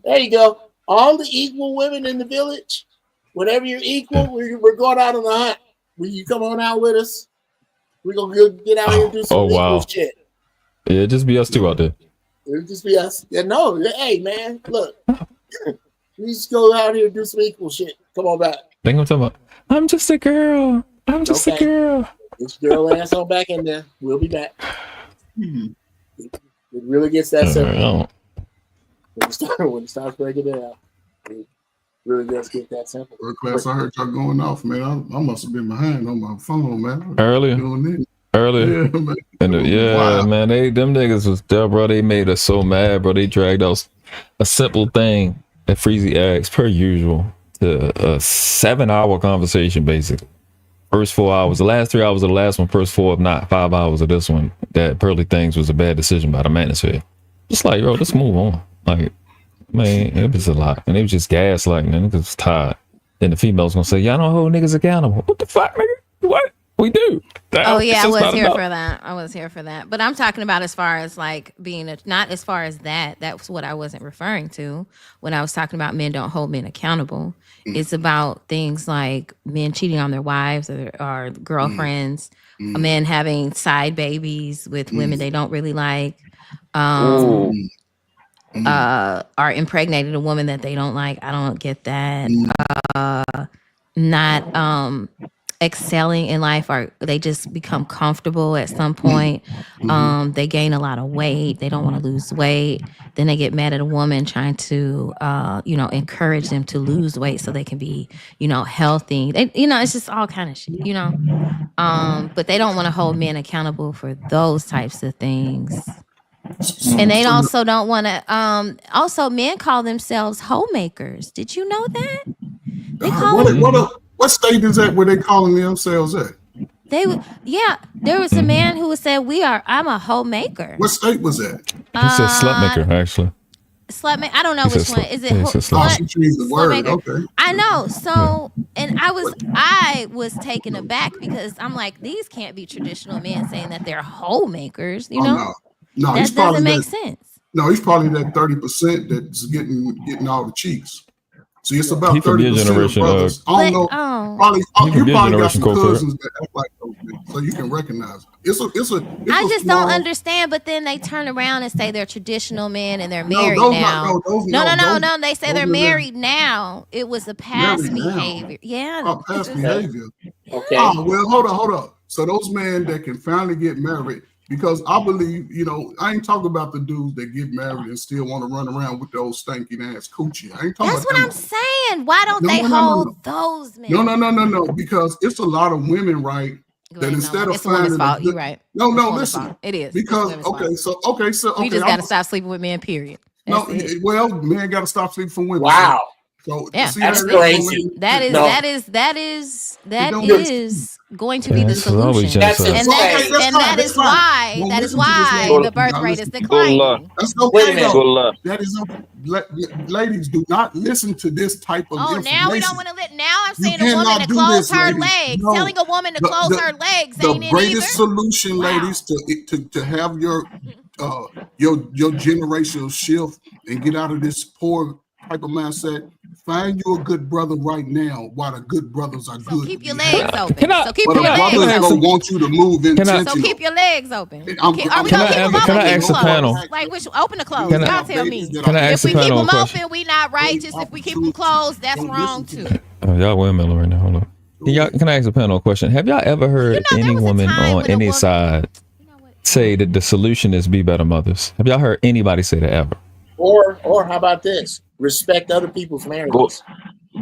There you go. All the equal women in the village. Whenever you're equal, we're going out on the hunt. Will you come on out with us? We're gonna get out here and do some equal shit. Yeah, just be us two out there. It'll just be us. Yeah, no. Hey, man, look. We just go out here and do some equal shit. Come on back. Think I'm talking about. I'm just a girl. I'm just a girl. Get your girl ass on back in there. We'll be back. It really gets that simple. When it starts breaking down, it really does get that simple. First class, I heard y'all going off, man. I must have been behind on my phone, man. Earlier. Yeah, man. Man, them niggas was there, bro. They made us so mad, bro. They dragged us a simple thing that Freezy asked, per usual, to a 7-hour conversation, basically. First 4 hours, the last 3 hours of the last one, first 4, if not 5 hours of this one, that Pearly Things was a bad decision by the manosphere. Just like, bro, let's move on. Like, man, it was a lot. And it was just gaslighting, and niggas was tired. Then the females gonna say, y'all don't hold niggas accountable. What the fuck, nigga? What? We do. Oh yeah, I was here for that. I was here for that. But I'm talking about as far as like being not as far as that. That's what I wasn't referring to when I was talking about men don't hold men accountable. It's about things like men cheating on their wives or girlfriends, men having side babies with women they don't really like, are impregnating a woman that they don't like. I don't get that. Not excelling in life, or they just become comfortable at some point. They gain a lot of weight. They don't want to lose weight. Then they get mad at a woman trying to, encourage them to lose weight so they can be, healthy. It's just all kind of shit, but they don't want to hold men accountable for those types of things. And they also don't want to, also men call themselves homemakers. Did you know that? They call what state is that where they calling themselves at? There was a man who said, I'm a homemaker. What state was that? He said slut maker, actually. Slut maker. I don't know which one. Is it the word. Okay. I know. So, and I was taken aback because I'm like, these can't be traditional men saying that they're homemakers, No, that doesn't make sense. No, he's probably that 30% that's getting all the cheeks. See, it's about 30% of brothers. I don't know. don't. You be a probably got generation some co-parent. cousins that act like those niggas, so you can recognize them. It's I a just small, don't understand. But then they turn around and say they're traditional men and they're No, married those now. not no, those No. They say those they're are married now. It was the past married now. behavior. Yeah. Oh, past behavior. Okay. Oh, well, hold up. So those men that can finally get married, because I believe, I ain't talking about the dudes that get married and still want to run around with those stinking ass coochie. I ain't talking That's about what I'm saying. Why don't they hold those men? No, because it's a lot of women, right? That instead of It's a woman's finding fault. You're right. No, It's a woman's listen. fault. It is. Because It's a women's fault. We just I'm got to stop sleeping with men. Period. That's it. well, men got to stop sleeping for women. Wow. So Yeah, see, that's that crazy. That is No. going to be the this is always solution, genocide. and that is why Well, the birth now rate is listen. declining. That's Wait a okay, minute. though. That is ladies, do not listen to this type of Oh, information. now we don't want to let. Now I'm You saying a woman cannot to do close this, her ladies. legs. No. Telling a woman to close her legs The ain't it greatest either. solution, ladies, to have your generational shift and get out of this poor type of mindset. Find you a good brother right now while the good brothers are good. Keep your legs open. Can I- So keep But your the legs brothers open. gonna want you to move Can I- intentionally. So keep your legs open. Are we Can gonna keep I them open? can I Keep ask them the panel? closed? Like which open or closed? Can I- Y'all tell me. Can I ask If the we keep panel a them question? open, we not righteous. If we keep them closed, that's wrong too. Y'all windmilling right now. Hold on. Can I ask the panel a question? Have y'all ever heard any woman on any side say that the solution is be better mothers? Have y'all heard anybody say that ever? Or how about this? Respect other people's marriages.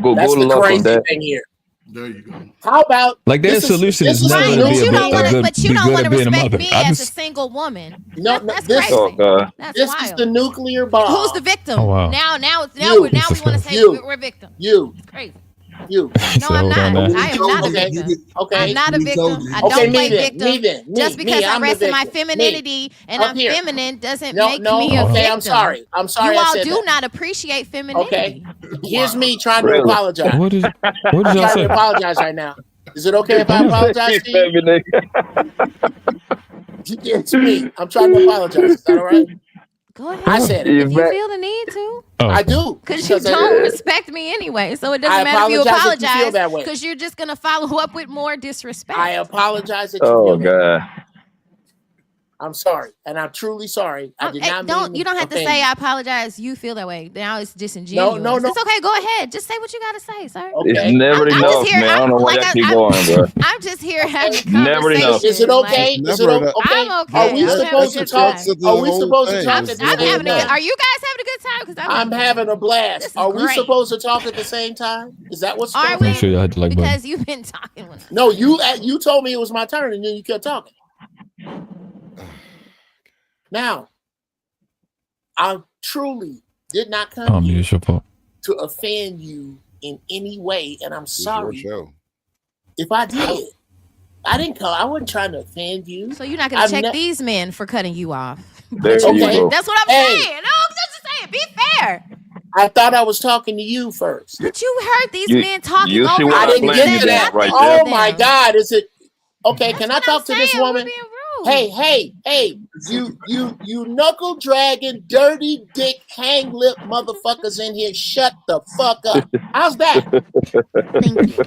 Go That's the luck on crazy that. thing here. There you go. How about Like their solution is never Right, to but be you don't want to. good But you be don't good want at to being a respect mother. me I as a just single woman. No, That's this, crazy. Oh God. That's this wild. is the nuclear bomb. Who's the victim? Oh, wow. Now You. we want to say You. we're victim. You. It's crazy. You. No, I'm not. I am not a Okay. victim. Okay. I'm not a victim. I Okay, don't me play then. victim. Me then. Just because I I'm the rest in my victim. femininity and Up I'm here. feminine doesn't No, make no. me a Okay, victim. I'm sorry. I'm sorry You I all said do that. not appreciate femininity. Okay. Here's me trying to Really? apologize. What did I'm y'all trying say? to apologize right now. Is it okay if I apologize to you? It's me. I'm trying to apologize. Is that all right? Go ahead. I said it. If you feel the need to. Oh, I do. Because you don't respect me anyway. So it doesn't I matter if you apologize if you feel apologize. that way. Because you're just going to follow up with more disrespect. I apologize that you Oh feel that way. God. I'm sorry, and I'm truly sorry. I did not mean You don't have to offend say you. I apologize. You feel that way. Now it's disingenuous. No. It's okay. Go ahead. Just say what you got to say, sir. It's never I'm enough, just here. man. I don't know why y'all keep going, bro. I'm just here having Never enough. conversation. Is it okay? Like, Is it okay? I'm okay. Are we I'm supposed to having a good talk? time. Are we supposed to talk at the I'm same having a good. time? Are you guys having a good time? Because I'm having a blast. Are we great. supposed to talk at the same time? Is that what's Are supposed we? Make sure y'all hit the like button. Because you've been talking with us. No, you told me it was my turn, and then you kept talking. Now, I truly did not come here It's your fault. to offend you in any way, and I'm It's your sorry show. if I did. I didn't call. I wasn't trying to offend you. So you're not going to check these men for cutting you off. There you go. That's what I'm saying. No, I'm just saying. Be fair. I thought I was talking to you first. But you heard these You- men talking you see over what I I'm didn't playing get you to back that. right Oh there. my God! Is it okay? Can I talk to this woman? Hey! You knuckle dragging, dirty dick, hang lip motherfuckers in here! Shut the fuck up. How's that? Thank you.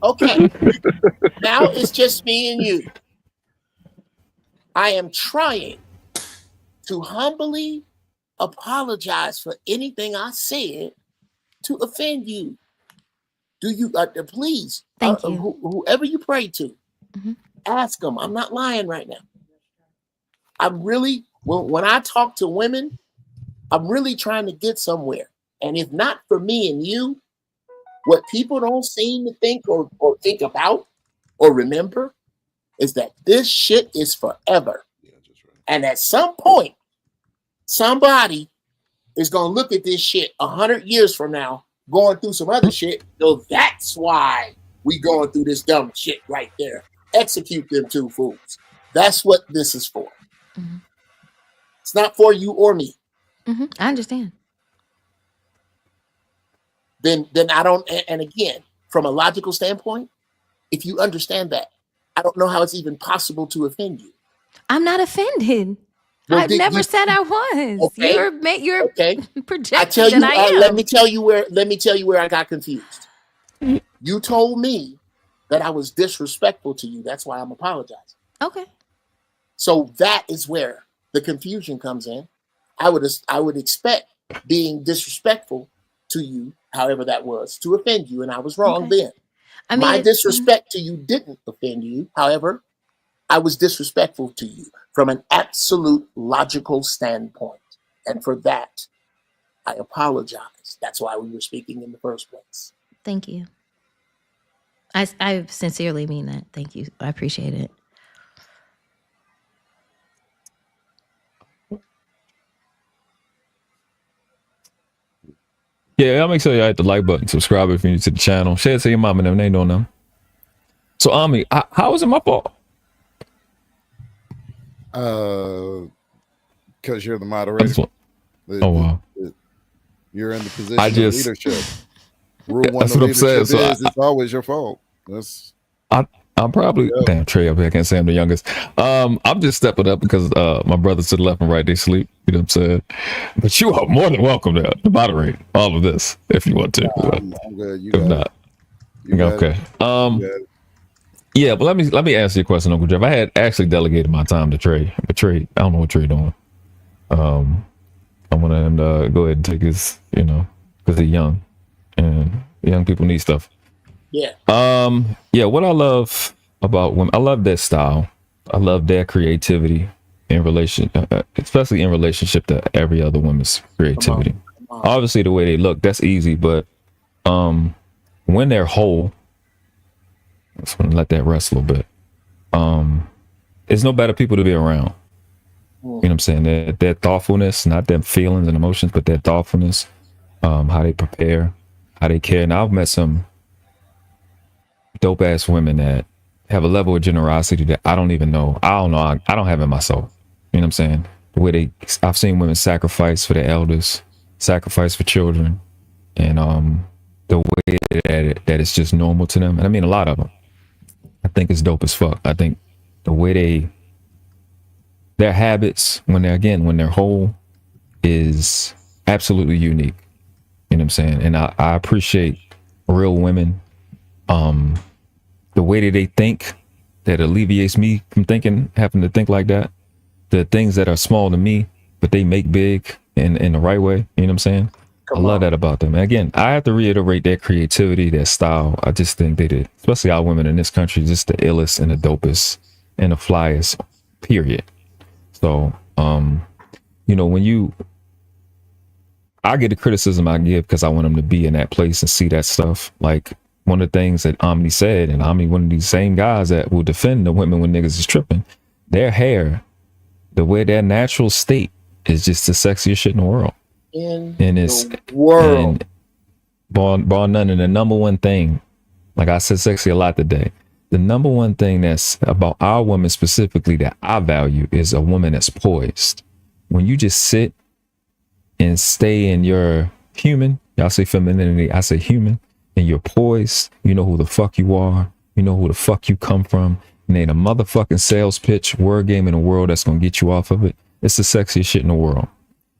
Okay. Now it's just me and you. I am trying to humbly apologize for anything I said to offend you. Do you please? Thank you. Whoever you pray to, ask them. I'm not lying right now. I'm really when I talk to women, I'm really trying to get somewhere. And if not for me and you, what people don't seem to think or think about or remember is that this shit is forever. And at some point, somebody is gonna look at this shit 100 years from now, going through some other shit. So that's why we going through this dumb shit right there. Execute them two fools. That's what this is for. It's not for you or me. I understand. Then I don't. And again, from a logical standpoint, if you understand that, I don't know how it's even possible to offend you. I'm not offended. Well, I've never said I was. Okay. You're Okay. projecting I tell you. that I am. Let me tell you where I got confused. You told me that I was disrespectful to you. That's why I'm apologizing. Okay. So that is where the confusion comes in. I would expect being disrespectful to you, however that was, to offend you, and I was wrong then. I mean, My disrespect to you didn't offend you. However, I was disrespectful to you from an absolute logical standpoint. And for that, I apologize. That's why we were speaking in the first place. Thank you. I sincerely mean that. Thank you. I appreciate it. Yeah, y'all make sure y'all hit the like button, subscribe if you're new to the channel, share it to your mom and them, they know them. So, Ami, how is it my fault? Because you're the moderator. Wow. You're in the position of leadership. Rule one That's of what I'm saying. leadership So it's always your fault. I'm probably damn Trey up here. I can't say I'm the youngest. I'm just stepping up because my brothers to the left and right, they sleep. You know what I'm saying? But you are more than welcome to moderate all of this if you want to. I'm good. You if got not, it. okay. Yeah, but let me answer your question, Uncle Jeff. I had actually delegated my time to Trey, but Trey, I don't know what Trey doing. I want him to go ahead and take his, because he's young, and young people need stuff. Yeah. Yeah, what I love about women, I love their style. I love their creativity in relation, especially in relationship to every other woman's creativity. Come on. Obviously, the way they look, that's easy, but when they're whole, I just want to let that rest a little bit. There's no better people to be around. You know what I'm saying? Their thoughtfulness, not their feelings and emotions, but their thoughtfulness, how they prepare, how they care. And I've met some dope ass women that have a level of generosity that I don't even know. I don't know. I don't have it myself. You know what I'm saying? The way I've seen women sacrifice for their elders, sacrifice for children, and the way that it's just normal to them. And I mean, a lot of them. I think it's dope as fuck. I think the way their habits when they're whole is absolutely unique. You know what I'm saying? And I appreciate real women. The way that they think, that alleviates me from having to think like that. The things that are small to me, but they make big in the right way. You know what I'm saying? I love that about them. And again, I have to reiterate their creativity, their style. I just think they did, especially our women in this country, just the illest and the dopest and the flyest, period. So, I get the criticism I give because I want them to be in that place and see that stuff. Like one of the things that Omni said, and Omni, one of these same guys that will defend the women when niggas is tripping, their hair, the way their natural state is just the sexiest shit in the world. And bar none, and the number one thing, like I said sexy a lot today, the number one thing that's about our women specifically that I value is a woman that's poised. When you just sit and stay in your human, y'all say femininity, I say human, and you're poised, you know who the fuck you are, you know who the fuck you come from, and ain't a motherfucking sales pitch, word game in the world that's gonna get you off of it. It's the sexiest shit in the world.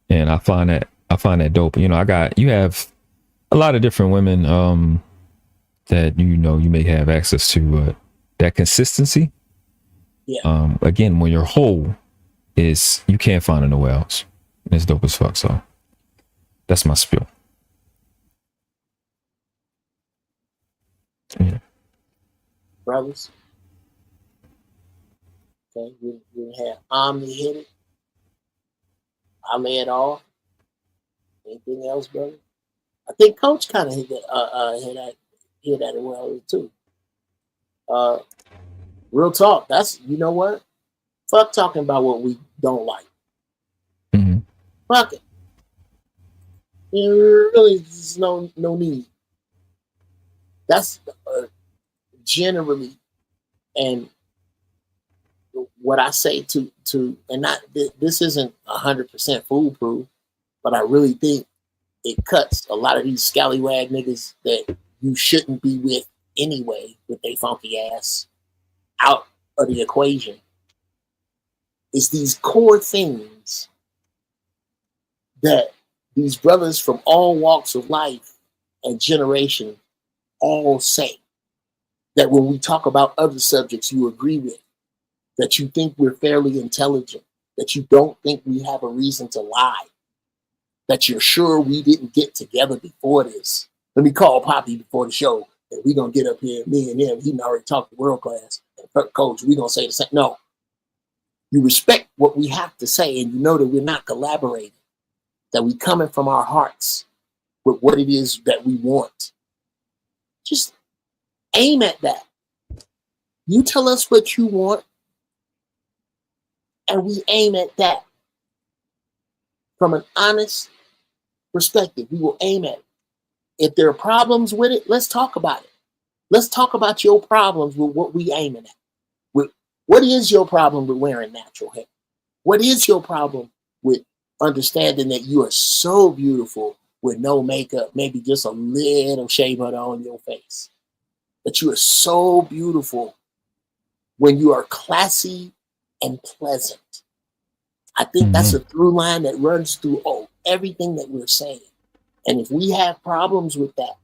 And I find that dope. You have a lot of different women that you may have access to, that consistency. Yeah. Again, when you're whole, is you can't find it nowhere else. And it's dope as fuck. So that's my spiel. Yeah. Brothers. Okay, we have Omni hit it. I lay it off. Anything else, brother? I think Coach kind of hit that well too. Real talk. That's, you know what? Fuck talking about what we don't like. Mm-hmm. Fuck it. Really, there's no need. That's generally, and what I say to and not this isn't 100% foolproof, but I really think it cuts a lot of these scallywag niggas that you shouldn't be with anyway with they funky ass out of the equation. It's these core things that these brothers from all walks of life and generation all say that when we talk about other subjects you agree with, that you think we're fairly intelligent, that you don't think we have a reason to lie, that you're sure we didn't get together before this. Let me call Poppy before the show, and we're going to get up here, me and him. He done already talked to world class. And Coach, we're going to say the same. No. You respect what we have to say, and you know that we're not collaborating, that we're coming from our hearts with what it is that we want. Just aim at that. You tell us what you want, and we aim at that. From an honest perspective, we will aim at it. If there are problems with it, let's talk about it. Let's talk about your problems with what we aiming at. What is your problem with wearing natural hair? What is your problem with understanding that you are so beautiful with no makeup, maybe just a little shea butter on your face? That you are so beautiful when you are classy and pleasant. I think that's a through line that runs through everything that we're saying. And if we have problems with that,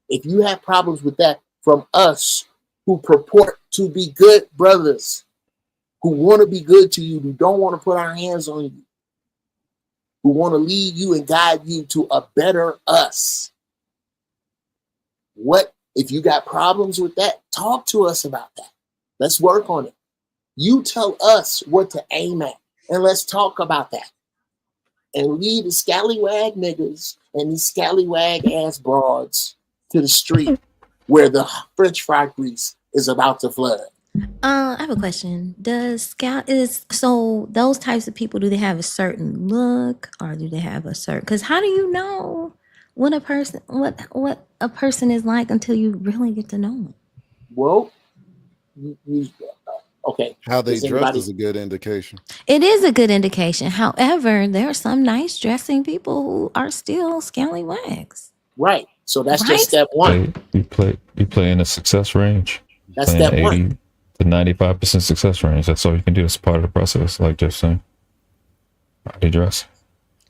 if you have problems with that from us who purport to be good brothers, who want to be good to you, who don't want to put our hands on you, who want to lead you and guide you to a better us. What if you got problems with that? Talk to us about that. Let's work on it. You tell us what to aim at, and let's talk about that. And leave the scallywag niggas and these scallywag ass broads to the street where the French fry grease is about to flood. I have a question. So those types of people, do they have a certain look, or do they have a certain? Because how do you know what a person is like until you really get to know them? Well, okay. How they dress is a good indication. It is a good indication. However, there are some nice dressing people who are still scallywags. Right. So that's just step one. You play in a success range. That's Play in step 80 one. to 95% success range. That's all you can do. It's part of the process, like Jeff saying. How they dress.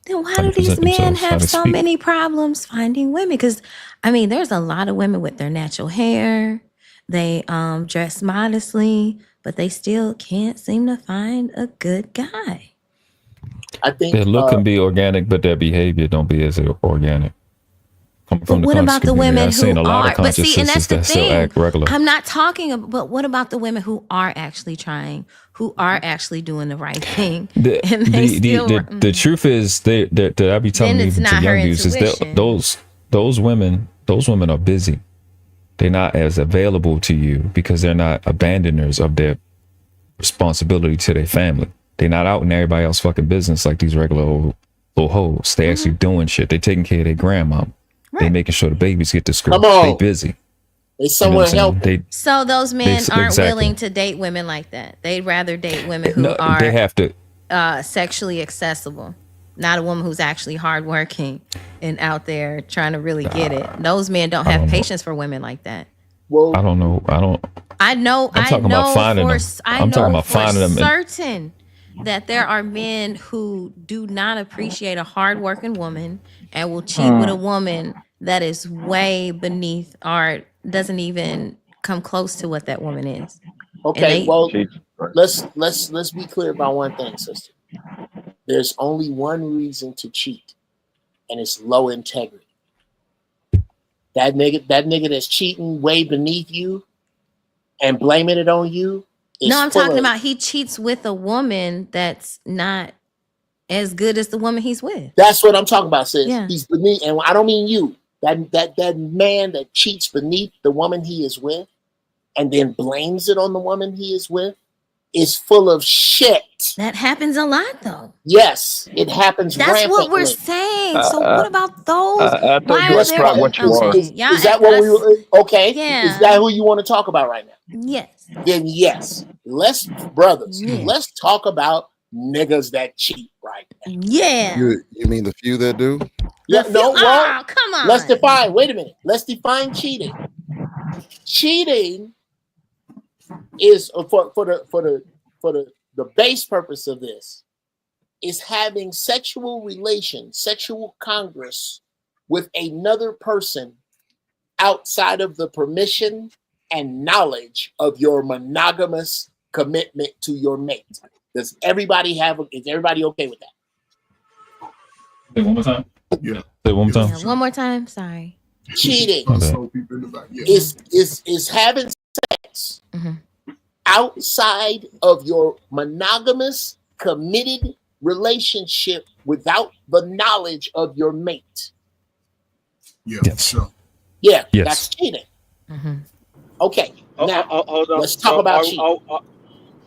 Then why do these men have so many problems finding women? Because, I mean, there's a lot of women with their natural hair. They dress modestly, but they still can't seem to find a good guy. I think their look can be organic, but their behavior don't be as organic. But what about the women who are? But see, and that's the thing. I'm not talking about. But what about the women who are actually trying, who are actually doing the right thing? The truth is, that I be telling even to young dudes is that those women are busy. They're not as available to you because they're not abandoners of their responsibility to their family. They're not out in everybody else fucking business like these regular old hoes. They actually doing shit. They taking care of their grandma. They making sure the babies get to school. They busy. They somewhere helping. So those men aren't willing to date women like that. They'd rather date women who are they have to sexually accessible, not a woman who's actually hardworking and out there trying to really get it. Those men don't have patience for women like that. Well, I don't know. I know for certain that there are men who do not appreciate a hardworking woman and will cheat with a woman that is way beneath or doesn't even come close to what that woman is. Okay, well, let's be clear about one thing, sister. There's only one reason to cheat, and it's low integrity. That nigga that's cheating way beneath you and blaming it on you. No, I'm talking about he cheats with a woman that's not as good as the woman he's with. That's what I'm talking about, sis. Yeah. He's beneath, and I don't mean you. That man that cheats beneath the woman he is with and then blames it on the woman he is with is full of shit. That happens a lot, though. Yes, it happens. That's what we're saying. So what about those? That's probably what you want. Is that what we were? Okay. Yeah. Is that who you want to talk about right now? Yes. Then yes. Let's talk about niggas that cheat right now. Yeah. You mean the few that do? Yeah. No. Well, come on. Let's define. Wait a minute. Let's define cheating. Cheating is for the base purpose of this is having sexual relations, sexual congress with another person outside of the permission and knowledge of your monogamous commitment to your mate? Does everybody is everybody okay with that? Say one more time. Yeah. Say one more time. Yeah, one more time. Sorry. Cheating Okay. is having sex outside of your monogamous committed relationship without the knowledge of your mate. Yeah. Yes. Sure. Yeah, Yes. that's cheating. Okay, now hold on. let's talk about cheating.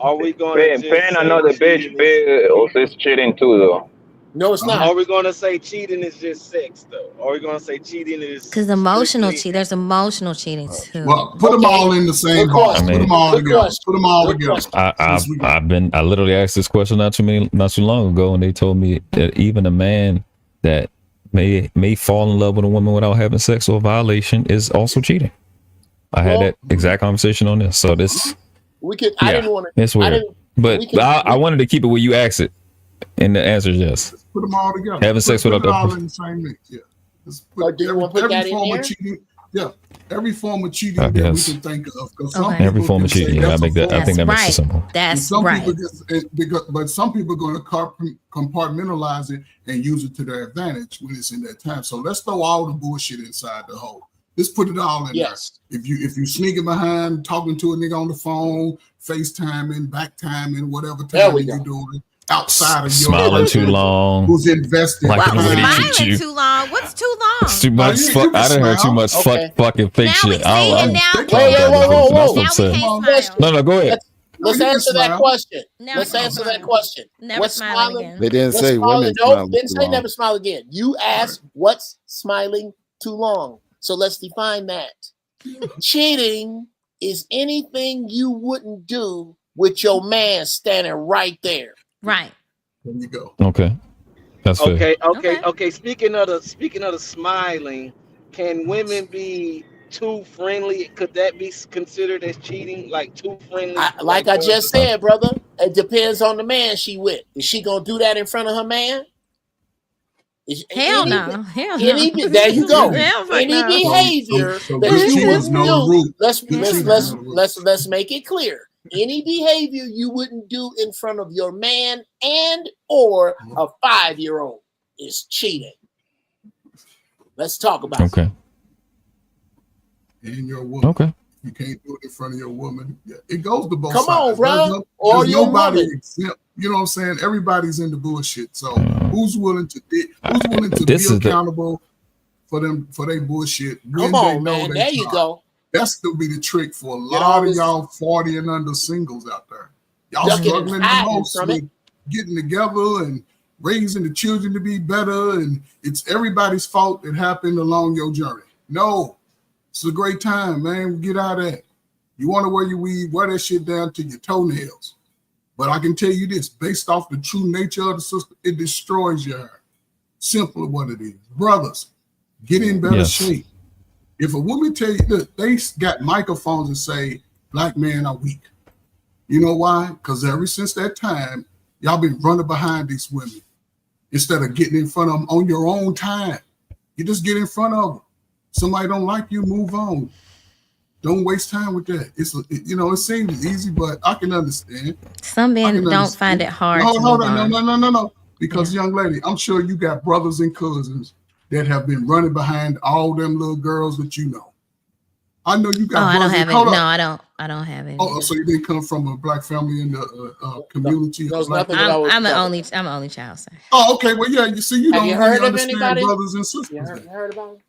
Are we going to Paying another bitch bill is cheating too, though. No, it's not. Are we going to say cheating is just sex, though? Are we going to say cheating is Because emotional strictly- cheating, there's emotional cheating too. Well, put them all in the same box. Put them all together. Put them all together. I literally asked this question not too long ago, and they told me that even a man that may fall in love with a woman without having sex or violation is also cheating. I had that exact conversation on this. So this, We could. I didn't want to. it's weird. But I wanted to keep it where you asked it, and the answer is yes. Put them all together. Having sex put without it all the in the same mix. Yeah. Do you want to put that in form there? of cheating. Yeah. Every form of cheating I that we guess. can think of. 'Cause Okay. some Every people form of can say cheating. Yeah, I that's make a that. I form think that of makes it Right. simple. That's some right. but some people are going to compartmentalize it and use it to their advantage when it's in their time. So let's throw all the bullshit inside the hole. Let's put it all in there. If you sneaking behind, talking to a nigga on the phone, FaceTiming, backtiming, whatever time you're doing, outside of your Smiling too long. who's invested. Like the way they treat Smiling you. too long. What's too long? It's too much. I done heard too much fucking fake shit. Whoa. That's what I'm saying. No, go ahead. Let's answer that question. Let's answer that question. Never What's smiling smiling? again. They didn't What's say smiling? women No, smiling didn't too say long. never smile again. You asked what's smiling too long. So let's define that. Cheating is anything you wouldn't do with your man standing right there. Right. There you go. Okay. That's fair. Okay. Speaking of the smiling, can women be too friendly? Could that be considered as cheating? Like too friendly? Like I just said, brother, it depends on the man she with. Is she gonna do that in front of her man? Hell no. Hell no. There you go. Hell Any no. behavior So that good you cheaters wouldn't know the do. root. Let's make it clear. Any behavior you wouldn't do in front of your man and or a 5-year-old is cheating. Let's talk about it. And your woman. Okay. You can't do it in front of your woman. Yeah, it goes to both Come sides. on, bro. Or There's your nobody woman. exempt. You know what I'm saying? Everybody's into bullshit. So who's willing to be This is accountable for their bullshit when Come they on, know man. they There you tried? go. That's to be the trick for a Get lot all of this- y'all 40 and under singles out there. Y'all Ducking and struggling the hiding most from with getting together and raising the children to be better, and it's everybody's fault that happened along your journey. No, it's a great time, man. Get out of that. You want to wear your weave, wear that shit down to your toenails. But I can tell you this, based off the true nature of the system, it destroys your hair. Simple as what it is. Brothers, get in better shape. If a woman tell you, look, they got microphones and say, black men are weak. You know why? Because ever since that time, y'all been running behind these women instead of getting in front of them on your own time. You just get in front of them. Somebody don't like you, move on. Don't waste time with that. It seems easy, but I can understand. Some men don't find it hard to Hold move on. on. No. Because young lady, I'm sure you got brothers and cousins that have been running behind all them little girls that you know. I know you got. I don't brothers. have it. Hold No, on. I don't have it. Oh, so you didn't come from a black family in the community? There's Black nothing wrong with I'm an that. only child, sir. Oh, okay. Well, yeah. You see, you Have don't you really heard of understand anybody? brothers and sisters. You heard about it?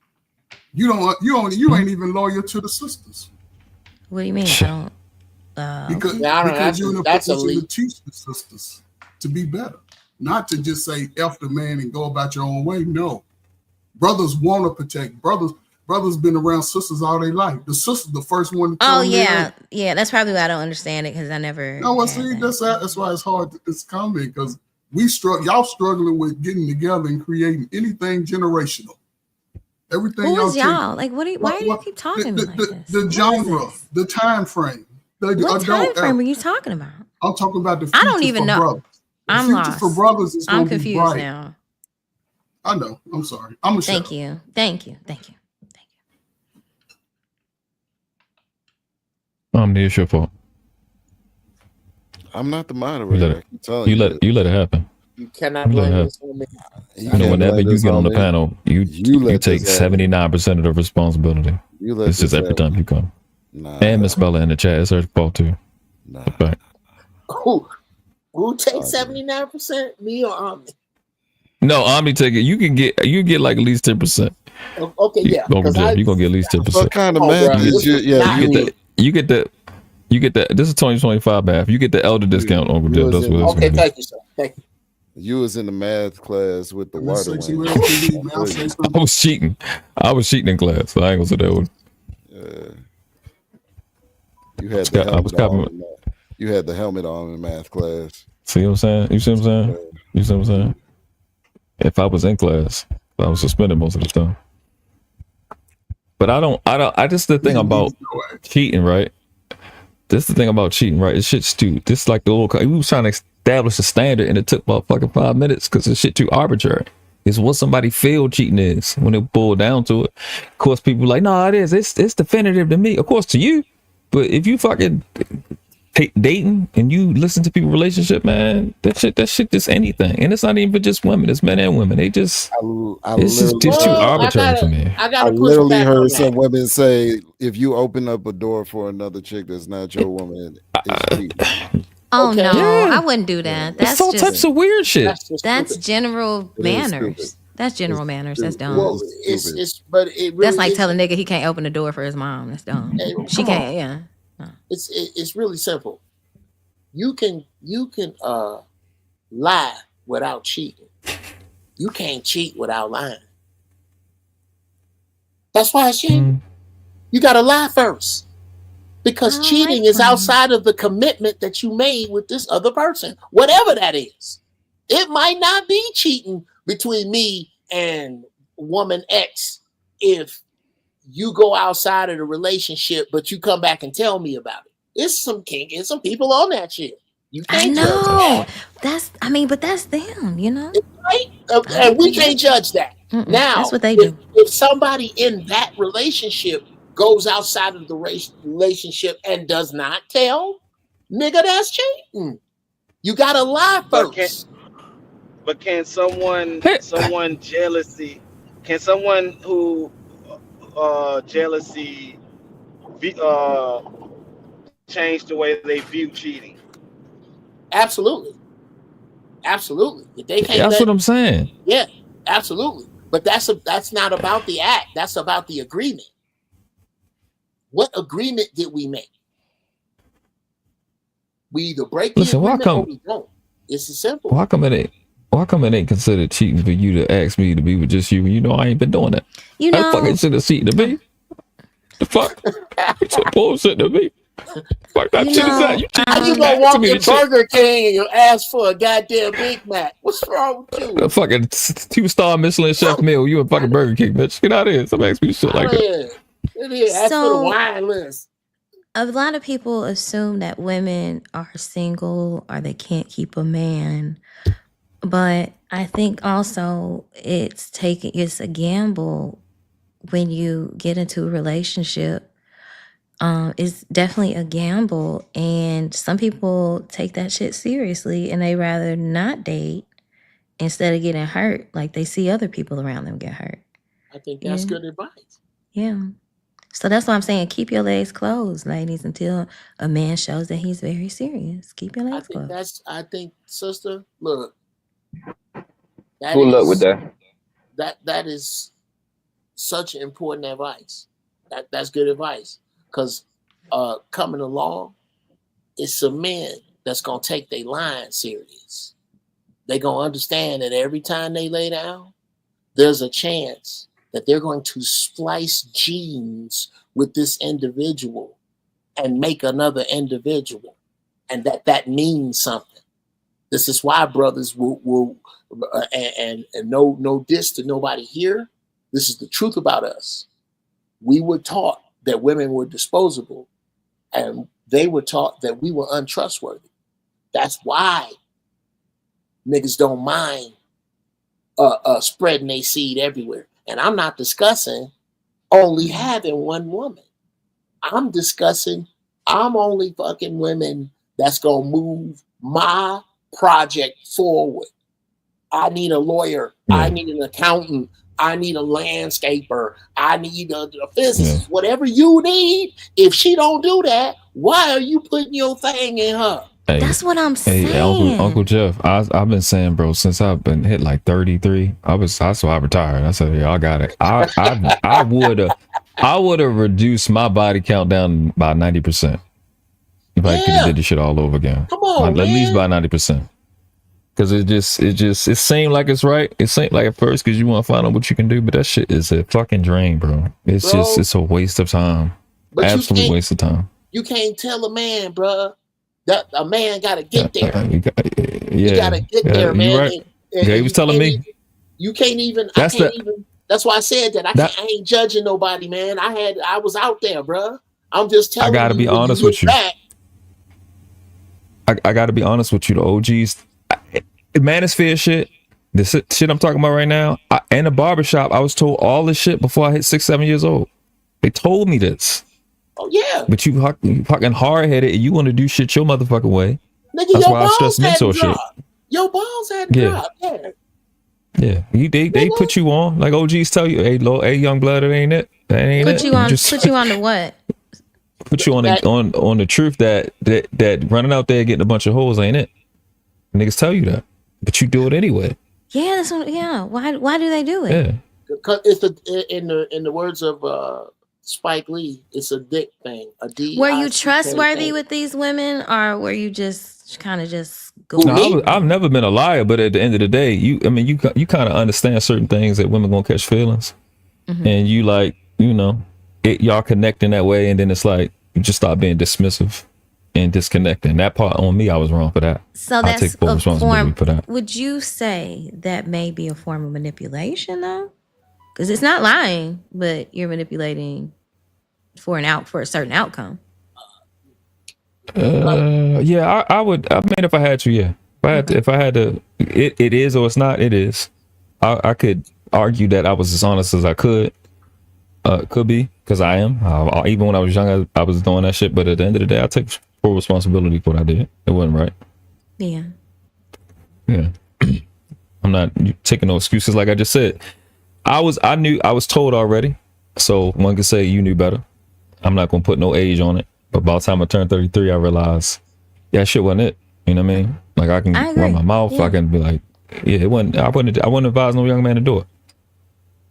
You ain't even loyal to the sisters. What do you mean? I don't. Because you're in a position to teach the sisters to be better, not to just say F the man and go about your own way. No, brothers want to protect brothers. Brothers been around sisters all their life. The sister's the first one to tell them Yeah. That's probably why I don't understand it because I never. No, well, see, that's why it's hard. It's coming because y'all struggling with getting together and creating anything generational. Everything Who y'all is y'all? Like, why do you keep talking like this? The genre, the time frame. What time frame are you talking about? I'm talking about the future. I don't even know. Brothers. I'm future lost. For brothers is I'm gonna be confused bright. now. I know. I'm sorry. I'm a Thank you. It's your fault. I'm not the moderator. You let it happen. You cannot blame this on me. You know, whenever you get on the panel, you take 79% of the responsibility. It's just every time you come. And Miss Bella in the chat, it's her fault too. Right. Who takes 79%? Me or Omni? No, Omni take it. You get like at least 10%. Okay, yeah. You're gonna get at least 10%. What kind of math is you? Yeah, you get the. This is 2025 math. You get the elder discount, Uncle Dip. That's what it's okay, thank you, sir. Thank you. You was in the math class with the water wing. I was cheating. I was cheating in class. So I ain't gonna say that one. You had the helmet on. You had the helmet on in math class. See what I'm saying? You see what I'm saying? You see what I'm saying? If I was in class, I was suspended most of the time. But I just the thing about cheating, right? This is the thing about cheating, right? It's shit's too. This is like the little. We was trying to establish a standard, and it took about fucking 5 minutes because it's shit too arbitrary. It's what somebody feel cheating is when it boiled down to it. Of course, people are like, no, it is. It's definitive to me. Of course, to you. But if you fucking dating and you listen to people's relationship, man, that shit just anything. And it's not even just women. It's men and women. They just it's just too arbitrary for me. I literally heard some women say, if you open up a door for another chick that's not your woman, it's cheating. Oh no, I wouldn't do that. That's all types of weird shit. That's general manners. That's general manners. That's dumb. Well, but it really that's like telling a nigga he can't open the door for his mom. That's dumb. Hey, she can't. on. Yeah. It's really simple. You can lie without cheating. You can't cheat without lying. That's why it's cheating. You got to lie first. Because cheating is outside of the commitment that you made with this other person, whatever that is. It might not be cheating between me and woman X if you go outside of the relationship, but you come back and tell me about it. It's some kink and some people on that shit. You can't judge that. But that's them, you know? Right? And we can't judge that. Now, that's what they do. If somebody in that relationship goes outside of the relationship and does not tell, nigga, that's cheating. You gotta lie first. But can someone jealousy? Can someone who jealousy change the way they view cheating? Absolutely. If they can't, that's what I'm saying. Yeah, absolutely. But that's not about the act. That's about the agreement. What agreement did we make? We either break the agreement or we don't. It's as simple. Why come it ain't considered cheating for you to ask me to be with just you? You know I ain't been doing that. You know, that fucking shit is cheating to me. The fuck? It's a bullshit to me. Fuck that shit is that. How you gonna walk in Burger King and you ask for a goddamn Big Mac? What's wrong with you? A fucking 2-star Michelin chef meal. You a fucking Burger King, bitch. Get out of here. Somebody ask me shit like that. Ask for the wine list. A lot of people assume that women are single or they can't keep a man. But I think also it's a gamble when you get into a relationship. It's definitely a gamble, and some people take that shit seriously and they rather not date instead of getting hurt. Like they see other people around them get hurt. I think that's good advice. Yeah. So that's why I'm saying keep your legs closed, ladies, until a man shows that he's very serious. Keep your legs closed. I think, sister, look. Good luck with that. That is such important advice. That's good advice. Because coming along, it's some men that's going to take their line serious. They're going to understand that every time they lay down, there's a chance that they're going to splice genes with this individual and make another individual. And that means something. This is why brothers will and no diss to nobody here. This is the truth about us. We were taught that women were disposable, and they were taught that we were untrustworthy. That's why niggas don't mind spreading their seed everywhere. And I'm not discussing only having one woman. I'm discussing I'm only fucking women that's gonna move my project forward. I need a lawyer. I need an accountant. I need a landscaper. I need a physicist. Whatever you need. If she don't do that, why are you putting your thing in her? Hey, That's what I'm saying. Hey, Uncle Jeff, I've been saying, bro, since I've been hit like 33, I retired. I said, yeah, I got it. I would have reduced my body count down by 90% if I could have did this shit all over again. Come on, at least by 90%. Because it seemed like it's right. It seemed like at first because you want to find out what you can do, but that shit is a fucking drain, bro. It's a waste of time. But Absolute waste of time. You can't tell a man, bro, that a man got to get there. You got to get there, man. You're right. He was telling me. You can't even. I can't even. That's why I said that. I ain't judging nobody, man. I was out there, bro. I'm just telling you. I gotta be honest with you. I gotta be honest with you. The OGs, the manosphere shit, the shit I'm talking about right now, in the barbershop, I was told all this shit before I hit 6, 7 years old. They told me this. Oh yeah. But you fucking hard headed and you want to do shit your motherfucking way. Nigga, that's your why I stress mentor shit. Your balls had to drop. Yeah. They put you on like OGs tell you, hey young blood, it ain't it. That ain't Put it. you on. Put you on to what? Put you on the truth that running out there getting a bunch of hoes ain't it. Niggas tell you that, but you do it anyway. Yeah, that's what, yeah. Why do they do it? Yeah. Because it's in the words of Spike Lee, it's a dick thing. Were you trustworthy with these women, or were you just kind of just go? No, I've never been a liar, but at the end of the day, you kind of understand certain things that women gonna catch feelings, and you like, y'all connect in that way, and then it's like you just stop being dismissive and disconnecting. That part on me, I was wrong for that. So I take full responsibility for that. Would you say that may be a form of manipulation, though? Because it's not lying, but you're manipulating for a certain outcome. Yeah, I would. I mean, if I had to, yeah. If I had to, it is or it's not. It is. I could argue that I was as honest as I could be, because I am. Even when I was young, I was doing that shit. But at the end of the day, I take full responsibility for what I did. It wasn't right. Yeah. Yeah. I'm not taking no excuses. Like I just said, I was told already. So one could say you knew better. I'm not gonna put no age on it. But by the time I turned 33, I realized, yeah, shit wasn't it. You know what I mean? Like I can run my mouth. Yeah. I can be like, yeah, it wasn't. I wouldn't advise no young man to do it.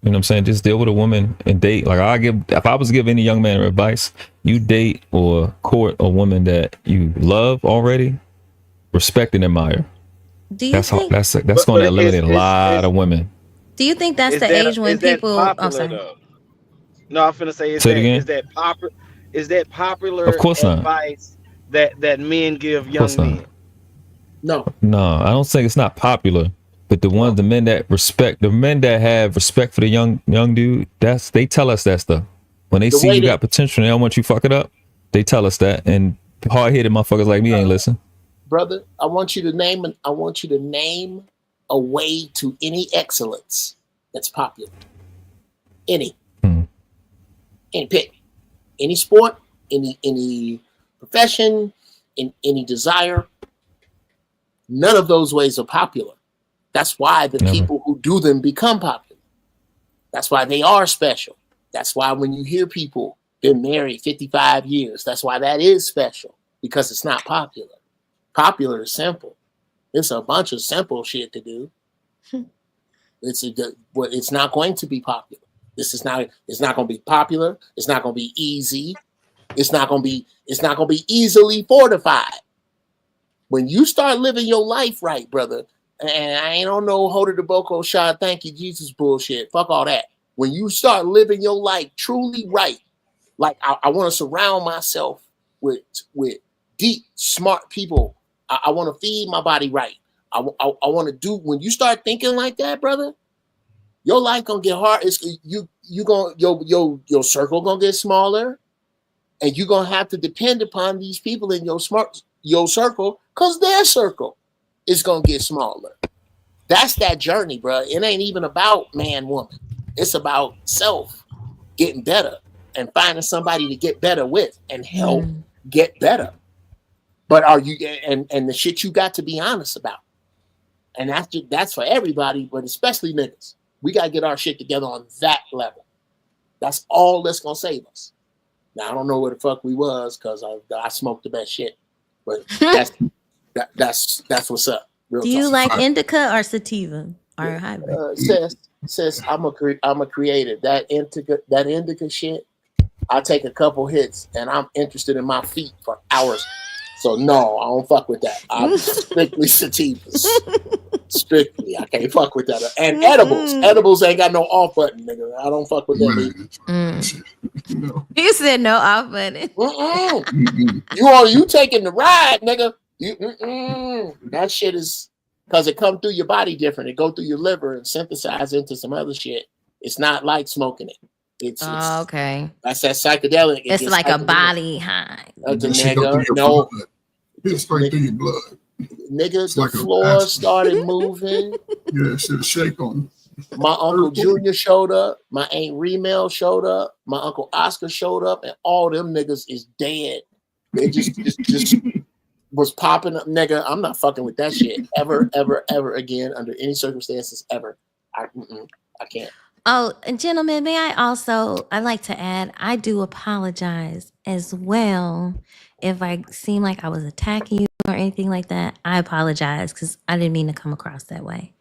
You know what I'm saying? Just deal with a woman and date. Like if I was to give any young man advice, you date or court a woman that you love already, respect and admire. That's going to eliminate a lot of women. Do you think that's the age when people? No, I'm finna say, is that popular of course advice that men give young men? No, I don't think it's not popular. But the men that have respect for the young dude, they tell us that stuff. When they see you got potential and they don't want you fuck it up, they tell us that. And hard-headed motherfuckers like me ain't listen. Brother, I want you to name a way to any excellence that's popular. Any pick, any sport, any profession, in any desire. None of those ways are popular. That's why the people who do them become popular. That's why they are special. That's why when you hear people been married 55 years, that's why that is special, because it's not popular. Popular is simple. It's a bunch of simple shit to do. It's not going to be popular. It's not going to be popular. It's not going to be easy. It's not going to be easily fortified. When you start living your life right, brother, and I ain't on no Hoda the Boko shot, thank you, Jesus bullshit. Fuck all that. When you start living your life truly right, like I want to surround myself with deep, smart people. I want to feed my body right. I want to do, when you start thinking like that, brother, your life gonna get hard. Your circle gonna get smaller, and you're gonna have to depend upon these people in your circle, because their circle is gonna get smaller. That's that journey, bro. It ain't even about man, woman. It's about self getting better and finding somebody to get better with and help get better. But are you and the shit you got to be honest about? And that's for everybody, but especially niggas. We gotta get our shit together on that level. That's all that's gonna save us. Now I don't know where the fuck we was because I smoked the best shit, but that's what's up. Real Do you talk. like indica or sativa or hybrid? Says I'm a creative. That indica shit. I take a couple hits and I'm interested in my feet for hours. So no, I don't fuck with that. I'm strictly sativas. Strictly, I can't fuck with that. And edibles. Edibles ain't got no off button, nigga. I don't fuck with that either. You said no off button. You taking the ride, nigga. That shit is because it come through your body different. It go through your liver and synthesize into some other shit. It's not like smoking it. It's okay. That's that psychedelic. It's like a body high. Nigga, no. It's straight through your blood. Nigga, the floor started moving. Yeah, shit shake on. My Uncle Junior showed up. My Aunt Remel showed up. My Uncle Oscar showed up, and all them niggas is dead. They just was popping up, nigga. I'm not fucking with that shit ever again under any circumstances ever. I can't. Oh, and gentlemen, I'd like to add, I do apologize as well if I seem like I was attacking you or anything like that. I apologize because I didn't mean to come across that way.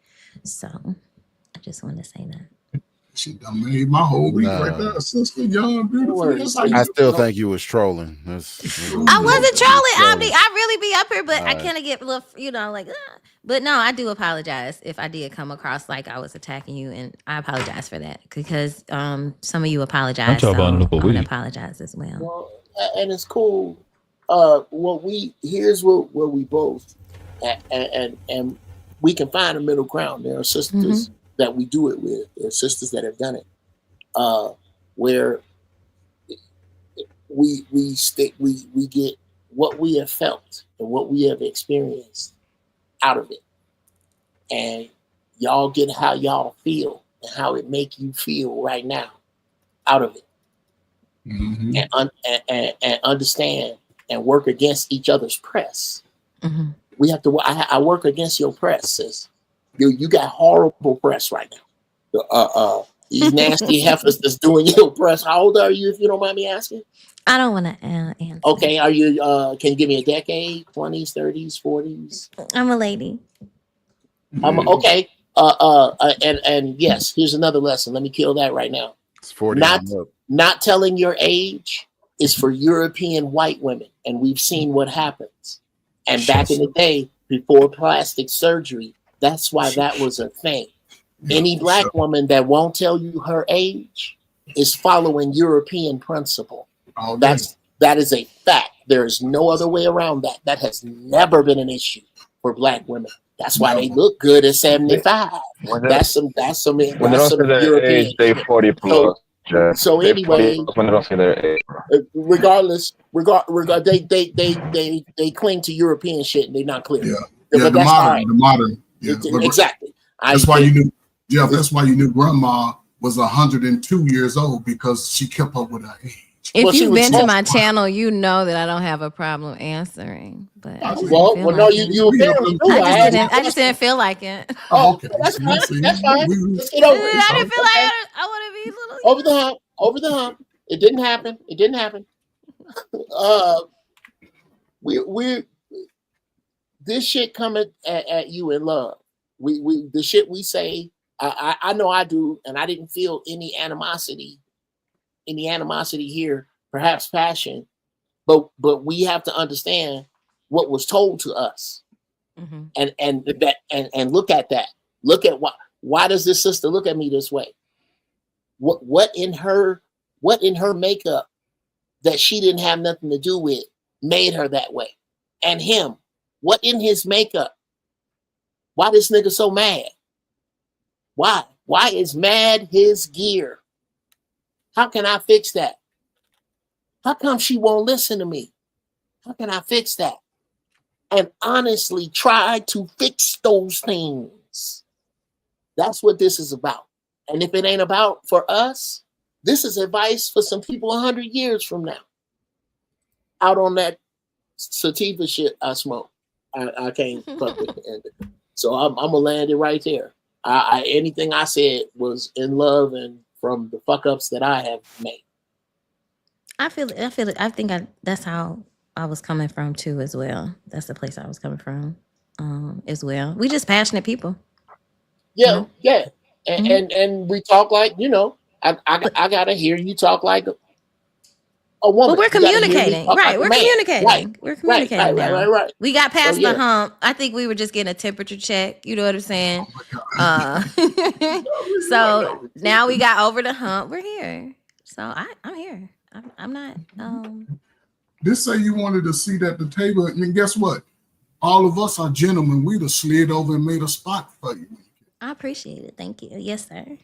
So I just wanted to say that. She done made my whole week right there, sister, young, beautiful. I still think you was trolling. I wasn't trolling. I really be up here, but I kind of get a little, like, but no, I do apologize if I did come across like I was attacking you, and I apologize for that because some of you apologize. So I'm gonna apologize as well. Well, and it's cool. Here's what we both, and we can find a middle ground. There are sisters that we do it with. There are sisters that have done it, where we get what we have felt and what we have experienced out of it, and y'all get how y'all feel and how it make you feel right now out of it, and understand and work against each other's press. We have to. I work against your press, sis. You got horrible press right now. These nasty heifers that's doing your press. How old are you, if you don't mind me asking? I don't want to answer. Okay, are you? Can you give me a decade? 20s, 30s, 40s? I'm a lady. Okay. And yes, here's another lesson. Let me kill that right now. It's 40. Not telling your age is for European white women, and we've seen what happens. And back in the day, before plastic surgery, that's why that was a thing. Any black woman that won't tell you her age is following European principle. That is a fact. There is no other way around that. That has never been an issue for black women. That's why they look good at 75. That's some When they don't say their age, they 40 plus. So anyway, when they don't say their age. regardless, they cling to European shit and they're not clear. Yeah, But the that's modern, right. the modern. Yeah, Exactly. That's why you knew. Yeah, that's why you knew grandma was 102 years old because she kept up with her age. If you've been to my channel, you know that I don't have a problem answering. But no, you apparently do. I just didn't feel like it. Oh, okay. That's fine. That's fine. Let's get over it. I didn't feel like I want to be little. Over the hump. Over the hump. It didn't happen. It didn't happen. We this shit coming at you in love. We the shit we say. I know I do, and I didn't feel any animosity here, perhaps passion, but we have to understand what was told to us, and look at that. Look at why does this sister look at me this way? What in her makeup that she didn't have nothing to do with made her that way? And him, what in his makeup? Why this nigga so mad? Why? Why is mad his gear? How can I fix that? How come she won't listen to me? How can I fix that? And honestly, try to fix those things. That's what this is about. And if it ain't about for us, this is advice for some people 100 years from now. out on that sativa shit I smoke. I can't fuck with it. So I'm gonna land it right there. Anything I said was in love and from the fuck ups that I have made. I feel it. I think that's how I was coming from too, as well. That's the place I was coming from, as well. We just passionate people. Yeah, yeah. And we talk like, I gotta hear you talk like a woman. But we're communicating, right? We're communicating. Right. We're communicating now. Right. We got past So, yeah. the hump. I think we were just getting a temperature check. You know what I'm saying? So now we got over the hump. We're here. So I'm here. I'm not. This say you wanted a seat at the table, and guess what? All of us are gentlemen. We'd have slid over and made a spot for you. I appreciate it. Thank you. Yes, sir.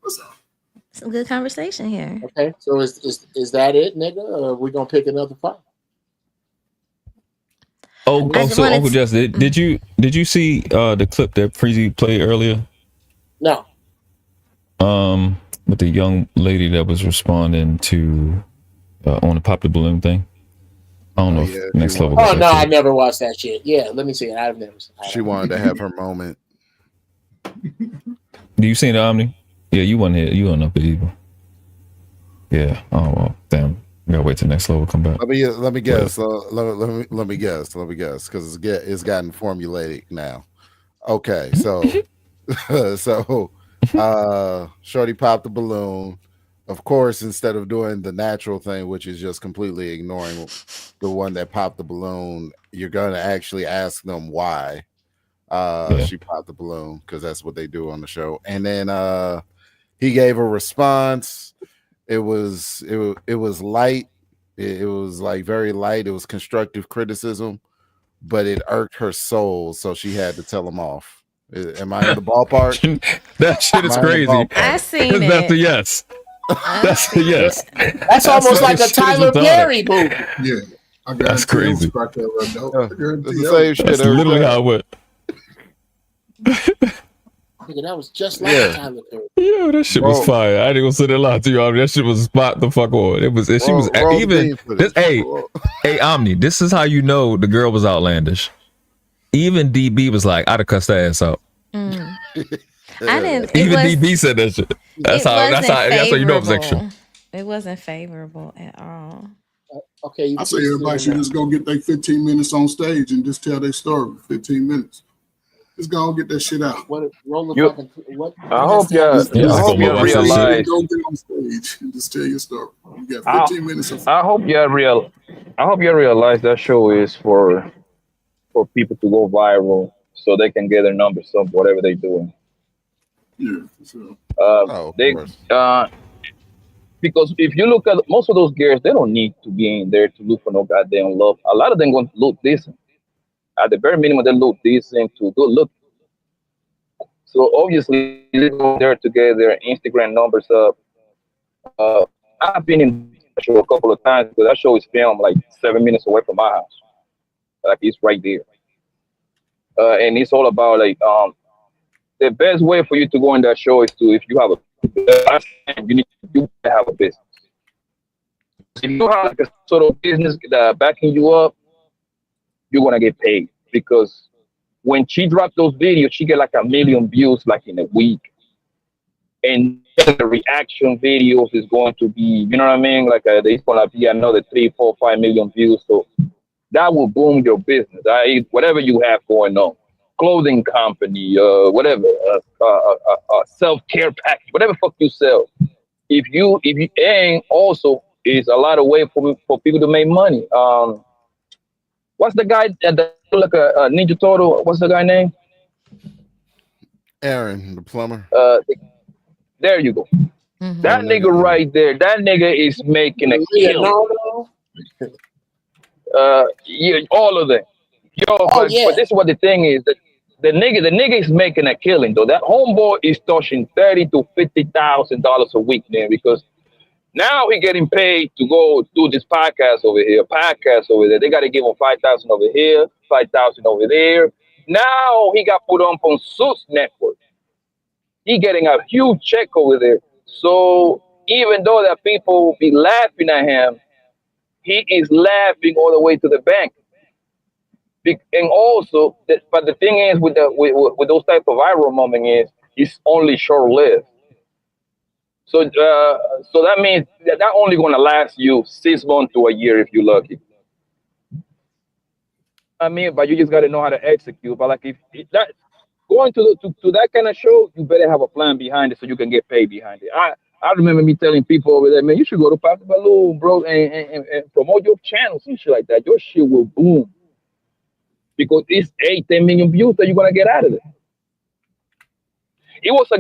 What's up? Some good conversation here. Okay, so is that it, nigga? Or are we gonna pick another fight? So Uncle Justin, did you see the clip that Freezy played earlier? No. With the young lady that was responding to on the pop the balloon thing. I don't know if Next Level. Oh no, I never watched that shit. Yeah, let me see it. I've never seen it. She wanted to have her moment. Do you see the Omni? Yeah, you wasn't here. You weren't up there either. Yeah. Oh well, damn. We gotta wait till Next Level come back. Let me guess. Let me guess because it's gotten formulated now. Okay, so Shorty popped the balloon. Of course, instead of doing the natural thing, which is just completely ignoring the one that popped the balloon, you're gonna actually ask them why she popped the balloon, because that's what they do on the show. And then he gave a response. It was light. It was like very light. It was constructive criticism, but it irked her soul, so she had to tell him off. Am I in the ballpark? That shit is crazy. I seen it. That's a yes. That's a yes. That's almost like a Tyler Perry movie. Yeah, that's crazy. It's the same shit. That's literally how it went. Nigga, that was just like Tyler Perry. Yeah, that shit was fire. I ain't gonna say that lie to you, Omni. That shit was spot the fuck on. It was. And she was even. Hey, Omni. This is how you know the girl was outlandish. Even DB was like, I'd have cussed her ass out. I didn't. Even DB said that shit. That's how you know it was extra. It wasn't favorable at all. Okay, I say everybody should just go get their 15 minutes on stage and just tell their story. 15 minutes. Just go and get that shit out. I hope you realize. Go get on stage and just tell your story. You got 15 minutes. I hope you realize that show is for people to go viral, so they can get their numbers up, whatever they're doing. Yeah, for sure. Because if you look at most of those girls, they don't need to be in there to look for no goddamn love. A lot of them going to look decent. At the very minimum, they look decent to good look. So obviously, they go there to get their Instagram numbers up. I've been in that show a couple of times, but that show is filmed like 7 minutes away from my house. Like it's right there. And it's all about like the best way for you to go in that show is to, if you have you need to have a business. If you have like a sort of business that backing you up, you're gonna get paid, because when she dropped those videos, she get like 1 million views like in a week, and the reaction videos is going to be, you know what I mean? Like there's gonna be another 3, 4, 5 million views. So that will boom your business. Whatever you have going on, clothing company, whatever, self-care package, whatever fuck you sell. If you and also is a lot of way for people to make money. What's the guy that look a Ninja Turtle? What's the guy name? Aaron, the plumber. There you go. Mm-hmm. That nigga right there. That nigga is making a kill. Yeah, all of them. But this is what the thing is, that the nigga is making a killing though. That homeboy is touching $30,000 to $50,000 a week, man, because now he getting paid to go do this podcast over here, They got to give him 5,000 over here, 5,000 over there. Now he got put on Suits Network. He getting a huge check over there. So even though that people will be laughing at him, he is laughing all the way to the bank. And also, but the thing is with with those type of viral moment is it's only short lived. So so that means that only gonna last you 6 months to a year if you're lucky. I mean, but you just gotta know how to execute. But like if that going to that kind of show, you better have a plan behind it so you can get paid behind it. I remember me telling people over there, man, you should go to Papa Balloon, bro, and promote your channels and shit like that. Your shit will boom because it's 8-10 million views that you're gonna get out of it. It was a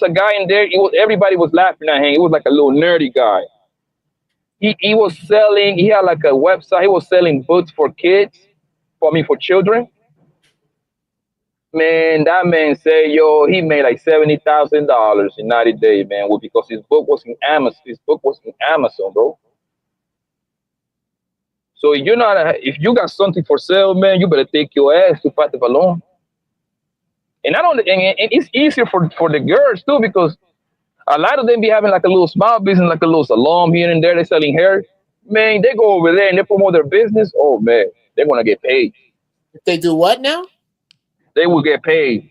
guy in there. Everybody was laughing at him. He was like a little nerdy guy. He was selling. He had like a website. He was selling books for kids, for children. Man, that man said, yo, he made like $70,000 in 90 days, man, because his book was in Amazon. His book was in Amazon, bro. So if you got something for sale, man, you better take your ass to Pat the Balloon. And it's easier for the girls too, because a lot of them be having like a little small business, like a little salon here and there. They're selling hair. Man, they go over there and they promote their business. Oh man, they're gonna get paid. If they do what now? They will get paid.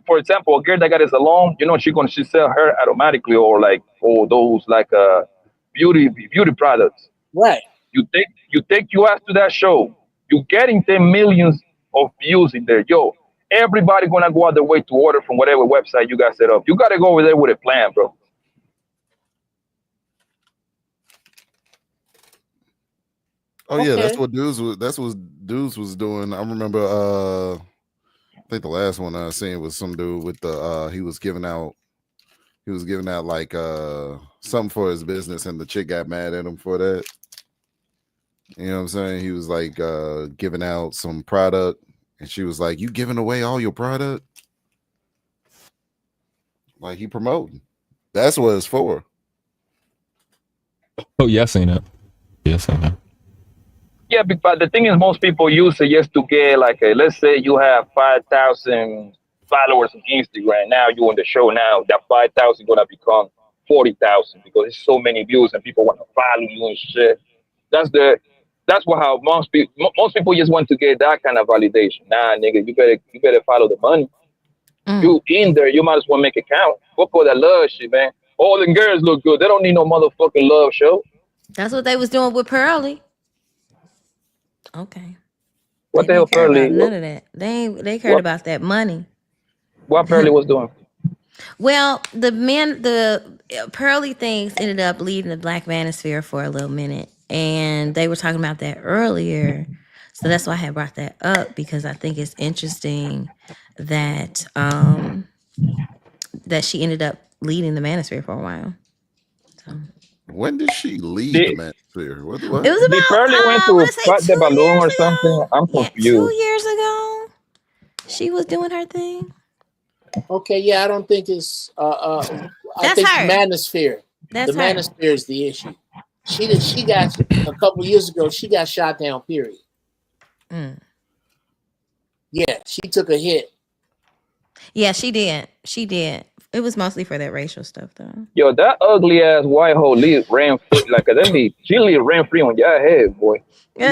For example, a girl that got a salon, she sell her automatically, or those beauty products. Right. You take your ass to that show. You getting 10 millions of views in there, yo. Everybody gonna go out their way to order from whatever website you got set up. You gotta go over there with a plan, bro. Oh yeah, that's what dudes was doing. I remember I think the last one I seen was some dude with the he was giving out like something for his business, and the chick got mad at him for that. You know what I'm saying? He was like giving out some product, and she was like, "You giving away all your product?" Like, he promoting. That's what it's for. Oh yeah, I seen that. Yes, I know. Yeah, but the thing is, most people use it just to get let's say you have 5,000 followers on Instagram. Now you're on the show. Now that 5,000 gonna become 40,000 because there's so many views and people want to follow you and shit. That's how most people just want to get that kind of validation. Nah, nigga, you better follow the money. You in there, you might as well make it count. Go for that love shit, man. All the girls look good. They don't need no motherfucking love show. That's what they was doing with Pearly. Okay. What the hell, Pearly? None of that. They cared about that money. What Pearly was doing? Well, the Pearly things ended up leading the Black Manosphere for a little minute, and they were talking about that earlier. So that's why I had brought that up, because I think it's interesting that that she ended up leading the Manosphere for a while. So. When did she leave the Manosphere? What? It was about Pearly went to Pat the Balloon or something. I'm confused. 2 years ago, she was doing her thing. Okay, yeah, I don't think it's. I think her. the Manosphere. That's the her. Manosphere is the issue. She got a couple of years ago. She got shot down. Period. Yeah, she took a hit. Yeah, she did. She did. It was mostly for that racial stuff, though. Yo, that ugly ass white hoe ran free she ran free on your head, boy. No,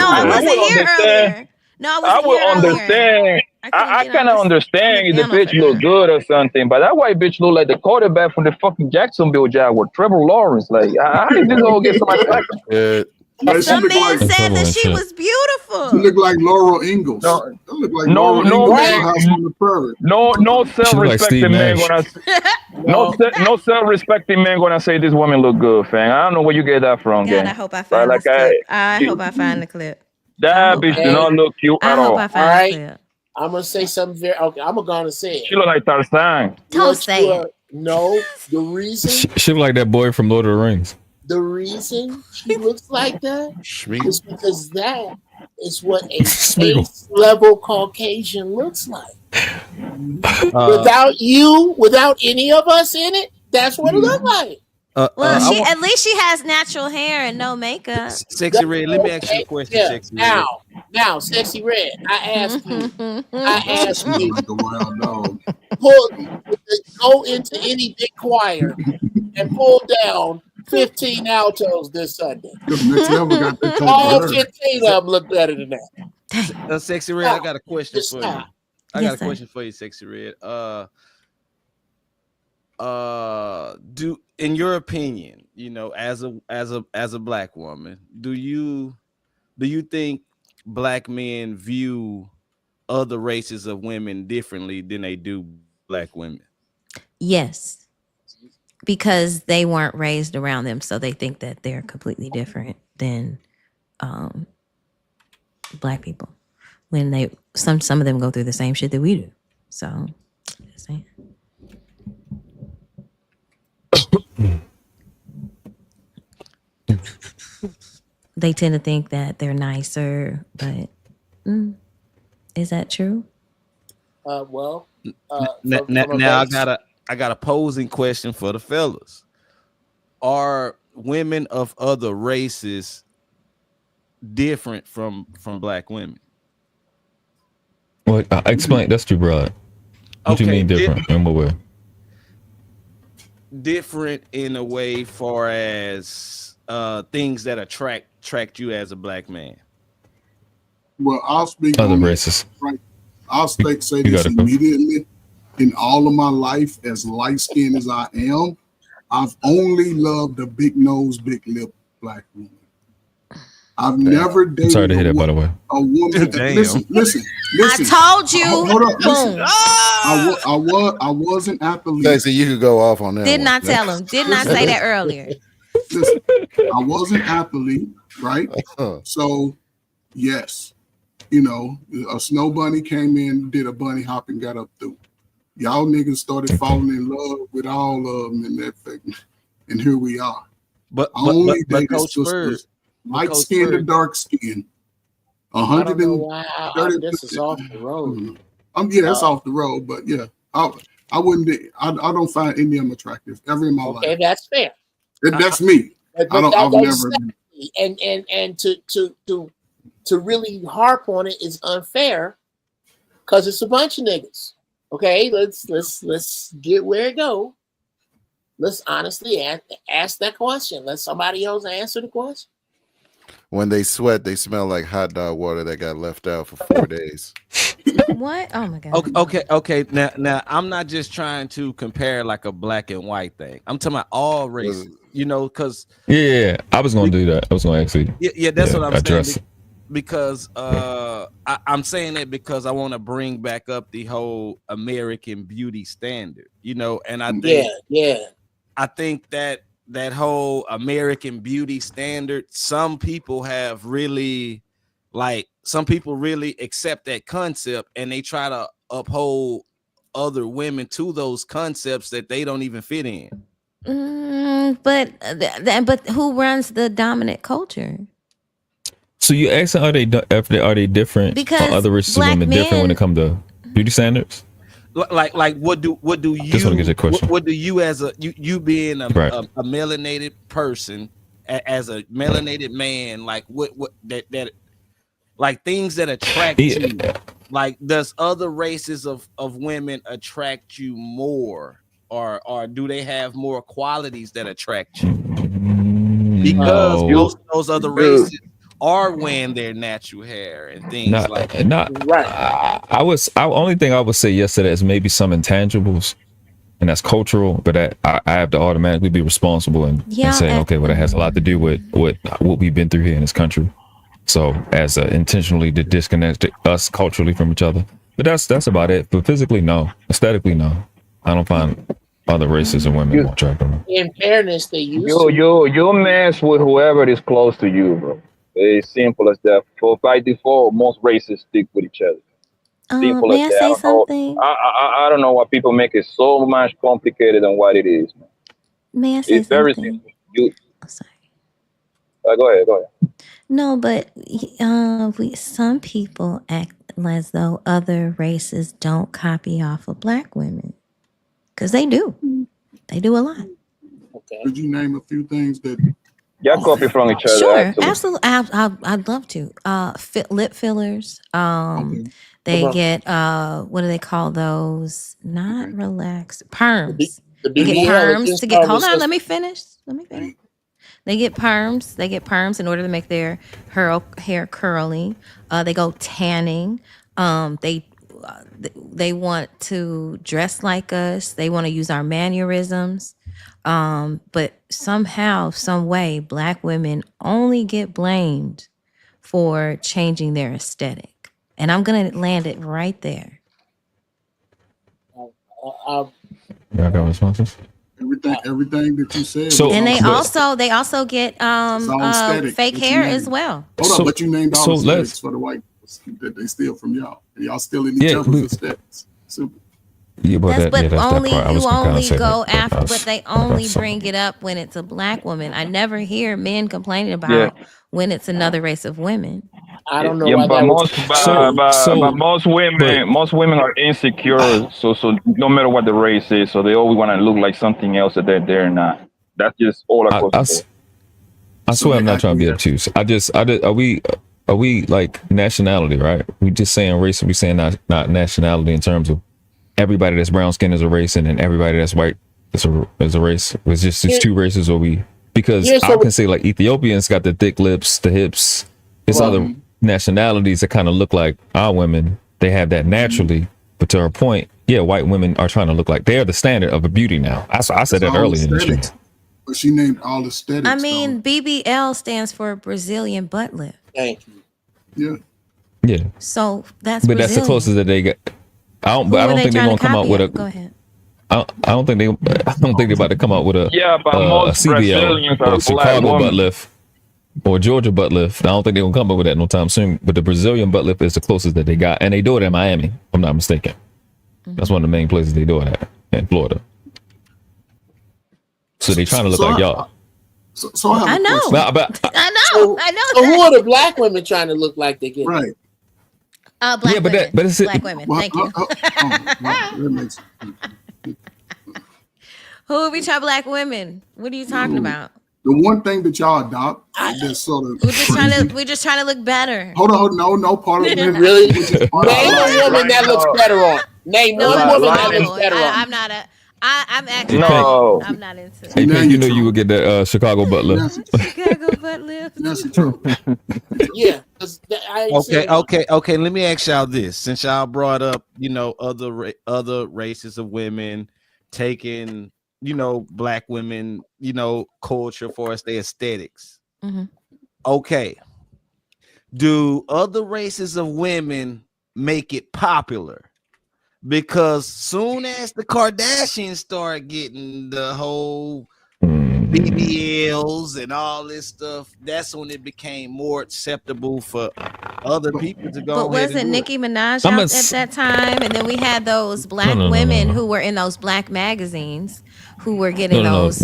I wasn't here earlier. No, I wasn't here earlier. I kind of understand if the bitch look good or something, but that white bitch look like the quarterback from the fucking Jacksonville Jaguars, Trevor Lawrence. Like, how did this all get so much flack? Some man said that she was beautiful. She looked like Laurel Ingalls. No, looked like Laurel Ingalls. No self-respecting man gonna no self-respecting man gonna say this woman look good, fam. I don't know where you get that from, God, I hope I find this clip. I hope I find the clip. That bitch do not look cute at all. I find the clip. I'm gonna say something very. Okay, I'm gonna say it. She look like Tarzan. Don't say it. No, the reason. She look like that boy from Lord of the Rings. The reason she looks like that is because that is what a base level Caucasian looks like. Without any of us in it, that's what it looks like. Well, at least she has natural hair and no makeup. Sexy Red, let me ask you a question, Sexy Red. Now, Sexy Red, I ask you, go into any big choir and pull down 15 altos this Sunday. Next level got that type All of 15 of them look better than that. Sexy Red, I got a question Just for you. stop. I Yes, got a sir. question for you, Sexy Red. Do in your opinion, you know, as a black woman, do you think black men view other races of women differently than they do black women? Yes, because they weren't raised around them, so they think that they're completely different than black people. When they some of them go through the same shit that we do. So, just saying. They tend to think that they're nicer, but is that true? Well, Now I got a posing question for the fellas. Are women of other races different from black women? Well, explain. That's too broad. What do you mean different? In what way? Different in a way far as things that attract you as a black man. Well, I'll speak Other on races. that. Right. I'll say You this got it, bro. immediately. In all of my life, as light skinned as I am, I've only loved a big nose, big lip black woman. I've never dated I'm sorry to hear that, by the way. a woman. Damn. Listen. I told you. Hold up. Listen. Boom. I was an athlete. Stacey, you could go off on that. Did one. not tell him. Did not say that earlier. Listen, I was an athlete, right? So, yes, you know, a snow bunny came in, did a bunny hop, and got up through. Y'all niggas started falling in love with all of them, and that thing, and here we are. But only dated Coach Bird, sisters, light skin to dark skin. I don't know why this is off the road. Yeah, that's off the road, but yeah, I wouldn't. I don't find any of them attractive ever in my life. Okay, that's fair. That's me. But I've never. And to really harp on it is unfair because it's a bunch of niggas. Okay, let's get where it go. Let's honestly ask that question. Let somebody else answer the question. When they sweat, they smell like hot dog water that got left out for 4 days. What? Oh my god. Okay. Now I'm not just trying to compare like a black and white thing. I'm talking about all races. You know, because Yeah, I was gonna do that. I was gonna actually. Yeah, that's what I'm address saying. Because I'm saying it because I want to bring back up the whole American beauty standard. You know, and I think I think that whole American beauty standard, some people really accept that concept and they try to uphold other women to those concepts that they don't even fit in. But who runs the dominant culture? So you asking are they different? Because other races of women different when it comes to beauty standards? Like what do you Just want to get your question. what do you as you being a Right. melanated person, as a melanated man, like what that like things that attract you, like does other races of women attract you more, or do they have more qualities that attract you? Because most of those other races are wearing their natural hair and things like that. Only thing I would say yes to that is maybe some intangibles, and that's cultural, but I have to automatically be responsible and say, okay, well, that has a lot to do with what we've been through here in this country. So as intentionally to disconnect us culturally from each other. But that's about it. But physically, no. Aesthetically, no. I don't find other races of women more attractive. In fairness, they used to. You mess with whoever is close to you, bro. It's simple as that. For by default, most races stick with each other. Simple May as I that. say something? I don't know why people make it so much complicated than what it is, man. May I say It's very something? simple. Sorry. Go ahead. No, but some people act as though other races don't copy off of black women, because they do. They do a lot. Okay. Could you name a few things that? Yeah, copy from each other. Sure, absolutely. I'd love to. Lip fillers. They get what do they call those? Not relaxed perms. They get BBL, perms this to get. time Hold was on, just- let me finish. They get perms. They get perms in order to make their hair curly. They go tanning. They want to dress like us. They want to use our mannerisms. But somehow, some way, Black women only get blamed for changing their aesthetic. And I'm gonna land it right there. Y'all got responses? Everything that you said. So- was And all they also get It's all aesthetic fake that you hair named. as well. Hold on, but you named all so aesthetics let's- for the white that they steal from y'all. And y'all stealing each Yeah, other's aesthetics. Super. Yeah, but That's that's only that part. I was you gonna kinda only say go that, after, I was- but they only so- bring it up when it's a Black woman. I never hear men complaining about Yeah. when it's another race of women. I don't know Yeah, why but that was. but most women are insecure. So no matter what the race is, so they always want to look like something else that they're not. That's just all across the board. I swear I'm not trying to be obtuse. Are we like nationality, right? We just saying race, we saying not nationality in terms of everybody that's brown skin is a race and then everybody that's white is a race. It's just these two races, or we, because I can say like Ethiopians got the thick lips, the hips. It's other nationalities that kind of look like our women. They have that naturally, but to her point, yeah, white women are trying to look like they're the standard of a beauty now. I said that all earlier in the show. aesthetics. But she named all aesthetics. I mean, BBL stands for Brazilian butt lift. Thank you. Yeah. Yeah. So that's But that's the Brazilian. closest that they got. I don't Who are think they they're trying gonna to come out copy with it? a. Go ahead. I don't think they're about to come out with a but a most Brazilians CBL are or Chicago black butt women. lift or Georgia butt lift. I don't think they're gonna come up with that no time soon. But the Brazilian butt lift is the closest that they got, and they do it in Miami. If I'm not mistaken. That's one of the main places they do it at in Florida. So they trying to look like y'all. So I have a know. question. Well, but I know. So who are the Black women trying to look like they get? Right. Black but women. but it's Black women. Thank you. That makes Who are we trying Black women? What are you talking about? the one thing that y'all adopt that's sort of We're just trying to look better. Hold on, no part of it. Really? Which is Name a woman that looks better on. Name one woman that looks better on. I'm not a. I'm actually. No. I'm not into it. Hey, Pink, you know you would get that Chicago butt lift. Chicago butt lift. Yeah. I ain't saying- Okay. Let me ask y'all this: since y'all brought up, other races of women taking, Black women, culture for us, their aesthetics. Mm-hmm. Okay. Do other races of women make it popular? Because soon as the Kardashians start getting the whole BBLs and all this stuff, that's when it became more acceptable for other people to go. But wasn't Nicki Minaj out at that time? And then we had those Black women who were in those Black magazines who were getting those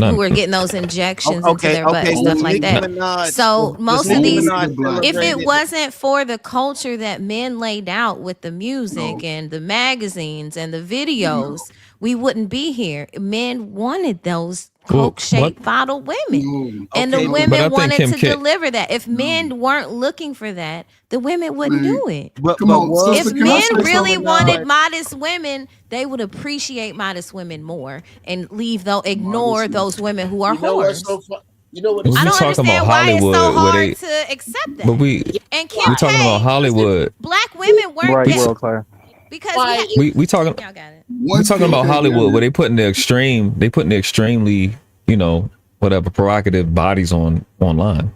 injections into their butt and stuff like that. So most of these, if it wasn't for the culture that men laid out with the music and the magazines and the videos, we wouldn't be here. Men wanted those Coke-shaped bottle women, and the women wanted to deliver that. If men weren't looking for that, the women wouldn't do it. If men really wanted modest women, they would appreciate modest women more and ignore those women who are whores. You know what? I don't understand why it's so hard to accept that. But we're talking about Hollywood. Black women weren't getting, because we talking. We're talking about Hollywood where they putting the extremely, whatever provocative bodies online.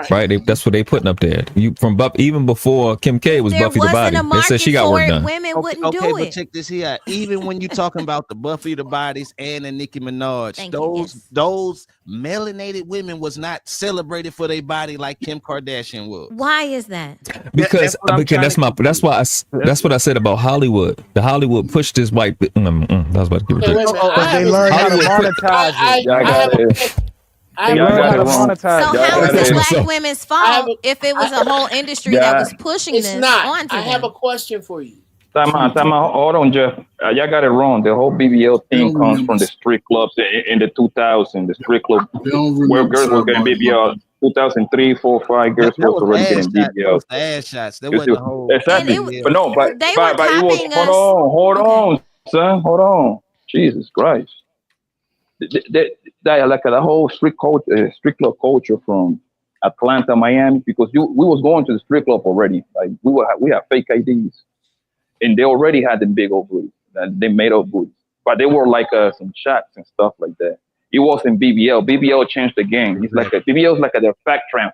Right. That's what they putting up there. Even before Kim K was Buffy the Body. They said she got work done. Women wouldn't do but it. check this here. Even when you're talking about the Buffy the Bodies and the Nicki Minaj, those melanated women was not celebrated for their body like Kim Kardashian was. Why is that? Because that's what I said about Hollywood. The Hollywood pushed this white. I was about to get They learned how to monetize it. So how is it Black women's fault if it was a whole industry that was pushing It's this not. onto I have them? a question for you. Time out. Hold on, Jeff. Y'all got it wrong. The whole BBL thing comes from the street clubs in the 2000s. The street club where girls were getting BBL. 2003, 4, 5 girls was already getting BBL. Ass shots. That wasn't the whole. Exactly. But they were it was. copying Hold on, son. Hold on. Jesus Christ. like the whole street club culture from Atlanta, Miami, because we was going to the street club already. Like we had fake IDs, and they already had the big old booties. They made up booties, but they were like some shots and stuff like that. It wasn't BBL. BBL changed the game. It's like BBL is like a fact tramp.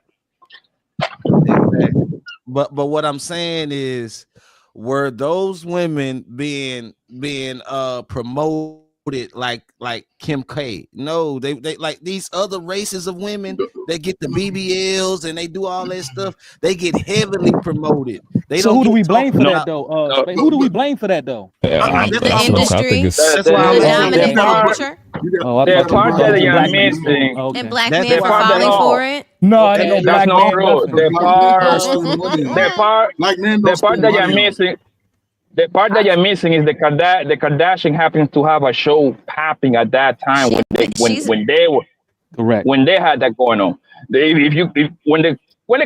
Exactly. But what I'm saying is, were those women being promoted like Kim K? No, they like these other races of women. They get the BBLs and they do all that stuff. They get heavily promoted. They So don't who do get we blame talked for that about. though? Who do we blame for that though? The industry, That's why I'm the asking. dominant culture, Oh, I The thought part you that was you're black man. missing, Okay. and black That's men the for part that falling for no, it. No, I ain't no that's black not man. true. Nothing. The Black men don't part, spend money on the it. part, Black men the don't part spend that you're money on it. missing. The part that you're missing is the Kardashian happens to have a show popping at that time when they were Correct. when they had that going on. When the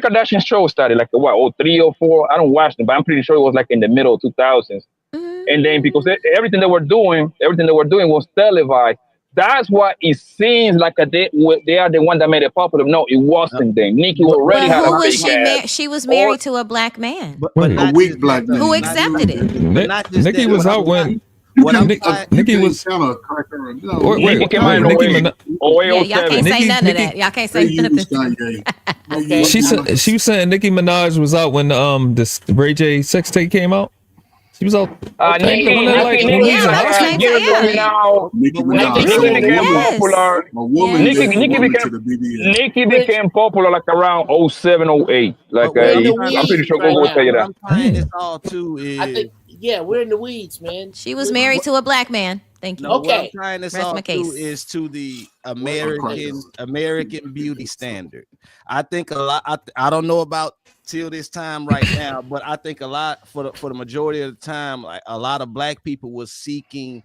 Kardashian show started, like what, 03 or 04, I don't watch them, but I'm pretty sure it was like in the middle of 2000s. And then because everything they were doing was televised. That's why it seems like they are the one that made it popular. No, it wasn't them. Nicki already But had who a was fake she? ass. She was married to a black man But A not weak just black that, though. who man. Not accepted just, it. but not just Nicki that. was What out I'm when what I'm Nick- trying. Nicki was kind of cracker. You know, Nicki came out in Nicki 08, Minaj. 08, Yeah, y'all can't say none of that. Y'all can't say they use nothing. Kanye. They Okay. use She him. was saying Nicki Minaj was out when this Ray J sex tape came out. She was out. Nicki when we was Yeah, in that high was school. same years time. coming out. Nicki But what I'm Minaj. Nicki So a became woman, Yes. popular. a woman Yes. dates a Nicki woman became to the BBL. Nicki We're, became popular like around 07, 08. Like But what we're in I'm the trying I'm to pretty weeds sure right Google will tell now. you what that. I'm tying this all to I is think, yeah, we're in the weeds, man. She was married to a black man. Thank you. no. What I'm Okay. tying this Rest all my to case. is to the A cracker. American beauty standard. I think a lot. I don't know about till this time right now, but I think a lot for the majority of the time, like a lot of black people was seeking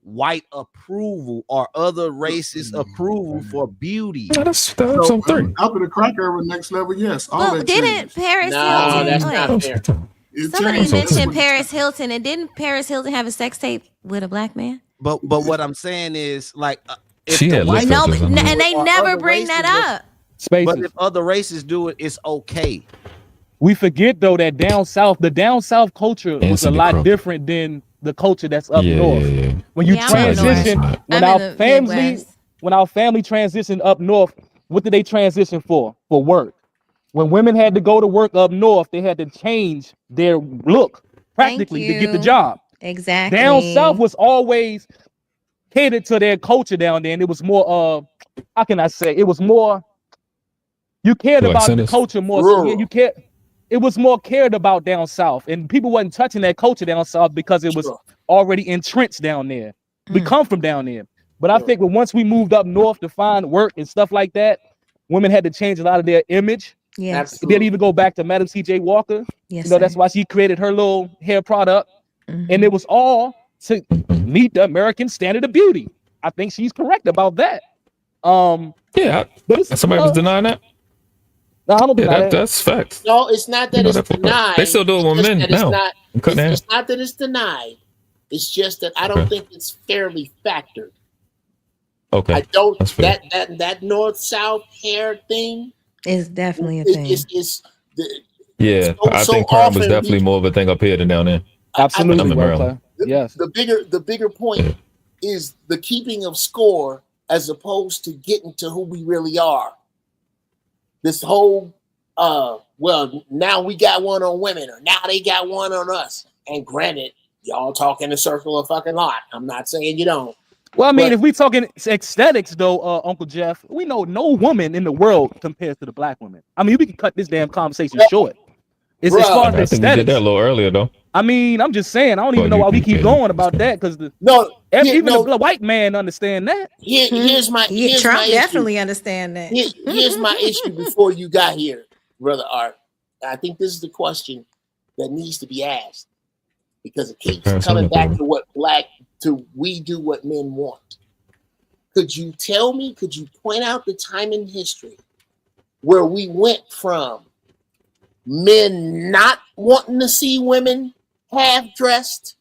white approval or other races approval for beauty. That's So so three. after the crack era, next level, yes, all Well, that didn't changed. Paris No, Hilton? that's Wait, not fair. It somebody changed. That's mentioned what Paris Hilton, and didn't Paris Hilton have a sex tape with a black man? But what I'm saying is like if She the had lip white No, filters but, on her. and they or never other bring that races up. but Spaces. if other races do it, it's okay. We forget though that down south, the down south culture And was a Cindy lot Crawford. different than the culture that's up Yeah, north. yeah. When you Yeah, I'm up transition, north. when I'm our in the family, Midwest. when our family transitioned up north, what did they transition for? For work. When women had to go to work up north, they had to change their look Thank practically to get the you. job. Exactly. Down south was always catered to their culture down there, and it was more how can I say, it was more, you cared Like about the Sanders? culture more. Yeah, Rural. you cared. It was more cared about down south, and people wasn't touching that culture down south because it was Sure. already entrenched down there. We Mm. come from down there, but I Sure. think once we moved up north to find work and stuff like that, women had to change a lot of their image. Yes. It didn't Absolutely. even go back to Madam C.J. Walker. Yes, You know, that's sir. why she created her little hair product, and Mhm. it was all to meet the American standard of beauty. I think she's correct about that. Yeah, But it's somebody was denying that. no, I don't Yeah, deny that. that's facts. No, it's not You that know it's that for a fact. denied. They still do it It's with just men that it's now. not. I'm cutting It's, hair. it's not that it's denied. It's just that I don't Okay. think it's fairly factored. Okay, I don't. that's fair. That north south hair thing It's definitely a is thing. Yeah, so- I so think crime was often definitely we- more of a thing up here than down there. Absolutely, I'm in well, Maryland. Claire. Yes. the bigger point is the keeping of score as opposed to getting to who we really are. This whole well, now we got one on women, or now they got one on us. And granted, y'all talk in a circle a fucking lot. I'm not saying you don't. Well, I mean, But- if we talking aesthetics, though, Uncle Jeff, we know no woman in the world compares to the black woman. I mean, we can cut this damn conversation short. It's as far as I think we did aesthetics. that a little earlier though. I mean, I'm just saying, I don't even know why we keep going about that because even the white man understand that. Here's my Trump issue. definitely understand that. Here's my issue before you got here, Brother Art. I think this is the question that needs to be asked because it keeps coming back to we do what men want. Could you tell me, could you point out the time in history where we went from men not wanting to see women half dressed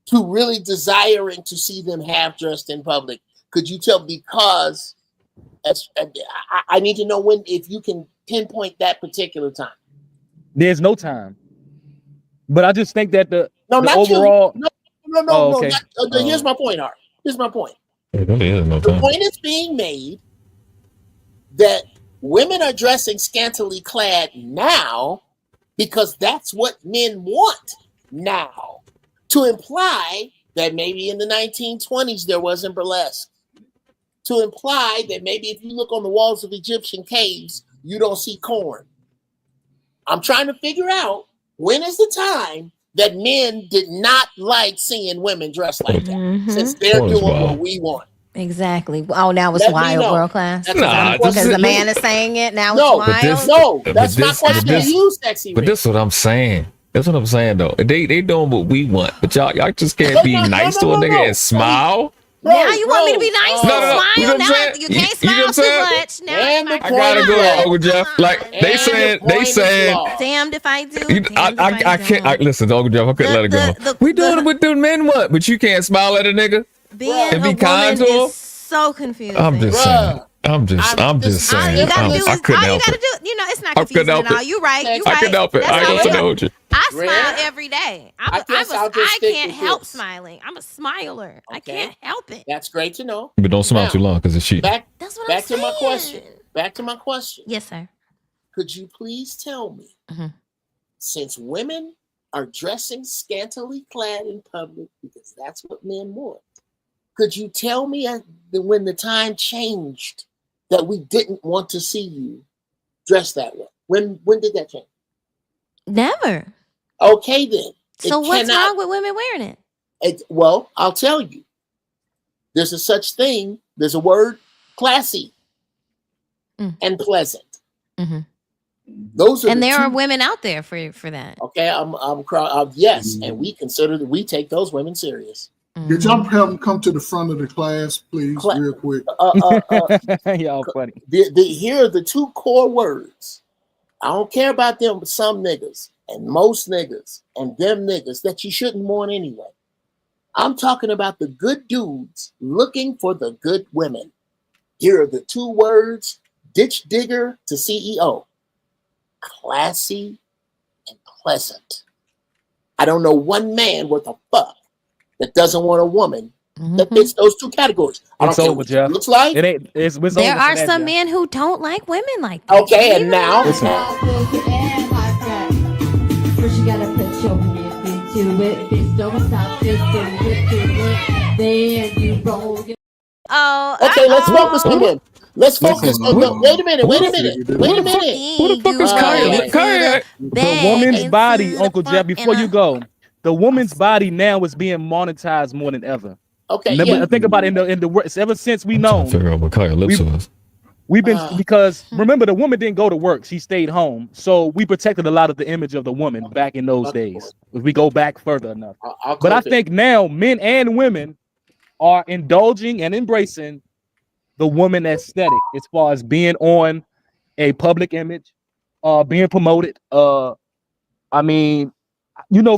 to really desiring to see them half dressed in public? Could you tell? Because I need to know when, if you can pinpoint that particular time. There's no time. But I just think that the not overall. You. No. Oh, okay. Here's my point, Art. Here's my point. It really is no The time. point is being made that women are dressing scantily clad now because that's what men want now. To imply that maybe in the 1920s there wasn't burlesque. To imply that maybe if you look on the walls of Egyptian caves, you don't see corn. I'm trying to figure out when is the time that men did not like seeing women dressed like that, since they're doing what we want. Exactly. Oh, now it's Let me wild, know. world class. Nah, Because the man is saying it. Now No, it's wild. That's my question to you, Sexy But Red. this is what I'm saying. That's what I'm saying though. They doing what we want, but y'all just can't be nice to a nigga and smile. Now you want me to be nice and smile? You know what I'm Now saying? you can't You know what I'm smile saying? too much. Now I gotta go, Uncle Jeff. Like they said. Damned if I do. I can't. Listen, Uncle Jeff, I couldn't let it go. We doing it with the men, what? But you can't smile at a nigga Being and a be kind woman to him. is so confusing. I'm just saying. I'm just saying. You gotta do I is, couldn't all you help gotta it. do, it's not I couldn't confusing help at all. it. You right. You I right. couldn't help it. I ain't gonna hold you. I smile every day. I can't help this. smiling. I'm a smiler. I can't help it. That's great to know. But don't smile Now, too long because it's cheating. That's what back I'm to my saying. question. Back to my question. Yes, sir. Could you please tell me, since women are dressing scantily clad in public because that's what men want, could you tell me when the time changed that we didn't want to see you dressed that way? When did that change? Never. Okay, then. So what's wrong with women wearing it? Well, I'll tell you. There's a such thing. There's a word, classy and pleasant. Those are And there are two. women out there for that. Okay, yes, and we take those women serious. Could y'all have them come to the front of the class, please, real quick? Y'all funny. Here are the two core words. I don't care about them, but some niggas and most niggas and them niggas that you shouldn't want anyway. I'm talking about the good dudes looking for the good women. Here are the two words, ditch digger to CEO. Classy and pleasant. I don't know one man worth a fuck that doesn't want a woman that fits those two categories. I don't It's care over, what Jeff. it looks like. It ain't. It's There over are for that, some Jeff. men who don't like women like that. Okay, and now First you gotta put your hands into it. Bitch, don't stop, just do it. Then you roll. Okay, let's focus on him. Let's focus on the. Wait a minute. Who the fuck is Kaya? Kaya. The woman's body, Uncle Jeff. Before you go, the woman's body now is being monetized more than ever. Okay, Remember, think about it in the ever since we know. Figure out what Kaya lips was. We've been because remember the woman didn't go to work; she stayed home. So we protected a lot of the image of the woman back in those days. If we go back further enough, but I think now men and women are indulging and embracing the woman aesthetic as far as being on a public image, being promoted. I mean,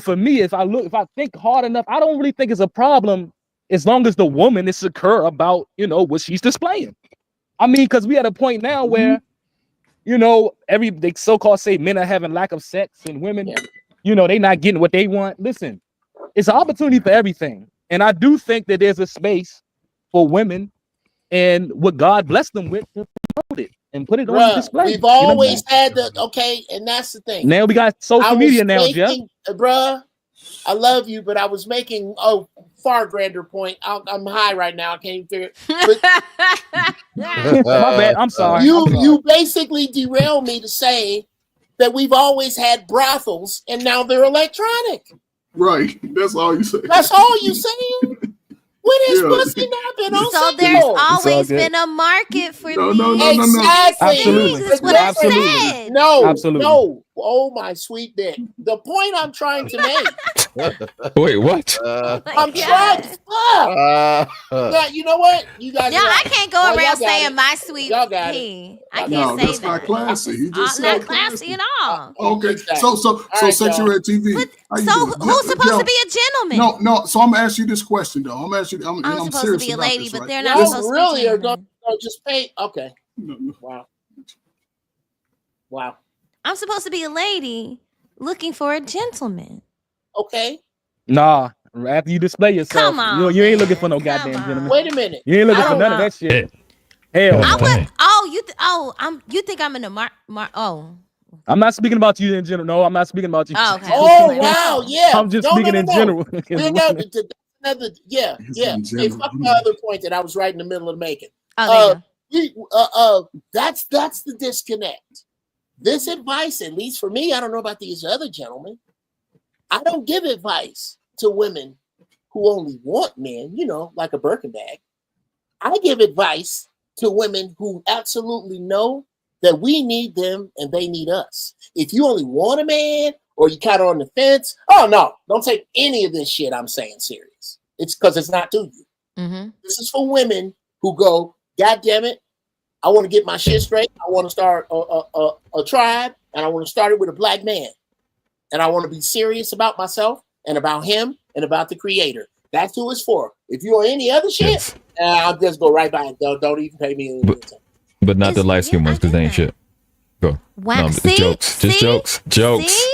for me, if I think hard enough, I don't really think it's a problem as long as the woman is secure about what she's displaying. I mean, because we at a point now where, they so-called say men are having lack of sex and women, they not getting what they want. Listen, it's an opportunity for everything. And I do think that there's a space for women and what God blessed them with to promote it and put it on display. We've always had and that's the thing. Now we got social media now, Jeff. Bruh, I love you, but I was making far grander point. I'm high right now. I can't even figure it. My bad. I'm sorry. You basically derailed me to say that we've always had brothels and now they're electronic. Right. That's all you say. That's all you saying? When has pussy not been on So sale? there's always been a market for these Exactly. Absolutely. things is what I said. No, Absolutely. no. Oh my sweet dick. The point I'm trying to make. Wait, what? I'm trying. Fuck. Yeah, you know what? You guys. Yeah, I can't go y'all around got saying it. my sweet Y'all got pee. it. I can't No, say that's that. not classy. He just Not said classy at all. Okay, Exactly. so right, Sexy Red TV. how you So doing? who's supposed Jeff, to be a gentleman? No. So I'm gonna ask you this question though. I'm gonna ask you. I'm I'm supposed to serious be a about lady, this, but right? they're not Y'all supposed really to be are going gentlemen. to just pay. Okay. Wow. Wow. I'm supposed to be a lady looking for a gentleman. Okay. Nah, after you display yourself, Come on, you ain't looking for no goddamn gentleman. Wait a minute. You ain't looking I for don't none of that shit. Hell I no. would. Oh, you think I'm in a oh. I'm not speaking about you in general. No, I'm not speaking about you. Oh, okay. Oh wow, yeah. I'm just speaking in general. We got another. Yeah. Hey, fuck my other point that I was right in the middle of making. Oh, there you go. That's the disconnect. This advice, at least for me, I don't know about these other gentlemen. I don't give advice to women who only want men, like a Birkin bag. I give advice to women who absolutely know that we need them and they need us. If you only want a man or you kind of on the fence, oh no, don't take any of this shit I'm saying serious. It's because it's not to you. Mm-hmm. This is for women who go, God damn it, I want to get my shit straight. I want to start a tribe, and I want to start it with a black man. And I want to be serious about myself and about him and about the creator. That's who it's for. If you're on any other shit, I'll just go right by it. Don't even pay me any attention. But not the light skin ones because they ain't shit. Go. Wow. No, it's jokes. Just jokes.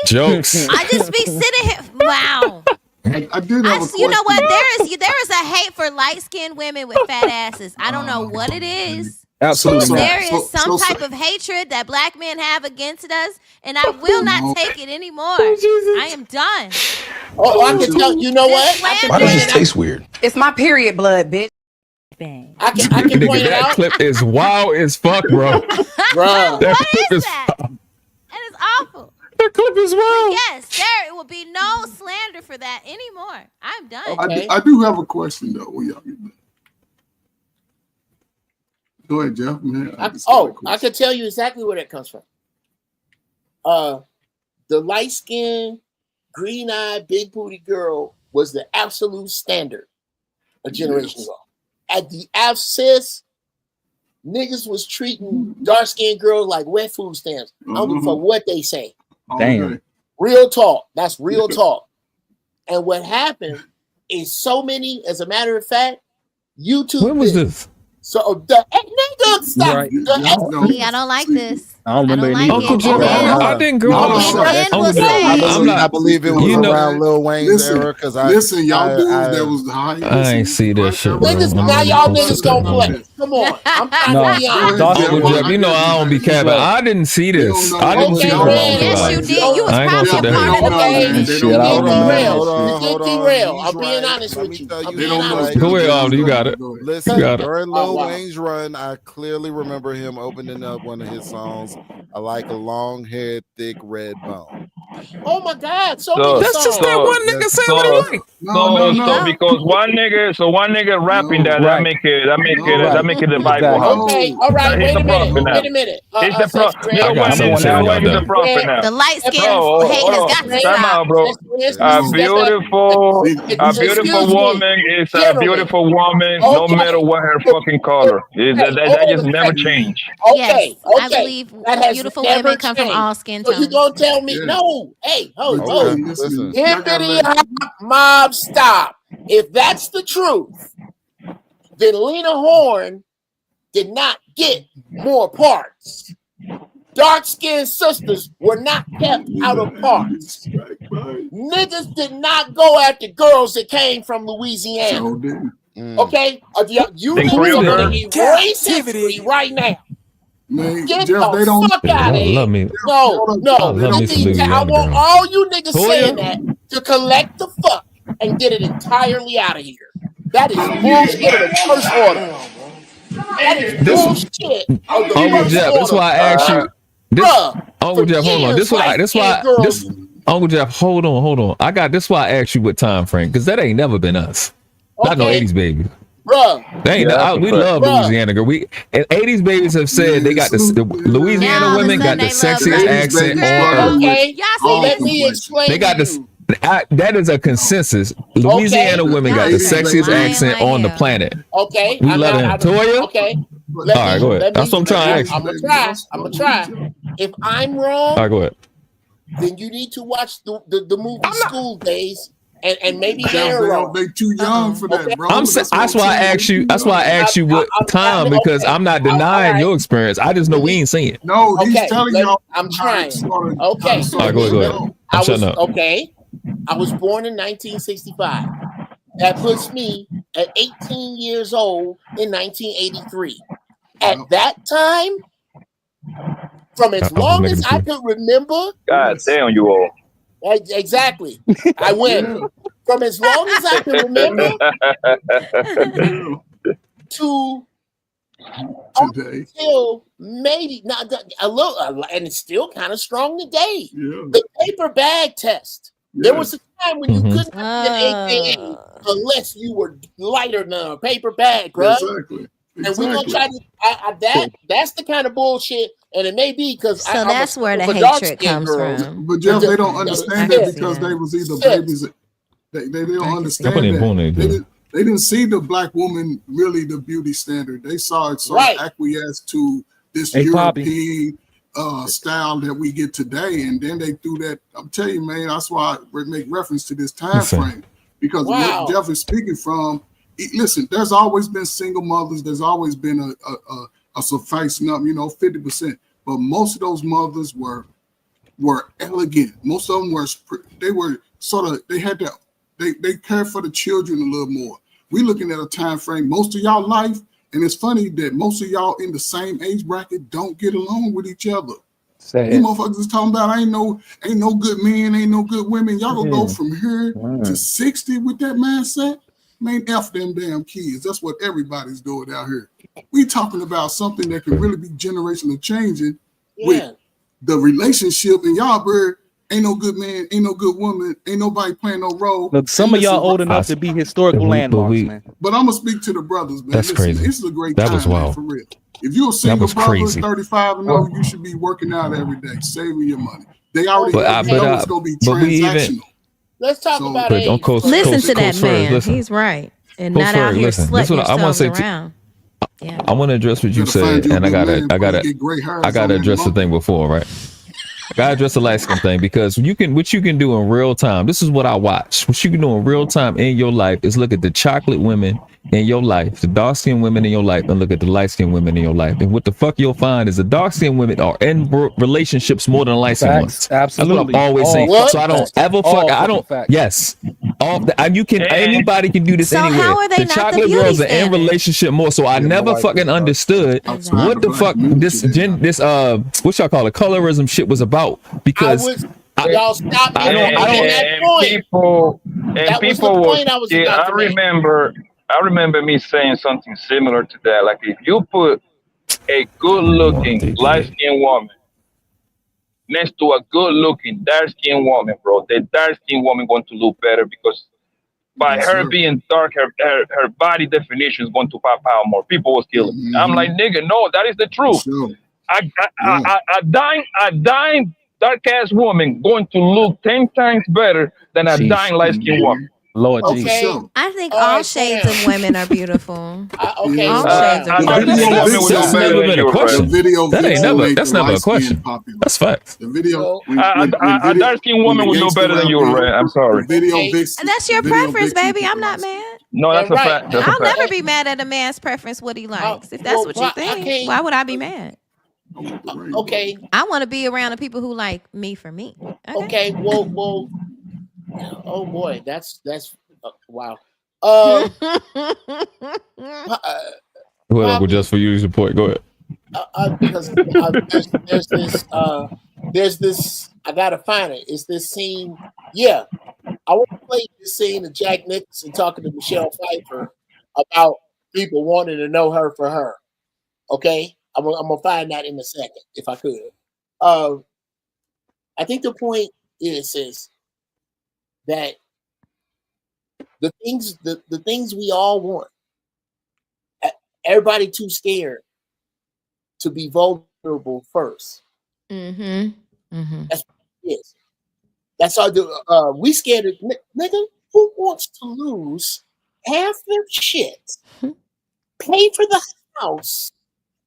Jokes. I just be sitting here. Wow. I did have a question. You know what? There is a hate for light skinned women with fat asses. I don't know what it is. Absolutely. There is some type of hatred that black men have against us, and I will not take it anymore. I am done. Oh, I can tell you know what? Why does this taste weird? It's my period blood, bitch. I can point it that out. clip is wild as fuck, bro. Bro. That clip is That is awful. That clip is wild. Yes, there will be no slander for that anymore. I'm done. Okay. I do have a question though. Go ahead, Jeff. Man, I can tell you exactly where that comes from. The light-skinned, green-eyed, big booty girl was the absolute standard a generation ago. At the outset, niggas was treating dark-skinned girls like wet food stamps. I don't give a fuck what they say. Damn. Real talk. That's real talk. And what happened is so many, as a matter of fact, YouTube. When was this? So the nigga stop. Right. See, I don't like this. I don't remember like Uncle it. Jeff, I didn't grow up. I believe it was around Lil Wayne's era because y'all dudes that was the high. I ain't see that shit, bro. Niggas, now y'all niggas gonna play. Come on. I'm trying to be honest. Uncle Jeff, you know I don't be capping. I didn't see this. I didn't see the Yes, you did. You was probably a part of it. Derail. I'm being honest with you. Go ahead, Aldo. You got it. Listen, You got it. during Lil Wayne's run, I clearly remember him opening up one of his songs. I like a long-haired, thick red bone. Oh my God! So that's just that one nigga saying what he like. So because one nigga rapping that make it the Bible. Okay, all right. Wait a minute. He's the prophet. You know what? He's the prophet now. The light skin haters got to Time out, bro. A beautiful woman is a beautiful woman, no matter what her fucking color. That just never change. Okay, I believe beautiful women come from all skin So tones. you gonna tell me no? Hey, Listen. Hippity hop mob stop. If that's the truth, then Lena Horne did not get more parts. Dark-skinned sisters were not kept out of parts. Niggas did not go after girls that came from Louisiana. Okay? You niggas are going to erase history right now. Man, Get Jeff, the they don't fuck out of here. Love me. No. I want all you niggas Who saying that to collect the fuck and get it entirely out of here. That is bullshit of the first order. That is bullshit of the Uncle first Jeff, order. that's why I asked you. Uncle Jeff, hold on. Uncle Jeff, hold on. I got this. Why I asked you what time frame, because that ain't never been us. Not no 80s baby. Bruh. They ain't, we love Bruh. Louisiana girl. We and 80s babies have said they got the Louisiana Now all of a women got sudden the they love sexiest black accent girl. on earth. Okay, Y'all well, see let this? me explain They got to this. you. That is a consensus. Louisiana women got the sexiest accent on the planet. Okay, We I'm love not. them. Toya? Okay, All right, go ahead. That's what I'm trying to ask I'm you. gonna try. I'm gonna try. If I'm wrong, All right, go ahead. then you need to watch the movie School Days and maybe they're They wrong. too young for that, bro. That's why I asked you. That's why I asked you what time, because I'm not denying your experience. I just know we ain't seen it. No, he's Okay, telling y'all. I'm trying. Okay, All right, go ahead. I'm shutting up. okay. I was born in 1965. That puts me at 18 years old in 1983. At that time, from as I was long making as I sure. could remember, God damn you all. exactly, I win. From as long as I can remember to today, until maybe not a little, and it's still kind of strong today. The paper bag test. There was a time when you couldn't get an AKA unless you were lighter than a paper bag, bro. Exactly. And we're gonna try to that's the kind of bullshit, and it may be because So that's where the dark hatred skinned comes girls. from. But Jeff, they don't understand that because they was either babies. They don't understand that. They didn't see the black woman really the beauty standard. They saw it sort of acquiesce to this European style that we get today, and then they threw that. I'm telling you, man, that's why I make reference to this time frame, because what Jeff is speaking from. Listen, there's always been single mothers. There's always been a sufficing up, 50%. But most of those mothers were elegant. Most of them they cared for the children a little more. We're looking at a time frame. Most of y'all life, and it's funny that most of y'all in the same age bracket don't get along with each other. You motherfuckers is talking about ain't no good men, ain't no good women. Y'all gonna go from here to 60 with that mindset? Man, F them damn kids. That's what everybody's doing out here. We talking about something that can really be generational changing with the relationship, and y'all ain't no good man, ain't no good woman, ain't nobody playing no role. Look, some of y'all old enough to be historical landmarks, man. But I'm gonna speak to the brothers, man. That's crazy. This is a great That time, was man, wild. for real. If you're a single brother, crazy. 35 and over, you should be working out every day, saving your money. They already know it's gonna be transactional. Let's talk about age. Listen to that man. He's right. And not out here slutting yourselves around. Yeah. I want to address what you said, and I gotta address the thing before, right? I gotta address the light skin thing, because what you can do in real time. This is what I watch. What you can do in real time in your life is look at the chocolate women in your life, the dark skinned women in your life, and look at the light skinned women in your life. And what the fuck you'll find is the dark skinned women are in relationships more than light skinned ones. Absolutely. That's what I've always seen. So I don't ever fuck. I don't. Yes. Anybody can do this anywhere. How are they the not chocolate the girls are beauty in relationship more. So I never fucking understood what the fuck this what y'all call it, colorism shit was about, because y'all stop me from making that point. That was the point I was about to make. I remember me saying something similar to that. Like, if you put a good-looking light-skinned woman next to a good-looking dark-skinned woman, bro, the dark-skinned woman going to look better, because by her being dark, her body definition is going to pop out more. People will kill it. I'm like, nigga, no, that is the truth. A dying dark-ass woman going to look 10 times better than a dying light-skinned woman. Lord Jesus. I think all shades of women are beautiful. All shades of That's never been a question. That's never a question. That's facts. The video. A dark-skinned woman will do better than you, Ray. I'm sorry. And that's your preference, baby. I'm not mad. No, that's a fact. That's a I'll fact. never be mad at a man's preference, what he likes. If that's what you think, why would I be mad? Okay. I want to be around the people who like me for me. Okay. Well. Oh boy, that's wow. Well, just for you to support. Go ahead. Because there's this. I gotta find it. It's this scene. Yeah, I want to play this scene of Jack Nicholson talking to Michelle Pfeiffer about people wanting to know her for her. Okay, I'm gonna find that in a second if I could. I think the point is that the things we all want, Everybody too scared to be vulnerable first. Mm-hmm. Mm-hmm. That's what it is. That's all. We scared of nigga. Who wants to lose half their shit, pay for the house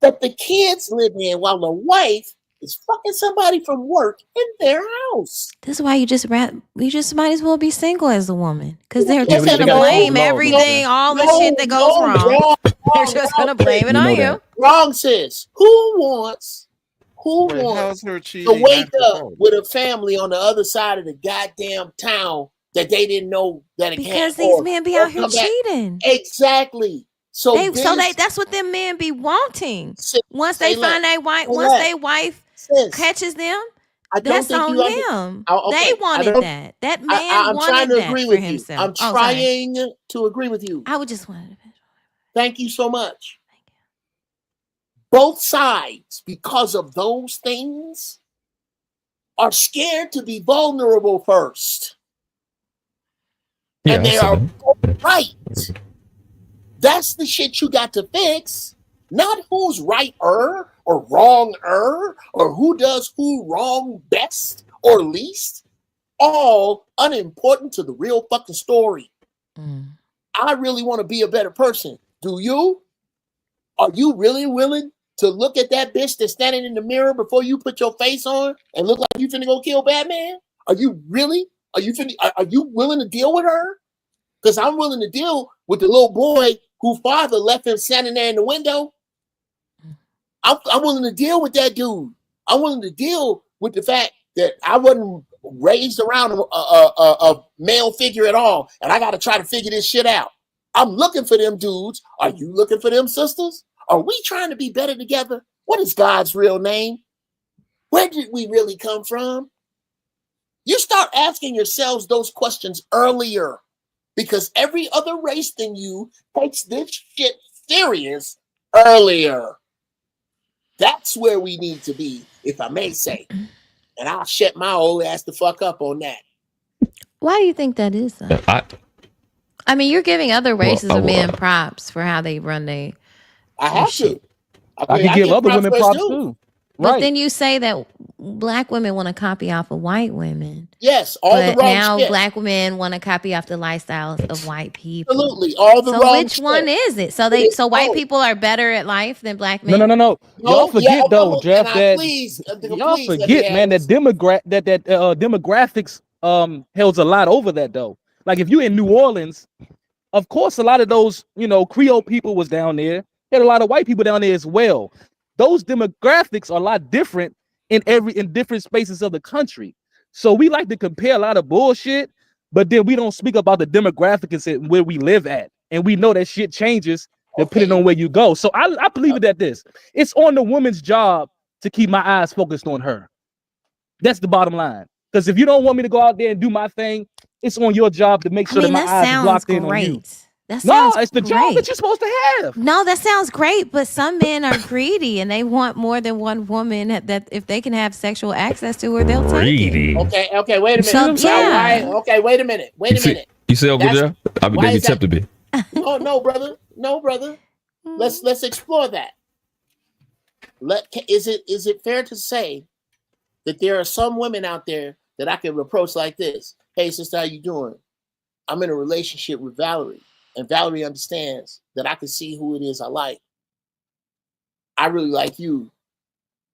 that the kids live in while the wife is fucking somebody from work in their house? This is why you just might as well be single as a woman, because they're Yeah, just but gonna they got blame no, everything, all the no, shit that goes no, wrong. wrong, They're just gonna blame it You on know you. that. wrong, sis. Who wants How's her to cheating wake not your up fault? with a family on the other side of the goddamn town that they didn't know that it Because can't these men be out here come back? cheating. Exactly. So That's what them men be wanting. Once say they find less. their wife, Say once less. their wife Sis, catches them, I don't that's think on you them. okay. They wanted that. That man I'm trying wanted to that agree for with you. himself. I'm Oh, sorry. trying to agree with you. I would just want to. Thank you so much. Both sides, because of those things, are scared to be vulnerable first. Yeah, And I they see are that. both right. That's the shit you got to fix. Not who's right-er or wrong-er or who does who wrong best or least. All unimportant to the real fucking story. I really want to be a better person. Do you? Are you really willing to look at that bitch that's standing in the mirror before you put your face on and look like you finna go kill Batman? Are you really? Are you willing to deal with her? Because I'm willing to deal with the little boy whose father left him standing there in the window. I'm willing to deal with that dude. I'm willing to deal with the fact that I wasn't raised around a male figure at all, and I got to try to figure this shit out. I'm looking for them dudes. Are you looking for them sisters? Are we trying to be better together? What is God's real name? Where did we really come from? You start asking yourselves those questions earlier, because every other race than you takes this shit serious earlier. That's where we need to be, if I may say. And I'll shut my old ass the fuck up on that. Why do you think that is, though? I mean, you're giving other races of men props for how they run their have shit. I can give other women props too. But then you say that black women want to copy off of white women. Yes, all the wrong now shit. black women want to copy off the lifestyles of white people. Absolutely, all the wrong So which shit. one is it? So white people are better at life than black men? No. Y'all forget though, Jeff, that please y'all let me forget, man, add that demographics holds a lot over that though. Like if you in New Orleans, of course, a lot of those, Creole people was down there. Had a lot of white people down there as well. Those demographics are a lot different in different spaces of the country. So we like to compare a lot of bullshit, but then we don't speak about the demographics and where we live at. And we know that shit changes depending on where you go. So I believe it at this. It's on the woman's job to keep my eyes focused on her. That's the bottom line. Because if you don't want me to go out there and do my thing, it's on your job to make sure that my eyes is locked in on you. It's the job that you're supposed to have. No, that sounds great, but some men are greedy and they want more than one woman that if they can have sexual access to her, they'll take it. Okay, wait a minute. Okay, wait a minute. You see Uncle Jeff? I'll be David Tep to be. No, brother. Let's explore that. Is it fair to say that there are some women out there that I can approach like this? Hey, sister, how you doing? I'm in a relationship with Valerie, and Valerie understands that I can see who it is I like. I really like you,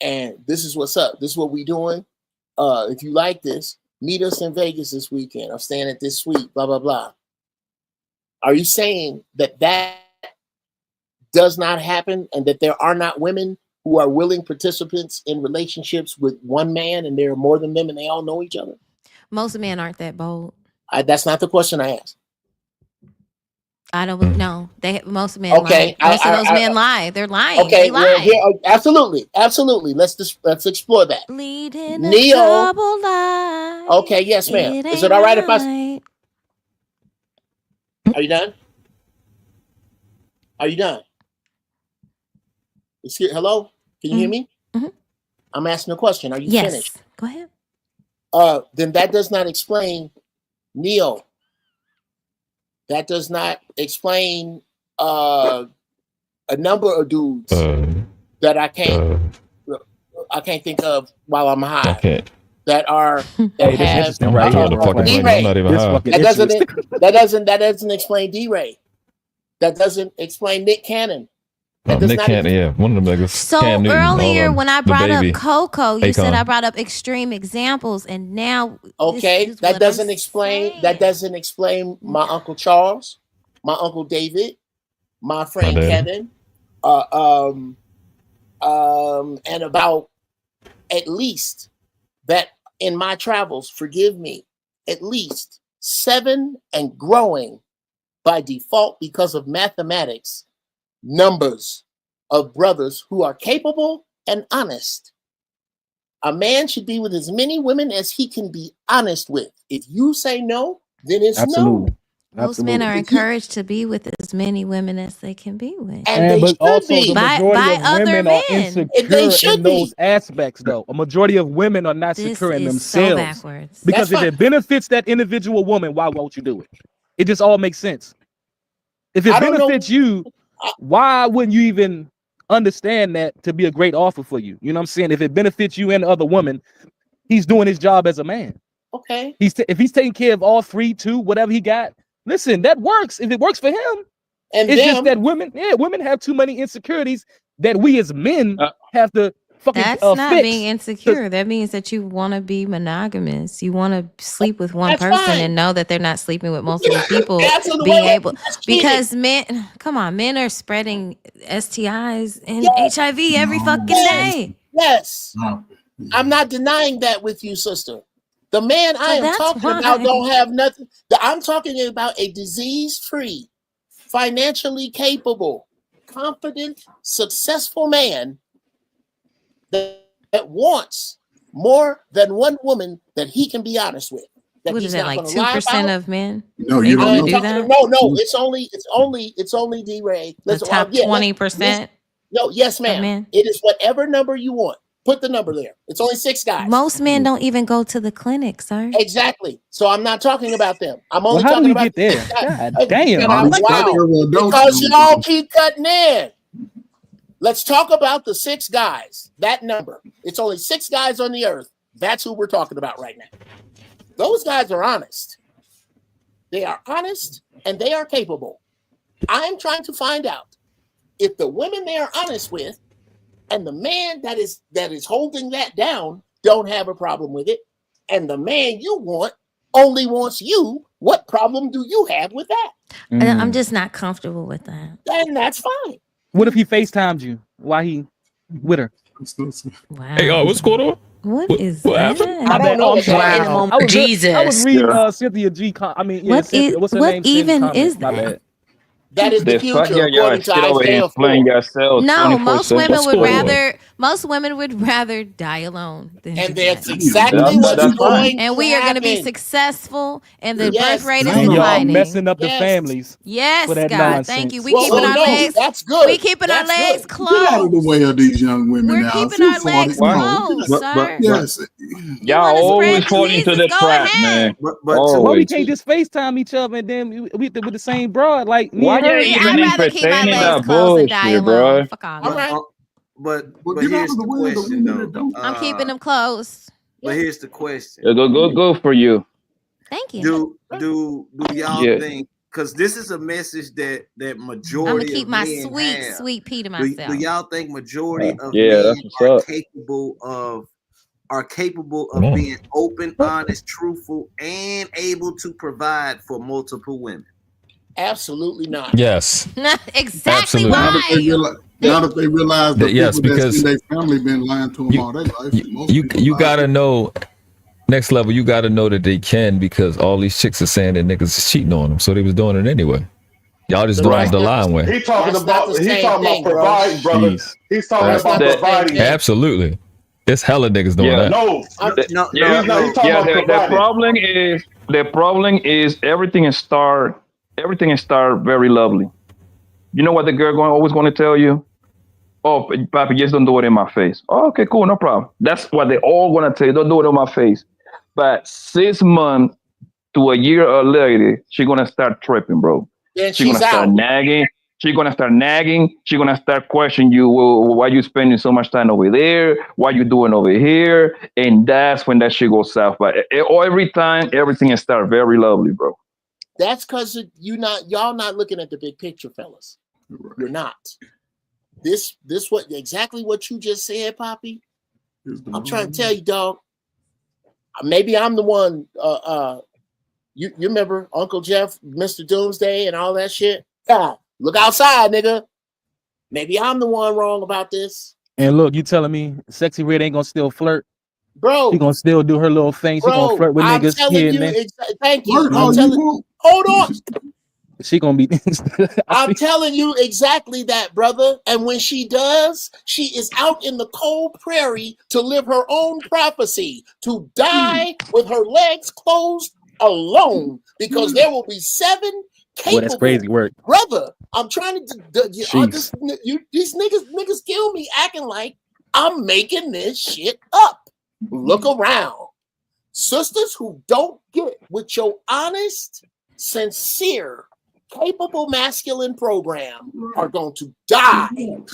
and this is what's up. This is what we doing. If you like this, meet us in Vegas this weekend. I'm staying at this suite, blah, blah, blah. Are you saying that does not happen and that there are not women who are willing participants in relationships with one man and there are more than them and they all know each other? Most men aren't that bold. That's not the question I asked. I don't know. Most men lie. Most of those men lie. They're lying. Okay, they lie. Absolutely. Let's explore that. Leading Neo. a double lie. Okay, yes, ma'am. Is it all right if I? Are you done? Are you done? Hello? Can you hear me? Mm-hmm. I'm asking a question. Are you finished? Go ahead. Then that does not explain Neo. That does not explain a number of dudes that I can't think of while I'm high. Okay. That are that Hey, this have interesting right here, bro. I'm not even high. that doesn't explain D-Ray. That doesn't explain Nick Cannon. Nick Cannon, yeah, one of them niggas. So Cam Newton, earlier when I brought up baby. Coco, you said Akon. I brought up extreme examples, and now Okay, that doesn't explain my Uncle Charles, my Uncle David, my friend Kevin, and about at least that in my travels, forgive me, at least 7 and growing by default because of mathematics, numbers of brothers who are capable and honest. A man should be with as many women as he can be honest with. If you say no, then it's no. Most men are encouraged to be with as many women as they can be with. And but also the majority by of other women are men. insecure in those aspects, though. A majority of women are not secure in is so themselves. backwards. Because if it benefits that individual woman, why won't you do it? It just all makes sense. If it benefits you, why wouldn't you even understand that to be a great offer for you? You know what I'm saying? If it benefits you and the other woman, he's doing his job as a man. Okay. If he's taking care of all 3, 2, whatever he got, listen, that works. If it works for him, and it's just that women have too many insecurities that we as men have to fucking That's not fix. being insecure. That means that you want to be monogamous. You want to sleep with one That's person fine. and know that they're not sleeping with multiple people. Absolutely. Being Wait, able, that's cheating. because men, come on, men are spreading STIs and HIV every fucking day. Yes. I'm not denying that with you, sister. The man I am talking about don't have nothing. I'm talking about a disease-free, financially capable, confident, successful man that wants more than one woman that he can be honest with. That What he's is that, not like gonna lie 2% about. of men? No, you able don't to know. do that? No, it's only D-Ray. The top 20%. No, yes, ma'am. men? It is whatever number you want. Put the number there. It's only 6 guys. Most men don't even go to the clinic, sir. Exactly. So I'm not talking about them. I'm Well, only how do talking we about get there? God Hey, damn. wow. Because y'all keep cutting in. Let's talk about the 6 guys. That number. It's only 6 guys on the earth. That's who we're talking about right now. Those guys are honest. They are honest and they are capable. I'm trying to find out if the women they are honest with and the man that is holding that down don't have a problem with it, and the man you want only wants you, what problem do you have with that? I'm just not comfortable with that. Then that's fine. What if he FaceTimed you while he with her? Wow. Hey, what's going on? What is what that? happened? My bad. Oh, I'm sorry. Wow. I was Jesus. reading Cynthia G. Cynthia, what's her name? even Comment. is My that? bad. That is the future, according to Isaiah 4. No, most women would rather die alone than and do that's that. exactly what's going And to we are going to be happen. successful, and the Yes. birth rate is And y'all declining. messing up the families. Yes, for that God, nonsense. thank you. We Well, keeping our no, legs. that's good. We keeping our That's legs good. Get out of closed. the way of these young women We're now. keeping Too our far legs to go. closed, sir. Yes. Y'all always fall into the Go trap, ahead. man. But why we Always. can't just FaceTime each other and then with the same broad like me Why and y'all her? even I'd rather keep my entertaining legs that closed and die bullshit, alone. bro? Fuck off. All right. But get out here's of the the way of the question, women though. that don't. I'm keeping them closed. But here's the question: Go for you. Thank you. Do y'all Yeah. think? Because this is a message that I'm gonna majority keep of my men sweet, have. sweet pea to Do myself. y'all think majority of Yeah, men that's what's are up. capable of being open, honest, truthful, and able to provide for multiple women? Absolutely not. Yes. Exactly Absolutely. why. Now that they realize the Yes, people that's because in their family been lying to them all their life. Most You people you lie. gotta know next level. You gotta know that they can, because all these chicks are saying that niggas is cheating on them, so they was doing it anyway. Y'all just doing it the line way. He talking That's not about the same thing, bro. providing, brother. Jeez. He's talking That's about not the same providing. thing. Absolutely, it's hella niggas doing that. No, No, he's not. He's talking about The providing. problem is everything is very lovely. You know what the girl always going to tell you? Oh, papi, just don't do it in my face. Oh, okay, cool, no problem. That's what they all want to tell you. Don't do it in my face. But 6 months to a year or later, she's gonna start tripping, bro. Then She's gonna she's start out. nagging. She's gonna start nagging. She's gonna start questioning you. Well, why you spending so much time over there? What you doing over here? And that's when that shit goes south. But every time, everything is start very lovely, bro. That's because y'all not looking at the big picture, fellas. You're not. This exactly what you just said, Poppy. I'm trying to tell you, dog. Maybe I'm the one. You remember Uncle Jeff, Mr. Doomsday, and all that shit? God, look outside, nigga. Maybe I'm the one wrong about this. And look, you telling me Sexy Red ain't gonna still flirt? Bro, she gonna still do her little thing. She gonna flirt with I'm niggas telling here you, and there. thank you. Hold on. She gonna be. I'm telling you exactly that, brother. And when she does, she is out in the cold prairie to live her own prophecy, to die with her legs closed alone, because there will be 7 capable. Boy, that's crazy work. Brother, I'm trying to these niggas kill me acting like I'm making this shit up. Look around. Sisters who don't get with your honest, sincere, capable masculine program are going to die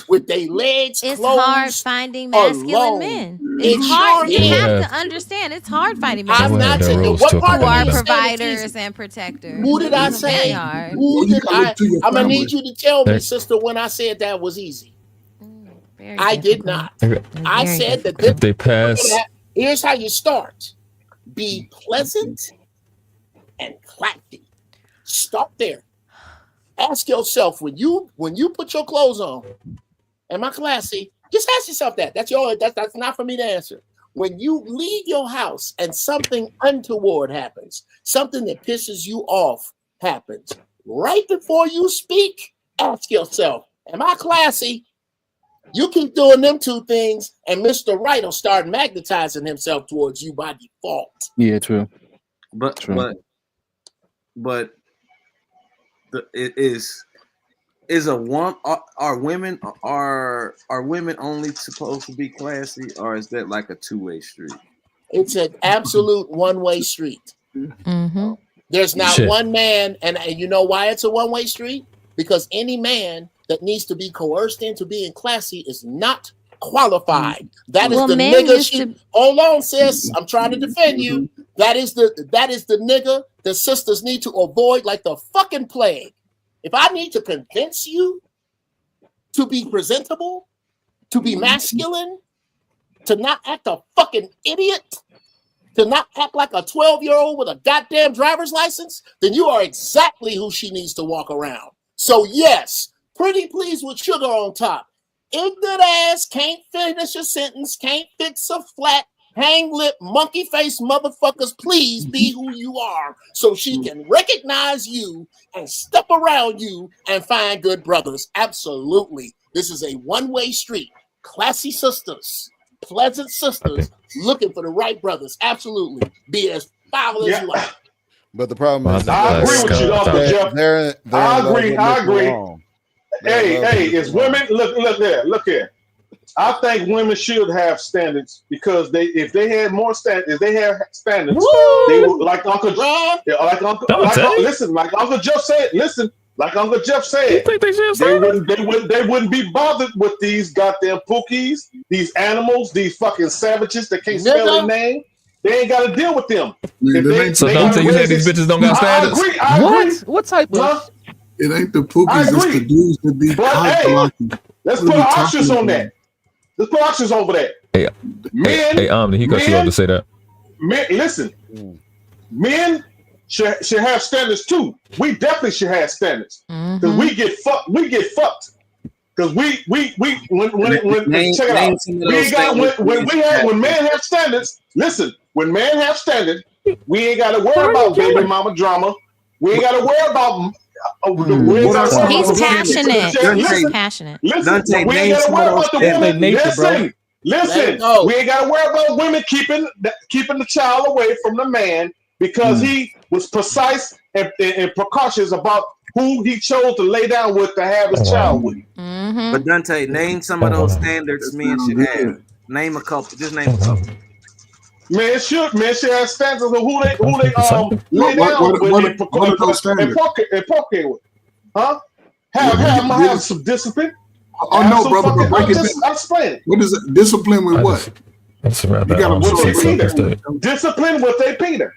with their legs It's closed. hard finding masculine men. It's hard. You have to understand. It's hard finding I'm masculine not men saying what part who of are me is providers and protectors. Who did I It's say? very hard. Who did I? I'm gonna need you to tell me, sister, when I said that was easy. I did not. I said that If they pass, here's how you start. Be pleasant and clappy. Start there. Ask yourself when you put your clothes on, am I classy? Just ask yourself that. That's not for me to answer. When you leave your house and something untoward happens, something that pisses you off happens, right before you speak, ask yourself, am I classy? You keep doing them 2 things, and Mr. Right will start magnetizing himself towards you by default. Yeah, true. But it is a one. Are women only supposed to be classy, or is that like a 2-way street? It's an absolute one-way street. Mm-hmm. There's not one man, and you know why it's a one-way street? Because any man that needs to be coerced into being classy is not qualified. That is the nigga. Hold on, sis. I'm trying to defend you. That is the nigga that sisters need to avoid like the fucking plague. If I need to convince you to be presentable, to be masculine, to not act a fucking idiot, to not act like a 12-year-old with a goddamn driver's license, then you are exactly who she needs to walk around. So yes, pretty please with sugar on top. Ignorant ass can't finish a sentence, can't fix a flat, hang lip, monkey face motherfuckers, please be who you are so she can recognize you and step around you and find good brothers. Absolutely. This is a one-way street. Classy sisters, pleasant sisters, looking for the right brothers. Absolutely. Be as foul as you like. But the problem is, I agree with you, Uncle Jeff. I agree. Hey, it's women. Look here. I think women should have standards because if they had standards, they would, like Uncle Jeff said. Like Uncle Jeff said, they wouldn't be bothered with these goddamn pookies, these animals, these fucking savages that can't spell their name. They ain't got to deal with them. So don't you say these bitches don't got standards? I agree. What type of? It ain't the pookies, it's the dudes that be hot. Let's put options on that. Let's put options over that. Hey, he cut you off to say that. Men, listen. Men should have standards too. We definitely should have standards because we get fucked. We get fucked because when check it out. When men have standards. Listen, when men have standards, we ain't got to worry about baby mama drama. We ain't got to worry about. He's passionate. He's passionate. Listen, we ain't got to worry about the woman. Listen. We ain't got to worry about women keeping the child away from the man because he was precise and precautious about who he chose to lay down with to have his child with. But Dante, name some of those standards men should have. Name a couple. Just name a couple. Men should have standards of who they lay down with and procreate with. Huh? Have some discipline. Oh no, brother, but break it down. I'll explain it. What is it? Discipline with what? That's right. You gotta With break their it down. Peter. Discipline with their Peter.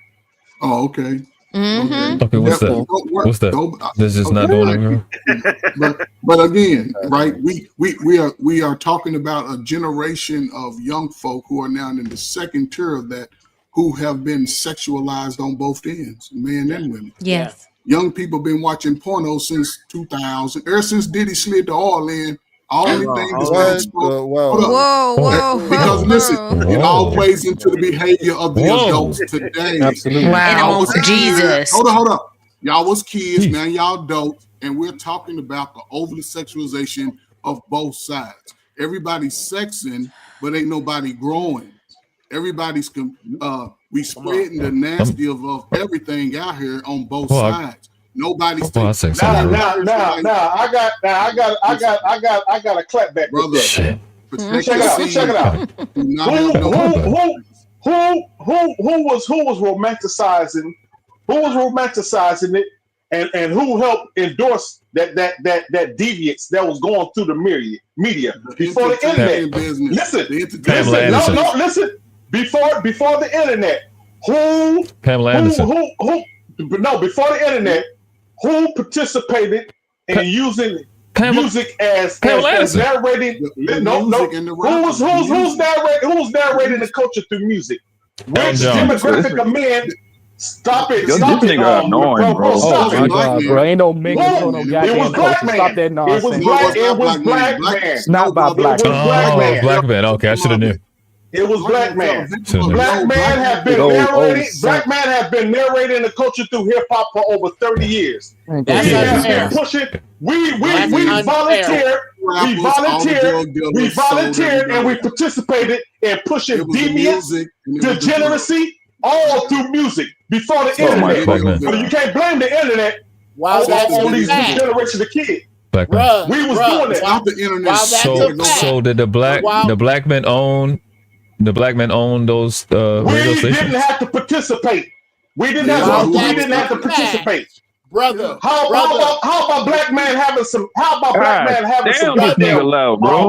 Oh, okay. Okay, what's that? What's that? This is not doing it. But again, right? We are talking about a generation of young folk who are now in the second tier of that, who have been sexualized on both ends, men and women. Yes. Young people been watching porno since 2000. Ever since Diddy slid the oil in, only thing that's because listen, it all plays into the behavior of the adults today. Absolutely. Animals, Jesus. Hold up. Y'all was kids, now y'all adults, and we're talking about the overly sexualization of both sides. Everybody's sexing, but ain't nobody growing. Everybody's we spreading the nasty of everything out here on both sides. Nobody's Now, I got a clap back, brother. Check it out. Who was romanticizing? Who was romanticizing it, and who helped endorse that deviance that was going through the media before the internet? Listen. Before the internet, Pamela Anderson. Before the internet, who participated in using music as narrating? Who's narrating the culture through music? Which demographic of men? Stop it! Stop it! Bro, stop it! Bro, ain't no niggas on no goddamn It was black man. Stop that nonsense. It was black man. It's not by black man. Oh, black man. Okay, I should have knew. It was black man. Black man have been narrating. Black man have been narrating the culture through hip hop for over 30 years. We pushing. We volunteered. We volunteered, and we participated in pushing deviance, degeneracy, all through music before the internet. So you can't blame the internet on these new generation of kids. We was doing it without the internet. So did the black men own? The black men own those radio stations? We didn't have to participate. We didn't have to participate. Brother. How about black man having some? How about black man having some? Damn, this nigga loud, bro.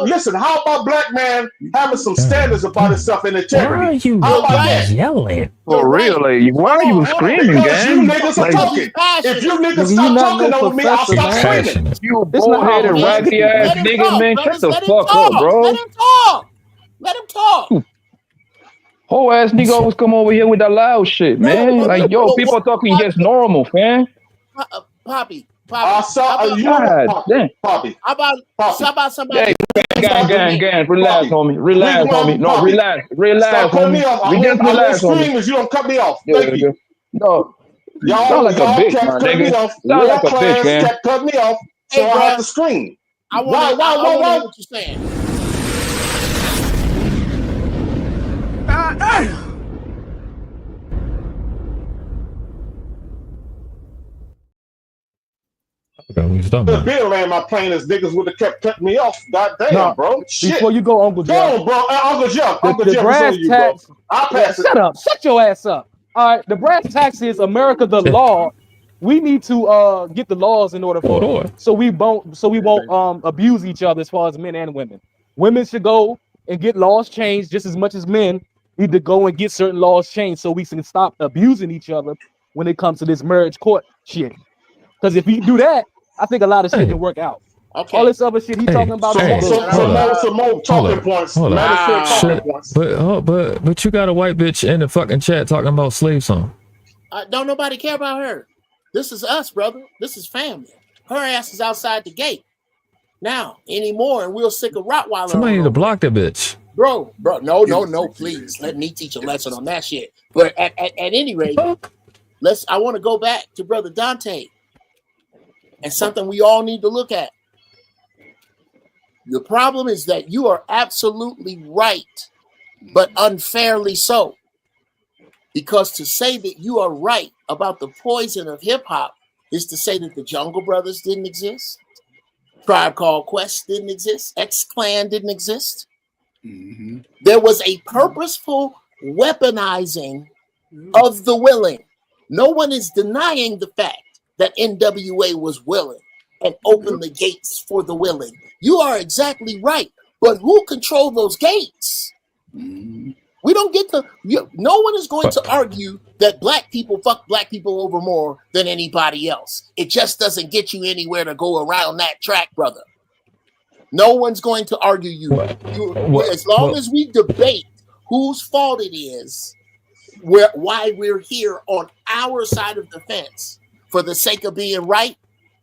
Listen. How about black man having some standards about himself and integrity? Why are you yelling? For real, like, why are you screaming, because gang? you niggas are talking. If you niggas stop talking over me, I'll stop screaming. You bullheaded, raggedy ass nigga, man. Shut the fuck up, bro. Let him talk. Let him talk. Whole ass nigga always come over here with that loud shit, man. Like, yo, people talking just normal, man. Poppy. I saw you. Poppy. How about somebody? Gang. Relax, homie. Relax, homie. No, relax, homie. We just relax, homie. You don't cut me off. Thank you. No. Y'all sound like a bitch, my nigga. Sound like a bitch, man. Kept cutting me off, so I had to scream. I want to know what you're saying. The bill land my plane as niggas would have kept cutting me off. God damn, bro. Shit. Before you go, Uncle Jeff. Go, bro. Uncle Jeff. The brass tax. I'll pass it. Shut up. Shut your ass up. All right. The brass tax is America the law. We need to get the laws in order for so we won't abuse each other as far as men and women. Women should go and get laws changed just as much as men need to go and get certain laws changed so we can stop abusing each other when it comes to this marriage court shit. Because if we do that, I think a lot of shit can work out. Okay. All this other shit he talking about. Some more talking points. But you got a white bitch in the fucking chat talking about slave song. Don't nobody care about her. This is us, brother. This is family. Her ass is outside the gate now anymore, and we'll sick a Rottweiler. Somebody need to block that bitch. Bro, no, please. Let me teach a lesson on that shit. But at any rate, I want to go back to Brother Dante and something we all need to look at. The problem is that you are absolutely right, but unfairly so. Because to say that you are right about the poison of hip hop is to say that the Jungle Brothers didn't exist, Tribe Called Quest didn't exist, X-Clan didn't exist. Mm-hmm. There was a purposeful weaponizing of the willing. No one is denying the fact that NWA was willing and opened the gates for the willing. You are exactly right. But who control those gates? We don't get to. No one is going to argue that black people fuck black people over more than anybody else. It just doesn't get you anywhere to go around that track, brother. No one's going to argue you. As long as we debate whose fault it is, why we're here on our side of the fence for the sake of being right,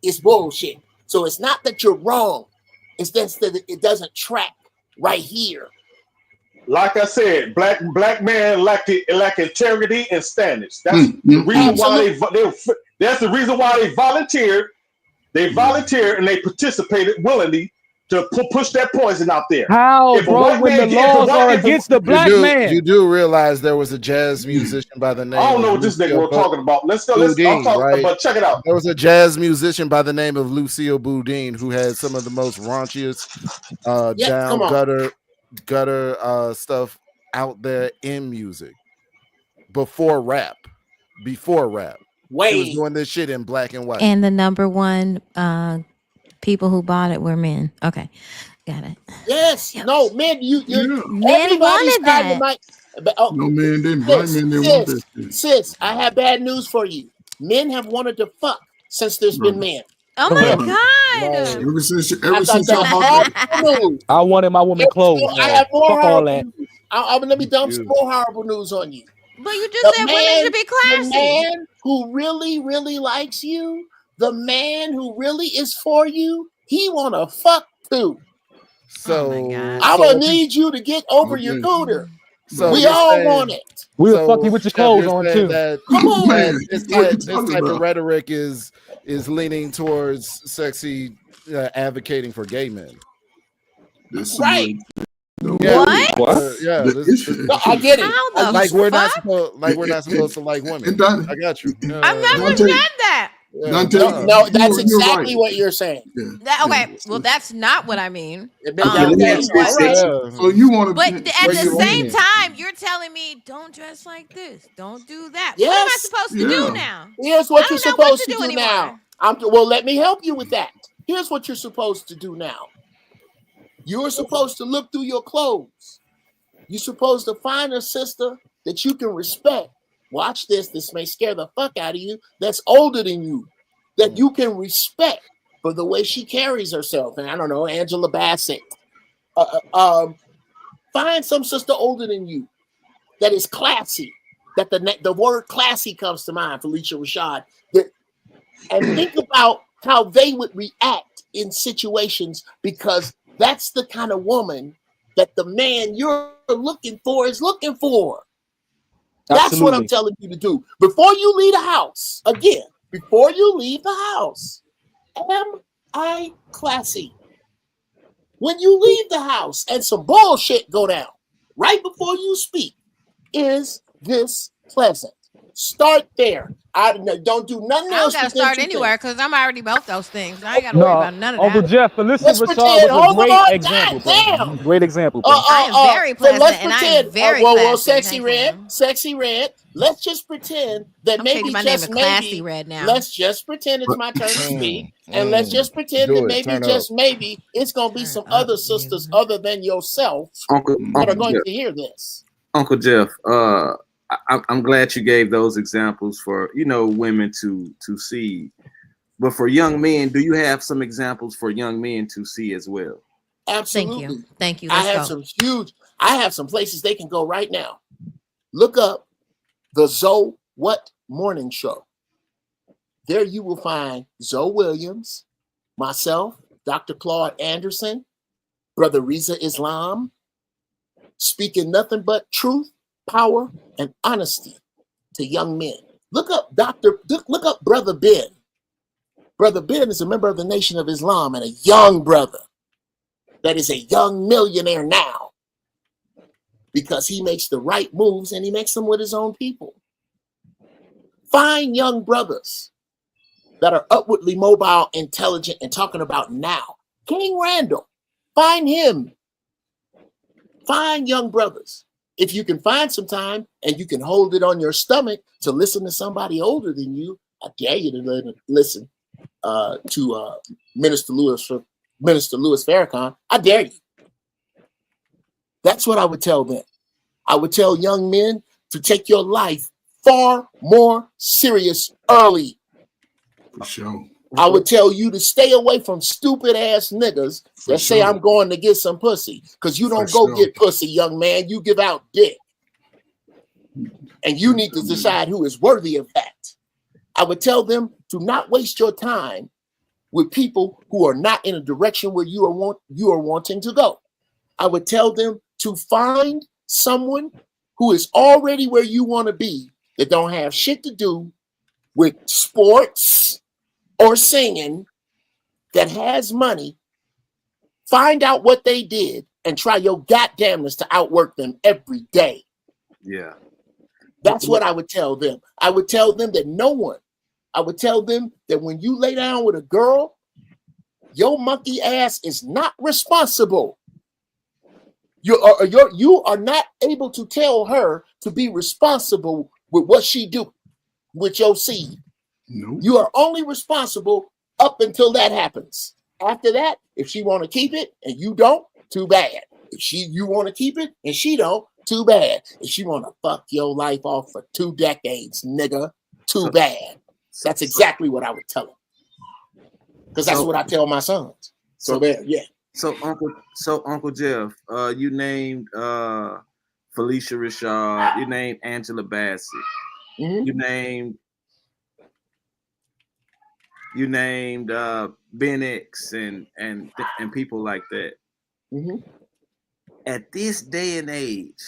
it's bullshit. So it's not that you're wrong. It's just that it doesn't track right here. Like I said, black man lack integrity and standards. That's the reason why that's the reason why they volunteered. They volunteered and they participated willingly to push that poison out there. How, bro, when the laws are against the black man? You do realize there was a jazz musician by the name I don't know of what this nigga Lucille we're talking about. Let's go. Boudin, right? But check it out. There was a jazz musician by the name of Lucille Boudin who had some of the most raunchiest down gutter stuff out there in music before rap. He was doing this shit in black and white. And the number one people who bought it were men. Okay, got it. Yes, no, men. Men wanted that. No man didn't. Black men didn't want this shit. Sis, I have bad news for you. Men have wanted to fuck since there's been men. Oh my God! Ever since y'all I wanted my woman clothes. I have more Fuck all that. Let me dump some more horrible news on you. But you just said women should be classy. The man who really, really likes you, the man who really is for you, he wanna fuck too. So I'm gonna need you to get over your cooter. So we all want it. We'll fuck you with your clothes on too. Come on, man. This type of rhetoric is leaning towards sexy advocating for gay men. Right. What? Yeah, no, I get it. How the like we're not fuck? supposed to like women. I got you. I've never said that. No, that's exactly what you're saying. Okay, well, that's not what I mean. So you want to? But at the same time, you're telling me don't dress like this, don't do that. Yes. What am I supposed to do now? Here's what you're supposed to do anymore. now. Well, let me help you with that. Here's what you're supposed to do now. You're supposed to look through your clothes. You're supposed to find a sister that you can respect. Watch this. This may scare the fuck out of you. That's older than you, that you can respect for the way she carries herself. And I don't know, Angela Bassett. Find some sister older than you that is classy. That the word classy comes to mind, Felicia Rashad. And think about how they would react in situations, because that's the kind of woman that the man you're looking for is looking for. That's what I'm telling you to do. Before you leave the house, again, before you leave the house, am I classy? When you leave the house and some bullshit go down, right before you speak, is this pleasant? Start there. Don't do nothing else. I don't gotta start anywhere because I'm already both those things. I ain't gotta worry about none of that. Uncle Jeff, Felicia Rashad was a great example. Bro. Great example. Bro. I am very pleasant and I am very classy. Well, sexy red. Let's just pretend that maybe just maybe. Red now. Let's just pretend it's my turn to speak, and let's just pretend that maybe just maybe it's gonna be some other sisters other than yourself that are going to hear this. Uncle Jeff, I'm glad you gave those examples for women to see, but for young men, do you have some examples for young men to see as well? Absolutely. Thank you. I have some places they can go right now. Look up the Zoe What Morning Show. There you will find Zoe Williams, myself, Dr. Claude Anderson, Brother Reza Islam, speaking nothing but truth, power, and honesty to young men. Look up Brother Ben. Brother Ben is a member of the Nation of Islam and a young brother that is a young millionaire now because he makes the right moves and he makes them with his own people. Find young brothers that are upwardly mobile, intelligent, and talking about now. King Randall, find him. Find young brothers. If you can find some time and you can hold it on your stomach to listen to somebody older than you, I dare you to listen to Minister Louis Farrakhan. I dare you. That's what I would tell them. I would tell young men to take your life far more serious early. For sure. I would tell you to stay away from stupid ass niggas that say I'm going to get some pussy, because you don't go get pussy, young man. You give out dick. And you need to decide who is worthy of that. I would tell them to not waste your time with people who are not in a direction where you are wanting to go. I would tell them to find someone who is already where you want to be, that don't have shit to do with sports or singing, that has money. Find out what they did and try your goddamnness to outwork them every day. Yeah. That's what I would tell them. I would tell them that I would tell them that when you lay down with a girl, your monkey ass is not responsible. You are not able to tell her to be responsible with what she do with your seed. Nope. You are only responsible up until that happens. After that, if she want to keep it and you don't, too bad. If you want to keep it and she don't, too bad. If she want to fuck your life off for 2 decades, nigga, too bad. That's exactly what I would tell them. Because that's what I tell my sons. So there, yeah. So Uncle Jeff, you named Felicia Rashad, you named Angela Bassett, you named Ben X and people like that. At this day and age,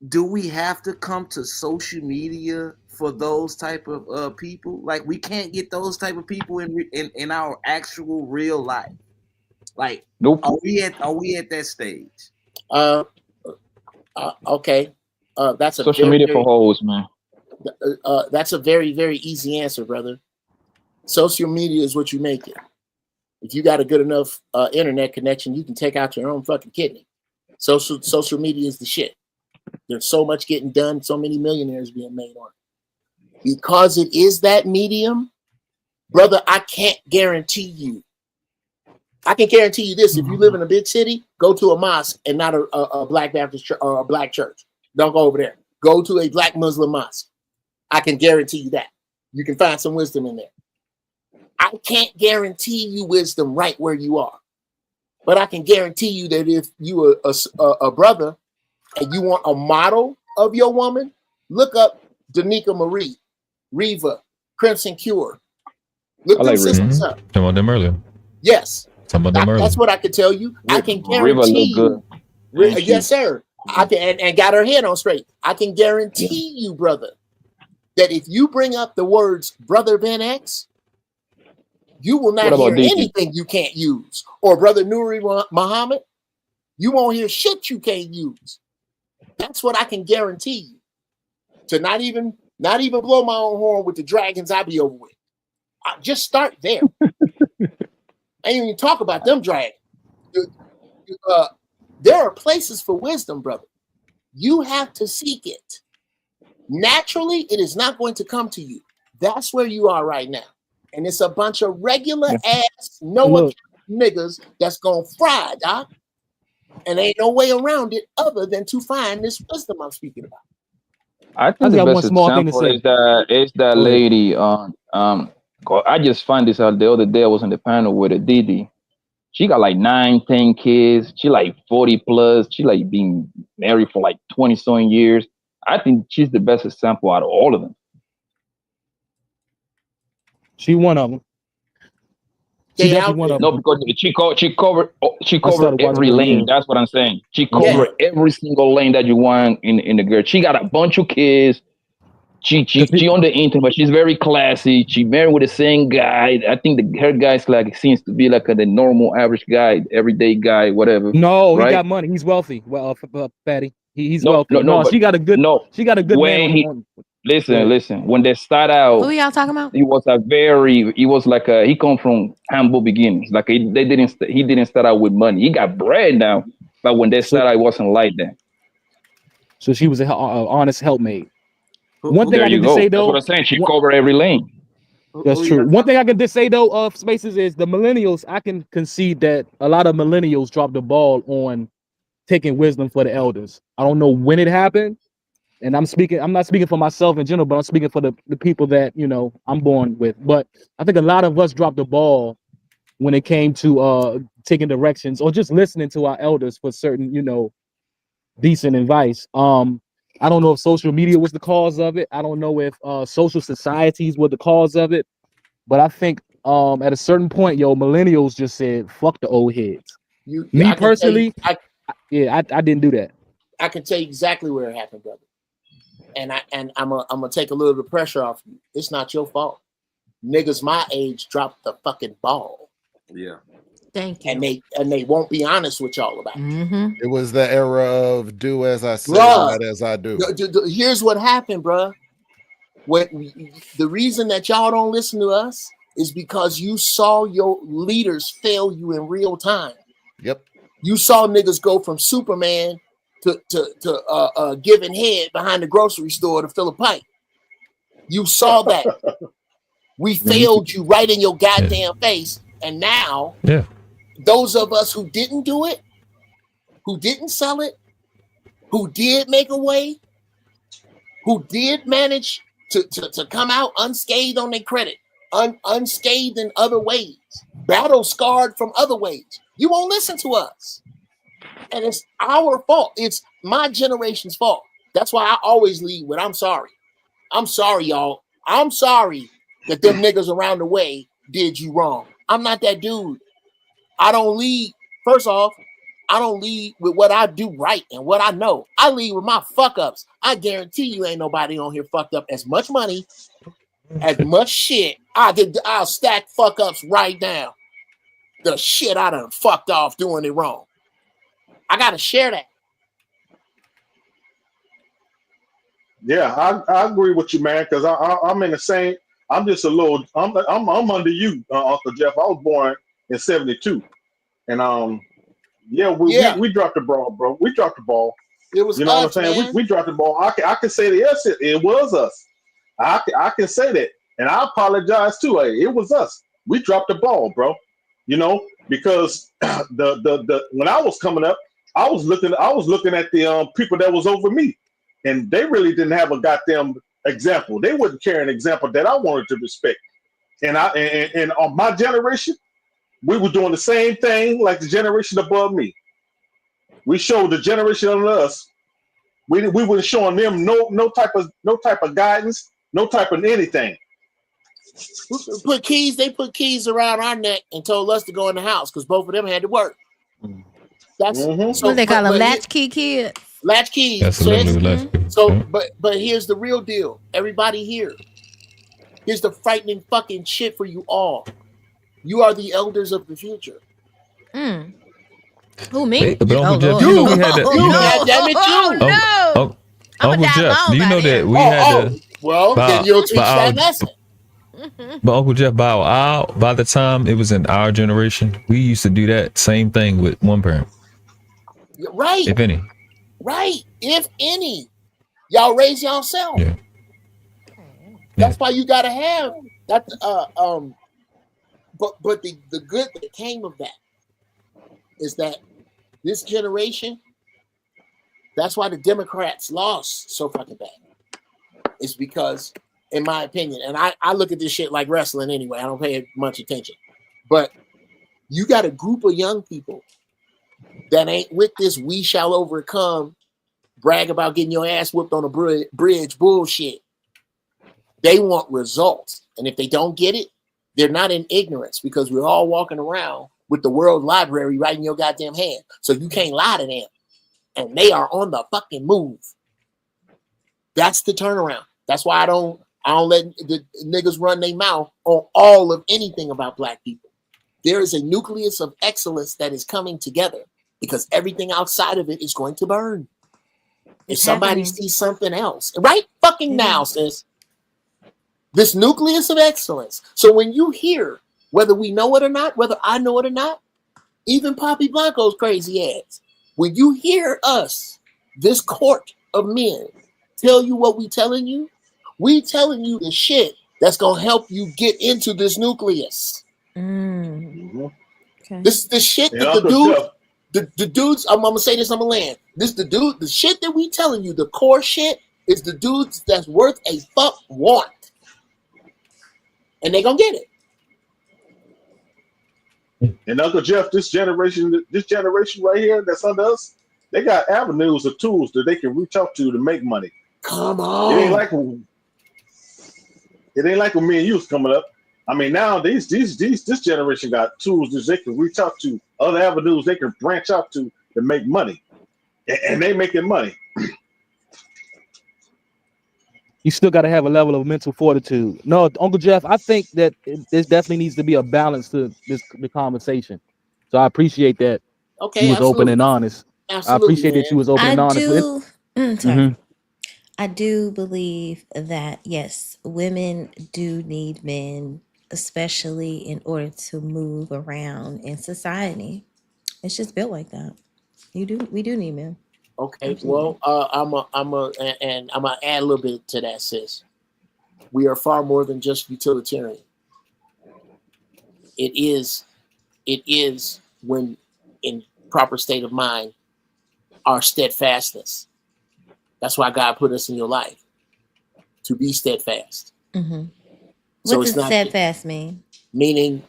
do we have to come to social media for those type of people? Like, we can't get those type of people in our actual real life. Like, nope. Are we at that stage? Okay. That's a social media for hoes, man. That's a very, very easy answer, brother. Social media is what you make it. If you got a good enough internet connection, you can take out your own fucking kidney. Social media is the shit. There's so much getting done, so many millionaires being made on it. Because it is that medium, brother, I can't guarantee you. I can guarantee you this: if you live in a big city, go to a mosque and not a Black Baptist church or a Black church. Don't go over there. Go to a Black Muslim mosque. I can guarantee you that. You can find some wisdom in there. I can't guarantee you wisdom right where you are. But I can guarantee you that if you are a brother and you want a model of your woman, look up Danica Marie, Reva, Crimson Cure. Look them sisters up. Talking about them earlier. Yes. That's what I can tell you. I can guarantee you. Yes, sir. I can and got her head on straight. I can guarantee you, brother, that if you bring up the words Brother Ben X, you will not hear anything you can't use. Or Brother Nuri Muhammad, you won't hear shit you can't use. That's what I can guarantee you. To not even blow my own horn with the dragons I be over with. Just start there. I ain't even talk about them dragons. There are places for wisdom, brother. You have to seek it. Naturally, it is not going to come to you. That's where you are right now. And it's a bunch of regular ass niggas that's gonna fry, doc. And ain't no way around it other than to find this wisdom I'm speaking about. I think the best example is that lady on I just found this out the other day. I was on the panel with a Didi. She got like 9, 10 kids. She like 40 plus. She like been married for like 20 something years. I think she's the best example out of all of them. She one of them. She definitely one of them. No, because she covered every lane. That's what I'm saying. She covered every single lane that you want in the girl. She got a bunch of kids. She on the internet, but she's very classy. She married with the same guy. I think her guy's like seems to be like the normal average guy, everyday guy, whatever. No, right? He got money. He's wealthy. Well, Fatty. He's wealthy. No, she got a good. She got a good man. Listen. When they start out, who y'all talking about? He come from humble beginnings. Like he didn't start out with money. He got bread now, but when they started, it wasn't like that. So she was an honest helpmate. One thing There I you can just go. say That's what though, I'm saying. She covered every lane. that's true. One thing I can just say though, of Spaces, is the millennials. I can concede that a lot of millennials dropped the ball on taking wisdom for the elders. I don't know when it happened, and I'm not speaking for myself in general, but I'm speaking for the people that I'm born with. But I think a lot of us dropped the ball when it came to taking directions or just listening to our elders for certain decent advice. I don't know if social media was the cause of it. I don't know if social societies were the cause of it. But I think at a certain point, millennials just said, "Fuck the old heads." Me I can tell you, personally, I didn't do that. I can tell you exactly where it happened, brother. And I'm gonna take a little bit of pressure off you. It's not your fault. Niggas my age dropped the fucking ball. Yeah. Thank you. And they won't be honest with y'all about it. It was the era of do as I say, Bruh, not as I do. Here's what happened, bruh. The reason that y'all don't listen to us is because you saw your leaders fail you in real time. Yep. You saw niggas go from Superman to giving head behind the grocery store to fill a pipe. You saw that. We failed you right in your goddamn face. And now, those of us who didn't do it, who didn't sell it, who did make a way, who did manage to come out unscathed on their credit, unscathed in other ways, battle scarred from other ways. You won't listen to us. And it's our fault. It's my generation's fault. That's why I always lead with, I'm sorry. I'm sorry, y'all. I'm sorry that them niggas around the way did you wrong. I'm not that dude. I don't lead. First off, I don't lead with what I do right and what I know. I lead with my fuck ups. I guarantee you ain't nobody on here fucked up as much money, as much shit. I'll stack fuck ups right down. The shit I done fucked off doing it wrong. I gotta share that. Yeah, I agree with you, man. Because I'm in the same. I'm just a little. I'm under you, Uncle Jeff. I was born in '72, and we dropped the ball, bro. We dropped the ball. It was what I'm saying. man. We dropped the ball. I can say that yes, it was us. I can say that, and I apologize too. Hey, it was us. We dropped the ball, bro. Because the when I was coming up, I was looking at the people that was over me, and they really didn't have a goddamn example. They wouldn't carry an example that I wanted to respect. And on my generation, we were doing the same thing like the generation above me. We showed the generation under us. We weren't showing them no type of guidance, no type of anything. They put keys around our neck and told us to go in the house because both of them had to work. That's what they call them, latchkey kids. Latchkeys. Absolutely, latchkey. So, but here's the real deal. Everybody here. Here's the frightening fucking shit for you all. You are the elders of the future. Who, me? But Uncle Jeff, you we had that. Damn it, you. No. Uncle Jeff, do you know that we had to? Well, then you'll teach that lesson. But Uncle Jeff, by the time it was in our generation, we used to do that same thing with one parent. Right. If any. Right. If any. Y'all raise yourself. Yeah. That's why you gotta have that. But the good that came of that is that this generation. That's why the Democrats lost so fucking bad. It's because, in my opinion, and I look at this shit like wrestling anyway. I don't pay much attention, but you got a group of young people that ain't with this "we shall overcome," brag about getting your ass whooped on a bridge bullshit. They want results. And if they don't get it, they're not in ignorance because we're all walking around with the world library right in your goddamn hand. So you can't lie to them. And they are on the fucking move. That's the turnaround. That's why I don't let the niggas run their mouth on all of anything about black people. There is a nucleus of excellence that is coming together because everything outside of it is going to burn. If somebody sees something else, right fucking now, sis, this nucleus of excellence. So when you hear, whether we know it or not, whether I know it or not, even Poppy Blanco's crazy ass, when you hear us, this court of men, tell you what we telling you, We telling you the shit that's gonna help you get into this nucleus. Okay. This the shit that the dudes, the dudes. I'm gonna say this. I'm gonna land. The shit that we telling you, the core shit, is the dudes that's worth a fuck want, and they gonna get it. And Uncle Jeff, this generation right here that's under us, they got avenues of tools that they can reach out to make money. Come It on. ain't like when me and you was coming up. I mean, now this generation got tools that they can reach out to, other avenues they can branch out to make money, and they making money. You still got to have a level of mental fortitude. No, Uncle Jeff, I think that this definitely needs to be a balance to the conversation. So I appreciate that Okay, you was open and honest. Absolutely, I appreciate man. that you was open and honest with it. Sorry. I do believe that yes, women do need men, especially in order to move around in society. It's just built like that. We do need men. Okay, Absolutely. well, I'm gonna add a little bit to that, sis. We are far more than just utilitarian. It is when in proper state of mind, our steadfastness. That's why God put us in your life, to be steadfast. Mm-hmm. So What it's does not steadfast mean? meaning.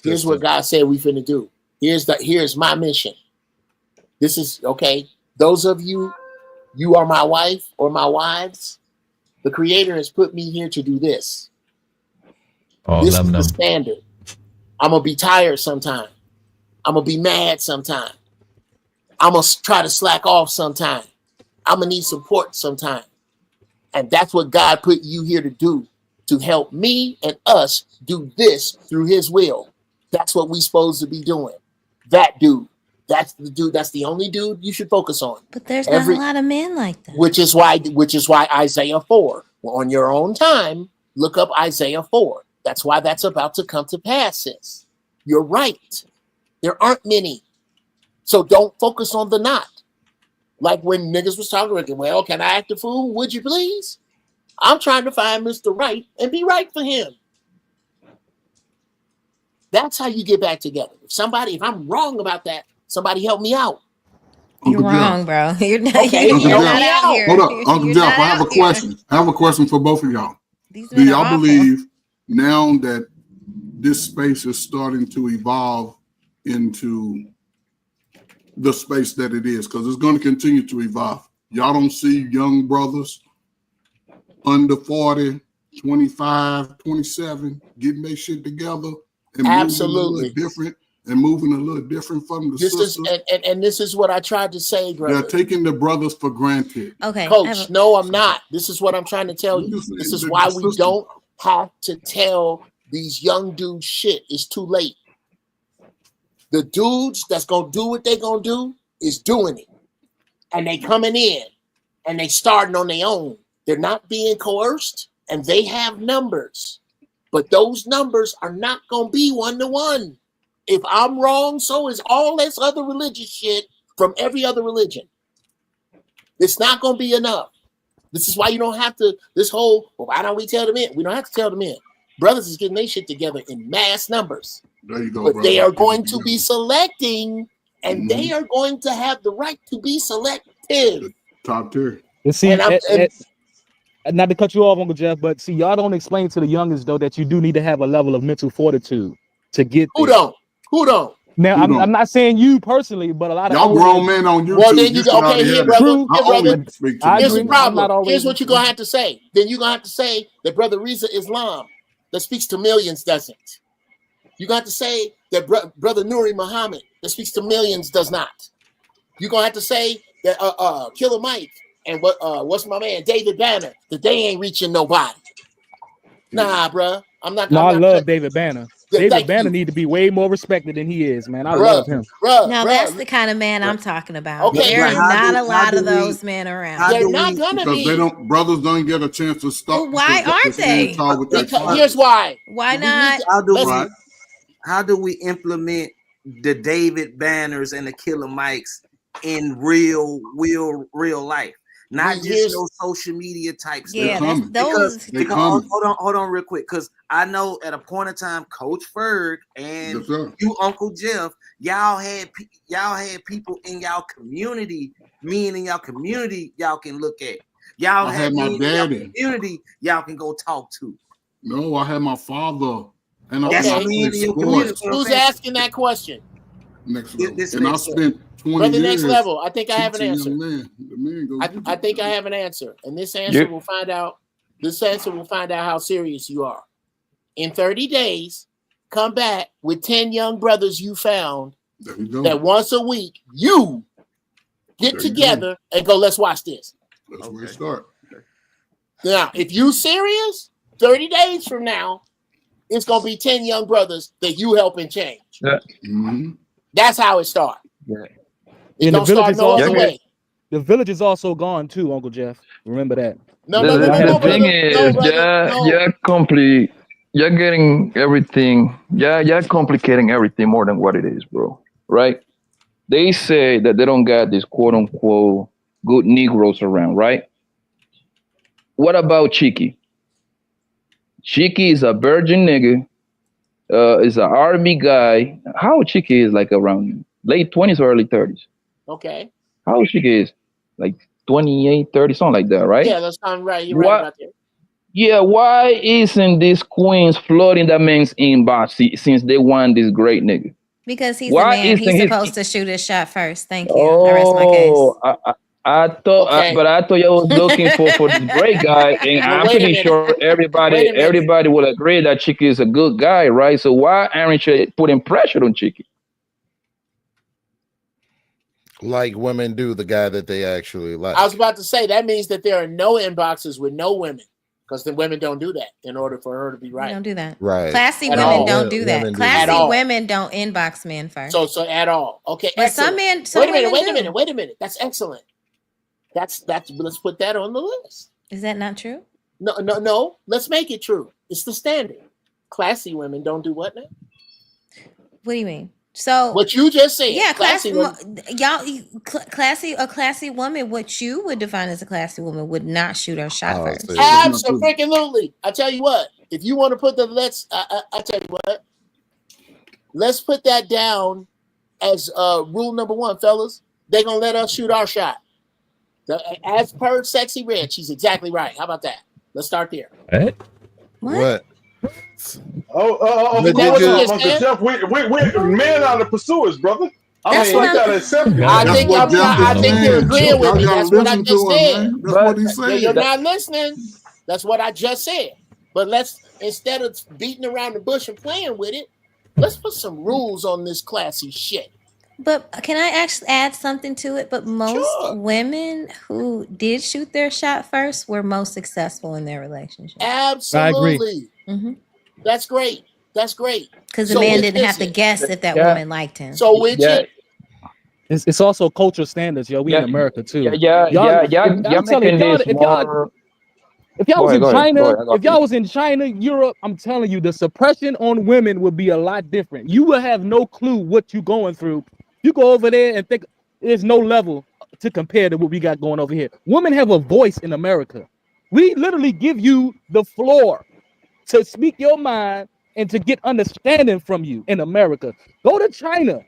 Here's what God said we finna do. Here's my mission. This is okay. Those of you are my wife or my wives. The Creator has put me here to do this. This is the standard. I'm gonna be tired sometime. I'm gonna be mad sometime. I'm gonna try to slack off sometime. I'm gonna need support sometime. And that's what God put you here to do, to help me and us do this through His will. That's what we supposed to be doing. That dude. That's the dude. That's the only dude you should focus on. But there's not a lot of men like that. Which is why Isaiah 4. Well, on your own time, look up Isaiah 4. That's why that's about to come to pass, sis. You're right. There aren't many. So don't focus on the not. Like when niggas was talking about, well, can I act a fool? Would you please? I'm trying to find Mr. Right and be right for him. That's how you get back together. If I'm wrong about that, somebody help me out. You're wrong, bro. You're not, Okay, you're not out here. Hold up, Uncle Jeff. I have a question. I have a question for both of y'all. Do y'all believe now that this space is starting to evolve into the space that it is? Because it's going to continue to evolve. Y'all don't see young brothers under 40, 25, 27 getting their shit together and Absolutely moving a little different from the sisters. And this is what I tried to say, brother. They're taking the brothers for granted. Okay, Coach, no, I'm not. This is what I'm trying to tell you. This is why we don't have to tell these young dudes shit. It's too late. The dudes that's gonna do what they gonna do is doing it. And they coming in and they starting on their own. They're not being coerced and they have numbers. But those numbers are not gonna be 1-to-1. If I'm wrong, so is all this other religious shit from every other religion. It's not going to be enough. This is why you don't have to, well, why don't we tell the men? We don't have to tell the men. Brothers is getting their shit together in mass numbers. There you go, but brother. They are going to be selecting, and they are going to have the right to be selective. Top tier. And see, not to cut you off, Uncle Jeff, but see, y'all don't explain to the youngest, though, that you do need to have a level of mental fortitude to get there. Who don't? Now, I'm not saying you personally, but a lot of y'all grown men on YouTube. Well, then you go, okay, here, brother. Here's the problem. Here's Here's what you're going to have to say. Then you're going to have to say that Brother Reza Islam, that speaks to millions, doesn't. You're going to have to say that Brother Nuri Muhammad, that speaks to millions, does not. You're going to have to say that Killer Mike and what's my man, David Banner, that they ain't reaching nobody. Nah, bruh. I love David Banner. David Banner need to be way more respected than he is, man. I love him. Now that's the kind of man I'm talking about. Okay, there are not a lot of those men around. They're not gonna be. Brothers don't get a chance to stop. Well, why aren't they? Here's why. Why not? How do we implement the David Banners and the Killer Mikes in real life? not We- just here's- no social media type stuff. Yeah, that's those. Because hold on real quick, because I know at a point in time, Coach Ferg and you, Uncle Jeff, y'all had people in y'all community, men in y'all community, y'all can look at. Y'all I had my men in y'all daddy. community, y'all can go talk to. No, I had my father, and That's I what I mean played in your community. sports. Who's asking that question? Next level. This And I next spent 20 Brother, years. next level. I think I have an teaching answer. young men. The men go, I think I have an answer, and this answer Yep. will find out. This answer will find out how serious you are. In 30 days, come back with 10 young brothers you found that once a week you get There you together and go, let's watch this. That's where it start. Now, if you serious, 30 days from now, it's gonna be 10 young brothers that you helping change. Yeah. Mm-hmm. That's how it starts. Yeah. It And the don't village start is no other also way. the village is also gone too, Uncle Jeff. Remember that. No, The thing brother. is, you're getting everything. You're complicating everything more than what it is, bro. Right? They say that they don't got this quote unquote good Negroes around, right? What about Cheeky? Cheeky is a virgin nigga. Is an army guy. How Cheeky is like around late 20s or early 30s? Okay. How Cheeky is like 28, 30, something like that, right? Yeah, that's right. You're right What? about that. Yeah, why isn't this Queens flooding that man's inbox since they want this great nigga? Because he's Why the man. isn't He's his- supposed to shoot his shot first. Thank you. I rest my case. Oh, I thought, but I thought you was looking for this great guy, and Well, I'm wait a pretty minute. sure Wait everybody a minute. will agree that Chicky is a good guy, right? So why aren't you putting pressure on Chicky? Like women do the guy that they actually like. I was about to say that means that there are no inboxes with no women, because the women don't do that in order for her to be right. We don't do that. Right. Classy At women all. don't do that. Women do Classy At all. women don't inbox men first. So at all. Okay. But some excellent. men- some wait a minute. women Wait a do. minute. Wait a minute. That's excellent. That's. Let's put that on the list. Is that not true? No. Let's make it true. It's the standard. Classy women don't do what now? What do you mean? So What you just said. Yeah, Classy classy. A classy woman. What you would define as a classy woman would not shoot her shot first. Absolutely. I tell you what. If you want to put the I tell you what. Let's put that down as rule number 1, fellas. They're gonna let us shoot our shot. As per Sexy Red, she's exactly right. How about that? Let's start there. What? Of But that course, was just Uncle it. Jeff. We're men are the pursuers, brother. That's We not- gotta accept it. I think you're agreeing with me. That's what I listen just to him, said. man. That's what he said. You're not listening. That's what I just said. But let's, instead of beating around the bush and playing with it, let's put some rules on this classy shit. But can I actually add something to it? But most women who did shoot their shot first were most successful in their relationship. Absolutely. Mm-hmm. That's great. That's great. Because the So man with didn't have to this- guess if that Yeah. woman liked him. So which It's also cultural standards, yo. We in America too. Yeah, I'm you're telling making you, this if y'all more. if y'all Go was ahead, in go ahead, China, go ahead, I got if y'all you. was in China, Europe, I'm telling you, the suppression on women would be a lot different. You will have no clue what you're going through. You go over there and think there's no level to compare to what we got going over here. Women have a voice in America. We literally give you the floor to speak your mind and to get understanding from you in America. Go to China.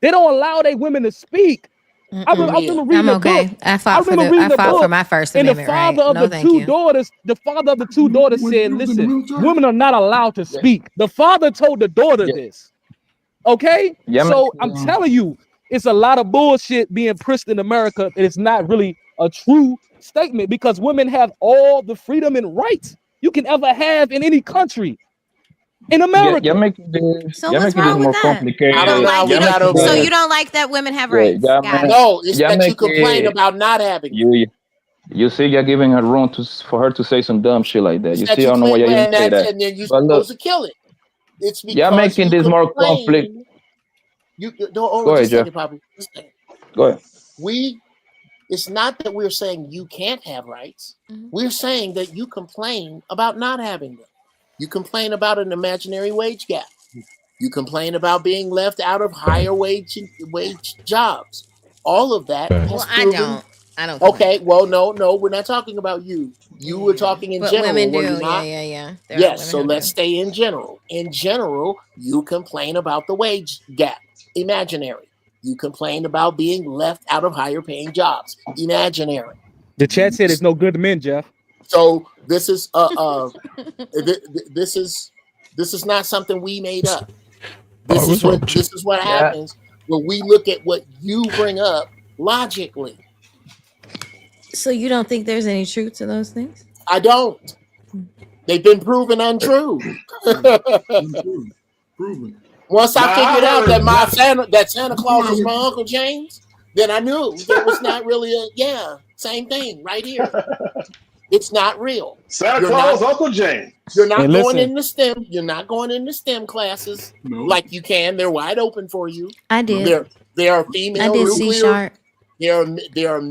They don't allow their women to speak. I remember reading I'm a okay. book. I fought for my First And the Amendment father right. of No, the thank two you. daughters, said, listen, women are not allowed to speak. The father told the daughter this. Okay? Yeah, So I'm telling you, it's a lot of bullshit being pushed in America. It's not really a true statement because women have all the freedom and rights you can ever have in any country. In America. You're making this. So You're what's making this wrong with more that? complicated. I don't know. You We're not don't, over so there. you don't like that women have Yeah, rights? yeah, Got man. it. No, it's You're that you making complain about not having. You see, you're giving her room for her to say some dumb shit like that. You It's that see, I don't know why you even say that. and then you're But look, supposed to kill it. It's because you're making you this more conflict. complain. No, hold Go on ahead, just a second, Jeff. Poppy. Just a second. Go ahead. It's not that we're saying you can't have rights. We're saying that you complain about not having them. You complain about an imaginary wage gap. You complain about being left out of higher wage jobs. All of that has Well, I proven. don't. I don't. Feel Okay, well, no, we're not talking about you. You were talking in but general. women were do. you not? Yeah. There are Yes, women so who let's do. stay in general. In general, you complain about the wage gap. Imaginary. You complain about being left out of higher paying jobs. Imaginary. The chat said it's no good men, Jeff. So this is this is not something we made up. This is what happens when we look at what you bring up logically. So you don't think there's any truth to those things? I don't. They've been proven untrue. Proven. Once I figured out that Santa Claus was my Uncle James, then I knew there was not really same thing right here. It's not real. Santa Claus, Uncle James. You're not going into STEM. You're not going into STEM classes like you can. They're wide open for you. I did. There are female. I did C#. There are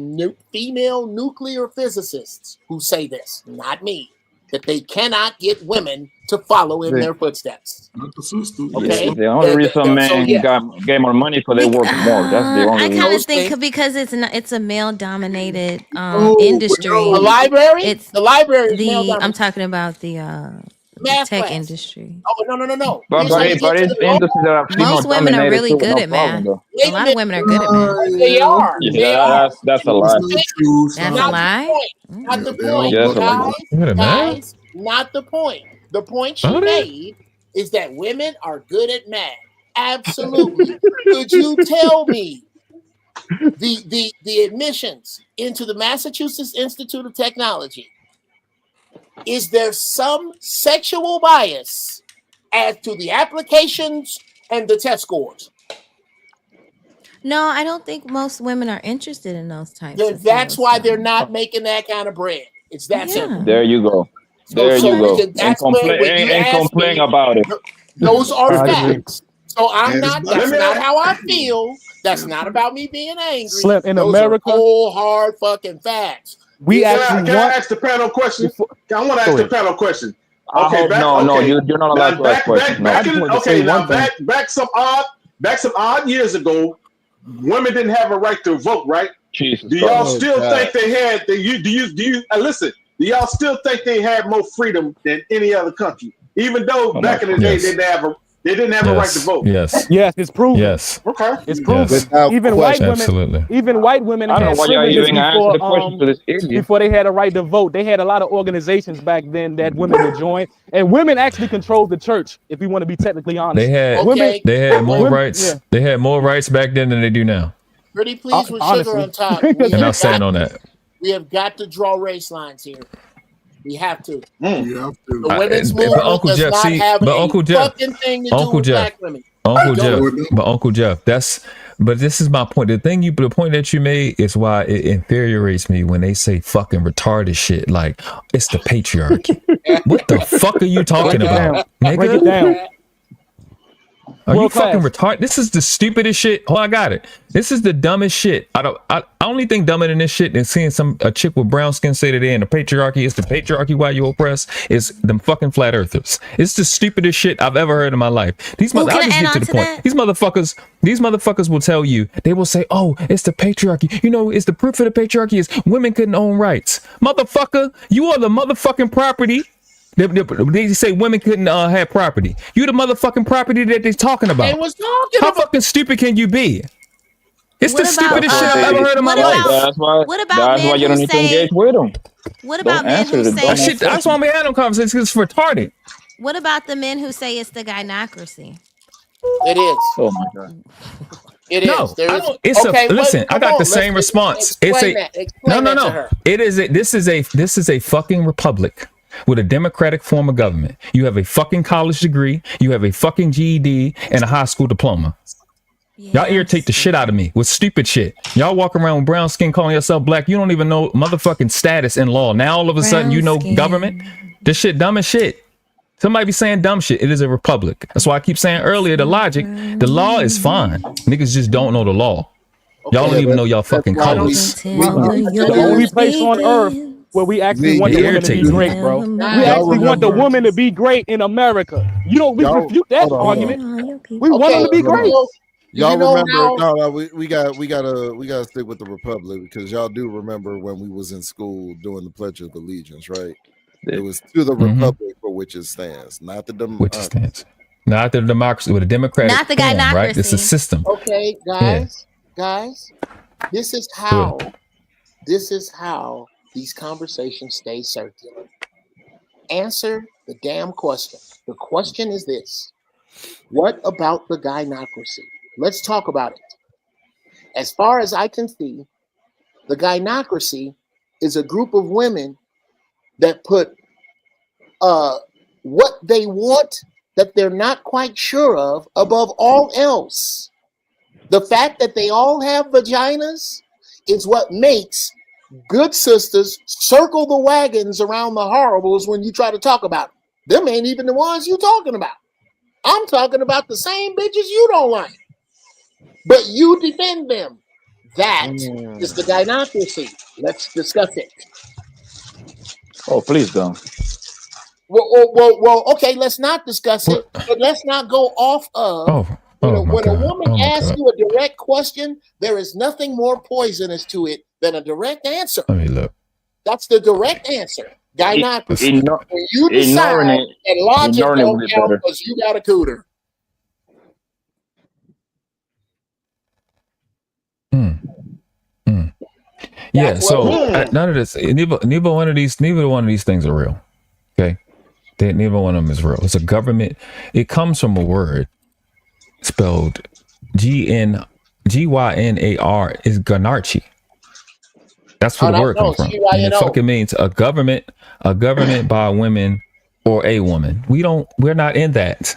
female nuclear physicists who say this, not me, that they cannot get women to follow in their footsteps. Okay, the only reason men get more money because they work more. That's the only reason. I kind of think because it's a male dominated industry. The library. I'm talking about the math tech class. industry. Oh no. But it's industry that are Most women are really good at math. A lot of women are good at math. They are. Yeah, that's a lie. That's a lie. Not the point, guys. Not the point. The point she made is that women are good at math. Absolutely. Could you tell me the admissions into the Massachusetts Institute of Technology? Is there some sexual bias as to the applications and the test scores? No, I don't think most women are interested in those types. That's why they're not making that kind of bread. It's that simple. There you go. There you go. And complain about it. Those are facts. So that's not how I feel. That's not about me being angry. Slim, in Those America, are cold, hard fucking facts. We Can I ask the panel a question? I want to ask the panel a question. Okay, you're not allowed to ask questions. Back some odd years ago, women didn't have a right to vote, right? Jesus, do y'all still think they had? Do you listen? Do y'all still think they had more freedom than any other country? Even though back in the day they didn't have a right to vote. Yes, it's proven. Yes, okay, it's proven. Yes. Even white women, absolutely. even white women I don't had know why y'all privileges even answer the question to this idiot. before they had a right to vote. They had a lot of organizations back then that women would join, and women actually controlled the church. If we want to be technically honest, They had more rights. Yeah. They had more rights back then than they do now. Pretty please with honestly. sugar on top. And I'll stand on that. We have got to draw race lines here. We have to. You have to. The women's movement Uncle does Jeff, not have a Uncle Jeff, fucking thing to do with black women. Uncle Jeff, but this is my point. The point that you made is why it infuriates me when they say fucking retarded shit. Like it's the patriarchy. What the fuck are you talking about, nigga? Break it down. Are you fucking retarded? This is the stupidest shit. Oh, I got it. This is the dumbest shit. I only think dumber than this shit than seeing a chick with brown skin say that they in the patriarchy. It's the patriarchy why you oppress. It's them fucking flat earthers. It's the stupidest shit I've ever heard in my life. I'll just get to the point. These motherfuckers will tell you, they will say, oh, it's the patriarchy. You know, it's the proof of the patriarchy is women couldn't own rights. Motherfucker, you are the motherfucking property. They say women couldn't have property. You the motherfucking property that they're talking about. They was talking How fucking stupid can you be? It's the stupidest shit I've ever heard in my life. That's why you don't need to engage with them. What about men who say that's why we had them conversations. It's retarded. What about the men who say it's the gynocracy? It is. Oh my god. It is. No, It's listen. I got the same response. It's no. It is. This is a fucking republic with a democratic form of government. You have a fucking college degree, you have a fucking GED, and a high school diploma. Y'all irritate the shit out of me with stupid shit. Y'all walk around with brown skin calling yourself black. You don't even know motherfucking status in law. Now all of a sudden you know government. This shit dumb as shit. Somebody be saying dumb shit. It is a republic. That's why I keep saying earlier the logic. The law is fine. Niggas just don't know the law. Y'all don't even know y'all fucking colors. The only place on earth where we actually want the women to be great, bro. We actually want the woman to be great in America. You don't refute that argument. We want them to be great. Y'all You know remember? how? No, we gotta stick with the Republic because y'all do remember when we was in school doing the Pledge of Allegiance, right? It was to the Republic for which it stands, not the Which it stands. Not the democracy, but a democratic Not the form, right? It's a gynocracy. system. Okay, guys, this is how these conversations stay circular. Answer the damn question. The question is this: what about the gynocracy? Let's talk about it. As far as I can see, the gynocracy is a group of women that put what they want that they're not quite sure of above all else. The fact that they all have vaginas is what makes good sisters circle the wagons around the horribles when you try to talk about them. Them ain't even the ones you talking about. I'm talking about the same bitches you don't like, but you defend them. That is the gynocracy. Let's discuss it. Oh, please don't. Well, okay, let's not discuss it, but let's not go off of. When a woman asks you a direct question, there is nothing more poisonous to it than a direct answer. Let me look. That's the direct answer. Gynocracy. When you decide ignoring it- that logic ignoring it don't would be count better. because you got a cooter. Yeah, so none of this, neither one of these things are real. Okay, neither one of them is real. It's a government. It comes from a word spelled Gynar. Is Ganarchy. That's where the word comes from. And it fucking means a government by women or a woman. We're not in that.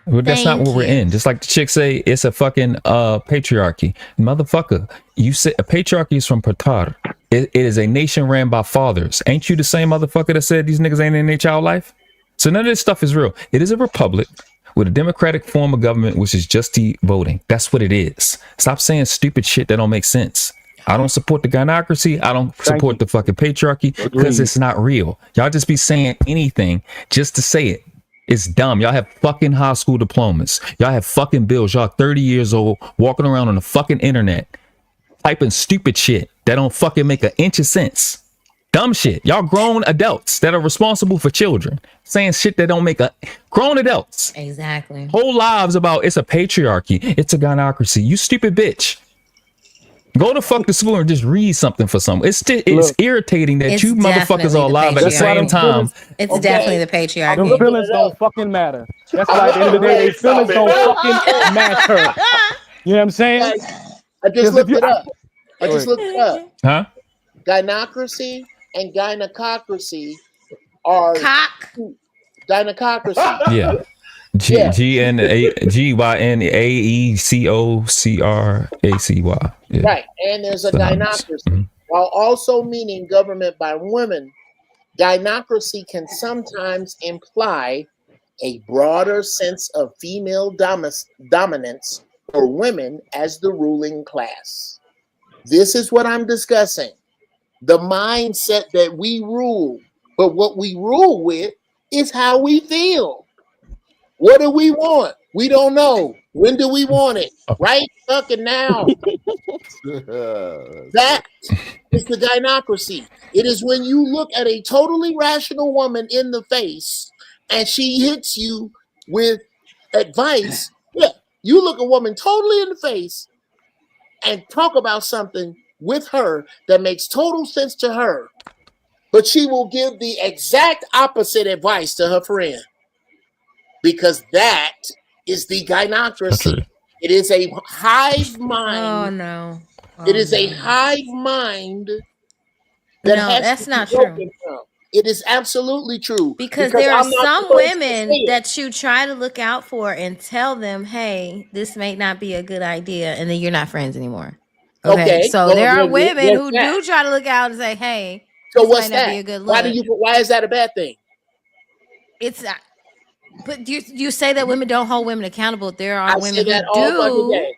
That's not what we're in. Just like the chicks say, it's a fucking patriarchy. Motherfucker, you said a patriarchy is from Patar. It is a nation ran by fathers. Ain't you the same motherfucker that said these niggas ain't in their child life? So none of this stuff is real. It is a republic with a democratic form of government, which is just the voting. That's what it is. Stop saying stupid shit that don't make sense. I don't support the gynocracy. I don't support the fucking patriarchy because it's not real. Y'all just be saying anything just to say it. It's dumb. Y'all have fucking high school diplomas. Y'all have fucking bills. Y'all 30 years old walking around on the fucking internet typing stupid shit that don't fucking make an inch of sense. Dumb shit. Y'all grown adults that are responsible for children saying shit that don't make a grown adults. Exactly. Whole lives about it's a patriarchy. It's a gynocracy. You stupid bitch. Go to fuck to school and just read something for someone. It's irritating that you motherfuckers are alive at the same time. It's definitely the patriarchy. Them feelings don't fucking matter. That's why at the end of the day, they feelings don't fucking matter. You know what I'm saying? I just looked it up. Huh? Gynocracy and gynococracy are gynococracy. Yeah. Gynaecocracy. Yeah. Right. And there's a gynocracy. While also meaning government by women, gynocracy can sometimes imply a broader sense of female dominance for women as the ruling class. This is what I'm discussing. The mindset that we rule, but what we rule with is how we feel. What do we want? We don't know. When do we want it? Right fucking now. That is the gynocracy. It is when you look at a totally rational woman in the face and she hits you with advice. Yeah, you look a woman totally in the face and talk about something with her that makes total sense to her, but she will give the exact opposite advice to her friend. Because that is the gynocracy. It is a hive mind. Oh no. It is a hive mind that has that's to not be broken from. It is absolutely true. Because there are I'm not some supposed to women say it. that you try to look out for and tell them, hey, this may not be a good idea, and then you're not friends anymore. Okay. So there are women who do try to look out and say, hey, so this what's might not that? be a good look. Why is that a bad thing? It's not. But you say that women don't hold women accountable. There are women that who all fucking do. day.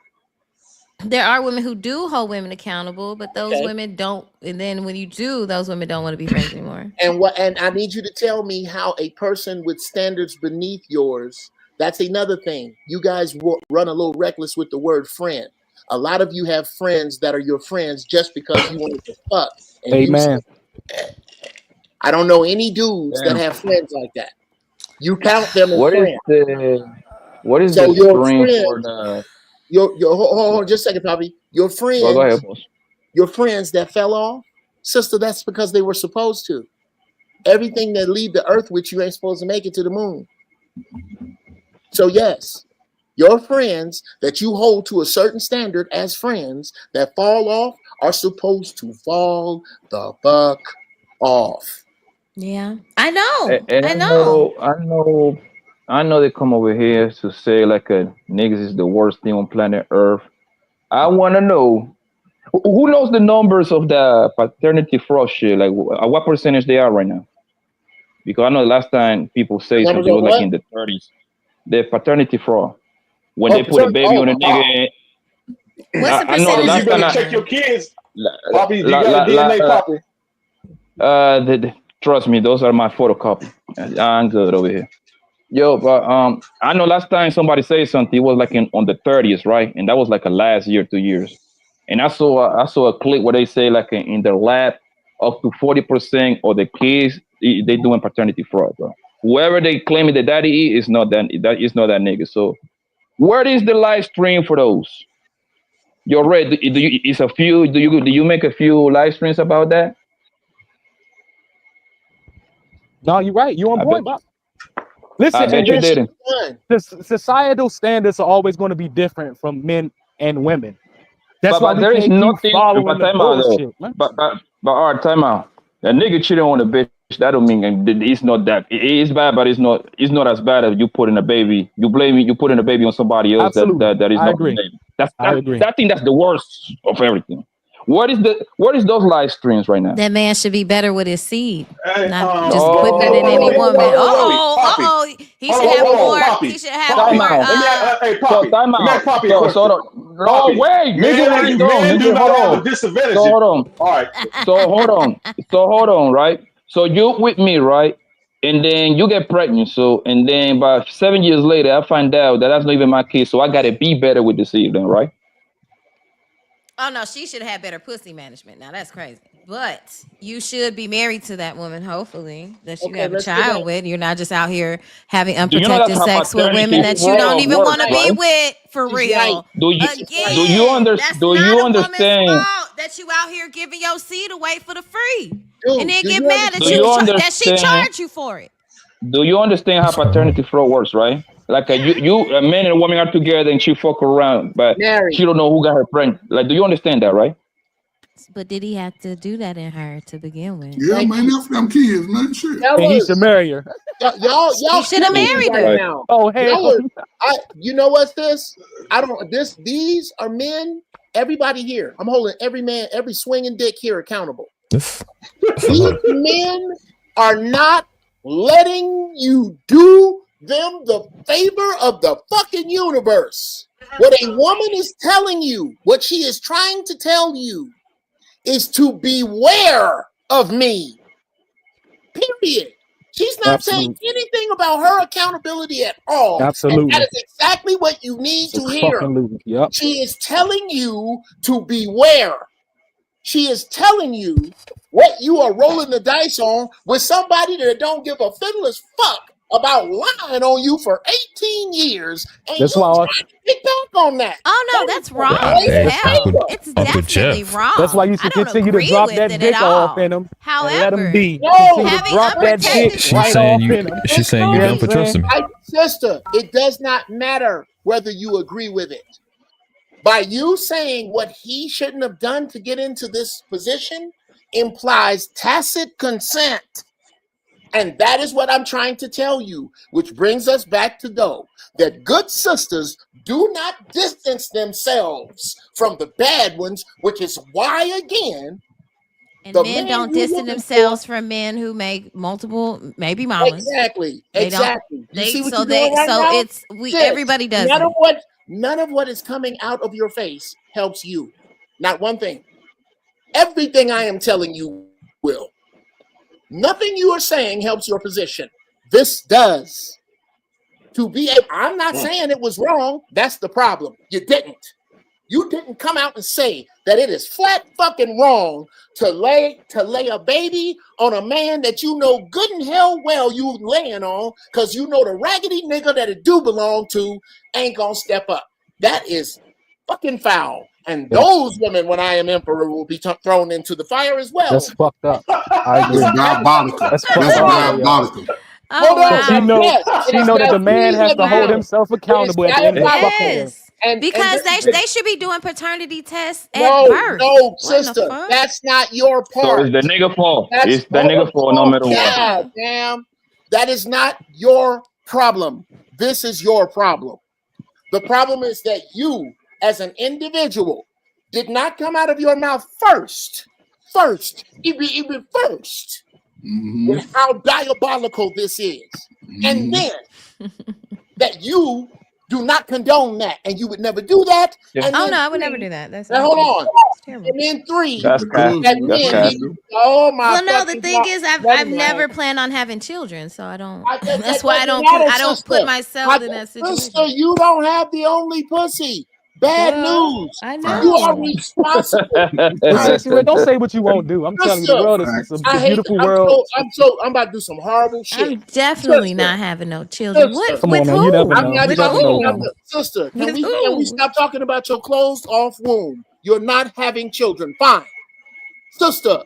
There are women who do hold women accountable, but those women don't. And then when you do, those women don't want to be friends anymore. And I need you to tell me how a person with standards beneath yours That's another thing. You guys run a little reckless with the word friend. A lot of you have friends that are your friends just because you wanted to fuck. And Amen. I don't know any dudes that Damn. have friends like that. You count them as What is friends. the So your screen friends, for the? hold on just a second, Poppy. Your Well, go ahead, friends, boss. your friends that fell off, sister, that's because they were supposed to. Everything that leave the earth with you ain't supposed to make it to the moon. So yes, your friends that you hold to a certain standard as friends that fall off are supposed to fall the fuck off. Yeah, I know. And I know. I know they come over here to say like niggas is the worst thing on planet Earth. I want to know who knows the numbers of the paternity fraud shit. Like what percentage they are right now? Because I know the last time people say Numbers something of was like what? in the 30s. The paternity fraud when they put a baby on a nigga. What's the I know the Poppy, last you time better check your kids. Poppy, you got a DNA copy. Trust me, those are my photocopy. I'm good over here. Yo, but I know last time somebody said something, it was like on the 30s, right? And that was like a last year, 2 years. And I saw a clip where they say like in the lab, up to 40% of the kids they doing paternity fraud, bro. Whoever they claim the daddy is not that that nigga. So where is the live stream for those? You're right. Do you? It's a few. Do you make a few live streams about that? No, you're right. You're on point, Bob. Listen, I bet you didn't. the societal standards are always going to be different from men and women. That's why But we there is can't keep nothing. following But the time out though. bullshit, man. But all right, time out. A nigga cheating on a bitch. That don't mean it's not that. It's bad, but it's not as bad as you putting a baby. You putting a baby on somebody else Absolutely. that is I not agree. your baby. I agree. I think that's the worst of everything. What is those live streams right now? That man should be better with his seed, not just Oh. putting it in any woman. Poppy. He should have more. He should have more. Hey, Poppy. Time Let me ask out. Poppy a question. No, Poppy, wait, nigga, what are you doing? men do Nigga, not hold have on. a disadvantage. So hold on. All right. So hold on, right? So you with me, right? And then you get pregnant. So and then about 7 years later, I find out that that's not even my case. So I gotta be better with the seed, then, right? Oh no, she should have better pussy management. Now that's crazy. But you should be married to that woman, hopefully, that you have a child with. You're not just out here having unprotected sex with women that you don't even want to be with for real. Do you That's not a woman's understand? fault that you out here giving your seed away for the free, Dude, and then do get you mad that Do you that she understand? charged you for it. Do you understand how paternity fraud works, right? Like a man and a woman are together and she fuck around, but Married. she don't know who got her pregnant. Like, do you understand that, right? But did he have to do that in her to begin with? Yeah, man, that's them kids, man. Shit. And he should marry her. Y'all He should have married her. right now. Oh, hell. You know what's this? These are men. Everybody here. I'm holding every man, every swinging dick here accountable. These men are not letting you do them the favor of the fucking universe. What a woman is telling you, what she is trying to tell you, is to beware of me. Period. She's not saying anything about her accountability at all. Absolutely. And that is exactly what you need to hear. Yep. She is telling you to beware. She is telling you what you are rolling the dice on with somebody that don't give a fiddler's fuck about lying on you for 18 years. And That's you why. trying to get back on that. Oh no, that's wrong. It's definitely wrong. That's why you should continue to drop that dick off in him. And let him be. Continue to drop that dick right off in him. She's saying you done for trusting me. Sister, it does not matter whether you agree with it. By you saying what he shouldn't have done to get into this position implies tacit consent. And that is what I'm trying to tell you, which brings us back to that good sisters do not distance themselves from the bad ones, which is why, again, and men don't distance themselves from men who make multiple maybe mamas. Exactly. Everybody does it. None of what is coming out of your face helps you. Not one thing. Everything I am telling you will. Nothing you are saying helps your position. This does. I'm not saying it was wrong. That's the problem. You didn't. You didn't come out and say that it is flat fucking wrong to lay a baby on a man that you know good and hell well you laying on, because you know the raggedy nigga that it do belong to ain't gonna step up. That is fucking foul. And those women, when I am emperor, will be thrown into the fire as well. That's fucked up. I agree. That's diabolical. That's That's diabolical. Hold on. She know, Yes, she know that the man has to hold himself accountable at the end of the fucking day. Yes. Because they should be doing paternity tests at No, birth. no, What in the sister, fuck? that's not your So part. it's the nigga fault. That's It's the nigga fault no matter what. God damn, that is not your problem. This is your problem. The problem is that you, as an individual, did not come out of your mouth first, even first, with how diabolical this is, and then that you do not condone that, and you would never do that. Yeah. And Oh then no, I would three- never do that. That's Now, hold on. terrible. And then three. That's and Cassie. That's then Cassie. oh my. Well, no, the fucking thing God. is, Never I've mind. never planned on having children, so I don't. That That's why I don't. doesn't matter, I don't sister. put myself in that situation. Sister, you don't have the only pussy. Bad news. I You are know. responsible. Sexy Red, don't say what you won't do. I'm telling you, the world is it's I a hate beautiful I'm world. I'm about to do some horrible shit. I'm definitely Sister, not having no children. What? Come With on, man, who? you never know. I'm not You talking never know, about mama. sister. Can With we who? stop talking about your closed off womb? You're not having children. Fine. Sister,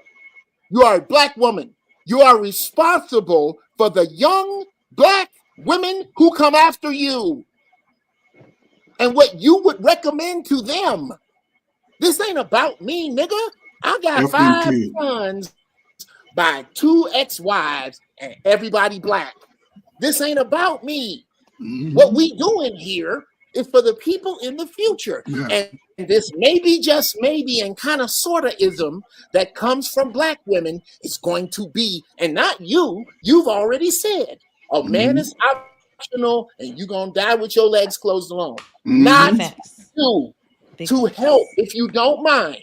you are a black woman. You are responsible for the young black women who come after you and what you would recommend to them. This ain't about me, nigga. I got 5 sons by 2 ex-wives and everybody black. This ain't about me. What we doing here is for the people in the future. And this maybe, just maybe, and kind of sort of ism that comes from black women is going to be, and not you, you've already said, a man is optional and you're going to die with your legs closed alone. Not you. To help, if you don't mind,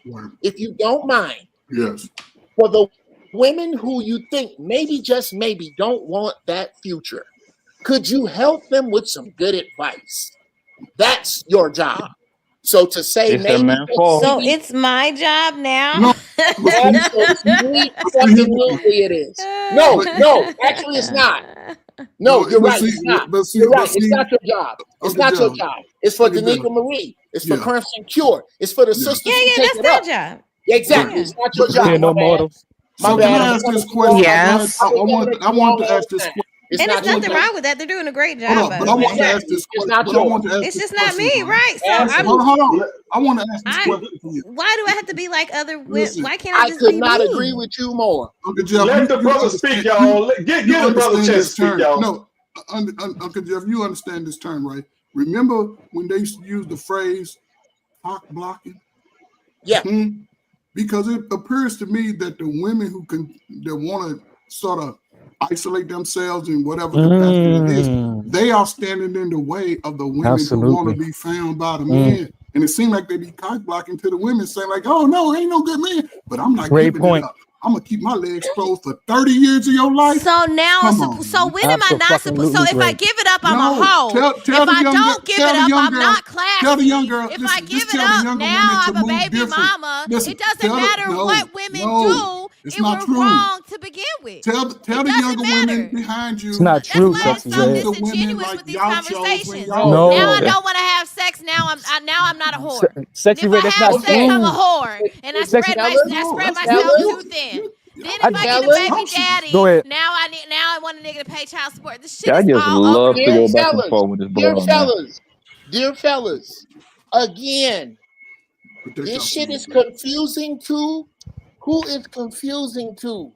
Yes. for the women who you think maybe, just maybe, don't want that future, could you help them with some good advice? That's your job. So to say It's their maybe, man fault. So it's my job now. No. absolutely it is. No, actually it's not. No, you're right. It's not. You're right. It's not your job. It's not your job. It's for Danica Marie. It's for Crimson Cure. It's for the sisters. Yeah, who that's take their it up. job. Exactly. It's not your job. Yeah, no models. My So bad. can I ask this question? Yes. I want to ask this question. It's And not there's nothing your job. wrong with that. They're doing a great Hold job. on, but I want to ask this It's question. not But I want to yours. ask It's this just not question, me, right? So I'm, Hold on. I want to ask this question for you. why do I have to be like other women? Listen, Why can't I I just could be not me? agree with you more. Uncle Jeff, Let the brother understand- speak, y'all. Give the brother a understand chance to this speak, term. y'all. No, Uncle Jeff, you understand this term, right? Remember when they used to use the phrase cock blocking? Yeah. Because it appears to me that the women that want to sort of isolate themselves in whatever capacity it is, they are standing in the way of the women who want to be found by the man. And it seems like they be cock blocking to the women, saying like, "Oh no, ain't no good man." But I'm not Great giving point. it up. I'm gonna keep my legs closed for 30 years of your life. So now, Come on, so when am I not supposed? So if I give it up, I'm No, a hoe. tell If the I young don't girl- give tell it the up, young I'm girl- not classy. tell the young girl- If listen, I give just it tell the up, younger now women to I'm a move baby different. mama. Listen, It doesn't tell the- matter no, what women no, do. it's It not was true. wrong to begin with. Tell the younger women behind you. It's not true, That's why Sexy it's so Red. disingenuous with these conversations. No. Now I don't want to have sex. Now I'm not a whore. Sexy Red, that's not Sex, I'm a true. whore, and I Sexy- spread myself too thin. Then if I get a baby daddy, Go ahead. now I want a nigga to pay child support. This shit Yeah, I is just all love over. to go back and forth with this brother, man. Dear fellas, again, this shit is confusing to who is confusing to.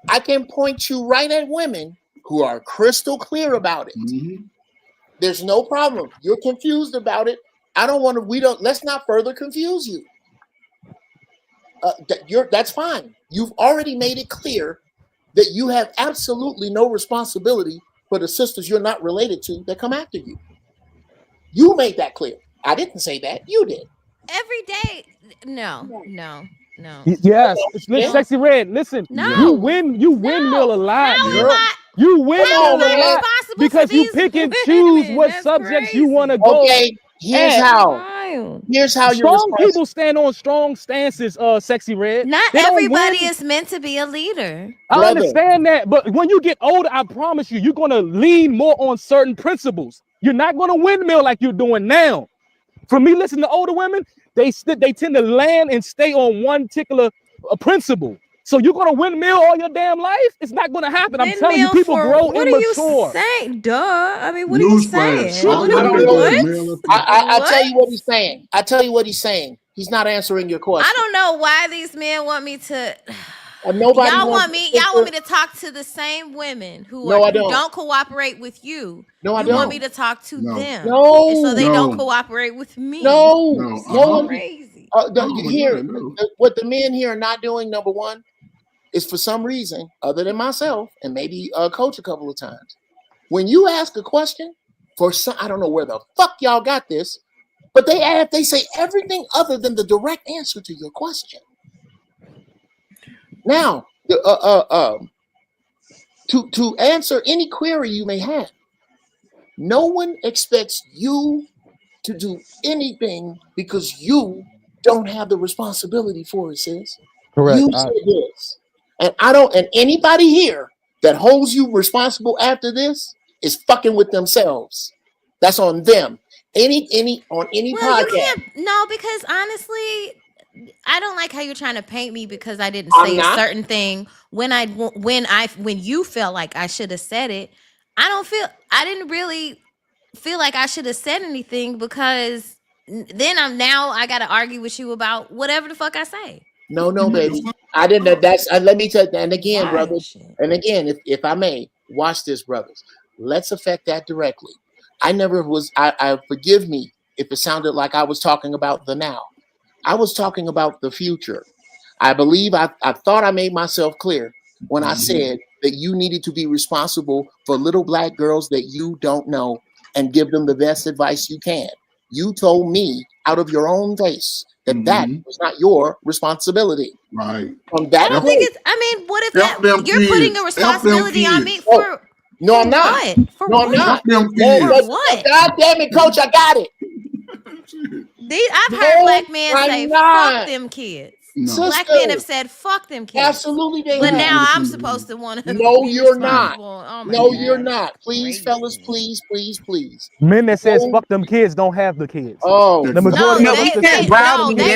I can point you right at women who are crystal clear about it. There's no problem. You're confused about it. Let's not further confuse you. That's fine. You've already made it clear that you have absolutely no responsibility for the sisters you're not related to that come after you. You made that clear. I didn't say that. You did. Every day, no. Yes, it's Sexy Red. Listen, No. you windmill a lot, How girl. am I? You windmill a lot. responsible because for you these pick and women. choose what That's subjects you crazy. want to go. Okay, here's at. how. Wild. Here's how you're Strong responsible. people stand on strong stances, Sexy Red. Not They don't everybody win. is meant to be a leader. I Brother. understand that, but when you get older, I promise you, you're gonna lean more on certain principles. You're not gonna windmill like you're doing now. For me, listening to older women, they tend to land and stay on one particular principle. So you're gonna windmill all your damn life? It's not gonna happen. I'm telling you, Windmill people for grow what are you immature. saying? Duh. I mean, what are you Newsflash. saying? All What? women know. is male and I What? tell you what he's saying. I tell you what he's saying. He's not answering your question. I don't know why these men want me to. Nobody Y'all wants want me to talk to the same women who No, I who don't. don't cooperate with you. No, I You want don't. me to talk to No. them. No. And so they No. don't cooperate with me. No, No. no one. Crazy. Oh my Here, God, no. what the men here are not doing, number one, is for some reason, other than myself and maybe coach a couple of times. When you ask a question, for some, I don't know where the fuck y'all got this, but they say everything other than the direct answer to your question. Now, to answer any query you may have, no one expects you to do anything because you don't have the responsibility for it, sis. Correct. You said this. And anybody here that holds you responsible after this is fucking with themselves. That's on them. Any Well, podcast. you can't. No, because honestly, I don't like how you're trying to paint me because I didn't I'm say a not. certain thing when you felt like I should have said it. I didn't really feel like I should have said anything because then I got to argue with you about whatever the fuck I say. No, baby. I didn't. That's let me tell you. And again, Why brothers. shit? And again, if I may, watch this, brothers. Let's affect that directly. I never was. I forgive me if it sounded like I was talking about the now. I was talking about the future. I believe I thought I made myself clear when I said that you needed to be responsible for little black girls that you don't know and give them the best advice you can. You told me out of your own face that that was not your responsibility. Right. From that I don't think it's. I mean, what if Help them you're putting kids. a responsibility on me kids. for? No, I'm not. What? For No, I'm what? not. Help them No, kids. but- what? God damn it, coach, I got it. I've heard black men I'm say, not. "Fuck them kids." No. Black men have said, "Fuck them kids." Absolutely, they But have. now I'm supposed to want to No, be you're not. responsible. Oh my No, God. you're not. Please, fellas, please. Men that says No. fuck them kids don't have the kids. Oh, The majority No, of us they that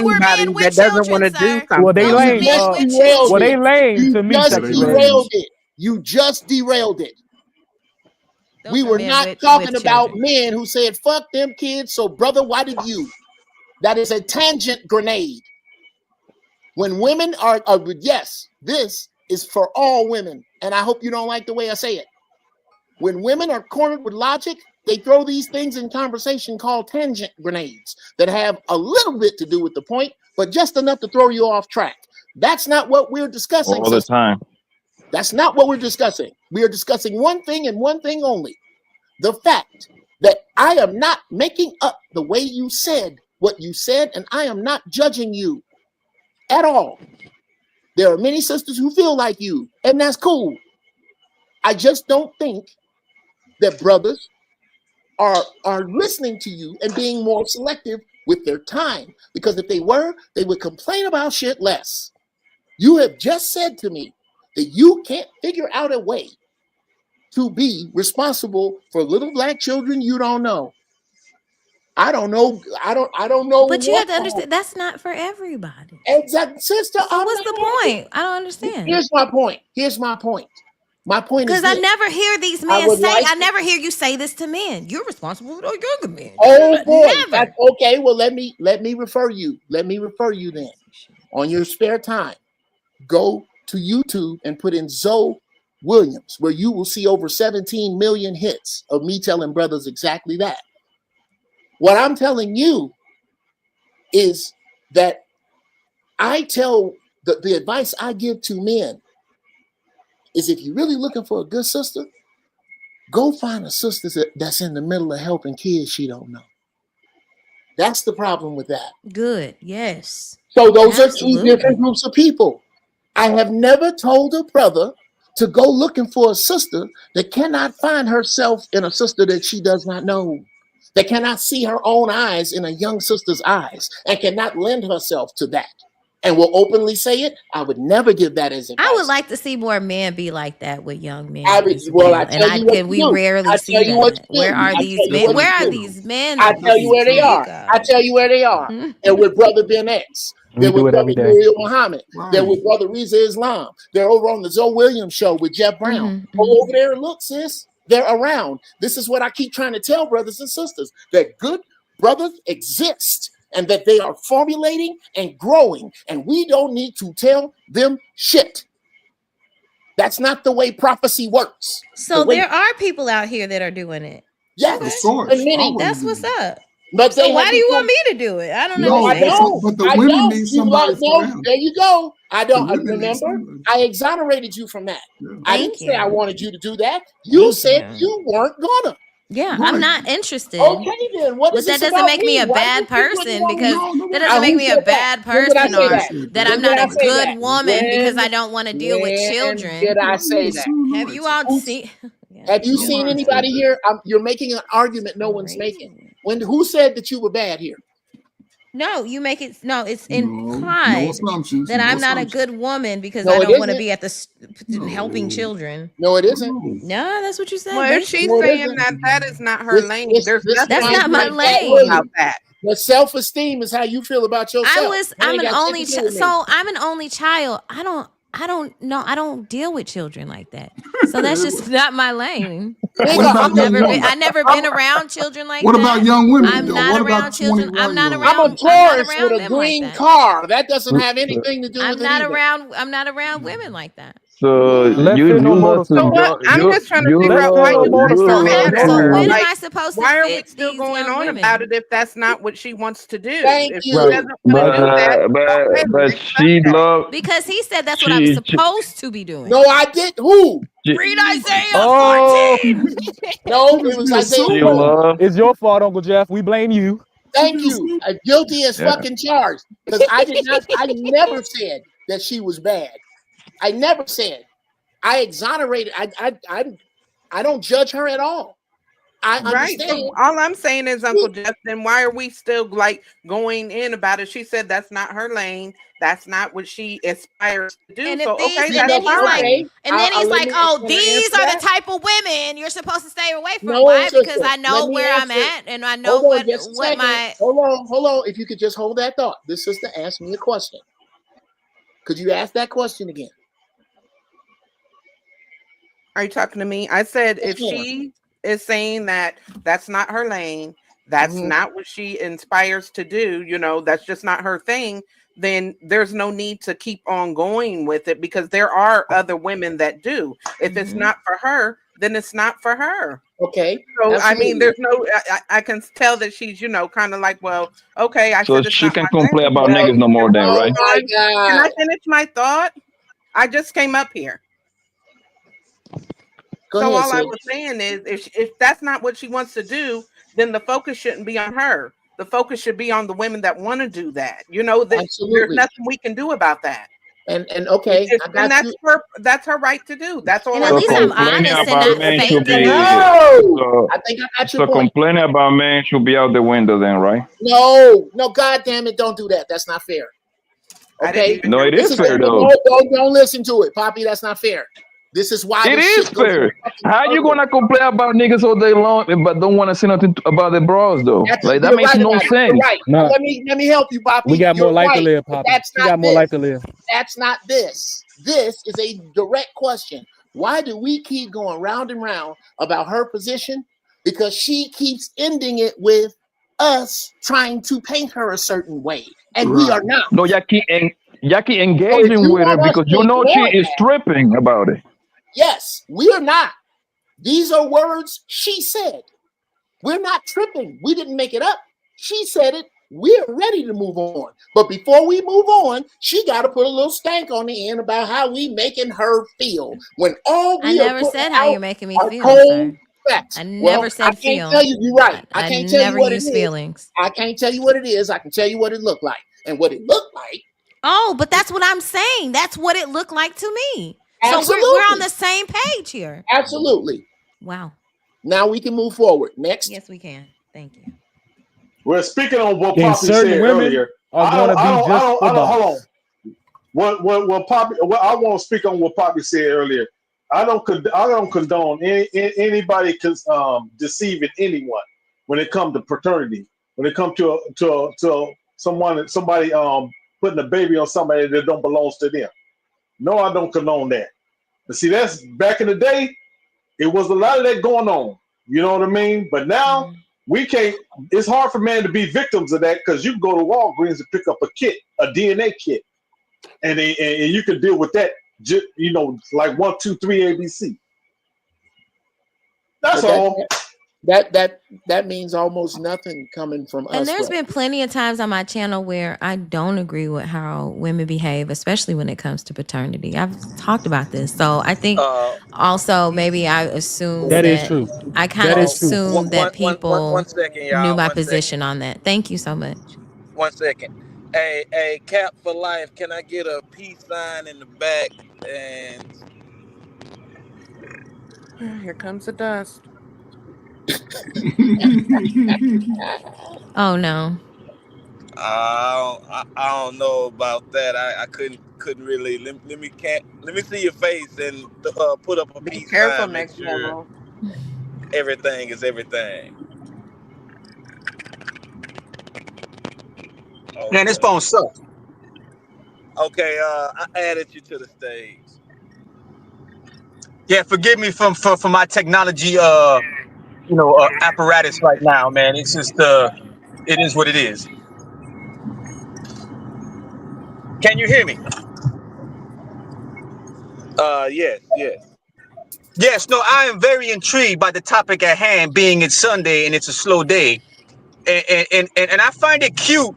were men with children, sir. well, they Those are lame. men with derailed Well, children. they lame You to me, just Sexy Red. derailed it. You just derailed it. Those We are were men not with talking about children. men who said fuck them kids. So, brother, why did you? That is a tangent grenade. When women are yes, this is for all women, and I hope you don't like the way I say it. When women are cornered with logic, they throw these things in conversation called tangent grenades that have a little bit to do with the point, but just enough to throw you off track. That's not what we're discussing. All the time. That's not what we're discussing. We are discussing one thing and one thing only. The fact that I am not making up the way you said what you said, and I am not judging you at all. There are many sisters who feel like you, and that's cool. I just don't think that brothers are listening to you and being more selective with their time. Because if they were, they would complain about shit less. You have just said to me that you can't figure out a way to be responsible for little black children you don't know. I don't know. I don't know. But you have to understand that's not for everybody. Exactly, sister. So what's the point? I don't understand. Here's my point. My point is because I never hear these men say. I never hear you say this to men. You're responsible for those younger men. Oh boy. Never. Okay. Well, let me refer you. Let me refer you then. On your spare time, go to YouTube and put in Zoe Williams, where you will see over 17 million hits of me telling brothers exactly that. What I'm telling you is that I tell the advice I give to men is if you're really looking for a good sister, go find a sister that's in the middle of helping kids she don't know. That's the problem with that. Good. Yes. So those are two different groups of people. I have never told a brother to go looking for a sister that cannot find herself in a sister that she does not know, that cannot see her own eyes in a young sister's eyes, and cannot lend herself to that, and will openly say it, I would never give that as advice. I would like to see more men be like that with young men. I tell you what and we rarely see that. Where are these men? Where are these men? I tell you where they are. I tell you where they are. They're with Brother Ben X. They're with Brother Nuriel Muhammad. They're with Brother Reza Islam. They're over on the Zoe Williams show with Jeff Brown. Go over there and look, sis. They're around. This is what I keep trying to tell brothers and sisters, that good brothers exist and that they are formulating and growing, and we don't need to tell them shit. That's not the way prophecy works. So there are people out here that are doing it. Yes, of course. And many. That's what's up. But so why do you want me to do it? I don't understand. I don't. But the women need somebody for them. There you go. I don't remember. I exonerated you from that. Yeah. I didn't say I wanted you to do that. You said you weren't gonna. Yeah, I'm not interested. Okay, then what is that doesn't make me a bad person because that doesn't make me a bad person or that I'm not a good woman because I don't want to deal with children. Did I say that? Have you all seen? Have you seen anybody here? You're making an argument no one's making. Who said that you were bad here? No, you make it. No, it's implied that I'm not a good woman because I don't want to be at the helping children. No, it isn't. No, that's what you said. Well, if she's saying that is not her lane, there's nothing that's not my lane about that. But self-esteem is how you feel about yourself. I'm an only so I'm an only child. I don't know. I don't deal with children like that. So that's just not my lane. I've never been around children like that. What about young women? I'm not around children. I'm not around. I'm a Taurus with a green car. That doesn't have anything to do with it. I'm not around women like that. So I'm just trying to figure out why you want to mad at her. When am I supposed to? Why are we still going on about it if that's not what she wants to do? Thank if you. She doesn't want to do that, but she loved because he said that's what I'm supposed to be doing. No, I did. Who? Read Isaiah 14. No, it was Isaiah. It's your fault, Uncle Jeff. We blame you. Thank you. Guilty as fucking charged. Because I never said that she was bad. I never said. I exonerated. I don't judge her at all. I understand. So all I'm saying is, Uncle Jeff, then why are we still like going in about it? She said that's not her lane. That's not what she aspires to do. And so then he's like, oh, these are the type of women you're supposed to stay away from. Why? Because I know where I'm at and I know what my. Hold on. If you could just hold that thought. This sister asked me a question. Could you ask that question again? Are you talking to me? I said if she is saying that that's not her lane, that's not what she inspires to do, that's just not her thing, then there's no need to keep on going with it because there are other women that do. If it's not for her, then it's not for her. Okay. So absolutely. I mean, there's no. I can tell that she's, kind of like, well, okay. So she can complain about niggas no more, then, right? My God. Can I finish my thought? I just came up here. All I was saying is, if that's not what she wants to do, then the focus shouldn't be on her. The focus should be on the women that want to do that. There's nothing we can do about that. And okay, and that's her right to do. That's all. And at least I'm honest and not fake. No, I think I got your point. So complaining about men should be out the window, then, right? No, God damn it, don't do that. That's not fair. Okay. No, it is fair though. Don't listen to it, Poppy. That's not fair. This is why it is fair. How you gonna complain about niggas all day long, but don't want to say nothing about the bros though? That makes no sense. Right. No. Let me help you, Poppy. We got more life to live, Poppy. We got more life to live. That's not this. This is a direct question. Why do we keep going round and round about her position? Because she keeps ending it with us trying to paint her a certain way, and we are not. No, y'all keep engaging with her because she is tripping about it. Yes, we are not. These are words she said. We're not tripping. We didn't make it up. She said it. We're ready to move on. But before we move on, she got to put a little stank on the end about how we making her feel. When all we I never said how you're making me feel, sir. I never said feel. I can't tell you. You're right. I can't tell you what it is. Feelings. I can't tell you what it is. I can tell you what it looked like. And what it looked like. Oh, but that's what I'm saying. That's what it looked like to me. So Absolutely. we're on the same page here. Absolutely. Wow. Now we can move forward. Next. Yes, we can. Thank you. Well, speaking on what Then Poppy certain said women earlier, are I going to don't, be just for hold on. boss. What Poppy? What I want to speak on what Poppy said earlier. I don't condone anybody deceiving anyone when it comes to paternity. When it comes to somebody putting a baby on somebody that don't belong to them. No, I don't condone that. But see, that's back in the day. It was a lot of that going on. You know what I mean? But now we can't. It's hard for men to be victims of that because you can go to Walgreens and pick up a kit, a DNA kit, and you can deal with that. You know, like 1, 2, 3 ABC. That's But all. that means almost nothing coming from us. And there's bro. been plenty of times on my channel where I don't agree with how women behave, especially when it comes to paternity. I've talked about this. So I think also maybe I assume That is that true. I kind That of is true. assumed that people One second, y'all. knew my 1 second. position on that. Thank you so much. 1 second. Hey, Cap for life. Can I get a peace sign in the back? And Here comes the dust. Oh no. I don't know about that. I couldn't really. Let me see your face and put up a Be peace careful sign. Make next sure level. everything is everything. Man, this phone sucks. Okay, I added you to the stage. Yeah, forgive me for my technology apparatus right now, man. It's just it is what it is. Can you hear me? Yes. Yes, no, I am very intrigued by the topic at hand, being it's Sunday and it's a slow day. And I find it cute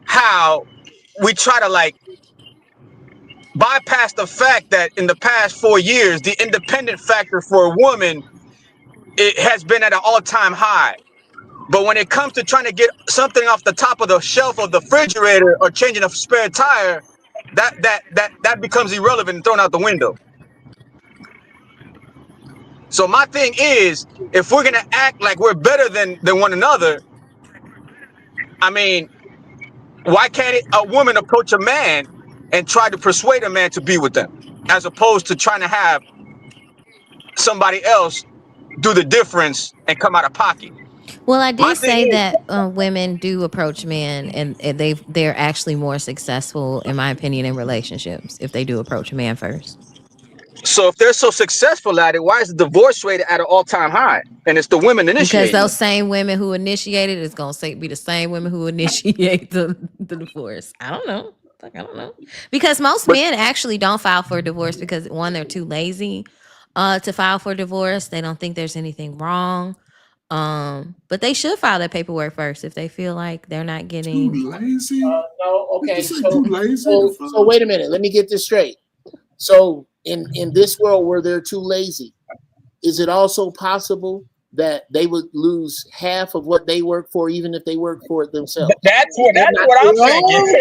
how we try to like bypass the fact that in the past 4 years, the independent factor for a woman it has been at an all-time high. But when it comes to trying to get something off the top of the shelf of the refrigerator or changing a spare tire, that becomes irrelevant and thrown out the window. So my thing is, if we're gonna act like we're better than one another, I mean, why can't a woman approach a man and try to persuade a man to be with them, as opposed to trying to have somebody else do the difference and come out of pocket? Well, I My did thing say is, that women do approach men, and they're actually more successful, in my opinion, in relationships if they do approach a man first. so if they're so successful at it, why is the divorce rate at an all-time high? And it's the women Because initiating those it. same women who initiated it's gonna be the same women who initiate the divorce. I don't know. Like, I don't know. Because most men actually don't file for a divorce because one, they're too lazy to file for divorce. They don't think there's anything wrong. But they should file that paperwork first if they feel like they're not getting Too lazy. No, okay. Did you say too lazy? So wait a minute. Let me get this straight. So in this world where they're too lazy, is it also possible that they would lose half of what they work for, even if they work for it themselves? That's what I'm thinking.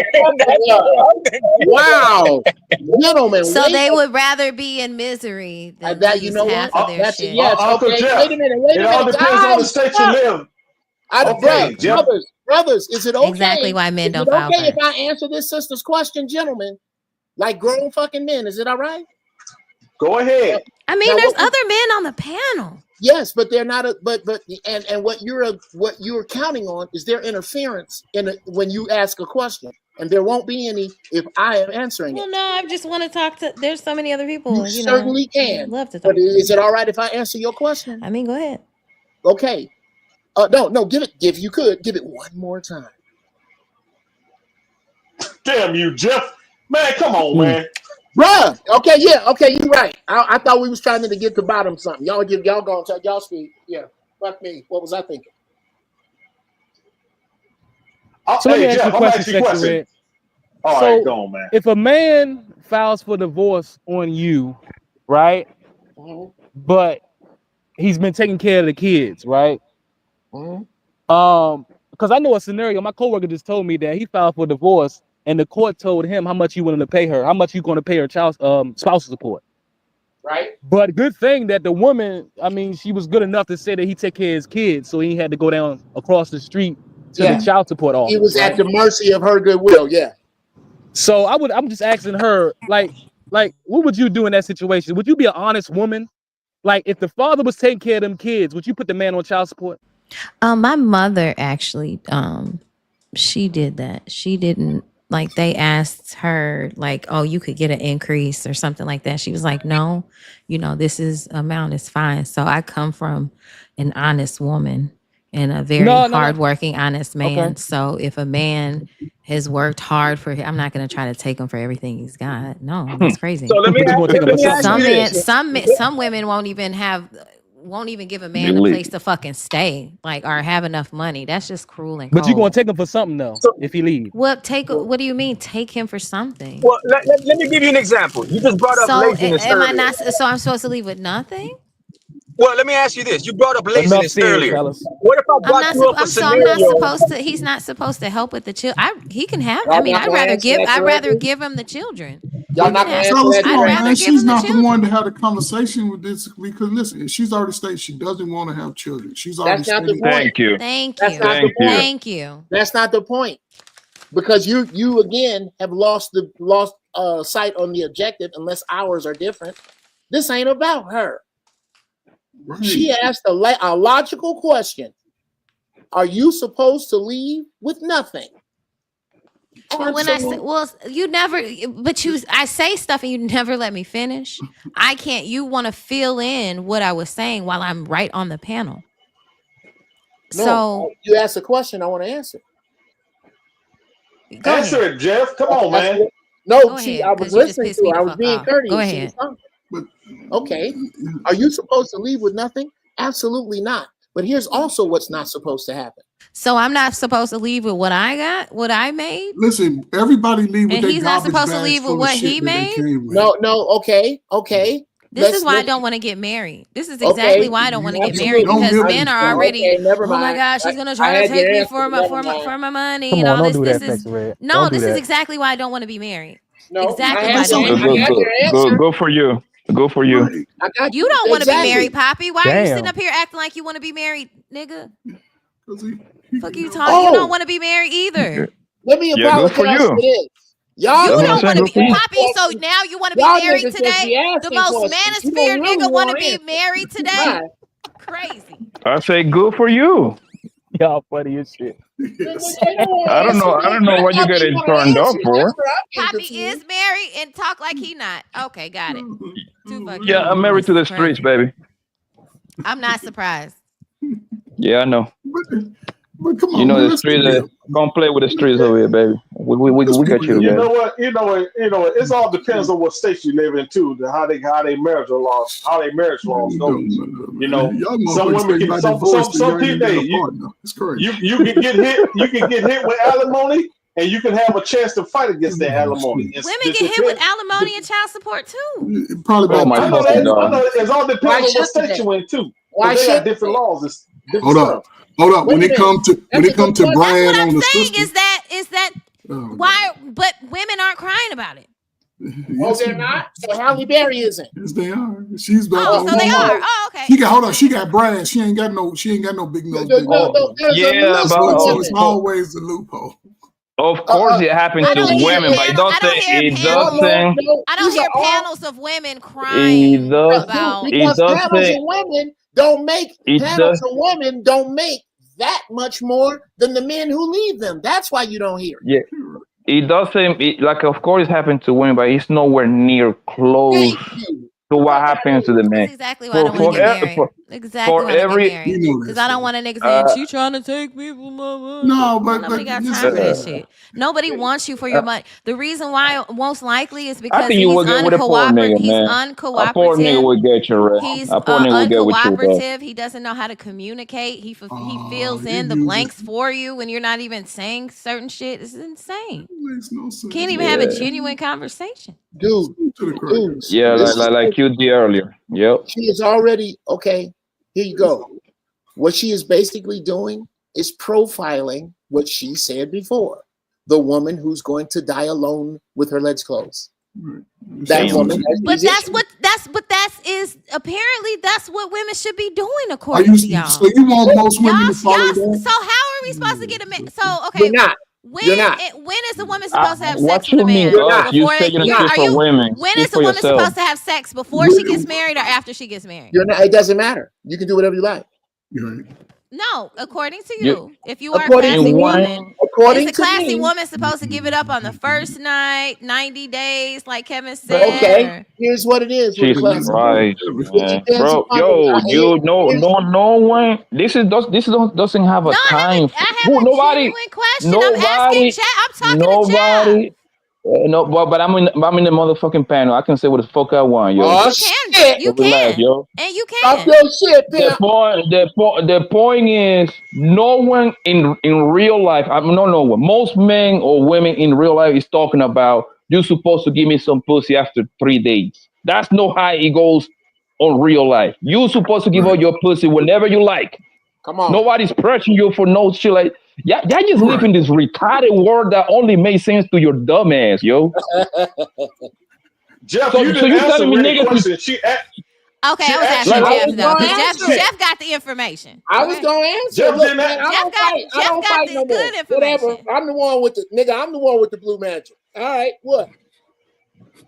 Wow, gentlemen. So wait they a- would rather be in misery than that lose you know half what? of their That's shit. yes. Uncle Okay. Jeff, Wait a minute. it all depends on the state you live. Okay, Jeff. Brothers, is it okay? Exactly why men Is don't it file okay if first. I answer this sister's question, gentlemen? Like grown fucking men, is it all right? Go ahead. I mean, there's other men on the panel. Yes, but they're not and what you're counting on is their interference when you ask a question, and there won't be any if I am answering Well, it. no, I just want to talk to. There's so many other people. You certainly can. Love to talk. But is it all right if I answer your question? I mean, go ahead. Okay. No, give it one more time. Damn you, Jeff. Man, come on, man. Bruh. Okay, yeah. Okay, you're right. I thought we was trying to get to bottom something. Y'all go and tell y'all speak. Yeah. Fuck me. What was I thinking? So let me ask you a Jeff, I'm question, asking you a Sexy question. Red. All So right, go on, man. if a man files for divorce on you, right? But he's been taking care of the kids, right? Because I know a scenario. My coworker just told me that he filed for divorce, and the court told him how much you willing to pay her, how much you going to pay her child spousal support. Right. But good thing that the woman, I mean, she was good enough to say that he take care of his kids, so he had to go down across the street to the child support office. He was right? at the mercy of her goodwill. Yeah. So I'm just asking her, like, what would you do in that situation? Would you be an honest woman? Like, if the father was taking care of them kids, would you put the man on child support? My mother actually, she did that. She didn't, like, they asked her, like, oh, you could get an increase or something like that. She was like, no, this is amount is fine. So I come from an honest woman and a very hardworking, honest man. Okay. So if a man has worked hard for him, I'm not going to try to take him for everything he's got. No, that's crazy. So let me ask Some women won't even give a man a place to fucking stay, like, or have enough money. That's just cruel and cold. But you gonna take him for something though, if he leaves. What do you mean take him for something? Well, let me give you an example. You just brought up laziness am I earlier. not? So I'm supposed to leave with nothing? Well, let me ask you this. You brought up laziness earlier. Fellas. What if I brought you up a scenario? He's not supposed to help with the children. He can have. I mean, I'd rather give him the children. Y'all not gonna answer Fellas, that come on, question? man. She's not the one to have the conversation with this because listen, she's already stated she doesn't want to have children. She's already That's not the stated. point. Thank you. That's not the point. Because you again have lost sight on the objective unless ours are different. This ain't about her. Right. She asked a logical question. Are you supposed to leave with nothing? Well, when I say, you never, but I say stuff and you never let me finish. I can't. You want to fill in what I was saying while I'm right on the panel. No, so you asked a question. I want to answer. Answer it, Jeff. Come on, man. No, see, I was listening to her. I was being courteous. Go ahead. Okay. Are you supposed to leave with nothing? Absolutely not. But here's also what's not supposed to happen. So I'm not supposed to leave with what I got, what I made? Listen, everybody leave with And their he's not garbage supposed to bags leave with full of what shit he that they made? came with. No, okay. This is why I don't want to get married. This is exactly why I don't want to get married, because men are already, never oh my mind. God, she's gonna I try to had take your me answer, for never mind. my money Come and on, all don't this. do that, Sexy Red. No, Don't do this is that. exactly why I don't want to be married. No, exactly I why I don't want to be married. Go for you. Go for you. I got You don't want to be exactly. married, Poppy. Why are you Damn. sitting up here acting like you want to be married, nigga? Fuck you talking? Oh. You don't want to be married either. Let me Yeah, go for apologize you. for this. Y'all You That's what I'm don't saying, want to go be for you. Poppy. So now you want to be Y'all married niggas just today? be asking The most questions. You manosphere don't really nigga want to wanna be answer. married today? Why? Crazy. I say go for you. Y'all funny as shit. I don't know what you getting turned off for. Poppy is married and talk like he not. Okay, got it. Too fucking Yeah, I'm married to the streets, baby. I'm not surprised. Yeah, I know. But come on, You know man, the let's streets. be real. Come play with the streets over here, baby. We got you You together. know what? You know what? It's all depends on what state you live in too. How they marriage laws go. You know, Y'all some motherfuckers women think can about some divorce and y'all people ain't got a partner. It's crazy. you can get hit. You can get hit with alimony, and you can have a chance to fight against that alimony. Women get hit with alimony and child support too. Probably Oh my I know fucking that. I God. know it all depends Why on what shouldn't state they? you in too. Why They got shouldn't different they? laws. It's different Hold stuff. up. Wait When a it come to That's a good point. Brad What I'm on the saying system, is that why? But women aren't crying about it. Oh, they're not? So Halle Berry isn't. Yes, they are. She's about Oh, so they are. Oh, okay. She got hold on. She got Brad. She ain't got no big nose. Big nose. There's a Yeah, list but of So women. it's always the loophole. of course it happens I to don't hear women, but it panels. I don't hear doesn't. It panels. doesn't. I don't These hear are all- panels of women crying about. Because panels doesn't. of women don't make It panels does. of women don't make that much more than the men who leave them. That's why you don't hear it. Yeah. It doesn't. Like, of course, it happens to women, but it's nowhere near close to what happens to the men. That's exactly why I don't want to get married. Exactly why I don't get married. Because I don't want a nigga saying, she trying to take me for my money. No, but nobody got time for that shit. Nobody wants you for your money. The reason why most likely is I because think you will get with a poor nigga, man. A poor nigga will get you, right? He's A poor nigga will get with you, bro. uncooperative. He doesn't know how to communicate. He fills in the blanks for you when you're not even saying certain shit. It's insane. Makes no sense. Can't even have a genuine conversation. Dude, Yeah, like you did earlier. Yep. she is already okay. Here you go. What she is basically doing is profiling what she said before. The woman who's going to die alone with her legs closed. that woman. But that's what apparently that's what women should be doing Are according you to y'all. so you want most women to follow that? So how are we supposed to get a man? So okay, You're not. You're not. when is a woman supposed to have What sex with you a mean man? us? You Before say you're gonna speak are for you? women. When Speak is a for woman yourself. supposed to have sex? Before she gets married or after she gets married? You're not. It doesn't matter. You can do whatever you like. No, according to you, if you are a According classy to woman, according is a to classy me, woman supposed to give it up on the first night, 90 days, like Kevin said? okay. Or? Here's what it is with a Jesus classy Christ, woman. It man, depends bro, upon yo, you no one. This doesn't have a No, time. I have a Nobody, genuine question. I'm asking Jeff. I'm talking to Jeff. nobody. No, but I'm in the motherfucking panel. I can say what the fuck I want, yo. Oh You can. You Relax, can. yo. And you Talk can. your shit, pimp. The point is, no one in real life, no one. Most men or women in real life is talking about you're supposed to give me some pussy after 3 days. That's not how it goes on real life. You're supposed to give out your pussy whenever you like. Come on. Nobody's pressuring you for no shit like. Y'all just live in this retarded world that only makes sense to your dumb ass, yo. Jeff, So you you didn't answer telling me Red's niggas? question. She Okay, I was Like, asking Jeff though, gonna because answer it. Jeff got the information. I was gonna answer. Jeff Look, didn't man, I don't fight. I Jeff don't got fight the no more. good information. Whatever. I'm the one with the nigga. I'm the one with the blue mantle. All right. What?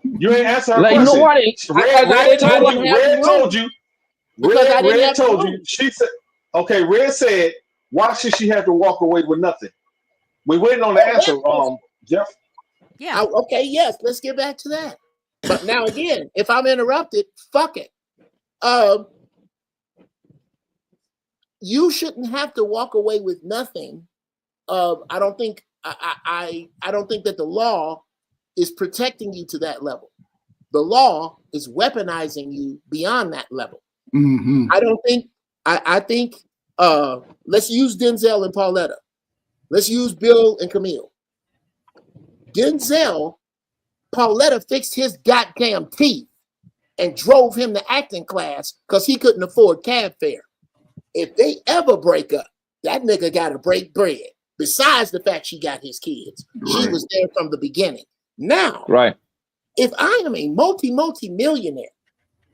You ain't answer her Like question. nobody. Red told I you. didn't have the Red told room. you. Because I didn't Red have the told room. you. She said, "Okay." Red said, "Why should she have to walk away with nothing?" We waiting on the answer, Jeff. Yeah. Okay. Yes. Let's get back to that. But now again, if I'm interrupted, fuck it. You shouldn't have to walk away with nothing. I don't think I don't think that the law is protecting you to that level. The law is weaponizing you beyond that level. Mm-hmm. I don't think I think let's use Denzel and Pauletta. Let's use Bill and Camille. Denzel, Pauletta fixed his goddamn teeth and drove him to acting class because he couldn't afford cab fare. If they ever break up, that nigga got to break bread. Besides the fact she got his kids, she was there from the beginning. Now, if I am a multi-millionaire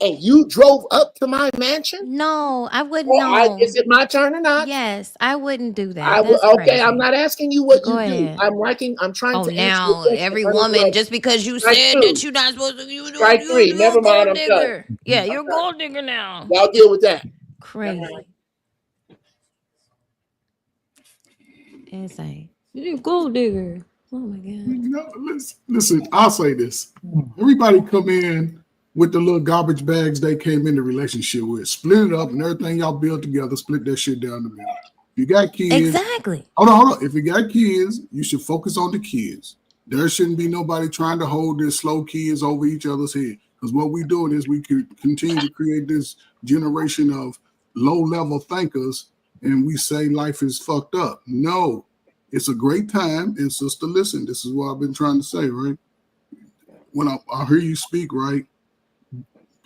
and you drove up to my mansion, no, I wouldn't know. Is it my turn or not? Yes, I wouldn't do that. Okay, I'm not asking you what Go you ahead. do. I'm trying to now answer every woman, just because you Strike said two. that you're not supposed to, Strike three. Never mind, I'm digger. done. Yeah, you're a gold digger now. Y'all deal with that. Crazy. It's like, you're a gold digger. Oh my God. No, listen, I'll say this. Everybody come in with the little garbage bags they came in the relationship with. Split it up and everything y'all build together, split that shit down the middle. You got kids. Exactly. Hold on. If you got kids, you should focus on the kids. There shouldn't be nobody trying to hold their slow kids over each other's head. Because what we're doing is we could continue to create this generation of low-level thinkers, and we say life is fucked up. No, it's a great time. And sister, listen, this is what I've been trying to say, right? When I hear you speak, right,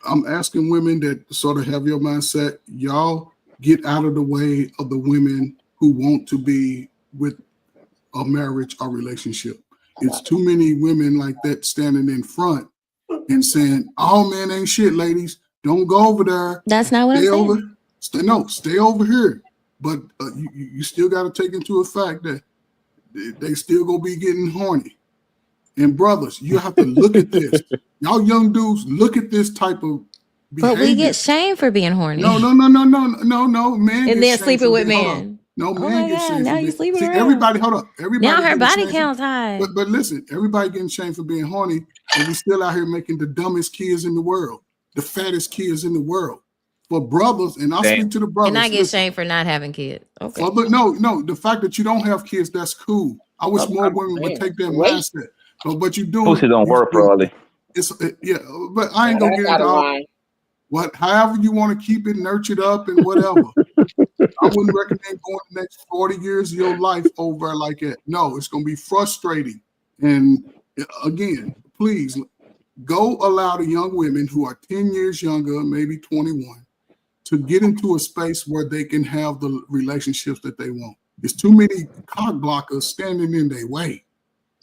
I'm asking women that sort of have your mindset, y'all get out of the way of the women who want to be with a marriage or relationship. It's too many women like that standing in front and saying, "Oh man, ain't shit, ladies. Don't go over there. That's not what I'm saying. Stay over here." But you still got to take into effect that they still gonna be getting horny. And brothers, you have to look at this. Y'all young dudes, look at this type of behavior. But we get shamed for being horny. No, man. And then sleeping with men. No, Oh man my gets God, shamed. now you sleeping around. Everybody, hold up. Everybody Now her getting body shamed count's high. But listen, everybody getting shamed for being horny, and we still out here making the dumbest kids in the world, the fattest kids in the world. For brothers, and I'll speak to the brothers. And I get shamed for not having kids. Okay. But no, the fact that you don't have kids, that's cool. I wish more women would take that mindset. But you do. Pussy don't work, probably. Yeah, but I ain't gonna get into all. However you want to keep it nurtured up and whatever. I wouldn't recommend going the next 40 years of your life over like that. No, it's going to be frustrating. And again, please go allow the young women who are 10 years younger, maybe 21, to get into a space where they can have the relationships that they want. There's too many cock blockers standing in their way.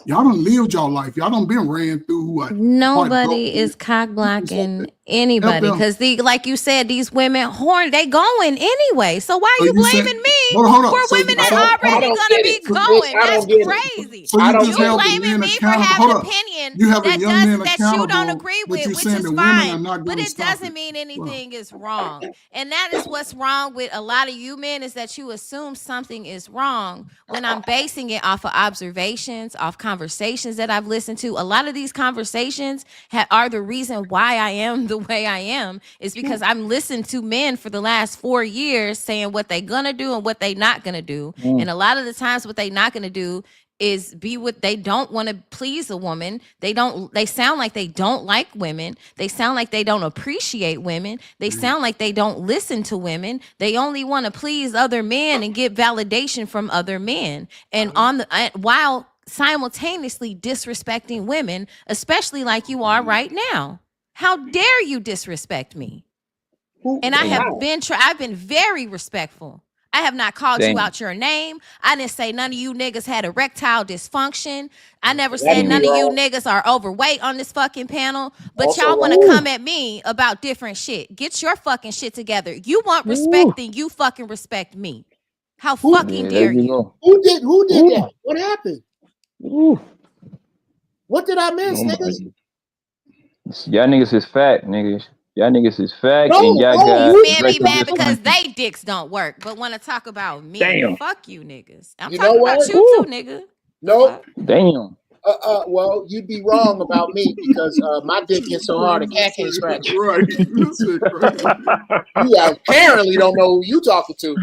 Y'all done lived y'all life. Y'all done been ran through what? Nobody is cock blocking anybody because like you said, these women they going anyway. So why are you blaming me for women that already gonna be going? That's crazy. So you just You held blaming me for accountable. having an opinion You having young men that you don't accountable, agree but with, you're which saying is the women are fine. not But going to it stop doesn't mean anything is wrong. And that is what's wrong with a lot of you men, is that you assume something is wrong when I'm basing it off of observations, off conversations that I've listened to. A lot of these conversations are the reason why I am the way I am, is because I'm listening to men for the last 4 years saying what they gonna do and what they not gonna do. And a lot of the times what they not gonna do is be what they don't want to please a woman. They sound like they don't like women. They sound like they don't appreciate women. They sound like they don't listen to women. They only want to please other men and get validation from other men. And while simultaneously disrespecting women, especially like you are right now. How dare you disrespect me? And I have I've been very respectful. I have not called you out your name. I didn't say none of you niggas had erectile dysfunction. I never said none of you niggas are overweight on this fucking panel. But y'all want to come at me about different shit. Get your fucking shit together. You want respect, then you fucking respect me. How fucking dare you? Who did that? What happened? What did I miss, niggas? Y'all niggas is fat, niggas. Y'all niggas is fat, No, and y'all no, got you Men be mad because dysfunction. they dicks don't work, but want to talk about me. Damn. Fuck you niggas. I'm You know talking about what? you too, nigga. No. Damn. Well, you'd be wrong about me because my dick gets so hard a cat can't scratch it. Right. You apparently don't know who you talking to.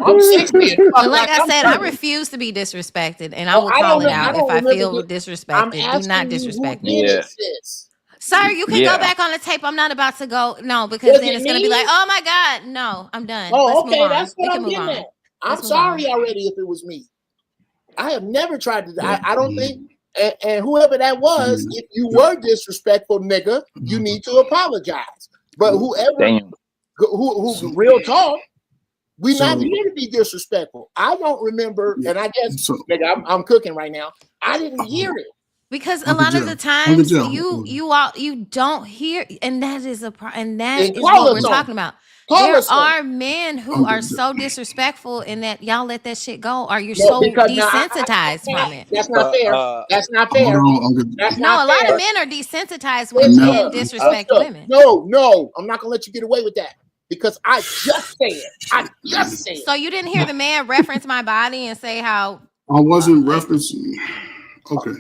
I'm 60. But like I said, I refuse to be disrespected, and I will I call don't it out if I feel disrespected. Do not disrespect me. Did it, sis? Sir, you can go back on the tape. I'm not about to go. No, because then it's going to be like, oh my God. No, I'm done. Oh, Let's okay. move on. That's We what can I'm move getting on. at. I'm sorry already if it was me. I have never tried to. I don't think. And whoever that was, if you were disrespectful, nigga, you need to apologize. But whoever, who real talk, we not here to be disrespectful. I don't remember, and I guess, nigga, I'm cooking right now. I didn't hear it. Because a lot of the times you don't hear, and that is and that is what we're talking about. There are men who are so disrespectful, and that y'all let that shit go, or you're so desensitized from it. That's not fair. That's not fair. That's No, not a lot fair. of men are desensitized when men disrespect women. No, I'm not gonna let you get away with that because I just said. So you didn't hear the man reference my body and say how I wasn't referencing. Okay.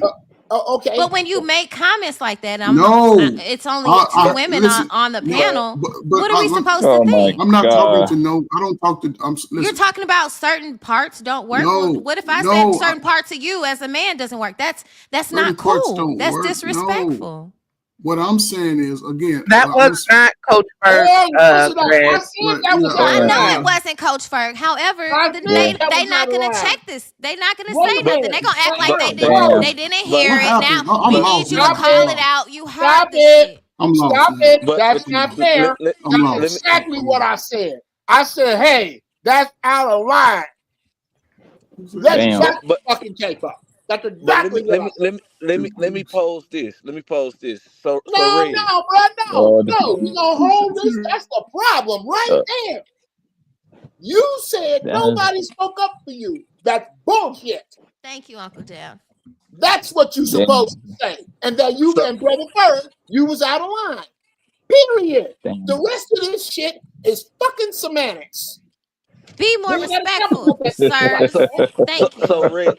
Okay. But when you make comments like that, it's only two women on the panel. What are we supposed to think? I'm not talking to no. I don't talk to. You're talking about certain parts don't work. No, what if I said certain parts of you as a man doesn't work? That's not cool. That's disrespectful. No. What I'm saying is, again, that was not Coach Ferg. I know it wasn't Coach Ferg. However, they not gonna check this. They not gonna say nothing. They gonna act like they didn't hear it. Now we need you to call it out. You heard this shit. Stop it. That's not fair. That's exactly what I said. I said, hey, that's out of line. Let's shut the fucking tape up. That's exactly let me pose this. So no, Red. bro, no. We gonna hold this. That's the problem right there. You said nobody spoke up for you. That's bullshit. Thank you, Uncle Jeff. That's what you supposed to say. And that you and Brother Ferg, you was out of line. Period. The rest of this shit is fucking semantics. Be more respectful, sir. Thank you. So Red,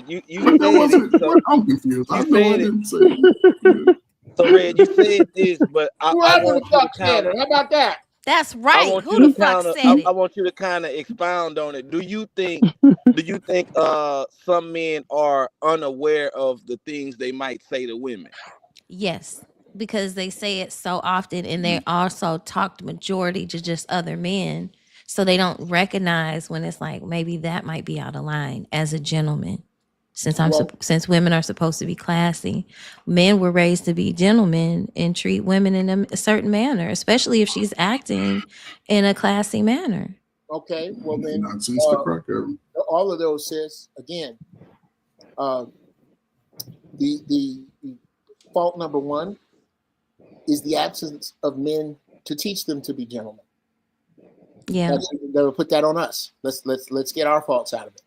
you said it. I'm confused. I know I didn't say it. So Red, you said this, but I want you to counter. How about that? That's right. Who the fuck said it? I want you to kind of expound on it. Do you think some men are unaware of the things they might say to women? Yes, because they say it so often, and they also talk the majority to just other men. So they don't recognize when it's like, maybe that might be out of line as a gentleman. Since women are supposed to be classy, men were raised to be gentlemen and treat women in a certain manner, especially if she's acting in a classy manner. Okay, well then, all of those, sis. Again, the fault number one is the absence of men to teach them to be gentlemen. Yeah. They'll put that on us. Let's get our faults out of it.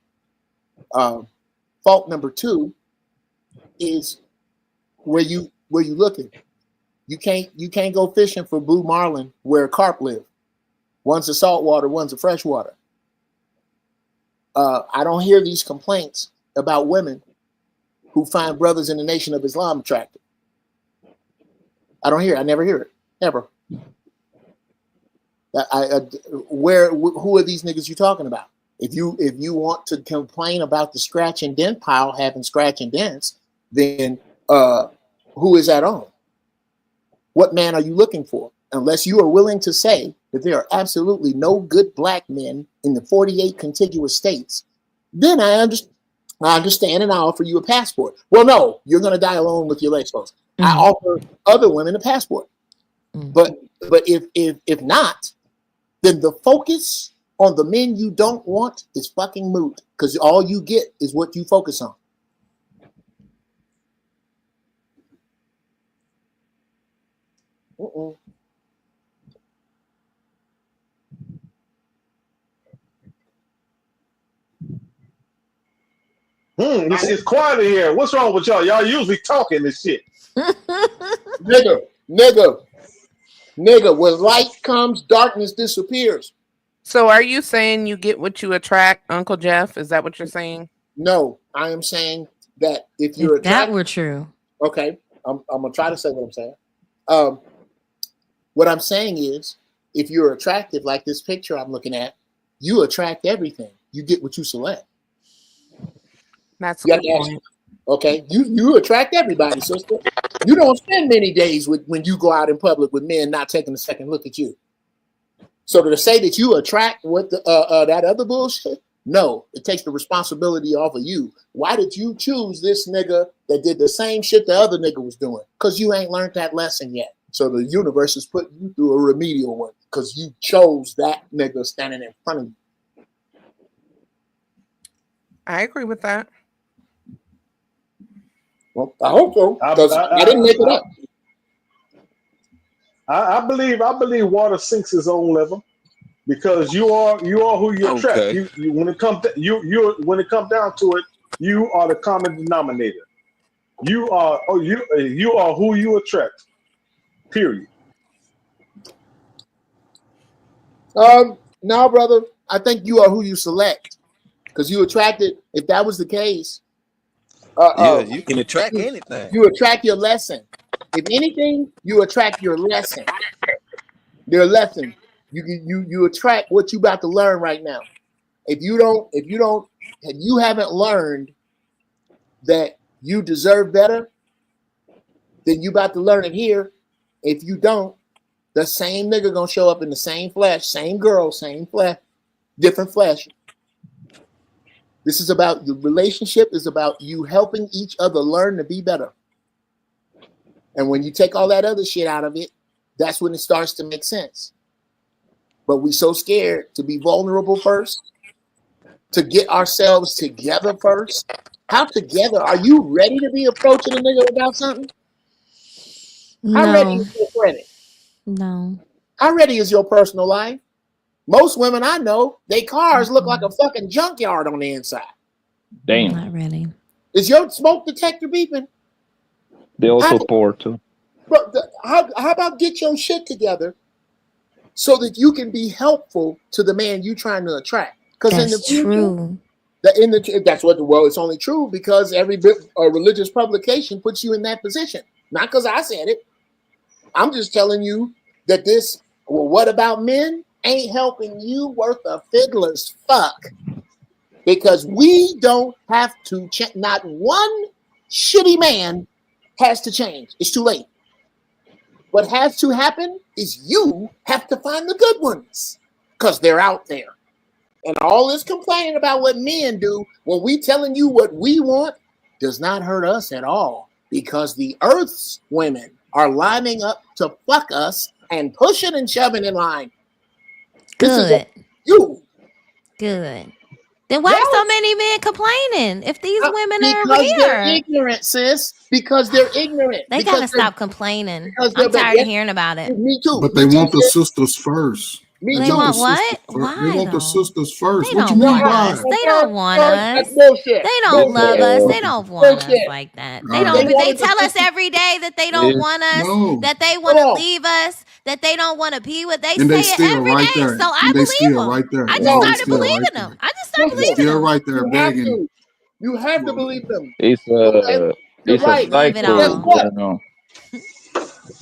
Fault number two is where you looking. You can't go fishing for blue marlin where carp live. One's a saltwater, one's a freshwater. I don't hear these complaints about women who find brothers in the Nation of Islam attractive. I don't hear it. I never hear it. Never. Who are these niggas you talking about? If you want to complain about the scratch and dent pile having scratch and dents, then who is that on? What man are you looking for? Unless you are willing to say that there are absolutely no good black men in the 48 contiguous states, then I understand and I offer you a passport. Well, no, you're going to die alone with your legs closed. I offer other women a passport. But if not, then the focus on the men you don't want is fucking moot, because all you get is what you focus on. It's quiet in here. What's wrong with y'all? Y'all usually talking this shit. Nigga, when light comes, darkness disappears. So are you saying you get what you attract, Uncle Jeff? Is that what you're saying? No, I am saying that if you're If that were true. Okay, I'm gonna try to say what I'm saying. What I'm saying is, if you're attractive, like this picture I'm looking at, you attract everything. You get what you select. That's a good point. Okay, you attract everybody, sister. You don't spend many days when you go out in public with men not taking a second look at you. So to say that you attract what that other bullshit, no, it takes the responsibility off of you. Why did you choose this nigga that did the same shit the other nigga was doing? Because you ain't learned that lesson yet. So the universe is putting you through a remedial one because you chose that nigga standing in front of you. I agree with that. Well, I hope so, because I didn't make it up. I believe water sinks its own level, because you are who you attract. Okay. You when it comes down to it, you are the common denominator. You are who you attract. Period. No, brother, I think you are who you select, because you attracted. If that was the case, Yeah, you can attract anything. you attract your lesson. If anything, you attract your lesson. Their lesson. You attract what you about to learn right now. If you haven't learned that you deserve better, then you about to learn it here. If you don't, the same nigga gonna show up in the same flesh, same girl, same flesh, different flesh. This is about the relationship is about you helping each other learn to be better. And when you take all that other shit out of it, that's when it starts to make sense. But we so scared to be vulnerable first, to get ourselves together first. How together? Are you ready to be approaching a nigga about something? How ready is your credit? No. How ready is your personal life? Most women I know, their cars look like a fucking junkyard on the inside. Damn. Not ready. Is your smoke detector beeping? They also poor too. Bro, how about get your shit together so that you can be helpful to the man you trying to attract? Because in the future, true. That's what the world. It's only true because every religious publication puts you in that position. Not because I said it. I'm just telling you that this. Well, what about men? Ain't helping you worth a fiddler's fuck. Because we don't have to change. Not one shitty man has to change. It's too late. What has to happen is you have to find the good ones because they're out there. And all this complaining about what men do when we telling you what we want does not hurt us at all, because the Earth's women are lining up to fuck us and pushing and shoving in line. Good. You. Good. Then why are so many men complaining if these women are Because they're here? ignorant, sis. Because they're ignorant. They because gotta they're- stop complaining. Because I'm they're tired of hearing about it. Me too. But they want the sisters first. Me They too. want what? They Why want the though? sisters first. They What you don't mean want why? us. They don't want us. That's bullshit. They don't love us. They don't want us Bullshit. like that. All They right. don't. They They wanted tell the us every day that they don't want us. No. That they want to leave us. That they don't want to be with. They And say they it still every right day. there. So I And they believe still them. right there. I And just they started still believing right there. them. I just started They believing still them. right there You have begging. to. You have to believe them. It's Okay? You're it's a right. Believe it cycle Guess all. what? going on.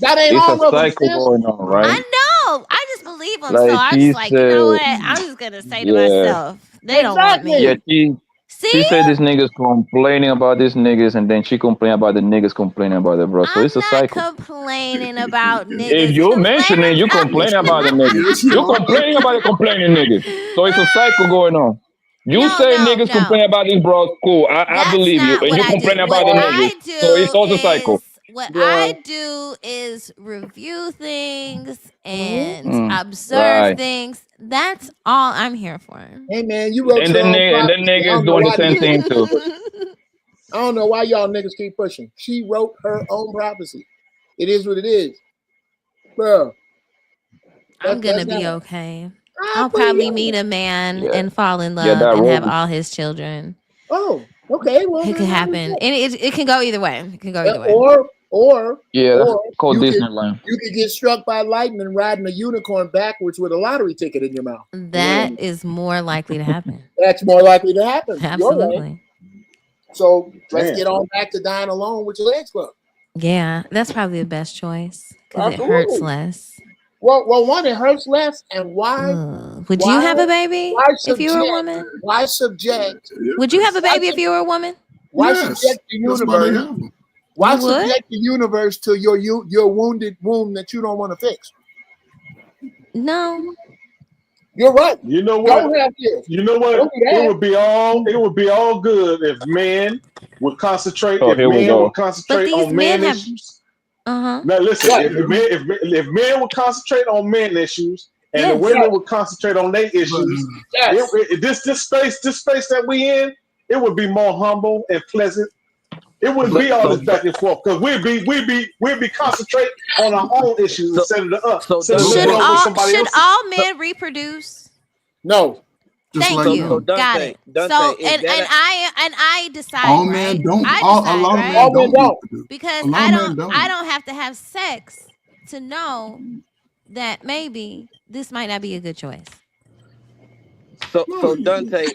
That ain't It's a all of them, cycle sis. going on, I right? know. I just believe them. So Like I she just like, you know said, what? I'm just gonna say to yeah, myself, they don't want yeah. me. She See? said these niggas complaining about these niggas, and then she complain about the niggas complaining about it, bro. So it's a I'm not cycle. complaining about If niggas you mention it, complaining. you complain about the niggas. Yes, you You are. complaining about the complaining niggas. So it's a cycle going on. You No, say no, niggas complain no. about these bros, cool. I That's believe you, not and what you I do. complain What about the niggas. I So it's do also a cycle. is review things and Mm, observe right. things. That's all I'm here for. Hey man, you wrote And your then own prophecy. I niggas don't know doing the why same niggas thing keep too. pushing. I don't know why y'all niggas keep pushing. She wrote her own prophecy. It is what it is, bro. I'm gonna That's be not. okay. I I'll believe probably you. meet a man Yeah, and fall in yeah, love that and have Rover. all his children. Oh, okay. Well, It could then that was happen. good. And it can go either way. It can go either way. Or Yeah, that's called Disneyland. you could get struck by lightning riding a unicorn backwards with a lottery ticket in your mouth. That is more likely to happen. That's more likely to happen. You're right. Absolutely. So let's Man. get on back to dying alone with your legs closed. Yeah, that's probably the best choice because it hurts Absolutely. less. Well, one, it hurts less, and why? Would you have a baby if you were a woman? Why subject? Would you have a baby if you were a woman? Why Yes. subject the That's why they universe? have them. Why You would? subject the universe to your wounded wound that you don't want to fix? No. You're right. You know what? Don't have kids. You know Don't what? do that. It would be all good if men would concentrate. Oh, If here we men go. would But concentrate these on men man have issues. uh-huh. Now listen, Right. if men would concentrate on men issues, and the Yes. women would concentrate on their issues, Yes. this space that we in, it would be more humble and pleasant. It wouldn't be all this back and forth because we'd be concentrating on our own issues instead of looking over somebody Should else's. all men reproduce? No. Just Thank like you. them. Got it. So I decide, All right? men don't. I A decide, lot of right? men don't reproduce. Because A lot of men don't. I don't have to have sex to know that maybe this might not be a good choice. So Dante,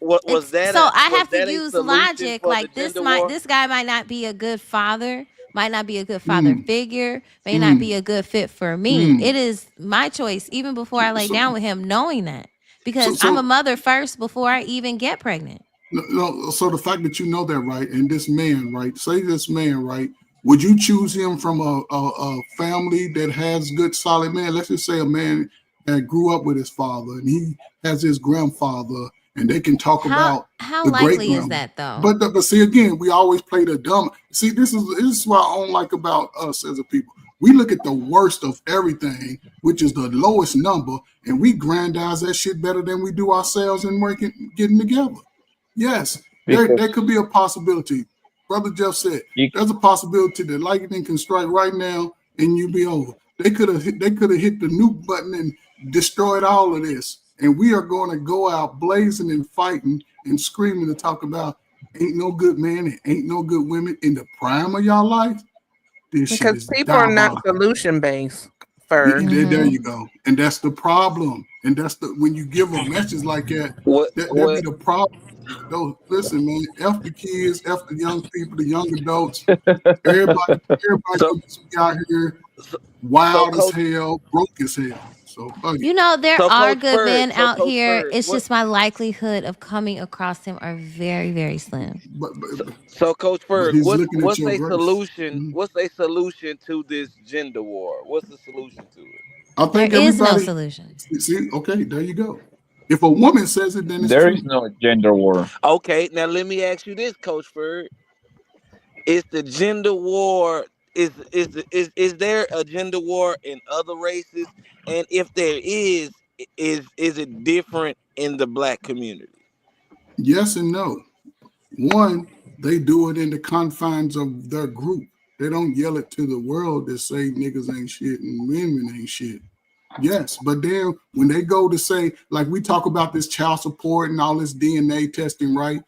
was that? So I was have that to a use solution logic. for the Like gender war? this guy might not be a good father, might not be a good father figure, may not be a good fit for me. It is my choice, even before I lay down with him, knowing that. Because I'm a mother first before I even get pregnant. No, so the fact that you know that, right, and this man, right, say this man, right, would you choose him from a family that has good, solid man? Let's just say a man that grew up with his father and he has his grandfather and they can talk about How the great likely is grandma. that though? But see, again, we always play the dumb. See, this is what I don't like about us as a people. We look at the worst of everything, which is the lowest number, and we grandize that shit better than we do ourselves and getting together. Yes, there could be a possibility. Brother Jeff said there's a possibility that lightning can strike right now and you be over. They could have hit the nuke button and destroyed all of this. And we are going to go out blazing and fighting and screaming to talk about ain't no good men and ain't no good women in the prime of y'all life. This shit Because is people are not diabolical. solution based first. There you go. And that's the problem. And that's when you give a message like that, that be the problem. No, listen, man. F the kids, F the young people, the young adults. Everybody be out here wild as hell, broke as hell. So You know, there So, are Coach good Bird, men so out Coach here. Bird, It's what- just my likelihood of coming across them are very, very slim. So, Coach Bird, he's looking at what's your a grace. solution? What's a solution to this gender war? What's the solution to it? I think There is no everybody solution. see. Okay, there you go. If a woman says it, then it's There true. is no gender war. Okay, now let me ask you this, Coach Bird: is the gender war is there a gender war in other races? And if there is it different in the black community? Yes and no. One, they do it in the confines of their group. They don't yell it to the world that say niggas ain't shit and women ain't shit. Yes, but then when they go to say, like we talk about this child support and all this DNA testing, right?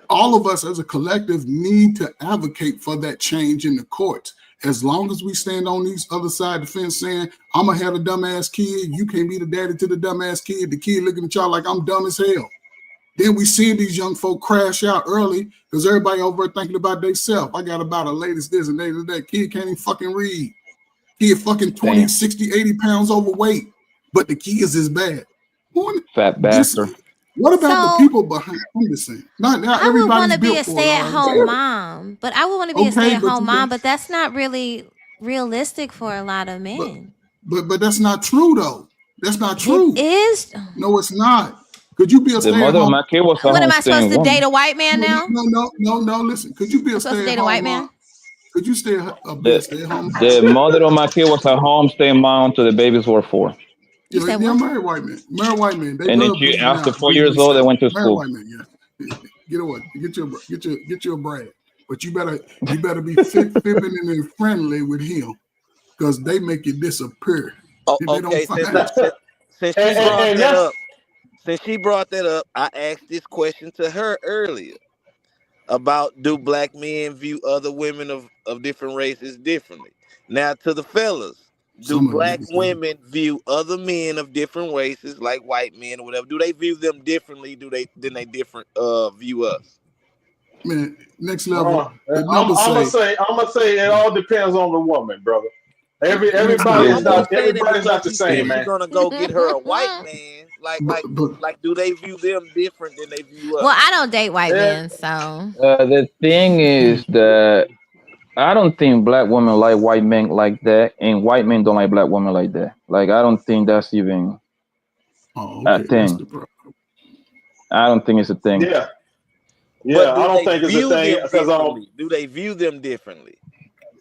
All of us as a collective need to advocate for that change in the courts. As long as we stand on these other side of the fence saying, I'm gonna have a dumbass kid, you can't be the daddy to the dumbass kid, the kid looking at y'all like I'm dumb as hell. Then we see these young folk crash out early because everybody over there thinking about themselves. I got about a latest this and latest that. Kid can't even fucking read. Kid fucking 20, 60, 80 pounds overweight, but the kids is bad. Fat bastard. What about the people behind? I'm just saying. Not I would want everybody's to be built a for it. stay-at-home mom, but I would want to be a Okay, but stay-at-home you mom, got- but that's not really realistic for a lot of men. But that's not true though. That's not It true. is. No, it's not. Could you be a The mother of stay-at-home? my kid was a What am I supposed homesteading to woman. date a white man now? No. Listen, could you be a I'm supposed to date a white stay-at-home man? mom? Could you be a stay-at-home? The mother of my kid was a homesteading mom until the babies were 4. Yeah, married white men. Married white men. They And then love she, bleeding after out. 4 years old, they went to Married school. white men, yeah. Get away. Get your brand. But you better be feminine and friendly with him, because they make you disappear. Oh, If they okay. don't find Since she brought that up, I asked this question to her earlier about, do black men view other women of different races differently? Now, to the fellas, do Some of them black niggas do. women view other men of different races, like white men or whatever? Do they view them differently? Than they different view us? Man, next level. The I'm numbers gonna say say it all depends on the woman, brother. Everybody's I'm not saying it everybody's not because the she said same, she's man. gonna go get her a white man. Like, do they view them different than they view us? Well, I don't date white men, so The thing is that I don't think black women like white men like that, and white men don't like black women like that. Like, I don't think that's even a thing. I don't think it's a thing. Yeah. But I don't think it's a view thing them because differently? Do they view them differently?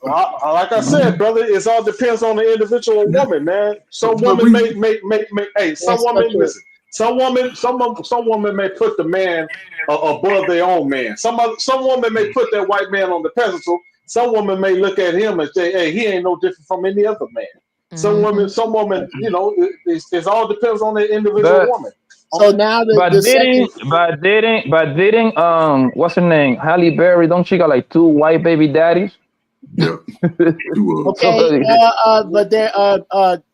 like I said, brother, it all depends on the individual woman, man. Some women may hey, some women listen. Some women may put the man above their own man. Some woman may put that white man on the pedestal. Some woman may look at him and say, "Hey, he ain't no different from any other man." Some woman, you know, it all depends on the individual woman. So now but didn't what's her name, Halle Berry? Don't she got like 2 white baby daddies? Yeah. Okay, but there,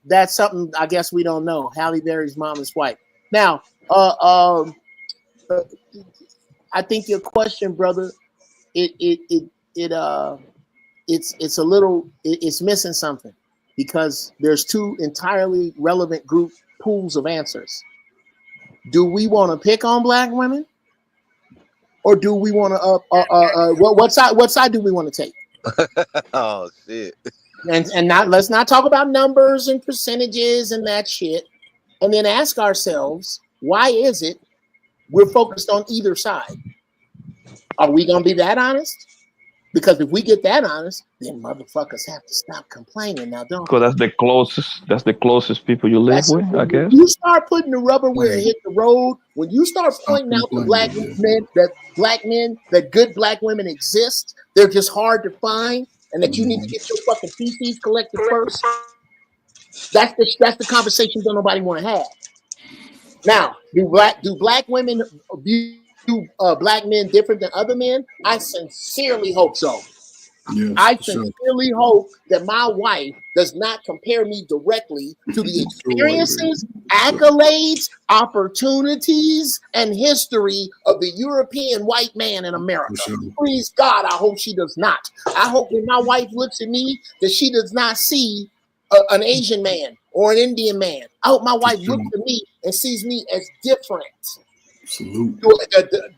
that's something I guess we don't know. Halle Berry's mom is white. Now, I think your question, brother, it's a little, it's missing something, because there's 2 entirely relevant pools of answers. Do we want to pick on black women, or do we want to what side do we want to take? Oh shit! And let's not talk about numbers and percentages and that shit, and then ask ourselves, why is it we're focused on either side? Are we gonna be that honest? Because if we get that honest, then motherfuckers have to stop complaining now, don't Because that's the closest people you live with, I guess. you start putting the rubber where it hit the road, when you start pointing out the that good black women exist, they're just hard to find, and that you need to get your fucking feces collected first. That's the conversation that nobody want to have. Now, do black women view black men different than other men? I sincerely hope so. Yes, I sincerely hope that my wife does not compare me directly to the experiences, accolades, opportunities, and history of the European white man in America. Please God, I hope she does not. I hope when my wife looks at me that she does not see an Asian man or an Indian man. I hope my wife looks at me and sees me as different. Salute.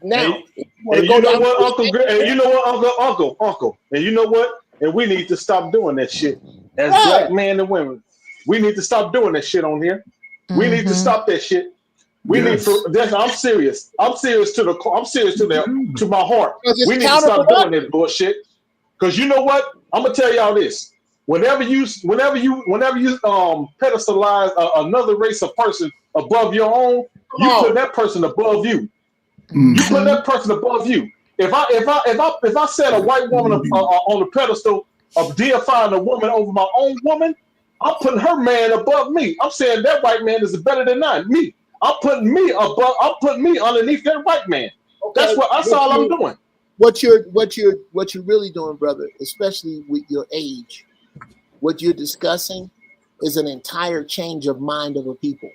Now, and you know what, Uncle? And you know what, Uncle? And you know what? And we need to stop doing that shit as black men and women. We need to stop doing that shit on here. We need to stop that shit. We need to. I'm serious. I'm serious to my heart. We need to stop doing that bullshit. Because you know what? I'm gonna tell y'all this. Whenever you pedestalize another race of person above your own, you put that person above you. You put that person above you. If I set a white woman on the pedestal of deifying a woman over my own woman, I'm putting her man above me. I'm saying that white man is better than me. I'm putting me above. I'm putting me underneath that white man. Okay, That's all I'm doing. What you're really doing, brother, especially with your age, what you're discussing is an entire change of mind of a people.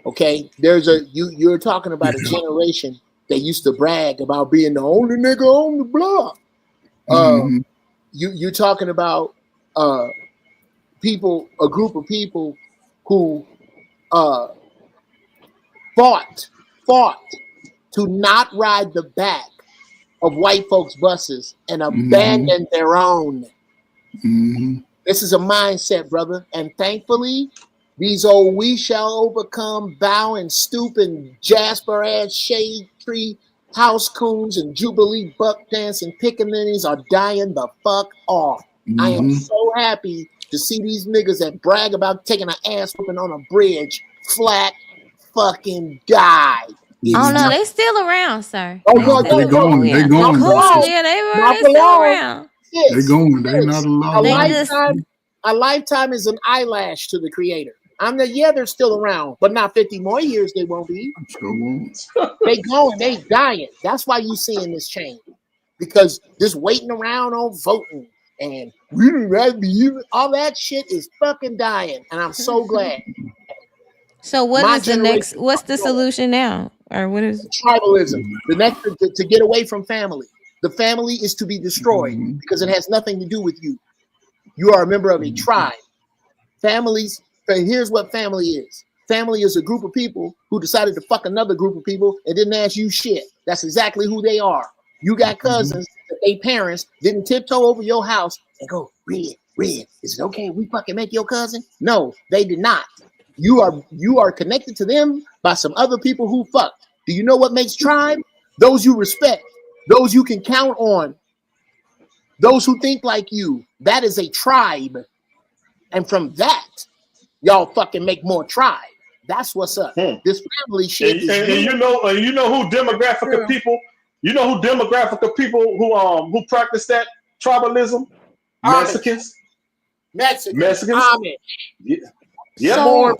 Okay, you're talking about a generation that used to brag about being the only nigga on the block. You're talking about a group of people who fought to not ride the back of white folks' buses and abandon their own. This is a mindset, brother. And thankfully, these old we shall overcome, bow and stoop and Jasper ass shade tree house coons and Jubilee buck dance and pickaninnies are dying the fuck off. I am so happy to see these niggas that brag about taking an ass whooping on a bridge flat fucking die. Oh no, they still around, sir. They're going. Yeah, they still around. They're going. They're not allowed. A lifetime is an eyelash to the creator. They're still around, but not 50 more years they won't be. They going, they dying. That's why you seeing this change. Because this waiting around on voting and we didn't rather be all that shit is fucking dying. And I'm so glad. So what's the solution now? Or what is tribalism? The next to get away from family. The family is to be destroyed because it has nothing to do with you. You are a member of a tribe. Families, here's what family is. Family is a group of people who decided to fuck another group of people and didn't ask you shit. That's exactly who they are. You got cousins that they parents didn't tiptoe over your house and go, Red, is it okay if we fucking make your cousin? No, they did not. You are connected to them by some other people who fucked. Do you know what makes tribe? Those you respect, those you can count on, those who think like you. That is a tribe. And from that, y'all fucking make more tribe. That's what's up. This family shit is and you know who demographic of people. You know who demographic of people who practice that tribalism? Mexicans. Amish. Yeah. So,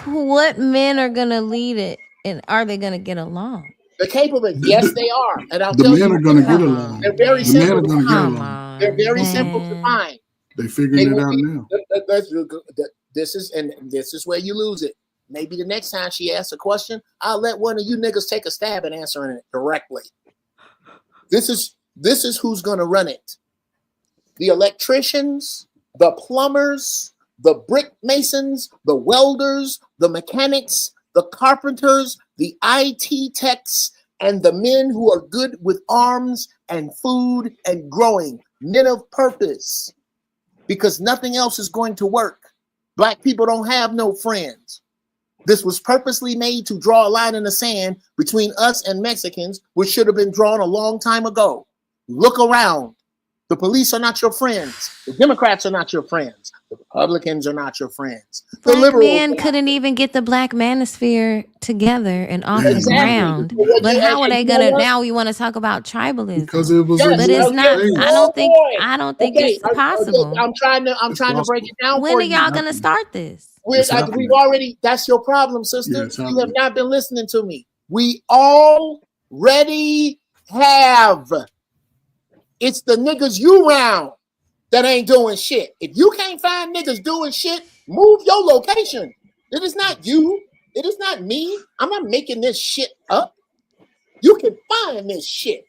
what men are gonna lead it, and are they gonna get along? They're capable. Yes, they are. And I'll the tell men you, are going to get along. They're very the simple. Men are going to get along. They're very simple to find. They're figuring it out now. This is where you lose it. Maybe the next time she asks a question, I'll let one of you niggas take a stab at answering it directly. This is who's going to run it. The electricians, the plumbers, the brick masons, the welders, the mechanics, the carpenters, the IT techs, and the men who are good with arms and food and growing. Men of purpose. Because nothing else is going to work. Black people don't have no friends. This was purposely made to draw a line in the sand between us and Mexicans, which should have been drawn a long time ago. Look around. The police are not your friends. The Democrats are not your friends. The Republicans are not your friends. The Black men couldn't even get the Black manosphere together and off the ground. But how are they gonna? Now we want to talk about tribalism because it was. But it's not. I don't think it's possible. I'm trying to break it down. When are y'all gonna start this? We've already. That's your problem, sister. You have not been listening to me. We already have. It's the niggas you round that ain't doing shit. If you can't find niggas doing shit, move your location. It is not you. It is not me. I'm not making this shit up. You can find this shit.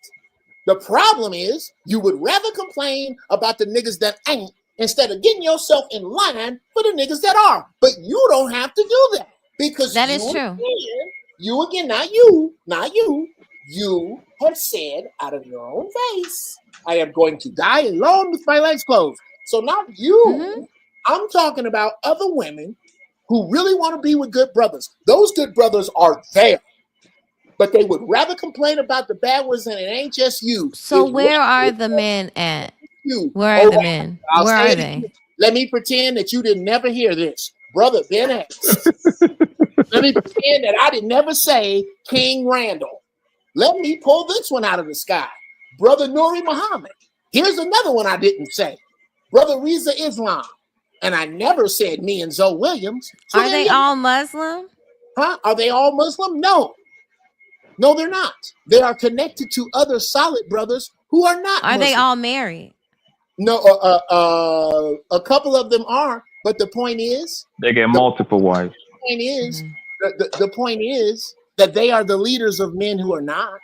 The problem is you would rather complain about the niggas that ain't instead of getting yourself in line for the niggas that are. But you don't have to do that because that is true. Not you. You have said out of your own face, I am going to die alone with my legs closed. So not you. I'm talking about other women who really want to be with good brothers. Those good brothers are there. But they would rather complain about the bad ones, and it ain't just you. So where are the men at? Where are the men? Where are they? Let me pretend that you didn't never hear this. Brother Ben X. Let me pretend that I did never say King Randall. Let me pull this one out of the sky. Brother Nuri Muhammad. Here's another one I didn't say. Brother Reza Islam. And I never said me and Zoe Williams. So Are they all Muslim? Huh? Are they all Muslim? No. No, they're not. They are connected to other solid brothers who are not Are Muslim. they all married? No, a couple of them are. But the point is, They get multiple wives. The point is that they are the leaders of men who are not.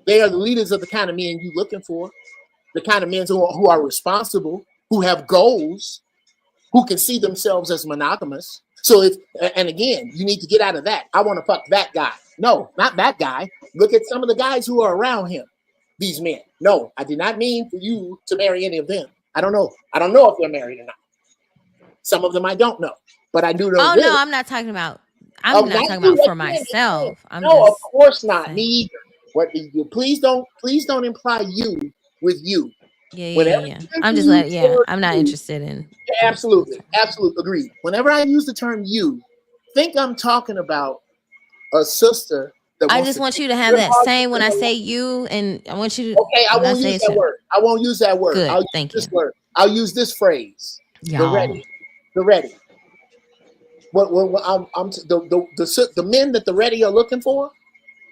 They are the leaders of the kind of men you're looking for, the kind of men who are responsible, who have goals, who can see themselves as monogamous. So and again, you need to get out of that. I want to fuck that guy. No, not that guy. Look at some of the guys who are around him, these men. No, I did not mean for you to marry any of them. I don't know. I don't know if they're married or not. Some of them I don't know, but I do know. Oh no, I'm not talking about. I'm not talking about for myself. No, of course not. Me either. What you please don't imply you with you. Yeah. I'm just letting. Yeah, I'm not interested in. Yeah, absolutely, agreed. Whenever I use the term you, think I'm talking about a sister. I just want you to have that same when I say you, and I want you to. Okay, I won't use that word. I won't use that word. Good, I'll use thank this word. I'll use this phrase. The ready. What the men that the ready are looking for,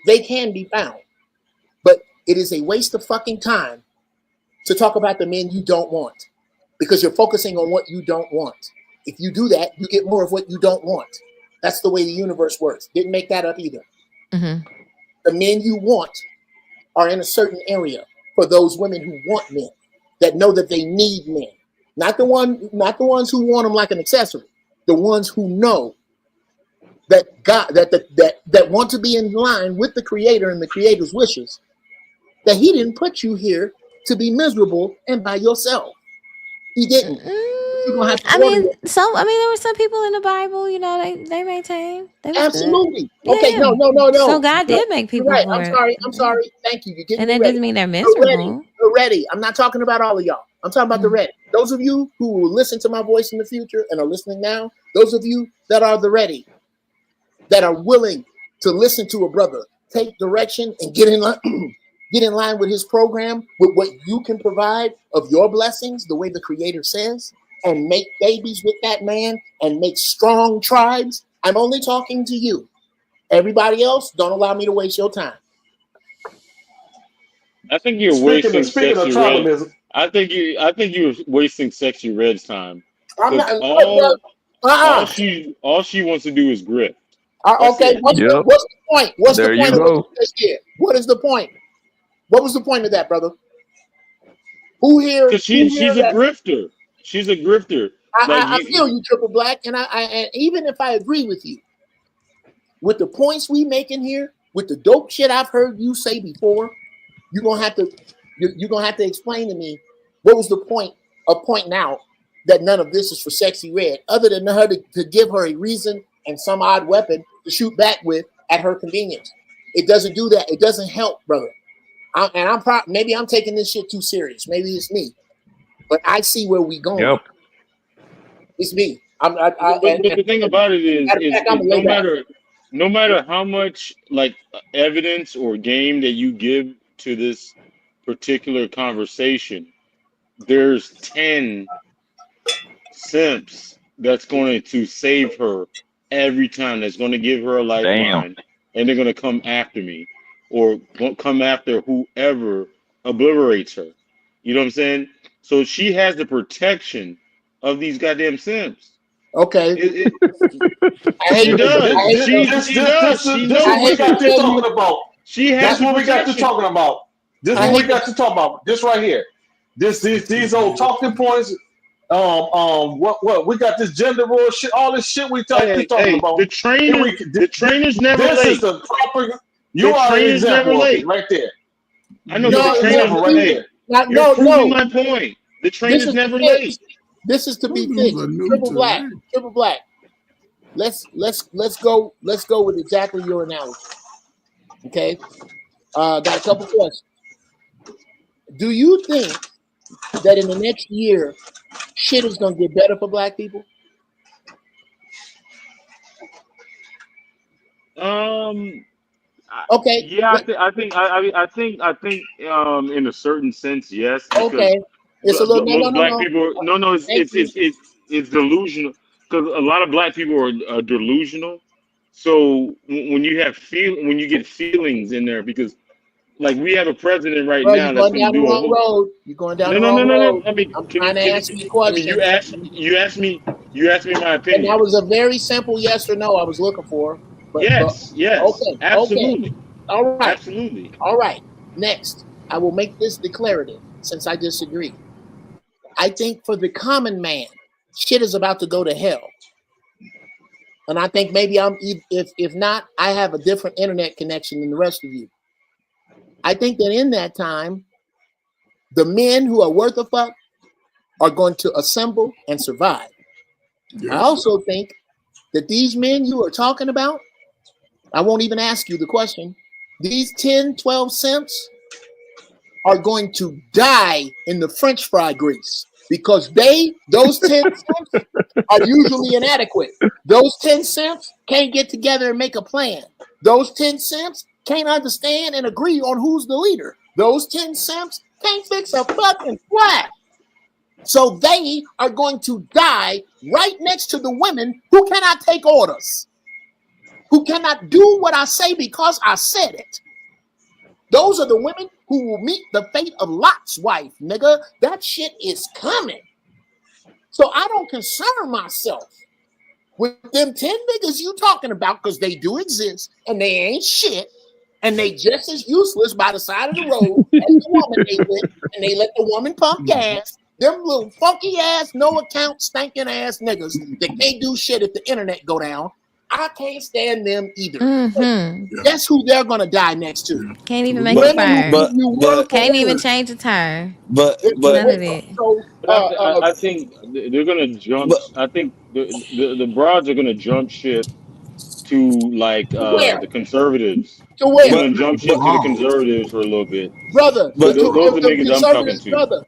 they can be found, but it is a waste of fucking time to talk about the men you don't want, because you're focusing on what you don't want. If you do that, you get more of what you don't want. That's the way the universe works. Didn't make that up either. Mm-hmm. The men you want are in a certain area for those women who want men, that know that they need men. Not the ones who want them like an accessory. The ones who know that God, that want to be in line with the Creator and the Creator's wishes, that He didn't put you here to be miserable and by yourself. He didn't. You're gonna have to there were some people in the Bible, you know, they maintained. They was absolutely. good. Okay, Yeah. no. So God did make people. You're right. For I'm sorry. Thank you. You're getting and that ready. doesn't mean they're miserable. You're ready. I'm not talking about all of y'all. I'm talking about the ready. Those of you who will listen to my voice in the future and are listening now, those of you that are the ready, that are willing to listen to a brother, take direction, and get in line with his program, with what you can provide of your blessings, the way the Creator says, and make babies with that man and make strong tribes. I'm only talking to you. Everybody else, don't allow me to waste your time. I think you're wasting Sexy Red. I think you're wasting Sexy Red's time. I'm not. All she wants to do is grift. Okay, what's the point? What's the point of what you just did? What is the point? What was the point of that, brother? Who here? Because she's a grifter. She's a grifter. I feel you, Triple Black, and and even if I agree with you, with the points we make in here, with the dope shit I've heard you say before, you're gonna have to explain to me what was the point of pointing out that none of this is for Sexy Red, other than her to give her a reason and some odd weapon to shoot back with at her convenience. It doesn't do that. It doesn't help, brother. Maybe I'm taking this shit too serious. Maybe it's me, but I see where we going. Yep. It's me. But the thing about it is no matter how much like evidence or game that you give to this particular conversation, there's 10 simps that's going to save her every time. That's going to give her a lifeline, and they're going to come after me or come after whoever obliterates her. You know what I'm saying? So she has the protection of these goddamn simps. Okay. She does. She knows what we got to talking about. She has. That's what we got to talking about. This is what we got to talk about. This right here. These old talking points. What we got this gender war shit. All this shit we talking about. The trainer's never late. This is the proper. You are an example of it right there. I know the trainer's right there. You're proving my point. The trainer's never late. This is to be fixed. Triple Black. Let's go with exactly your analogy. Okay. Got a couple questions. Do you think that in the next year shit is gonna get better for black people? Okay. Yeah, I think, in a certain sense, yes, because Okay. It's a little most black no. people, no, Thank you. it's delusional because a lot of black people are delusional. So when you when you get feelings in there, because like we have a president right Bro, you're now that's going going to down the do a wrong whole. road. You're going down No, the no, no, wrong no, no. road. I mean, I'm trying to answer your question. you asked me my And that opinion. was a very simple yes or no I was looking for. But Yes, okay. absolutely, All right. absolutely. All right. Next, I will make this declarative since I disagree. I think for the common man, shit is about to go to hell. And I think maybe if not, I have a different internet connection than the rest of you. I think that in that time, the men who are worth a fuck are going to assemble and survive. Yes. I also think that these men you are talking about, I won't even ask you the question, these 10, 12 cents are going to die in the French fry grease because those 10 cents are usually inadequate. Those 10 cents can't get together and make a plan. Those 10 cents can't understand and agree on who's the leader. Those 10 cents can't fix a fucking flag. So they are going to die right next to the women who cannot take orders, who cannot do what I say because I said it. Those are the women who will meet the fate of Lot's wife, nigga. That shit is coming. So I don't concern myself with them 10 niggas you talking about because they do exist and they ain't shit and they just as useless by the side of the road as the woman they with, and they let the woman pump gas. Them little funky ass, no account, stinking ass niggas that can't do shit if the internet go down. I can't stand them either. Guess who they're gonna die next to? Can't even make a fire. Can't even change a tire. But None of it. So, I think they're gonna jump. I think the broads are gonna jump ship to like where? the conservatives. To They're where? gonna jump ship to the conservatives for a little bit. Brother, Those are the niggas I'm talking conservatives, to. brother.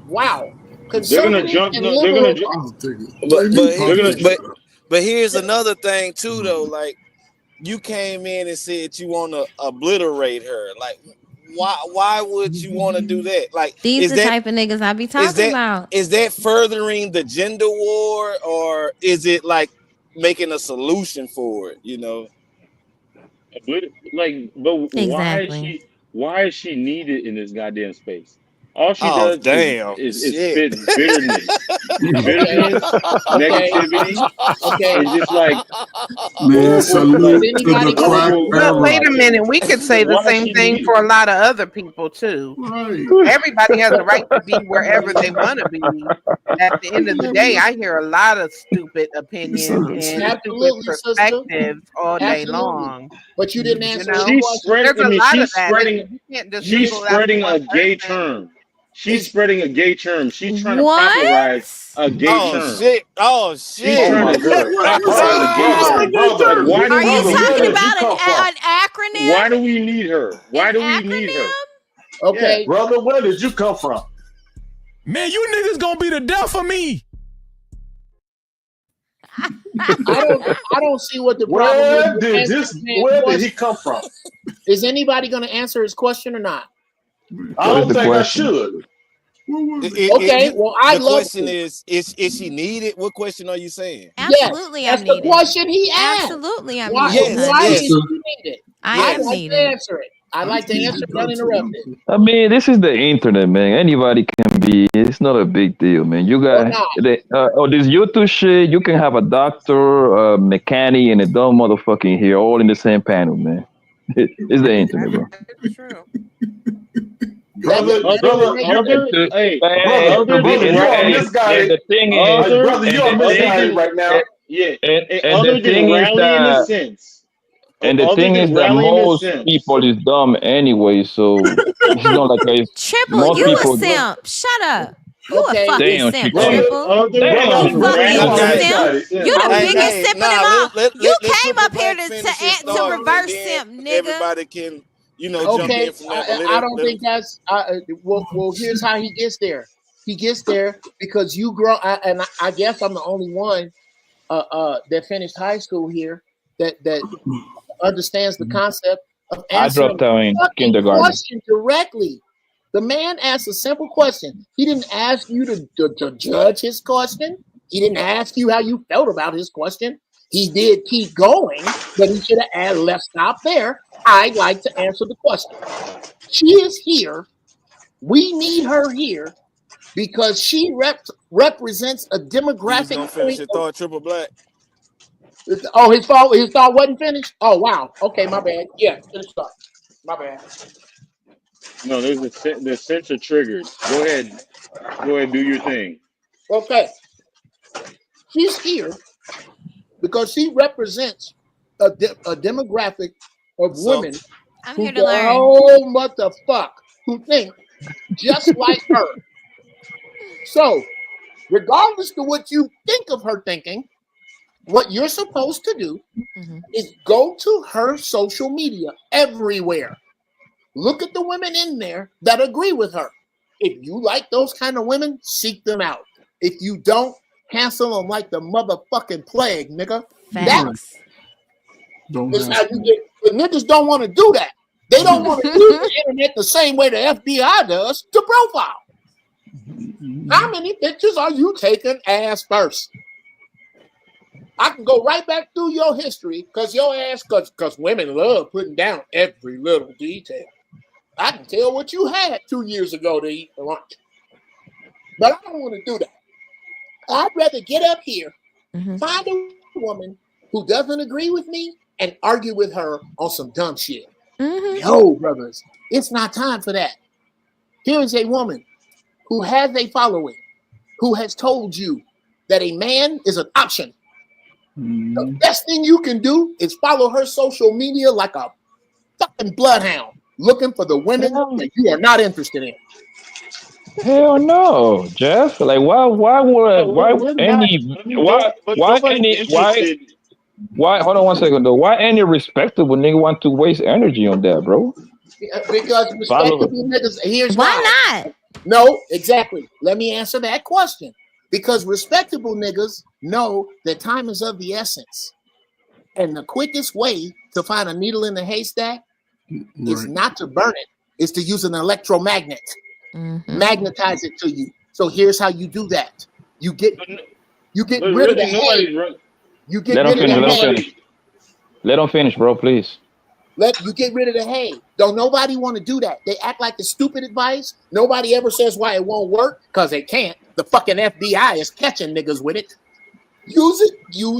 Wow. They're gonna Conservatives jump. and No, they're gonna liberals. jump. But here's another thing too, though. Like you came in and said you want to obliterate her. Like why would you want to do that? Like These the type of niggas I be talking about. Is that furthering the gender war, or is it like making a solution for it? You know, Like, but Exactly. why is she needed in this goddamn space? All she Oh, does damn. is Shit. spit bitterness, negativity. Okay. It's just like Man, salute to the crack But wait a era. minute, we could say the Why same she thing needed? for a lot of other people too. Right. Everybody has a right to be wherever they want to be. At the end of the day, I hear a lot of stupid opinions and stupid Absolutely, sister. perspectives all day Absolutely. long. But you didn't answer You know, the She's question. spreading. there's I a mean, lot of she's that. spreading. You can't just She's single out spreading one a gay person. term. She's spreading a gay term. She's trying to What? popularize a gay oh term. shit! Oh She's shit! trying my to God. popularize a gay term. Brother, Why do Are we you brother, need where talking did her? you about come from? an acronym? Why do we need her? Why An do we need her? acronym? Okay. Brother, where did you come from? Man, you niggas gonna be the death of me. I don't see what the problem is. Where did he come from? Is anybody going to answer his question or not? I What is don't the think I question? should. Okay, well, I'd the love question to. is she needed? What question are you saying? Absolutely, Yes, I'm that's the needed. question he asked. Absolutely, I'm Why, needed. Yes, why yes. is she needed? I I'd am like to needed. answer it. I'd like to answer it uninterrupted. I mean, this is the internet, man. Anybody can be. It's not a big deal, man. You Or got not. this YouTube shit. You can have a doctor, a mechanic, and a dumb motherfucking here all in the same panel, man. It's the internet, bro. That's true. Brother, Hey, brother, you're misguided. The thing is, Brother, you're misguided right now. Other than rallying the sense. And the Other thing than is that rallying the most sense. people is dumb anyway, so it's not like Triple, most you a people. simp. Shut up. You a Okay. fucking Damn, simp, Chico. Triple. Other Damn, You a Okay. simp. You the Hey, biggest hey, simp nah, of them all. let You came Triple up here Black to finish his to thought, reverse and then simp, nigga. everybody can, jump Okay, in from there. But I don't think that's. Well, here's how he gets there. He gets there because you grow, and I guess I'm the only one that finished high school here that understands the concept of I answering dropped out in the fucking kindergarten. question directly. The man asked a simple question. He didn't ask you to judge his question. He didn't ask you how you felt about his question. He did keep going, but he should have left stop there. I'd like to answer the question. She is here. We need her here because she represents a You was demographic gonna finish point. your thought, Triple Black. Oh, his thought wasn't finished? Oh, wow. Okay, my bad. Yeah, finish up. My bad. No, there's sensor triggers. Go ahead, do your thing. Okay. She's here because she represents a demographic of women I'm who here to go, learn. oh, what the fuck, who think just like her. So, regardless of what you think of her thinking, what you're supposed to do is go to her social media everywhere. Look at the women in there that agree with her. If you like those kind of women, seek them out. If you don't, cancel them like the motherfucking plague, nigga. Facts. That's how you get. But niggas don't want to do that. They don't want to use the internet the same way the FBI does to profile. How many pictures are you taking ass first? I can go right back through your history because your ass, because women love putting down every little detail. I can tell what you had 2 years ago to eat for lunch. But I don't want to do that. I'd rather get up here, find a woman who doesn't agree with me, and argue with her on some dumb shit. Yo, brothers, it's not time for that. Here is a woman who has a following, who has told you that a man is an option. The best thing you can do is follow her social media like a fucking bloodhound, looking for the women that you are not interested in. Hell no, Jeff. Like why hold on one second though. Why any respectable nigga want to waste energy on that, bro? Because respectable niggas, here's why not? No, exactly. Let me answer that question. Because respectable niggas know that time is of the essence. And the quickest way to find a needle in the haystack is not to burn it, is to use an electromagnet. Magnetize it to you. So here's how you do that. You get rid of the hay. You get rid of the hay. Let them finish, bro, please. You get rid of the hay. Don't nobody want to do that. They act like the stupid advice. Nobody ever says why it won't work, because they can't. The fucking FBI is catching niggas with it. Use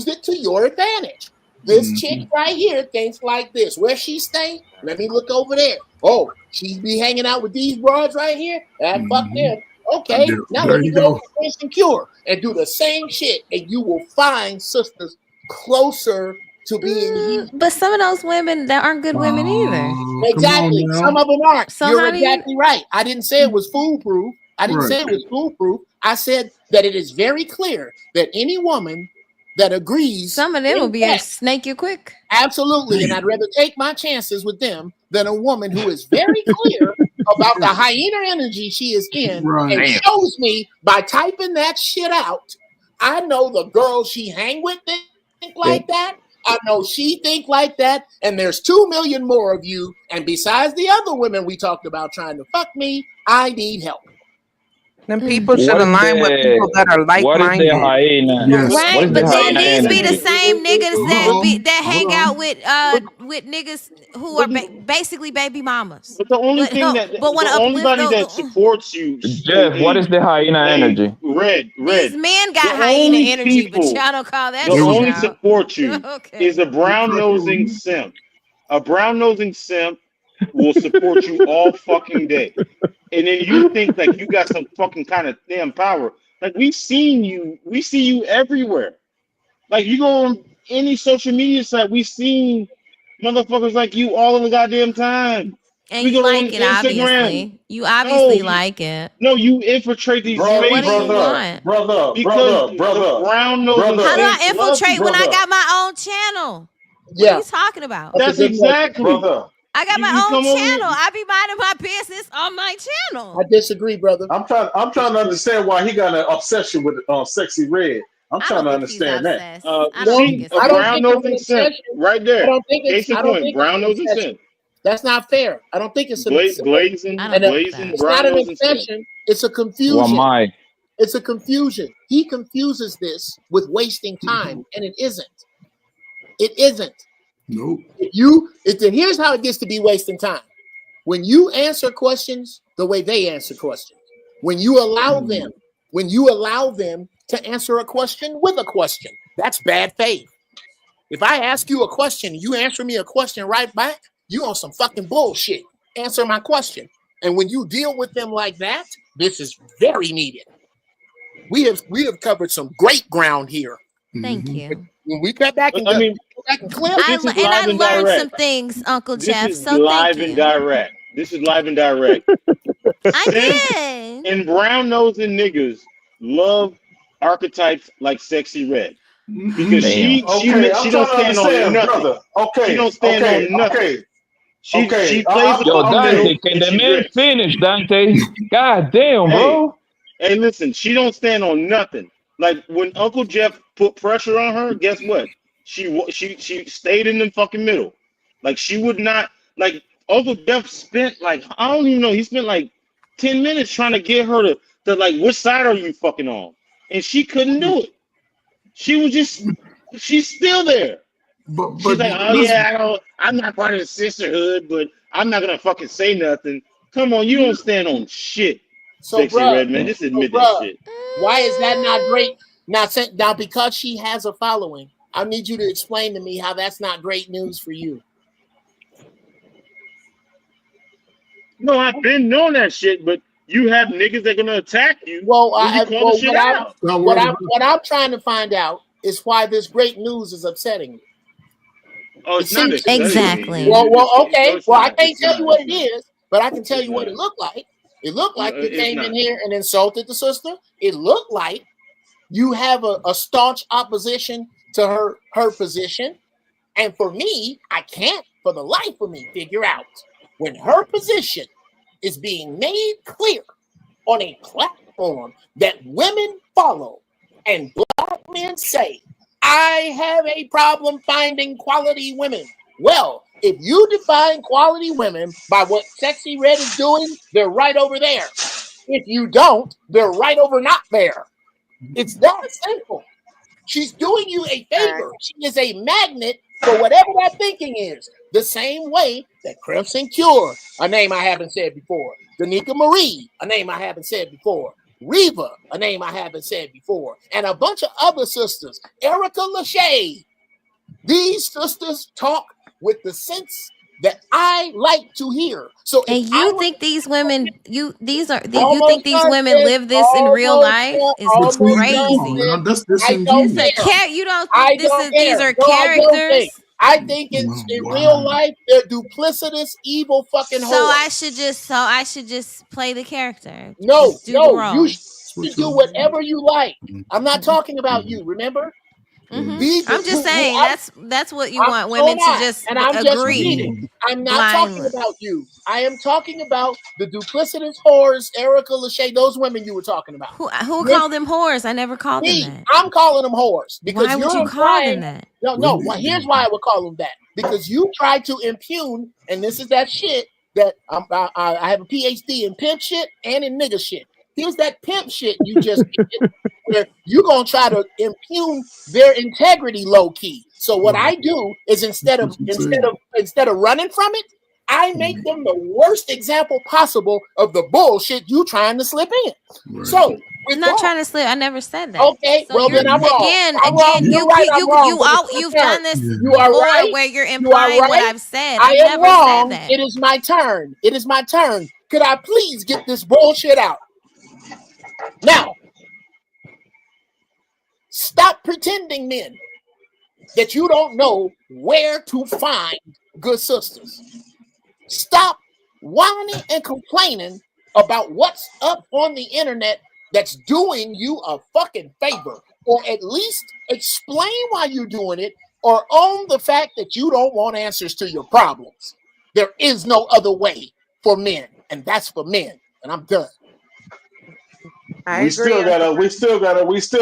it to your advantage. This chick right here thinks like this. Where she stay? Let me look over there. Oh, she be hanging out with these broads right here? Fuck them. Okay, now let me go to Insecure and do the same shit, and you will find sisters closer to being But some of those women that aren't good women either. Exactly. Some of them aren't. So You're how do you- exactly right. I didn't say it was foolproof. I didn't say it was foolproof. I said that it is very clear that any woman that agrees. Some of them will be able to snake you quick. Absolutely. And I'd rather take my chances with them than a woman who is very clear about the hyena energy she is in and shows me by typing that shit out. I know the girls she hang with think like that. I know she think like that. And there's 2 million more of you. And besides the other women we talked about trying to fuck me, I need help. Then people should align with people that are like-minded. What is the hyena? Right, but then these be the energy? same niggas that hang out with niggas who are basically baby mamas. But the only thing that supports you, Jeff, what is the hyena energy? Red. These men got hyena energy, but y'all don't call that. The only support you Okay. is a brown-nosing simp. A brown-nosing simp will support you all fucking day. And then you think like you got some fucking kind of damn power. Like we see you everywhere. Like you go on any social media site, we seen motherfuckers like you all of the goddamn time. And you like it, obviously. You obviously like it. No, you infiltrate these spaces. What do you want? Brother. The brown nose. How do I infiltrate when I got my own channel? What are you talking about? That's exactly. Brother. I got my own channel. I be minding my business on my channel. I disagree, brother. I'm trying to understand why he got an obsession with Sexy Red. I'm I trying don't to think he's understand that. obsessed. I don't Well, think it's I don't brown think it's nose an and simp obsession. right there. I don't think Case in point, it's brown an nose and obsession. simp. That's not fair. I don't think it's an obsession. Glazing, I don't think glazing, It's brown not an nose and simp. obsession. It's a Who confusion. am I? It's a confusion. He confuses this with wasting time, and it isn't. It isn't. Nope. Here's how it gets to be wasting time. When you answer questions the way they answer questions, when you allow them to answer a question with a question, that's bad faith. If I ask you a question, you answer me a question right back, you on some fucking bullshit. Answer my question. And when you deal with them like that, this is very needed. We have covered some great ground here. Thank you. When we cut back and I mean, clip, this is I live and learned direct. some things, Uncle This Jeff. is So live thank and you. direct. This is live and direct. I did. And brown nosing niggas love archetypes like Sexy Red because she I'm don't trying to stand on understand, nothing. brother. Okay, She don't stand on nothing. okay. She plays it Yo, up the Dante, middle can and the she man rips. finish, Dante? God damn, bro. Hey, listen, she don't stand on nothing. Like when Uncle Jeff put pressure on her, guess what? She stayed in the fucking middle. Like she would not. Like Uncle Jeff spent like I don't even know. He spent like 10 minutes trying to get her to like which side are you fucking on, and she couldn't do it. She was just she's still there. She's like, oh yeah, I'm not part of the sisterhood, but I'm not gonna fucking say nothing. Come on, you don't stand on shit. So, Sexy bruh, Red, man, just admit that shit. why is that not great? Now, because she has a following, I need you to explain to me how that's not great news for you. No, I've been knowing that shit, but you have niggas that are gonna attack you. Well, when you call the shit out. what I'm trying to find out is why this great news is upsetting you. Oh, it's not upsetting me. Exactly. Well, okay. No, it's Well, I not. can't It's tell not. you what It's it not. is, but I can tell It's you what not. it looked like. It looked like No, you it's came not. in here and insulted the sister. It looked like you have a staunch opposition to her position. And for me, I can't for the life of me figure out when her position is being made clear on a platform that women follow and black men say, I have a problem finding quality women. Well, if you define quality women by what Sexy Red is doing, they're right over there. If you don't, they're right over not there. It's that simple. She's doing you a favor. She is a magnet for whatever that thinking is. The same way that Crimson Cure, a name I haven't said before, Danica Marie, a name I haven't said before, Reva, a name I haven't said before, and a bunch of other sisters, Erica Lachey. These sisters talk with the sense that I like to hear. So And you think these women, you think these women done, live this in real life? Is crazy. I don't care. You don't I think don't these care. are No, I don't think. characters? I think it's in real life. They're duplicitous, evil fucking So whores. I should just play the character. No, Just do the no, role. you should do whatever you like. I'm not talking about you. Remember? These I'm just saying that's what you want so women am I, to just and I'm just agree. reading. I'm not talking blindly. about you. I am talking about the duplicitous whores, Erica Lachey, those women you were talking about. Who called them whores? I never called them that. I'm calling them whores because Why would you're you call them implying. that? No. Well, here's why I would call them that. Because you try to impugn, and this is that shit that I have a PhD in pimp shit and in nigga shit. Here's that pimp shit you just did, where you're gonna try to impugn their integrity low key. So what I do is instead of running from it, I make them the worst example possible of the bullshit you trying to slip in. So I'm not trying to slip. I never said that. Okay, So well then I'm wrong. Again, I'm wrong. You're right, I'm wrong, but it's you've my done turn. this You are before, right. where you're You are implying what right. I've said. I I've am never wrong. said that. It is my turn. It is my turn. Could I please get this bullshit out? Now, stop pretending, men, that you don't know where to find good sisters. Stop whining and complaining about what's up on the internet that's doing you a fucking favor, or at least explain why you're doing it, or own the fact that you don't want answers to your problems. There is no other way for men, and that's for men. And I'm done. I agree. We still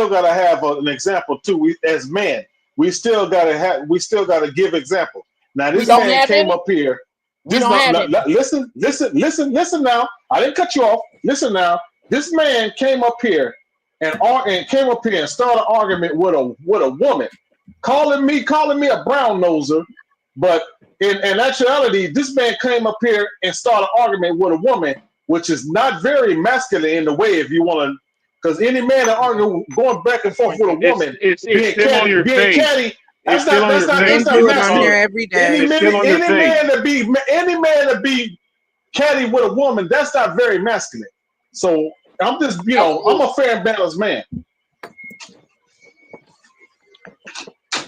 gotta have an example too. We as men, we still gotta give example. Now We this don't man have came any. up here. We don't have any. Listen now. I didn't cut you off. Listen now. This man came up here and started an argument with a woman, calling me a brown noser, but in actuality, this man came up here and started an argument with a woman, which is not very masculine in the way if you want to, because any man that argue going back and forth with a woman, it's still on your face. catty, It's still on your face. Men do it on here every day. It's still on your face. Any man to be catty with a woman, that's not very masculine. So I'm just, I'm a fair and balanced man.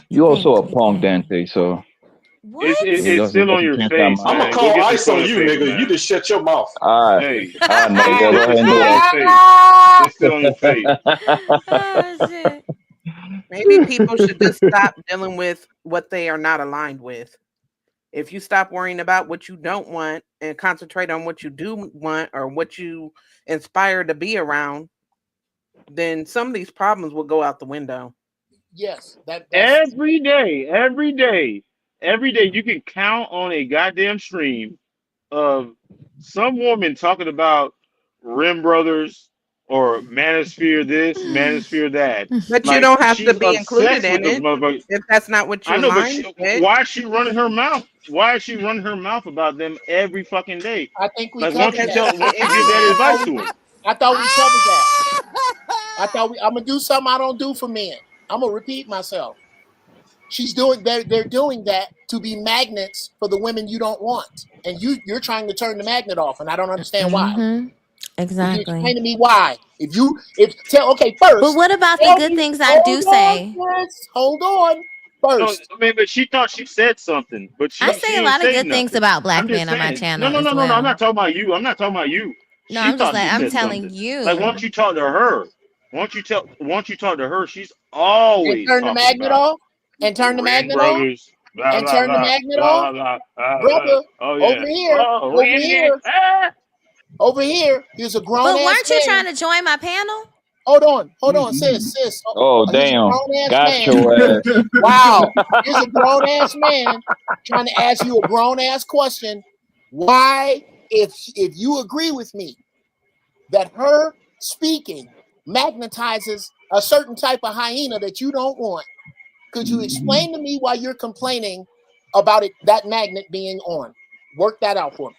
You also a punk, Dante. So it's still on your face. I'm gonna call ice on you, nigga. Man. You just shut your mouth. All right. Hey, nigga, go ahead and do it's still on your face. Oh, shit. Maybe people should just stop dealing with what they are not aligned with. If you stop worrying about what you don't want and concentrate on what you do want or what you inspire to be around, then some of these problems will go out the window. Yes, that's every day you can count on a goddamn stream of some woman talking about Rim Brothers or Manosphere this, Manosphere that. But you don't have to be included in it if that's not what you I know, but with. why is she running her mouth? Why is she running her mouth about them every fucking day? I think we like, won't you give that advice to her? I thought we covered that. I'm gonna do something I don't do for men. I'm gonna repeat myself. They're doing that to be magnets for the women you don't want, and you're trying to turn the magnet off, and I don't understand why. Exactly. Can you explain to me why? Okay, first. But what about the good things I do say? Hold on. First. No, I mean, but she thought she said something. But I say a lot of good things about black men on my channel. No. I'm not talking about you. I'm not talking about you. No, I'm just like I'm telling you. Like, why don't you talk to her? Why don't you talk to her? She's always and turn the magnet off. And turn the magnet off. And turn the magnet off. Brother, over here. Here's a grown ass man. But weren't you trying to join my panel? Hold on, sis. Oh, damn. Got your ass. Wow. Here's a grown ass man trying to ask you a grown ass question. Why, if you agree with me that her speaking magnetizes a certain type of hyena that you don't want, could you explain to me why you're complaining about that magnet being on? Work that out for me.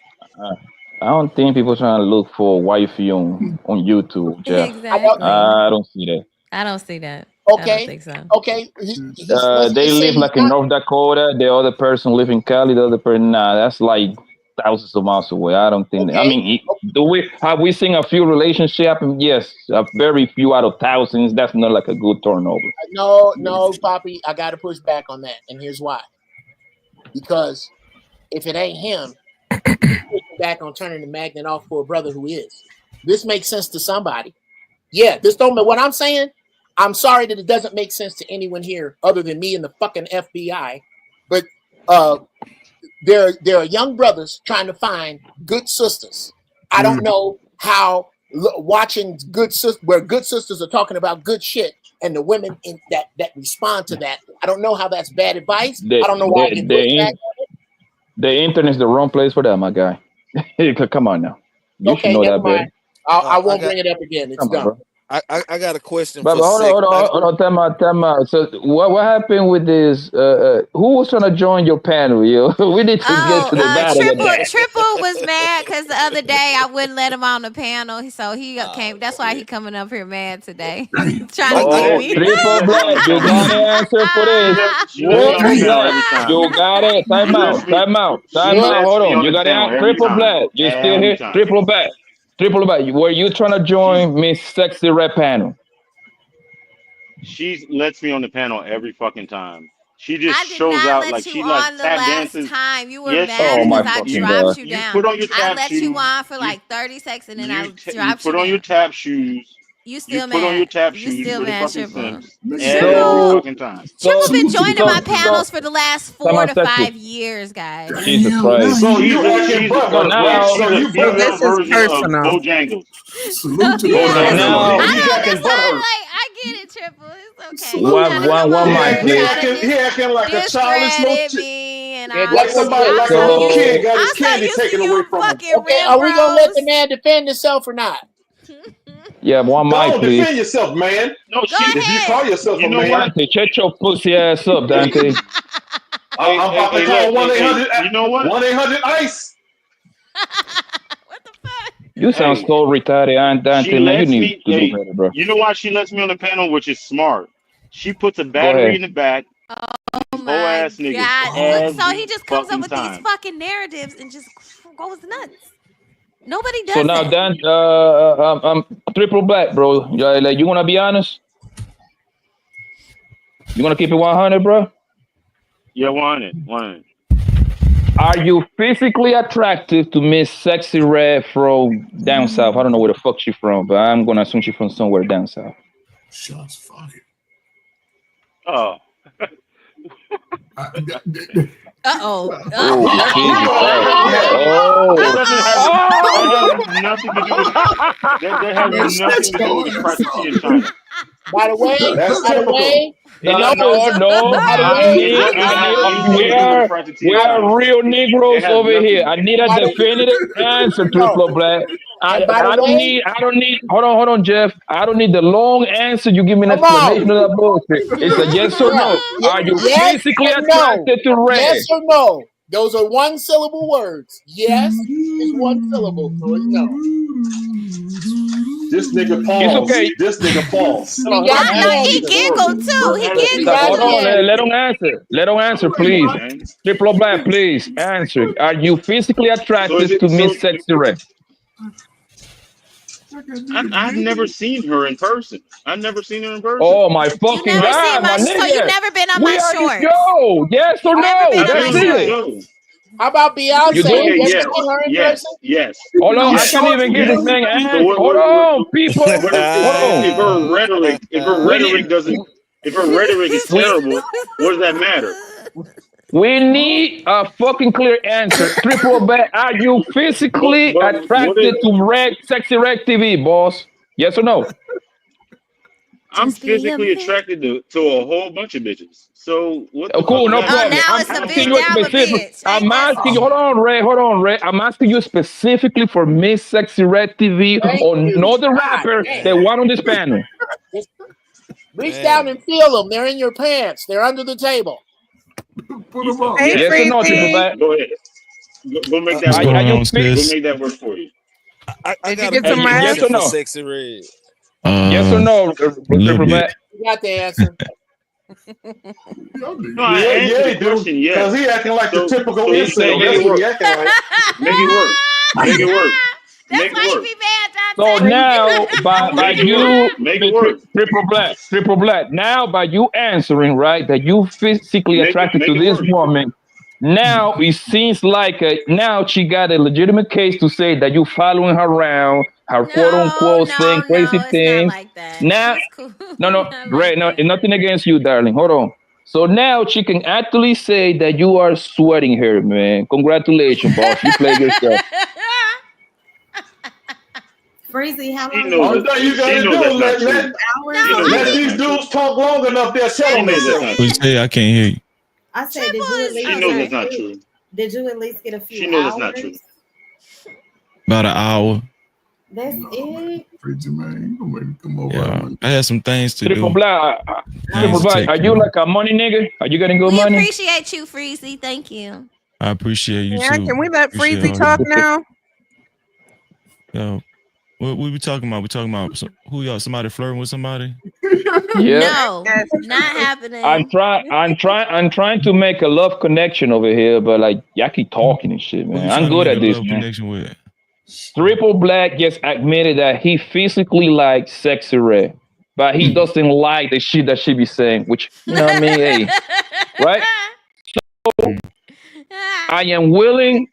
I don't think people trying to look for wifey on YouTube, Jeff. Exactly. I don't see that. I don't see that. Okay. I don't think so. Okay. They live like in North Dakota. The other person live in Cali. The other person, that's like thousands of miles away. I don't think. Okay. I mean, have we seen a few relationships? Yes, a very few out of thousands. That's not like a good turnover. No, Poppy. I got to push back on that, and here's why. Because if it ain't him, pushing back on turning the magnet off for a brother who is. This makes sense to somebody. Yeah, this don't mean what I'm saying. I'm sorry that it doesn't make sense to anyone here other than me and the fucking FBI. But there are young brothers trying to find good sisters. I don't know how watching where good sisters are talking about good shit and the women that respond to that. I don't know how that's bad advice. I don't know why I get pushed back on it. The internet is the wrong place for that, my guy. Come on now. You should know that better. I won't bring it up again. It's done. I got a question. But hold on, time out. So what happened with this? Who was trying to join your panel? We need to get to the bottom of that. Triple was mad because the other day I wouldn't let him on the panel, so he came. That's why he coming up here mad today, trying to get me. Triple Black, you got the answer for this. You got it. Time out. Hold on. You got the answer. Triple Black, you still here? Triple Black. Were you trying to join Miss Sexy Red panel? She lets me on the panel every fucking time. She just shows out like she like tap dances. Time. You were mad because I dropped you down. You put on your tap I let shoes. you on for like 30 seconds and then I dropped you put on your tap shoes You still put on your mad? tap You shoes still for the mad, fucking Triple? Sims every Triple, fucking time. Triple been joining my so- panels for the last Come 4 on, to Sexy. 5 years, guys. Jesus Damn, Christ. So you He's acting a, So butthurt, now- right? So you he's a This butthurt. is version of personal. Bojangles. Salute to Yeah. Bojangles. now- He's I acting understand. butthurt. Like, I get it, Triple. It's okay. Salute You to trying to come one over mic, here He please. trying to acting, he acting like a childish little discredit me and Yeah, all like this that's somebody, shit. like I'm a so little used. kid got I'm his so candy used to taken away you from him. fucking okay. real Are we gonna let bros. the man defend himself or not? Yeah, one Go mic, on, please. defend yourself, man. No, Go she. If you ahead. call yourself You a know man, what? Dante, shut your pussy ass up, Dante. I'm about to Hey, call look, 1-800. you know what? 1-800 ICE. What the fuck? You sound Hey, so retarded, Aunt she Dante, man. You lets need me. to do Hey, better, bro. you know why she lets me on the panel, which is smart. She puts a Go battery ahead. in the back. Oh Whole my ass niggas god. every So he just comes up fucking with these time. fucking narratives and just goes nuts. Nobody does So now, that. Dan, triple black, bro. Like, you wanna be honest? You wanna keep it 100, bro? Yeah, 100. Are you physically attractive to Miss Sexy Red from down south? I don't know where the fuck she from, but I'm gonna assume she's from somewhere down south. Shots fired. Oh. Uh-oh. Oh, Jesus Christ. That has nothing to do with that has nothing to do with the practicing in China. By the way, That's by the typical. way, No, the numbers. no. By the I way, need. It doesn't have anything to do with the practicing We in are China. real Negroes It has over nothing. here. I need a by the definitive answer, Triple Black. I and by the don't way, need. Hold on, Jeff. I don't need the long answer. You give me an come on. explanation of that bullshit. It's a yes or no. Yeah. Are you Yes physically and no. attracted to Red? Yes or no. Those are one syllable words. Yes is one syllable, so it's no. This nigga It's pause. okay. This nigga pause. We got the He answer. giggled too. He We giggled. got Hold the on, answer. let him answer. Let him answer, please. Triple Black, please answer. Are you physically So is attracted it to so? Miss Sexy Red? I've never seen her in person. I've never seen her in person. Oh my You fucking never God, seen my my so you nigga. never been on We my are the shorts. show. Yes or Never no? been on I've my been That's on the it. show. How about Beyonce? You do? You Okay, ever yes, seen her in yes, person? yes. Hold on, I Yes, can't even hear yes. this thing. So Hold on, people. But Hold on. if her rhetoric, if her rhetoric is terrible, what does that matter? We need a fucking clear answer. Triple Black, are you physically But what is? attracted to Sexy Red TV, boss? Yes or no? I'm Just be a physically man. attracted to a whole bunch of bitches. So what the Oh, cool, fuck no does that problem. matter? Now I'm it's a asking bitch. you Now I'm a specific. bitch. I'm Ain't that asking some you. shit? Hold on, Ray. I'm asking you specifically for Miss Sexy Red TV Thank or you. no the God rapper damn. that won on this panel. Just reach down and feel them. They're in your pants. They're under the table. Put them up. Hey, Yes or no, Triple Freezy. Black? Go ahead. Go make that What's Are work. going you on, fit? Go sis? make that work for you. I Did you got a get some good Yes rest? or answer for no? Sexy Red. Yes or no, A little Triple bit. Black? You got the answer. No, I answered the question. Yes. Because he acting like the typical So incel. make That's it what work. he acting like. Make it work. Make it work. That's Make it why work. he be mad, So Dante. now, by Make it work. you, Make it work. Triple Black. Now, by you answering right that you physically attracted to Make it this work. woman, now it seems like now she got a legitimate case to say that you following her around, her quote unquote saying crazy It's things. not like that. Now, She's cool. no, Not Ray, like no, that. nothing against you, darling. Hold on. So now she can actually say that you are sweating her, man. Congratulations, boss. You played yourself. Freezy, how She long knows Only that. thing you She gotta knows do that's is not true. She knows let that's these not true. dudes talk long enough, they'll tell She on knows that's themselves. not What you true. say? I can't hear you. I said, did you at least She get knows a that's not few? true. Did you at least get a few She knows that's not true. hours? About an hour. That's it. Crazy man, you gonna make me come over. Yeah, I had some things to Triple do. Black, Things to take are care you of. like a money nigga? Are you getting good We money? appreciate you, Freezy. Thank you. I appreciate you Yeah, too. can we let Appreciate Freezy all talk you. now? Yo, what we talking about? We talking about who y'all? Somebody flirting with somebody? Yeah. No, not happening. I'm trying to make a love connection over here, but like y'all keep talking and shit, Who man. you I'm trying to good make at a this, love man. connection with? Triple Black just admitted that he physically likes Sexy Red, but he doesn't like the shit that she be saying, which you know what I mean, hey, right? So I am willing.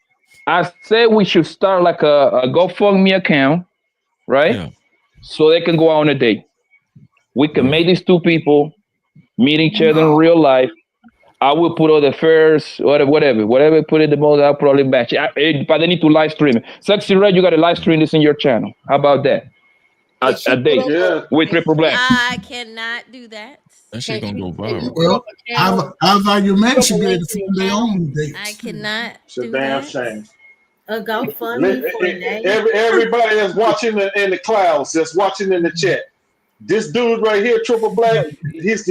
I say we should start like a GoFundMe account, right? Yeah. so they can go out on a date. We can make these two people meet each other in real life. I will put all the fares, whatever. Put it the most, I'll probably match it. But they need to live stream it. Sexy Red, you got to live stream this in your channel. How about that? A date with Triple Black. I cannot do that. That shit gonna go viral. Well, how about your men should be able to film their own dates? I cannot It's a do damn that. shame. A GoFundMe for a day. Everybody that's watching in the clouds, that's watching in the chat. This dude right here, Triple Black, he's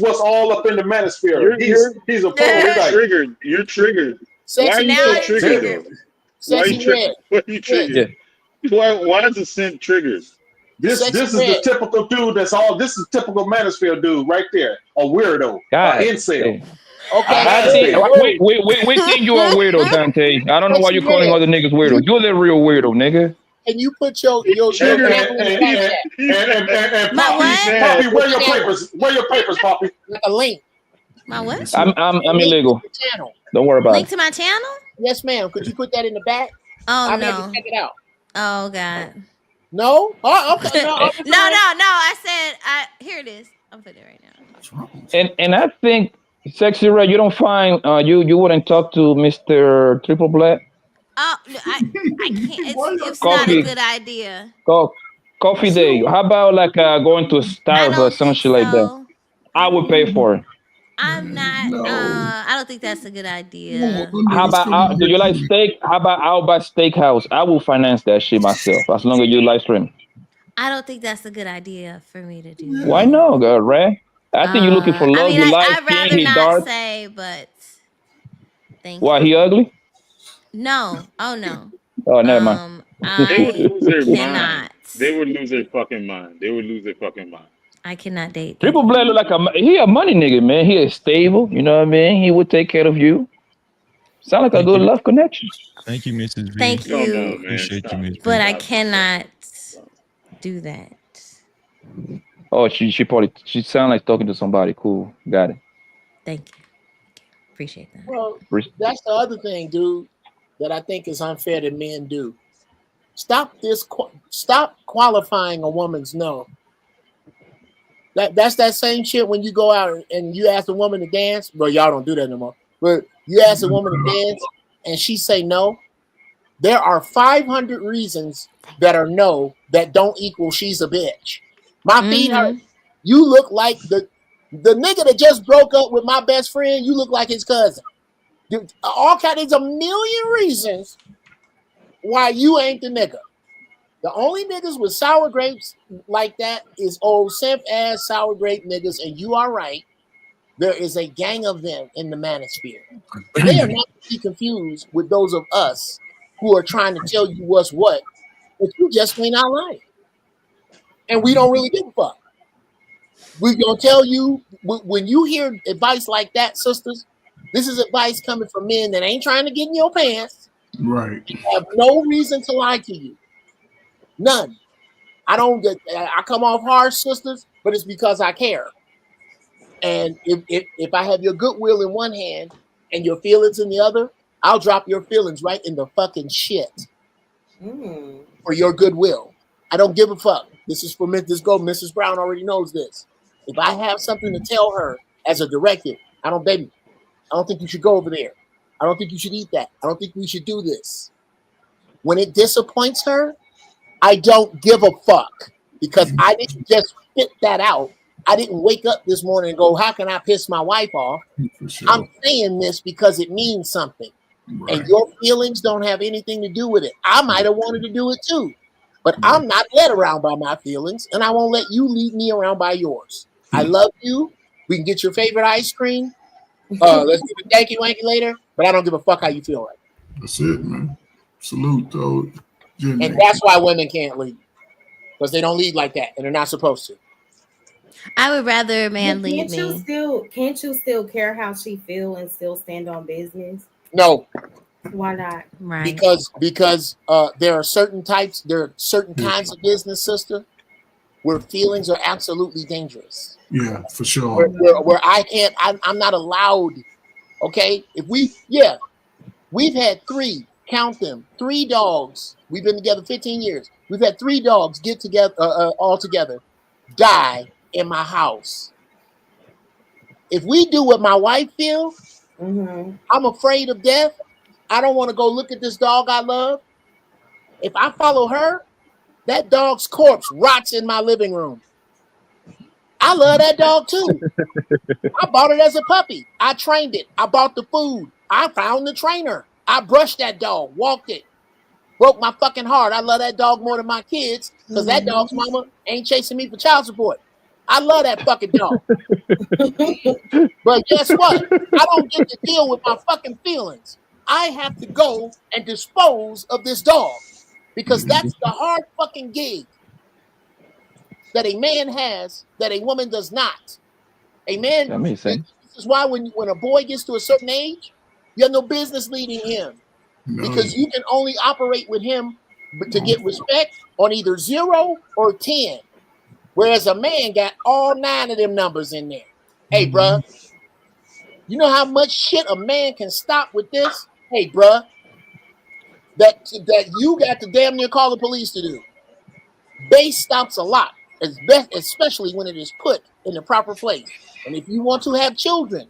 what's all up in the manosphere. He's a triggered. You're triggered. Why are you so triggered? Why are you triggered? Why is the simp triggered? This is the typical dude this is typical manosphere dude right there. A weirdo. Incel. Okay. We think you a weirdo, Dante. I don't know why you're calling other niggas weirdo. You're the real weirdo, nigga. Can you put your and Poppy, where your papers? Where your papers, Poppy? Like a link. My what? I'm illegal. Don't worry about Link it. to my channel? Yes, ma'am. Could you put that in the back? Oh, I'll no. check it out. Oh, God. No? Oh, okay. No, No. I said, here it is. I'm putting it right now. And I think, Sexy Red, you don't find you wouldn't talk to Mr. Triple Black? Oh, no, I can't. It's not a good idea. Coffee day. How about like going to Starbucks, some shit like that? I would pay for it. I'm not. I don't think that's a good idea. How about do you like steak? How about I'll buy steakhouse? I will finance that shit myself as long as you live stream. I don't think that's a good idea for me to do. Why no, girl, Ray? I think you're looking for love. I mean, you like I'd rather he not dark. say, but thank Why you. he ugly? No. Oh no. Oh, never mind. They would lose their cannot. mind. They would lose their fucking mind. They would lose their fucking mind. I cannot date. Triple Black look like he a money nigga, man. He is stable. You know what I mean? He would take care of you. Sound like a good love connection. Thank you, Mrs. V. Thank you. Appreciate you, Mrs. But I cannot do that. Oh, she sound like talking to somebody. Cool. Got it. Thank you. Appreciate that. Well, that's the other thing, dude, that I think is unfair that men do. Stop qualifying a woman's no. That's that same shit when you go out and you ask a woman to dance. Bro, y'all don't do that no more. But you ask a woman to dance and she say no. There are 500 reasons that are no that don't equal she's a bitch. My feet hurt. You look like the nigga that just broke up with my best friend. You look like his cousin. There's a million reasons why you ain't the nigga. The only niggas with sour grapes like that is old simp ass sour grape niggas, and you are right. There is a gang of them in the manosphere. But they are not to be confused with those of us who are trying to tell you what's what, but you just may not like. And we don't really give a fuck. We're gonna tell you when you hear advice like that, sisters. This is advice coming from men that ain't trying to get in your pants. Right. Have no reason to lie to you. None. I come off harsh, sisters, but it's because I care. And if I have your goodwill in one hand and your feelings in the other, I'll drop your feelings right in the fucking shit for your goodwill. I don't give a fuck. This is for Mrs. Brown already knows this. If I have something to tell her as a directive, I don't think you should go over there. I don't think you should eat that. I don't think we should do this. When it disappoints her, I don't give a fuck because I didn't just spit that out. I didn't wake up this morning and go, how can I piss my wife off? Sure. I'm saying this because it means something. Right. And your feelings don't have anything to do with it. I might have wanted to do it too, but I'm not led around by my feelings and I won't let you lead me around by yours. I love you. We can get your favorite ice cream. Let's do the danky wanky later, but I don't give a fuck how you feel right. That's it, man. Salute, though. And that's why women can't lead. Because they don't lead like that and they're not supposed to. I would rather a man lead me. Can't you still care how she feel and still stand on business? No. Why not? Right. Because there are certain kinds of business, sister, where feelings are absolutely dangerous. Yeah, for sure. Where I'm not allowed. Okay, we've had 3 dogs. We've been together 15 years. We've had 3 dogs get together, all together, die in my house. If we do what my wife feels, I'm afraid of death. I don't want to go look at this dog I love. If I follow her, that dog's corpse rots in my living room. I love that dog too. I bought it as a puppy. I trained it. I bought the food. I found the trainer. I brushed that dog, walked it. Broke my fucking heart. I love that dog more than my kids because that dog's mama ain't chasing me for child support. I love that fucking dog. But guess what? I don't get to deal with my fucking feelings. I have to go and dispose of this dog because that's the hard fucking gig that a man has that a woman does not. A man, That makes sense. this is why when a boy gets to a certain age, you have no business leading him because you can only operate with him to get respect on either 0 or 10. Whereas a man got all 9 of them numbers in there. Hey, bruh, you know how much shit a man can stop with this? Hey, bruh, that you got to damn near call the police to do. Base stops a lot, especially when it is put in the proper place. And if you want to have children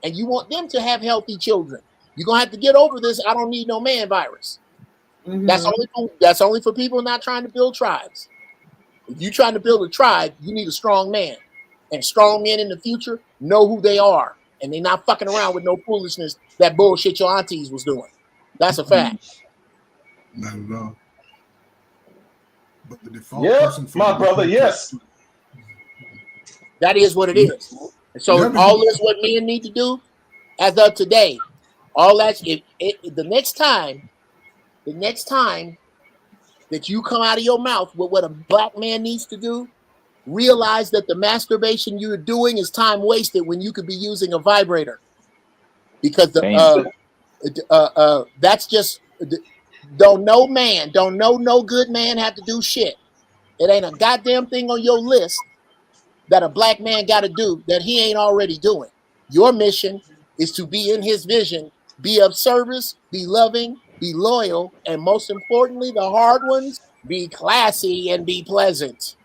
and you want them to have healthy children, you're going to have to get over this I don't need no man virus. That's only for people not trying to build tribes. If you're trying to build a tribe, you need a strong man. And strong men in the future know who they are. And they're not fucking around with no foolishness that bullshit your aunties was doing. That's a fact. Not at all. But the default person for my brother, yes. That is what it is. And so all this what men need to do as of today, all that the next time that you come out of your mouth with what a black man needs to do, realize that the masturbation you're doing is time wasted when you could be using a vibrator. Because that's just don't no good man have to do shit. It ain't a goddamn thing on your list that a black man got to do that he ain't already doing. Your mission is to be in his vision, be of service, be loving, be loyal, and most importantly, the hard ones, be classy and be pleasant.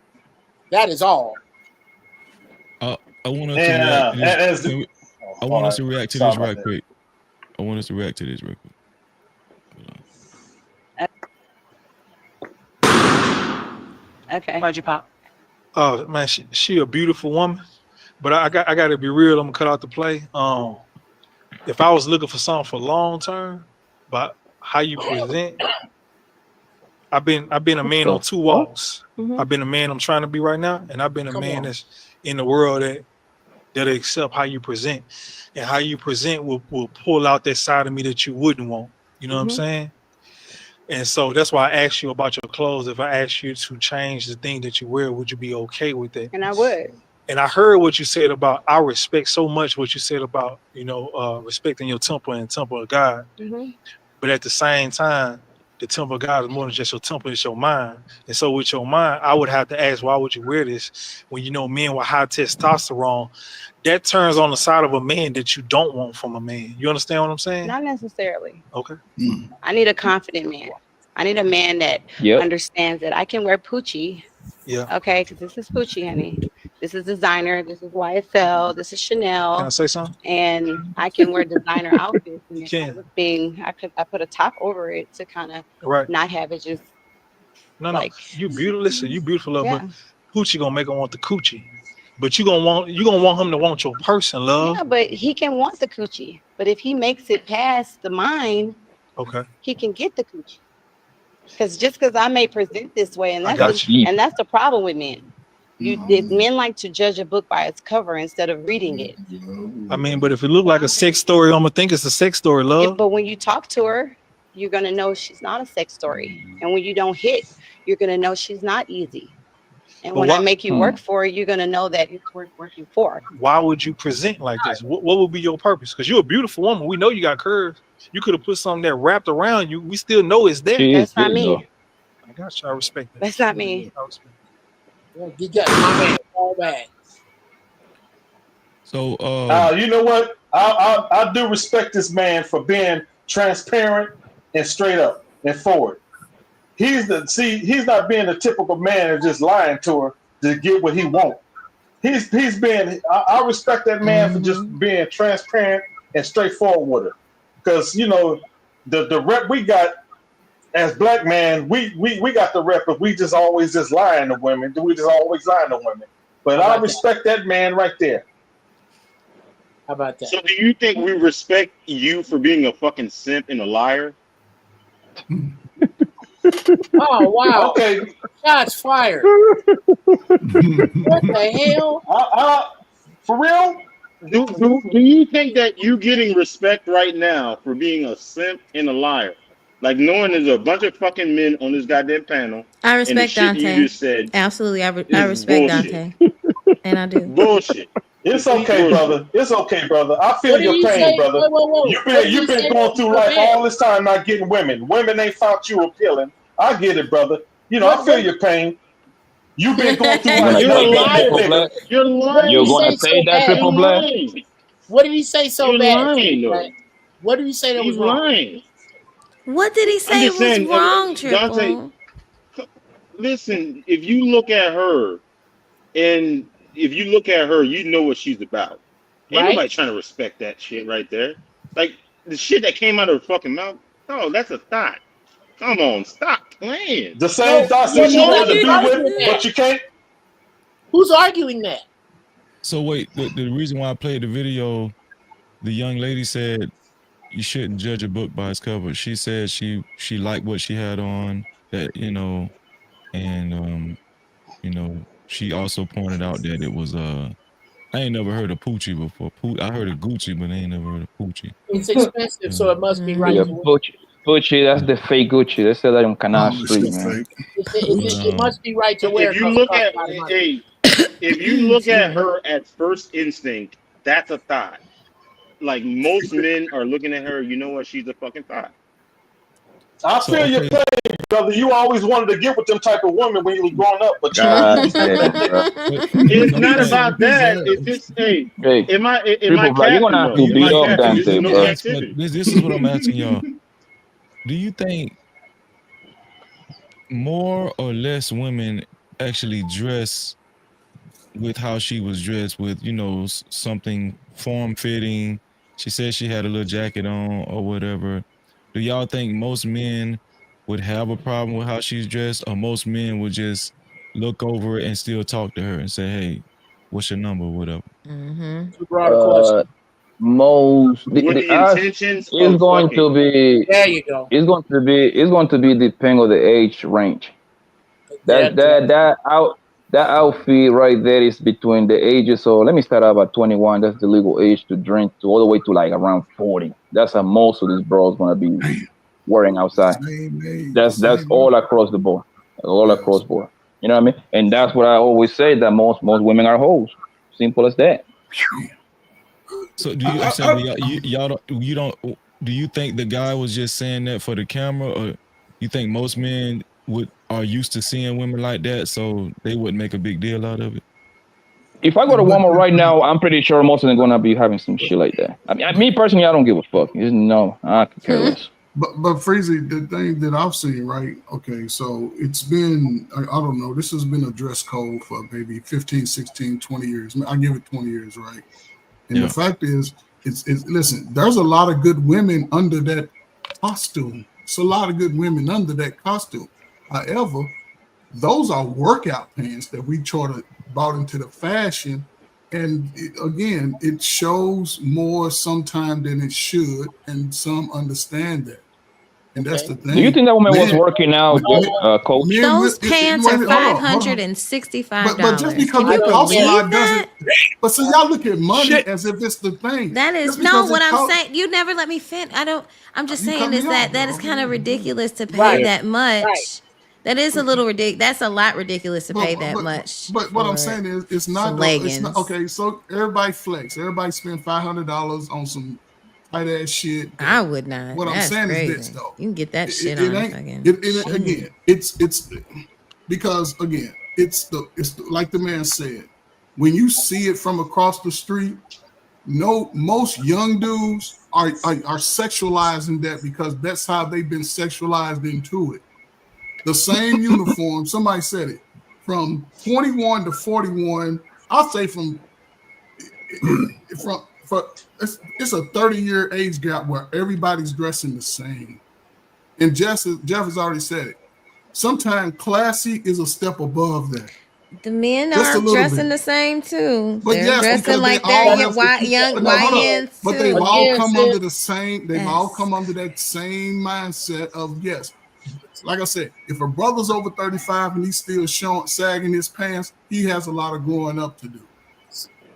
That is all. I want us to react to this. I want us to react to this right quick. I want us to react to this real quick. Okay. Why'd you pop? Oh man, she a beautiful woman, but I got to be real. I'm gonna cut out the play. If I was looking for something for long term, but how you present, I've been a man on 2 walks. I've been a man I'm trying to be right now, and I've been a man that's in the world that accept how you present, and how you present will pull out that side of me that you wouldn't want. You know what I'm saying? And so that's why I asked you about your clothes. If I asked you to change the thing that you wear, would you be okay with it? And I would. And I heard what you said about, I respect so much what you said about, respecting your temple and temple of God. But at the same time, the temple of God is more than just your temple, it's your mind. And so with your mind, I would have to ask, why would you wear this when you know men with high testosterone? That turns on the side of a man that you don't want from a man. You understand what I'm saying? Not necessarily. Okay. I need a confident man. I need a man that understands that I can wear Poochie. Yeah. Okay, because this is Poochie, honey. This is designer. This is YSL. This is Chanel. Can I say something? And I can wear designer outfits. And I put a top over it to kind of not have it just. No, you beautiful. Listen, you beautiful, love. But Poochie gonna make him want the coochie. But you gonna want him to want your person, love. Yeah, but he can want the coochie. But if he makes it past the mind, he can get the coochie. Because I may present this way, and that's the problem with men. Men like to judge a book by its cover instead of reading it. I mean, but if it look like a sex story, I'm gonna think it's a sex story, love. But when you talk to her, you're gonna know she's not a sex story. And when you don't hit, you're gonna know she's not easy. And when I make you work for it, you're gonna know that it's worth working for. Why would you present like this? What would be your purpose? Because you're a beautiful woman. We know you got curves. You could have put something that wrapped around you. We still know it's there. That's not me. I got you. I respect that. That's not me. I respect that. You got my man all back. So you know what? I do respect this man for being transparent and straight up and forward. he's not being the typical man and just lying to her to get what he wants. He's being. I respect that man for just being transparent and straightforward with her, because you know the rep we got as black man, we got the rep, but we just always just lying to women. We just always lying to women. But I respect that man right there. How about that? So do you think we respect you for being a fucking simp and a liar? Oh wow! Okay, shots fired. What the hell? For real? Do you think that you getting respect right now for being a simp and a liar? Like knowing there's a bunch of fucking men on this goddamn panel. I respect and the shit Dante. you just said. Absolutely, I is respect bullshit. Dante, and I do. Bullshit. It's okay, brother. It's okay, brother. I feel What did your he pain, say? brother. Whoa. You've been going through life all this time not getting women. Women ain't found you appealing. I get it, brother. You know, I feel your pain. You've been going through life. You're a liar, nigga. You're lying. You're gonna say that, Triple Black? What did he say so You're bad? lying, though. What did he say that was He's wrong? lying. What did he say just was saying, wrong, Triple? Dante, listen, if you look at her, and if you look at her, you know what she's about. Ain't Right? nobody trying to respect that shit right there. Like, the shit that came out of her fucking mouth, oh, that's a thought. Come on, stop playing. The same thoughts that you wanted to be with, but you can't. Who's arguing that? So wait, the reason why I played the video, the young lady said you shouldn't judge a book by its cover. She said she liked what she had on, that you know, and you know, she also pointed out that it was I ain't never heard of Poochie before. I heard of Gucci, but I ain't never heard of Poochie. It's expensive, so it must be right. Yeah, Gucci, that's the fake Gucci. They sell that on Canal Street, man. It must be right to wear. If you look at if you look at her at first instinct, that's a thought. Like most men are looking at her, you know what? She's a fucking thought. I feel your pain, brother. You always wanted to get with them type of women when you was growing up, but it's not about that. It's just am I you're gonna have to beat up Dante, bro. This is what I'm asking y'all. Do you think more or less women actually dress with how she was dressed, with, you know, something form-fitting? She said she had a little jacket on or whatever. Do y'all think most men would have a problem with how she's dressed, or most men would just look over it and still talk to her and say, hey, what's your number, whatever? Most with the intentions is going to be. There you go. It's going to be depending on the age range. That outfit right there is between the ages. So let me start out at 21. That's the legal age to drink, to all the way to like around 40. That's how most of these bros gonna be wearing outside. That's all across the board. All across board. You know what I mean? And that's what I always say, that most women are hoes. Simple as that. So do you think the guy was just saying that for the camera, or you think most men are used to seeing women like that, so they wouldn't make a big deal out of it? If I go to Walmart right now, I'm pretty sure most of them gonna be having some shit like that. I mean, me personally, I don't give a fuck. No, I could care less. But Freezy, the thing that I've seen, right? Okay, so it's been, I don't know, this has been a dress code for maybe 15, 16, 20 years. I give it 20 years, right? And the fact is, it's listen, there's a lot of good women under that costume. It's a lot of good women under that costume. However, those are workout pants that we brought into the fashion. And again, it shows more sometimes than it should, and some understand that. And that's the thing. Do you think that woman was working out, Coach? Those pants are $565. But just because it costs a lot doesn't. But so y'all look at money as if it's the thing. That is no. What I'm saying, you never let me finish. I'm just saying is that is kind of ridiculous to pay that much. Right. That is a little ridiculous. That's a lot ridiculous to pay that much. But what I'm saying is, it's not okay. So everybody flex. Everybody spend $500 on some tight ass shit. I would not. What I'm saying is this, though. You can get that shit on fucking. Again, it's because again, it's like the man said. When you see it from across the street, most young dudes are sexualizing that because that's how they've been sexualized into it. the same uniform. Somebody said it. From 21 to 41, I'll say from it's a 30-year age gap where everybody's dressing the same. And Jeff has already said it. Sometimes classy is a step above that. The men Just a are little dressing bit. the same too. But They're yes, dressing because they like all they're have young no, hold on. YNs But too. they've all Again, come sis. under the same, they've all Yes. come under that same mindset of yes. Like I said, if a brother's over 35 and he's still sagging his pants, he has a lot of growing up to do.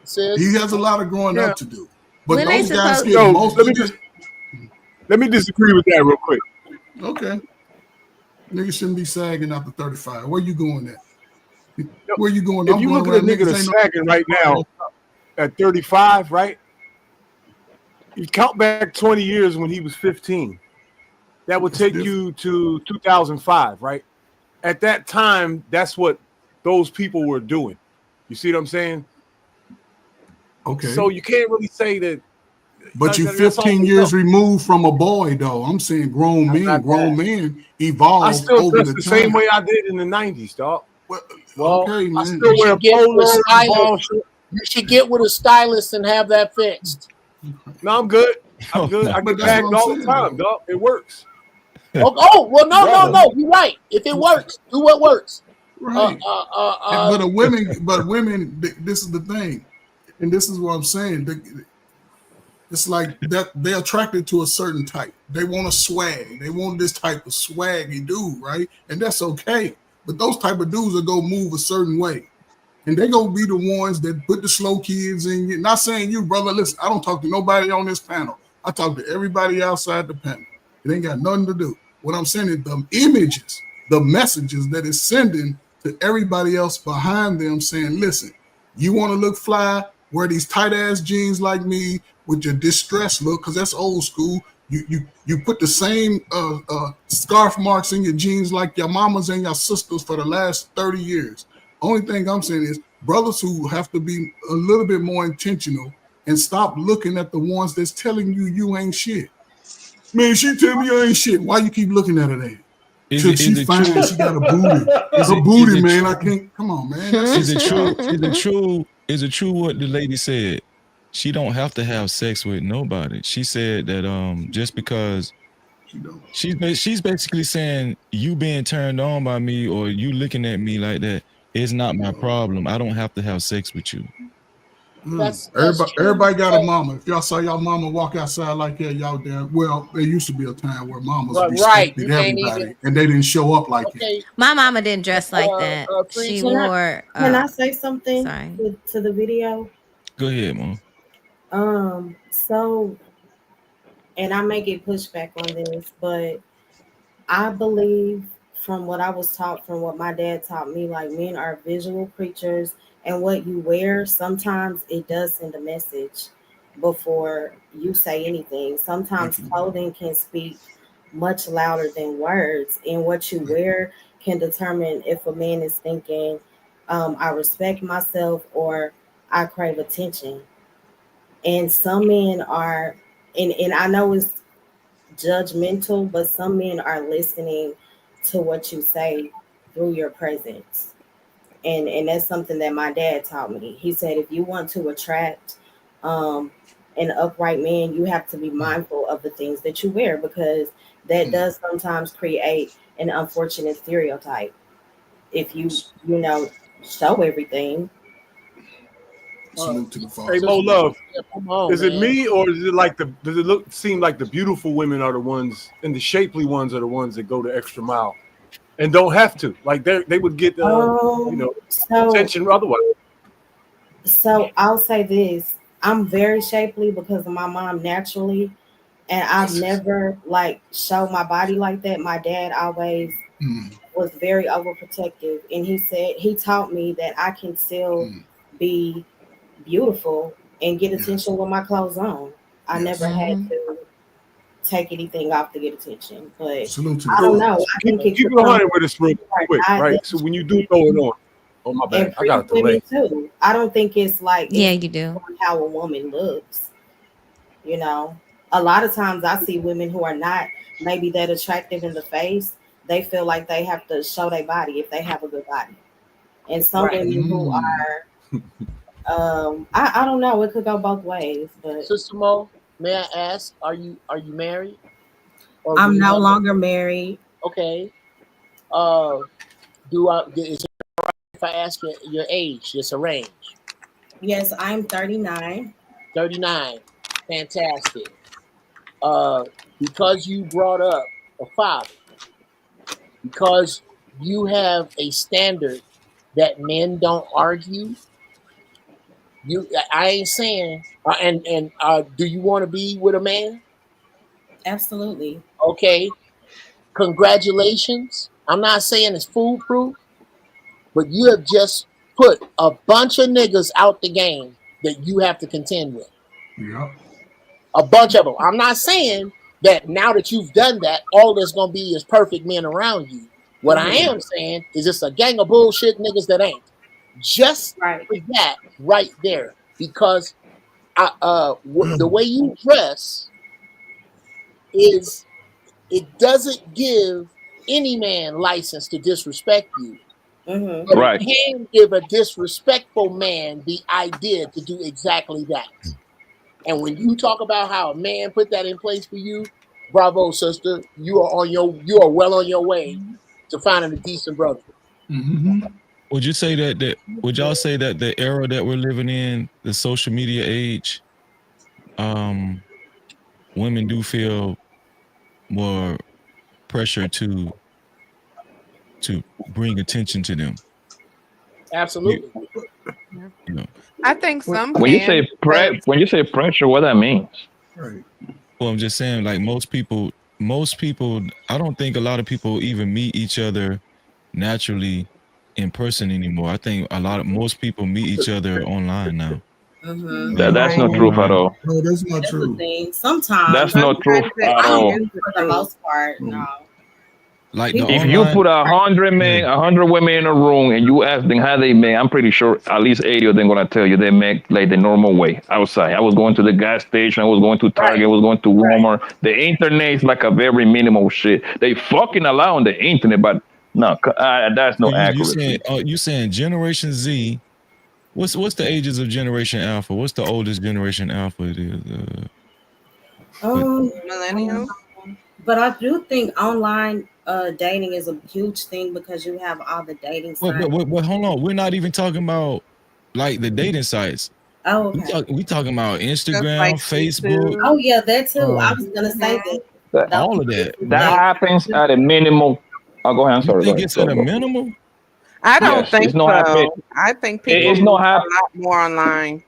Sis. He has a lot of growing up to do. But When they those guys supposed- get Yo, most let of it. me disagree with that real quick. Okay. Niggas shouldn't be sagging after 35. Where you going at? Where you going? If I'm you going look at a around nigga niggas that's ain't no sagging right now at 35, right? You count back 20 years when he was 15. That would take you to 2005, right? At that time, that's what those people were doing. You see what I'm saying? Okay. So you can't really say that. But you that's all 15 we years know. removed from a boy, though. I'm saying grown men evolve I still over dress the the time. same way I did in the 90s, dog. Well, okay, man. I still wear polo and ball shirt. You should get with a stylist and have that fixed. No, I'm good. I'm good. I But get that's bagged what I'm all saying, the time, though. dog. It works. Oh, well, no. You're right. If it works, do what works. Right. But women, this is the thing, and this is what I'm saying. It's like that they're attracted to a certain type. They want a swag. They want this type of swaggy dude, right? And that's okay. But those type of dudes are gonna move a certain way. And they're gonna be the ones that put the slow kids in you. Not saying you, brother. Listen, I don't talk to nobody on this panel. I talk to everybody outside the panel. It ain't got nothing to do. What I'm saying is the images, the messages that it's sending to everybody else behind them saying, listen, you want to look fly, wear these tight ass jeans like me with your distressed look, because that's old school. You put the same scarf marks in your jeans like your mamas and your sisters for the last 30 years. Only thing I'm saying is brothers who have to be a little bit more intentional and stop looking at the ones that's telling you ain't shit. Man, she tell me I ain't shit. Why you keep looking at her then? She's fine. She got a booty. Her booty, man. I can't. Come on, man. Is it true? Is it true what the lady said? She don't have to have sex with nobody. She said that just because she's basically saying you being turned on by me or you looking at me like that is not my problem. I don't have to have sex with you. Everybody got a mama. If y'all saw y'all mama walk outside like that, y'all damn well. There used to be a time where mamas respected everybody, and they didn't show up like it. My mama didn't dress like that. She wore. Can I say something sorry. to the video? Go ahead, Mom. So, and I may get pushback on this, but I believe from what I was taught, from what my dad taught me, like men are visual creatures, and what you wear, sometimes it does send a message before you say anything. Sometimes clothing can speak much louder than words, and what you wear can determine if a man is thinking, I respect myself or I crave attention. And some men are, and I know it's judgmental, but some men are listening to what you say through your presence. And that's something that my dad taught me. He said, if you want to attract an upright man, you have to be mindful of the things that you wear, because that does sometimes create an unfortunate stereotype. If you show everything. Salute to the father. Hey, Mo Love. Come on, Is it man. me or is it like does it seem like the beautiful women are the ones and the shapely ones are the ones that go the extra mile and don't have to? Like they would get attention otherwise. So I'll say this. I'm very shapely because of my mom naturally, and I've never like showed my body like that. My dad always was very overprotective, and he taught me that I can still be beautiful and get attention with my clothes on. I never had to take anything off to get attention, but I don't know. I think it keep it 100 with us real quick, right? So when you do throw it on, oh my bad, I got a delay. Too. I don't think it's like you do how a woman looks. A lot of times I see women who are not maybe that attractive in the face they feel like they have to show their body if they have a good body. And some women who are, I don't know, it could go both ways. But Sister Mo, may I ask, are you married? Or I'm no longer married. Okay. Is it right if I ask your age, just a range? Yes, I'm 39. 39. Fantastic. Because you brought up a father, because you have a standard that men don't argue. I ain't saying. Do you want to be with a man? Absolutely. Okay. Congratulations. I'm not saying it's foolproof, but you have just put a bunch of niggas out the game that you have to contend with. Yeah. A bunch of them. I'm not saying that now that you've done that, all there's going to be is perfect men around you. What I am saying is it's a gang of bullshit niggas that ain't. Just for that right there. Because the way you dress is, it doesn't give any man license to disrespect you. But Right. it can give a disrespectful man the idea to do exactly that. And when you talk about how a man put that in place for you, bravo, sister. You are well on your way to finding a decent brother. Would you say that would y'all say that the era that we're living in, the social media age, women do feel more pressure to bring attention to them? Absolutely. You know. I think some When you can. say pressure, what that means? Well, I'm just saying, like most people, I don't think a lot of people even meet each other naturally in person anymore. I think most people meet each other online now. That's not true at all. No, that's not That's true. the thing. Sometimes. That's not true at all. For the most part, no. Like If you put 100 men, 100 women in a room and you ask them how they met, I'm pretty sure at least 80 of them gonna tell you they met like the normal way outside. I was going to the gas station, I was going to Target, I was going to Walmart. The internet is like a very minimal shit. They fucking allow on the internet, but no, that's no accuracy. You saying Generation Z? What's the ages of Generation Alpha? What's the oldest Generation Alpha it is? Millennials. But I do think online dating is a huge thing because you have all the dating sites. But hold on, we're not even talking about like the dating sites. Oh, okay. We talking about Instagram, Facebook. Oh yeah, that too. I was gonna say that. All of that. That happens at a minimum. Oh, go ahead. I'm sorry. You think it's at a minimum? I don't Yes, think it's not so. happening. I think people It's do not a happening. lot more online.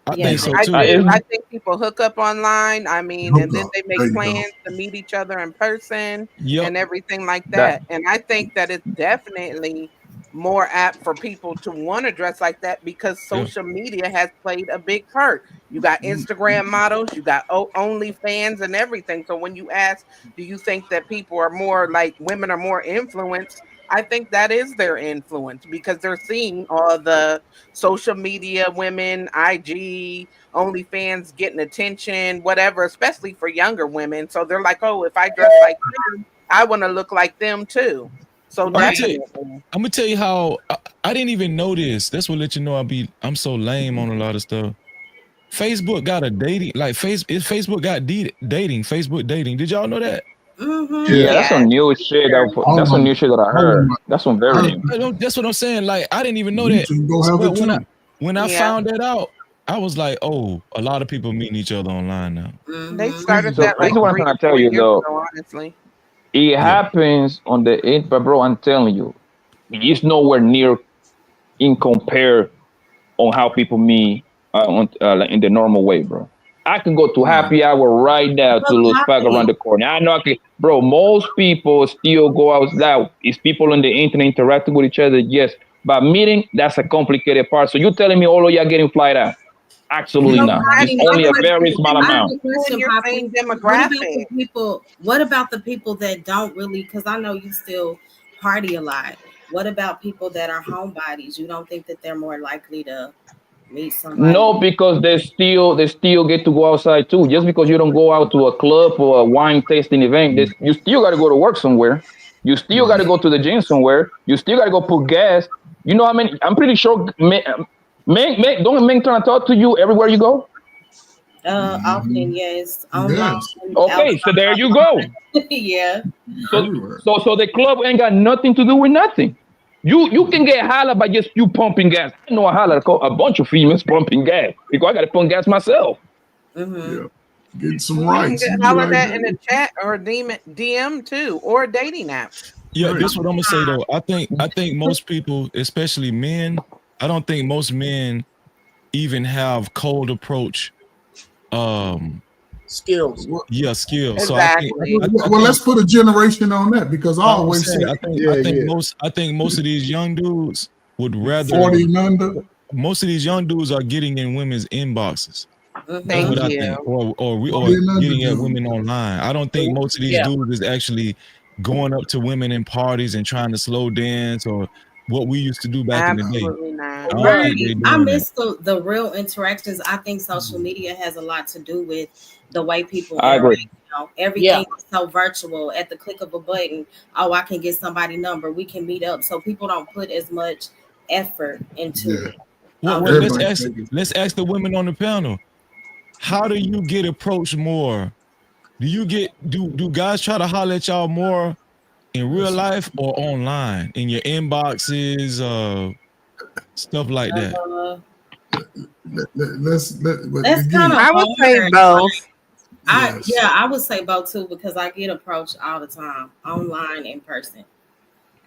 I think so I too. do. I think people hook up online. I mean, and then they There you make go. plans to meet each other in person Yep. and everything like that. And I think that it's definitely more apt for people to want to dress like that because social media has played a big part. You got Instagram models, you got OnlyFans and everything. So when you ask, do you think that people are more like women are more influenced? I think that is their influence because they're seeing all the social media women, IG, OnlyFans getting attention, whatever, especially for younger women. So they're like, oh, if I dress like them, I want to look like them too. So definitely. I'm gonna tell you how I didn't even know this. That's what let you know I'm so lame on a lot of stuff. Facebook got a dating Facebook got dating. Facebook dating. Did y'all know that? Yeah, that's some new shit. That's some new shit that I heard. That's some very new. That's what I'm saying. Like I didn't even know that. But when I found that out, I was like, oh, a lot of people meeting each other online now. They started So that like this is what I'm 3 trying or to tell 4 you years though. ago, honestly. It happens on the but bro, I'm telling you, it's nowhere near in compare on how people meet like in the normal way, bro. I can go to happy hour right now to Los Pac around the corner. I know I can, bro. Most people still go outside. It's people on the internet interacting with each other, yes. But meeting, that's a complicated part. So you're telling me all of y'all getting flight out? Absolutely not. It's only a very small amount. Question, Your Poppy. same What about demographic. the people? What about the people that don't really? Because I know you still party a lot. What about people that are homebodies? You don't think that they're more likely to meet somebody? No, because they still get to go outside too. Just because you don't go out to a club or a wine tasting event, you still got to go to work somewhere. You still got to go to the gym somewhere. You still got to go put gas. You know, I mean, I'm pretty sure don't men trying to talk to you everywhere you go. Often, yes. Online, Yes. Okay, so there you go. yeah. So the club ain't got nothing to do with nothing. You can get holla by just you pumping gas. I know a bunch of females pumping gas because I got to pump gas myself. Yeah. Get some You can rights. get You be holler like, that in the chat or DM too, or a dating app. Yeah, this what I'm gonna say though. I think most people, especially men, I don't think most men even have cold approach skills. Yeah, skills. Exactly. well, let's put a generation on that because I always say, I think most of these young dudes would rather 40 and under. Most of these young dudes are getting in women's inboxes. That's Thank what I you. think, or 40 and under getting at dudes. women online. I don't think most of these Yeah. dudes is actually going up to women in parties and trying to slow dance or what we used to do back in the day. Absolutely not. I don't Right. think they I doing miss the real interactions. I think social media has a lot to do with the way people I agree. interact. Now. Everything is so virtual. At the click of a button, oh, I can get somebody's number. We can meet up. So people don't put as much effort into it. Well, let's ask the women on the panel. How do you get approached more? Do guys try to holler at y'all more in real life or online in your inboxes, stuff like that? That's kind of I would say both. I would say both too because I get approached all the time, online, in person.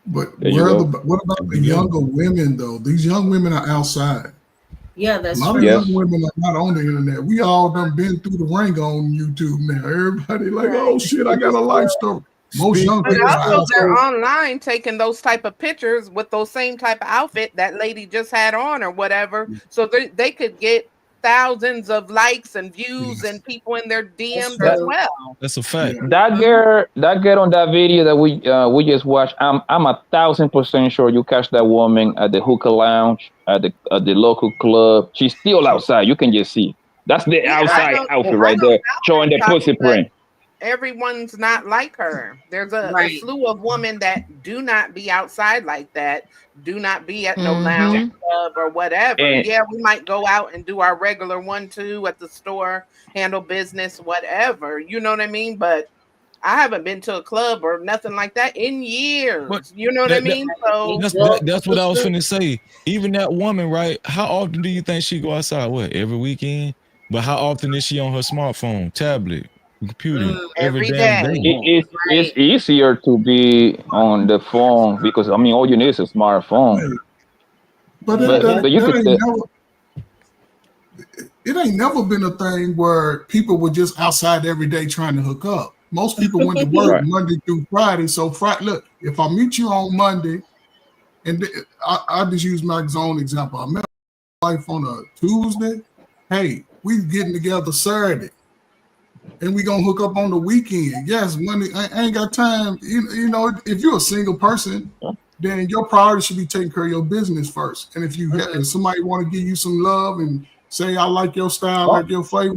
But what about the younger women though? These young women are outside. Yeah, that's a lot true. of young women are not on the internet. We all done been through the ring on YouTube now. Everybody like, oh shit, I got a life story. Most young But people are also they're outside. online taking those type of pictures with those same type of outfit that lady just had on or whatever. So they could get thousands of likes and views and people in their DMs as well. That's a fact. That girl on that video that we just watched, I'm 1,000% sure you catch that woman at the hookah lounge at the local club. She's still outside. You can just see. That's the outside outfit right there, showing the pussy print. Everyone's not like her. There's a slew of women that do not be outside like that, do not be at no lounge club or whatever. Yeah, we might go out and do our regular 1-2 at the store, handle business, whatever. You know what I mean? But I haven't been to a club or nothing like that in years. You know what I mean? So That's what I was finna say. Even that woman, right? How often do you think she go outside? What, every weekend? But how often is she on her smartphone, tablet, computer? Every damn day. It's easier to be on the phone because I mean all you need is a smartphone. But it ain't never been a thing where people were just outside every day trying to hook up. Most people went to work Monday through Friday. So look, if I meet you on Monday, and I just use my own example. I met my wife on a Tuesday. Hey, we getting together Saturday. And we gonna hook up on the weekend. Yes, Monday. I ain't got time. You know, if you're a single person, then your priority should be taking care of your business first. And if if somebody want to give you some love and say I like your style, like your flavor,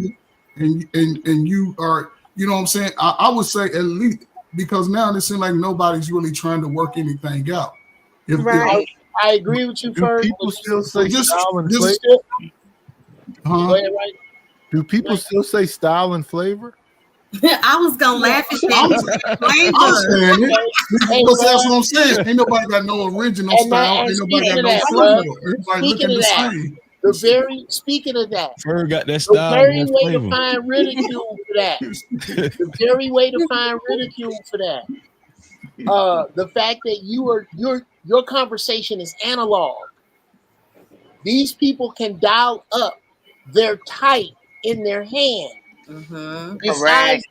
and you are, you know what I'm saying? I would say at least because now it seems like nobody's really trying to work anything out. I agree with you. Do people still say style and flavor? Go ahead, right? Do people still say style and flavor? I was gonna laugh at that. Because that's what I'm saying. Ain't nobody got no original style. Ain't nobody got no flavor. Everybody looking the same. Speaking of that, Ferg got that style. The very way to find ridicule for that. The very way to find ridicule for that. The fact that your conversation is analog. These people can dial up their type in their hand. Besides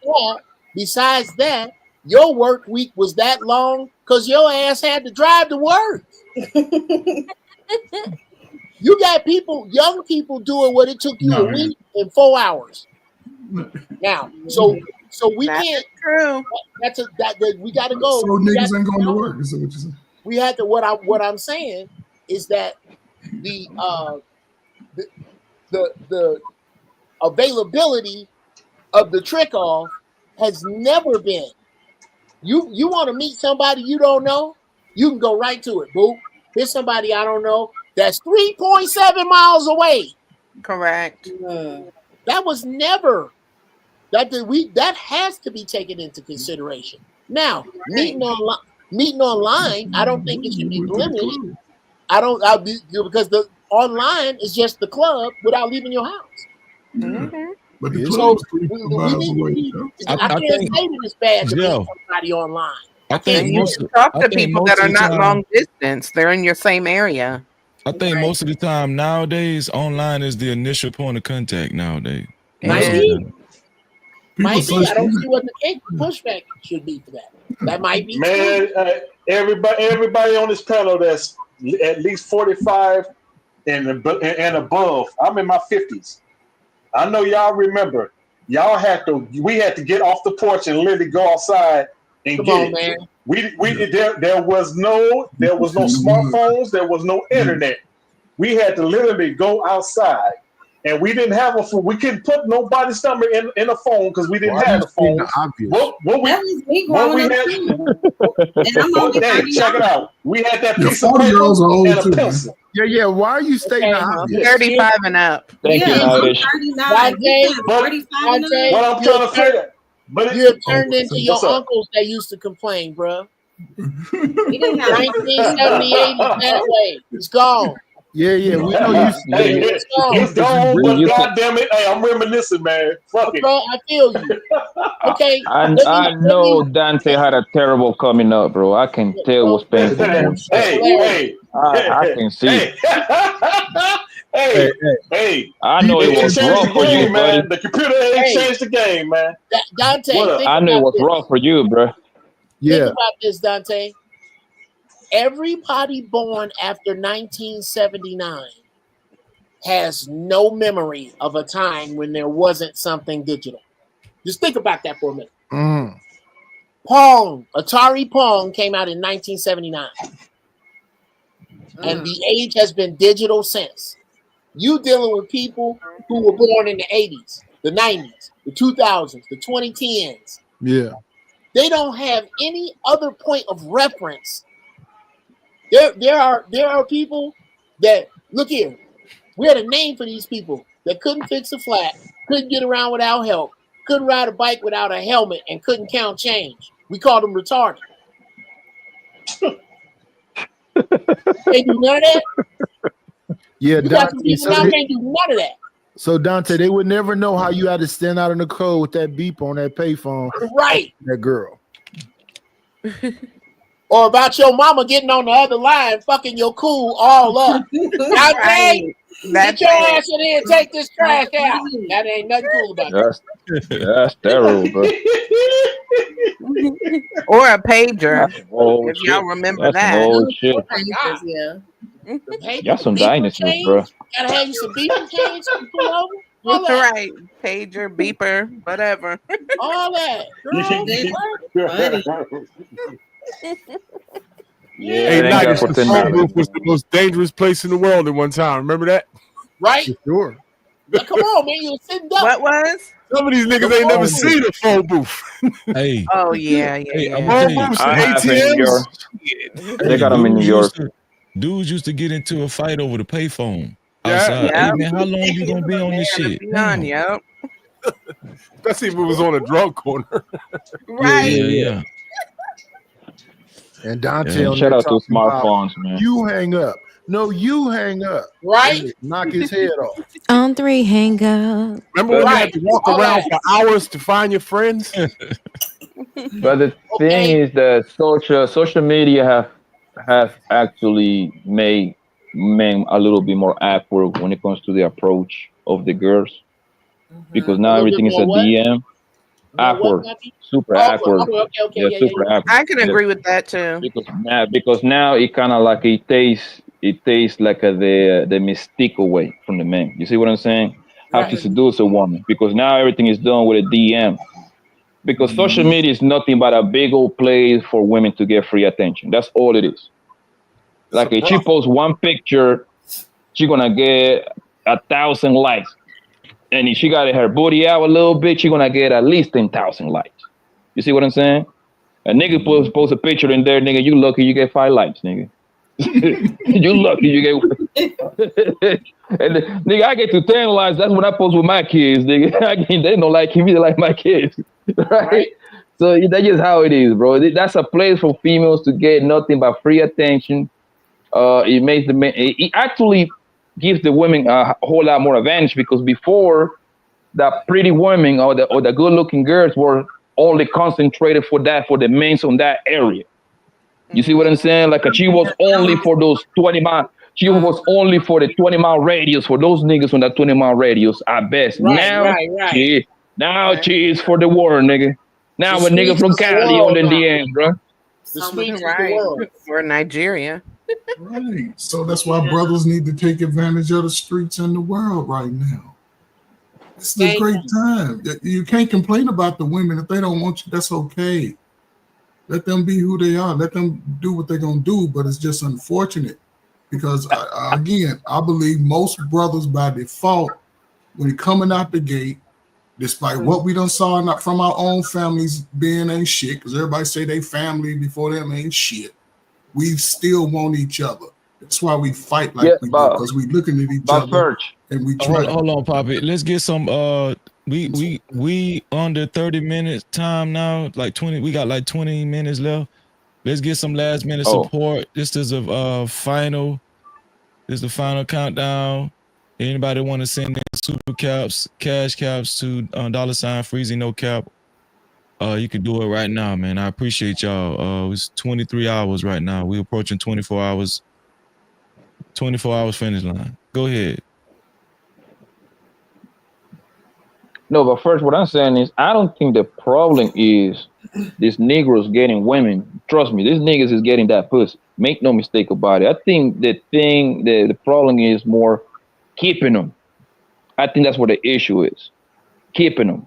that, your work week was that long because your ass had to drive to work. You got young people doing what it took you a week in 4 hours. Now, so we can't. True. We got to go. So niggas ain't going to work. Is that what you saying? We had to. What I'm saying is that the availability of the trick off has never been You want to meet somebody you don't know? You can go right to it, boo. Here's somebody I don't know that's 3.7 miles away. Correct. That was never that has to be taken into consideration. Now, meeting online, I don't think it should be limited. Because the online is just the club without leaving your house. But the So club is 3 we miles need to away. be, Yeah. I can't say that it's bad to meet somebody online. I think And you most can of, talk I to think people most that are of the not time, long distance. They're in your same area. I think most of the time nowadays, online is the initial point of contact nowadays. Might be. Might be. search I don't for see what the pushback should be for that. That might be Man, true. everybody on this panel that's at least 45 and above. I'm in my 50s. I know y'all remember. We had to get off the porch and literally go outside and Come get on, it. man. There was no smartphones, there was no internet. We had to literally go outside. And we didn't have we couldn't put nobody's number in a phone because we didn't have the phone. That was me growing up too. And I'm only Hey, 39. check it out. We had that Yeah, piece of 40 paper girls are old and a too, man. pencil. Yeah. Why are you stating the obvious? 35 and up. Thank you, I'm Nadish. 39. You said 45 and up. What I'm trying to say, You have turned into your what's up? uncles that used to complain, bro. We didn't have 1978 is that way. It's gone. Yeah. We know you. Hey, It's gone. it's gone, but goddamn it, hey, I'm reminiscing, man. Fuck it. Bro, I feel you. Okay, I know Dante had a terrible coming up, bro. I can tell it was painful for him. Hey, I can see. hey. I know it It was changed rough the for you, game, buddy. man. The computer ain't changed the game, man. Dante, What up? think I knew it about was this. rough for you, bro. Think about this, Dante. Everybody born after 1979 has no memory of a time when there wasn't something digital. Just think about that for a minute. Pong, Atari Pong came out in 1979. And the age has been digital since. You dealing with people who were born in the 80s, the 90s, the 2000s, the 2010s. Yeah. They don't have any other point of reference. There are people that, look here, we had a name for these people that couldn't fix a flat, couldn't get around without help, couldn't ride a bike without a helmet, and couldn't count change. We called them retarded. Can't do none of that. Yeah, You got some Dante. people now can't do none of that. So Dante, they would never know how you had to stand out in the cold with that beep on that payphone. Right. That girl. Or about your mama getting on the other line, fucking your cool all up. Dante, get your ass in here and take this trash out. That ain't nothing cool about that. That's terrible, bro. Or a pager. That's old If y'all shit. remember That's that. old shit. Yeah. Y'all some dinosaurs, bro. Gotta have you some beeping chains to pull over. All that. Right. Pager, beeper, whatever. All that. Hey, thank God Niggas, for the 10 phone minutes. booth was the most dangerous place in the world at one time. Remember that? Right? Sure. But come on, man. You were sitting up. What was? Some of these niggas ain't never seen a phone booth. Hey. Oh, yeah. I'm Phone gonna tell booths I and have in New York. ATMs. They got them in New York. Dudes used to get into a fight over the payphone Yeah. outside. Yeah. Hey man, how long you gonna be on this Man, shit? beyond, yep. Especially if it was on a drug corner. Right. Yeah. And Dante Yeah, on shout there out to talking about smartphones, man. you hang up. No, you hang up. Right? Knock his head off. On 3, hang up. Remember when you had to walk around for hours to find your friends? But the thing is that social media have actually made men a little bit more awkward when it comes to the approach of the girls, because now everything is a DM. Awkward, super awkward. Okay. Super awkward. I can agree with that too. Because now it kind of like it tastes like the mystique away from the man. You see what I'm saying? How to seduce a woman, because now everything is done with a DM. Because social media is nothing but a big old place for women to get free attention. That's all it is. Like if she posts one picture, she's gonna get 1,000 likes. And if she got her booty out a little bit, she's gonna get at least 10,000 likes. You see what I'm saying? A nigga post a picture in there, nigga. You lucky you get 5 likes, nigga. You lucky you get. And nigga, I get to 10 likes. That's when I post with my kids, nigga. They don't like him, they like my kids, right? So that's just how it is, bro. That's a place for females to get nothing but free attention. It makes the men. It actually gives the women a whole lot more advantage because before, the pretty women or the good-looking girls were only concentrated for the men on that area. You see what I'm saying? Like she was only for those 20 mile. She was only for the 20-mile radius for those niggas on that 20-mile radius at best. Now she is for the war, nigga. Now a nigga from Cali on the DMs, bro. The streets right. of the world. Or Nigeria. Right. So that's why brothers need to take advantage of the streets in the world right now. It's a great time. You can't complain about the women. If they don't want you, that's okay. Let them be who they are. Let them do what they're going to do. But it's just unfortunate because, again, I believe most brothers by default, when coming out the gate, despite what we done saw not from our own families being ain't shit, because everybody say they family before them ain't shit, we still want each other. That's why we fight like we do, because we looking at each other and we try. Hold on, Poppy. Let's get some. We under 30 minutes time now. Like 20. We got like 20 minutes left. Let's get some last minute support. This is a final. This is the final countdown. Anybody want to send in super caps, cash caps to $Freezy no cap? You can do it right now, man. I appreciate y'all. It's 23 hours right now. We're approaching 24 hours. 24 hours finish line. Go ahead. No, but first, what I'm saying is, I don't think the problem is these Negroes getting women. Trust me, these niggas is getting that pussy. Make no mistake about it. I think the problem is more keeping them. I think that's what the issue is. Keeping them.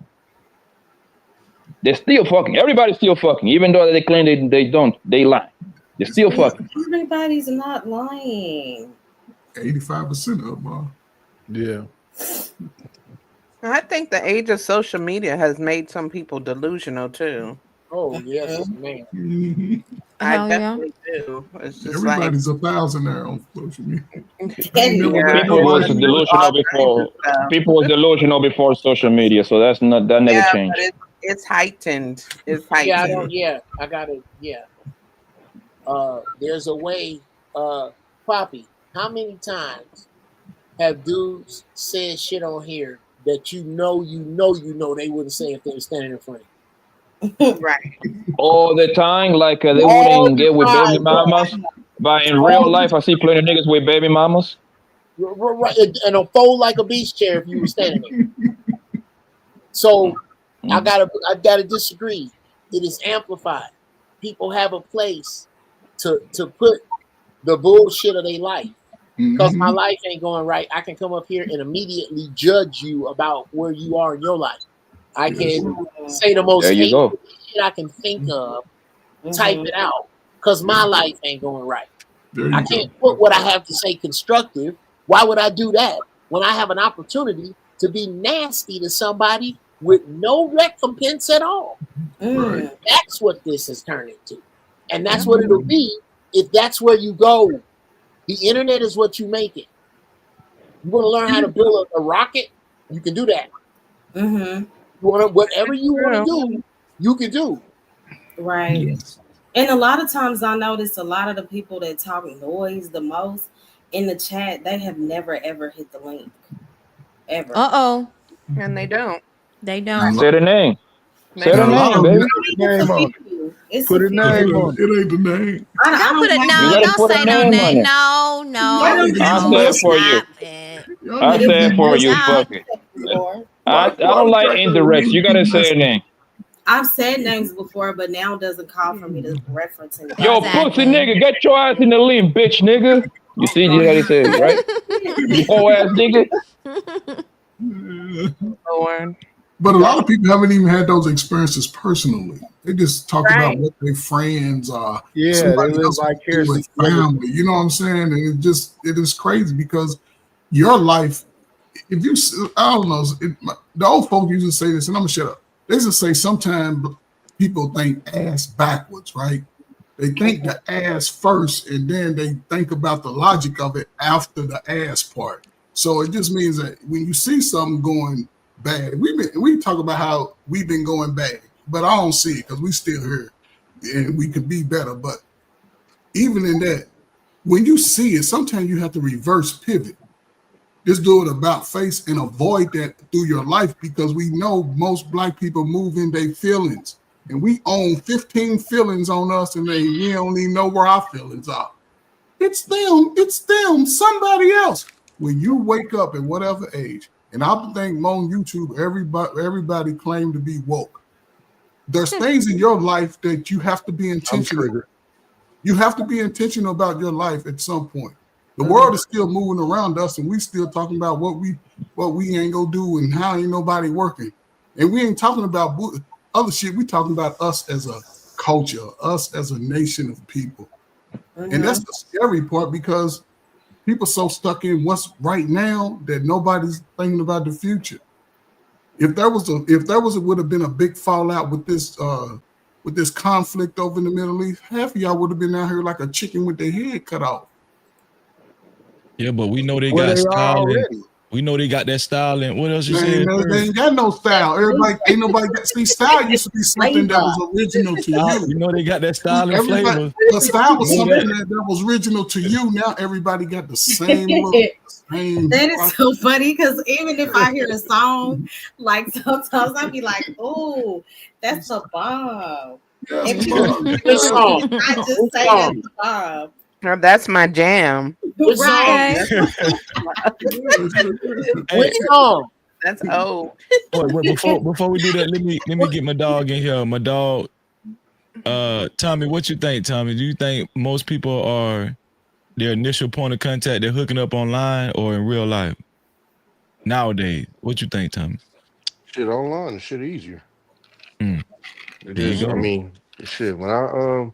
They're still fucking. Everybody's still fucking. Even though they claim they don't, they lie. They're still fucking. Everybody's not lying. 85% of them are. Yeah. I think the age of social media has made some people delusional too. Oh yes, man. I definitely do. It's just Everybody's a thousandaire on social media. People was delusional before. People was delusional before social media, so that never changed. But it's heightened. It's heightened. I got it. Yeah. There's a way. Poppy, how many times have dudes said shit on here that you know they wouldn't say if they were standing in front of you? Right. All the time, like they wouldn't get with baby mamas. But in real life, I see plenty of niggas with baby mamas. Right, and a fold like a beach chair if you were standing there. So I gotta disagree. It is amplified. People have a place to put the bullshit of their life. Because my life ain't going right, I can come up here and immediately judge you about where you are in your life. I can say the most hateful shit I can think of, type it out, because my life ain't going right. I can't put what I have to say constructive. Why would I do that when I have an opportunity to be nasty to somebody with no recompense at all? That's what this has turned into. And that's what it'll be if that's where you go. The internet is what you make it. You want to learn how to build a rocket? You can do that. You want to, whatever you want to do, you can do. Right. Yes. And a lot of times I notice a lot of the people that talk noise the most in the chat, they have never ever hit the link. Ever. And they don't. They don't. Say the name. Say the name, baby. Put a name on it. It ain't the name. Don't put it. No, don't say no name. No. I'll say it for you. I'll say it for you. Fuck it. I don't like indirects. You gotta say a name. I've said names before, but now it doesn't call for me to reference it. Yo, pussy nigga, get your ass in the lane, bitch nigga. You see how he said it, right? You whole ass nigga. But a lot of people haven't even had those experiences personally. They just talk about what their friends are. Yeah, somebody they live else vicariously with family. You know what I'm saying? And it is crazy because your life, if you, I don't know, the old folks used to say this, and I'm gonna shut up. They used to say sometimes people think ass backwards, right? They think the ass first, and then they think about the logic of it after the ass part. So it just means that when you see something going bad, we talk about how we've been going bad, but I don't see it because we still here, and we could be better. But even in that, when you see it, sometimes you have to reverse pivot. Just do it about face and avoid that through your life, because we know most Black people move in their feelings. And we own 15 feelings on us, and we don't even know where our feelings are. It's them, somebody else. When you wake up at whatever age, and I think on YouTube, everybody claim to be woke. There's things in your life that you have to be intentional. You have to be intentional about your life at some point. The world is still moving around us, and we still talking about what we ain't gonna do and how ain't nobody working. And we ain't talking about other shit. We talking about us as a culture, us as a nation of people. And that's the scary part, because people so stuck in what's right now that nobody's thinking about the future. If there would have been a big fallout with this conflict over in the Middle East, half of y'all would have been out here like a chicken with their head cut off. Yeah, but we know they Well, got they are style. already. We know they got that style. And what else you said? They ain't got no style. Everybody ain't nobody got. See, style used to be something that was original to you. You know they got that style and flavor. The style was something that was original to you. Now everybody got the same look. That is so funny, because even if I hear a song, like sometimes I'll be like, "Oh, that's a bomb." And people Which song? I just Which say song? that's a bomb. No, that's my jam. Which Right. Which song? That's old. Wait, before we do that, let me get my dog in here. My dog, Tommy. What you think, Tommy? Do you think most people are their initial point of contact, they're hooking up online or in real life nowadays? What you think, Tommy? Shit online, shit easier. There you go. I mean, shit. When I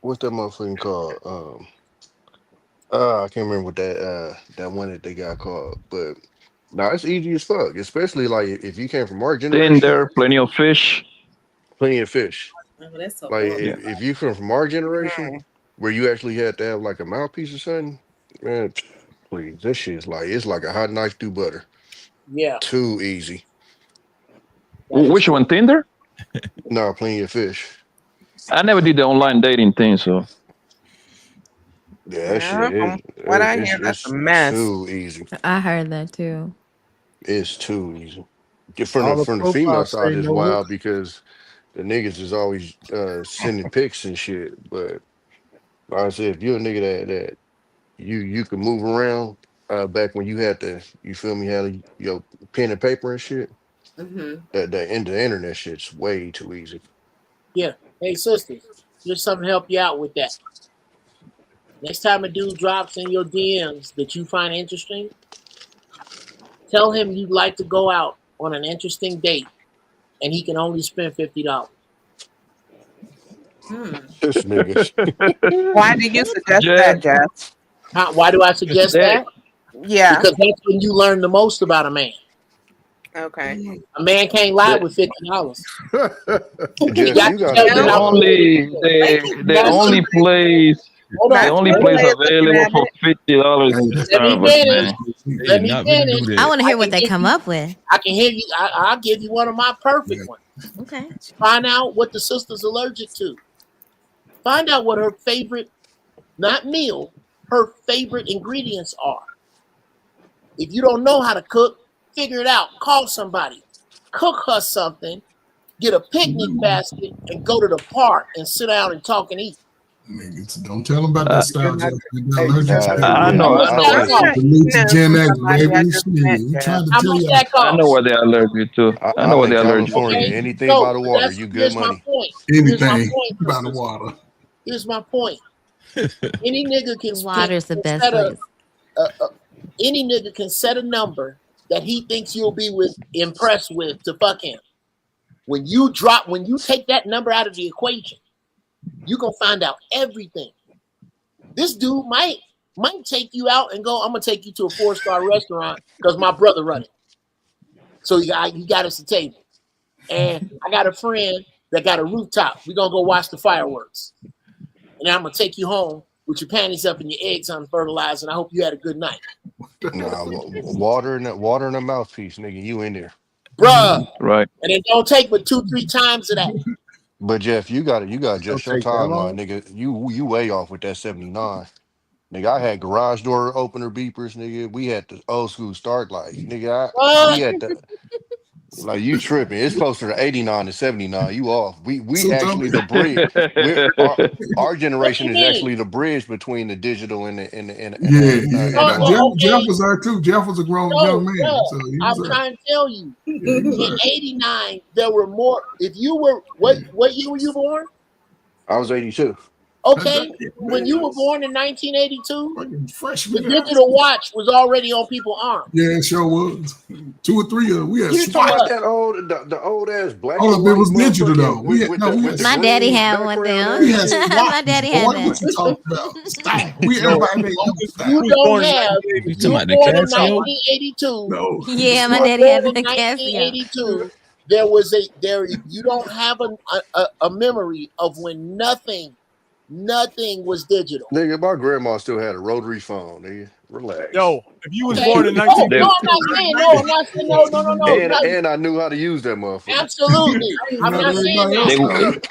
what's that motherfucking called? I can't remember what that one that they got called, but now it's easy as fuck. Especially like if you came from our generation. Tinder, plenty of fish. Plenty of fish. Oh, that's so Like cool. if you from our generation, where you actually had to have like a mouthpiece or something, man, please, this shit's like it's like a hot knife through butter. Yeah. Too easy. Which one, Tinder? No, plenty of fish. I never did the online dating thing, so. Yeah, that shit is. What I hear, that's a mess. Too easy. I heard that too. It's too easy. From All the the female profiles side say is no wild because the niggas is always sending pics and shit. But like I said, if you're a nigga that you can move around, back when you had to, you feel me, had your pen and paper and shit. That the internet shit's way too easy. Yeah. Hey, sisters, here's something to help you out with that. Next time a dude drops in your DMs that you find interesting, tell him you'd like to go out on an interesting date, and he can only spend $50. This nigga. Why do you suggest that, Jeff? Why do I suggest that? Yeah. Because that's when you learn the most about a man. Okay. A man can't lie with $50. The only place available for $50 man. Let me finish. I want to hear what they come up with. I can hear you. I'll give you one of my perfect ones. Okay. Find out what the sister's allergic to. Find out what her favorite, not meal, her favorite ingredients are. If you don't know how to cook, figure it out. Call somebody. Cook her something. Get a picnic basket and go to the park and sit down and talk and eat. Don't tell them about that style. I know. Gen X, baby. We trying to tell you. I know what they're allergic to. I know what they're allergic to. Anything by the water, you good money. Anything by the water. Here's my point. Any nigga can Water's the best place. Any nigga can set a number that he thinks you'll be impressed with to fuck him. When you take that number out of the equation, you gonna find out everything. This dude might take you out and go, I'm gonna take you to a 4-star restaurant because my brother run it. So you got us a table. and I got a friend that got a rooftop. We're gonna go watch the fireworks, and I'm gonna take you home with your panties up and your eggs unfertilized, and I hope you had a good night. Nah, water in a mouthpiece, nigga. You in there, bruh? Right. And it don't take but 2-3 times of that. But Jeff, you got just your take that long? timeline, nigga. You way off with that 79. Nigga, I had garage door opener beepers, nigga. We had the old school start lights, nigga. We had the like you tripping. It's closer to 89 to 79. You off. We actually the bridge. Our generation is actually the bridge between the digital and the Jeff was there too. Jeff was a grown young man. Bruh, So he I'm was trying to tell you, Yeah, he was in there. '89 there were more. If you were what year were you born? I was 82. Okay, when you were born in 1982, freshman the digital watch was already on people's arms. Yeah, it sure was. 2 or 3 of them. We had You talking swipes. about the old ass black Hold and up, it white was digital though. motherfucking We had, with no, the- we with had the My green daddy had one background them. We had ass? My daddy had boy, that. what you talking about? Style. We No, everybody made them style. You don't have. You You talking were about the born in Casio? 1982. No. Yeah, my You were daddy had born the in Casio. 1982. There was you don't have a memory of when nothing was digital. Nigga, my grandma still had a rotary phone, nigga. Relax. Yo, if you was Okay. born in No, 19... I'm not saying no. I'm not saying no. And I knew how to use that motherfucker. Absolutely. I'm not saying that.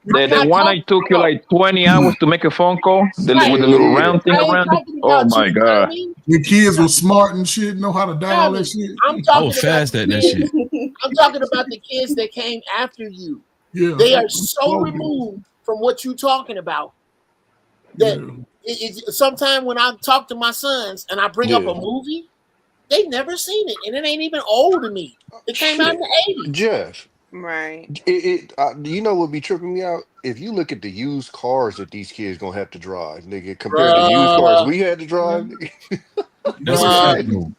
The one I took you like 20 hours to make a phone call with the little round thing I ain't around it. talking Oh about my you, god. Tommy. The kids were smart and shit, know how to dial that shit. I'm talking about fast the at that kids- shit. I'm talking about the kids that came after you. Yeah. They are so removed from what you're talking about that sometimes when I talk to my sons and I bring up a movie, they've never seen it, and it ain't even old to me. It came out in the 80s. Jeff, Right. You know what be tripping me out? If you look at the used cars that these kids gonna have to drive, nigga, compared to used cars we had to drive, nigga. That's a fact, though.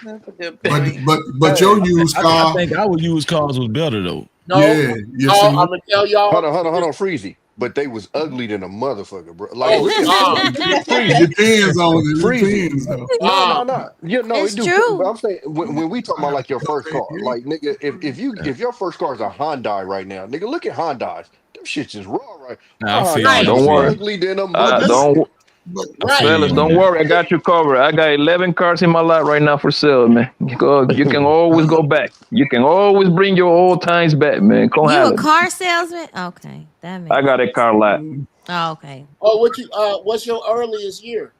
That's a good point. But your used I car. think our used cars was better though. No, Yeah, I'm gonna tell y'all. Hold on, Freezy. But they was ugly than a motherfucker, bro. Like, Oh, look at It depends on it. It Freezy. depends though. No. Yeah, no, It's it do. true. But I'm saying when we talk about like your first car, like nigga, if your first car is a Hyundai right now, nigga, look at Hyundais. Them shits is raw, right? Nah, I My feel Hyundai you. Don't is worry. ugly than a motherfucker. Don't Right. fellas, don't worry. I got you covered. I got 11 cars in my lot right now for sale, man. You can always go back. You can always bring your old times back, man. Come You holler a at me. car salesman? Okay, that makes. I got a car lot. Oh, okay. Oh, what's your earliest year?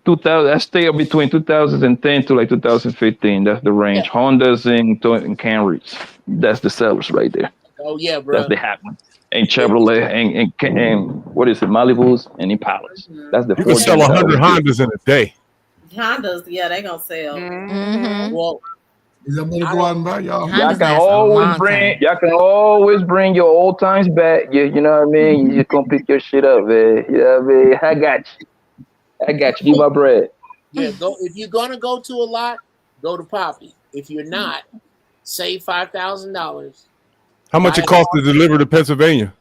2000. I stay up between 2010 to like 2015. That's the range. Yeah. Hondas and Camrys. That's the sellers right there. Oh yeah, bro. That's the happen. And Chevrolet and what is it? Malibus and Impalas. That's the You four can sell things I 100 always do. Hondas in a day. Hondas, yeah, they gonna sell. Mm-hmm. Well, Y'all better go out and buy y'all. Hondas last a long time. Y'all can always bring your old times back. You know what I mean? You just gonna pick your shit up, man. You know what I mean? I got you. Give my bread. yeah. Go if you're gonna go to a lot, go to Poppy. If you're not, save $5,000. How much it costs to deliver to Pennsylvania?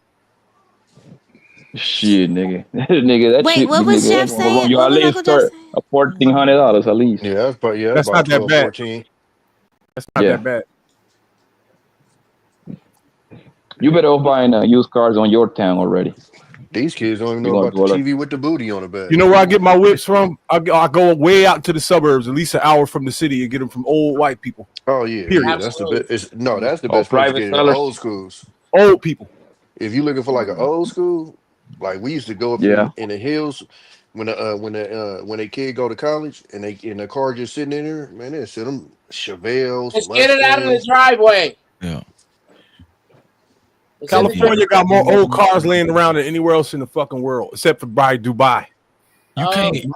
Shit, nigga. Nigga, that Wait, shit, what was nigga, Jeff that's gonna saying? run you What at was least Uncle Jeff $1,400 at least. Yeah, that's about That's about not that 12, bad. 14. That's not that bad. You better off buying used cars on your town already. These kids don't even You know gonna about the do all that. TV with the booty on the back. You know where I get my whips from? I go way out to the suburbs, at least an hour from the city, and get them from old white people. Oh yeah, Period. yeah, that's the best. That's the Oh, best place to private get it. sellers? Old schools. Old people. If you're looking for like an old school, like we used to go up Yeah. in the hills when a kid go to college and the car just sitting in there, man, they sit them Chevelles, Just get it out of the Mustangs. driveway. Yeah. California got more old cars laying around than anywhere else in the fucking world, except for by Dubai.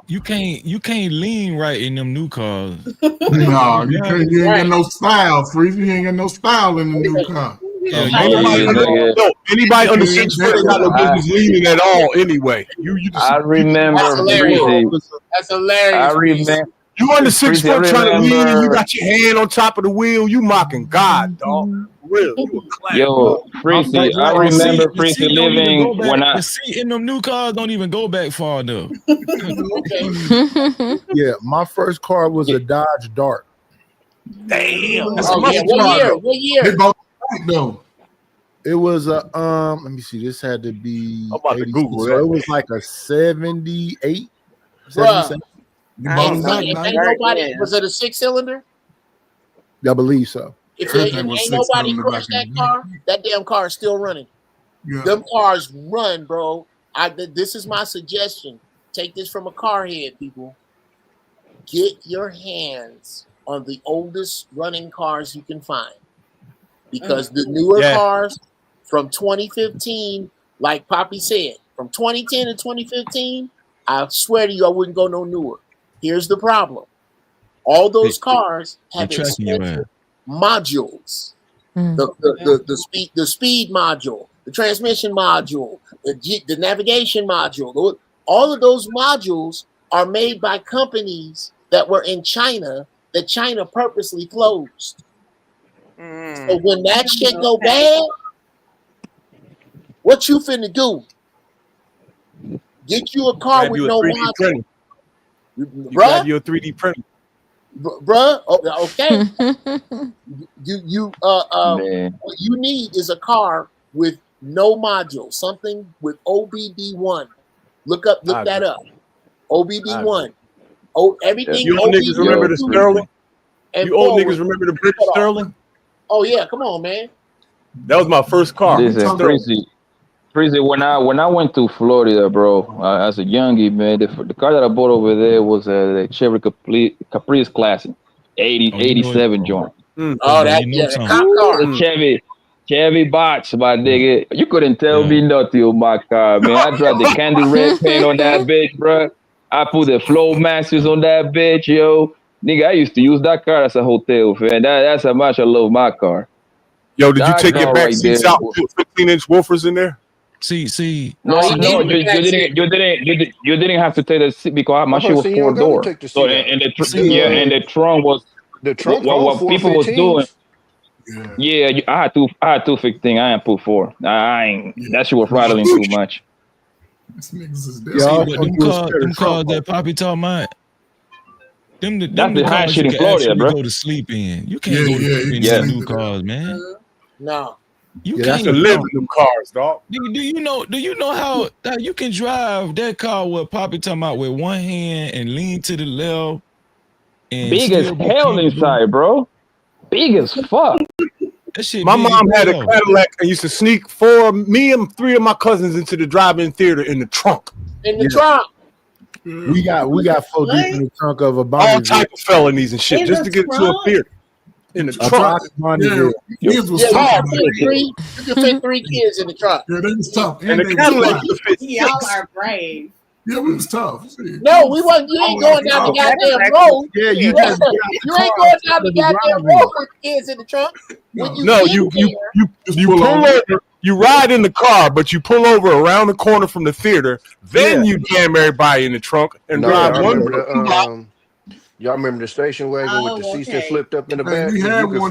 You can't lean right in them new cars. No, you ain't got no style, Freeze. You ain't got no style in the new car. Yeah, Anybody under 6 foot ain't got no business leaning at all anyway. You just, I remember That's hilarious. Freezy. That's hilarious. I remember. you under 6 Freezy, foot I trying to lean and you remember- got your hand on top of the wheel. You mocking God, dog. Real. You a class. Yo, Freezy, I remember Freezy living when I. The seat in them new cars don't even go back far enough. Yeah, my first car was a Dodge Dart. Damn. That's Oh, a yeah. muscle What car, year? though. What year? They bought it though. It was a let me see. This had to be I'm about to 86. Google So that. it was like a 78, Bruh. 77. They I bought ain't them back, seen If man. ain't nobody, yeah. was it a 6-cylinder? I believe so. If Everything ain't was nobody 6-cylinder back crushed in that the day. car, that damn car is still running. Yeah. Them cars run, bro. This is my suggestion. Take this from a car head, people. Get your hands on the oldest running cars you can find. Because the newer cars from 2015, like Poppy said, from 2010 to 2015, I swear to you, I wouldn't go no newer. Here's the problem. All those cars They have tracking your ass. expensive modules. Mm. The speed module, the transmission module, the navigation module. All of those modules are made by companies that were in China that China purposely closed. So when that shit go bad, what you finna do? Get you a car Grab with you a no 3D module, printer. You bruh. grab you a 3D printer. Bruh, okay. Man. What you need is a car with no module, something with OBD1. Look that up. OBD1. Oh, everything You old niggas remember the OBD2 Sterling? and You old forward. niggas remember the British Sterling? Oh yeah, come on, man. That was my first car. Listen, Sterling. Freezy, when I went to Florida, bro, as a youngie, man, the car that I bought over there was the Chevy Caprice Classic, 87 joint. Oh, the cop car. The Chevy box, my nigga. You couldn't tell me nothing on my car, man. I dropped the candy red paint on that bitch, bro. I put the flow masters on that bitch, yo. Nigga, I used to use that car as a hotel, man. That's how much I love my car. Yo, did you That take your car back right seats there. out and put 15-inch woofers in there? See. No, you didn't have to take the seat because my shit was See, you don't 4-door. gotta take the So seat out. and the trunk was The trunk what people was doing. Yeah, I had 215. I ain't put 4. I ain't. That shit was rattling too much. These niggas is See, different. but them cars that Poppy talking about, them That's the the high cars shit you in can Florida, actually bro. go to sleep in. You can't go to sleep in these new cars, man. No. You Yeah, can't that's to live in them cars, dog. Do you know how that you can drive that car with Poppy talking about with one hand and lean to the left and Big as still be hell comfortable? inside, bro. Big as fuck. That shit My big as mom had a hell. Cadillac and used to sneak me and 3 of my cousins into the drive-in theater in the trunk. In the trunk. We got 4 deep in the trunk of a All Bonneville. type of felonies and shit In just the to get to a trunk? theater. In the A trunk. Bonneville. Yeah, kids was Yeah, tough. you can fit 3 kids in the trunk. Yeah, they was tough. And the they was Cadillac flat. could fit Y'all 6. are brave. Yeah, we was tough. Shit. No, we wasn't. You ain't going down the goddamn road. Yeah, you just You ain't going down the goddamn road with kids in the trunk. When you No, get you there, pull over. You ride in the car, but you pull over around the corner from the theater. Then you jam everybody in the trunk and drive y'all one remember block. y'all remember the station wagon with the seats that flipped up in the Hey, back? we You had could one